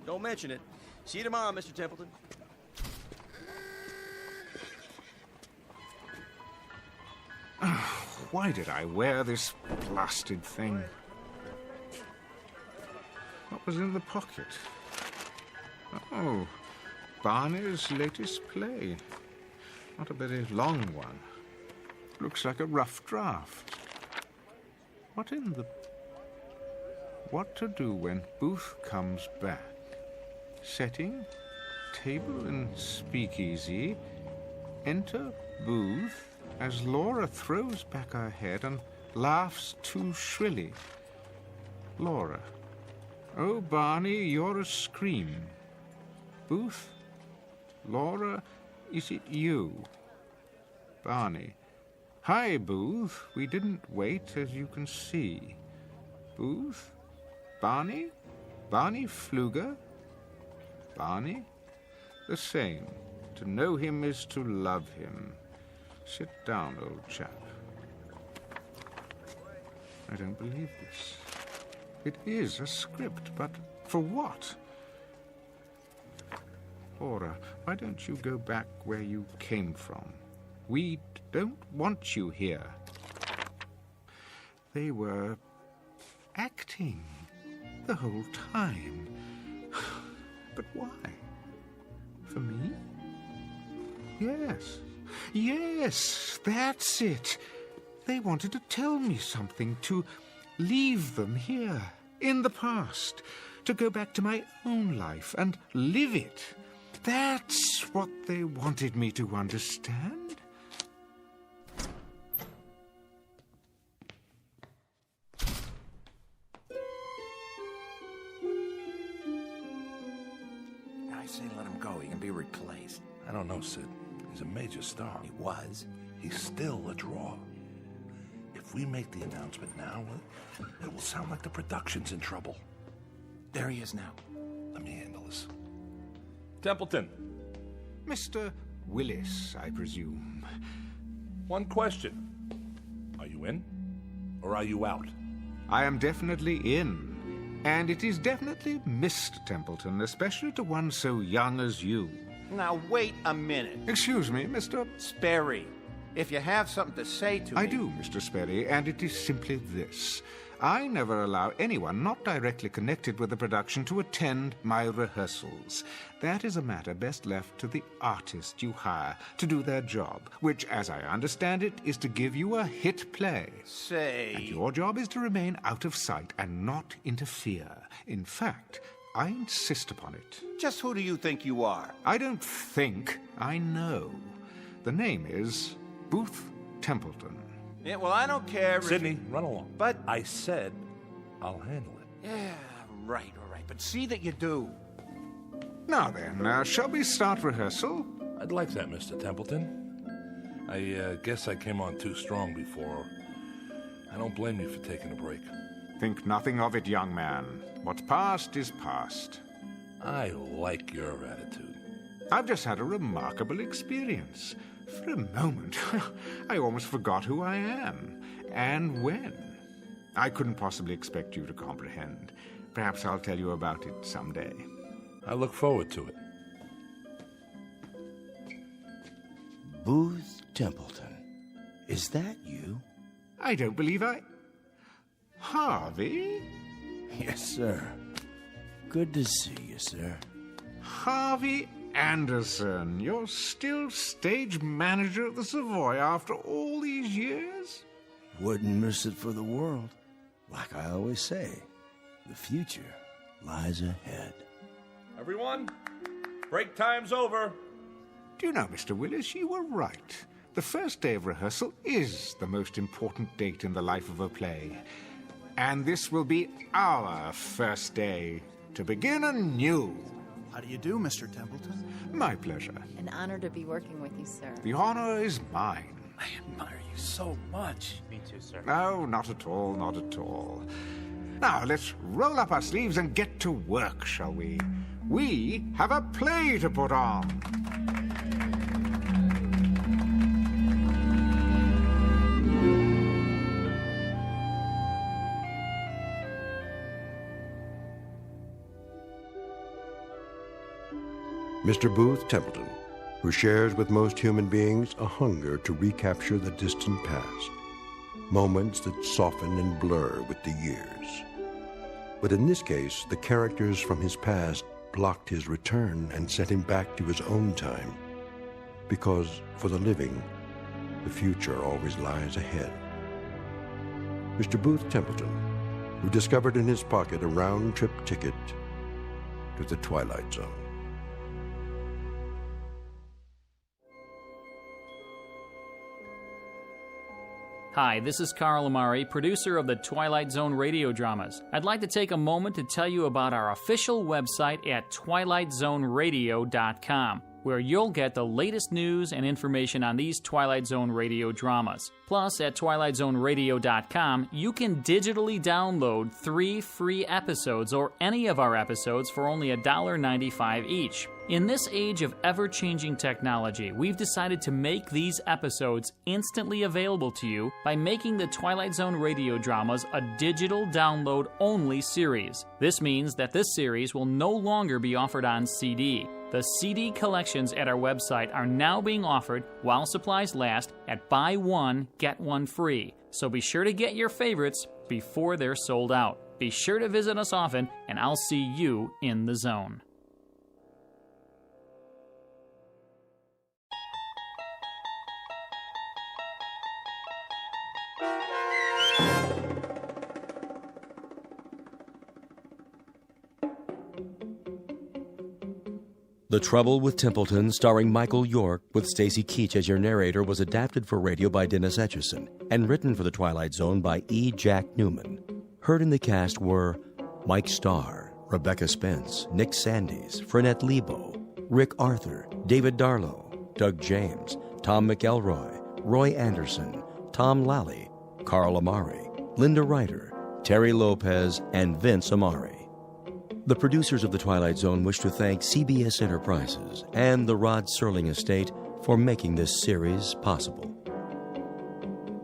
Don't mention it. See you tomorrow, Mr. Templeton. Why did I wear this blasted thing? What was in the pocket? Oh, Barney's latest play. Not a very long one. Looks like a rough draft. What in the... What to do when Booth comes back? Setting, table and speakeasy. Enter Booth as Laura throws back her head and laughs too shrilly. Laura. Oh, Barney, you're a scream. Booth. Laura, is it you? Barney. Hi, Booth. We didn't wait, as you can see. Booth? Barney? Barney Pfluger? Barney? The same. To know him is to love him. Sit down, old chap. I don't believe this. It is a script, but for what? Aura, why don't you go back where you came from? We don't want you here. They were acting the whole time. But why? For me? Yes. Yes, that's it. They wanted to tell me something, to leave them here, in the past, to go back to my own life and live it. That's what they wanted me to understand. I say let him go. He can be replaced. I don't know, Sid. He's a major star. He was. He's still a draw. If we make the announcement now, it will sound like the production's in trouble. There he is now. Let me handle this. Templeton. Mr. Willis, I presume. One question. Are you in or are you out? I am definitely in. And it is definitely Mr. Templeton, especially to one so young as you. Now, wait a minute. Excuse me, Mr. Sperry. If you have something to say to me... I do, Mr. Sperry, and it is simply this. I never allow anyone not directly connected with the production to attend my rehearsals. That is a matter best left to the artist you hire to do their job, which, as I understand it, is to give you a hit play. Say... And your job is to remain out of sight and not interfere. In fact, I insist upon it. Just who do you think you are? I don't think, I know. The name is Booth Templeton. Yeah, well, I don't care. Sidney, run along. But I said I'll handle it. Yeah, right, all right. But see that you do. Now then, shall we start rehearsal? I'd like that, Mr. Templeton. I guess I came on too strong before. I don't blame you for taking a break. Think nothing of it, young man. What's past is past. I like your attitude. I've just had a remarkable experience. For a moment, I almost forgot who I am, and when. I couldn't possibly expect you to comprehend. Perhaps I'll tell you about it someday. I look forward to it. Booth Templeton. Is that you? I don't believe I... Harvey? Yes, sir. Good to see you, sir. Harvey Anderson, you're still stage manager at the Savoy after all these years? Wouldn't miss it for the world. Like I always say, the future lies ahead. Everyone, break time's over. Do you know, Mr. Willis, you were right. The first day of rehearsal is the most important date in the life of a play. And this will be our first day to begin anew. How do you do, Mr. Templeton? My pleasure. An honor to be working with you, sir. The honor is mine. I admire you so much. Me too, sir. No, not at all, not at all. Now, let's roll up our sleeves and get to work, shall we? We have a play to put on. Mr. Booth Templeton, who shares with most human beings a hunger to recapture the distant past, moments that soften and blur with the years. But in this case, the characters from his past blocked his return and sent him back to his own time. Because for the living, the future always lies ahead. Mr. Booth Templeton, who discovered in his pocket a round-trip ticket to the Twilight Zone. Hi, this is Carl Amari, producer of the Twilight Zone Radio dramas. I'd like to take a moment to tell you about our official website at twilightzoneradio.com. where you'll get the latest news and information on these Twilight Zone Radio dramas. Plus, at twilightzoneradio.com, you can digitally download 3 free episodes or any of our episodes for only $1.95 each. In this age of ever-changing technology, we've decided to make these episodes instantly available to you by making the Twilight Zone radio dramas a digital download-only series. This means that this series will no longer be offered on CD. The CD collections at our website are now being offered while supplies last at buy one, get one free. So be sure to get your favorites before they're sold out. Be sure to visit us often, and I'll see you in the zone. The Trouble with Templeton, starring Michael York, with Stacy Keach as your narrator, was adapted for radio by Dennis Etchison and written for The Twilight Zone by E. Jack Newman. Heard in the cast were Mike Starr, Rebecca Spence, Nick Sandys, Frenette Lebo, Rick Arthur, David Darlow, Doug James, Tom McElroy, Roy Anderson, Tom Lally, Carl Amari, Linda Ryder, Terry Lopez, and Vince Amari. The producers of The Twilight Zone wish to thank CBS Enterprises and the Rod Serling Estate for making this series possible.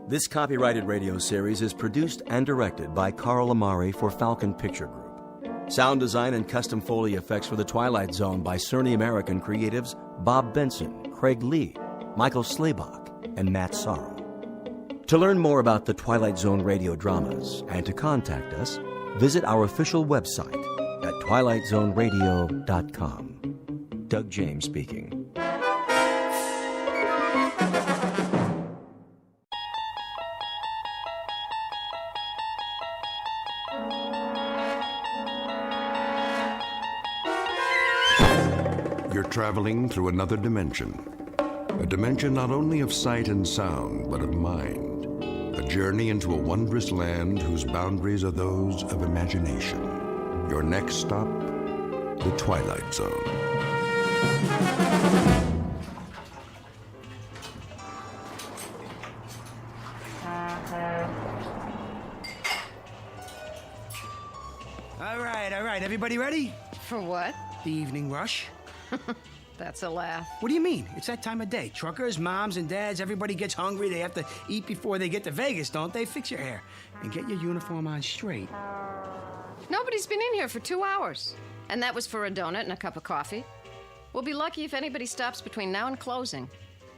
This copyrighted radio series is produced and directed by Carl Amari for Falcon Picture Group. Sound design and custom Foley effects for The Twilight Zone by Cerny American creatives Bob Benson, Craig Lee, Michael Slaybach, and Matt Sorrow. To learn more about the Twilight Zone radio dramas and to contact us, visit our official website at twilightzoneradio.com. Doug James speaking. You're traveling through another dimension. A dimension not only of sight and sound, but of mind. A journey into a wondrous land whose boundaries are those of imagination. Your next stop, the Twilight Zone. All right. Everybody ready? For what? The evening rush. That's a laugh. What do you mean? It's that time of day. Truckers, moms, and dads, everybody gets hungry. They have to eat before they get to Vegas, don't they? Fix your hair and get your uniform on straight. Nobody's been in here for 2 hours. And that was for a donut and a cup of coffee. We'll be lucky if anybody stops between now and closing.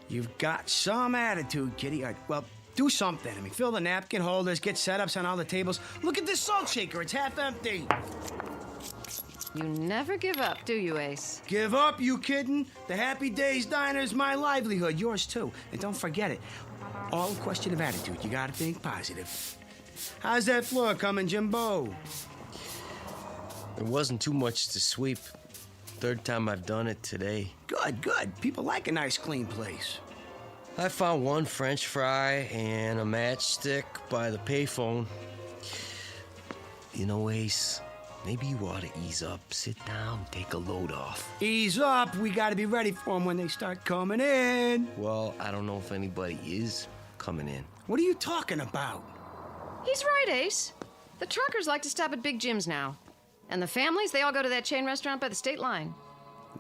You've got some attitude, Kitty. Well, do something. Fill the napkin holders, get setups on all the tables. Look at this salt shaker. It's half empty. You never give up, do you, Ace? Give up, you kidding? The Happy Days Diner is my livelihood. Yours, too. And don't forget it. All a question of attitude. You gotta think positive. How's that floor coming, Jimbo? There wasn't too much to sweep. Third time I've done it today. Good. People like a nice, clean place. I found one French fry and a matchstick by the payphone. You know, Ace, maybe you ought to ease up, sit down, take a load off. Ease up. We gotta be ready for them when they start coming in. Well, I don't know if anybody is coming in. What are you talking about? He's right, Ace. The truckers like to stop at Big Jim's now. And the families, they all go to that chain restaurant by the state line.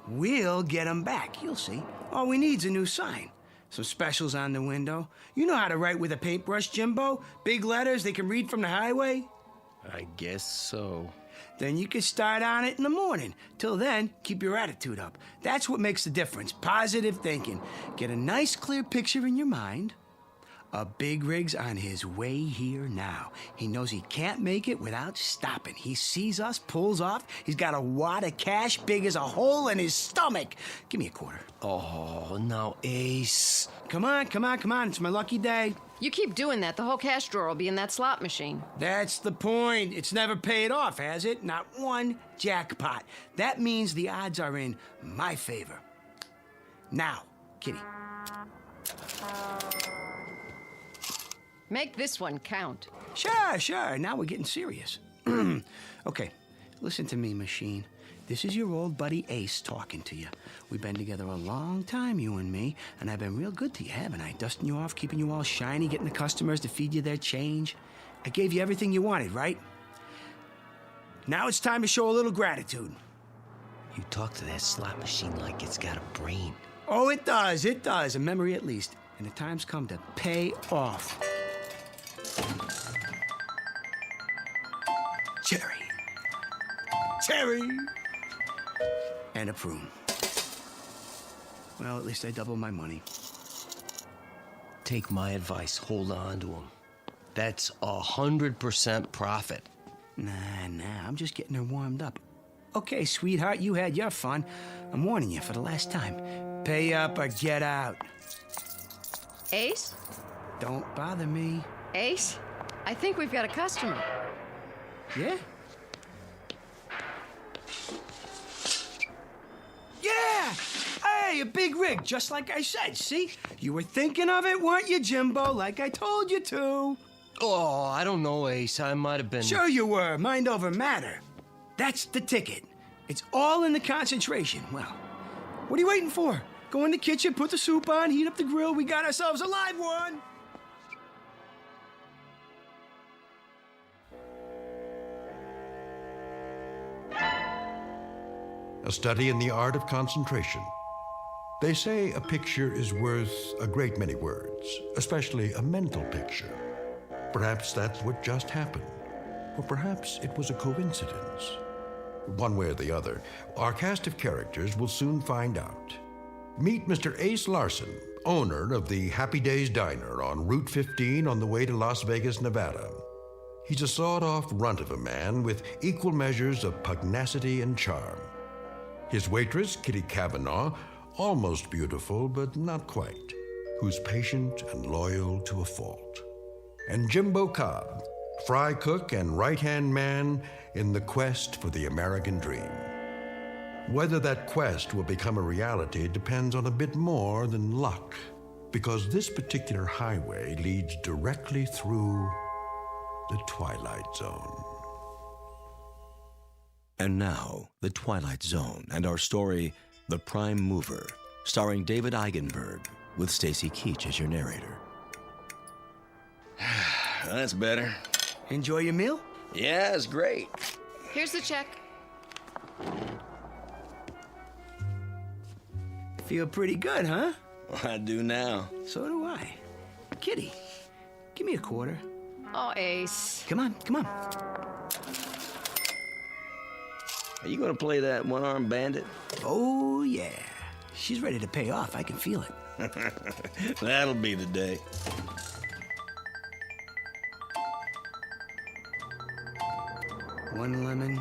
We'll get them back, you'll see. All we need's a new sign. Some specials on the window. You know how to write with a paintbrush, Jimbo? Big letters they can read from the highway? I guess so. Then you can start on it in the morning. Till then, keep your attitude up. That's what makes the difference. Positive thinking. Get a nice, clear picture in your mind. A big rig's on his way here now. He knows he can't make it without stopping. He sees us, pulls off. He's got a wad of cash big as a hole in his stomach. Give me a quarter. Oh, now, Ace. Come on. It's my lucky day. You keep doing that, the whole cash drawer will be in that slot machine. That's the point. It's never paid off, has it? Not one jackpot. That means the odds are in my favor. Now, Kitty. Make this one count. Sure. Now we're getting serious. Okay, listen to me, machine. This is your old buddy Ace talking to you. We've been together a long time, you and me, and I've been real good to you, haven't I? Dusting you off, keeping you all shiny, getting the customers to feed you their change. I gave you everything you wanted, right? Now it's time to show a little gratitude. You talk to that slot machine like it's got a brain. Oh, it does, a memory at least. And the time's come to pay off. Cherry. And a prune. Well, at least I doubled my money. Take my advice, hold on to them. That's 100% profit. Nah, I'm just getting her warmed up. Okay, sweetheart, you had your fun. I'm warning you for the last time. Pay up or get out. Ace? Don't bother me. Ace? I think we've got a customer. Yeah? Yeah! Hey, a big rig, just like I said, see? You were thinking of it, weren't you, Jimbo? Like I told you to. Oh, I don't know, Ace. I might have been... Sure you were. Mind over matter. That's the ticket. It's all in the concentration. Well, what are you waiting for? Go in the kitchen, put the soup on, heat up the grill. We got ourselves a live one. A study in the art of concentration. They say a picture is worth a great many words, especially a mental picture. Perhaps that's what just happened. Or perhaps it was a coincidence. One way or the other, our cast of characters will soon find out. Meet Mr. Ace Larson, owner of the Happy Days Diner on Route 15 on the way to Las Vegas, Nevada. He's a sawed-off runt of a man with equal measures of pugnacity and charm. His waitress, Kitty Cavanaugh, almost beautiful, but not quite, who's patient and loyal to a fault. And Jimbo Cobb, fry cook and right-hand man in the quest for the American dream. Whether that quest will become a reality depends on a bit more than luck, because this particular highway leads directly through the Twilight Zone. And now, The Twilight Zone and our story, The Prime Mover, starring David Eigenberg, with Stacy Keach as your narrator. That's better. Enjoy your meal? Yeah, it's great. Here's the check. Feel pretty good, huh? I do now. So do I. Kitty, give me a quarter. Oh, Ace. Come on. Are you gonna play that one-armed bandit? Oh, yeah. She's ready to pay off. I can feel it. That'll be the day. One lemon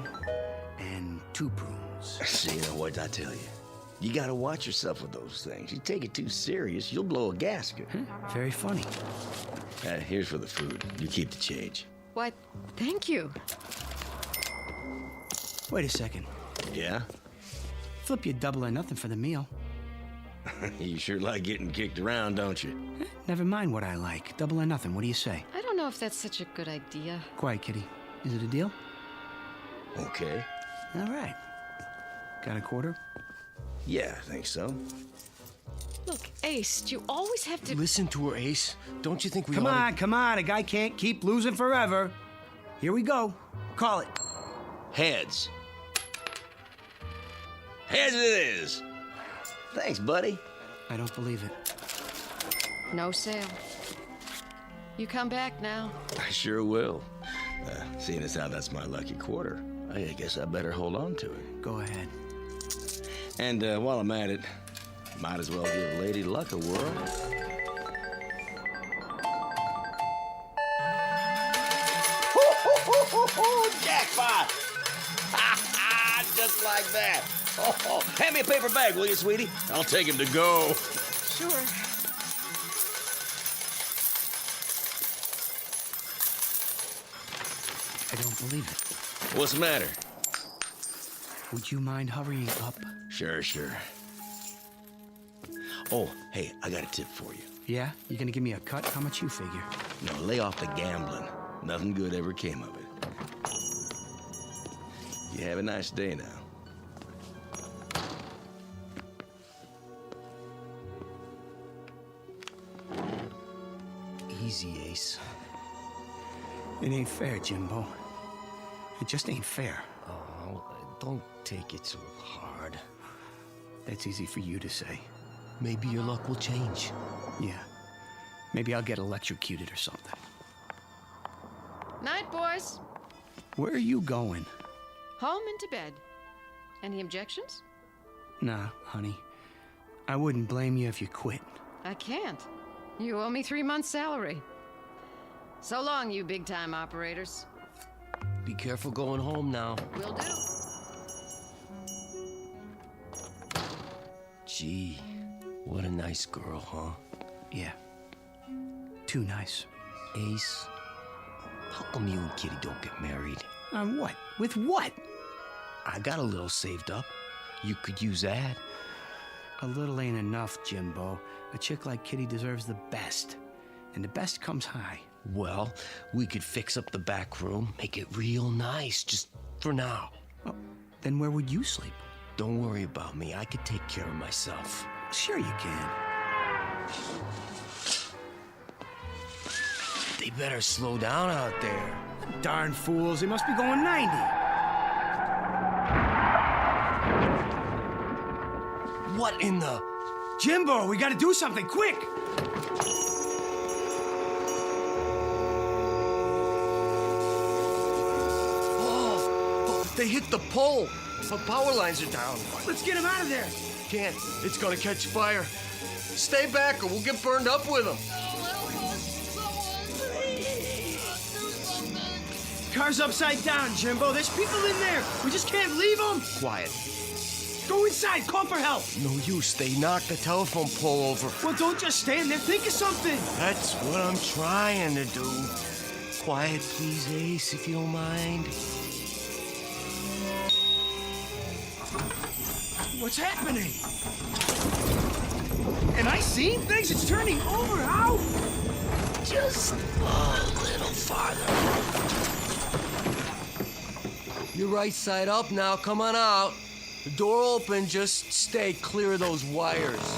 and 2 prunes. See, what I tell you? You gotta watch yourself with those things. You take it too serious, you'll blow a gasket. Very funny. Here's for the food. You keep the change. Why, thank you. Wait a second. Yeah? Flip you double or nothing for the meal. You sure like getting kicked around, don't you? Never mind what I like. Double or nothing. What do you say? I don't know if that's such a good idea. Quiet, Kitty. Is it a deal? Okay. All right. Got a quarter? Yeah, I think so. Look, Ace, do you always have to... Listen to her, Ace. Don't you think we Come on. A guy can't keep losing forever. Here we go. Call it. Heads. Heads it is. Thanks, buddy. I don't believe it. No sale. You come back now. I sure will. Seeing as how that's my lucky quarter, I guess I better hold on to it. Go ahead. And while I'm at it, might as well give Lady Luck a whirl. Jackpot! Just like that. Oh, hand me a paper bag, will you, sweetie? I'll take him to go. Sure. I don't believe it. What's the matter? Would you mind hurrying up? Sure. Oh, hey, I got a tip for you. Yeah? You gonna give me a cut? How much you figure? No, lay off the gambling. Nothing good ever came of it. You have a nice day now. Easy, Ace. It ain't fair, Jimbo. It just ain't fair. Oh, don't take it so hard. That's easy for you to say. Maybe your luck will change. Yeah. Maybe I'll get electrocuted or something. Night, boys. Where are you going? Home and to bed. Any objections? Nah, honey. I wouldn't blame you if you quit. I can't. You owe me 3 months' salary. So long, you big-time operators. Be careful going home now. Will do. Gee, what a nice girl, huh? Yeah. Too nice. Ace, how come you and Kitty don't get married? On what? With what? I got a little saved up. You could use that. A little ain't enough, Jimbo. A chick like Kitty deserves the best. And the best comes high. Well, we could fix up the back room, make it real nice, just for now. Well, then where would you sleep? Don't worry about me. I could take care of myself. Sure you can. They better slow down out there. Darn fools, they must be going 90. What in the... Jimbo, we gotta do something, quick! Oh, they hit the pole. The power lines are down. Let's get him out of there. Can't. It's gonna catch fire. Stay back or we'll get burned up with them. Car's upside down, Jimbo. There's people in there. We just can't leave them. Quiet. Go inside. Call for help. No use. They knocked the telephone pole over. Well, don't just stand there. Think of something. That's what I'm trying to do. Quiet, please, Ace, if you don't mind. What's happening? Am I seeing things? It's turning over. How? Just a little farther. You're right side up now. Come on out. The door open. Just stay clear of those wires.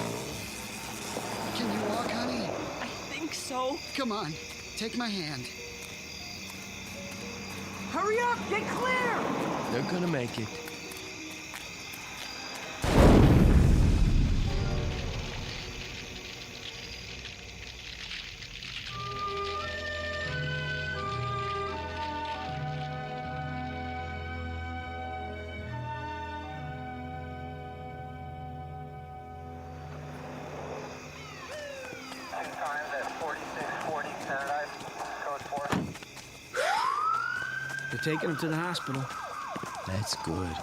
Can you walk, honey? I think so. Come on. Take my hand. Hurry up. Get clear. They're gonna make it. They're taking him to the hospital. That's good.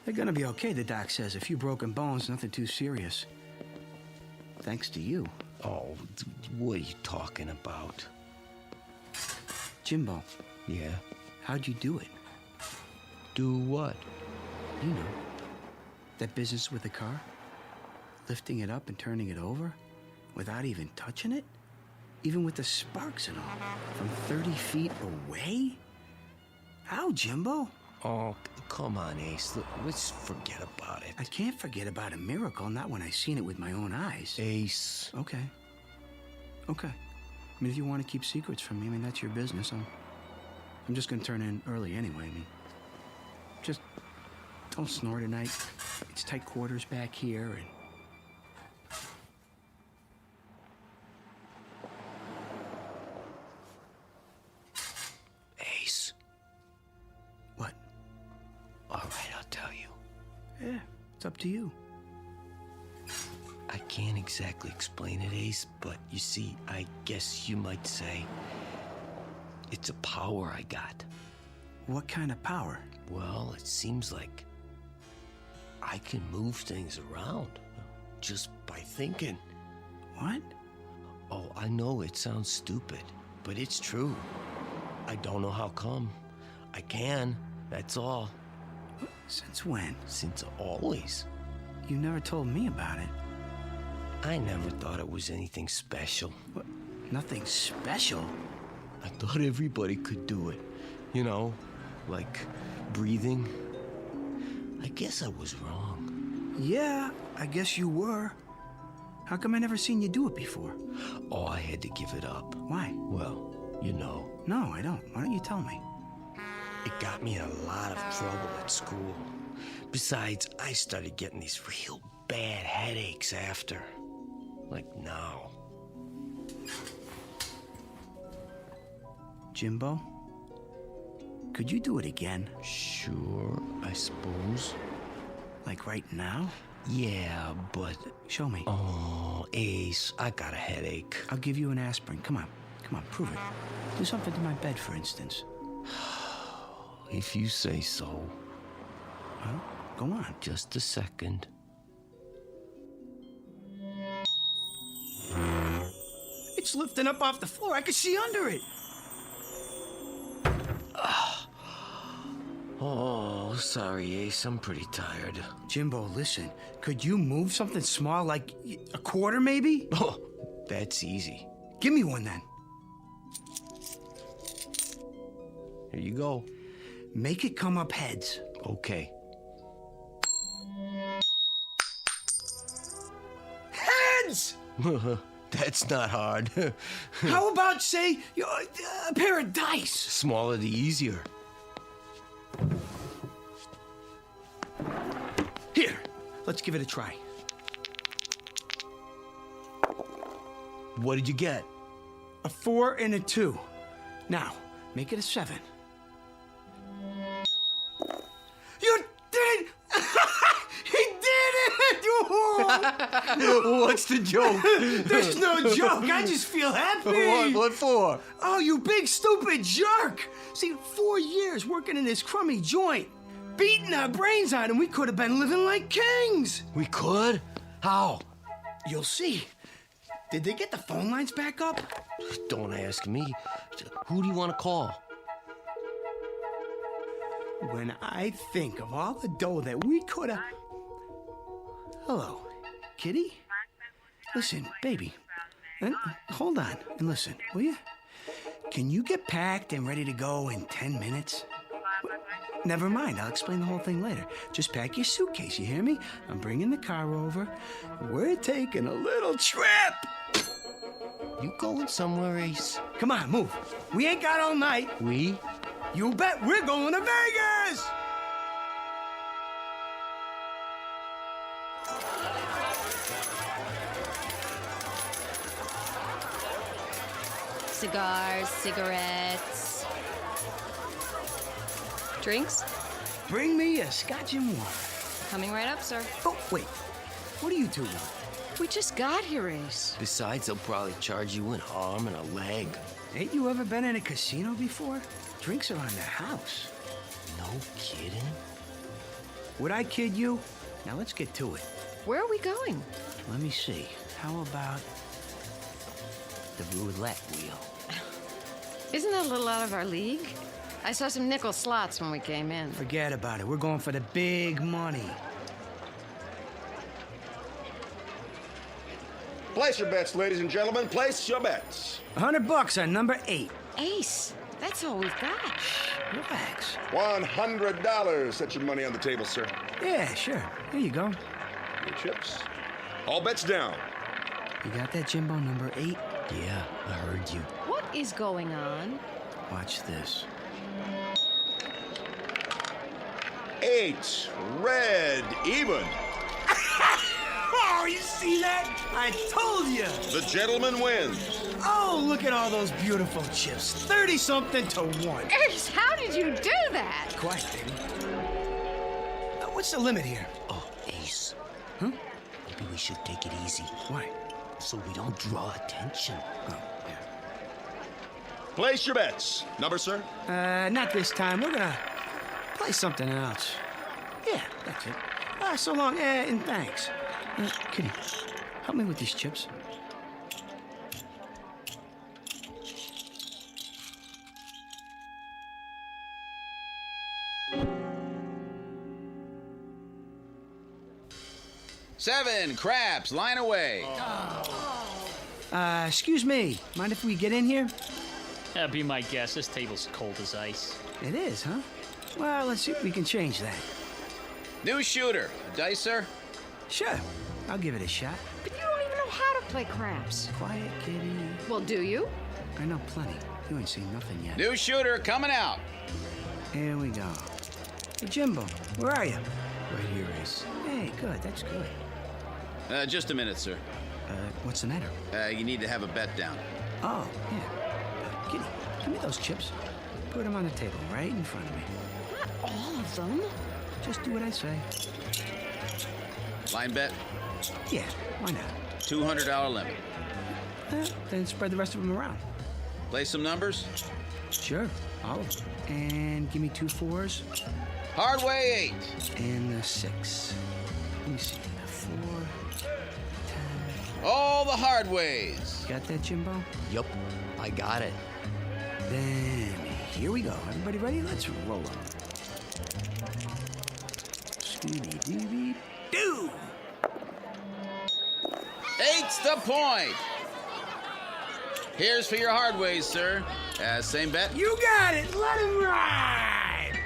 They're gonna be okay, the doc says. A few broken bones, nothing too serious. Thanks to you. Oh, what are you talking about? Jimbo. Yeah? How'd you do it? Do what? You know. That business with the car? Lifting it up and turning it over? Without even touching it? Even with the sparks and all? From 30 feet away? How, Jimbo? Oh, come on, Ace. Let's forget about it. I can't forget about a miracle, not when I seen it with my own eyes. Ace. Okay. Okay. I mean, if you want to keep secrets from me, I mean, that's your business. I'm just going to turn in early anyway. I mean, just don't snore tonight. It's tight quarters back here, and... Ace. What? All right, I'll tell you. Yeah, it's up to you. I can't exactly explain it, Ace, but you see, I guess you might say it's a power I got. What kind of power? Well, it seems like I can move things around just by thinking. What? Oh, I know it sounds stupid, but it's true. I don't know how come. I can, that's all. Since when? Since always. You never told me about it. I never thought it was anything special. What? Nothing special? I thought everybody could do it. You know, like breathing. I guess I was wrong. Yeah, I guess you were. How come I never seen you do it before? Oh, I had to give it up. Why? Well, you know. No, I don't. Why don't you tell me? It got me in a lot of trouble at school. Besides, I started getting these real bad headaches after. Like now. Jimbo? Could you do it again? Sure, I suppose. Like right now? Yeah, but... Show me. Oh, Ace, I got a headache. I'll give you an aspirin. Come on. Come on, prove it. Do something to my bed, for instance. If you say so. Well, go on. Just a second. It's lifting up off the floor. I can see under it. Oh, sorry, Ace. I'm pretty tired. Jimbo, listen. Could you move something small, like a quarter, maybe? Oh, that's easy. Give me one, then. Here you go. Make it come up heads. Okay. Heads! That's not hard. How about, say, a pair of dice? Smaller the easier. Here, let's give it a try. What did you get? A 4 and a 2. Now, make it a 7. You did it! He did it! What's the joke? There's no joke. I just feel happy. What for? Oh, you big stupid jerk! See, 4 years working in this crummy joint, beating our brains out, and we could have been living like kings. We could? How? You'll see. Did they get the phone lines back up? Don't ask me. Who do you want to call? When I think of all the dough that we could have... Hello, kitty? Listen, baby. Hold on and listen, will you? Can you get packed and ready to go in 10 minutes? Never mind, I'll explain the whole thing later. Just pack your suitcase, you hear me? I'm bringing the car over. We're taking a little trip. You going somewhere, Ace? Come on, move. We ain't got all night. We? You bet we're going to Vegas! Cigars, cigarettes. Drinks? Bring me a scotch and water. Coming right up, sir. Oh, wait. What do you two want? We just got here, Ace. Besides, they'll probably charge you an arm and a leg. Ain't you ever been in a casino before? Drinks are on the house. No kidding? Would I kid you? Now let's get to it. Where are we going? Let me see. How about the roulette wheel? Isn't that a little out of our league? I saw some nickel slots when we came in. Forget about it. We're going for the big money. Place your bets, ladies and gentlemen. Place your bets. $100 on number 8. Ace, that's all we've got. Relax. $100. Set your money on the table, sir. Yeah, sure. Here you go. Your chips. All bets down. You got that, Jimbo, number 8? Yeah, I heard you. What is going on? Watch this. 8. Red. Even. Oh, you see that? I told you. The gentleman wins. Oh, look at all those beautiful chips. 30-something to 1. Ace, how did you do that? Quiet, baby. What's the limit here? Oh, Ace. Huh? Maybe we should take it easy. Why? So we don't draw attention. Oh, yeah. Place your bets. Number, sir? Not this time. We're gonna play something else. Yeah, that's it. So long, and thanks. Kitty, help me with these chips. Seven, craps, line away. Excuse me. Mind if we get in here? Be my guess. This table's cold as ice. It is, huh? Well, let's see if we can change that. New shooter. Dice, sir? Sure, I'll give it a shot. But you don't even know how to play craps. Quiet, kitty. Well, do you? I know plenty. You ain't seen nothing yet. New shooter coming out. Here we go. Hey, Jimbo, where are you? Right here, Ace. Hey, good, that's good. Just a minute, sir. What's the matter? You need to have a bet down. Oh, yeah. Kitty, give me those chips. Put them on the table right in front of me. Not all of them. Just do what I say. Line bet? Yeah, why not? $200 limit. Then spread the rest of them around. Play some numbers? Sure, all of them. And give me 2 4s. Hard way 8. And the 6. Let me see. The 4, 10. All the hard ways. Got that, Jimbo? Yup, I got it. Then here we go. Everybody ready? Let's roll them. Scooby-Dooby-Doo! 8's the point. Here's for your hard ways, sir. Same bet? You got it! Let him ride!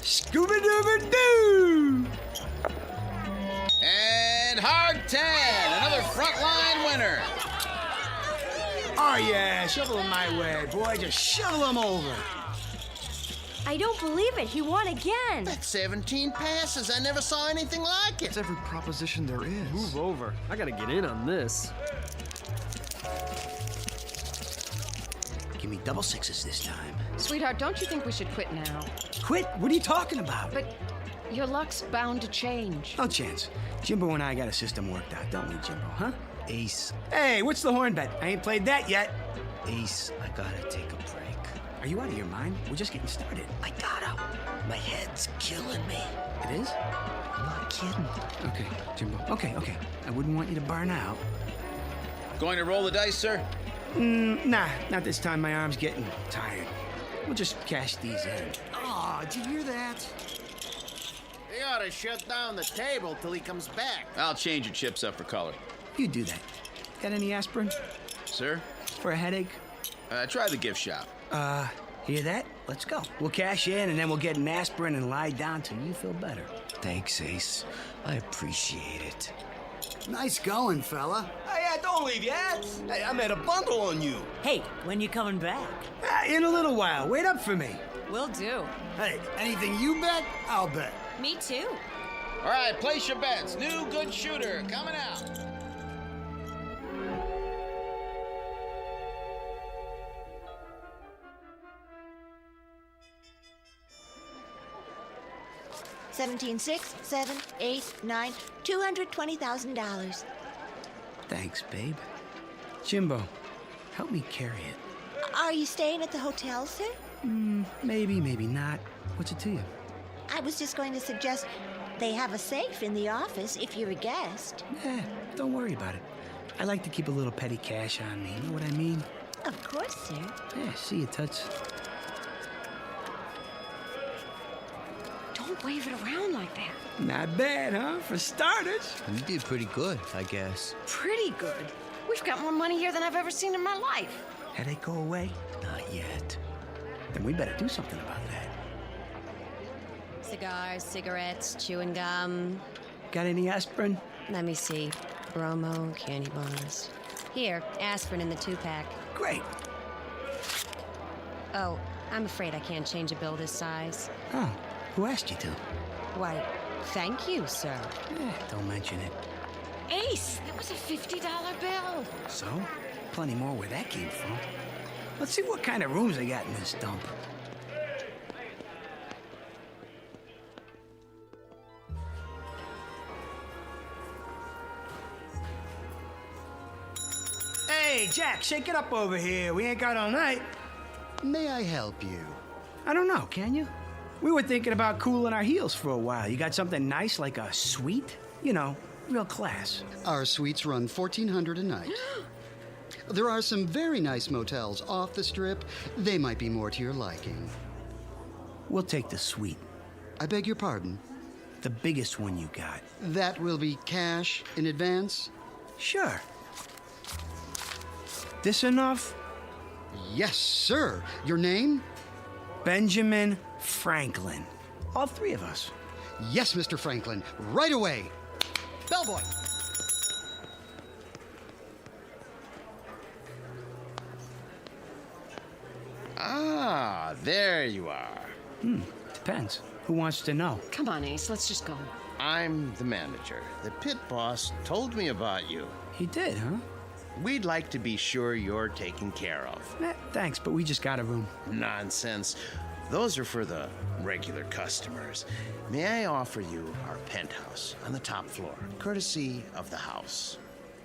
Scooby-Dooby-Doo! And hard 10. Another frontline winner. Oh, yeah. Shovel them my way, boy. Just shovel them over. I don't believe it. He won again. That's 17 passes. I never saw anything like it. It's every proposition there is. Move over. I gotta get in on this. Give me double 6s this time. Sweetheart, don't you think we should quit now? Quit? What are you talking about? But your luck's bound to change. No chance. Jimbo and I got a system worked out, don't we, Jimbo, huh? Ace. Hey, what's the horn bet? I ain't played that yet. Ace, I gotta take a break. Are you out of your mind? We're just getting started. I gotta. My head's killing me. It is? I'm not kidding. Okay, Jimbo. Okay. I wouldn't want you to burn out. Going to roll the dice, sir? Nah, not this time. My arm's getting tired. We'll just cash these in. Oh, did you hear that? They ought to shut down the table till he comes back. I'll change your chips up for color. You do that. Got any aspirin? Sir? For a headache? Try the gift shop. Hear that? Let's go. We'll cash in and then we'll get an aspirin and lie down till you feel better. Thanks, Ace. I appreciate it. Nice going, fella. Hey, don't leave yet. Hey, I made a bundle on you. Hey, when you coming back? In a little while. Wait up for me. Will do. Hey, anything you bet, I'll bet. Me too. All right, place your bets. New good shooter coming out. $17,600, $7,000, $8,000, $9,000, $220,000. Thanks, babe. Jimbo, help me carry it. Are you staying at the hotel, sir? Maybe, maybe not. What's it to you? I was just going to suggest they have a safe in the office if you're a guest. Don't worry about it. I like to keep a little petty cash on me. You know what I mean? Of course, sir. Yeah, see you, Toots. Don't wave it around like that. Not bad, huh? For starters. You did pretty good, I guess. Pretty good. We've got more money here than I've ever seen in my life. Headache go away? Not yet. Then we better do something about that. Cigars, cigarettes, chewing gum. Got any aspirin? Let me see. Bromo, candy bars. Here, aspirin in the 2-pack. Great. Oh, I'm afraid I can't change a bill this size. Oh, who asked you to? Why, thank you, sir. Don't mention it. Ace, that was a $50 bill. So? Plenty more where that came from. Let's see what kind of rooms they got in this dump. Hey, Jack, shake it up over here. We ain't got all night. May I help you? I don't know, can you? We were thinking about cooling our heels for a while. You got something nice like a suite? You know, real class. Our suites run $1,400 a night. There are some very nice motels off the strip. They might be more to your liking. We'll take the suite. I beg your pardon? The biggest one you got. That will be cash in advance? Sure. This enough? Yes, sir. Your name? Benjamin Franklin. All three of us. Yes, Mr. Franklin. Right away. Bellboy. Ah, there you are. Depends. Who wants to know? Come on, Ace, let's just go. I'm the manager. The pit boss told me about you. He did, huh? We'd like to be sure you're taken care of. Thanks, but we just got a room. Nonsense. Those are for the regular customers. May I offer you our penthouse on the top floor, courtesy of the house?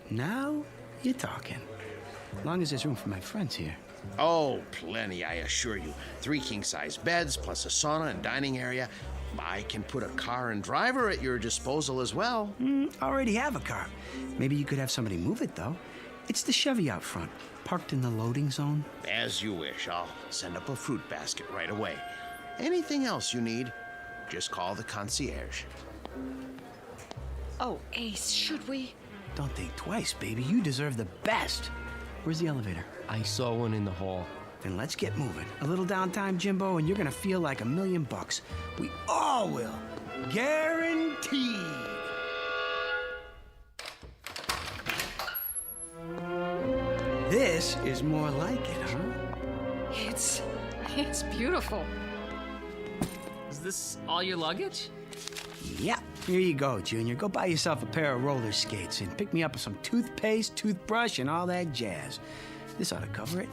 Now you're talking. As long as there's room for my friends here. Oh, plenty, I assure you. 3 king-size beds, plus a sauna and dining area. I can put a car and driver at your disposal as well. Already have a car. Maybe you could have somebody move it, though. It's the Chevy out front, parked in the loading zone. As you wish. I'll send up a fruit basket right away. Anything else you need, just call the concierge. Oh, Ace, should we? Don't think twice, baby. You deserve the best. Where's the elevator? I saw one in the hall. Then let's get moving. A little downtime, Jimbo, and you're gonna feel like $1,000,000. We all will. Guaranteed. This is more like it, huh? It's beautiful. Is this all your luggage? Yeah. Here you go, Junior. Go buy yourself a pair of roller skates and pick me up some toothpaste, toothbrush, and all that jazz. This ought to cover it.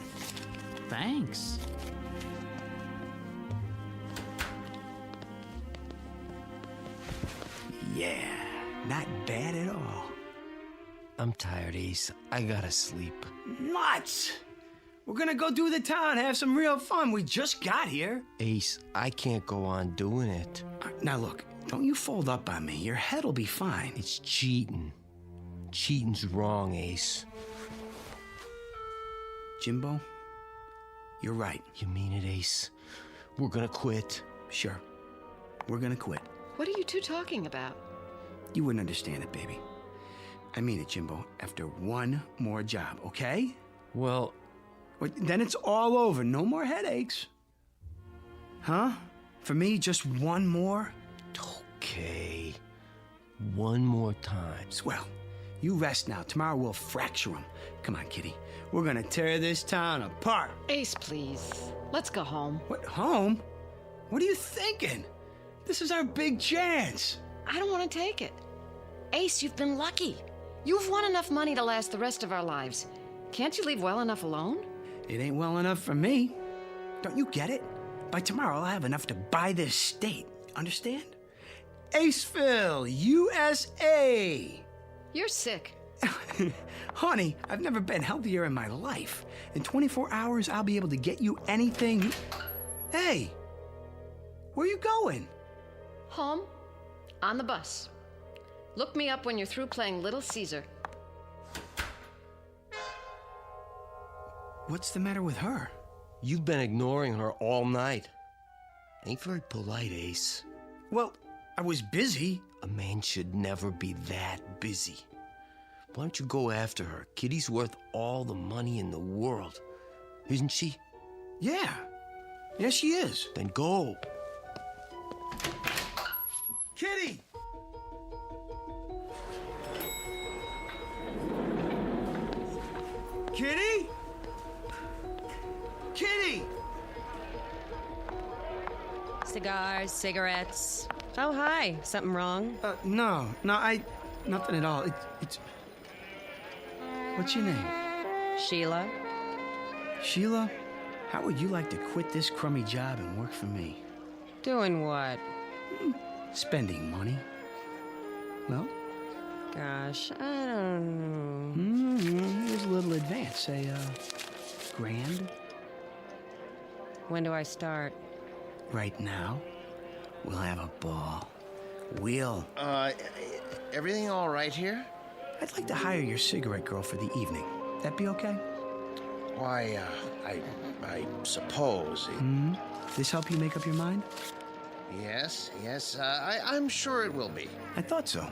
Thanks. Yeah, not bad at all. I'm tired, Ace. I gotta sleep. Nuts! We're gonna go do the town, have some real fun. We just got here. Ace, I can't go on doing it. Now look, don't you fold up on me. Your head'll be fine. It's cheating. Cheating's wrong, Ace. Jimbo, you're right. You mean it, Ace? We're gonna quit. Sure. We're gonna quit. What are you two talking about? You wouldn't understand it, baby. I mean it, Jimbo. After one more job, okay? Well, then it's all over. No more headaches. Huh? For me, just one more? Okay. One more time. Swell. You rest now. Tomorrow we'll fracture them. Come on, kitty. We're gonna tear this town apart. Ace, please. Let's go home. What, home? What are you thinking? This is our big chance. I don't want to take it. Ace, you've been lucky. You've won enough money to last the rest of our lives. Can't you leave well enough alone? It ain't well enough for me. Don't you get it? By tomorrow, I'll have enough to buy this state. Understand? Aceville, USA. You're sick. Honey, I've never been healthier in my life. In 24 hours, I'll be able to get you anything. Hey, where you going? Home. On the bus. Look me up when you're through playing Little Caesar. What's the matter with her? You've been ignoring her all night. Ain't very polite, Ace. Well, I was busy. A man should never be that busy. Why don't you go after her? Kitty's worth all the money in the world. Isn't she? Yeah. Yes, she is. Then go. Kitty! Kitty? Kitty! Cigars, cigarettes. Oh, hi. Something wrong? No, nothing at all. It's. What's your name? Sheila. Sheila, how would you like to quit this crummy job and work for me? Doing what? Spending money. Well? Gosh, I don't know. Here's a little advance. Say, $1,000. When do I start? Right now. We'll have a ball. We'll. Everything all right here? I'd like to hire your cigarette girl for the evening. That be okay? Why, I suppose. This help you make up your mind? Yes, I'm sure it will be. I thought so.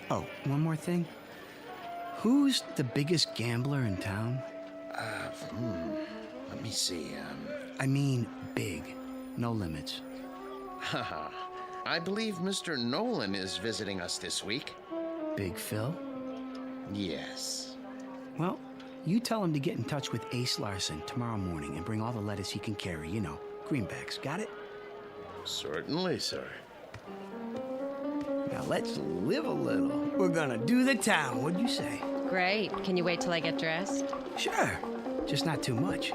Oh, one more thing. Who's the biggest gambler in town? Let me see. I mean big. No limits. I believe Mr. Nolan is visiting us this week. Big Phil? Yes. Well, you tell him to get in touch with Ace Larson tomorrow morning and bring all the lettuce he can carry. You know, greenbacks. Got it? Certainly, sir. Now let's live a little. We're gonna do the town. What'd you say? Great. Can you wait till I get dressed? Sure. Just not too much.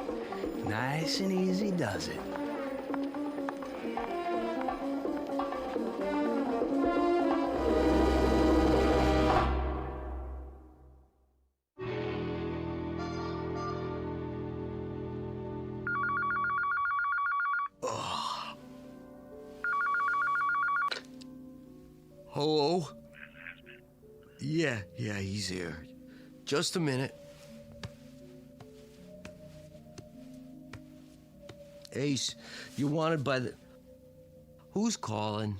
Nice and easy does it. Hello? Yeah, he's here. Just a minute. Ace, you're wanted by the... Who's calling?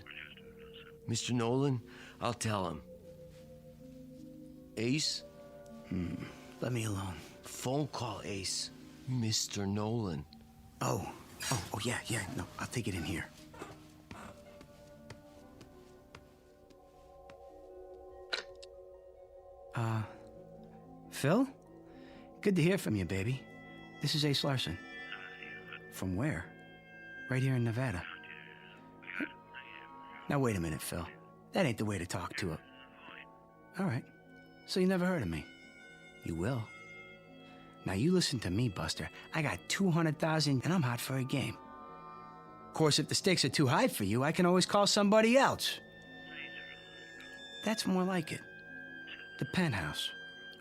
Mr. Nolan? I'll tell him. Ace? Let me alone. Phone call, Ace. Mr. Nolan. Oh, yeah. No, I'll take it in here. Phil? Good to hear from you, baby. This is Ace Larson. From where? Right here in Nevada. Now, wait a minute, Phil. That ain't the way to talk to a... All right. So you never heard of me? You will. Now, you listen to me, Buster. I got 200,000 and I'm hot for a game. Of course, if the stakes are too high for you, I can always call somebody else. That's more like it. The penthouse.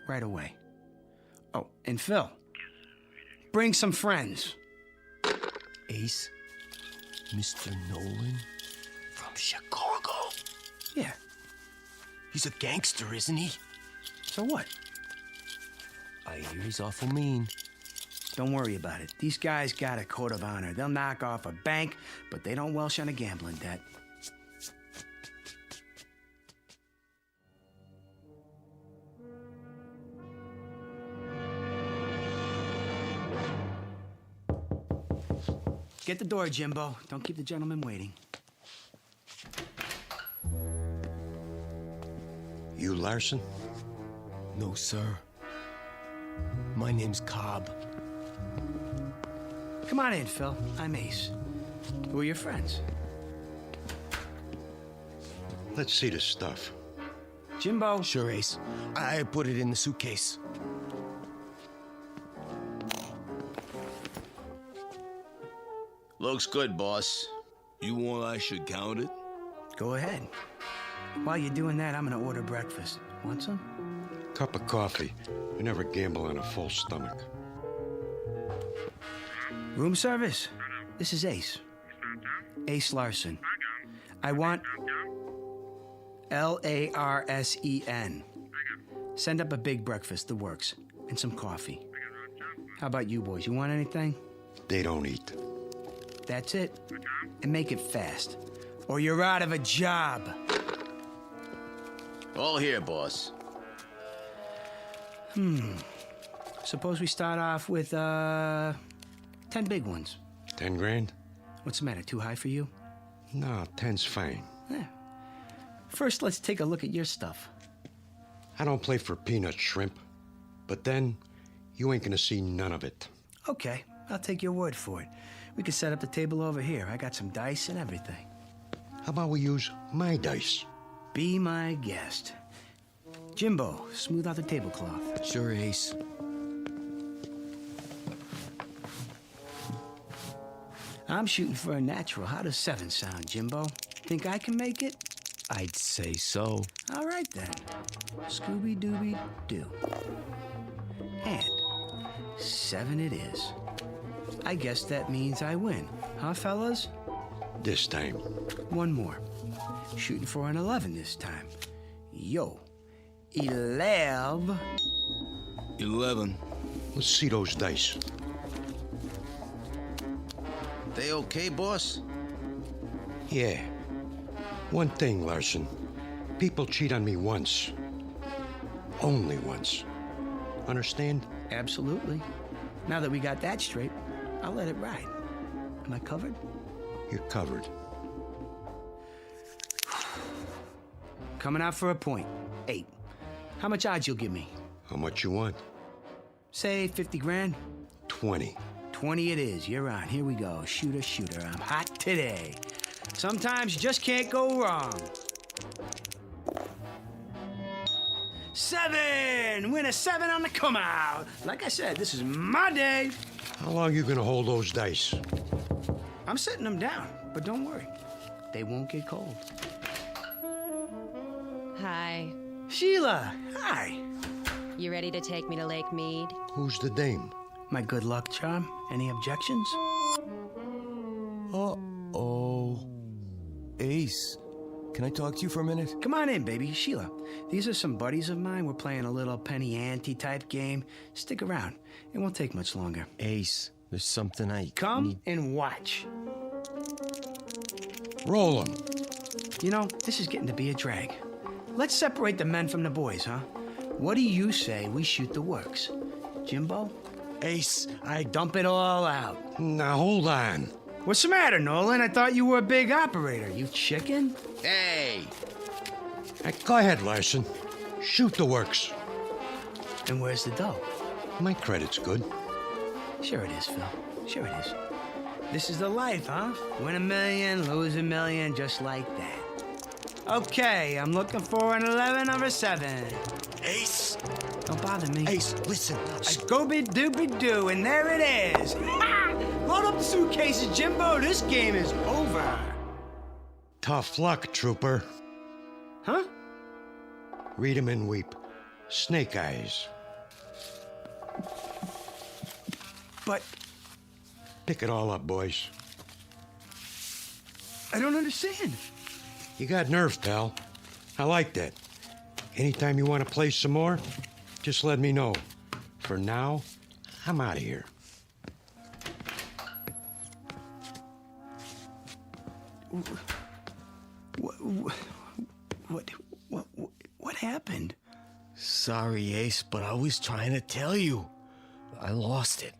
Right away. Oh, and Phil, bring some friends. Ace? Mr. Nolan? From Chicago? Yeah. He's a gangster, isn't he? So what? I hear he's awful mean. Don't worry about it. These guys got a code of honor. They'll knock off a bank, but they don't welsh on a gambling debt. Get the door, Jimbo. Don't keep the gentleman waiting. You Larson? No, sir. My name's Cobb. Come on in, Phil. I'm Ace. Who are your friends? Let's see the stuff. Jimbo. Sure, Ace. I put it in the suitcase. Looks good, boss. You want I should count it? Go ahead. While you're doing that, I'm gonna order breakfast. Want some? Cup of coffee. I never gamble on a full stomach. Room service. This is Ace. Ace Larson. I want Larsen. Send up a big breakfast, the works, and some coffee. How about you boys? You want anything? They don't eat. That's it. And make it fast, or you're out of a job. All here, boss. Suppose we start off with, 10 big ones. 10 grand? What's the matter, too high for you? No, 10's fine. Yeah. First, let's take a look at your stuff. I don't play for peanut shrimp. But then, you ain't gonna see none of it. Okay, I'll take your word for it. We can set up the table over here. I got some dice and everything. How about we use my dice? Be my guest. Jimbo, smooth out the tablecloth. Sure, Ace. I'm shooting for a natural. How does 7 sound, Jimbo? Think I can make it? I'd say so. All right, then. Scooby-Dooby-Doo. And 7 it is. I guess that means I win. Huh, fellas? This time. One more. Shooting for an 11 this time. Yo. 11. 11. Let's see those dice. They okay, boss? Yeah. One thing, Larson. People cheat on me once. Only once. Understand? Absolutely. Now that we got that straight, I'll let it ride. Am I covered? You're covered. Coming out for a point. 8. How much odds you'll give me? How much you want? Say 50 grand. 20. 20 it is. You're on. Here we go. Shooter, shooter. I'm hot today. Sometimes you just can't go wrong. 7! Win a 7 on the come out. Like I said, this is my day. How long you gonna hold those dice? I'm setting them down, but don't worry. They won't get cold. Hi. Sheila, hi. You ready to take me to Lake Mead? Who's the dame? My good luck charm. Any objections? Uh-oh. Ace, can I talk to you for a minute? Come on in, baby. Sheila, these are some buddies of mine. We're playing a little penny ante type game. Stick around. It won't take much longer. Ace, there's something I Come and watch. Roll 'em. You know, this is getting to be a drag. Let's separate the men from the boys, huh? What do you say we shoot the works? Jimbo? Ace, I dump it all out. Now, hold on. What's the matter, Nolan? I thought you were a big operator. You chicken? Hey! Hey, go ahead, Larson. Shoot the works. And where's the dough? My credit's good. Sure it is, Phil. Sure it is. This is the life, huh? Win $1 million, lose $1 million, just like that. Okay, I'm looking for an 11 or a 7. Ace! Don't bother me. Ace, listen. Scooby-Dooby-Doo, and there it is. Ha! Load up the suitcases, Jimbo. This game is over. Tough luck, trooper. Huh? Read 'em and weep. Snake eyes. But... Pick it all up, boys. I don't understand. You got nerve, pal. I like that. Anytime you want to play some more, just let me know. For now, I'm out of here. What happened? Sorry, Ace, but I was trying to tell you. I lost it.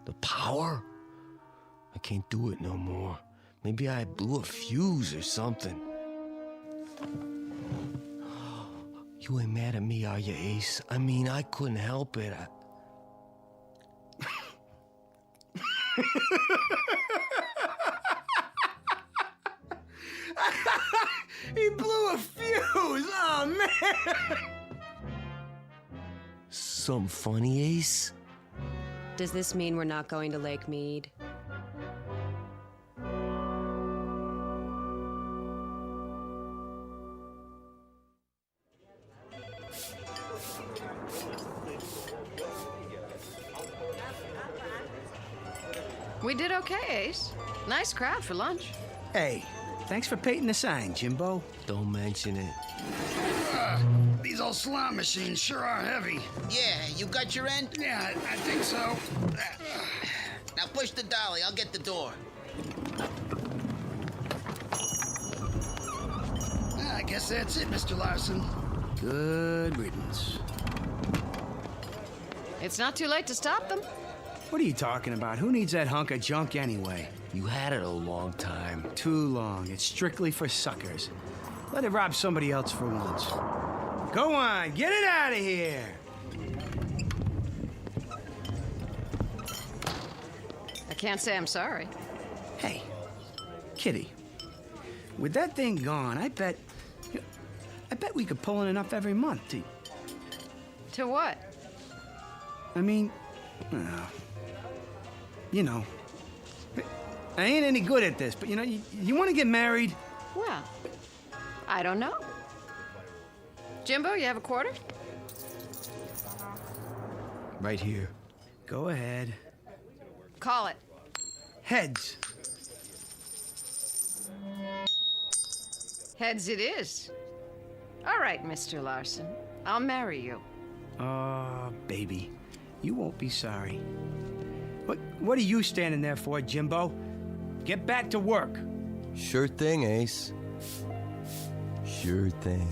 The power. I can't do it no more. Maybe I blew a fuse or something. You ain't mad at me, are you, Ace? I mean, I couldn't help it. He blew a fuse! Oh, man! Something funny, Ace? Does this mean we're not going to Lake Mead? We did okay, Ace. Nice crowd for lunch. Hey, thanks for painting the sign, Jimbo. Don't mention it. These old slot machines sure are heavy. Yeah, you got your end? Yeah, I think so. Now push the dolly, I'll get the door. I guess that's it, Mr. Larson. Good riddance. It's not too late to stop them. What are you talking about? Who needs that hunk of junk anyway? You had it a long time. Too long. It's strictly for suckers. Let it rob somebody else for once. Go on, get it out of here! I can't say I'm sorry. Hey, Kitty, with that thing gone, I bet we could pull in enough every month to... To what? I mean, you know, I ain't any good at this, but you know, you want to get married? Well, I don't know. Jimbo, you have a quarter? Right here. Go ahead. Call it. Heads. Heads it is. All right, Mr. Larson. I'll marry you. Oh, baby. You won't be sorry. What are you standing there for, Jimbo? Get back to work. Sure thing, Ace. Sure thing.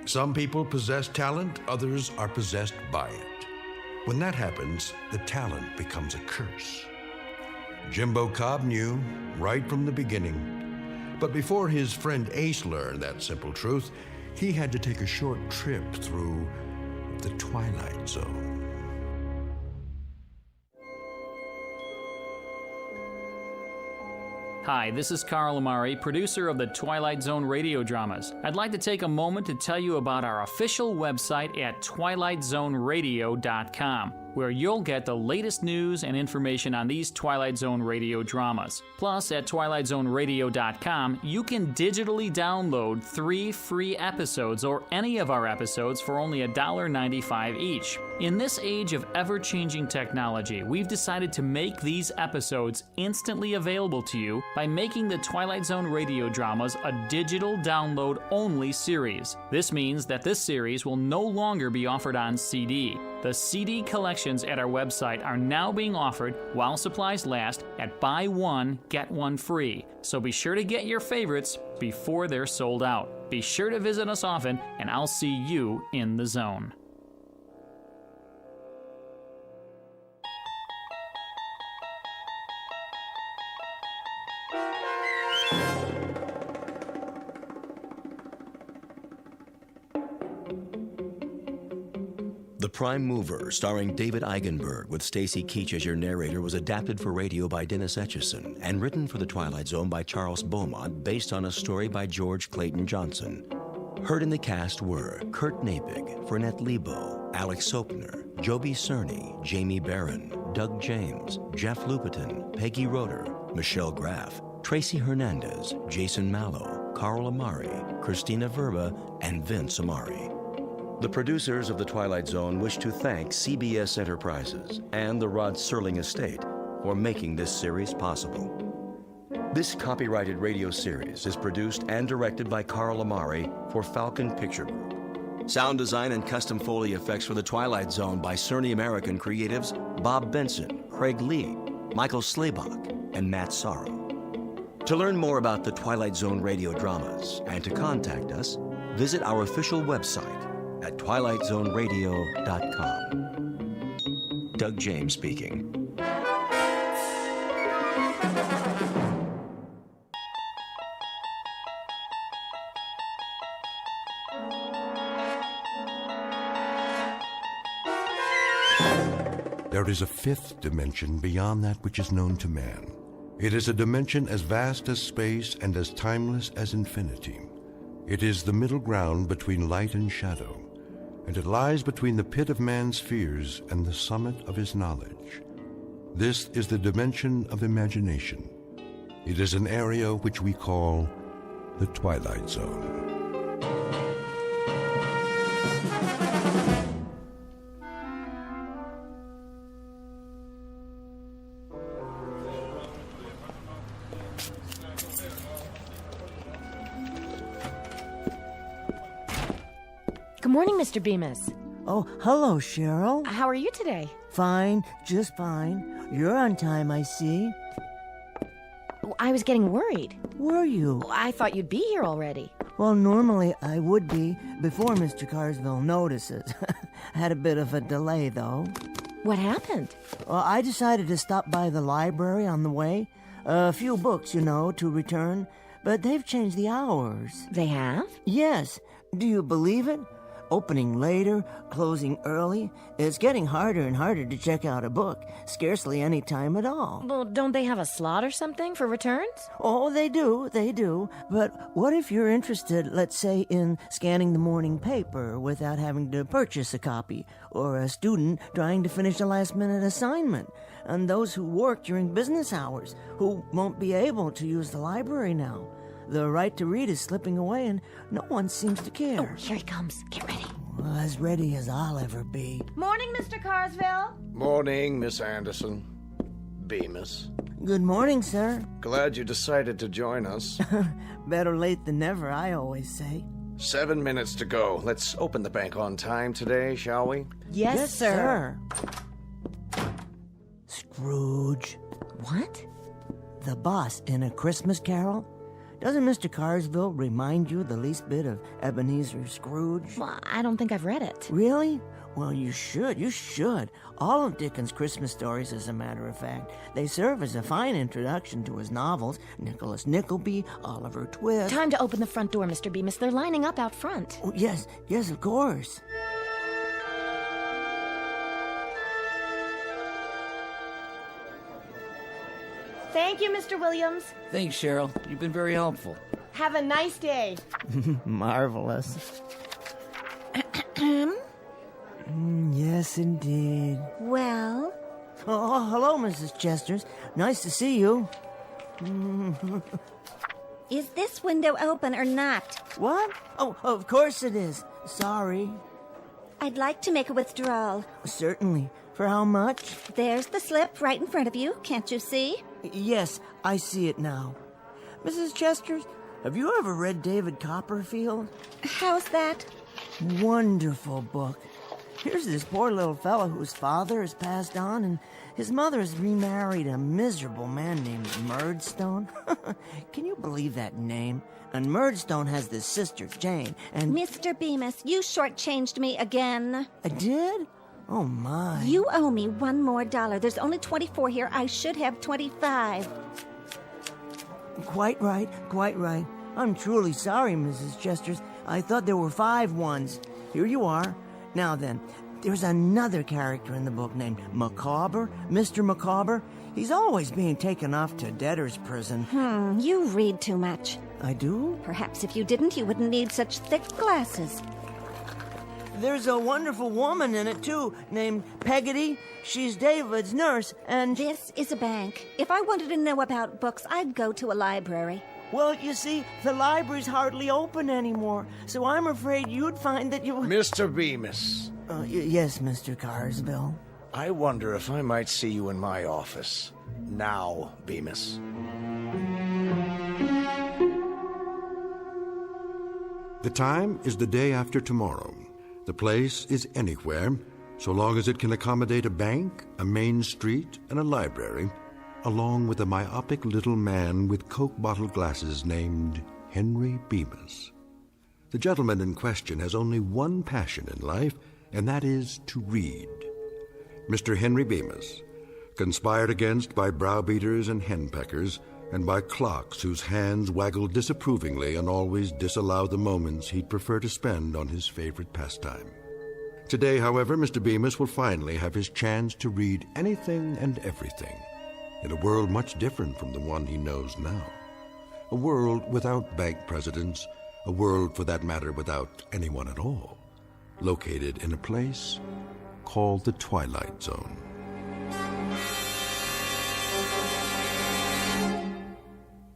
Some people possess talent, others are possessed by it. When that happens, the talent becomes a curse. Jimbo Cobb knew right from the beginning. But before his friend Ace learned that simple truth, he had to take a short trip through the Twilight Zone. Hi, this is Carl Amari, producer of the Twilight Zone radio dramas. I'd like to take a moment to tell you about our official website at twilightzoneradio.com, where you'll get the latest news and information on these Twilight Zone radio dramas. Plus, at twilightzoneradio.com, you can digitally download 3 free episodes or any of our episodes for only $1.95 each. In this age of ever-changing technology, we've decided to make these episodes instantly available to you by making the Twilight Zone radio dramas a digital download-only series. This means that this series will no longer be offered on CD. The CD collections at our website are now being offered while supplies last at buy one, get one free. So be sure to get your favorites before they're sold out. Be sure to visit us often, and I'll see you in the zone. The Prime Mover, starring David Eigenberg with Stacy Keach as your narrator, was adapted for radio by Dennis Etchison and written for The Twilight Zone by Charles Beaumont, based on a story by George Clayton Johnson. Heard in the cast were Kurt Nabig, Fernette Lebo, Alex Sopner, Joby Cerny, Jamie Barron, Doug James, Jeff Lupiton, Peggy Roeder, Michelle Graff, Tracy Hernandez, Jason Mallow, Carl Amari, Christina Verba, and Vince Amari. The producers of The Twilight Zone wish to thank CBS Enterprises and the Rod Serling Estate for making this series possible. This copyrighted radio series is produced and directed by Carl Amari for Falcon Picture Group. Sound design and custom Foley effects for The Twilight Zone by Cerny American creatives Bob Benson, Craig Lee, Michael Slaybach, and Matt Sorrow. To learn more about the Twilight Zone radio dramas and to contact us, visit our official website at twilightzoneradio.com. Doug James speaking. There is a fifth dimension beyond that which is known to man. It is a dimension as vast as space and as timeless as infinity. It is the middle ground between light and shadow, and it lies between the pit of man's fears and the summit of his knowledge. This is the dimension of imagination. It is an area which we call the Twilight Zone. Good morning, Mr. Bemis. Oh, hello, Cheryl. How are you today? Fine, just fine. You're on time, I see. I was getting worried. Were you? I thought you'd be here already. Well, normally I would be before Mr. Carsville notices. Had a bit of a delay, though. What happened? Well, I decided to stop by the library on the way. A few books, to return. But they've changed the hours. They have? Yes. Do you believe it? Opening later, closing early. It's getting harder and harder to check out a book. Scarcely any time at all. Well, don't they have a slot or something for returns? Oh, they do. But what if you're interested, let's say, in scanning the morning paper without having to purchase a copy? Or a student trying to finish a last-minute assignment? And those who work during business hours, who won't be able to use the library now? The right to read is slipping away, and no one seems to care. Oh, here he comes. Get ready. Well, as ready as I'll ever be. Morning, Mr. Carsville. Morning, Miss Anderson. Bemis. Good morning, sir. Glad you decided to join us. Better late than never, I always say. 7 minutes to go. Let's open the bank on time today, shall we? Yes, sir. Scrooge. What? The boss in A Christmas Carol? Doesn't Mr. Carsville remind you the least bit of Ebenezer Scrooge? Well, I don't think I've read it. Really? Well, you should. You should. All of Dickens' Christmas stories, as a matter of fact. They serve as a fine introduction to his novels. Nicholas Nickleby, Oliver Twist. Time to open the front door, Mr. Bemis. They're lining up out front. Oh, yes, of course. Thank you, Mr. Williams. Thanks, Cheryl. You've been very helpful. Have a nice day. Marvelous. Yes, indeed. Well? Oh, hello, Mrs. Chesters. Nice to see you. Is this window open or not? What? Oh, of course it is. Sorry. I'd like to make a withdrawal. Certainly. For how much? There's the slip right in front of you. Can't you see? Yes, I see it now. Mrs. Chesters, have you ever read David Copperfield? How's that? Wonderful book. Here's this poor little fellow whose father has passed on, and his mother has remarried a miserable man named Murdstone. Can you believe that name? And Murdstone has this sister, Jane, and... Mr. Bemis, you shortchanged me again. I did? Oh, my. You owe me $1 more. There's only 24 here. I should have 25. Quite right, quite right. I'm truly sorry, Mrs. Chesters. I thought there were 5 ones. Here you are. Now then, there's another character in the book named Micawber, Mr. Micawber. He's always being taken off to debtor's prison. You read too much. I do? Perhaps if you didn't, you wouldn't need such thick glasses. There's a wonderful woman in it, too, named Peggotty. She's David's nurse, and... This is a bank. If I wanted to know about books, I'd go to a library. Well, you see, the library's hardly open anymore, so I'm afraid you'd find that you... Mr. Bemis. Yes, Mr. Carsville. I wonder if I might see you in my office. Now, Bemis. The time is the day after tomorrow. The place is anywhere, so long as it can accommodate a bank, a main street, and a library, along with a myopic little man with Coke bottle glasses named Henry Bemis. The gentleman in question has only one passion in life, and that is to read. Mr. Henry Bemis, conspired against by browbeaters and henpeckers, and by clocks whose hands waggle disapprovingly and always disallow the moments he'd prefer to spend on his favorite pastime. Today, however, Mr. Bemis will finally have his chance to read anything and everything, in a world much different from the one he knows now. A world without bank presidents, a world, for that matter, without anyone at all, located in a place called the Twilight Zone.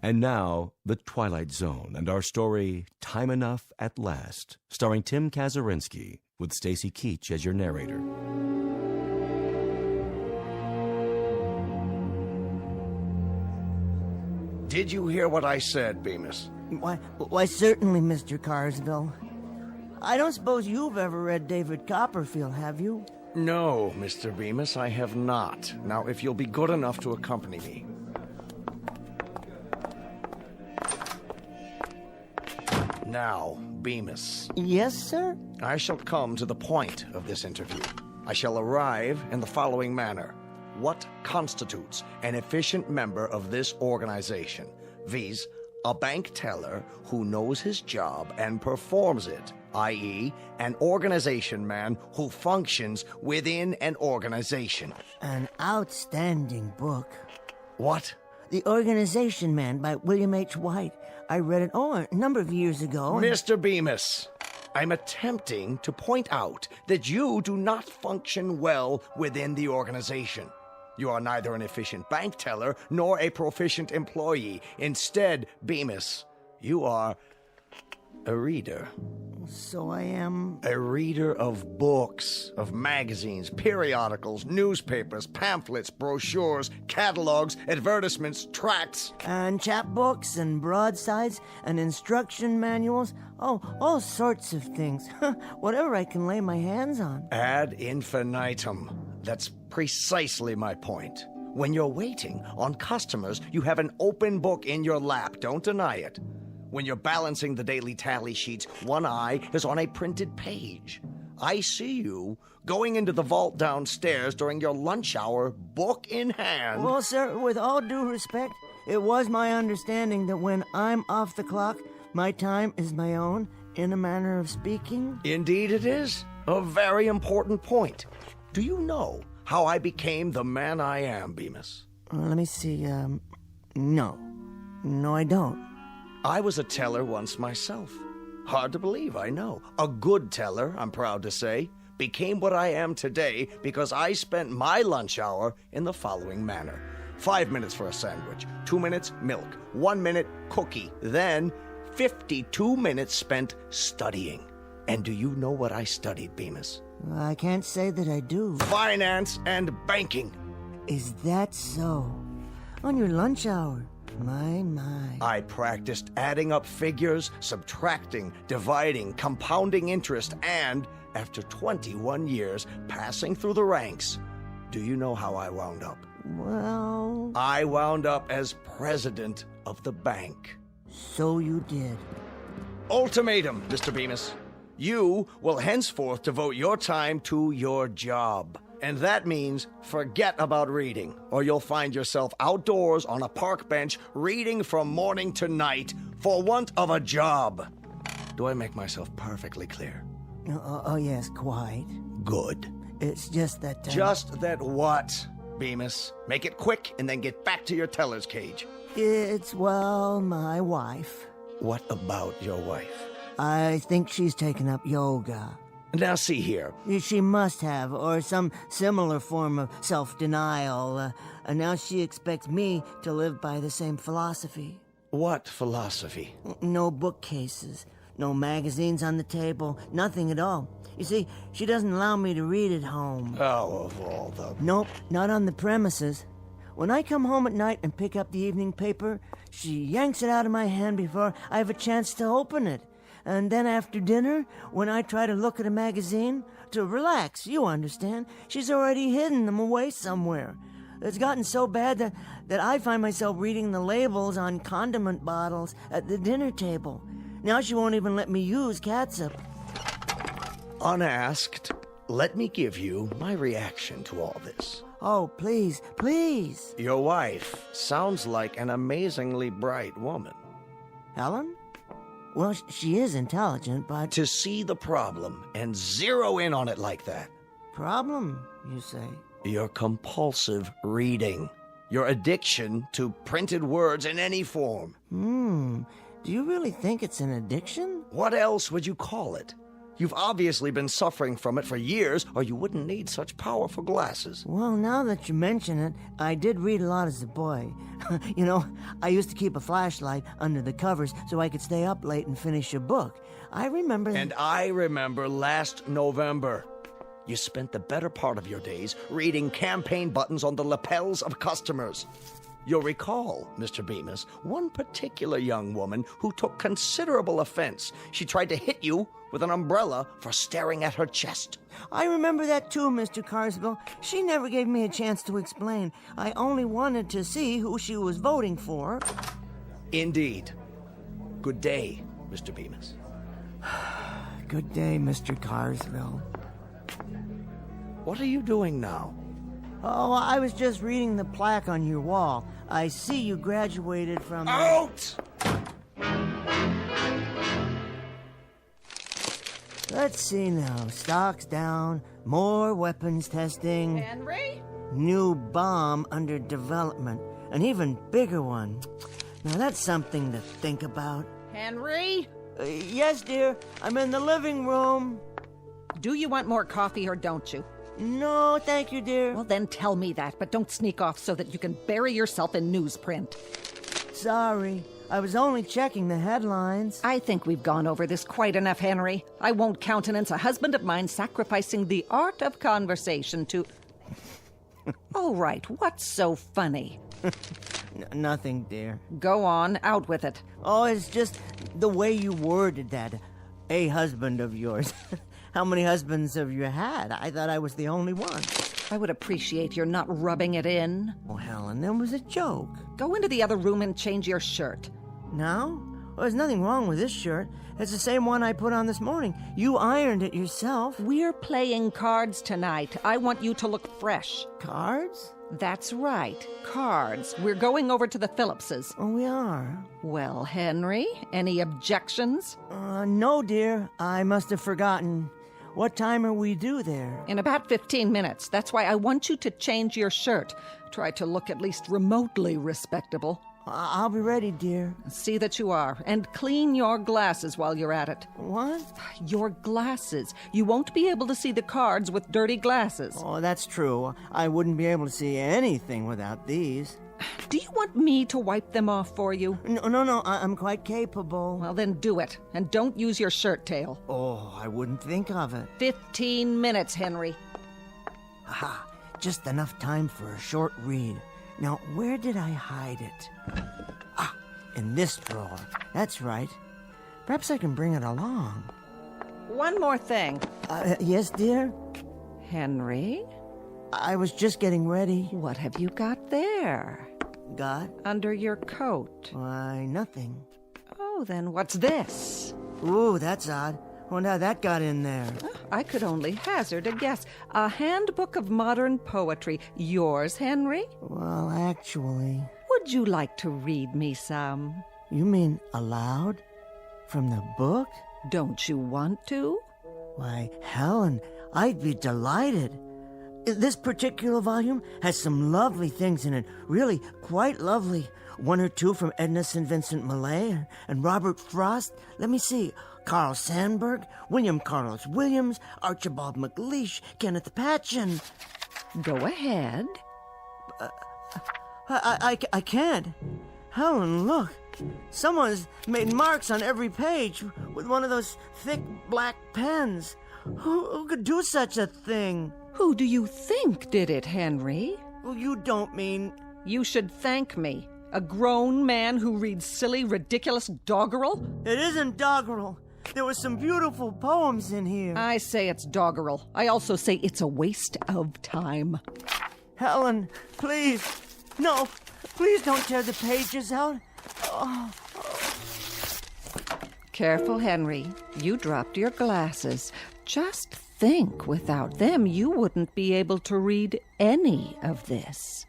And now, The Twilight Zone and our story, Time Enough at Last, starring Tim Kazurinsky, with Stacy Keach as your narrator. Did you hear what I said, Bemis? Why, certainly, Mr. Carsville. I don't suppose you've ever read David Copperfield, have you? No, Mr. Bemis, I have not. Now, if you'll be good enough to accompany me. Now, Bemis. Yes, sir? I shall come to the point of this interview. I shall arrive in the following manner. What constitutes an efficient member of this organization? Viz., a bank teller who knows his job and performs it, i.e., an organization man who functions within an organization. An outstanding book. What? The Organization Man by William H. White. I read it, a number of years ago. Mr. Bemis, I'm attempting to point out that you do not function well within the organization. You are neither an efficient bank teller nor a proficient employee. Instead, Bemis, you are a reader. So I am... A reader of books, of magazines, periodicals, newspapers, pamphlets, brochures, catalogs, advertisements, tracts. And chapbooks and broadsides and instruction manuals. Oh, all sorts of things. Whatever I can lay my hands on. Ad infinitum. That's precisely my point. When you're waiting on customers, you have an open book in your lap. Don't deny it. When you're balancing the daily tally sheets, one eye is on a printed page. I see you going into the vault downstairs during your lunch hour, book in hand. Well, sir, with all due respect, it was my understanding that when I'm off the clock, my time is my own, in a manner of speaking. Indeed it is. A very important point. Do you know how I became the man I am, Bemis? Let me see, no. No, I don't. I was a teller once myself. Hard to believe, I know. A good teller, I'm proud to say, became what I am today because I spent my lunch hour in the following manner. 5 minutes for a sandwich, 2 minutes milk, 1 minute cookie, then 52 minutes spent studying. And do you know what I studied, Bemis? I can't say that I do. Finance and banking. Is that so? On your lunch hour? My. I practiced adding up figures, subtracting, dividing, compounding interest, and after 21 years passing through the ranks, do you know how I wound up? Well... I wound up as president of the bank. So you did. Ultimatum, Mr. Bemis. You will henceforth devote your time to your job. And that means forget about reading, or you'll find yourself outdoors on a park bench reading from morning to night for want of a job. Do I make myself perfectly clear? Oh, yes, quite. Good. It's just that... Just that what, Bemis? Make it quick and then get back to your teller's cage. It's, well, my wife. What about your wife? I think she's taken up yoga. Now see here. She must have, or some similar form of self-denial. And now she expects me to live by the same philosophy. What philosophy? No bookcases, no magazines on the table, nothing at all. You see, she doesn't allow me to read at home. Oh, of all the... Nope, not on the premises. When I come home at night and pick up the evening paper, she yanks it out of my hand before I have a chance to open it. And then after dinner, when I try to look at a magazine, to relax, you understand, she's already hidden them away somewhere. It's gotten so bad that I find myself reading the labels on condiment bottles at the dinner table. Now she won't even let me use catsup. Unasked, let me give you my reaction to all this. Oh, please, please. Your wife sounds like an amazingly bright woman. Helen? Well, she is intelligent, but... To see the problem and zero in on it like that. Problem, you say? Your compulsive reading. Your addiction to printed words in any form. Do you really think it's an addiction? What else would you call it? You've obviously been suffering from it for years, or you wouldn't need such powerful glasses. Well, now that you mention it, I did read a lot as a boy. You know, I used to keep a flashlight under the covers so I could stay up late and finish a book. I remember... And I remember last November. You spent the better part of your days reading campaign buttons on the lapels of customers. You'll recall, Mr. Bemis, one particular young woman who took considerable offense. She tried to hit you with an umbrella for staring at her chest. I remember that too, Mr. Carswell. She never gave me a chance to explain. I only wanted to see who she was voting for. Indeed. Good day, Mr. Bemis. Good day, Mr. Carswell. What are you doing now? Oh, I was just reading the plaque on your wall. I see you graduated from... Out! Let's see now. Stocks down, more weapons testing. Henry? New bomb under development. An even bigger one. Now that's something to think about. Henry? Yes, dear. I'm in the living room. Do you want more coffee or don't you? No, thank you, dear. Well, then tell me that, but don't sneak off so that you can bury yourself in newsprint. Sorry. I was only checking the headlines. I think we've gone over this quite enough, Henry. I won't countenance a husband of mine sacrificing the art of conversation to... Oh, right. What's so funny? Nothing, dear. Go on, out with it. Oh, it's just the way you worded that. A husband of yours. How many husbands have you had? I thought I was the only one. I would appreciate your not rubbing it in. Oh, Helen, that was a joke. Go into the other room and change your shirt. Now? Well, there's nothing wrong with this shirt. It's the same one I put on this morning. You ironed it yourself. We're playing cards tonight. I want you to look fresh. Cards? That's right, cards. We're going over to the Phillipses. Oh, we are? Well, Henry, any objections? No, dear. I must have forgotten. What time are we due there? In about 15 minutes. That's why I want you to change your shirt. Try to look at least remotely respectable. I'll be ready, dear. See that you are. And clean your glasses while you're at it. What? Your glasses. You won't be able to see the cards with dirty glasses. Oh, that's true. I wouldn't be able to see anything without these. Do you want me to wipe them off for you? No, I'm quite capable. Well, then do it. And don't use your shirt tail. Oh, I wouldn't think of it. 15 minutes, Henry. Aha, just enough time for a short read. Now, where did I hide it? Ah, in this drawer. That's right. Perhaps I can bring it along. One more thing. Yes, dear? Henry? I was just getting ready. What have you got there? Got? Under your coat. Why, nothing. Oh, then what's this? Ooh, that's odd. Wonder how that got in there. I could only hazard a guess. A handbook of modern poetry. Yours, Henry? Well, actually... Would you like to read me some? You mean aloud? From the book? Don't you want to? Why, Helen, I'd be delighted. This particular volume has some lovely things in it. Really, quite lovely. One or two from Edna St. Vincent Millay and Robert Frost. Let me see. Carl Sandburg, William Carlos Williams, Archibald MacLeish, Kenneth Patchen. Go ahead. I can't. Helen, look. Someone's made marks on every page with one of those thick black pens. Who could do such a thing? Who do you think did it, Henry? Well, you don't mean... You should thank me. A grown man who reads silly, ridiculous doggerel? It isn't doggerel. There were some beautiful poems in here. I say it's doggerel. I also say it's a waste of time. Helen, please. No, please don't tear the pages out. Oh. Careful, Henry. You dropped your glasses. Just think, without them, you wouldn't be able to read any of this.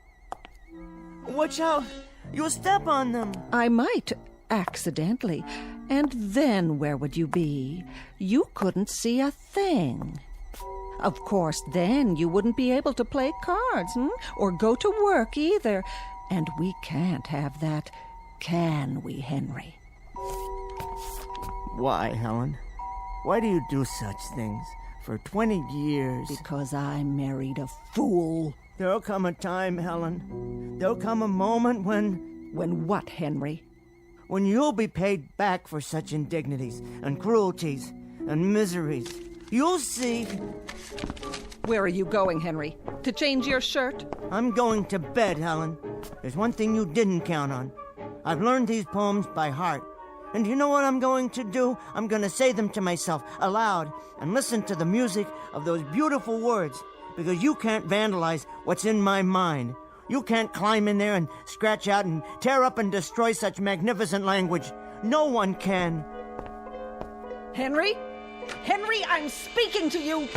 Watch out. You'll step on them. I might, accidentally. And then where would you be? You couldn't see a thing. Of course, then you wouldn't be able to play cards, or go to work either. And we can't have that, can we, Henry? Why, Helen? Why do you do such things? For 20 years. Because I married a fool. There'll come a time, Helen. There'll come a moment when... When what, Henry? When you'll be paid back for such indignities and cruelties and miseries. You'll see. Where are you going, Henry? To change your shirt? I'm going to bed, Helen. There's one thing you didn't count on. I've learned these poems by heart. And you know what I'm going to do? I'm going to say them to myself aloud and listen to the music of those beautiful words, because you can't vandalize what's in my mind. You can't climb in there and scratch out and tear up and destroy such magnificent language. No one can. Henry? Henry, I'm speaking to you!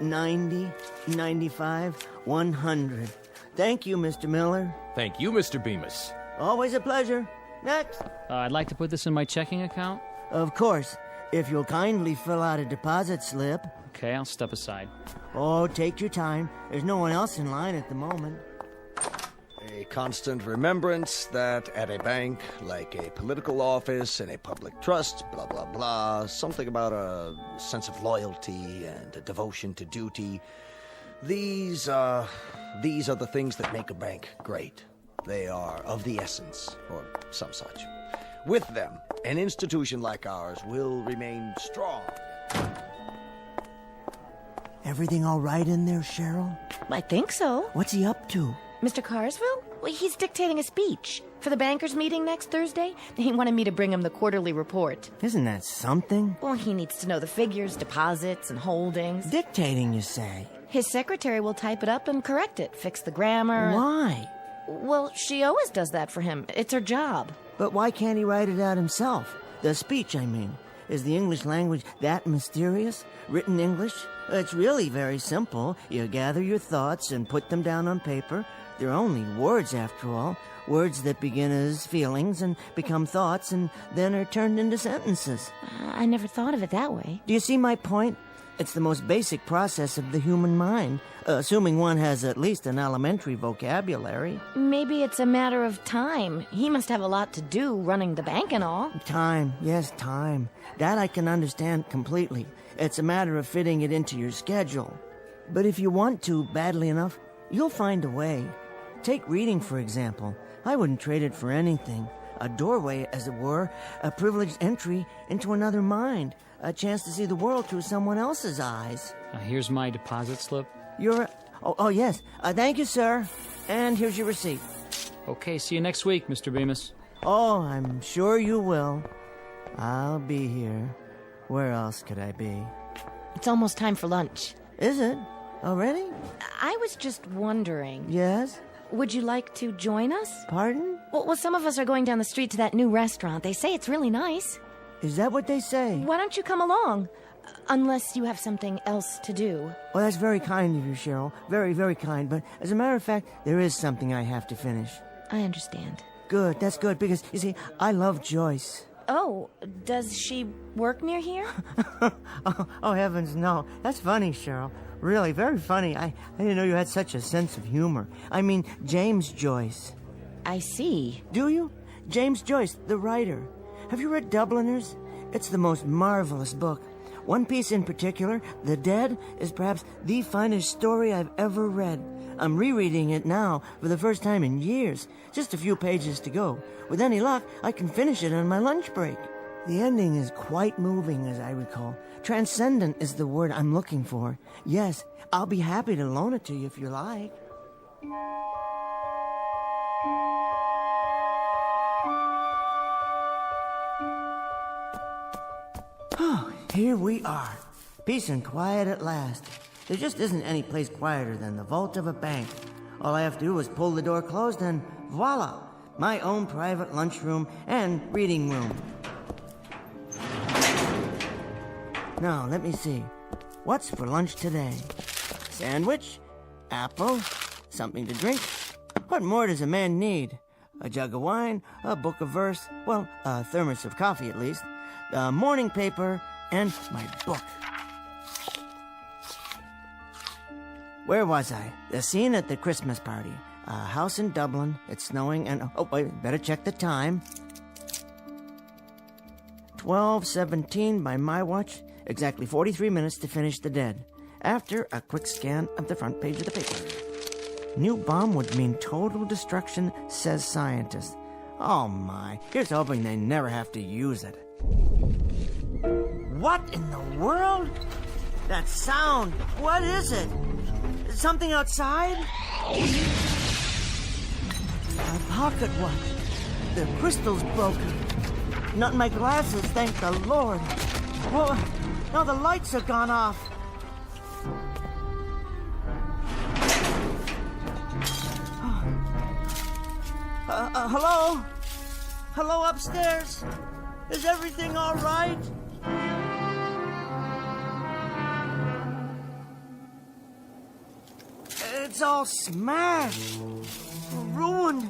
90, 95, 100. Thank you, Mr. Miller. Thank you, Mr. Bemis. Always a pleasure. Next. I'd like to put this in my checking account. Of course, if you'll kindly fill out a deposit slip. Okay, I'll step aside. Oh, take your time. There's no one else in line at the moment. A constant remembrance that at a bank, like a political office and a public trust, blah, blah, blah, something about a sense of loyalty and a devotion to duty. These are the things that make a bank great. They are of the essence, or some such. With them, an institution like ours will remain strong. Everything all right in there, Cheryl? I think so. What's he up to? Mr. Carsville? Well, he's dictating a speech for the bankers' meeting next Thursday. He wanted me to bring him the quarterly report. Isn't that something? Well, he needs to know the figures, deposits, and holdings. Dictating, you say? His secretary will type it up and correct it, fix the grammar. Why? Well, she always does that for him. It's her job. But why can't he write it out himself? The speech, I mean. Is the English language that mysterious? Written English? It's really very simple. You gather your thoughts and put them down on paper. They're only words, after all. Words that begin as feelings and become thoughts and then are turned into sentences. I never thought of it that way. Do you see my point? It's the most basic process of the human mind, assuming one has at least an elementary vocabulary. Maybe it's a matter of time. He must have a lot to do running the bank and all. Time, yes, time. That I can understand completely. It's a matter of fitting it into your schedule. But if you want to badly enough, you'll find a way. Take reading, for example. I wouldn't trade it for anything. A doorway, as it were, a privileged entry into another mind. A chance to see the world through someone else's eyes. Here's my deposit slip. Oh, yes. Thank you, sir. And here's your receipt. Okay, see you next week, Mr. Bemis. Oh, I'm sure you will. I'll be here. Where else could I be? It's almost time for lunch. Is it? Already? I was just wondering. Yes? Would you like to join us? Pardon? Well, some of us are going down the street to that new restaurant. They say it's really nice. Is that what they say? Why don't you come along? Unless you have something else to do. Well, that's very kind of you, Cheryl. Very, very kind. But as a matter of fact, there is something I have to finish. I understand. Good, that's good, because, you see, I love Joyce. Oh, does she work near here? oh, heavens, no. That's funny, Cheryl. Really, very funny. I didn't know you had such a sense of humor. I mean, James Joyce. I see. Do you? James Joyce, the writer. Have you read Dubliners? It's the most marvelous book. One piece in particular, The Dead, is perhaps the finest story I've ever read. I'm rereading it now for the first time in years. Just a few pages to go. With any luck, I can finish it on my lunch break. The ending is quite moving, as I recall. Transcendent is the word I'm looking for. Yes, I'll be happy to loan it to you if you like. Oh, here we are. Peace and quiet at last. There just isn't any place quieter than the vault of a bank. All I have to do is pull the door closed and voila, my own private lunchroom and reading room. Now, let me see. What's for lunch today? Sandwich? Apple? Something to drink? What more does a man need? A jug of wine? A book of verse? Well, a thermos of coffee at least. The morning paper and my book. Where was I? The scene at the Christmas party. A house in Dublin. It's snowing and... Oh, wait, better check the time. 12:17 by my watch. Exactly 43 minutes to finish The Dead. After a quick scan of the front page of the paper. New bomb would mean total destruction, says scientist. Oh my, here's hoping they never have to use it. What in the world? That sound, what is it? Something outside? My pocket watch. The crystal's broken. Not in my glasses, thank the Lord. Whoa, now the lights have gone off. Hello? Hello upstairs? Is everything all right? It's all smashed, ruined,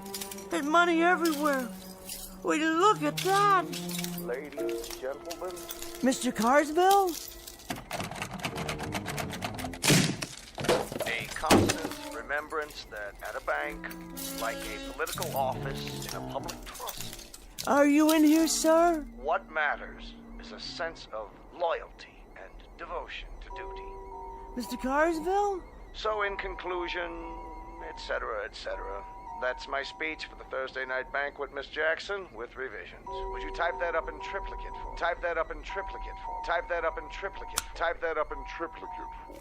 and money everywhere. Will you look at that? Ladies and gentlemen. Mr. Carsville? A constant remembrance that at a bank, like a political office in a public trust, Are you in here, sir? what matters is a sense of loyalty and devotion to duty. Mr. Carsville? So in conclusion, etc., that's my speech for the Thursday night banquet, Miss Jackson, with revisions. Would you type that up in triplicate for me? Type that up in triplicate for me. Type that up in triplicate. Type that up in triplicate for me.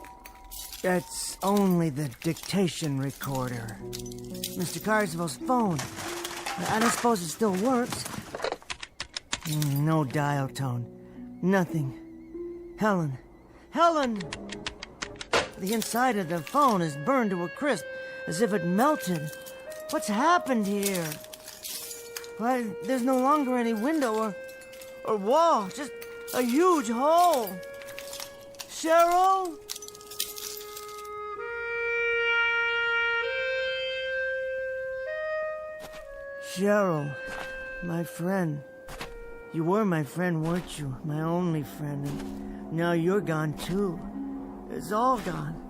That's only the dictation recorder. Mr. Carswell's phone. I don't suppose it still works. No dial tone. Nothing. Helen! Helen! The inside of the phone is burned to a crisp, as if it melted. What's happened here? Why, there's no longer any window or wall, just a huge hole. Cheryl? Cheryl, my friend. You were my friend, weren't you? My only friend. And now you're gone, too. It's all gone.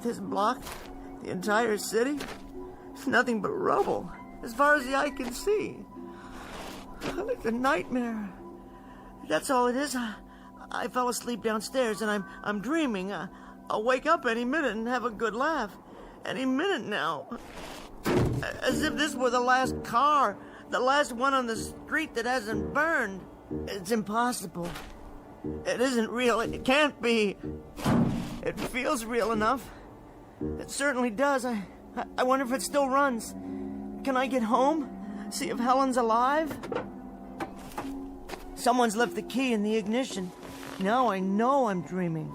This block, the entire city, it's nothing but rubble, as far as the eye can see. It's a nightmare. That's all it is. I fell asleep downstairs, and I'm dreaming. I'll wake up any minute and have a good laugh. Any minute now. As if this were the last car, the last one on the street that hasn't burned. It's impossible. It isn't real. It can't be. It feels real enough. It certainly does. I wonder if it still runs. Can I get home? See if Helen's alive? Someone's left the key in the ignition. Now I know I'm dreaming.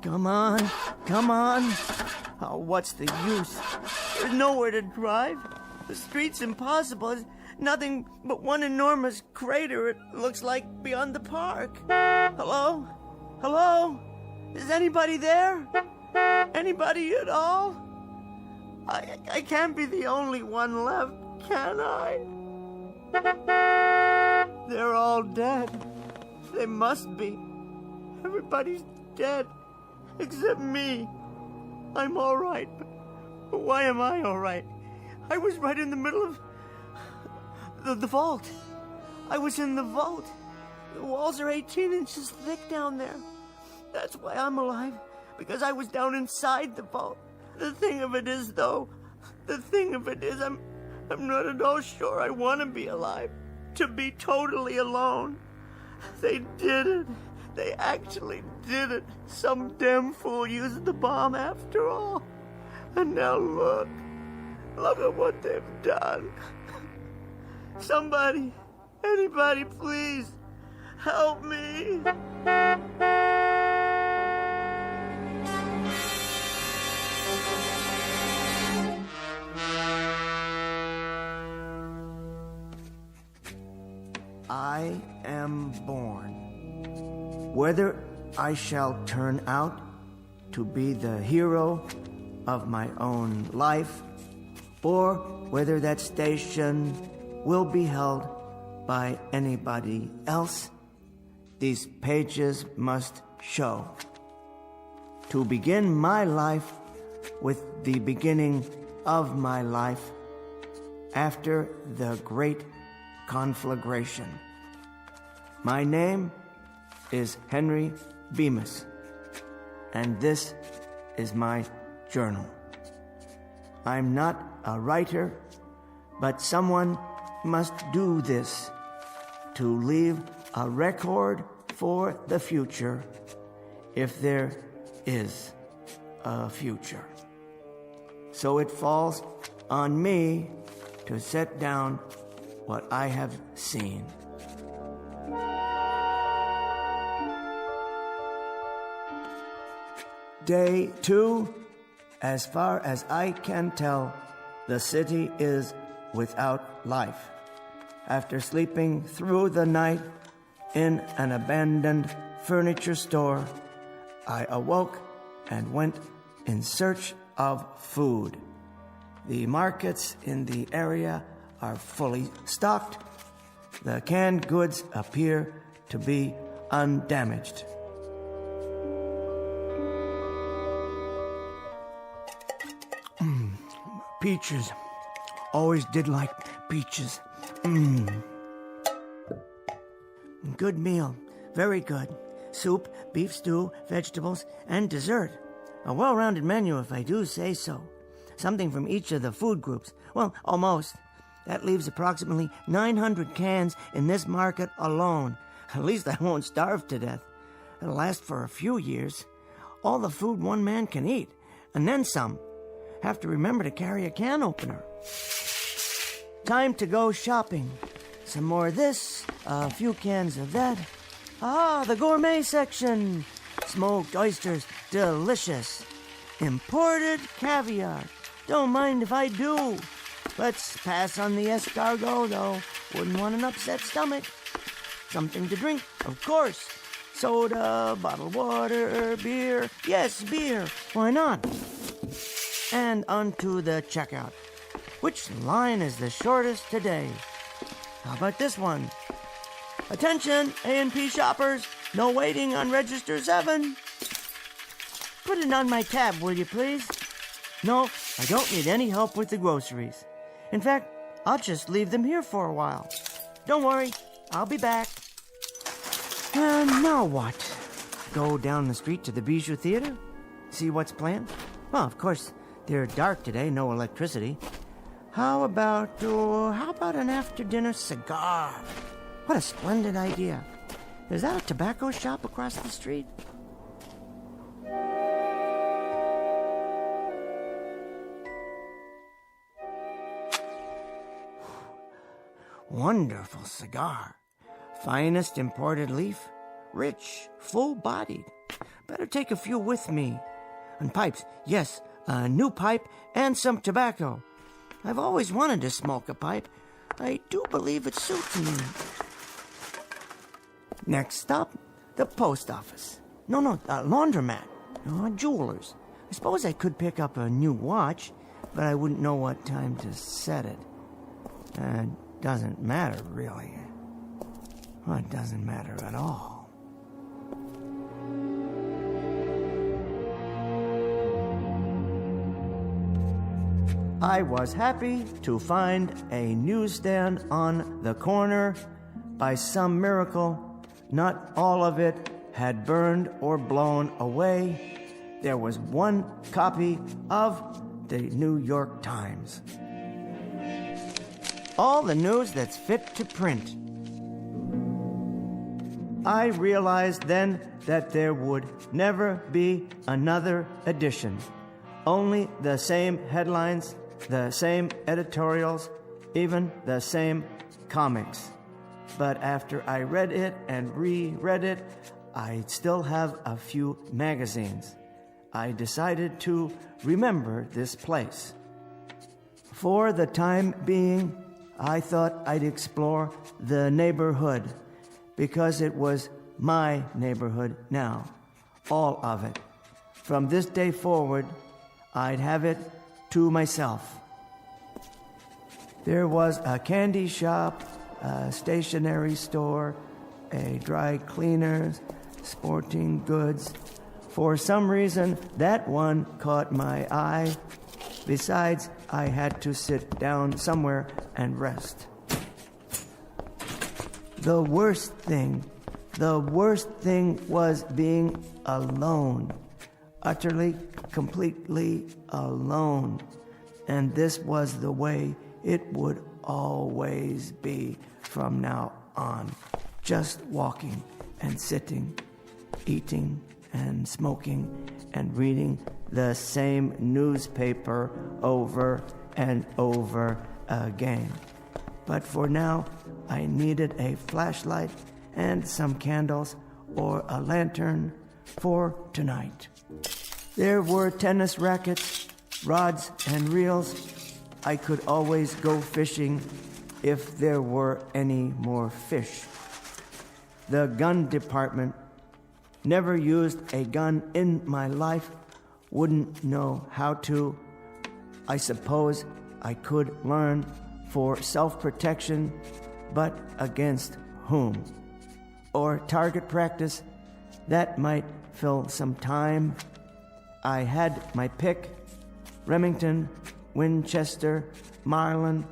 Come on. Come on. Oh, what's the use? There's nowhere to drive. The street's impossible. It's nothing but one enormous crater, it looks like, beyond the park. Hello? Hello? Is anybody there? Anybody at all? I can't be the only one left, can I? They're all dead. They must be. Everybody's dead, except me. I'm all right, but why am I all right? I was right in the middle of the vault. I was in the vault. The walls are 18 inches thick down there. That's why I'm alive, because I was down inside the vault. The thing of it is, though, I'm not at all sure I want to be alive, to be totally alone. They did it. They actually did it. Some damn fool used the bomb after all. And now look at what they've done. Somebody, anybody, please, help me. I am born. Whether I shall turn out to be the hero of my own life, or whether that station will be held by anybody else, these pages must show. To begin my life with the beginning of my life after the great conflagration. My name is Henry Bemis, and this is my journal. I'm not a writer, but someone must do this to leave a record for the future, if there is a future. So it falls on me to set down what I have seen. Day 2, as far as I can tell, the city is without life. After sleeping through the night in an abandoned furniture store, I awoke and went in search of food. The markets in the area are fully stocked. The canned goods appear to be undamaged. Peaches. Always did like peaches. Good meal. Very good. Soup, beef stew, vegetables, and dessert. A well-rounded menu, if I do say so. Something from each of the food groups. Well, almost. That leaves approximately 900 cans in this market alone. At least I won't starve to death. It'll last for a few years. all the food one man can eat, and then some. Have to remember to carry a can opener. Time to go shopping. Some more of this, a few cans of that. Ah, the gourmet section. Smoked oysters, delicious. Imported caviar. Don't mind if I do. Let's pass on the escargot, though. Wouldn't want an upset stomach. Something to drink, of course. Soda, bottled water, beer. Yes, beer. Why not? And onto the checkout. Which line is the shortest today? How about this one? Attention, A&P shoppers. No waiting on register 7. Put it on my tab, will you please? No, I don't need any help with the groceries. In fact, I'll just leave them here for a while. Don't worry, I'll be back. And now what? Go down the street to the Bijou Theater? See what's planned? Well, of course, they're dark today, no electricity. How about an after-dinner cigar? What a splendid idea. Is that a tobacco shop across the street? Wonderful cigar. Finest imported leaf. Rich, full-bodied. Better take a few with me. And pipes, yes, a new pipe and some tobacco. I've always wanted to smoke a pipe. I do believe it suits me. Next stop, the post office. No, laundromat. Jewelers. I suppose I could pick up a new watch, but I wouldn't know what time to set it. Doesn't matter, really. Well, it doesn't matter at all. I was happy to find a newsstand on the corner. By some miracle, not all of it had burned or blown away. There was one copy of the New York Times. All the news that's fit to print. I realized then that there would never be another edition. Only the same headlines, the same editorials, even the same comics. But after I read it and reread it, I still have a few magazines. I decided to remember this place. For the time being, I thought I'd explore the neighborhood, because it was my neighborhood now, all of it. From this day forward, I'd have it to myself. There was a candy shop, a stationery store, a dry cleaner's, sporting goods. For some reason, that one caught my eye. Besides, I had to sit down somewhere and rest. The worst thing was being alone. Utterly, completely alone. And this was the way it would always be from now on. Just walking and sitting, eating and smoking and reading the same newspaper over and over again. But for now, I needed a flashlight and some candles or a lantern for tonight. There were tennis rackets, rods and reels. I could always go fishing if there were any more fish. The gun department. Never used a gun in my life. Wouldn't know how to. I suppose I could learn for self-protection, but against whom? Or target practice. That might fill some time. I had my pick. Remington, Winchester, Marlin,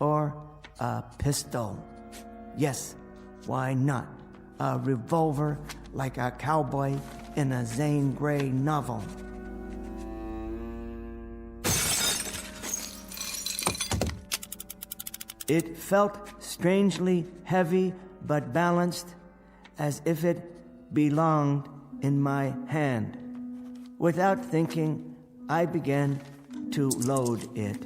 or a pistol. Yes, why not? A revolver like a cowboy in a Zane Grey novel. It felt strangely heavy but balanced, as if it belonged in my hand. Without thinking, I began to load it.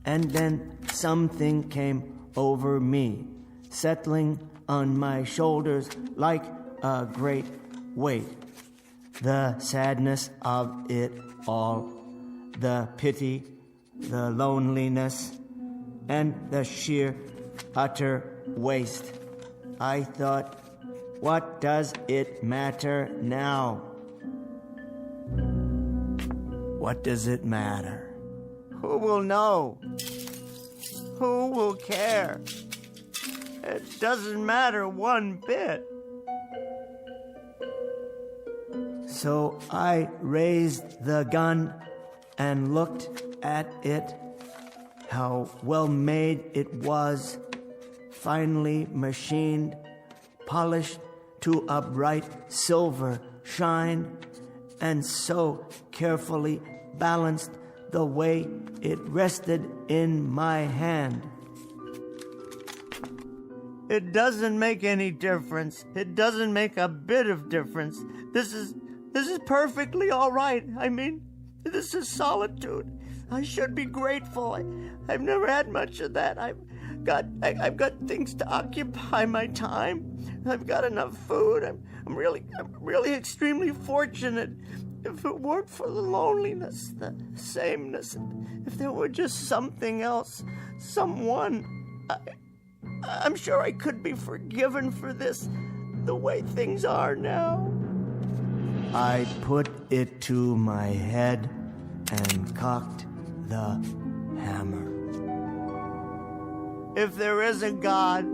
And then something came over me, settling on my shoulders like a great weight. The sadness of it all, the pity, the loneliness, and the sheer, utter waste. I thought, what does it matter now? What does it matter? Who will know? Who will care? It doesn't matter one bit. So I raised the gun and looked at it. How well made it was, finely machined, polished to a bright silver shine, and so carefully balanced the way it rested in my hand. It doesn't make any difference. It doesn't make a bit of difference. This is perfectly all right. I mean, this is solitude. I should be grateful. I've never had much of that. I've got things to occupy my time. I've got enough food. I'm really extremely fortunate. If it weren't for the loneliness, the sameness, if there were just something else, someone, I'm sure I could be forgiven for this, the way things are now. I put it to my head and cocked the hammer. If there is a God,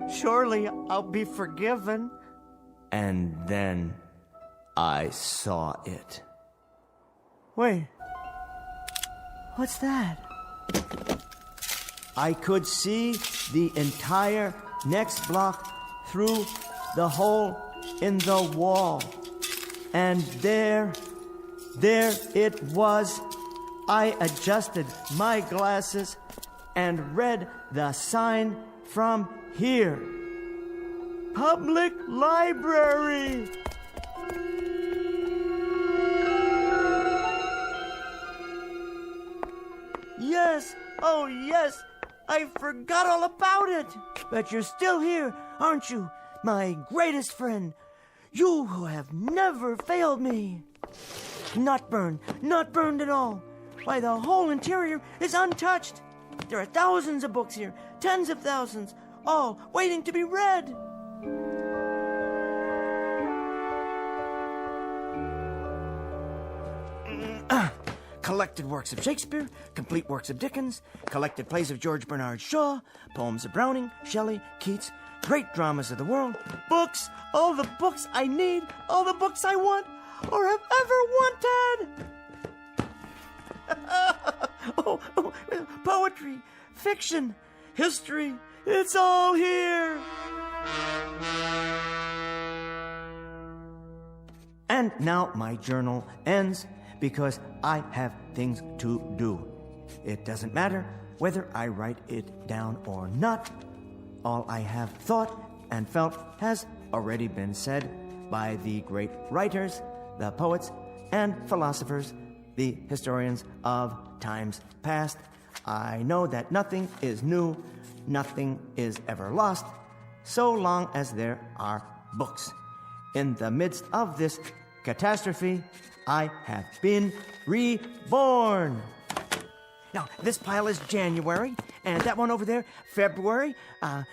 surely I'll be forgiven. And then I saw it. Wait, what's that? I could see the entire next block through the hole in the wall. And there it was. I adjusted my glasses and read the sign from here. Public Library! Yes, oh yes, I forgot all about it. But you're still here, aren't you, my greatest friend? You who have never failed me. Not burned at all. Why, the whole interior is untouched. There are thousands of books here, tens of thousands, all waiting to be read. Collected works of Shakespeare, complete works of Dickens, collected plays of George Bernard Shaw, poems of Browning, Shelley, Keats, great dramas of the world, books, all the books I need, all the books I want or have ever wanted. Poetry, fiction, history, it's all here. And now my journal ends because I have things to do. It doesn't matter whether I write it down or not. All I have thought and felt has already been said by the great writers, the poets and philosophers, the historians of times past. I know that nothing is new, nothing is ever lost, so long as there are books. In the midst of this catastrophe, I have been reborn. Now, this pile is January, and that one over there, February,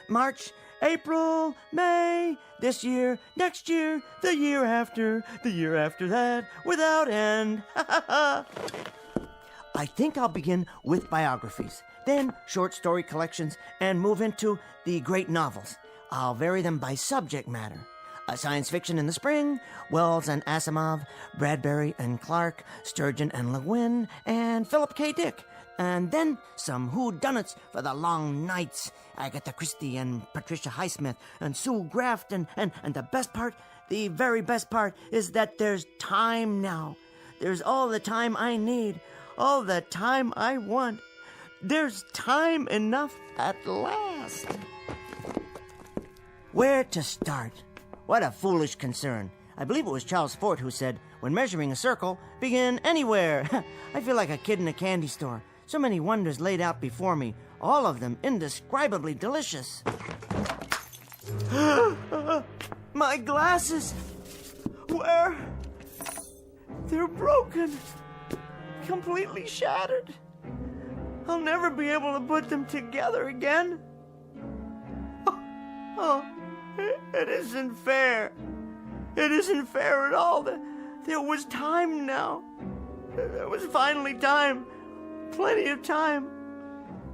March, April, May, this year, next year, the year after that, without end. I think I'll begin with biographies, then short story collections, and move into the great novels. I'll vary them by subject matter. Science fiction in the spring, Wells and Asimov, Bradbury and Clark, Sturgeon and Le Guin, and Philip K. Dick. And then some whodunits for the long nights. Agatha Christie and Patricia Highsmith and Sue Graft. And the best part, the very best part, is that there's time now. There's all the time I need, all the time I want. There's time enough at last. Where to start? What a foolish concern. I believe it was Charles Fort who said, when measuring a circle, begin anywhere. I feel like a kid in a candy store. So many wonders laid out before me, all of them indescribably delicious. My glasses! Where? They're broken. Completely shattered. I'll never be able to put them together again. Oh, it isn't fair. It isn't fair at all. There was time now. There was finally time. Plenty of time.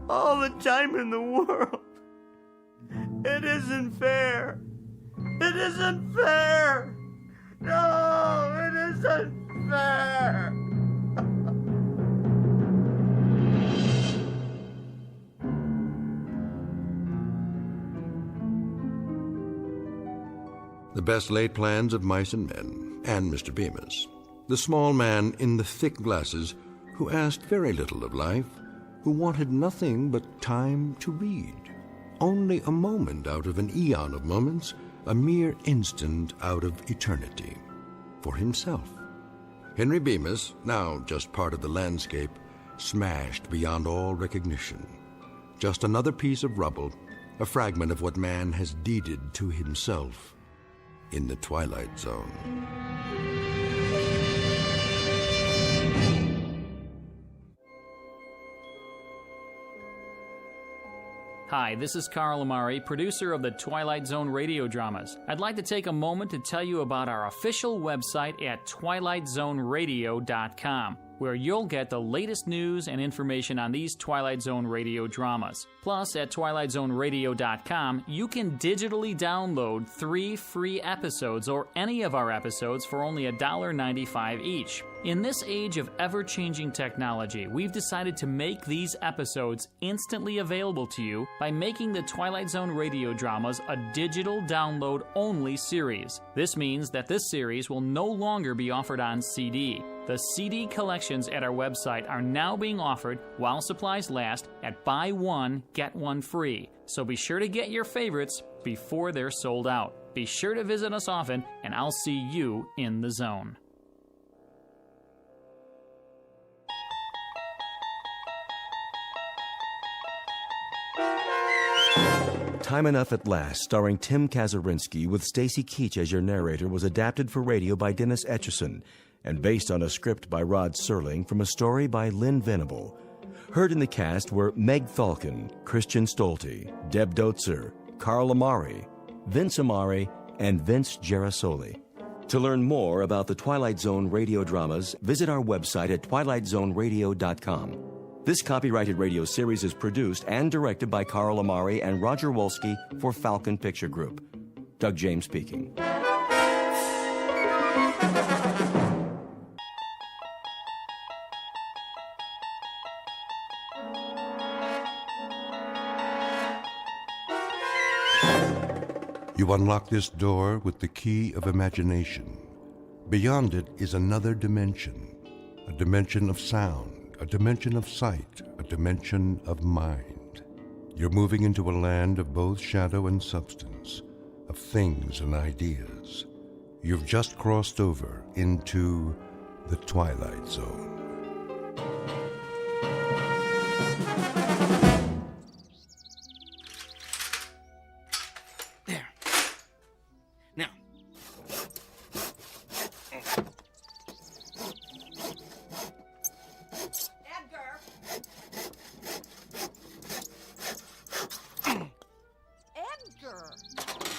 All the time in the world. It isn't fair. It isn't fair. No, it isn't fair. The best laid plans of mice and men, and Mr. Bemis. The small man in the thick glasses who asked very little of life, who wanted nothing but time to read. Only a moment out of an eon of moments, a mere instant out of eternity. For himself. Henry Bemis, now just part of the landscape, smashed beyond all recognition. Just another piece of rubble, a fragment of what man has deeded to himself in the Twilight Zone. Hi, this is Carl Amari, producer of the Twilight Zone radio dramas. I'd like to take a moment to tell you about our official website at twilightzoneradio.com, where you'll get the latest news and information on these Twilight Zone radio dramas. Plus, at twilightzoneradio.com, you can digitally download 3 free episodes or any of our episodes for only $1.95 each. In this age of ever-changing technology, we've decided to make these episodes instantly available to you by making the Twilight Zone radio dramas a digital download-only series. This means that this series will no longer be offered on CD. The CD collections at our website are now being offered while supplies last at buy one, get one free. So be sure to get your favorites before they're sold out. Be sure to visit us often, and I'll see you in the zone. Time Enough at Last, starring Tim Kazurinsky with Stacy Keach as your narrator, was adapted for radio by Dennis Etchison and based on a script by Rod Serling from a story by Lynn Venable. Heard in the cast were Meg Falcon, Christian Stolte, Deb Dotzer, Carl Amari, Vince Amari, and Vince Gerasoli. To learn more about the Twilight Zone radio dramas, visit our website at twilightzoneradio.com. This copyrighted radio series is produced and directed by Carl Amari and Roger Wolski for Falcon Picture Group. Doug James speaking. You unlock this door with the key of imagination. Beyond it is another dimension, a dimension of sound, a dimension of sight, a dimension of mind. You're moving into a land of both shadow and substance, of things and ideas. You've just crossed over into the Twilight Zone. There. Now.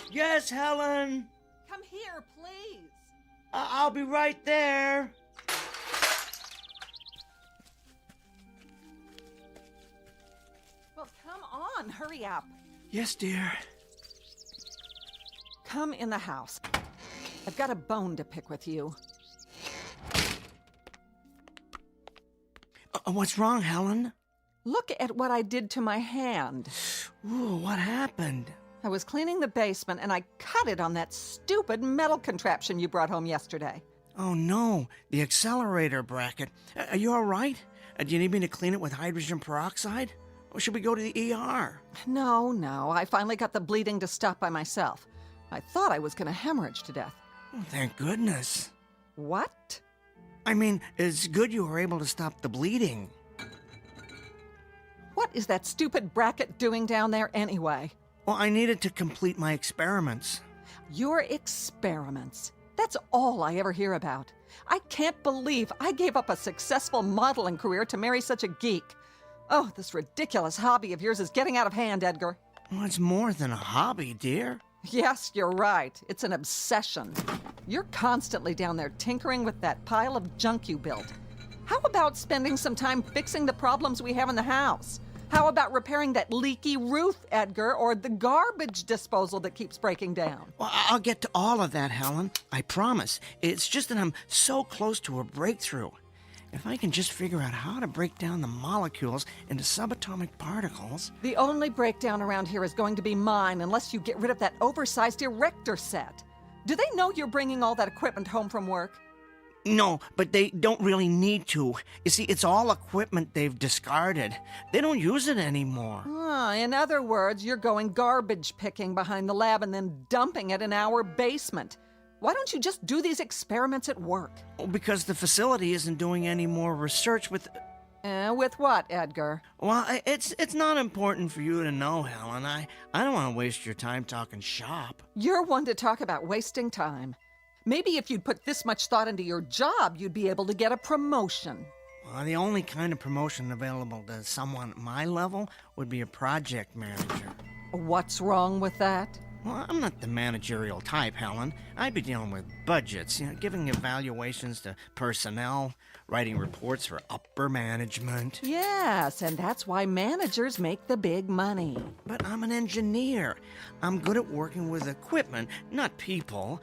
Yes, Helen? Come here, please. I'll be right there. Well, come on, hurry up. Yes, dear. Come in the house. I've got a bone to pick with you. What's wrong, Helen? Look at what I did to my hand. Ooh, what happened? I was cleaning the basement and I cut it on that stupid metal contraption you brought home yesterday. Oh, no. The accelerator bracket. Are you all right? Do you need me to clean it with hydrogen peroxide? Or should we go to the ER? No. I finally got the bleeding to stop by myself. I thought I was going to hemorrhage to death. Oh, thank goodness. What? I mean, it's good you were able to stop the bleeding. What is that stupid bracket doing down there anyway? Well, I needed to complete my experiments. Your experiments? That's all I ever hear about. I can't believe I gave up a successful modeling career to marry such a geek. Oh, this ridiculous hobby of yours is getting out of hand, Edgar. Well, it's more than a hobby, dear. Yes, you're right. It's an obsession. You're constantly down there tinkering with that pile of junk you built. How about spending some time fixing the problems we have in the house? How about repairing that leaky roof, Edgar, or the garbage disposal that keeps breaking down? Well, I'll get to all of that, Helen. I promise. It's just that I'm so close to a breakthrough. If I can just figure out how to break down the molecules into subatomic particles... The only breakdown around here is going to be mine unless you get rid of that oversized erector set. Do they know you're bringing all that equipment home from work? No, but they don't really need to. You see, it's all equipment they've discarded. They don't use it anymore. In other words, you're going garbage picking behind the lab and then dumping it in our basement. Why don't you just do these experiments at work? Because the facility isn't doing any more research with... With what, Edgar? Well, it's not important for you to know, Helen. I don't want to waste your time talking shop. You're one to talk about wasting time. Maybe if you'd put this much thought into your job, you'd be able to get a promotion. Well, the only kind of promotion available to someone at my level would be a project manager. What's wrong with that? Well, I'm not the managerial type, Helen. I'd be dealing with budgets, giving evaluations to personnel, writing reports for upper management. Yes, and that's why managers make the big money. But I'm an engineer. I'm good at working with equipment, not people.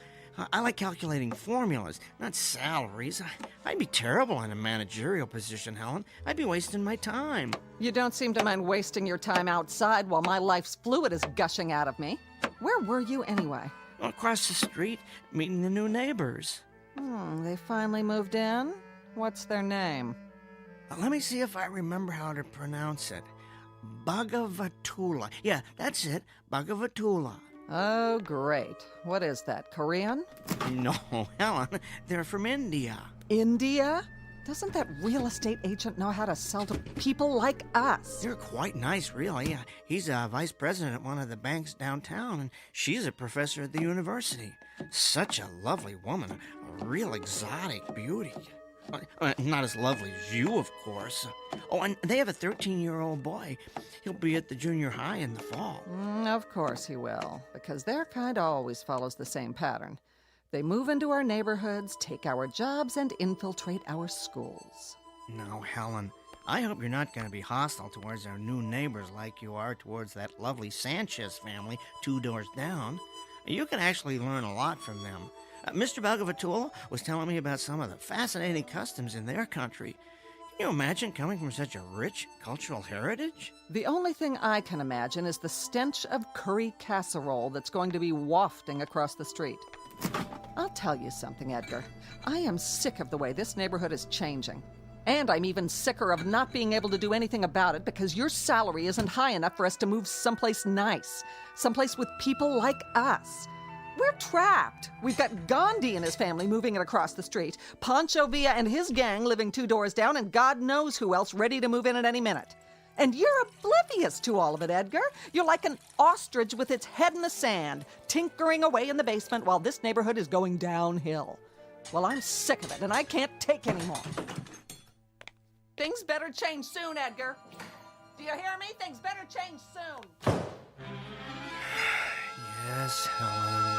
I like calculating formulas, not salaries. I'd be terrible in a managerial position, Helen. I'd be wasting my time. You don't seem to mind wasting your time outside while my life's fluid is gushing out of me. Where were you anyway? Across the street, meeting the new neighbors. They finally moved in? What's their name? Let me see if I remember how to pronounce it. Bhagavatula. Yeah, that's it. Bhagavatula. Oh, great. What is that, Korean? No, Helen. They're from India. India? Doesn't that real estate agent know how to sell to people like us? They're quite nice, really. He's a vice president at one of the banks downtown, and she's a professor at the university. Such a lovely woman. A real exotic beauty. Not as lovely as you, of course. Oh, and they have a 13-year-old boy. He'll be at the junior high in the fall. Of course he will, because their kind always follows the same pattern. They move into our neighborhoods, take our jobs, and infiltrate our schools. Now, Helen, I hope you're not going to be hostile towards our new neighbors like you are towards that lovely Sanchez family 2 doors down. You can actually learn a lot from them. Mr. Bhagavatula was telling me about some of the fascinating customs in their country. Can you imagine coming from such a rich cultural heritage? The only thing I can imagine is the stench of curry casserole that's going to be wafting across the street. I'll tell you something, Edgar. I am sick of the way this neighborhood is changing. And I'm even sicker of not being able to do anything about it because your salary isn't high enough for us to move someplace nice. Someplace with people like us. We're trapped. We've got Gandhi and his family moving it across the street, Pancho Villa and his gang living 2 doors down, and God knows who else ready to move in at any minute. And you're oblivious to all of it, Edgar. You're like an ostrich with its head in the sand, tinkering away in the basement while this neighborhood is going downhill. Well, I'm sick of it, and I can't take any more. Things better change soon, Edgar. Do you hear me? Things better change soon. Yes, Helen.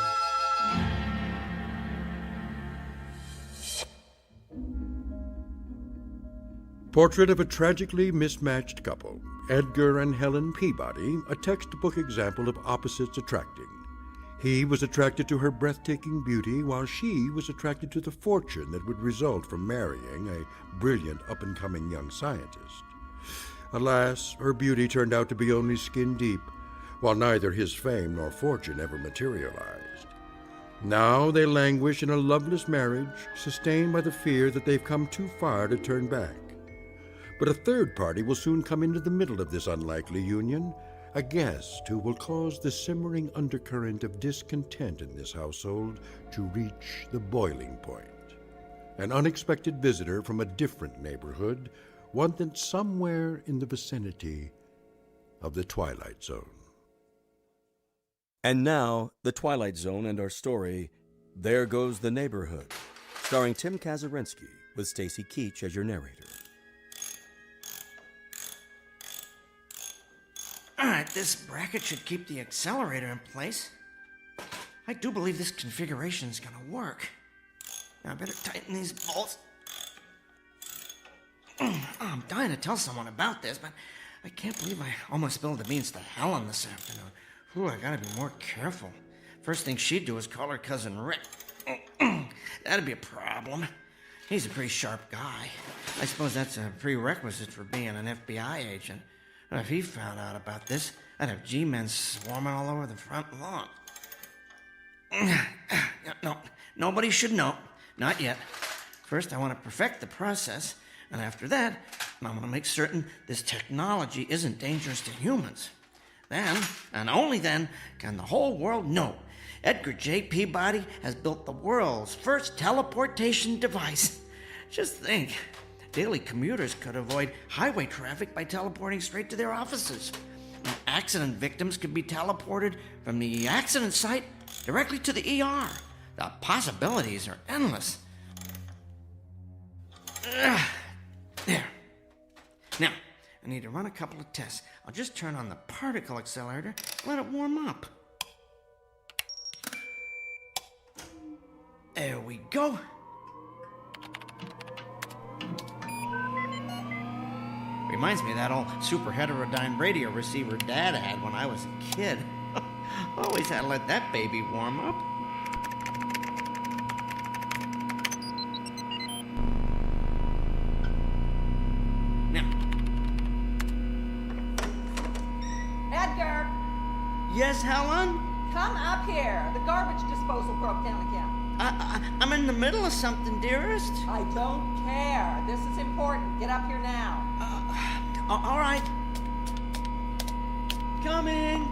Portrait of a tragically mismatched couple, Edgar and Helen Peabody, a textbook example of opposites attracting. He was attracted to her breathtaking beauty, while she was attracted to the fortune that would result from marrying a brilliant up-and-coming young scientist. Alas, her beauty turned out to be only skin deep, while neither his fame nor fortune ever materialized. Now they languish in a loveless marriage, sustained by the fear that they've come too far to turn back. But a third party will soon come into the middle of this unlikely union, A guest who will cause the simmering undercurrent of discontent in this household to reach the boiling point. An unexpected visitor from a different neighborhood, one that's somewhere in the vicinity of the Twilight Zone. And now, The Twilight Zone and our story, There Goes the Neighborhood, starring Tim Kazurinsky with Stacy Keach as your narrator. All right, this bracket should keep the accelerator in place. I do believe this configuration is gonna work. Now I better tighten these bolts. I'm dying to tell someone about this, but I can't believe I almost spilled the beans to Helen this afternoon. Ooh, I gotta be more careful. First thing she'd do is call her cousin Rick. That'd be a problem. He's a pretty sharp guy. I suppose that's a prerequisite for being an FBI agent. But if he found out about this, I'd have G-men swarming all over the front lawn. No, nobody should know. Not yet. First, I want to perfect the process, and after that, I'm going to make certain this technology isn't dangerous to humans. Then, and only then, can the whole world know Edgar J. Peabody has built the world's first teleportation device. Just think. Daily commuters could avoid highway traffic by teleporting straight to their offices. Accident victims could be teleported from the accident site directly to the ER. The possibilities are endless. There. Now, I need to run a couple of tests. I'll just turn on the particle accelerator, let it warm up. There we go. Reminds me of that old super heterodyne radio receiver Dad had when I was a kid. Always had to let that baby warm up. Now. Edgar! Yes, Helen? Come up here. The garbage disposal broke down again. I'm in the middle of something, dearest. I don't care. This is important. Get up here now. All right. Coming.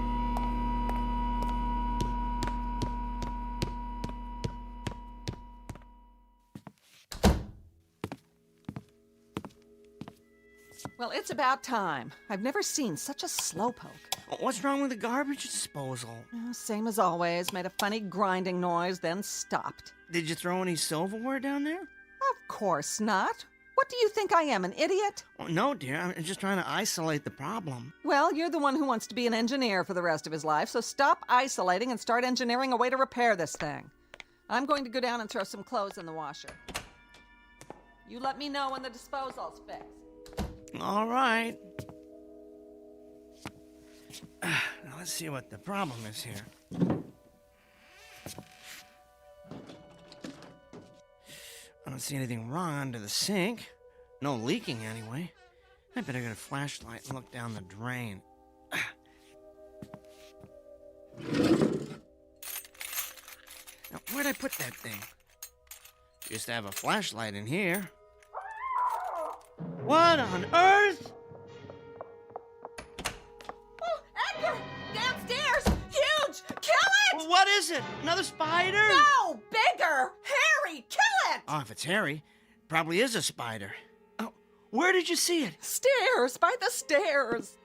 Well, it's about time. I've never seen such a slowpoke. What's wrong with the garbage disposal? Same as always. Made a funny grinding noise, then stopped. Did you throw any silverware down there? Of course not. What do you think I am, an idiot? Oh, no, dear. I'm just trying to isolate the problem. Well, you're the one who wants to be an engineer for the rest of his life, so stop isolating and start engineering a way to repair this thing. I'm going to go down and throw some clothes in the washer. You let me know when the disposal's fixed. All right. Now let's see what the problem is here. I don't see anything wrong under the sink. No leaking anyway. I better get a flashlight and look down the drain. Now, where'd I put that thing? Used to have a flashlight in here. What on earth? Oh, Edgar! Downstairs! Huge! Kill it! What is it? Another spider? No! Bigger! Harry! Kill it! Oh, if it's hairy, it probably is a spider. Oh, where did you see it? Stairs! By the stairs!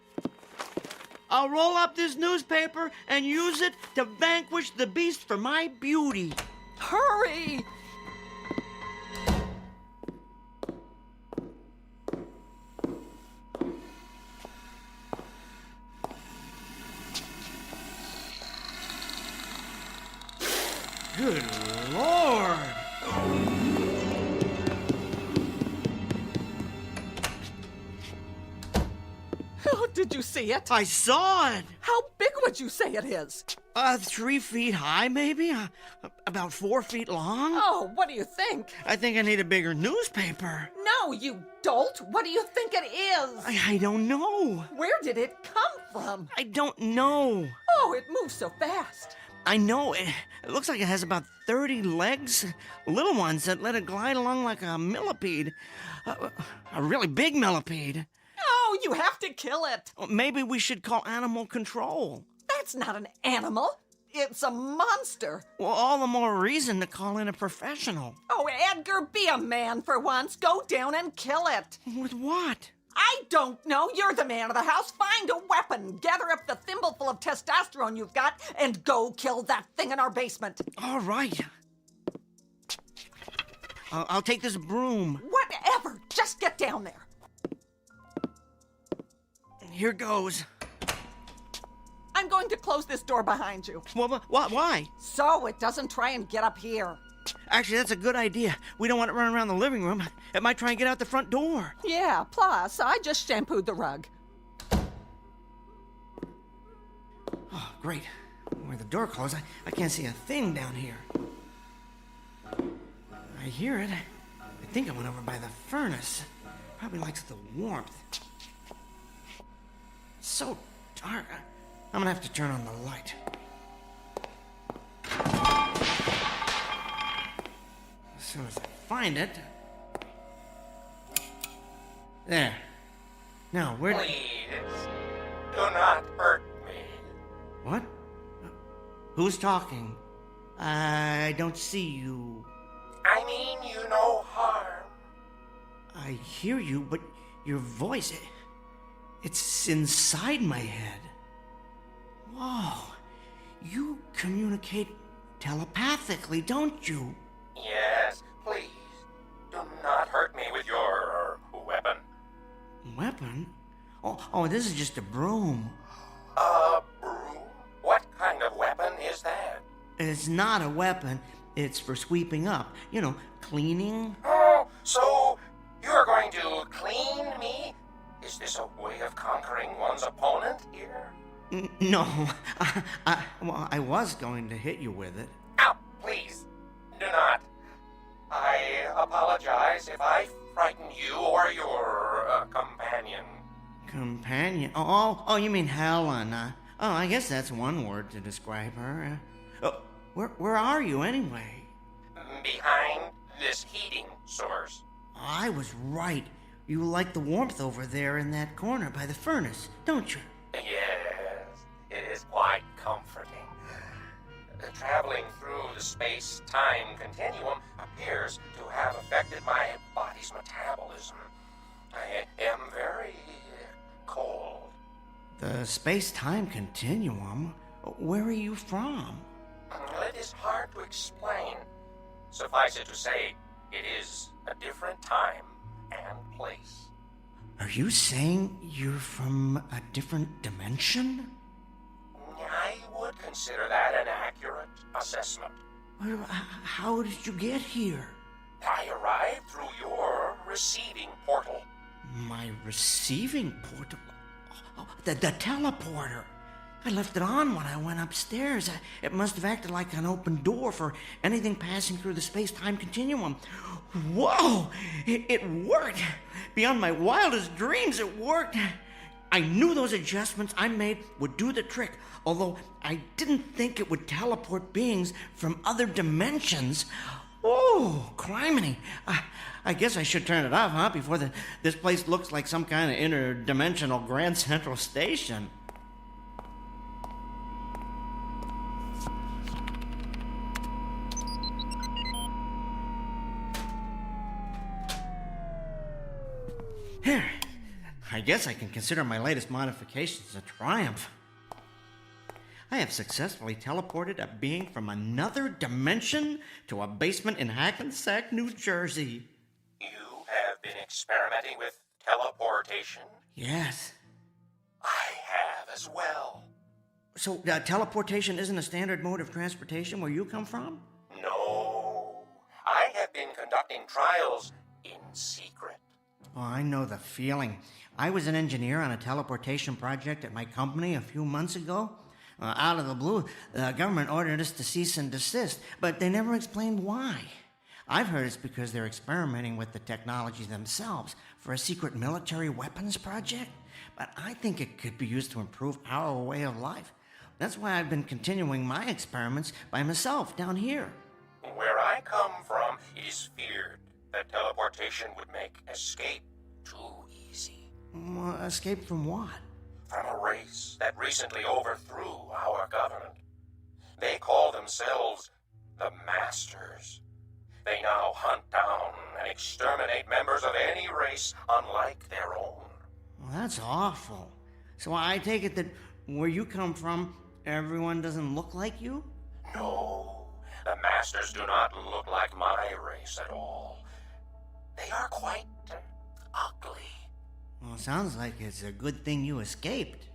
I'll roll up this newspaper and use it to vanquish the beast for my beauty. Hurry! Good Lord! Oh, did you see it? I saw it! How big would you say it is? 3 feet high, maybe? About 4 feet long? Oh, what do you think? I think I need a bigger newspaper. No, you dolt! What do you think it is? I don't know. Where did it come from? I don't know. Oh, it moves so fast. I know. It looks like it has about 30 legs. Little ones that let it glide along like a millipede. A really big millipede. Oh, you have to kill it. Maybe we should call animal control. That's not an animal. It's a monster. Well, all the more reason to call in a professional. Oh, Edgar, be a man for once. Go down and kill it. With what? I don't know. You're the man of the house. Find a weapon. Gather up the thimbleful of testosterone you've got and go kill that thing in our basement. All right. I'll take this broom. Whatever. Just get down there. Here goes. I'm going to close this door behind you. Why? So it doesn't try and get up here. Actually, that's a good idea. We don't want it running around the living room. It might try and get out the front door. Yeah, plus, I just shampooed the rug. Oh, great. Where the door closed, I can't see a thing down here. I hear it. I think I went over by the furnace. Probably likes the warmth. It's so dark. I'm gonna have to turn on the light. As soon as I find it. There. Now, where... Please, do not hurt me. What? Who's talking? I don't see you. I mean you no harm. I hear you, but your voice... It's inside my head. Whoa. You communicate telepathically, don't you? Yes, please. Do not hurt me with your weapon. Weapon? Oh, this is just a broom. A broom? What kind of weapon is that? It's not a weapon. It's for sweeping up. You know, cleaning. Oh, so you're going to clean me? Is this a way of conquering one's opponent here? No. I was going to hit you with it. Ow, please. Do not. I apologize if I frighten you or your companion. Companion? Oh, you mean Helen. I guess that's one word to describe her. Where are you, anyway? Behind this heating source. I was right. You like the warmth over there in that corner by the furnace, don't you? Yes, it is quite comforting. Traveling through the space-time continuum appears to have affected my body's metabolism. I am very cold. The space-time continuum? Where are you from? It is hard to explain. Suffice it to say, it is a different time and place. Are you saying you're from a different dimension? I would consider that an accurate assessment. Well, how did you get here? I arrived through your receiving portal. My receiving portal? Oh, the teleporter. I left it on when I went upstairs. It must have acted like an open door for anything passing through the space-time continuum. Whoa! It worked! Beyond my wildest dreams, it worked! I knew those adjustments I made would do the trick, although I didn't think it would teleport beings from other dimensions. Oh, criminy. I guess I should turn it off, huh? Before this place looks like some kind of interdimensional Grand Central Station. Here, I guess I can consider my latest modifications a triumph. I have successfully teleported a being from another dimension to a basement in Hackensack, New Jersey. You have been experimenting with teleportation? Yes. I have as well. So, teleportation isn't a standard mode of transportation where you come from? No. I have been conducting trials in secret. Oh, I know the feeling. I was an engineer on a teleportation project at my company a few months ago. Out of the blue, the government ordered us to cease and desist, but they never explained why. I've heard it's because they're experimenting with the technology themselves for a secret military weapons project, but I think it could be used to improve our way of life. That's why I've been continuing my experiments by myself down here. Where I come from, it is feared that teleportation would make escape too easy. Escape from what? From a race that recently overthrew our government. They call themselves the Masters. They now hunt down and exterminate members of any race unlike their own. Well, that's awful. So I take it that where you come from, everyone doesn't look like you? No, the Masters do not look like my race at all. They are quite ugly. Well, it sounds like it's a good thing you escaped.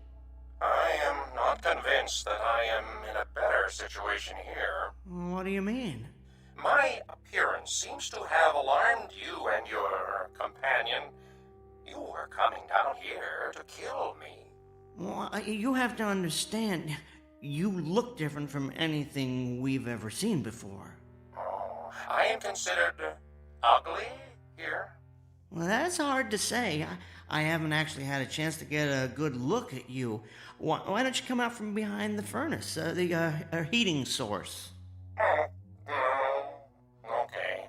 I am not convinced that I am in a better situation here. What do you mean? My appearance seems to have alarmed you and your companion. You were coming down here to kill me. Well, you have to understand, you look different from anything we've ever seen before. Oh, I am considered ugly here? Well, that's hard to say. I haven't actually had a chance to get a good look at you. Why don't you come out from behind the furnace, the heating source? Okay.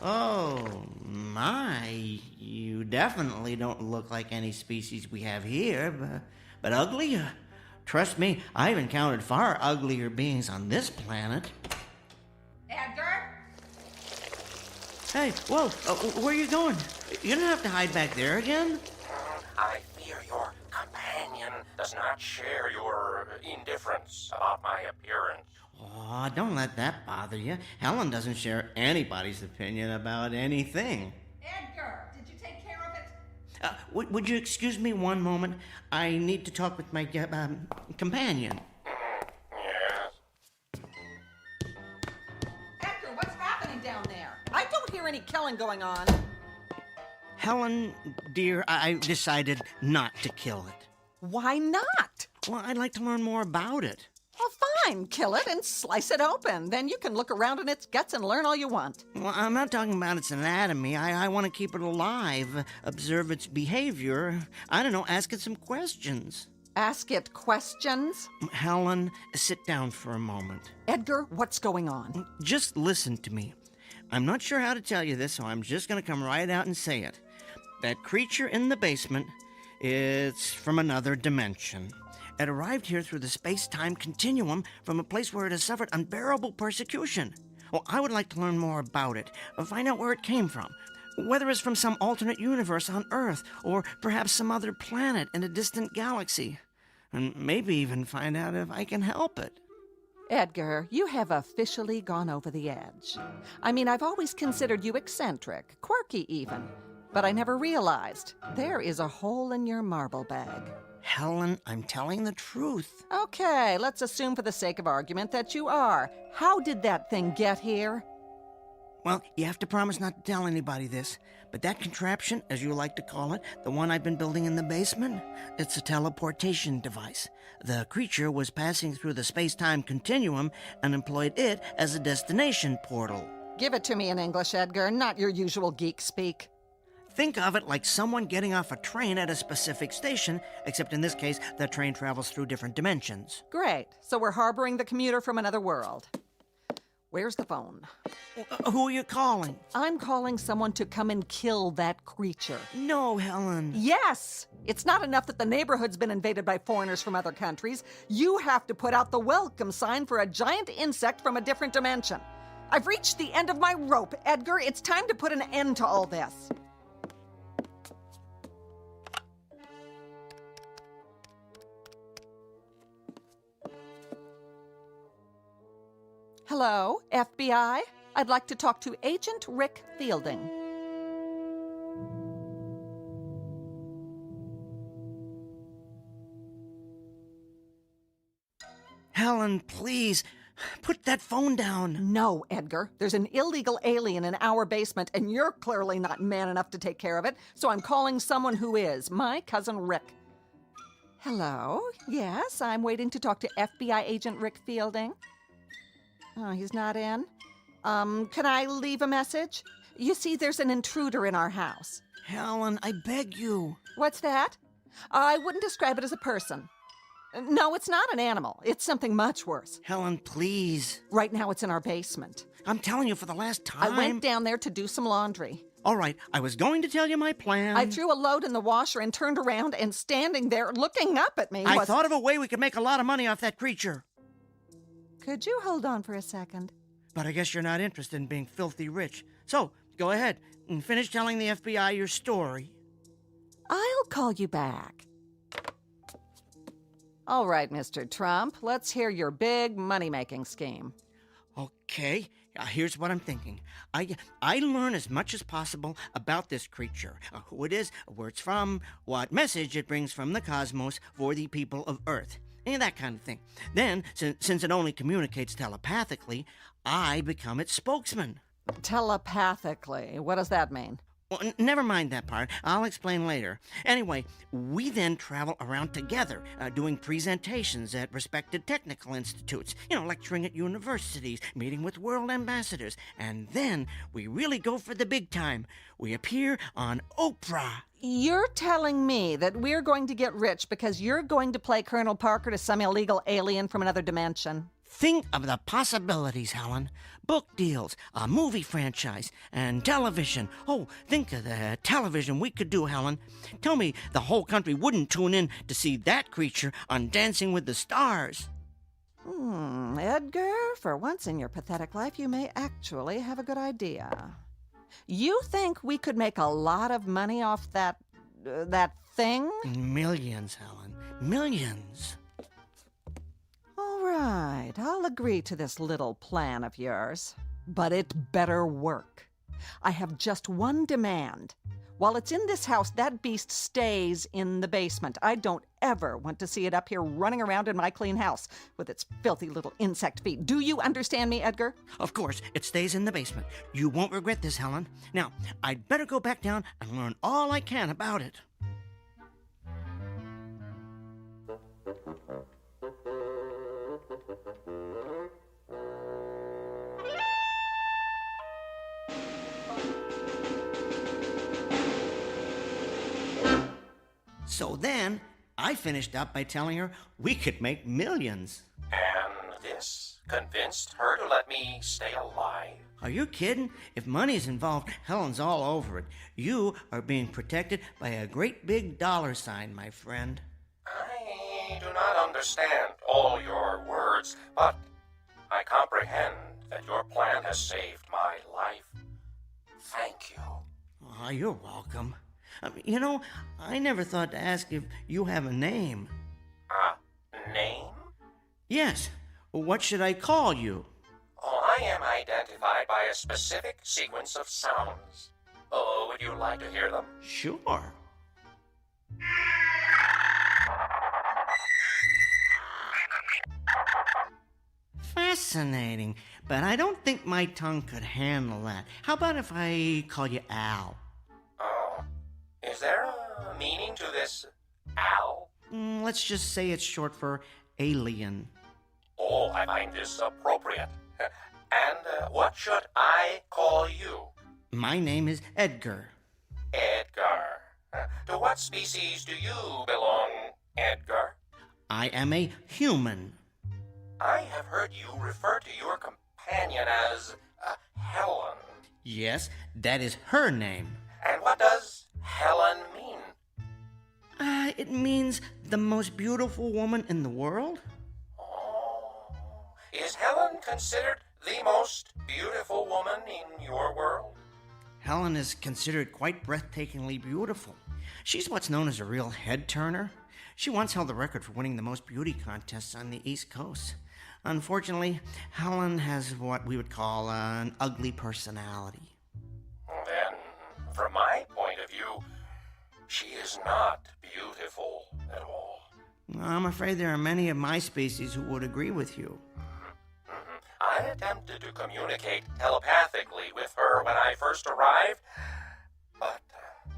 Oh, my. You definitely don't look like any species we have here, but ugly? Trust me, I've encountered far uglier beings on this planet. Edgar? Hey, whoa, where are you going? You don't have to hide back there again. I fear your companion does not share your indifference about my appearance. Oh, don't let that bother you. Helen doesn't share anybody's opinion about anything. Edgar, did you take care of it? Would you excuse me one moment? I need to talk with my companion. Yes. Edgar, what's happening down there? I don't hear any killing going on. Helen, dear, I've decided not to kill it. Why not? Well, I'd like to learn more about it. Well, fine. Kill it and slice it open. Then you can look around in its guts and learn all you want. Well, I'm not talking about its anatomy. I want to keep it alive, observe its behavior. I don't know, ask it some questions. Ask it questions? Helen, sit down for a moment. Edgar, what's going on? Just listen to me. I'm not sure how to tell you this, so I'm just going to come right out and say it. That creature in the basement, it's from another dimension. It arrived here through the space-time continuum from a place where it has suffered unbearable persecution. Well, I would like to learn more about it, find out where it came from, whether it's from some alternate universe on Earth, or perhaps some other planet in a distant galaxy, and maybe even find out if I can help it. Edgar, you have officially gone over the edge. I mean, I've always considered you eccentric, quirky even, but I never realized there is a hole in your marble bag. Helen, I'm telling the truth. Okay, let's assume for the sake of argument that you are. How did that thing get here? Well, you have to promise not to tell anybody this, but that contraption, as you like to call it, the one I've been building in the basement, it's a teleportation device. The creature was passing through the space-time continuum and employed it as a destination portal. Give it to me in English, Edgar, not your usual geek speak. Think of it like someone getting off a train at a specific station, except in this case, the train travels through different dimensions. Great. So we're harboring the commuter from another world. Where's the phone? Who are you calling? I'm calling someone to come and kill that creature. No, Helen. Yes! It's not enough that the neighborhood's been invaded by foreigners from other countries. You have to put out the welcome sign for a giant insect from a different dimension. I've reached the end of my rope, Edgar. It's time to put an end to all this. Hello, FBI? I'd like to talk to Agent Rick Fielding. Helen, please, put that phone down. No, Edgar. There's an illegal alien in our basement, and you're clearly not man enough to take care of it, so I'm calling someone who is, my cousin Rick. Hello? Yes, I'm waiting to talk to FBI Agent Rick Fielding. Oh, he's not in? Can I leave a message? You see, there's an intruder in our house. Helen, I beg you. What's that? I wouldn't describe it as a person. No, it's not an animal. It's something much worse. Helen, please. Right now it's in our basement. I'm telling you for the last time. I went down there to do some laundry. All right, I was going to tell you my plan. I threw a load in the washer and turned around, and standing there looking up at me I was... thought of a way we could make a lot of money off that creature. Could you hold on for a second? But I guess you're not interested in being filthy rich. So, go ahead and finish telling the FBI your story. I'll call you back. All right, Mr. Trump, let's hear your big money-making scheme. Okay, here's what I'm thinking. I learn as much as possible about this creature, who it is, where it's from, what message it brings from the cosmos for the people of Earth, and that kind of thing. Then, since it only communicates telepathically, I become its spokesman. Telepathically? What does that mean? Well, never mind that part. I'll explain later. Anyway, we then travel around together, doing presentations at respected technical institutes, lecturing at universities, meeting with world ambassadors, and then we really go for the big time. We appear on Oprah. You're telling me that we're going to get rich because you're going to play Colonel Parker to some illegal alien from another dimension? Think of the possibilities, Helen. Book deals, a movie franchise, and television. Oh, think of the television we could do, Helen. Tell me the whole country wouldn't tune in to see that creature on Dancing with the Stars. Edgar, for once in your pathetic life, you may actually have a good idea. You think we could make a lot of money off that thing? Millions, Helen. Millions. All right, I'll agree to this little plan of yours, but it better work. I have just one demand. While it's in this house, that beast stays in the basement. I don't ever want to see it up here running around in my clean house with its filthy little insect feet. Do you understand me, Edgar? Of course, it stays in the basement. You won't regret this, Helen. Now, I'd better go back down and learn all I can about it. So then, I finished up by telling her we could make millions. And this convinced her to let me stay alive. Are you kidding? If money's involved, Helen's all over it. You are being protected by a great big dollar sign, my friend. I do not understand all your words, but I comprehend that your plan has saved my life. Thank you. Oh, you're welcome. I never thought to ask if you have a name. A name? Yes. What should I call you? Oh, I am identified by a specific sequence of sounds. Oh, would you like to hear them? Sure. Fascinating, but I don't think my tongue could handle that. How about if I call you Al? Oh, is there a meaning to this Al? Let's just say it's short for alien. Oh, I find this appropriate. And what should I call you? My name is Edgar. Edgar. To what species do you belong, Edgar? I am a human. I have heard you refer to your companion as Helen. Yes, that is her name. And what does Helen mean? It means the most beautiful woman in the world. Oh, is Helen considered the most beautiful woman in your world? Helen is considered quite breathtakingly beautiful. She's what's known as a real head-turner. She once held the record for winning the most beauty contests on the East Coast. Unfortunately, Helen has what we would call an ugly personality. Then, from my point of view, she is not beautiful at all. I'm afraid there are many of my species who would agree with you. I attempted to communicate telepathically with her when I first arrived, but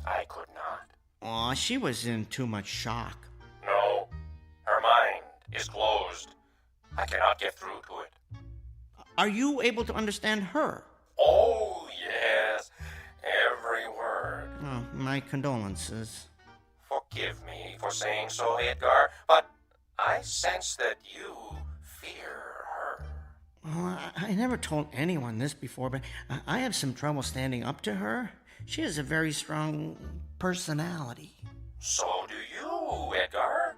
I could not. Aw, she was in too much shock. No, her mind is closed. I cannot get through to it. Are you able to understand her? Oh, yes. Every word. Oh, my condolences. Forgive me for saying so, Edgar, but I I sense that you fear her. Well, I never told anyone this before, but I have some trouble standing up to her. She has a very strong personality. So do you, Edgar.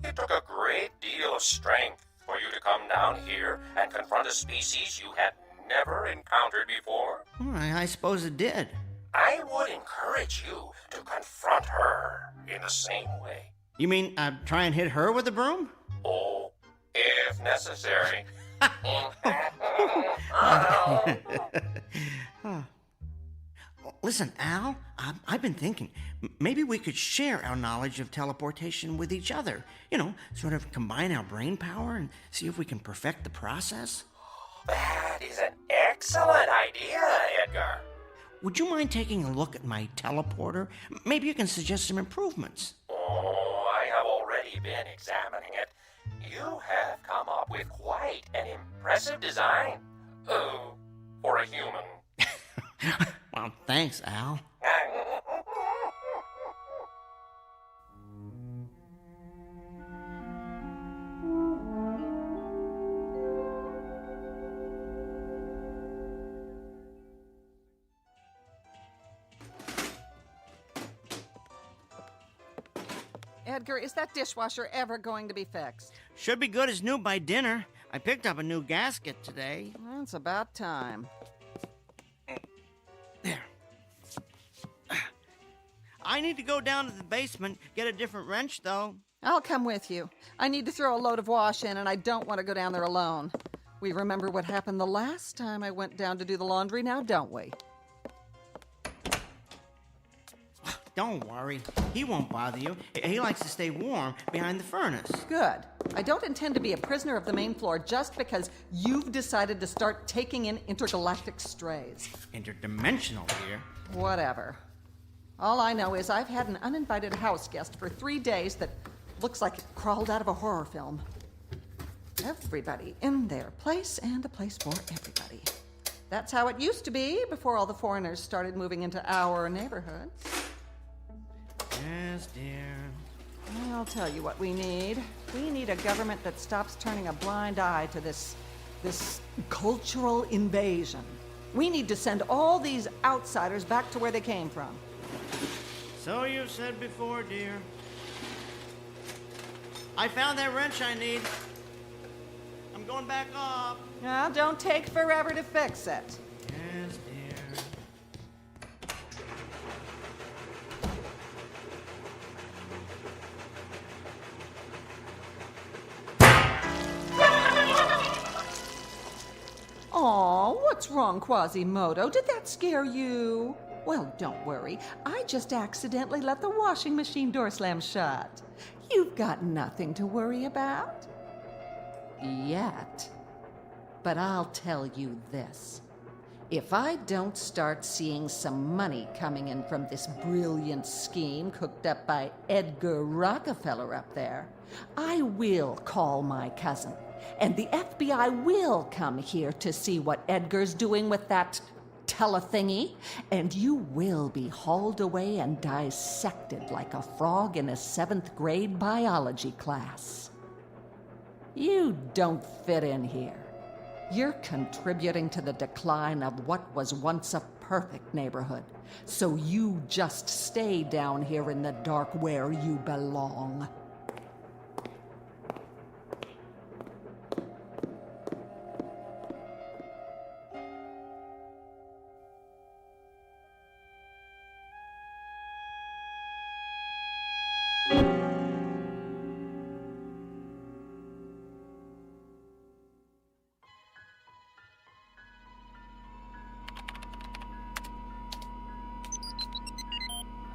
It took a great deal of strength for you to come down here and confront a species you had never encountered before. Well, I suppose it did. I would encourage you to confront her in the same way. You mean try and hit her with a broom? Oh, if necessary. Listen, Al, I've been thinking, maybe we could share our knowledge of teleportation with each other. You know, sort of combine our brain power and see if we can perfect the process. That is an excellent idea, Edgar. Would you mind taking a look at my teleporter? Maybe you can suggest some improvements. Oh, I have already been examining it. You have come up with quite an impressive design. Oh, for a human. Well, thanks, Al. Edgar, is that dishwasher ever going to be fixed? Should be good as new by dinner. I picked up a new gasket today. Well, it's about time. There. I need to go down to the basement, get a different wrench, though. I'll come with you. I need to throw a load of wash in, and I don't want to go down there alone. We remember what happened the last time I went down to do the laundry now, don't we? Don't worry. He won't bother you. He likes to stay warm behind the furnace. Good. I don't intend to be a prisoner of the main floor just because you've decided to start taking in intergalactic strays. Interdimensional, dear. Whatever. All I know is I've had an uninvited house guest for 3 days that looks like it crawled out of a horror film. Everybody in their place and a place for everybody. That's how it used to be before all the foreigners started moving into our neighborhoods. Yes, dear. I'll tell you what we need. We need a government that stops turning a blind eye to this cultural invasion. We need to send all these outsiders back to where they came from. So you've said before, dear. I found that wrench I need. I'm going back up. Now, don't take forever to fix it. Yes, dear. Aw, what's wrong, Quasimodo? Did that scare you? Well, don't worry. I just accidentally let the washing machine door slam shut. You've got nothing to worry about. Yet. But I'll tell you this. If I don't start seeing some money coming in from this brilliant scheme cooked up by Edgar Rockefeller up there, I will call my cousin. And the FBI will come here to see what Edgar's doing with that telethingy, and you will be hauled away and dissected like a frog in a 7th grade biology class. You don't fit in here. You're contributing to the decline of what was once a perfect neighborhood. So you just stay down here in the dark where you belong.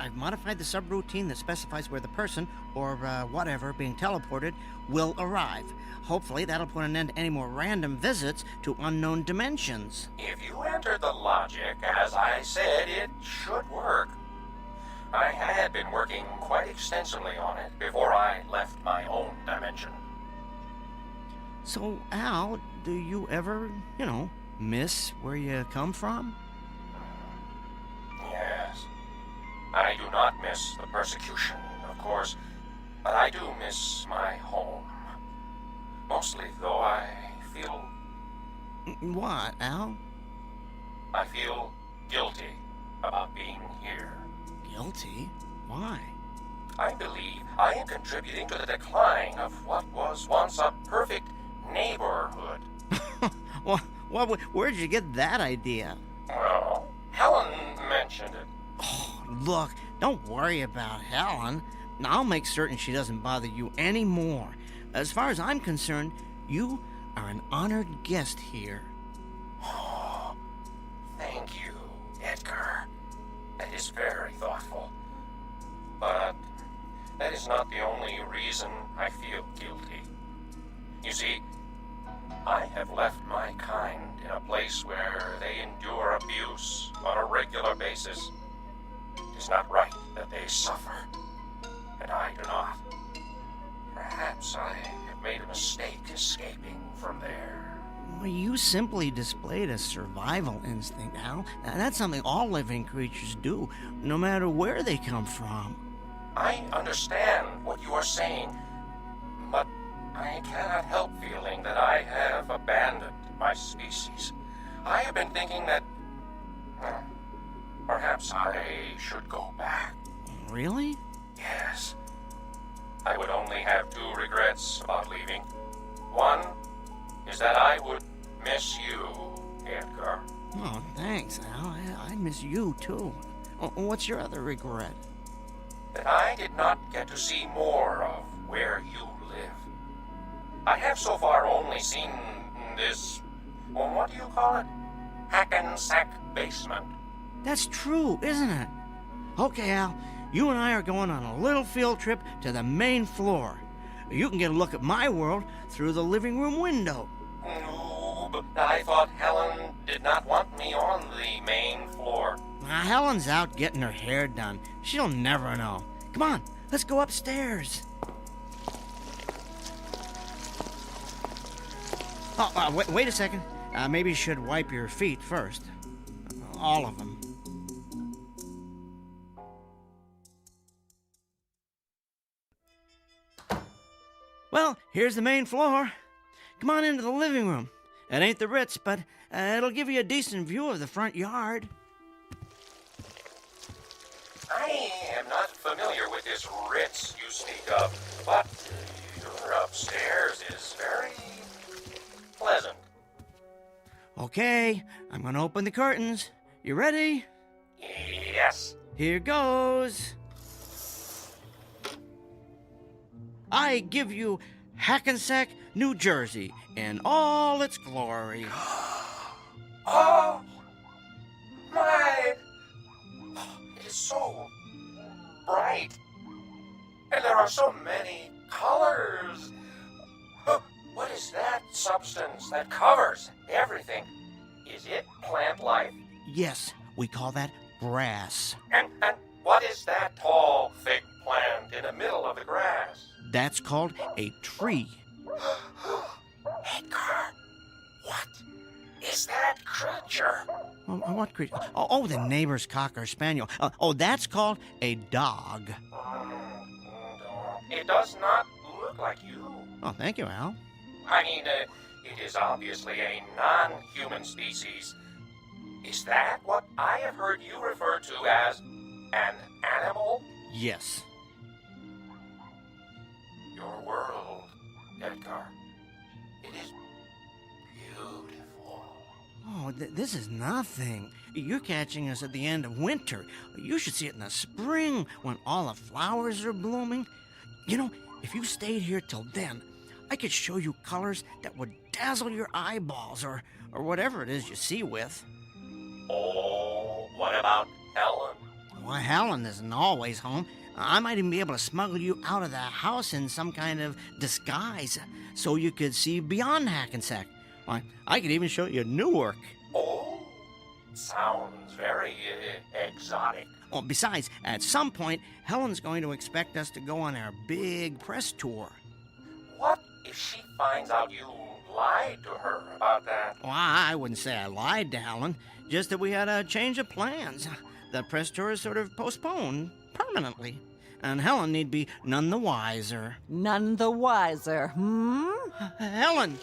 I've modified the subroutine that specifies where the person, or whatever, being teleported, will arrive. Hopefully that'll put an end to any more random visits to unknown dimensions. If you enter the logic, as I said, it should work. I had been working quite extensively on it before I left my own dimension. So, Al, do you ever, miss where you come from? Yes. I do not miss the persecution, of course, but I do miss my home. What, Al? I feel guilty about being here. Guilty? Why? I believe I am contributing to the decline of what was once a perfect neighborhood. Where'd you get that idea? Well, Helen mentioned it. Oh, look, don't worry about Helen. I'll make certain she doesn't bother you anymore. As far as I'm concerned, you are an honored guest here. Oh, thank you, Edgar. That is very thoughtful. But that is not the only reason I feel guilty. You see, I have left my kind in a place where they endure abuse on a regular basis. It is not right that they suffer, and I do not. Perhaps I have made a mistake escaping from there. Well, you simply displayed a survival instinct, Al. That's something all living creatures do, no matter where they come from. I understand what you are saying, but I cannot help feeling that I have abandoned my species. I have been thinking that perhaps I should go back. Really? Yes. I would only have two regrets about leaving. One is that I would miss you, Edgar. Oh, thanks, Al. I miss you, too. What's your other regret? That I did not get to see more of where you live. I have so far only seen this, what do you call it? Hackensack basement. That's true, isn't it? Okay, Al, you and I are going on a little field trip to the main floor. You can get a look at my world through the living room window. No, but I thought Helen did not want me on the main floor. Helen's out getting her hair done. She'll never know. Come on, let's go upstairs. Wait a second. Maybe you should wipe your feet first. All of them. Well, here's the main floor. Come on into the living room. It ain't the Ritz, but it'll give you a decent view of the front yard. I am not familiar with this Ritz you speak of, but your upstairs is very pleasant. Okay, I'm gonna open the curtains. You ready? Yes. Here goes. I give you Hackensack, New Jersey, in all its glory. Oh, my! It is so bright, and there are so many colors. What is that substance that covers everything? Is it plant life? Yes, we call that grass. And what is that tall, thick plant in the middle of the grass? That's called a tree. Edgar, what is that creature? What creature? Oh, the neighbor's cocker spaniel. That's called a dog. It does not look like you. Oh, thank you, Al. I mean, it is obviously a non-human species. Is that what I have heard you refer to as an animal? Yes. Your world, Edgar, it is beautiful. Oh, this is nothing. You're catching us at the end of winter. You should see it in the spring when all the flowers are blooming. You know, if you stayed here till then, I could show you colors that would dazzle your eyeballs or whatever it is you see with. Oh, what about Helen? Well, Helen isn't always home. I might even be able to smuggle you out of the house in some kind of disguise so you could see beyond Hackensack. I could even show you Newark. Oh, sounds very exotic. Oh, besides, at some point, Helen's going to expect us to go on our big press tour. What if she finds out you lied to her about that? Well, I wouldn't say I lied to Helen, just that we had a change of plans. The press tour is sort of postponed permanently, and Helen need be none the wiser. None the wiser, hmm? Helen!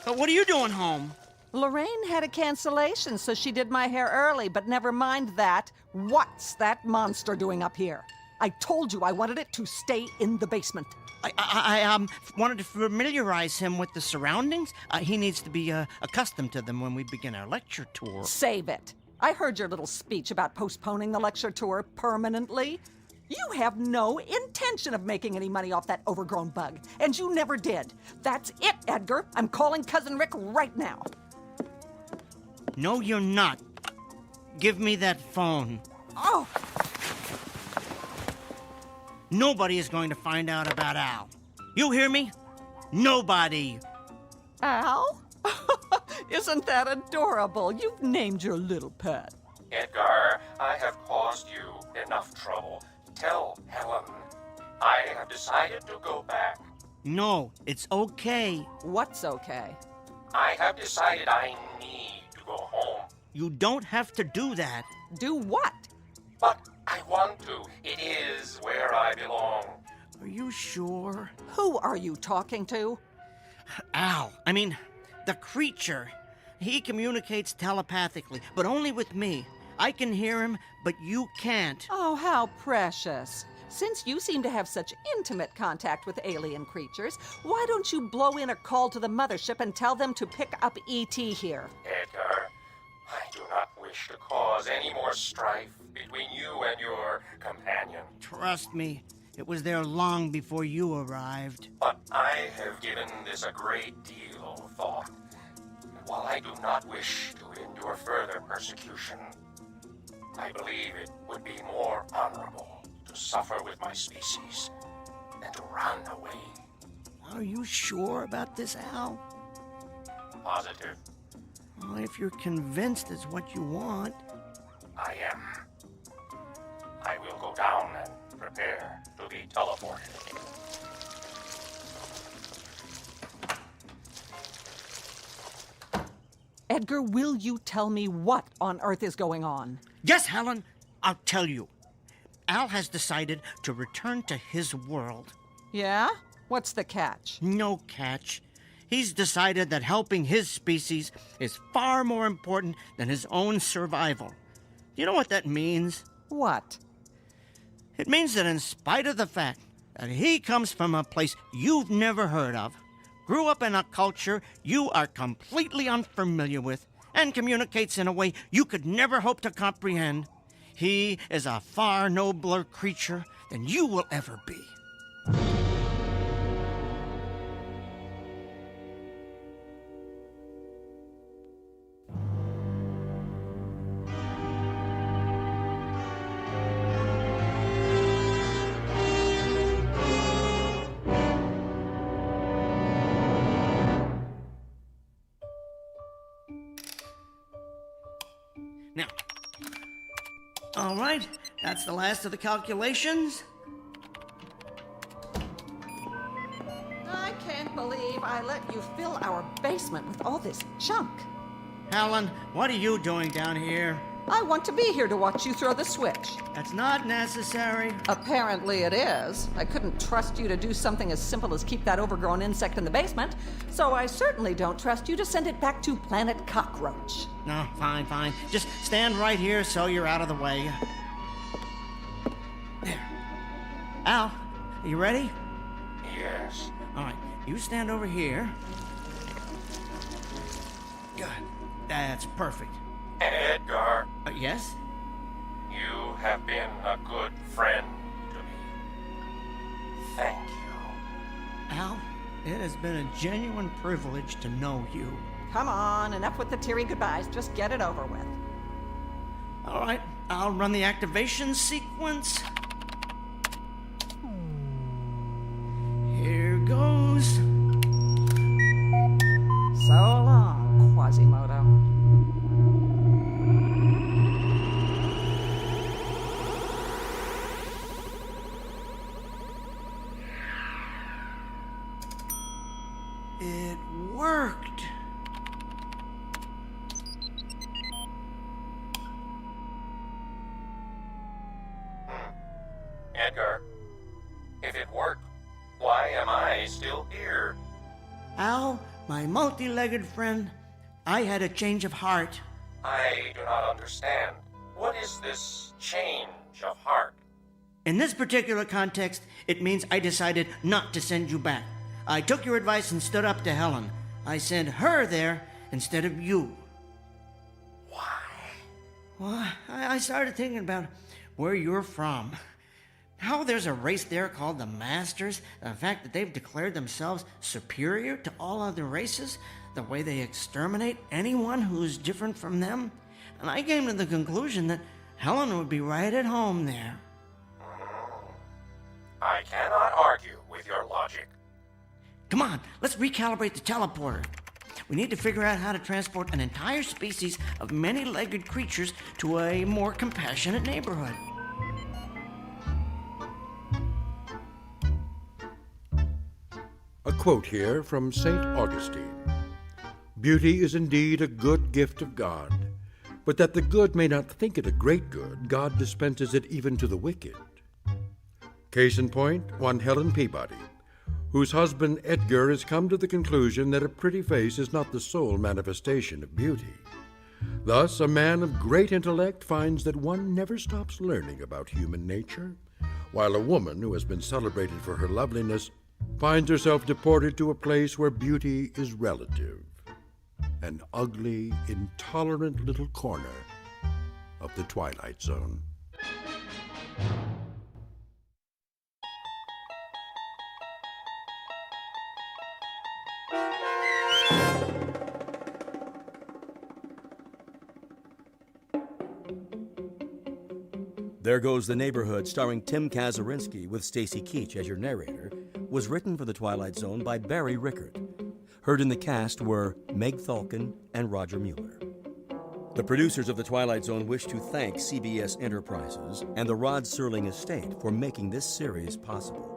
What are you doing home? Lorraine had a cancellation, so she did my hair early, but never mind that. What's that monster doing up here? I told you I wanted it to stay in the basement. I wanted to familiarize him with the surroundings. He needs to be accustomed to them when we begin our lecture tour. Save it. I heard your little speech about postponing the lecture tour permanently. You have no intention of making any money off that overgrown bug, and you never did. That's it, Edgar. I'm calling Cousin Rick right now. No, you're not. Give me that phone. Oh! Nobody is going to find out about Al. You hear me? Nobody. Al? Isn't that adorable? You've named your little pet. Edgar, I have caused you enough trouble. Tell Helen. I have decided to go back. No, it's okay. What's okay? I have decided I need to go home. You don't have to do that. Do what? But I want to. It is where I belong. Are you sure? Who are you talking to? Al. I mean, the creature. He communicates telepathically, but only with me. I can hear him, but you can't. Oh, how precious. Since you seem to have such intimate contact with alien creatures, why don't you blow in a call to the mothership and tell them to pick up E.T. here? Edgar, I do not wish to cause any more strife between you and your companion. Trust me, it was there long before you arrived. But I have given this a great deal of thought. While I do not wish to endure further persecution, I believe it would be more honorable to suffer with my species than to run away. Are you sure about this, Al? Positive. Well, if you're convinced it's what you want. I am. I will go down and prepare to be teleported. Edgar, will you tell me what on earth is going on? Yes, Helen, I'll tell you. Al has decided to return to his world. Yeah? What's the catch? No catch. He's decided that helping his species is far more important than his own survival. You know what that means? What? It means that in spite of the fact that he comes from a place you've never heard of, grew up in a culture you are completely unfamiliar with, and communicates in a way you could never hope to comprehend, he is a far nobler creature than you will ever be. Now, all right, that's the last of the calculations. I can't believe I let you fill our basement with all this junk. Helen, what are you doing down here? I want to be here to watch you throw the switch. That's not necessary. Apparently it is. I couldn't trust you to do something as simple as keep that overgrown insect in the basement, so I certainly don't trust you to send it back to Planet Cockroach. No, fine. Just stand right here so you're out of the way. There. Al, are you ready? Yes. All right, you stand over here. Good. That's perfect. Edgar. Yes? You have been a good friend to me. Thank you. Al, it has been a genuine privilege to know you. Come on, enough with the teary goodbyes. Just get it over with. All right, I'll run the activation sequence. Here goes. So long, Quasimodo. It worked. Edgar, if it worked, why am I still here? Al, My multi-legged friend, I had a change of heart. I do not understand. What is this change of heart? In this particular context, it means I decided not to send you back. I took your advice and stood up to Helen. I sent her there instead of you. Why? Well, I started thinking about where you're from. How there's a race there called the Masters, the fact that they've declared themselves superior to all other races, the way they exterminate anyone who's different from them. And I came to the conclusion that Helen would be right at home there. I cannot argue with your logic. Come on, let's recalibrate the teleporter. We need to figure out how to transport an entire species of many-legged creatures to a more compassionate neighborhood. A quote here from St. Augustine. Beauty is indeed a good gift of God, but that the good may not think it a great good, God dispenses it even to the wicked. Case in point, one Helen Peabody, whose husband Edgar has come to the conclusion that a pretty face is not the sole manifestation of beauty. Thus, a man of great intellect finds that one never stops learning about human nature, while a woman who has been celebrated for her loveliness finds herself deported to a place where beauty is relative, an ugly, intolerant little corner of the Twilight Zone. There Goes the Neighborhood, starring Tim Kazurinsky with Stacy Keach as your narrator, was written for The Twilight Zone by Barry Rickard. Heard in the cast were Meg Thalken and Roger Mueller. The producers of The Twilight Zone wish to thank CBS Enterprises and the Rod Serling Estate for making this series possible.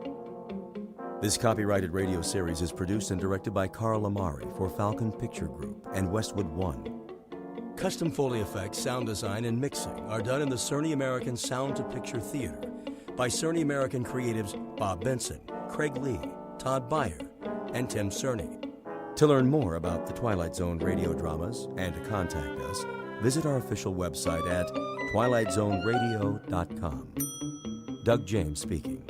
This copyrighted radio series is produced and directed by Carl Amari for Falcon Picture Group and Westwood One. Custom Foley effects, sound design, and mixing are done in the Cerny American Sound to Picture Theater by Cerny American creatives Bob Benson, Craig Lee, Todd Beyer, and Tim Cerny. To learn more about the Twilight Zone radio dramas and to contact us, visit our official website at twilightzoneradio.com. Doug James speaking.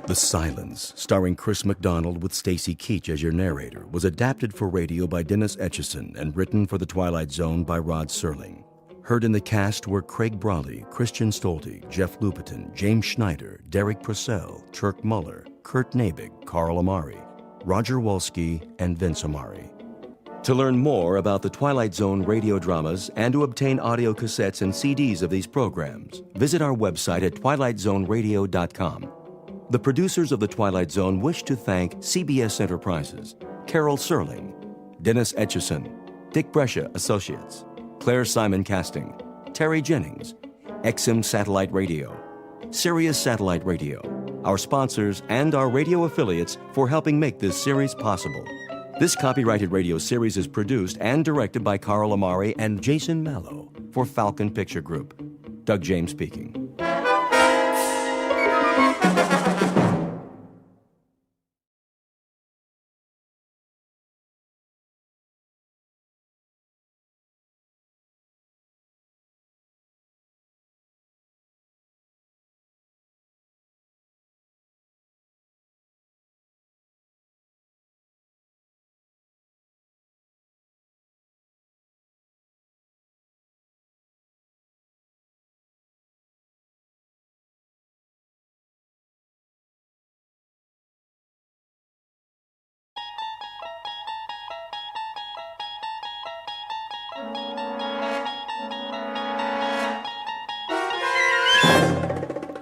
The Silence, starring Chris McDonald with Stacy Keach as your narrator, was adapted for radio by Dennis Etchison and written for The Twilight Zone by Rod Serling. Heard in the cast were Craig Brawley, Christian Stolte, Jeff Lupetin, James Schneider, Derek Purcell, Turk Muller, Kurt Nabig, Carl Amari, Roger Wolski, and Vince Amari. To learn more about the Twilight Zone radio dramas and to obtain audio cassettes and CDs of these programs, visit our website at twilightzoneradio.com. The producers of The Twilight Zone wish to thank CBS Enterprises, Carol Serling, Dennis Etchison, Dick Brescia Associates, Claire Simon Casting, Terry Jennings, XM Satellite Radio, Sirius Satellite Radio, our sponsors, and our radio affiliates for helping make this series possible. This copyrighted radio series is produced and directed by Carl Amari and Jason Mallow for Falcon Picture Group. Doug James speaking.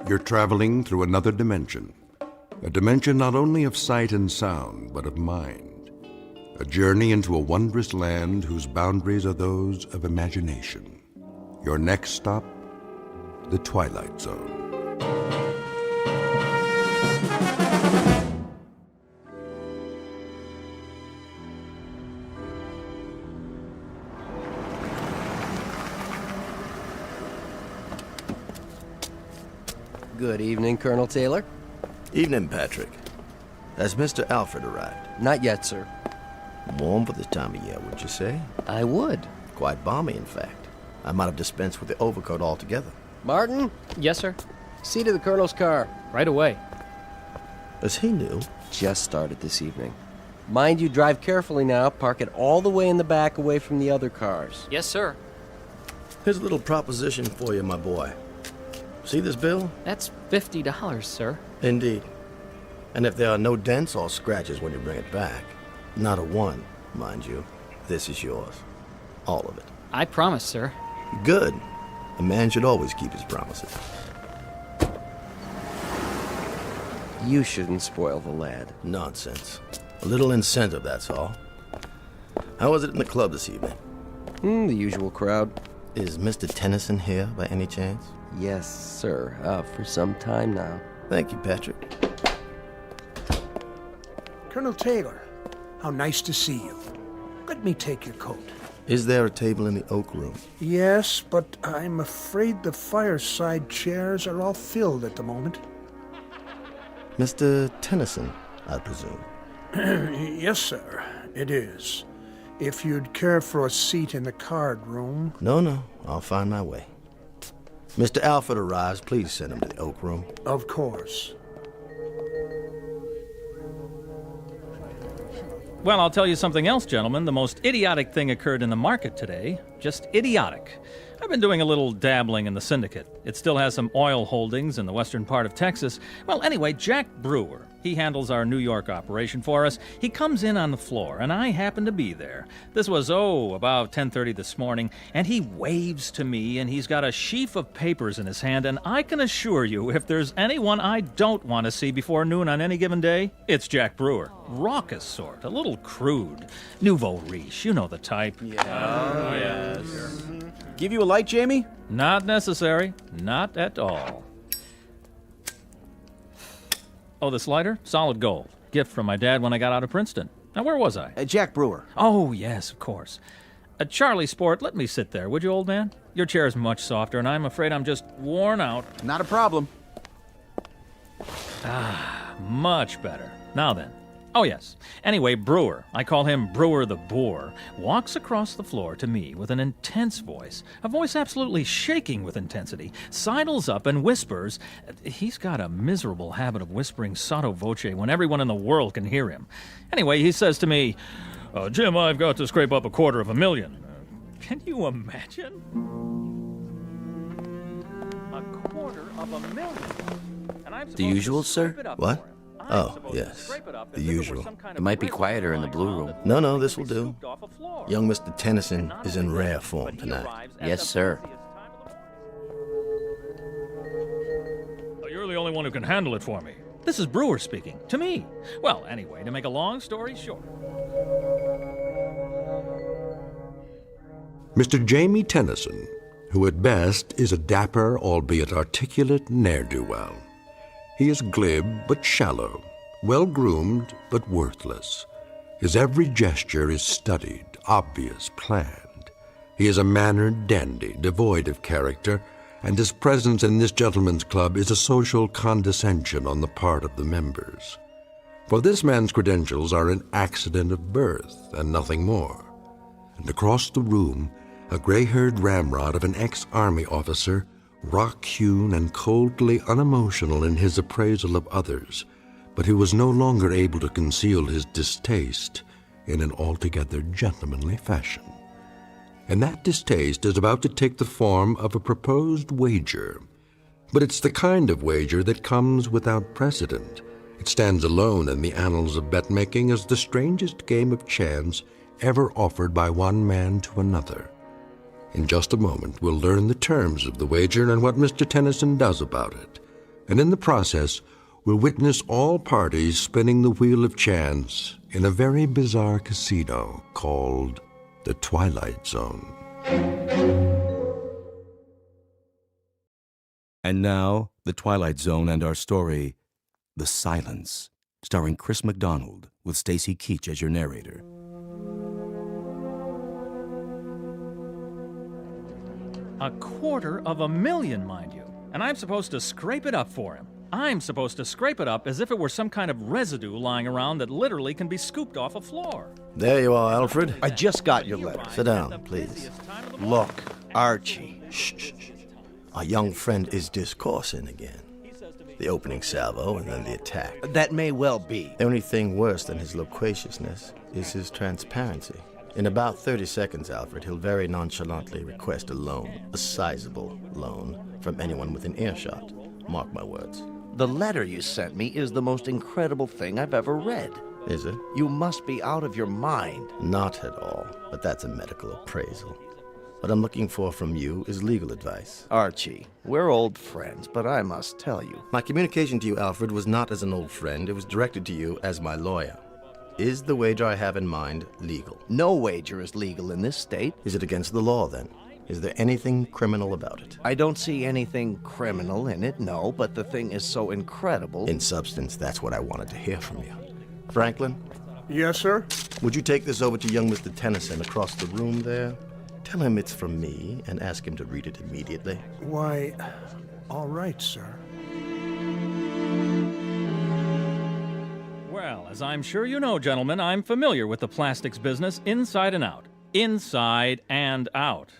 You're traveling through another dimension. A dimension not only of sight and sound, but of mind. A journey into a wondrous land whose boundaries are those of imagination. Your next stop, the Twilight Zone. Good evening, Colonel Taylor. Evening, Patrick. Has Mr. Alfred arrived? Not yet, sir. Warm for this time of year, would you say? I would. Quite balmy, in fact. I might have dispensed with the overcoat altogether. Martin? Yes, sir. See to the Colonel's car. Right away. Is he new? Just started this evening. Mind you, drive carefully now. Park it all the way in the back away from the other cars. Yes, sir. Here's a little proposition for you, my boy. See this bill? That's $50, sir. Indeed. And if there are no dents or scratches when you bring it back, not a one, mind you, this is yours. All of it. I promise, sir. Good. A man should always keep his promises. You shouldn't spoil the lad. Nonsense. A little incentive, that's all. How was it in the club this evening? The usual crowd. Is Mr. Tennyson here by any chance? Yes, sir. For some time now. Thank you, Patrick. Colonel Taylor, how nice to see you. Let me take your coat. Is there a table in the oak room? Yes, but I'm afraid the fireside chairs are all filled at the moment. Mr. Tennyson, I presume. Yes, sir, it is. If you'd care for a seat in the card room. No, I'll find my way. Mr. Alfred arrives, please send him to the oak room. Of course. Well, I'll tell you something else, gentlemen. The most idiotic thing occurred in the market today. Just idiotic. I've been doing a little dabbling in the syndicate. It still has some oil holdings in the western part of Texas. Well, anyway, Jack Brewer, he handles our New York operation for us. He comes in on the floor, and I happen to be there. This was, about 10:30 this morning, and he waves to me, and he's got a sheaf of papers in his hand, and I can assure you, if there's anyone I don't want to see before noon on any given day, it's Jack Brewer. Raucous sort, a little crude. Nouveau riche, you know the type. Yeah. Yes. Give you a light, Jamie? Not necessary. Not at all. Oh, this lighter? Solid gold. Gift from my dad when I got out of Princeton. Now, where was I? Jack Brewer. Oh, yes, of course. Charlie Sport, let me sit there, would you, old man? Your chair's much softer, and I'm afraid I'm just worn out. Not a problem. Much better. Now then. Oh, yes. Anyway, Brewer, I call him Brewer the Boar, walks across the floor to me with an intense voice, a voice absolutely shaking with intensity, sidles up and whispers. He's got a miserable habit of whispering sotto voce when everyone in the world can hear him. Anyway, he says to me, Jim, I've got to scrape up $250,000. Can you imagine? $250,000. And I'm the usual, sir? What? Oh, yes. The usual. It might be quieter in the blue room. No, this will do. Young Mr. Tennyson is in rare form tonight. Yes, sir. You're the only one who can handle it for me. This is Brewer speaking. To me. Well, anyway, to make a long story short. Mr. Jamie Tennyson, who at best is a dapper, albeit articulate ne'er-do-well. He is glib but shallow, well-groomed but worthless. His every gesture is studied, obvious, planned. He is a mannered dandy, devoid of character, and his presence in this gentleman's club is a social condescension on the part of the members. For this man's credentials are an accident of birth and nothing more. And across the room, a gray-haired ramrod of an ex-army officer, rock-hewn and coldly unemotional in his appraisal of others, but who was no longer able to conceal his distaste in an altogether gentlemanly fashion. And that distaste is about to take the form of a proposed wager. But it's the kind of wager that comes without precedent. It stands alone in the annals of bet-making as the strangest game of chance ever offered by one man to another. In just a moment, we'll learn the terms of the wager and what Mr. Tennyson does about it. And in the process, we'll witness all parties spinning the wheel of chance in a very bizarre casino called the Twilight Zone. And now, the Twilight Zone and our story, The Silence, starring Chris McDonald with Stacy Keach as your narrator. $250,000, mind you. and I'm supposed to scrape it up for him. I'm supposed to scrape it up as if it were some kind of residue lying around that literally can be scooped off a floor. There you are, Alfred. I just got your letter. Sit down, please. Look, Archie. Shh. Our young friend is discoursing again. The opening salvo and then the attack. That may well be. The only thing worse than his loquaciousness is his transparency. In about 30 seconds, Alfred, he'll very nonchalantly request a loan, a sizable loan, from anyone within earshot. Mark my words. The letter you sent me is the most incredible thing I've ever read. Is it? You must be out of your mind. Not at all, but that's a medical appraisal. What I'm looking for from you is legal advice. Archie, we're old friends, but I must tell you. My communication to you, Alfred, was not as an old friend. It was directed to you as my lawyer. Is the wager I have in mind legal? No wager is legal in this state. Is it against the law, then? Is there anything criminal about it? I don't see anything criminal in it, no, but the thing is so incredible. In substance, that's what I wanted to hear from you. Franklin? Yes, sir? Would you take this over to young Mr. Tennyson across the room there? Tell him it's from me and ask him to read it immediately. Why, all right, sir. Well, as I'm sure you know, gentlemen, I'm familiar with the plastics business inside and out. Inside and out.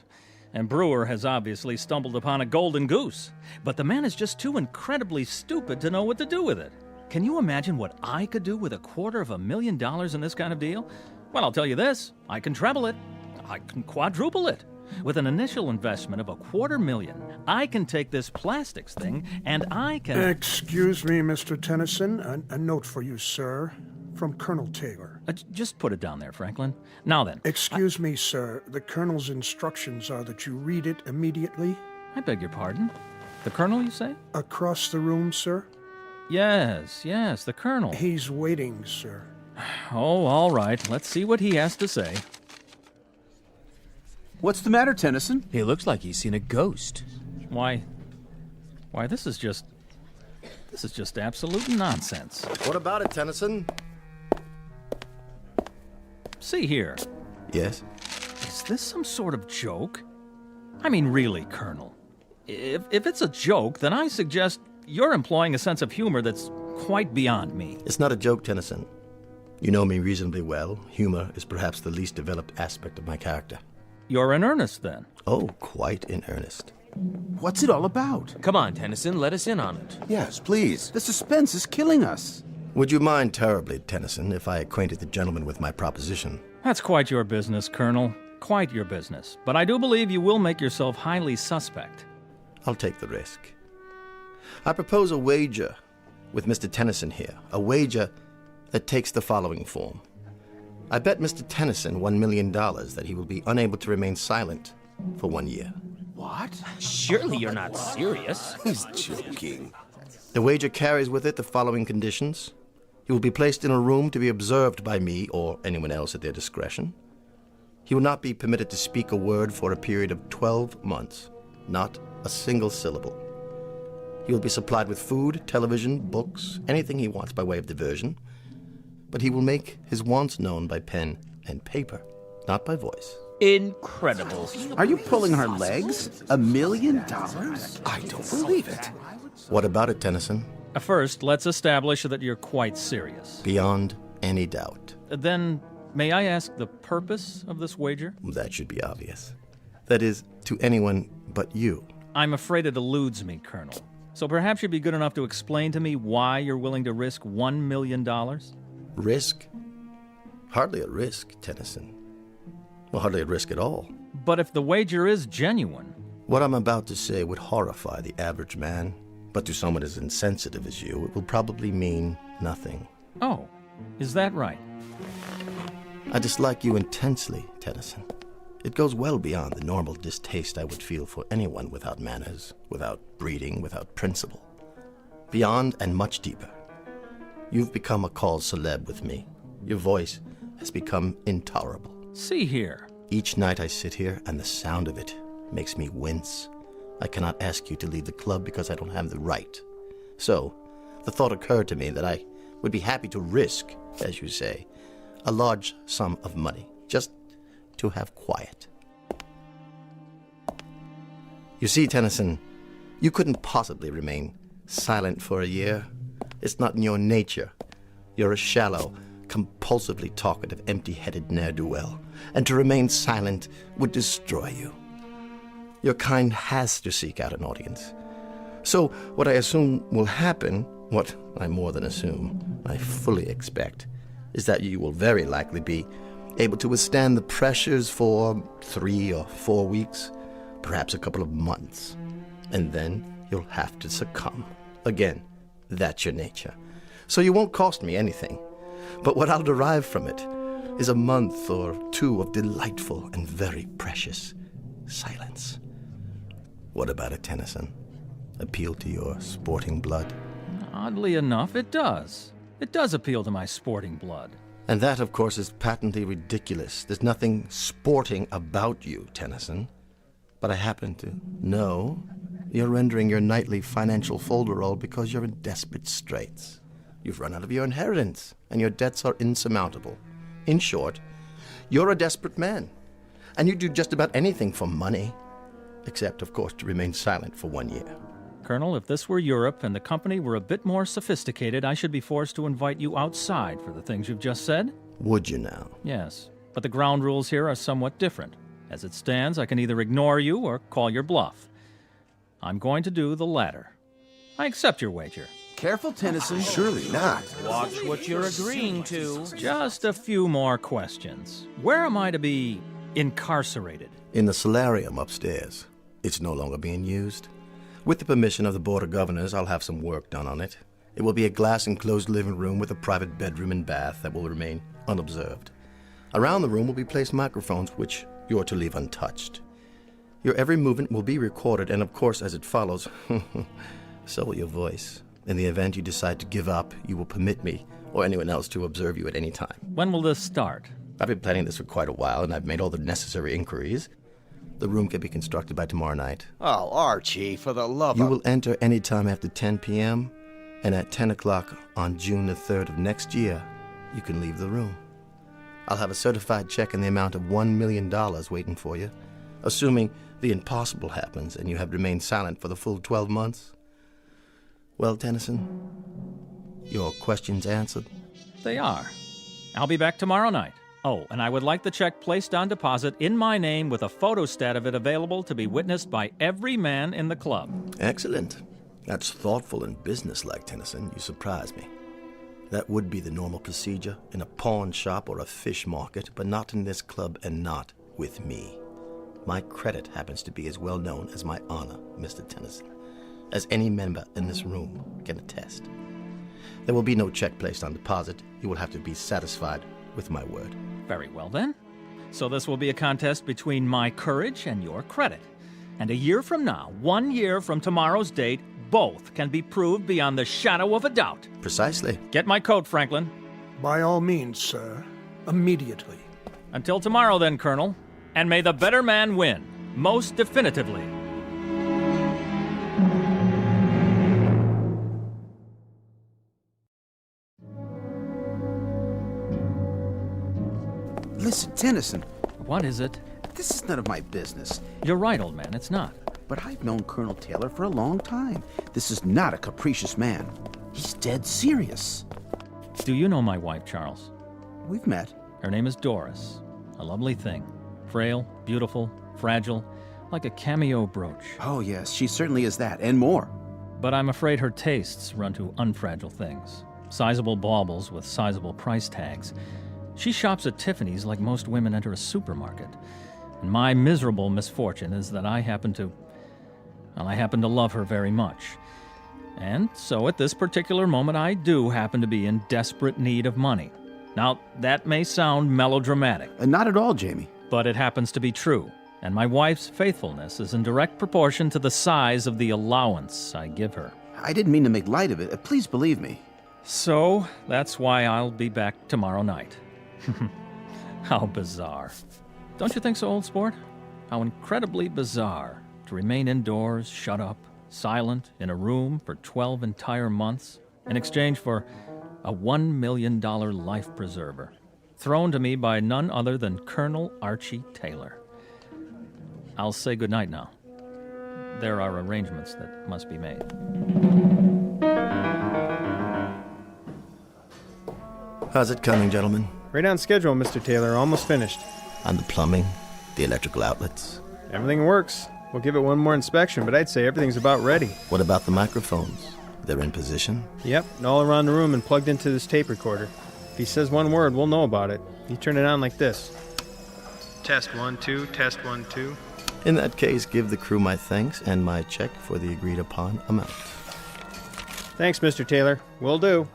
And Brewer has obviously stumbled upon a golden goose. But the man is just too incredibly stupid to know what to do with it. Can you imagine what I could do with $250,000 in this kind of deal? Well, I'll tell you this. I can treble it. I can quadruple it. With an initial investment of $250,000, I can take this plastics thing and I can... Excuse me, Mr. Tennyson. A note for you, sir. From Colonel Taylor. Just put it down there, Franklin. Now then. Excuse me, sir. The Colonel's instructions are that you read it immediately. I beg your pardon? The Colonel, you say? Across the room, sir? Yes, the Colonel. He's waiting, sir. Oh, all right. Let's see what he has to say. What's the matter, Tennyson? He looks like he's seen a ghost. Why, this is just absolute nonsense. What about it, Tennyson? See here. Yes? Is this some sort of joke? I mean, really, Colonel. If it's a joke, then I suggest you're employing a sense of humor that's quite beyond me. It's not a joke, Tennyson. You know me reasonably well. Humor is perhaps the least developed aspect of my character. You're in earnest, then? Oh, quite in earnest. What's it all about? Come on, Tennyson, let us in on it. Yes, please. The suspense is killing us. Would you mind terribly, Tennyson, if I acquainted the gentleman with my proposition? That's quite your business, Colonel. Quite your business. But I do believe you will make yourself highly suspect. I'll take the risk. I propose a wager with Mr. Tennyson here. A wager that takes the following form. I bet Mr. Tennyson $1 million that he will be unable to remain silent for 1 year. What? Surely you're not serious. He's joking. The wager carries with it the following conditions. He will be placed in a room to be observed by me or anyone else at their discretion. He will not be permitted to speak a word for a period of 12 months. Not a single syllable. He will be supplied with food, television, books, anything he wants by way of diversion. But he will make his wants known by pen and paper, not by voice. Incredible. Are you pulling our legs? $1 million? I don't believe it. What about it, Tennyson? First, let's establish that you're quite serious. Beyond any doubt. Then, may I ask the purpose of this wager? That should be obvious. That is, to anyone but you. I'm afraid it eludes me, Colonel. So perhaps you'd be good enough to explain to me why you're willing to risk $1 million? Risk? Hardly a risk, Tennyson. Well, hardly a risk at all. But if the wager is genuine... What I'm about to say would horrify the average man, but to someone as insensitive as you, it will probably mean nothing. Oh, is that right? I dislike you intensely, Tennyson. It goes well beyond the normal distaste I would feel for anyone without manners, without breeding, without principle. Beyond and much deeper. You've become a cause celeb with me. Your voice has become intolerable. See here. Each night I sit here, and the sound of it makes me wince. I cannot ask you to leave the club because I don't have the right. So, the thought occurred to me that I would be happy to risk, as you say, a large sum of money, just to have quiet. You see, Tennyson, You couldn't possibly remain silent for a year. It's not in your nature. You're a shallow, compulsively talkative, empty-headed ne'er-do-well, and to remain silent would destroy you. Your kind has to seek out an audience. So what I assume will happen, what I more than assume, I fully expect, is that you will very likely be able to withstand the pressures for 3 or 4 weeks, perhaps a couple of months, and then you'll have to succumb. Again, that's your nature. So you won't cost me anything, but what I'll derive from it is a month or 2 of delightful and very precious silence. What about it, Tennyson? Appeal to your sporting blood? Oddly enough, it does. It does appeal to my sporting blood. And that, of course, is patently ridiculous. There's nothing sporting about you, Tennyson. But I happen to know you're rendering your nightly financial folderol because you're in desperate straits. You've run out of your inheritance, and your debts are insurmountable. In short, you're a desperate man, and you do just about anything for money, except, of course, to remain silent for 1 year. Colonel, if this were Europe and the company were a bit more sophisticated, I should be forced to invite you outside for the things you've just said? Would you now? Yes, but the ground rules here are somewhat different. As it stands, I can either ignore you or call your bluff. I'm going to do the latter. I accept your wager. Careful, Tennyson. Surely not. Watch what you're agreeing to. Just a few more questions. Where am I to be incarcerated? In the solarium upstairs. It's no longer being used. With the permission of the Board of Governors, I'll have some work done on it. It will be a glass-enclosed living room with a private bedroom and bath that will remain unobserved. Around the room will be placed microphones, which you're to leave untouched. Your every movement will be recorded, and of course, as it follows, so will your voice. In the event you decide to give up, you will permit me or anyone else to observe you at any time. When will this start? I've been planning this for quite a while, and I've made all the necessary inquiries. The room can be constructed by tomorrow night. Oh, Archie, for the love You of... will enter any time after 10 p.m., and at 10 o'clock on June the 3rd of next year, you can leave the room. I'll have a certified check in the amount of $1 million waiting for you, assuming the impossible happens and you have remained silent for the full 12 months. Well, Tennyson, your questions answered? They are. I'll be back tomorrow night. Oh, and I would like the check placed on deposit in my name with a photostat of it available to be witnessed by every man in the club. Excellent. That's thoughtful and businesslike, Tennyson. You surprise me. That would be the normal procedure in a pawn shop or a fish market, but not in this club and not with me. My credit happens to be as well known as my honor, Mr. Tennyson, as any member in this room can attest. There will be no check placed on deposit. You will have to be satisfied with my word. Very well, then. So this will be a contest between my courage and your credit. And a year from now, 1 year from tomorrow's date, both can be proved beyond the shadow of a doubt. Precisely. Get my coat, Franklin. By all means, sir. Immediately. Until tomorrow, then, Colonel. And may the better man win, most definitively. Listen, Tennyson. What is it? This is none of my business. You're right, old man, it's not. But I've known Colonel Taylor for a long time. This is not a capricious man. He's dead serious. Do you know my wife, Charles? We've met. Her name is Doris. A lovely thing. Frail, beautiful, fragile, like a cameo brooch. Oh, yes, she certainly is that, and more. But I'm afraid her tastes run to unfragile things. Sizable baubles with sizable price tags. She shops at Tiffany's like most women enter a supermarket. And my miserable misfortune is that I happen to love her very much. And so at this particular moment, I do happen to be in desperate need of money. Now, that may sound melodramatic. Not at all, Jamie. But it happens to be true. And my wife's faithfulness is in direct proportion to the size of the allowance I give her. I didn't mean to make light of it. Please believe me. So, that's why I'll be back tomorrow night. How bizarre. Don't you think so, old sport? How incredibly bizarre to remain indoors, shut up, silent, in a room for 12 entire months, in exchange for a $1 million life preserver, thrown to me by none other than Colonel Archie Taylor. I'll say goodnight now. there are arrangements that must be made. How's it coming, gentlemen? Right on schedule, Mr. Taylor. Almost finished. On the plumbing, the electrical outlets. Everything works. We'll give it one more inspection, but I'd say everything's about ready. What about the microphones? They're in position? Yep, all around the room and plugged into this tape recorder. If he says one word, we'll know about it. You turn it on like this. Test 1, 2, test 1, 2. In that case, give the crew my thanks and my check for the agreed-upon amount. Thanks, Mr. Taylor. Will do.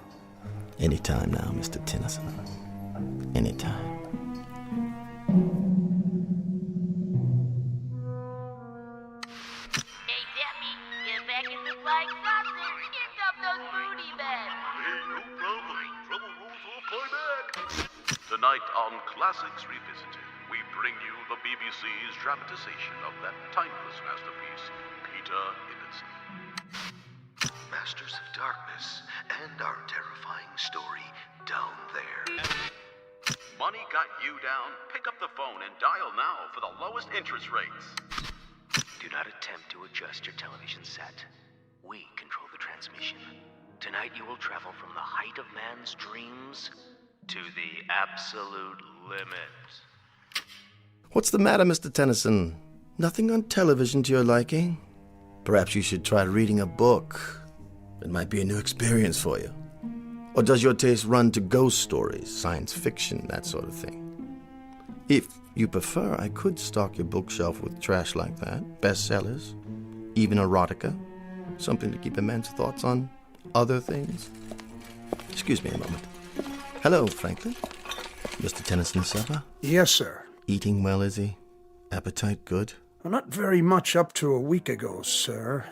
Anytime now, Mr. Tennyson. Anytime. Hey, Debbie, get back in the flying saucer. Here come those booty men. Hey, no problem. Trouble rolls off my back. Tonight on Classics Revisited, we bring you the BBC's dramatization of that timeless masterpiece, Peter Ibbotson. Masters of Darkness and our terrifying story, Down There. Money got you down? Pick up the phone and dial now for the lowest interest rates. Do not attempt to adjust your television set. We control the transmission. Tonight you will travel from the height of man's dreams to the absolute limit. What's the matter, Mr. Tennyson? Nothing on television to your liking? Perhaps you should try reading a book. It might be a new experience for you. Or does your taste run to ghost stories, science fiction, that sort of thing? If you prefer, I could stock your bookshelf with trash like that, bestsellers, even erotica, something to keep a man's thoughts on other things. Excuse me a moment. Hello, Franklin. Mr. Tennyson's supper? Yes, sir. Eating well, is he? Appetite good? Well, not very much up to a week ago, sir.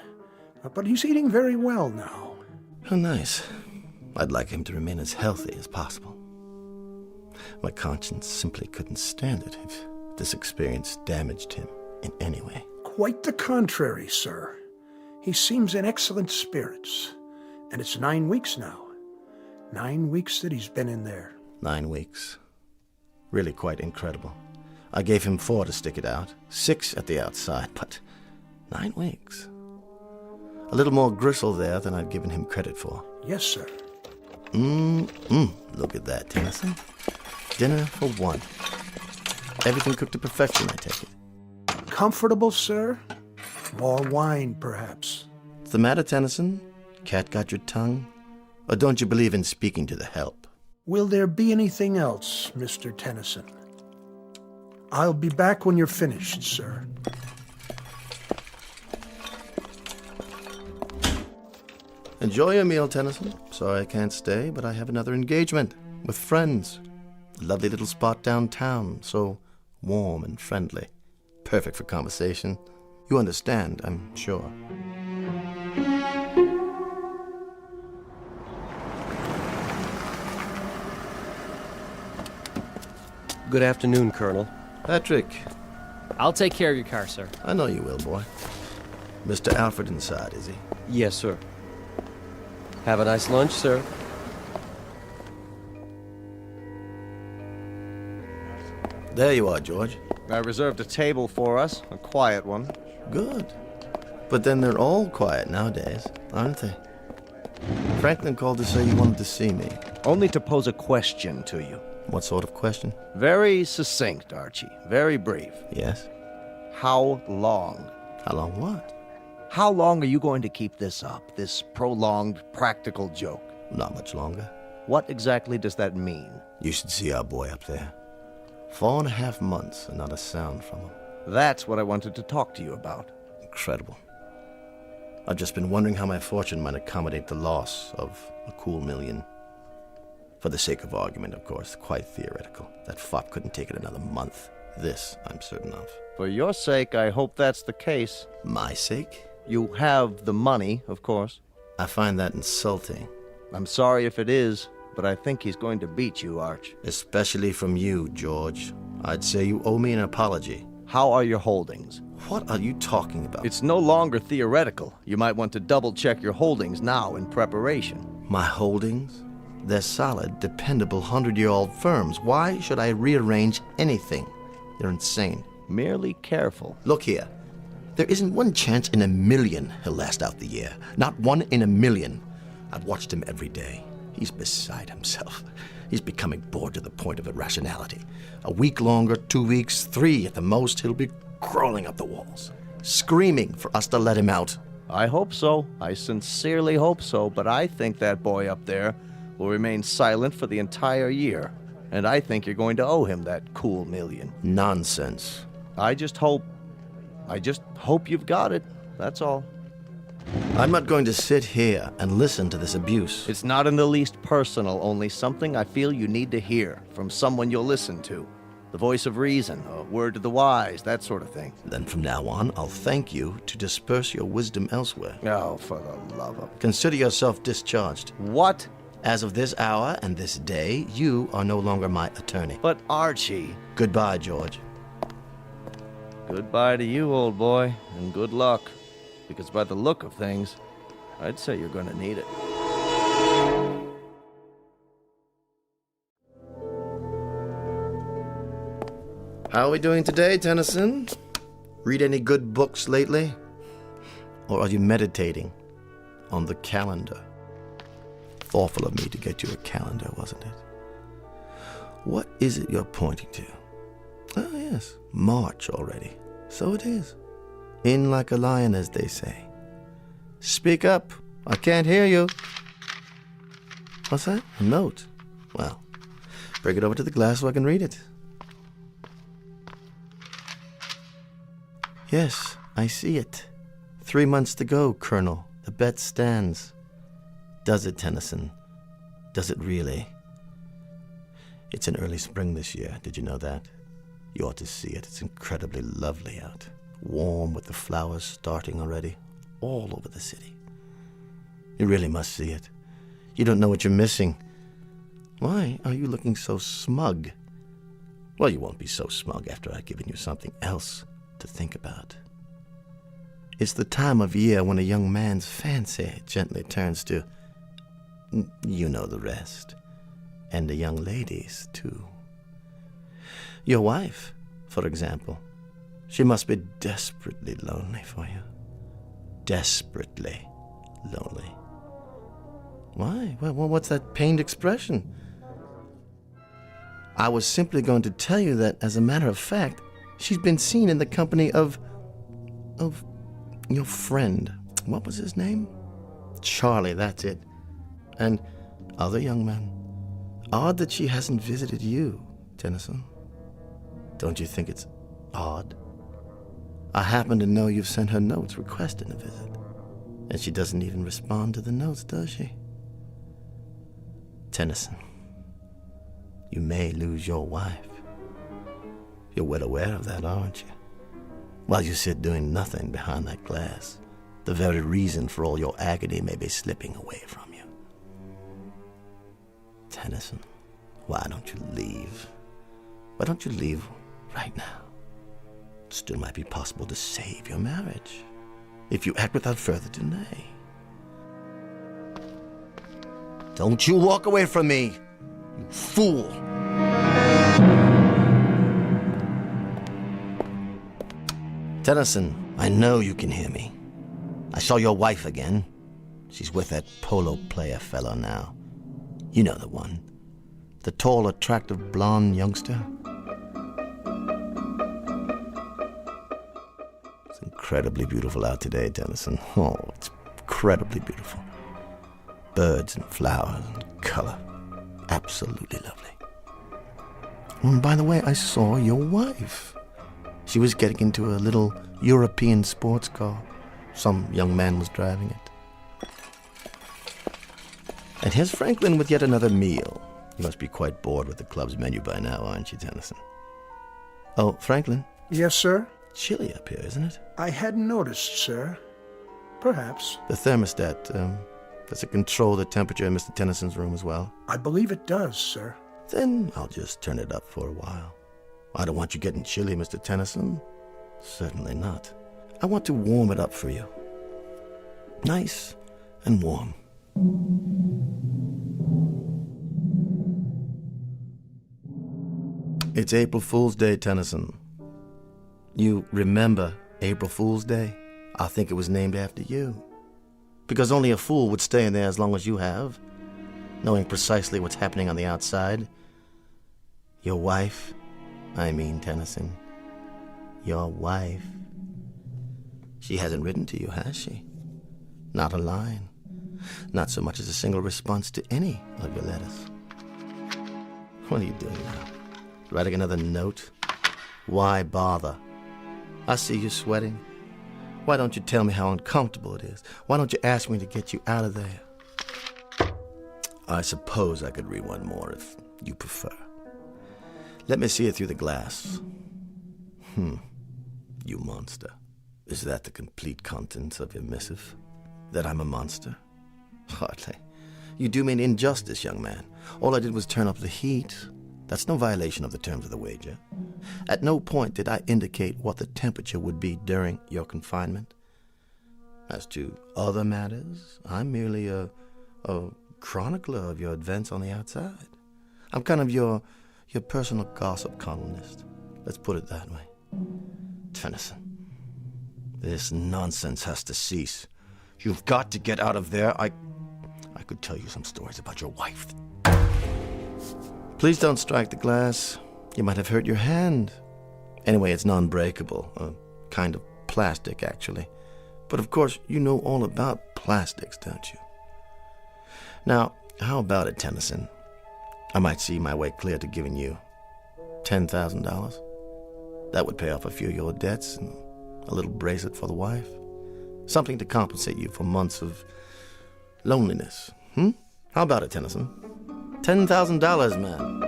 But he's eating very well now. Oh, nice. I'd like him to remain as healthy as possible. My conscience simply couldn't stand it if this experience damaged him in any way. Quite the contrary, sir. He seems in excellent spirits. And it's 9 weeks now. 9 weeks that he's been in there. 9 weeks. Really quite incredible. I gave him 4 to stick it out, 6 at the outside, but 9 weeks. A little more gristle there than I'd given him credit for. Yes, sir. Look at that, Tennyson. Dinner for 1. Everything cooked to perfection, I take it. Comfortable, sir? More wine, perhaps. What's the matter, Tennyson? Cat got your tongue? Or don't you believe in speaking to the help? Will there be anything else, Mr. Tennyson? I'll be back when you're finished, sir. Enjoy your meal, Tennyson. Sorry I can't stay, but I have another engagement with friends. A lovely little spot downtown, so warm and friendly. Perfect for conversation. You understand, I'm sure. Good afternoon, Colonel. Patrick. I'll take care of your car, sir. I know you will, boy. Mr. Alfred inside, is he? Yes, sir. Have a nice lunch, sir. There you are, George. I reserved a table for us, a quiet one. Good. But then they're all quiet nowadays, aren't they? Franklin called to say you wanted to see me. Only to pose a question to you. What sort of question? Very succinct, Archie. Very brief. Yes? How long? How long what? How long are you going to keep this up, this prolonged practical joke? Not much longer. What exactly does that mean? You should see our boy up there. 4.5 months and not a sound from him. That's what I wanted to talk to you about. Incredible. I've just been wondering how my fortune might accommodate the loss of a cool million. For the sake of argument, of course, quite theoretical. That fop couldn't take it another month. This, I'm certain of. For your sake, I hope that's the case. My sake? You have the money, of course. I find that insulting. I'm sorry if it is, but I think he's going to beat you, Arch. Especially from you, George. I'd say you owe me an apology. How are your holdings? What are you talking about? It's no longer theoretical. You might want to double-check your holdings now in preparation. My holdings? They're solid, dependable, 100-year-old firms. Why should I rearrange anything? You're insane. Merely careful. Look here. There isn't one chance in a million he'll last out the year. Not one in a million. I've watched him every day. He's beside himself. He's becoming bored to the point of irrationality. A week longer, 2 weeks, 3 at the most, he'll be crawling up the walls, screaming for us to let him out. I hope so. I sincerely hope so, but I think that boy up there will remain silent for the entire year. And I think you're going to owe him that cool $1 million. Nonsense. I just hope you've got it. That's all. I'm not going to sit here and listen to this abuse. It's not in the least personal, only something I feel you need to hear from someone you'll listen to. The voice of reason, a word to the wise, that sort of thing. Then from now on, I'll thank you to disperse your wisdom elsewhere. Oh, for the love of... Consider yourself discharged. What? As of this hour and this day, you are no longer my attorney. But Archie... Goodbye, George. Goodbye to you, old boy, and good luck. Because by the look of things, I'd say you're going to need it. How are we doing today, Tennyson? Read any good books lately? Or are you meditating on the calendar? Thoughtful of me to get you a calendar, wasn't it? What is it you're pointing to? Oh, yes, March already. So it is. In like a lion, as they say. Speak up. I can't hear you. What's that? A note? Well, bring it over to the glass so I can read it. Yes, I see it. 3 months to go, Colonel. The bet stands. Does it, Tennyson? Does it really? It's in early spring this year. Did you know that? You ought to see it. It's incredibly lovely out. Warm with the flowers starting already. All over the city. You really must see it. You don't know what you're missing. Why are you looking so smug? Well, you won't be so smug after I've given you something else to think about. It's the time of year when a young man's fancy gently turns to, you know the rest, and the young ladies, too. Your wife, for example, she must be desperately lonely for you. Desperately lonely. Why? Well, what's that pained expression? I was simply going to tell you that, as a matter of fact, she's been seen in the company of your friend. What was his name? Charlie, that's it. And other young men. Odd that she hasn't visited you, Tennyson. Don't you think it's odd? I happen to know you've sent her notes requesting a visit. And she doesn't even respond to the notes, does she? Tennyson, you may lose your wife. You're well aware of that, aren't you? While you sit doing nothing behind that glass, the very reason for all your agony may be slipping away from you. Tennyson, why don't you leave? Why don't you leave right now? It still might be possible to save your marriage, if you act without further delay. Don't you walk away from me, you fool! Tennyson, I know you can hear me. I saw your wife again. She's with that polo player fellow now. You know the one. The tall, attractive, blonde youngster. It's incredibly beautiful out today, Tennyson. Oh, it's incredibly beautiful. Birds and flowers and color. Absolutely lovely. Oh, and by the way, I saw your wife. She was getting into a little European sports car. Some young man was driving it. And here's Franklin with yet another meal. You must be quite bored with the club's menu by now, aren't you, Tennyson? Oh, Franklin? Yes, sir? Chilly up here, isn't it? I hadn't noticed, sir. Perhaps. The thermostat, does it control the temperature in Mr. Tennyson's room as well? I believe it does, sir. Then I'll just turn it up for a while. I don't want you getting chilly, Mr. Tennyson. Certainly not. I want to warm it up for you. Nice and warm. It's April Fool's Day, Tennyson. You remember April Fool's Day? I think it was named after you. Because only a fool would stay in there as long as you have, knowing precisely what's happening on the outside. Your wife, Tennyson, your wife. She hasn't written to you, has she? Not a line. Not so much as a single response to any of your letters. What are you doing now? Writing another note? Why bother? I see you sweating. Why don't you tell me how uncomfortable it is? Why don't you ask me to get you out of there? I suppose I could read one more if you prefer. Let me see it through the glass. You monster. Is that the complete contents of your missive? That I'm a monster? Hardly. You do me an injustice, young man. All I did was turn up the heat. That's no violation of the terms of the wager. At no point did I indicate what the temperature would be during your confinement. As to other matters, I'm merely a chronicler of your events on the outside. I'm kind of your personal gossip columnist. Let's put it that way. Tennyson, this nonsense has to cease. You've got to get out of there. I could tell you some stories about your wife. Please don't strike the glass. You might have hurt your hand. Anyway, it's non-breakable. A kind of plastic, actually. But of course, you know all about plastics, don't you? Now, how about it, Tennyson? I might see my way clear to giving you $10,000. That would pay off a few of your debts and a little bracelet for the wife. Something to compensate you for months of loneliness. How about it, Tennyson? $10,000, man.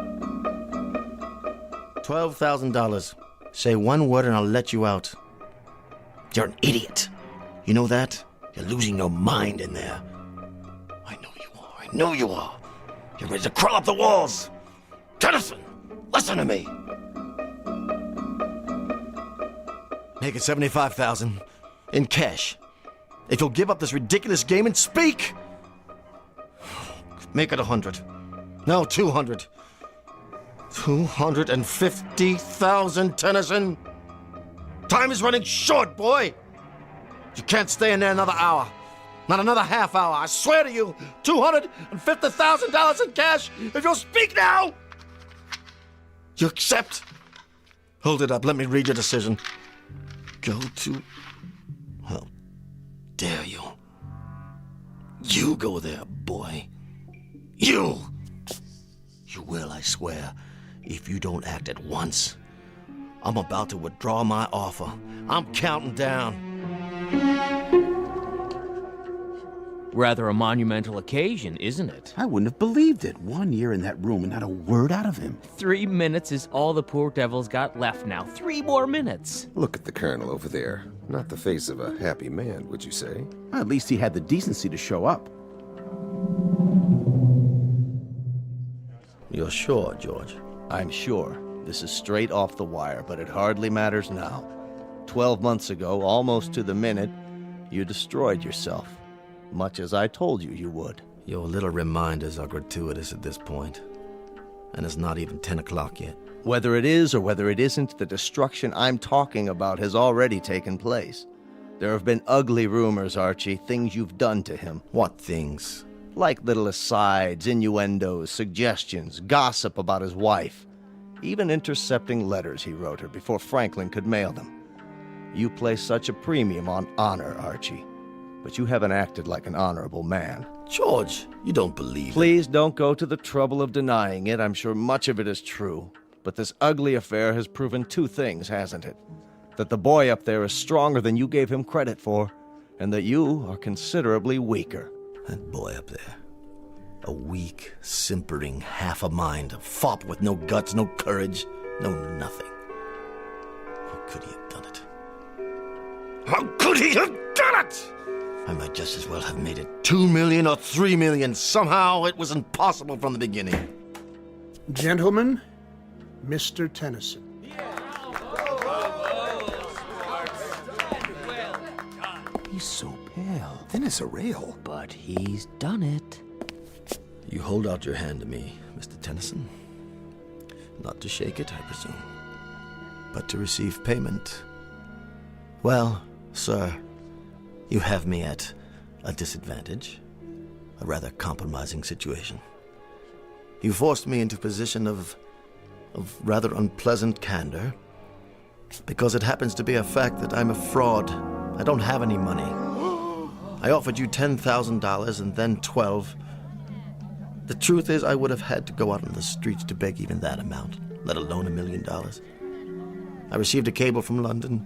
$12,000. Say one word and I'll let you out. You're an idiot. You know that? You're losing your mind in there. I know you are. You're ready to crawl up the walls. Tennyson, listen to me. Make it $75,000 in cash. If you'll give up this ridiculous game and speak. Make it 100. No, 200. 250,000, Tennyson. Time is running short, boy. You can't stay in there another hour. Not another half hour. I swear to you, $250,000 in cash if you'll speak now. You accept? Hold it up. Let me read your decision. Go to... How dare you? You go there, boy. You! You will, I swear, if you don't act at once. I'm about to withdraw my offer. I'm counting down. Rather a monumental occasion, isn't it? I wouldn't have believed it. 1 year in that room and not a word out of him. 3 minutes is all the poor devil's got left now. 3 more minutes. Look at the colonel over there. Not the face of a happy man, would you say? At least he had the decency to show up. You're sure, George? I'm sure. This is straight off the wire, but it hardly matters now. 12 months ago, almost to the minute, you destroyed yourself. Much as I told you you would. Your little reminders are gratuitous at this point. And it's not even 10 o'clock yet. Whether it is or whether it isn't, the destruction I'm talking about has already taken place. There have been ugly rumors, Archie, things you've done to him. What things? Like little asides, innuendos, suggestions, gossip about his wife. Even intercepting letters he wrote her before Franklin could mail them. You place such a premium on honor, Archie. But you haven't acted like an honorable man. George, you don't believe Please don't go to the trouble of denying it. I'm sure much of it is true. But this ugly affair has proven 2 things, hasn't it? That the boy up there is stronger than you gave him credit for, and that you are considerably weaker. That boy up there. A weak, simpering, half a mind, a fop with no guts, no courage, no nothing. How could he have done it? How could he have done it? I might just as well have made it 2 million or 3 million. Somehow it was impossible from the beginning. Gentlemen, Mr. Tennyson. He's so pale, thin as a rail. But he's done it. You hold out your hand to me, Mr. Tennyson. Not to shake it, I presume, but to receive payment. Well, sir, you have me at a disadvantage. A rather compromising situation. You forced me into a position of rather unpleasant candor, because it happens to be a fact that I'm a fraud. I don't have any money. I offered you $10,000 and then 12. The truth is, I would have had to go out on the streets to beg even that amount, let alone $1 million. I received a cable from London.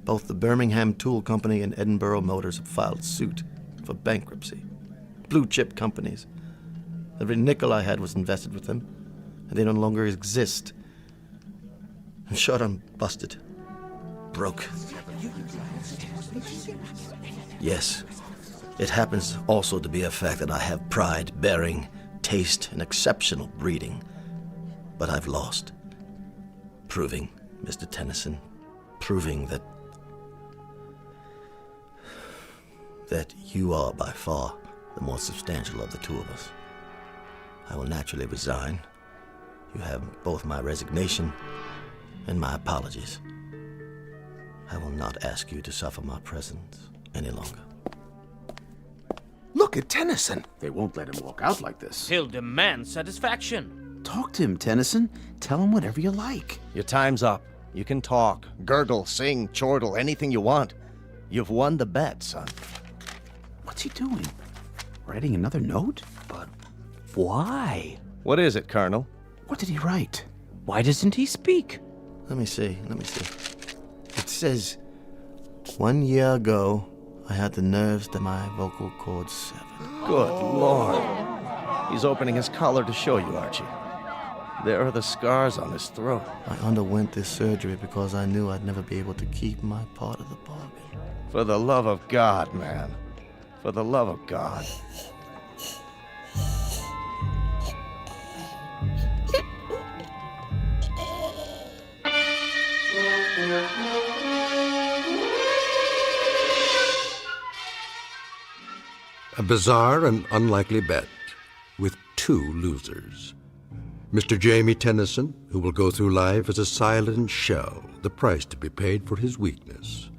Both the Birmingham Tool Company and Edinburgh Motors have filed suit for bankruptcy. Blue-chip companies. Every nickel I had was invested with them, and they no longer exist. In short, I'm busted. Broke. Yes, it happens also to be a fact that I have pride, bearing, taste, and exceptional breeding. But I've lost. Proving, Mr. Tennyson, proving that you are by far the more substantial of the two of us. I will naturally resign. You have both my resignation and my apologies. I will not ask you to suffer my presence any longer. Look at Tennyson. They won't let him walk out like this. He'll demand satisfaction. Talk to him, Tennyson. Tell him whatever you like. Your time's up. You can talk, gurgle, sing, chortle, anything you want. You've won the bet, son. What's he doing? Writing another note? But why? What is it, Colonel? What did he write? Why doesn't he speak? Let me see. It says, 1 year ago, I had the nerves that my vocal cords severed. Good Lord. He's opening his collar to show you, Archie. There are the scars on his throat. I underwent this surgery because I knew I'd never be able to keep my part of the bargain. For the love of God, man. For the love of God. A bizarre and unlikely bet with two losers. Mr. Jamie Tennyson, who will go through life as a silent shell, the price to be paid for his weakness.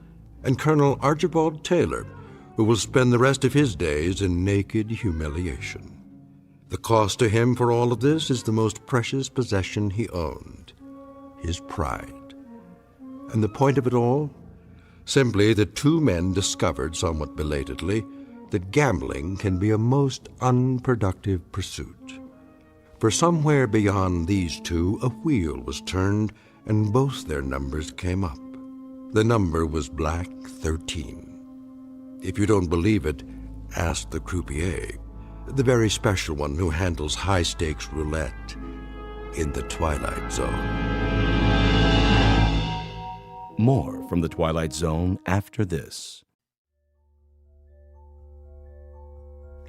And Colonel Archibald Taylor, who will spend the rest of his days in naked humiliation. The cost to him for all of this is the most precious possession he owned, his pride. And the point of it all? Simply that two men discovered somewhat belatedly that gambling can be a most unproductive pursuit. For somewhere beyond these two, a wheel was turned, and both their numbers came up. The number was Black 13. If you don't believe it, ask the croupier, the very special one who handles high-stakes roulette in the Twilight Zone. More from the Twilight Zone after this.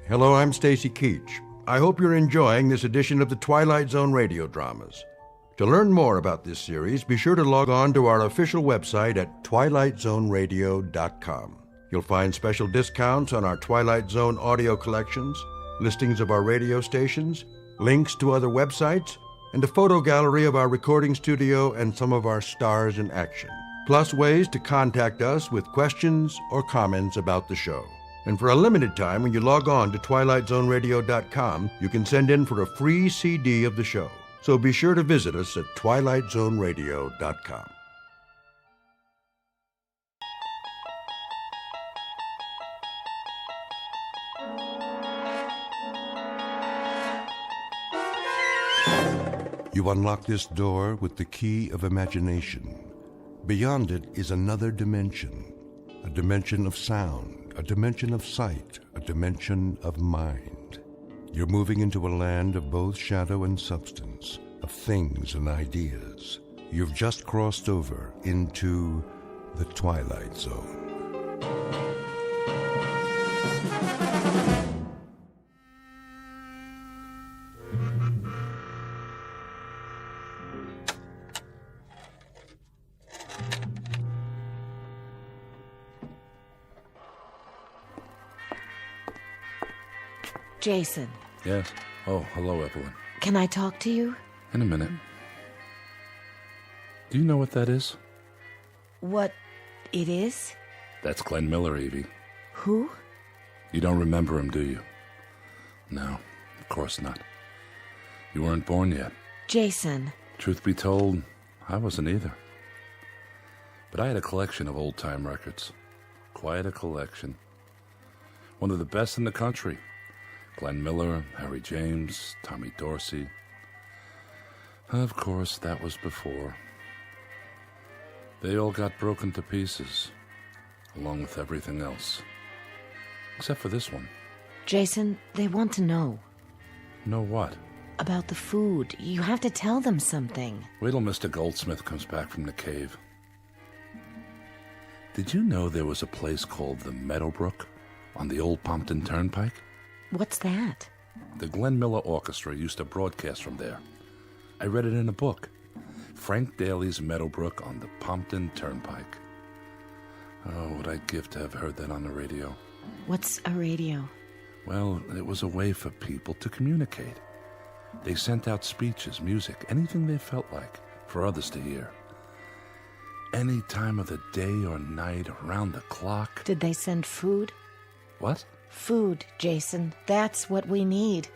Hello, I'm Stacy Keach. I hope you're enjoying this edition of the Twilight Zone radio dramas. To learn more about this series, be sure to log on to our official website at twilightzoneradio.com. You'll find special discounts on our Twilight Zone audio collections, listings of our radio stations, links to other websites, and a photo gallery of our recording studio and some of our stars in action. Plus ways to contact us with questions or comments about the show. And for a limited time, when you log on to twilightzoneradio.com, you can send in for a free CD of the show. So be sure to visit us at twilightzoneradio.com. You unlock this door with the key of imagination. Beyond it is another dimension, a dimension of sound, a dimension of sight, a dimension of mind. You're moving into a land of both shadow and substance, of things and ideas. You've just crossed over into the Twilight Zone. Jason. Yes. Oh, hello, Evelyn. Can I talk to you? In a minute. Do you know what that is? What It is? That's Glenn Miller, Evie. Who? You don't remember him, do you? No, of course not. You weren't born yet. Jason. Truth be told, I wasn't either. But I had a collection of old-time records. Quite a collection. One of the best in the country. Glenn Miller, Harry James, Tommy Dorsey. Of course, that was before. They all got broken to pieces, along with everything else. Except for this one. Jason, they want to know. Know what? About the food. You have to tell them something. Wait till Mr. Goldsmith comes back from the cave. Did you know there was a place called the Meadowbrook on the old Pompton Turnpike? What's that? The Glenn Miller Orchestra used to broadcast from there. I read it in a book. Frank Daly's Meadowbrook on the Pompton Turnpike. Oh, what I'd give to have heard that on the radio. What's a radio? Well, it was a way for people to communicate. They sent out speeches, music, anything they felt like, for others to hear. Any time of the day or night, around the clock. Did they send food? What? Food, Jason. That's what we need.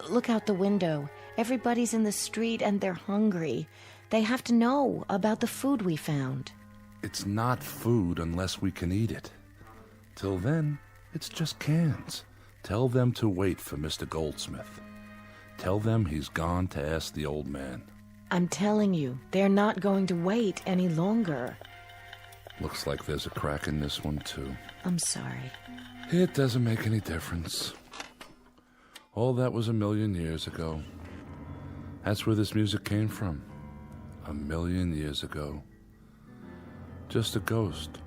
Look out the window. Everybody's in the street and they're hungry. They have to know about the food we found. It's not food unless we can eat it. Till then, it's just cans. Tell them to wait for Mr. Goldsmith. Tell them he's gone to ask the old man. I'm telling you, they're not going to wait any longer. Looks like there's a crack in this one, too. I'm sorry. It doesn't make any difference. All that was 1,000,000 years ago. That's where this music came from. 1,000,000 years ago. Just a ghost,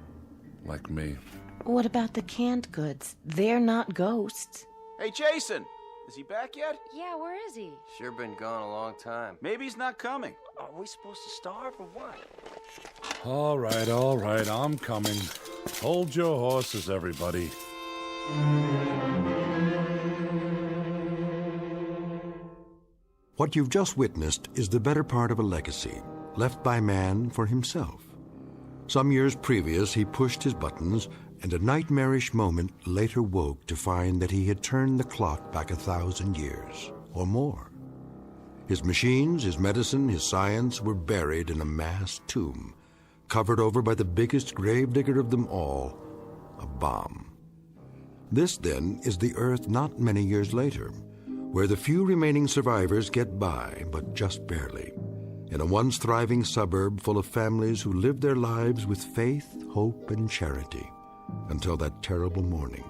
like me. What about the canned goods? They're not ghosts. Hey, Jason! Is he back yet? Yeah, where is he? Sure been gone a long time. Maybe he's not coming. Are we supposed to starve or what? All right, I'm coming. Hold your horses, everybody. What you've just witnessed is the better part of a legacy, left by man for himself. Some years previous, he pushed his buttons, and a nightmarish moment later woke to find that he had turned the clock back 1,000 years, or more. His machines, his medicine, his science were buried in a mass tomb, covered over by the biggest gravedigger of them all, a bomb. This, then, is the Earth not many years later, where the few remaining survivors get by, but just barely, in a once thriving suburb full of families who lived their lives with faith, hope, and charity, until that terrible morning.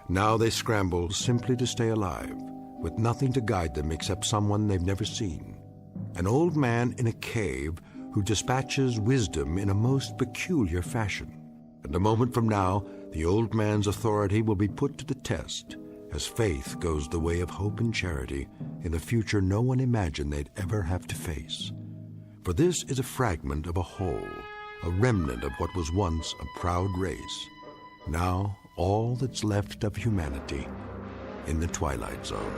Now they scramble simply to stay alive, with nothing to guide them except someone they've never seen, an old man in a cave who dispatches wisdom in a most peculiar fashion. And a moment from now, the old man's authority will be put to the test, as faith goes the way of hope and charity in a future no one imagined they'd ever have to face. For this is a fragment of a whole, a remnant of what was once a proud race. Now, all that's left of humanity in the Twilight Zone.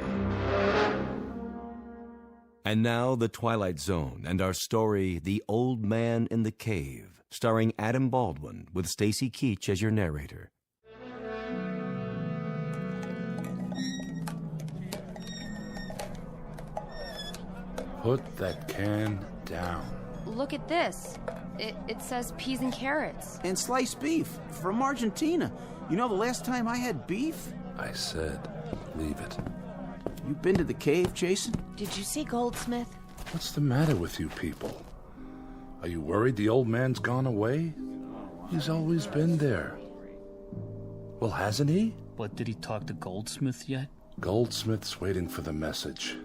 And now, The Twilight Zone and our story, The Old Man in the Cave, starring Adam Baldwin with Stacy Keach as your narrator. Put that can down. Look at this. It says peas and carrots. And sliced beef from Argentina. You know the last time I had beef? I said, leave it. You been to the cave, Jason? Did you see Goldsmith? What's the matter with you people? Are you worried the old man's gone away? He's always been there. Well, hasn't he? But did he talk to Goldsmith yet? Goldsmith's waiting for the message.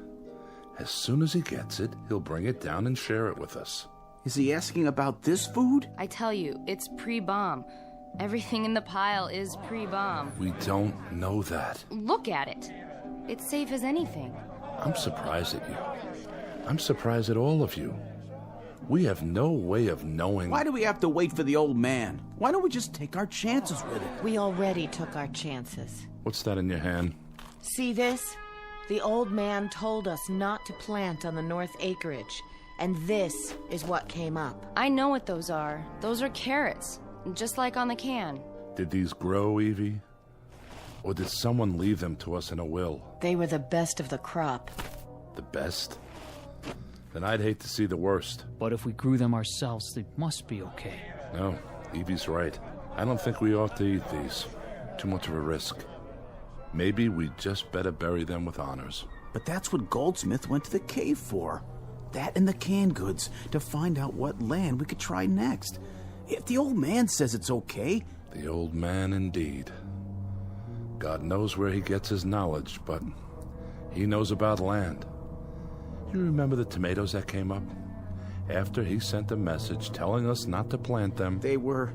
As soon as he gets it, he'll bring it down and share it with us. Is he asking about this food? I tell you, it's pre-bomb. Everything in the pile is pre-bomb. We don't know that. Look at it. It's safe as anything. I'm surprised at you. I'm surprised at all of you. We have no way of knowing... Why do we have to wait for the old man? Why don't we just take our chances with it? We already took our chances. What's that in your hand? See this? The old man told us not to plant on the north acreage, and this is what came up. I know what those are. Those are carrots. just like on the can. Did these grow, Evie? Or did someone leave them to us in a will? They were the best of the crop. The best? Then I'd hate to see the worst. But if we grew them ourselves, they must be okay. No, Evie's right. I don't think we ought to eat these. Too much of a risk. Maybe we just better bury them with honors. But that's what Goldsmith went to the cave for. That and the canned goods, to find out what land we could try next. If the old man says it's okay... The old man, indeed. God knows where he gets his knowledge, but he knows about land. You remember the tomatoes that came up? After he sent a message telling us not to plant them... They were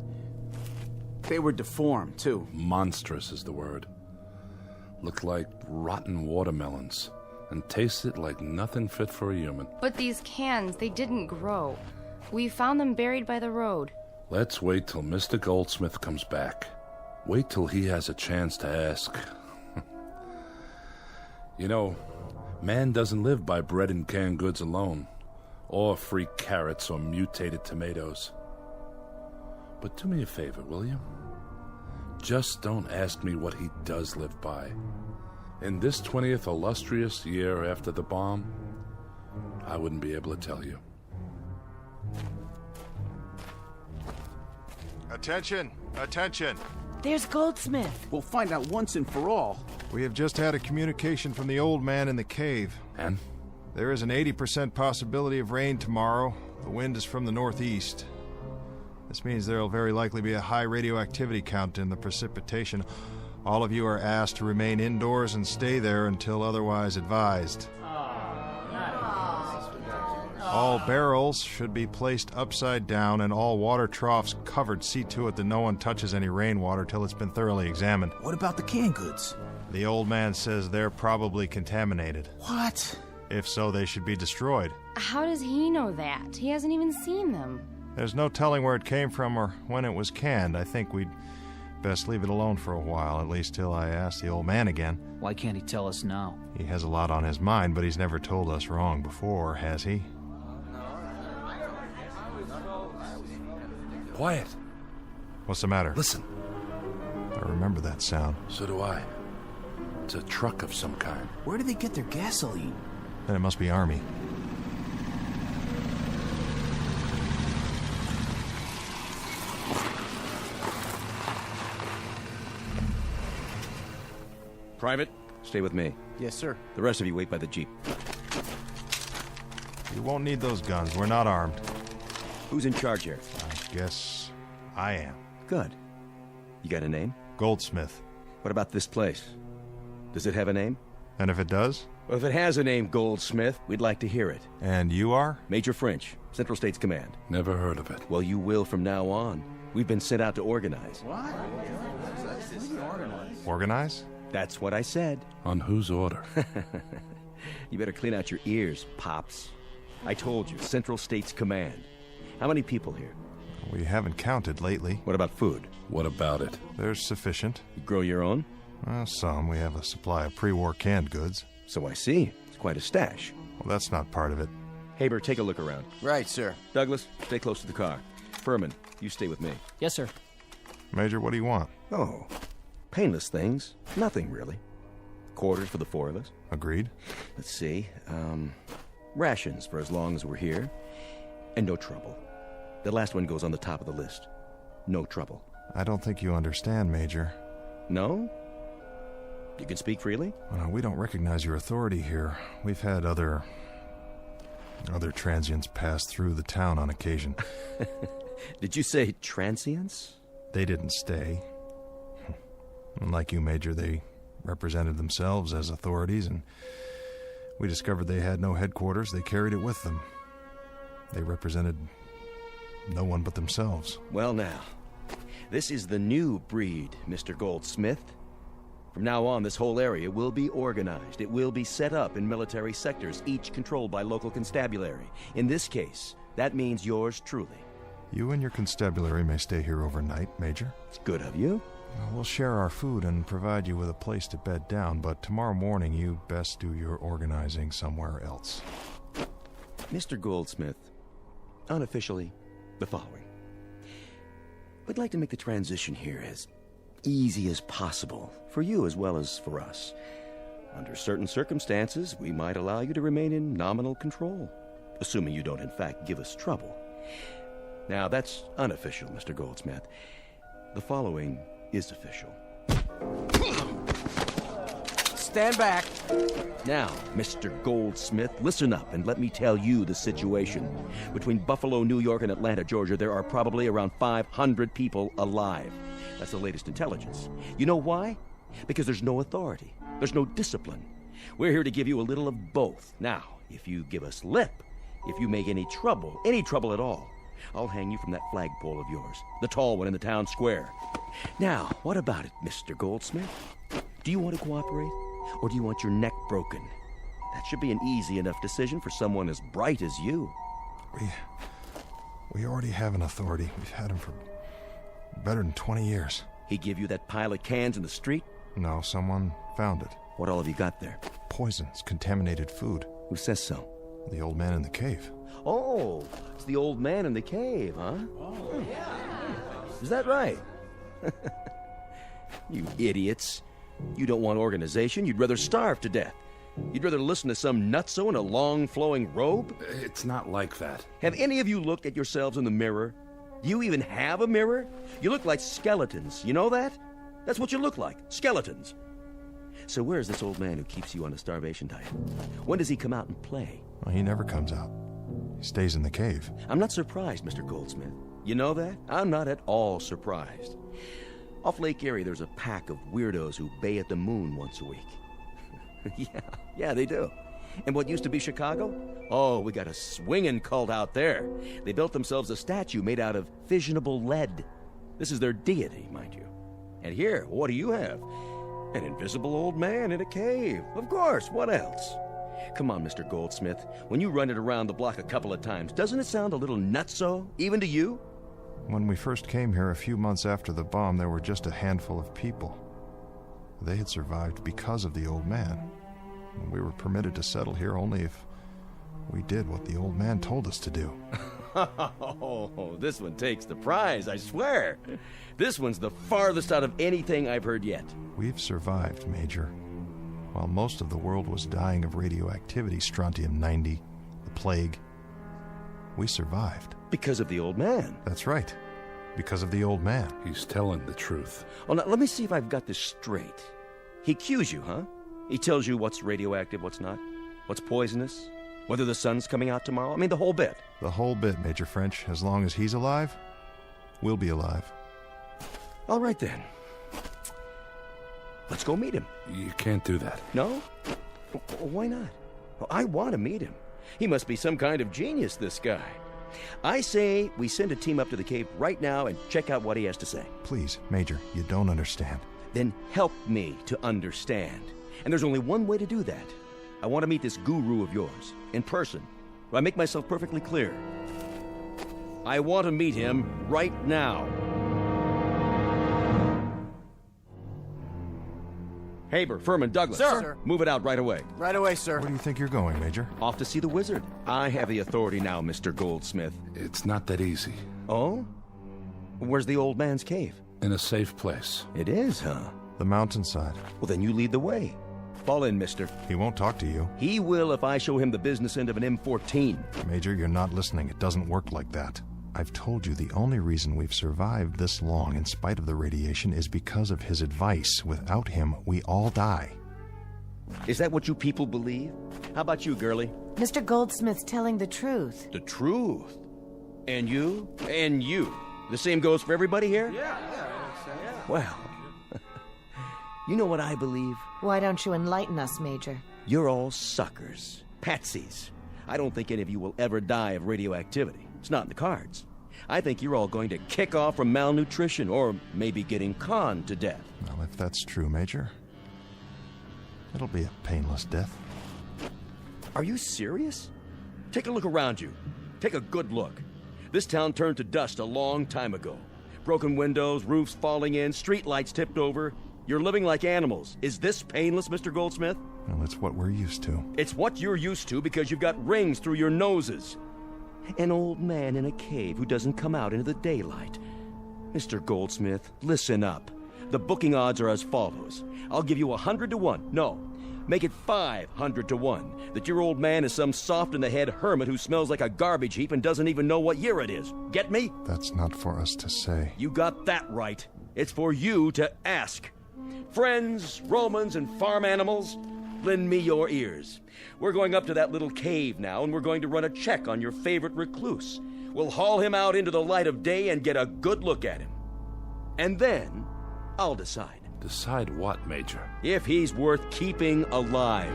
deformed, too. Monstrous is the word. Looked like rotten watermelons, and tasted like nothing fit for a human. But these cans, they didn't grow. We found them buried by the road. Let's wait till Mr. Goldsmith comes back. Wait till he has a chance to ask. You know, man doesn't live by bread and canned goods alone, or free carrots or mutated tomatoes. But do me a favor, will you? Just don't ask me what he does live by. In this 20th illustrious year after the bomb, I wouldn't be able to tell you. Attention! Attention! There's Goldsmith. We'll find out once and for all. We have just had a communication from the old man in the cave. And? There is an 80% possibility of rain tomorrow. The wind is from the northeast. This means there will very likely be a high radioactivity count in the precipitation. All of you are asked to remain indoors and stay there until otherwise advised. All barrels should be placed upside down and all water troughs covered. See to it that no one touches any rainwater till it's been thoroughly examined. What about the canned goods? The old man says they're probably contaminated. What? If so, they should be destroyed. How does he know that? He hasn't even seen them. There's no telling where it came from or when it was canned. I think we'd best leave it alone for a while, at least till I ask the old man again. Why can't he tell us now? He has a lot on his mind, but he's never told us wrong before, has he? Quiet. What's the matter? Listen. I remember that sound. So do I. It's a truck of some kind. Where do they get their gasoline? Then it must be Army. Private, stay with me. Yes, sir. The rest of you wait by the Jeep. You won't need those guns. We're not armed. Who's in charge here? I guess I am. Good. You got a name? Goldsmith. What about this place? Does it have a name? And if it does? Well, if it has a name, Goldsmith, we'd like to hear it. And you are? Major French, Central States Command. Never heard of it. Well, you will from now on. We've been sent out to organize. What? Organize? That's what I said. On whose order? You better clean out your ears, Pops. I told you, Central States Command. How many people here? We haven't counted lately. What about food? What about it? There's sufficient. You grow your own? Some. We have a supply of pre-war canned goods. So I see. It's quite a stash. Well, that's not part of it. Haber, take a look around. Right, sir. Douglas, stay close to the car. Furman, you stay with me. Yes, sir. Major, what do you want? Oh, painless things. Nothing, really. Quarters for the four of us. Agreed. Let's see. Rations for as long as we're here. And no trouble. The last one goes on the top of the list. No trouble. I don't think you understand, Major. No? You can speak freely? Well, we don't recognize your authority here. We've had other transients pass through the town on occasion. Did you say transients? They didn't stay. Like you, Major, they represented themselves as authorities, and we discovered they had no headquarters. They carried it with them. They represented no one but themselves. Well, now, this is the new breed, Mr. Goldsmith. From now on, this whole area will be organized. It will be set up in military sectors, each controlled by local constabulary. In this case, that means yours truly. You and your constabulary may stay here overnight, Major. It's good of you. We'll share our food and provide you with a place to bed down, but tomorrow morning you best do your organizing somewhere else. Mr. Goldsmith, unofficially, the following. We'd like to make the transition here as easy as possible, for you as well as for us. Under certain circumstances, we might allow you to remain in nominal control, assuming you don't in fact give us trouble. Now, that's unofficial, Mr. Goldsmith. The following is official. Stand back. Now, Mr. Goldsmith, listen up and let me tell you the situation. Between Buffalo, New York, and Atlanta, Georgia, there are probably around 500 people alive. That's the latest intelligence. You know why? Because there's no authority. There's no discipline. We're here to give you a little of both. Now, if you give us lip, if you make any trouble at all, I'll hang you from that flagpole of yours, the tall one in the town square. Now, what about it, Mr. Goldsmith? Do you want to cooperate, or do you want your neck broken? That should be an easy enough decision for someone as bright as you. We already have an authority. We've had him for better than 20 years. He give you that pile of cans in the street? No, someone found it. What all have you got there? Poisons, contaminated food. Who says so? The old man in the cave. Oh, it's the old man in the cave, huh? Oh, yeah. Is that right? You idiots. You don't want organization. You'd rather starve to death. You'd rather listen to some nutso in a long flowing robe? It's not like that. Have any of you looked at yourselves in the mirror? Do you even have a mirror? You look like skeletons. You know that? That's what you look like. Skeletons. So where's this old man who keeps you on a starvation diet? When does he come out and play? Well, he never comes out. He stays in the cave. I'm not surprised, Mr. Goldsmith. You know that? I'm not at all surprised. Off Lake Erie, there's a pack of weirdos who bay at the moon once a week. Yeah, they do. And what used to be Chicago? Oh, we got a swinging cult out there. They built themselves a statue made out of fissionable lead. This is their deity, mind you. And here, what do you have? An invisible old man in a cave. Of course, what else? Come on, Mr. Goldsmith. When you run it around the block a couple of times, doesn't it sound a little nutso, even to you? When we first came here a few months after the bomb, there were just a handful of people. They had survived because of the old man. We were permitted to settle here only if we did what the old man told us to do. Oh, this one takes the prize, I swear. This one's the farthest out of anything I've heard yet. We've survived, Major. While most of the world was dying of radioactivity, strontium-90, the plague, we survived. Because of the old man. That's right. Because of the old man. He's telling the truth. Oh, now, let me see if I've got this straight. He cues you, huh? He tells you what's radioactive, what's not, what's poisonous, whether the sun's coming out tomorrow. I mean, the whole bit. The whole bit, Major French. As long as he's alive, we'll be alive. All right, then. Let's go meet him. You can't do that. No? Why not? Well, I want to meet him. He must be some kind of genius, this guy. I say we send a team up to the cave right now and check out what he has to say. Please, Major, you don't understand. Then help me to understand. And there's only one way to do that. I want to meet this guru of yours, in person. Do I make myself perfectly clear? I want to meet him right now. Haber, Furman, Douglas. Sir. Move it out right away. Right away, sir. Where do you think you're going, Major? Off to see the wizard. I have the authority now, Mr. Goldsmith. It's not that easy. Oh? Where's the old man's cave? In a safe place. It is, huh? The mountainside. Well, then you lead the way. Fall in, mister. He won't talk to you. He will if I show him the business end of an M14. Major, you're not listening. It doesn't work like that. I've told you the only reason we've survived this long in spite of the radiation is because of his advice. Without him, we all die. Is that what you people believe? How about you, girlie? Mr. Goldsmith's telling the truth. The truth? And you? And you? The same goes for everybody here? Yeah. Well, you know what I believe? Why don't you enlighten us, Major? You're all suckers. Patsies. I don't think any of you will ever die of radioactivity. It's not in the cards. I think you're all going to kick off from malnutrition or maybe getting conned to death. Well, if that's true, Major, it'll be a painless death. Are you serious? Take a look around you. Take a good look. This town turned to dust a long time ago. Broken windows, roofs falling in, street lights tipped over. You're living like animals. Is this painless, Mr. Goldsmith? Well, it's what we're used to. It's what you're used to because you've got rings through your noses. An old man in a cave who doesn't come out into the daylight. Mr. Goldsmith, listen up. The booking odds are as follows. I'll give you 100 to 1. No, make it 500 to 1 that your old man is some soft-in-the-head hermit who smells like a garbage heap and doesn't even know what year it is. Get me? That's not for us to say. You got that right. It's for you to ask. Friends, Romans, and farm animals, lend me your ears. We're going up to that little cave now, and we're going to run a check on your favorite recluse. We'll haul him out into the light of day and get a good look at him. And then I'll decide. Decide what, Major? If he's worth keeping alive.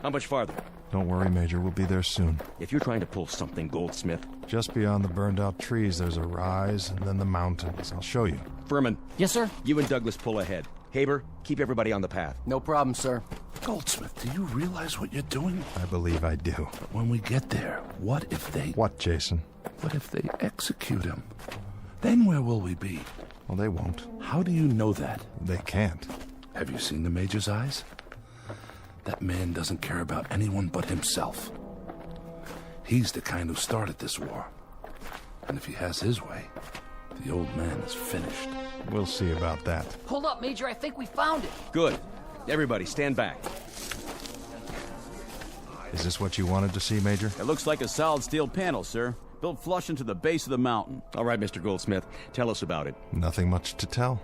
How much farther? Don't worry, Major. We'll be there soon. If you're trying to pull something, Goldsmith. Just beyond the burned-out trees, there's a rise, and then the mountains. I'll show you. Furman. Yes, sir? You and Douglas pull ahead. Haber, keep everybody on the path. No problem, sir. Goldsmith, do you realize what you're doing? I believe I do. But when we get there, what if they... What, Jason? What if they execute him? Then where will we be? Well, they won't. How do you know that? They can't. Have you seen the Major's eyes? That man doesn't care about anyone but himself. He's the kind who started this war. And if he has his way, the old man is finished. We'll see about that. Hold up, Major. I think we found it. Good. Everybody, stand back. Is this what you wanted to see, Major? It looks like a solid steel panel, sir. Built flush into the base of the mountain. All right, Mr. Goldsmith, tell us about it. Nothing much to tell.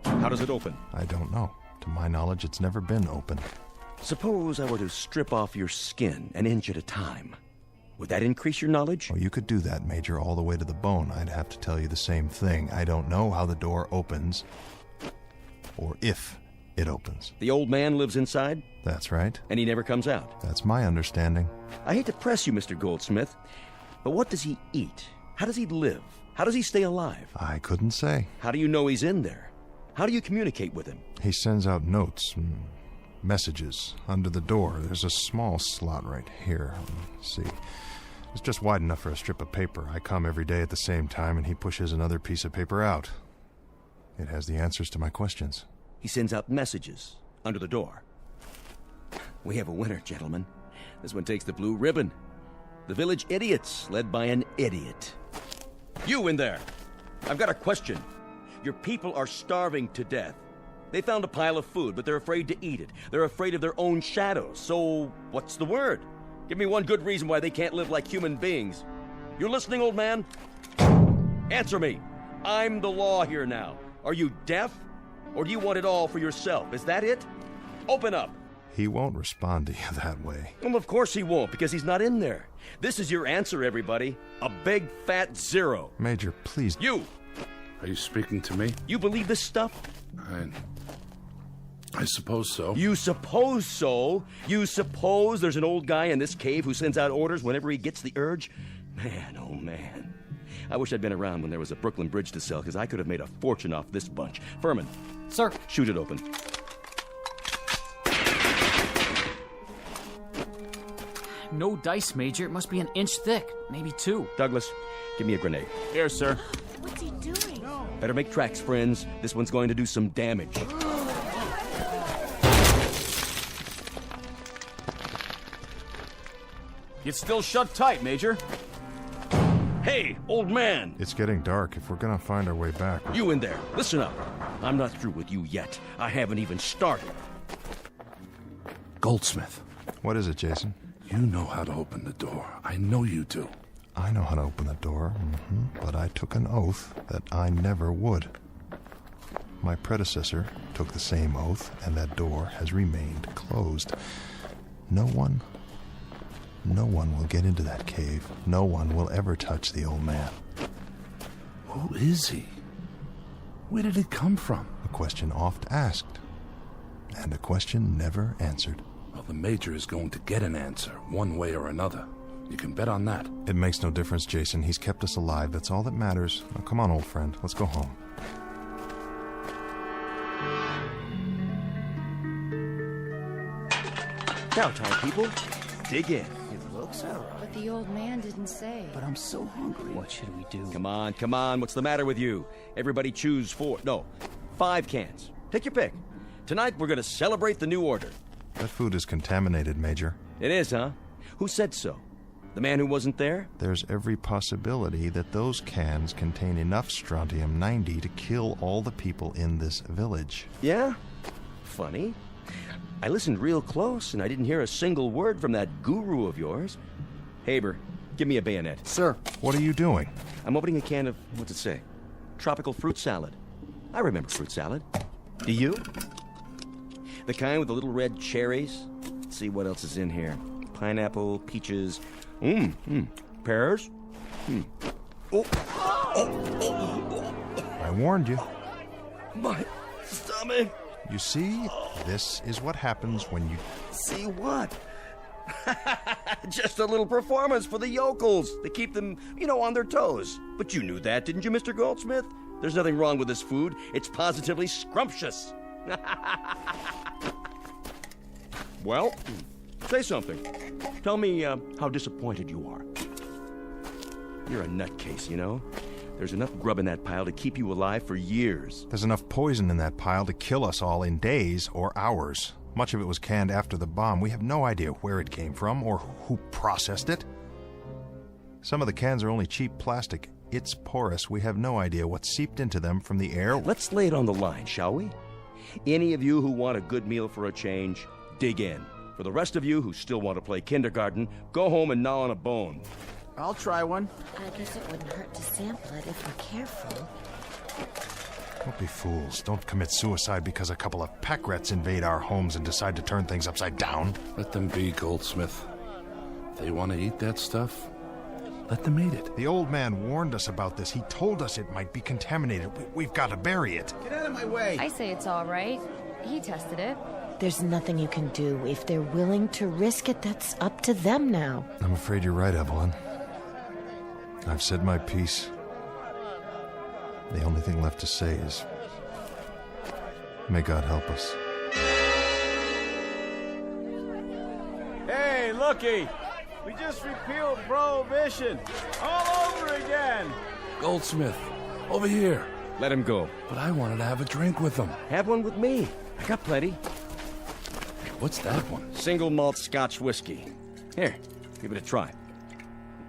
How does it open? I don't know. To my knowledge, it's never been opened. Suppose I were to strip off your skin an inch at a time. Would that increase your knowledge? Oh, you could do that, Major, all the way to the bone. I'd have to tell you the same thing. I don't know how the door opens, or if it opens. The old man lives inside? That's right. And he never comes out? That's my understanding. I hate to press you, Mr. Goldsmith, but what does he eat? How does he live? How does he stay alive? I couldn't say. How do you know he's in there? How do you communicate with him? He sends out notes, messages under the door. There's a small slot right here. Let's see. It's just wide enough for a strip of paper. I come every day at the same time, and he pushes another piece of paper out. It has the answers to my questions. He sends out messages under the door. We have a winner, gentlemen. This one takes the blue ribbon. The Village Idiots, led by an idiot. You in there! I've got a question. Your people are starving to death. They found a pile of food, but they're afraid to eat it. They're afraid of their own shadows. So, what's the word? Give me one good reason why they can't live like human beings. You listening, old man? Answer me. I'm the law here now. Are you deaf? Or do you want it all for yourself? Is that it? Open up. He won't respond to you that way. Well, of course he won't, because he's not in there. This is your answer, everybody. A big, fat zero. Major, please. You! Are you speaking to me? You believe this stuff? I suppose so. You suppose so? You suppose there's an old guy in this cave who sends out orders whenever he gets the urge? Man, oh man. I wish I'd been around when there was a Brooklyn Bridge to sell, because I could have made a fortune off this bunch. Furman. Sir. Shoot it open. No dice, Major. It must be an inch thick. Maybe 2. Douglas, give me a grenade. Here, sir. What's he doing? Better make tracks, friends. This one's going to do some damage. It's still shut tight, Major. Hey, old man! It's getting dark. If we're gonna find our way back... You in there, listen up. I'm not through with you yet. I haven't even started. Goldsmith. What is it, Jason? You know how to open the door. I know you do. I know how to open the door, but I took an oath that I never would. My predecessor took the same oath, and that door has remained closed. No one will get into that cave. No one will ever touch the old man. Who is he? Where did he come from? A question oft asked, and a question never answered. Well, the Major is going to get an answer, one way or another. You can bet on that. It makes no difference, Jason. He's kept us alive. That's all that matters. Now, come on, old friend. Let's go home. Now time, people. Dig in. It looks all right. But the old man didn't say. But I'm so hungry. What should we do? Come on. What's the matter with you? Everybody choose 5 cans. Take your pick. Tonight, we're going to celebrate the new order. That food is contaminated, Major. It is, huh? Who said so? The man who wasn't there? There's every possibility that those cans contain enough strontium-90 to kill all the people in this village. Yeah? Funny. I listened real close, and I didn't hear a single word from that guru of yours. Haber, give me a bayonet. Sir. What are you doing? I'm opening a can of, what's it say? Tropical fruit salad. I remember fruit salad. Do you? The kind with the little red cherries. Let's see what else is in here. Pineapple, peaches, pears. I warned you. My stomach. You see, this is what happens when you... See what? Just a little performance for the yokels to keep them, on their toes. But you knew that, didn't you, Mr. Goldsmith? There's nothing wrong with this food. It's positively scrumptious. Well, say something. Tell me how disappointed you are. You're a nutcase, There's enough grub in that pile to keep you alive for years. There's enough poison in that pile to kill us all in days or hours. Much of it was canned after the bomb. We have no idea where it came from or who processed it. Some of the cans are only cheap plastic. It's porous. We have no idea what seeped into them from the air. Let's lay it on the line, shall we? Any of you who want a good meal for a change, dig in. For the rest of you who still want to play kindergarten, go home and gnaw on a bone. I'll try one. I guess it wouldn't hurt to sample it if we're careful. Don't be fools. Don't commit suicide because a couple of pack rats invade our homes and decide to turn things upside down. Let them be, Goldsmith. If they want to eat that stuff, let them eat it. The old man warned us about this. He told us it might be contaminated. We've got to bury it. Get out of my way. I say it's all right. He tested it. There's nothing you can do. If they're willing to risk it, that's up to them now. I'm afraid you're right, Evelyn. I've said my piece. The only thing left to say is, may God help us. Hey, looky! We just repealed Prohibition. All over again. Goldsmith, over here. Let him go. But I wanted to have a drink with them. Have one with me. I got plenty. What's that one? Single malt Scotch whiskey. Here, give it a try.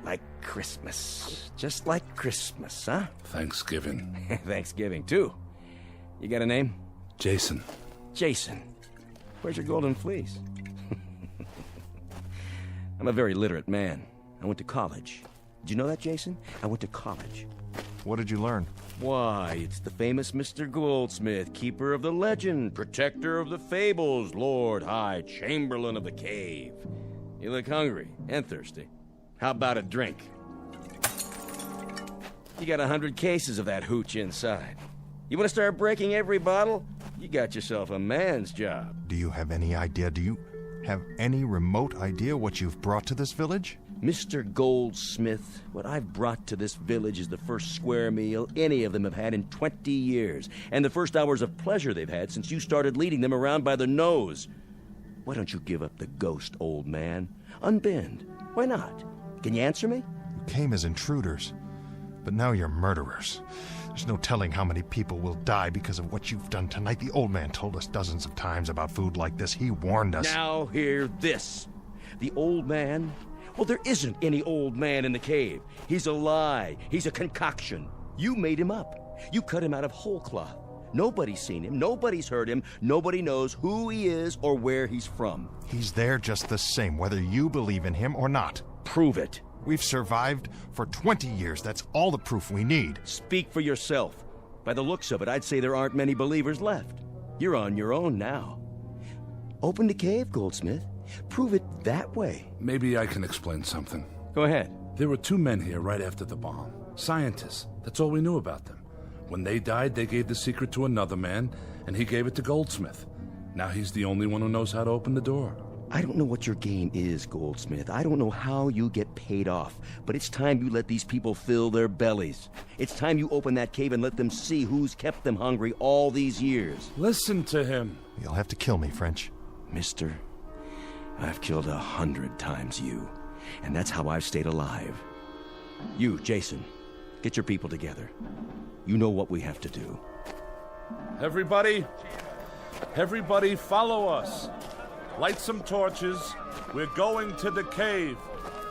Like Christmas. Just like Christmas, huh? Thanksgiving. Thanksgiving, too. You got a name? Jason. Jason. Where's your golden fleece? I'm a very literate man. I went to college. Did you know that, Jason? I went to college. What did you learn? Why, it's the famous Mr. Goldsmith, keeper of the legend, protector of the fables, Lord High Chamberlain of the cave. You look hungry and thirsty. How about a drink? You got 100 cases of that hooch inside. You want to start breaking every bottle? You got yourself a man's job. Do you have any idea? Do you have any remote idea what you've brought to this village? Mr. Goldsmith, what I've brought to this village is the first square meal any of them have had in 20 years, and the first hours of pleasure they've had since you started leading them around by the nose. Why don't you give up the ghost, old man? Unbend. Why not? Can you answer me? You came as intruders, but now you're murderers. There's no telling how many people will die because of what you've done tonight. The old man told us dozens of times about food like this. He warned us. Now hear this. The old man? Well, there isn't any old man in the cave. He's a lie. He's a concoction. You made him up. You cut him out of whole cloth. Nobody's seen him. Nobody's heard him. Nobody knows who he is or where he's from. He's there just the same, whether you believe in him or not. Prove it. We've survived for 20 years. That's all the proof we need. Speak for yourself. By the looks of it, I'd say there aren't many believers left. You're on your own now. Open the cave, Goldsmith. Prove it that way. Maybe I can explain something. Go ahead. There were 2 men here right after the bomb. Scientists. That's all we knew about them. When they died, they gave the secret to another man, and he gave it to Goldsmith. Now he's the only one who knows how to open the door. I don't know what your game is, Goldsmith. I don't know how you get paid off. But it's time you let these people fill their bellies. It's time you open that cave and let them see who's kept them hungry all these years. Listen to him. You'll have to kill me, French. Mister, I've killed 100 times you. And that's how I've stayed alive. You, Jason, get your people together. You know what we have to do. Everybody follow us. Light some torches. We're going to the cave.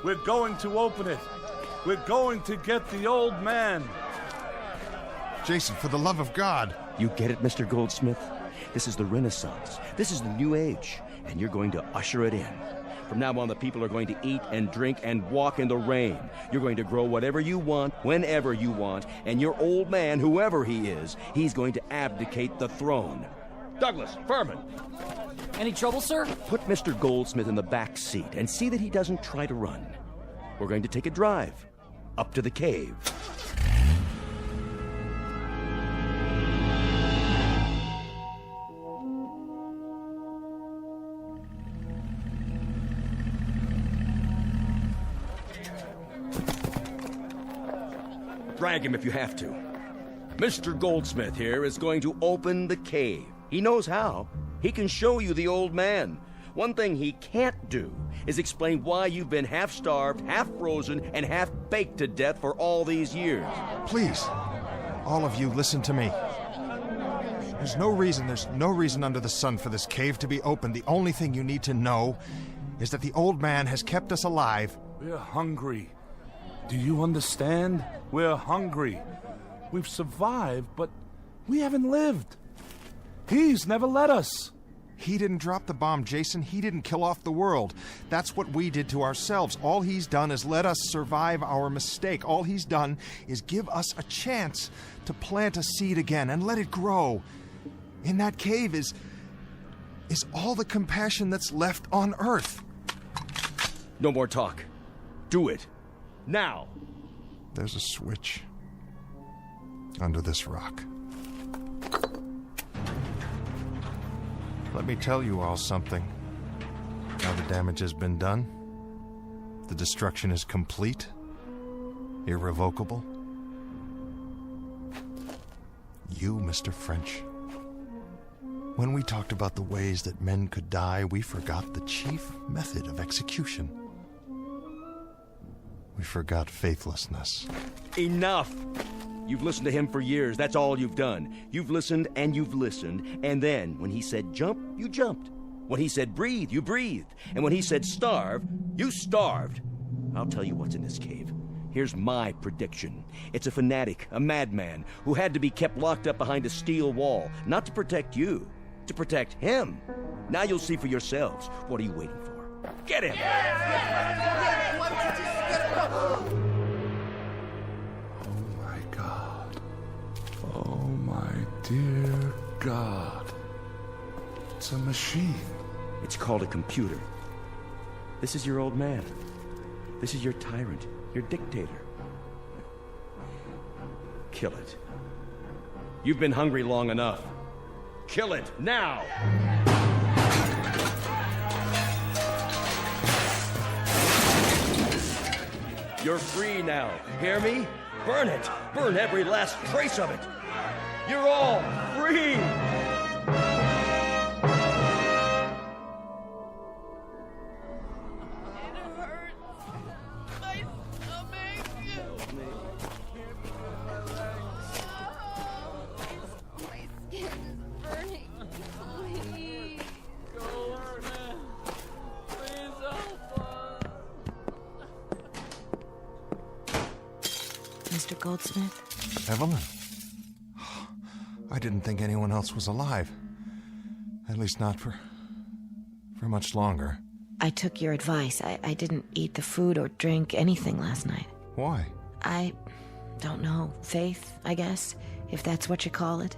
We're going to open it. We're going to get the old man. Jason, for the love of God. You get it, Mr. Goldsmith? This is the Renaissance. This is the New Age, and you're going to usher it in. From now on, the people are going to eat and drink and walk in the rain. You're going to grow whatever you want, whenever you want, and your old man, whoever he is, he's going to abdicate the throne. Douglas, Furman. Any trouble, sir? Put Mr. Goldsmith in the back seat and see that he doesn't try to run. We're going to take a drive up to the cave. Drag him if you have to. Mr. Goldsmith here is going to open the cave. He knows how. He can show you the old man. One thing he can't do is explain why you've been half-starved, half-frozen, and half-baked to death for all these years. Please, all of you, listen to me. There's no reason under the sun for this cave to be open. The only thing you need to know is that the old man has kept us alive. We're hungry. Do you understand? We're hungry. We've survived, but we haven't lived. He's never let us. He didn't drop the bomb, Jason. He didn't kill off the world. That's what we did to ourselves. All he's done is let us survive our mistake. All he's done is give us a chance to plant a seed again and let it grow. In that cave is all the compassion that's left on Earth. No more talk. Do it. Now. There's a switch under this rock. Let me tell you all something. Now the damage has been done. The destruction is complete. Irrevocable. You, Mr. French. When we talked about the ways that men could die, we forgot the chief method of execution. We forgot faithlessness. Enough! You've listened to him for years. That's all you've done. You've listened and you've listened. And then, when he said jump, you jumped. When he said breathe, you breathed. And when he said starve, you starved. I'll tell you what's in this cave. Here's my prediction. It's a fanatic, a madman, who had to be kept locked up behind a steel wall. Not to protect you, to protect him. Now you'll see for yourselves. What are you waiting for? Get him! Oh, my dear God. It's a machine. It's called a computer. This is your old man. This is your tyrant, your dictator. Kill it. You've been hungry long enough. Kill it, now! You're free now. Hear me? Burn it. Burn every last trace of it. You're all free. Mr. Goldsmith? Evelyn? I didn't think anyone else was alive. At least not for much longer. I took your advice. I didn't eat the food or drink anything last night. Why? I don't know. Faith, I guess, if that's what you call it.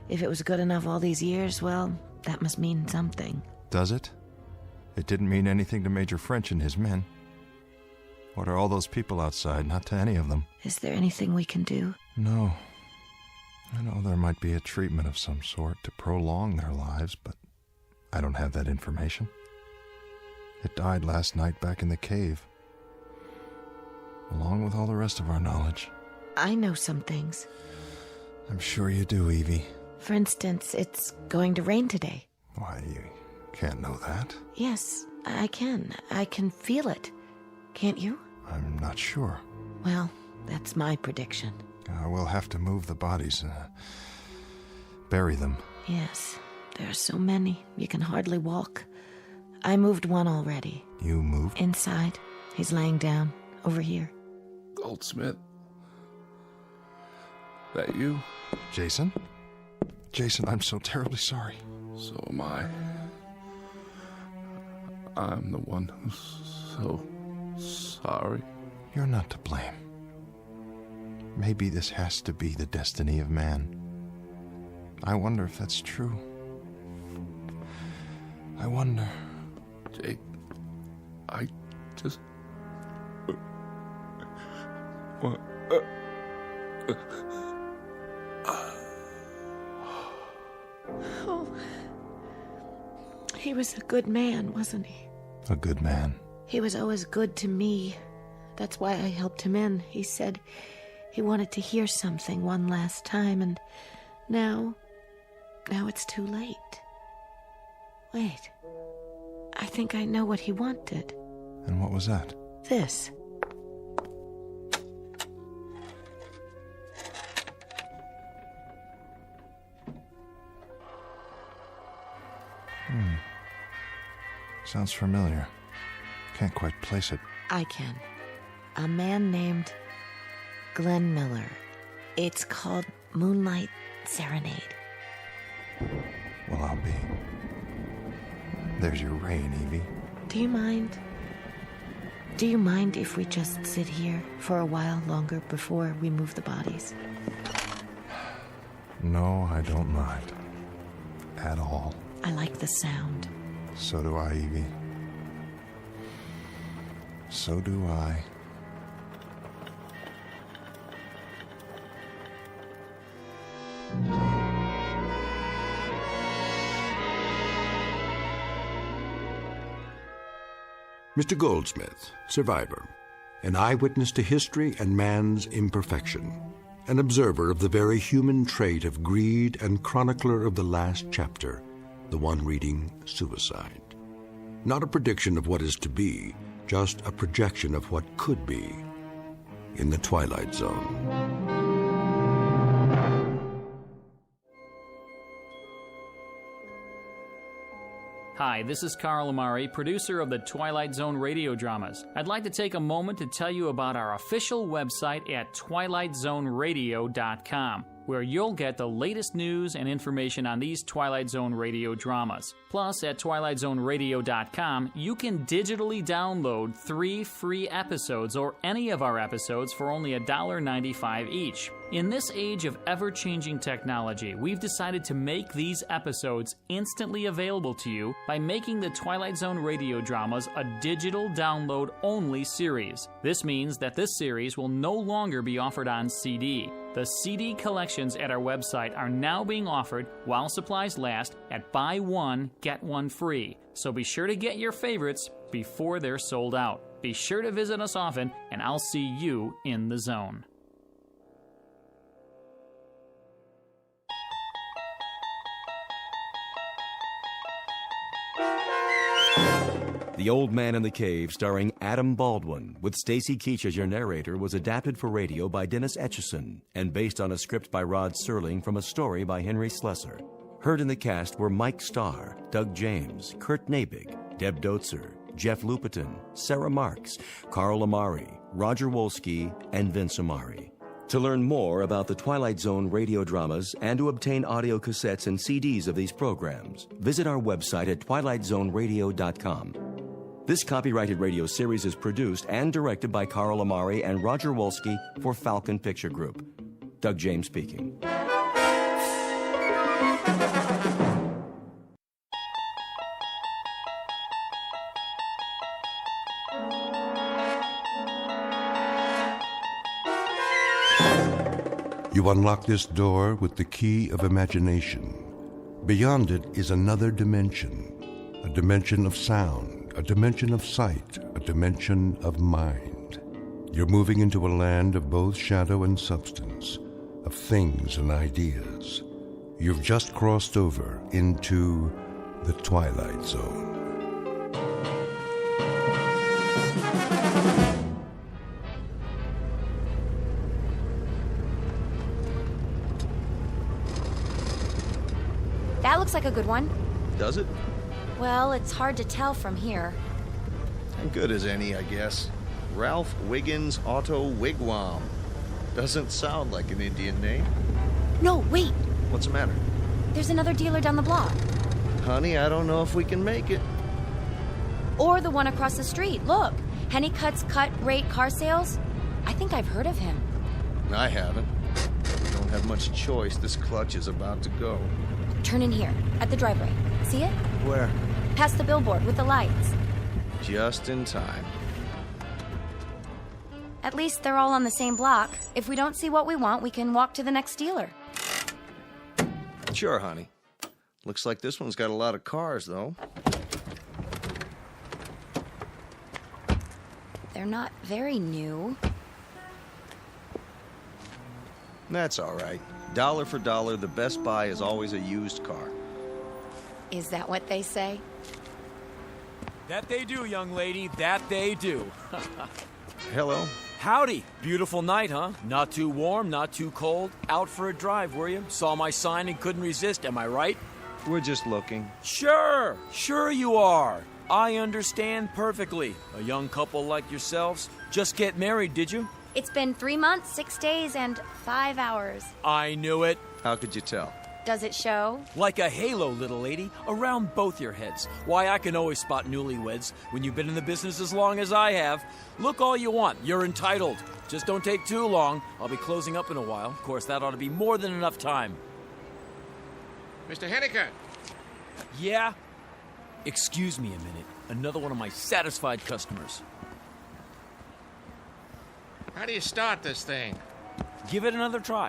If it was good enough all these years, well, that must mean something. Does it? It didn't mean anything to Major French and his men. What are all those people outside? Not to any of them. Is there anything we can do? No. I know there might be a treatment of some sort to prolong their lives, but I don't have that information. It died last night back in the cave, along with all the rest of our knowledge. I know some things. I'm sure you do, Evie. For instance, it's going to rain today. Why, you can't know that. Yes, I can. I can feel it. Can't you? I'm not sure. Well, that's my prediction. We'll have to move the bodies, bury them. Yes, there are so many. You can hardly walk. I moved one already. You moved? Inside. He's laying down over here. Goldsmith. That you? Jason? Jason, I'm so terribly sorry. So am I. I'm the one who's so sorry. You're not to blame. Maybe this has to be the destiny of man. I wonder if that's true. I wonder. Jake, I just... What? Oh. He was a good man, wasn't he? A good man. He was always good to me. That's why I helped him in. He said he wanted to hear something one last time, and now it's too late. Wait. I think I know what he wanted. And what was that? This. Sounds familiar. Can't quite place it. I can. A man named Glenn Miller. It's called Moonlight Serenade. Well, I'll be. There's your rain, Evie. Do you mind? Do you mind if we just sit here for a while longer before we move the bodies? No, I don't mind. At all. I like the sound. So do I, Evie. So do I. Mr. Goldsmith, survivor, an eyewitness to history and man's imperfection, an observer of the very human trait of greed and chronicler of the last chapter, the one reading suicide. Not a prediction of what is to be, just a projection of what could be in the Twilight Zone. Hi, this is Carl Amari, producer of the Twilight Zone radio dramas. I'd like to take a moment to tell you about our official website at twilightzoneradio.com, where you'll get the latest news and information on these Twilight Zone radio dramas. Plus, at twilightzoneradio.com, you can digitally download 3 free episodes or any of our episodes for only $1.95 each. In this age of ever-changing technology, we've decided to make these episodes instantly available to you by making the Twilight Zone radio dramas a digital download-only series. This means that this series will no longer be offered on CD. The CD collections at our website are now being offered while supplies last at buy one, get one free. So be sure to get your favorites before they're sold out. Be sure to visit us often, and I'll see you in the zone. The Old Man in the Cave, starring Adam Baldwin, with Stacy Keach as your narrator, was adapted for radio by Dennis Etchison and based on a script by Rod Serling from a story by Henry Slesser. Heard in the cast were Mike Starr, Doug James, Kurt Nabig, Deb Dotzer, Jeff Lupetin, Sarah Marks, Carl Amari, Roger Wolski, and Vince Amari. To learn more about the Twilight Zone radio dramas and to obtain audio cassettes and CDs of these programs, visit our website at twilightzoneradio.com. This copyrighted radio series is produced and directed by Carl Amari and Roger Wolski for Falcon Picture Group. Doug James speaking. You unlock this door with the key of imagination. Beyond it is another dimension, a dimension of sound, a dimension of sight, a dimension of mind. You're moving into a land of both shadow and substance, of things and ideas. You've just crossed over into the Twilight Zone. That looks like a good one. Does it? Well, it's hard to tell from here. And good as any, I guess. Ralph Wiggins Auto Wigwam. Doesn't sound like an Indian name. No, wait. What's the matter? There's another dealer down the block. Honey, I don't know if we can make it. Or the one across the street. Look. Hennicut's Cut Rate Car Sales. I think I've heard of him. I haven't. We don't have much choice. This clutch is about to go. Turn in here, at the driveway. See it? Where? Past the billboard with the lights. Just in time. At least they're all on the same block. If we don't see what we want, we can walk to the next dealer. Sure, honey. Looks like this one's got a lot of cars, though. They're not very new. That's all right. Dollar for dollar, the best buy is always a used car. Is that what they say? That they do, young lady. That they do. Hello. Howdy. Beautiful night, huh? Not too warm, not too cold. Out for a drive, were you? Saw my sign and couldn't resist, am I right? We're just looking. Sure you are. I understand perfectly. A young couple like yourselves. Just get married, did you? It's been 3 months, 6 days, and 5 hours. I knew it. How could you tell? Does it show? Like a halo, little lady, around both your heads. Why, I can always spot newlyweds when you've been in the business as long as I have. Look all you want. You're entitled. Just don't take too long. I'll be closing up in a while. Of course, that ought to be more than enough time. Mr. Henniker! Yeah? Excuse me a minute. Another one of my satisfied customers. How do you start this thing? Give it another try.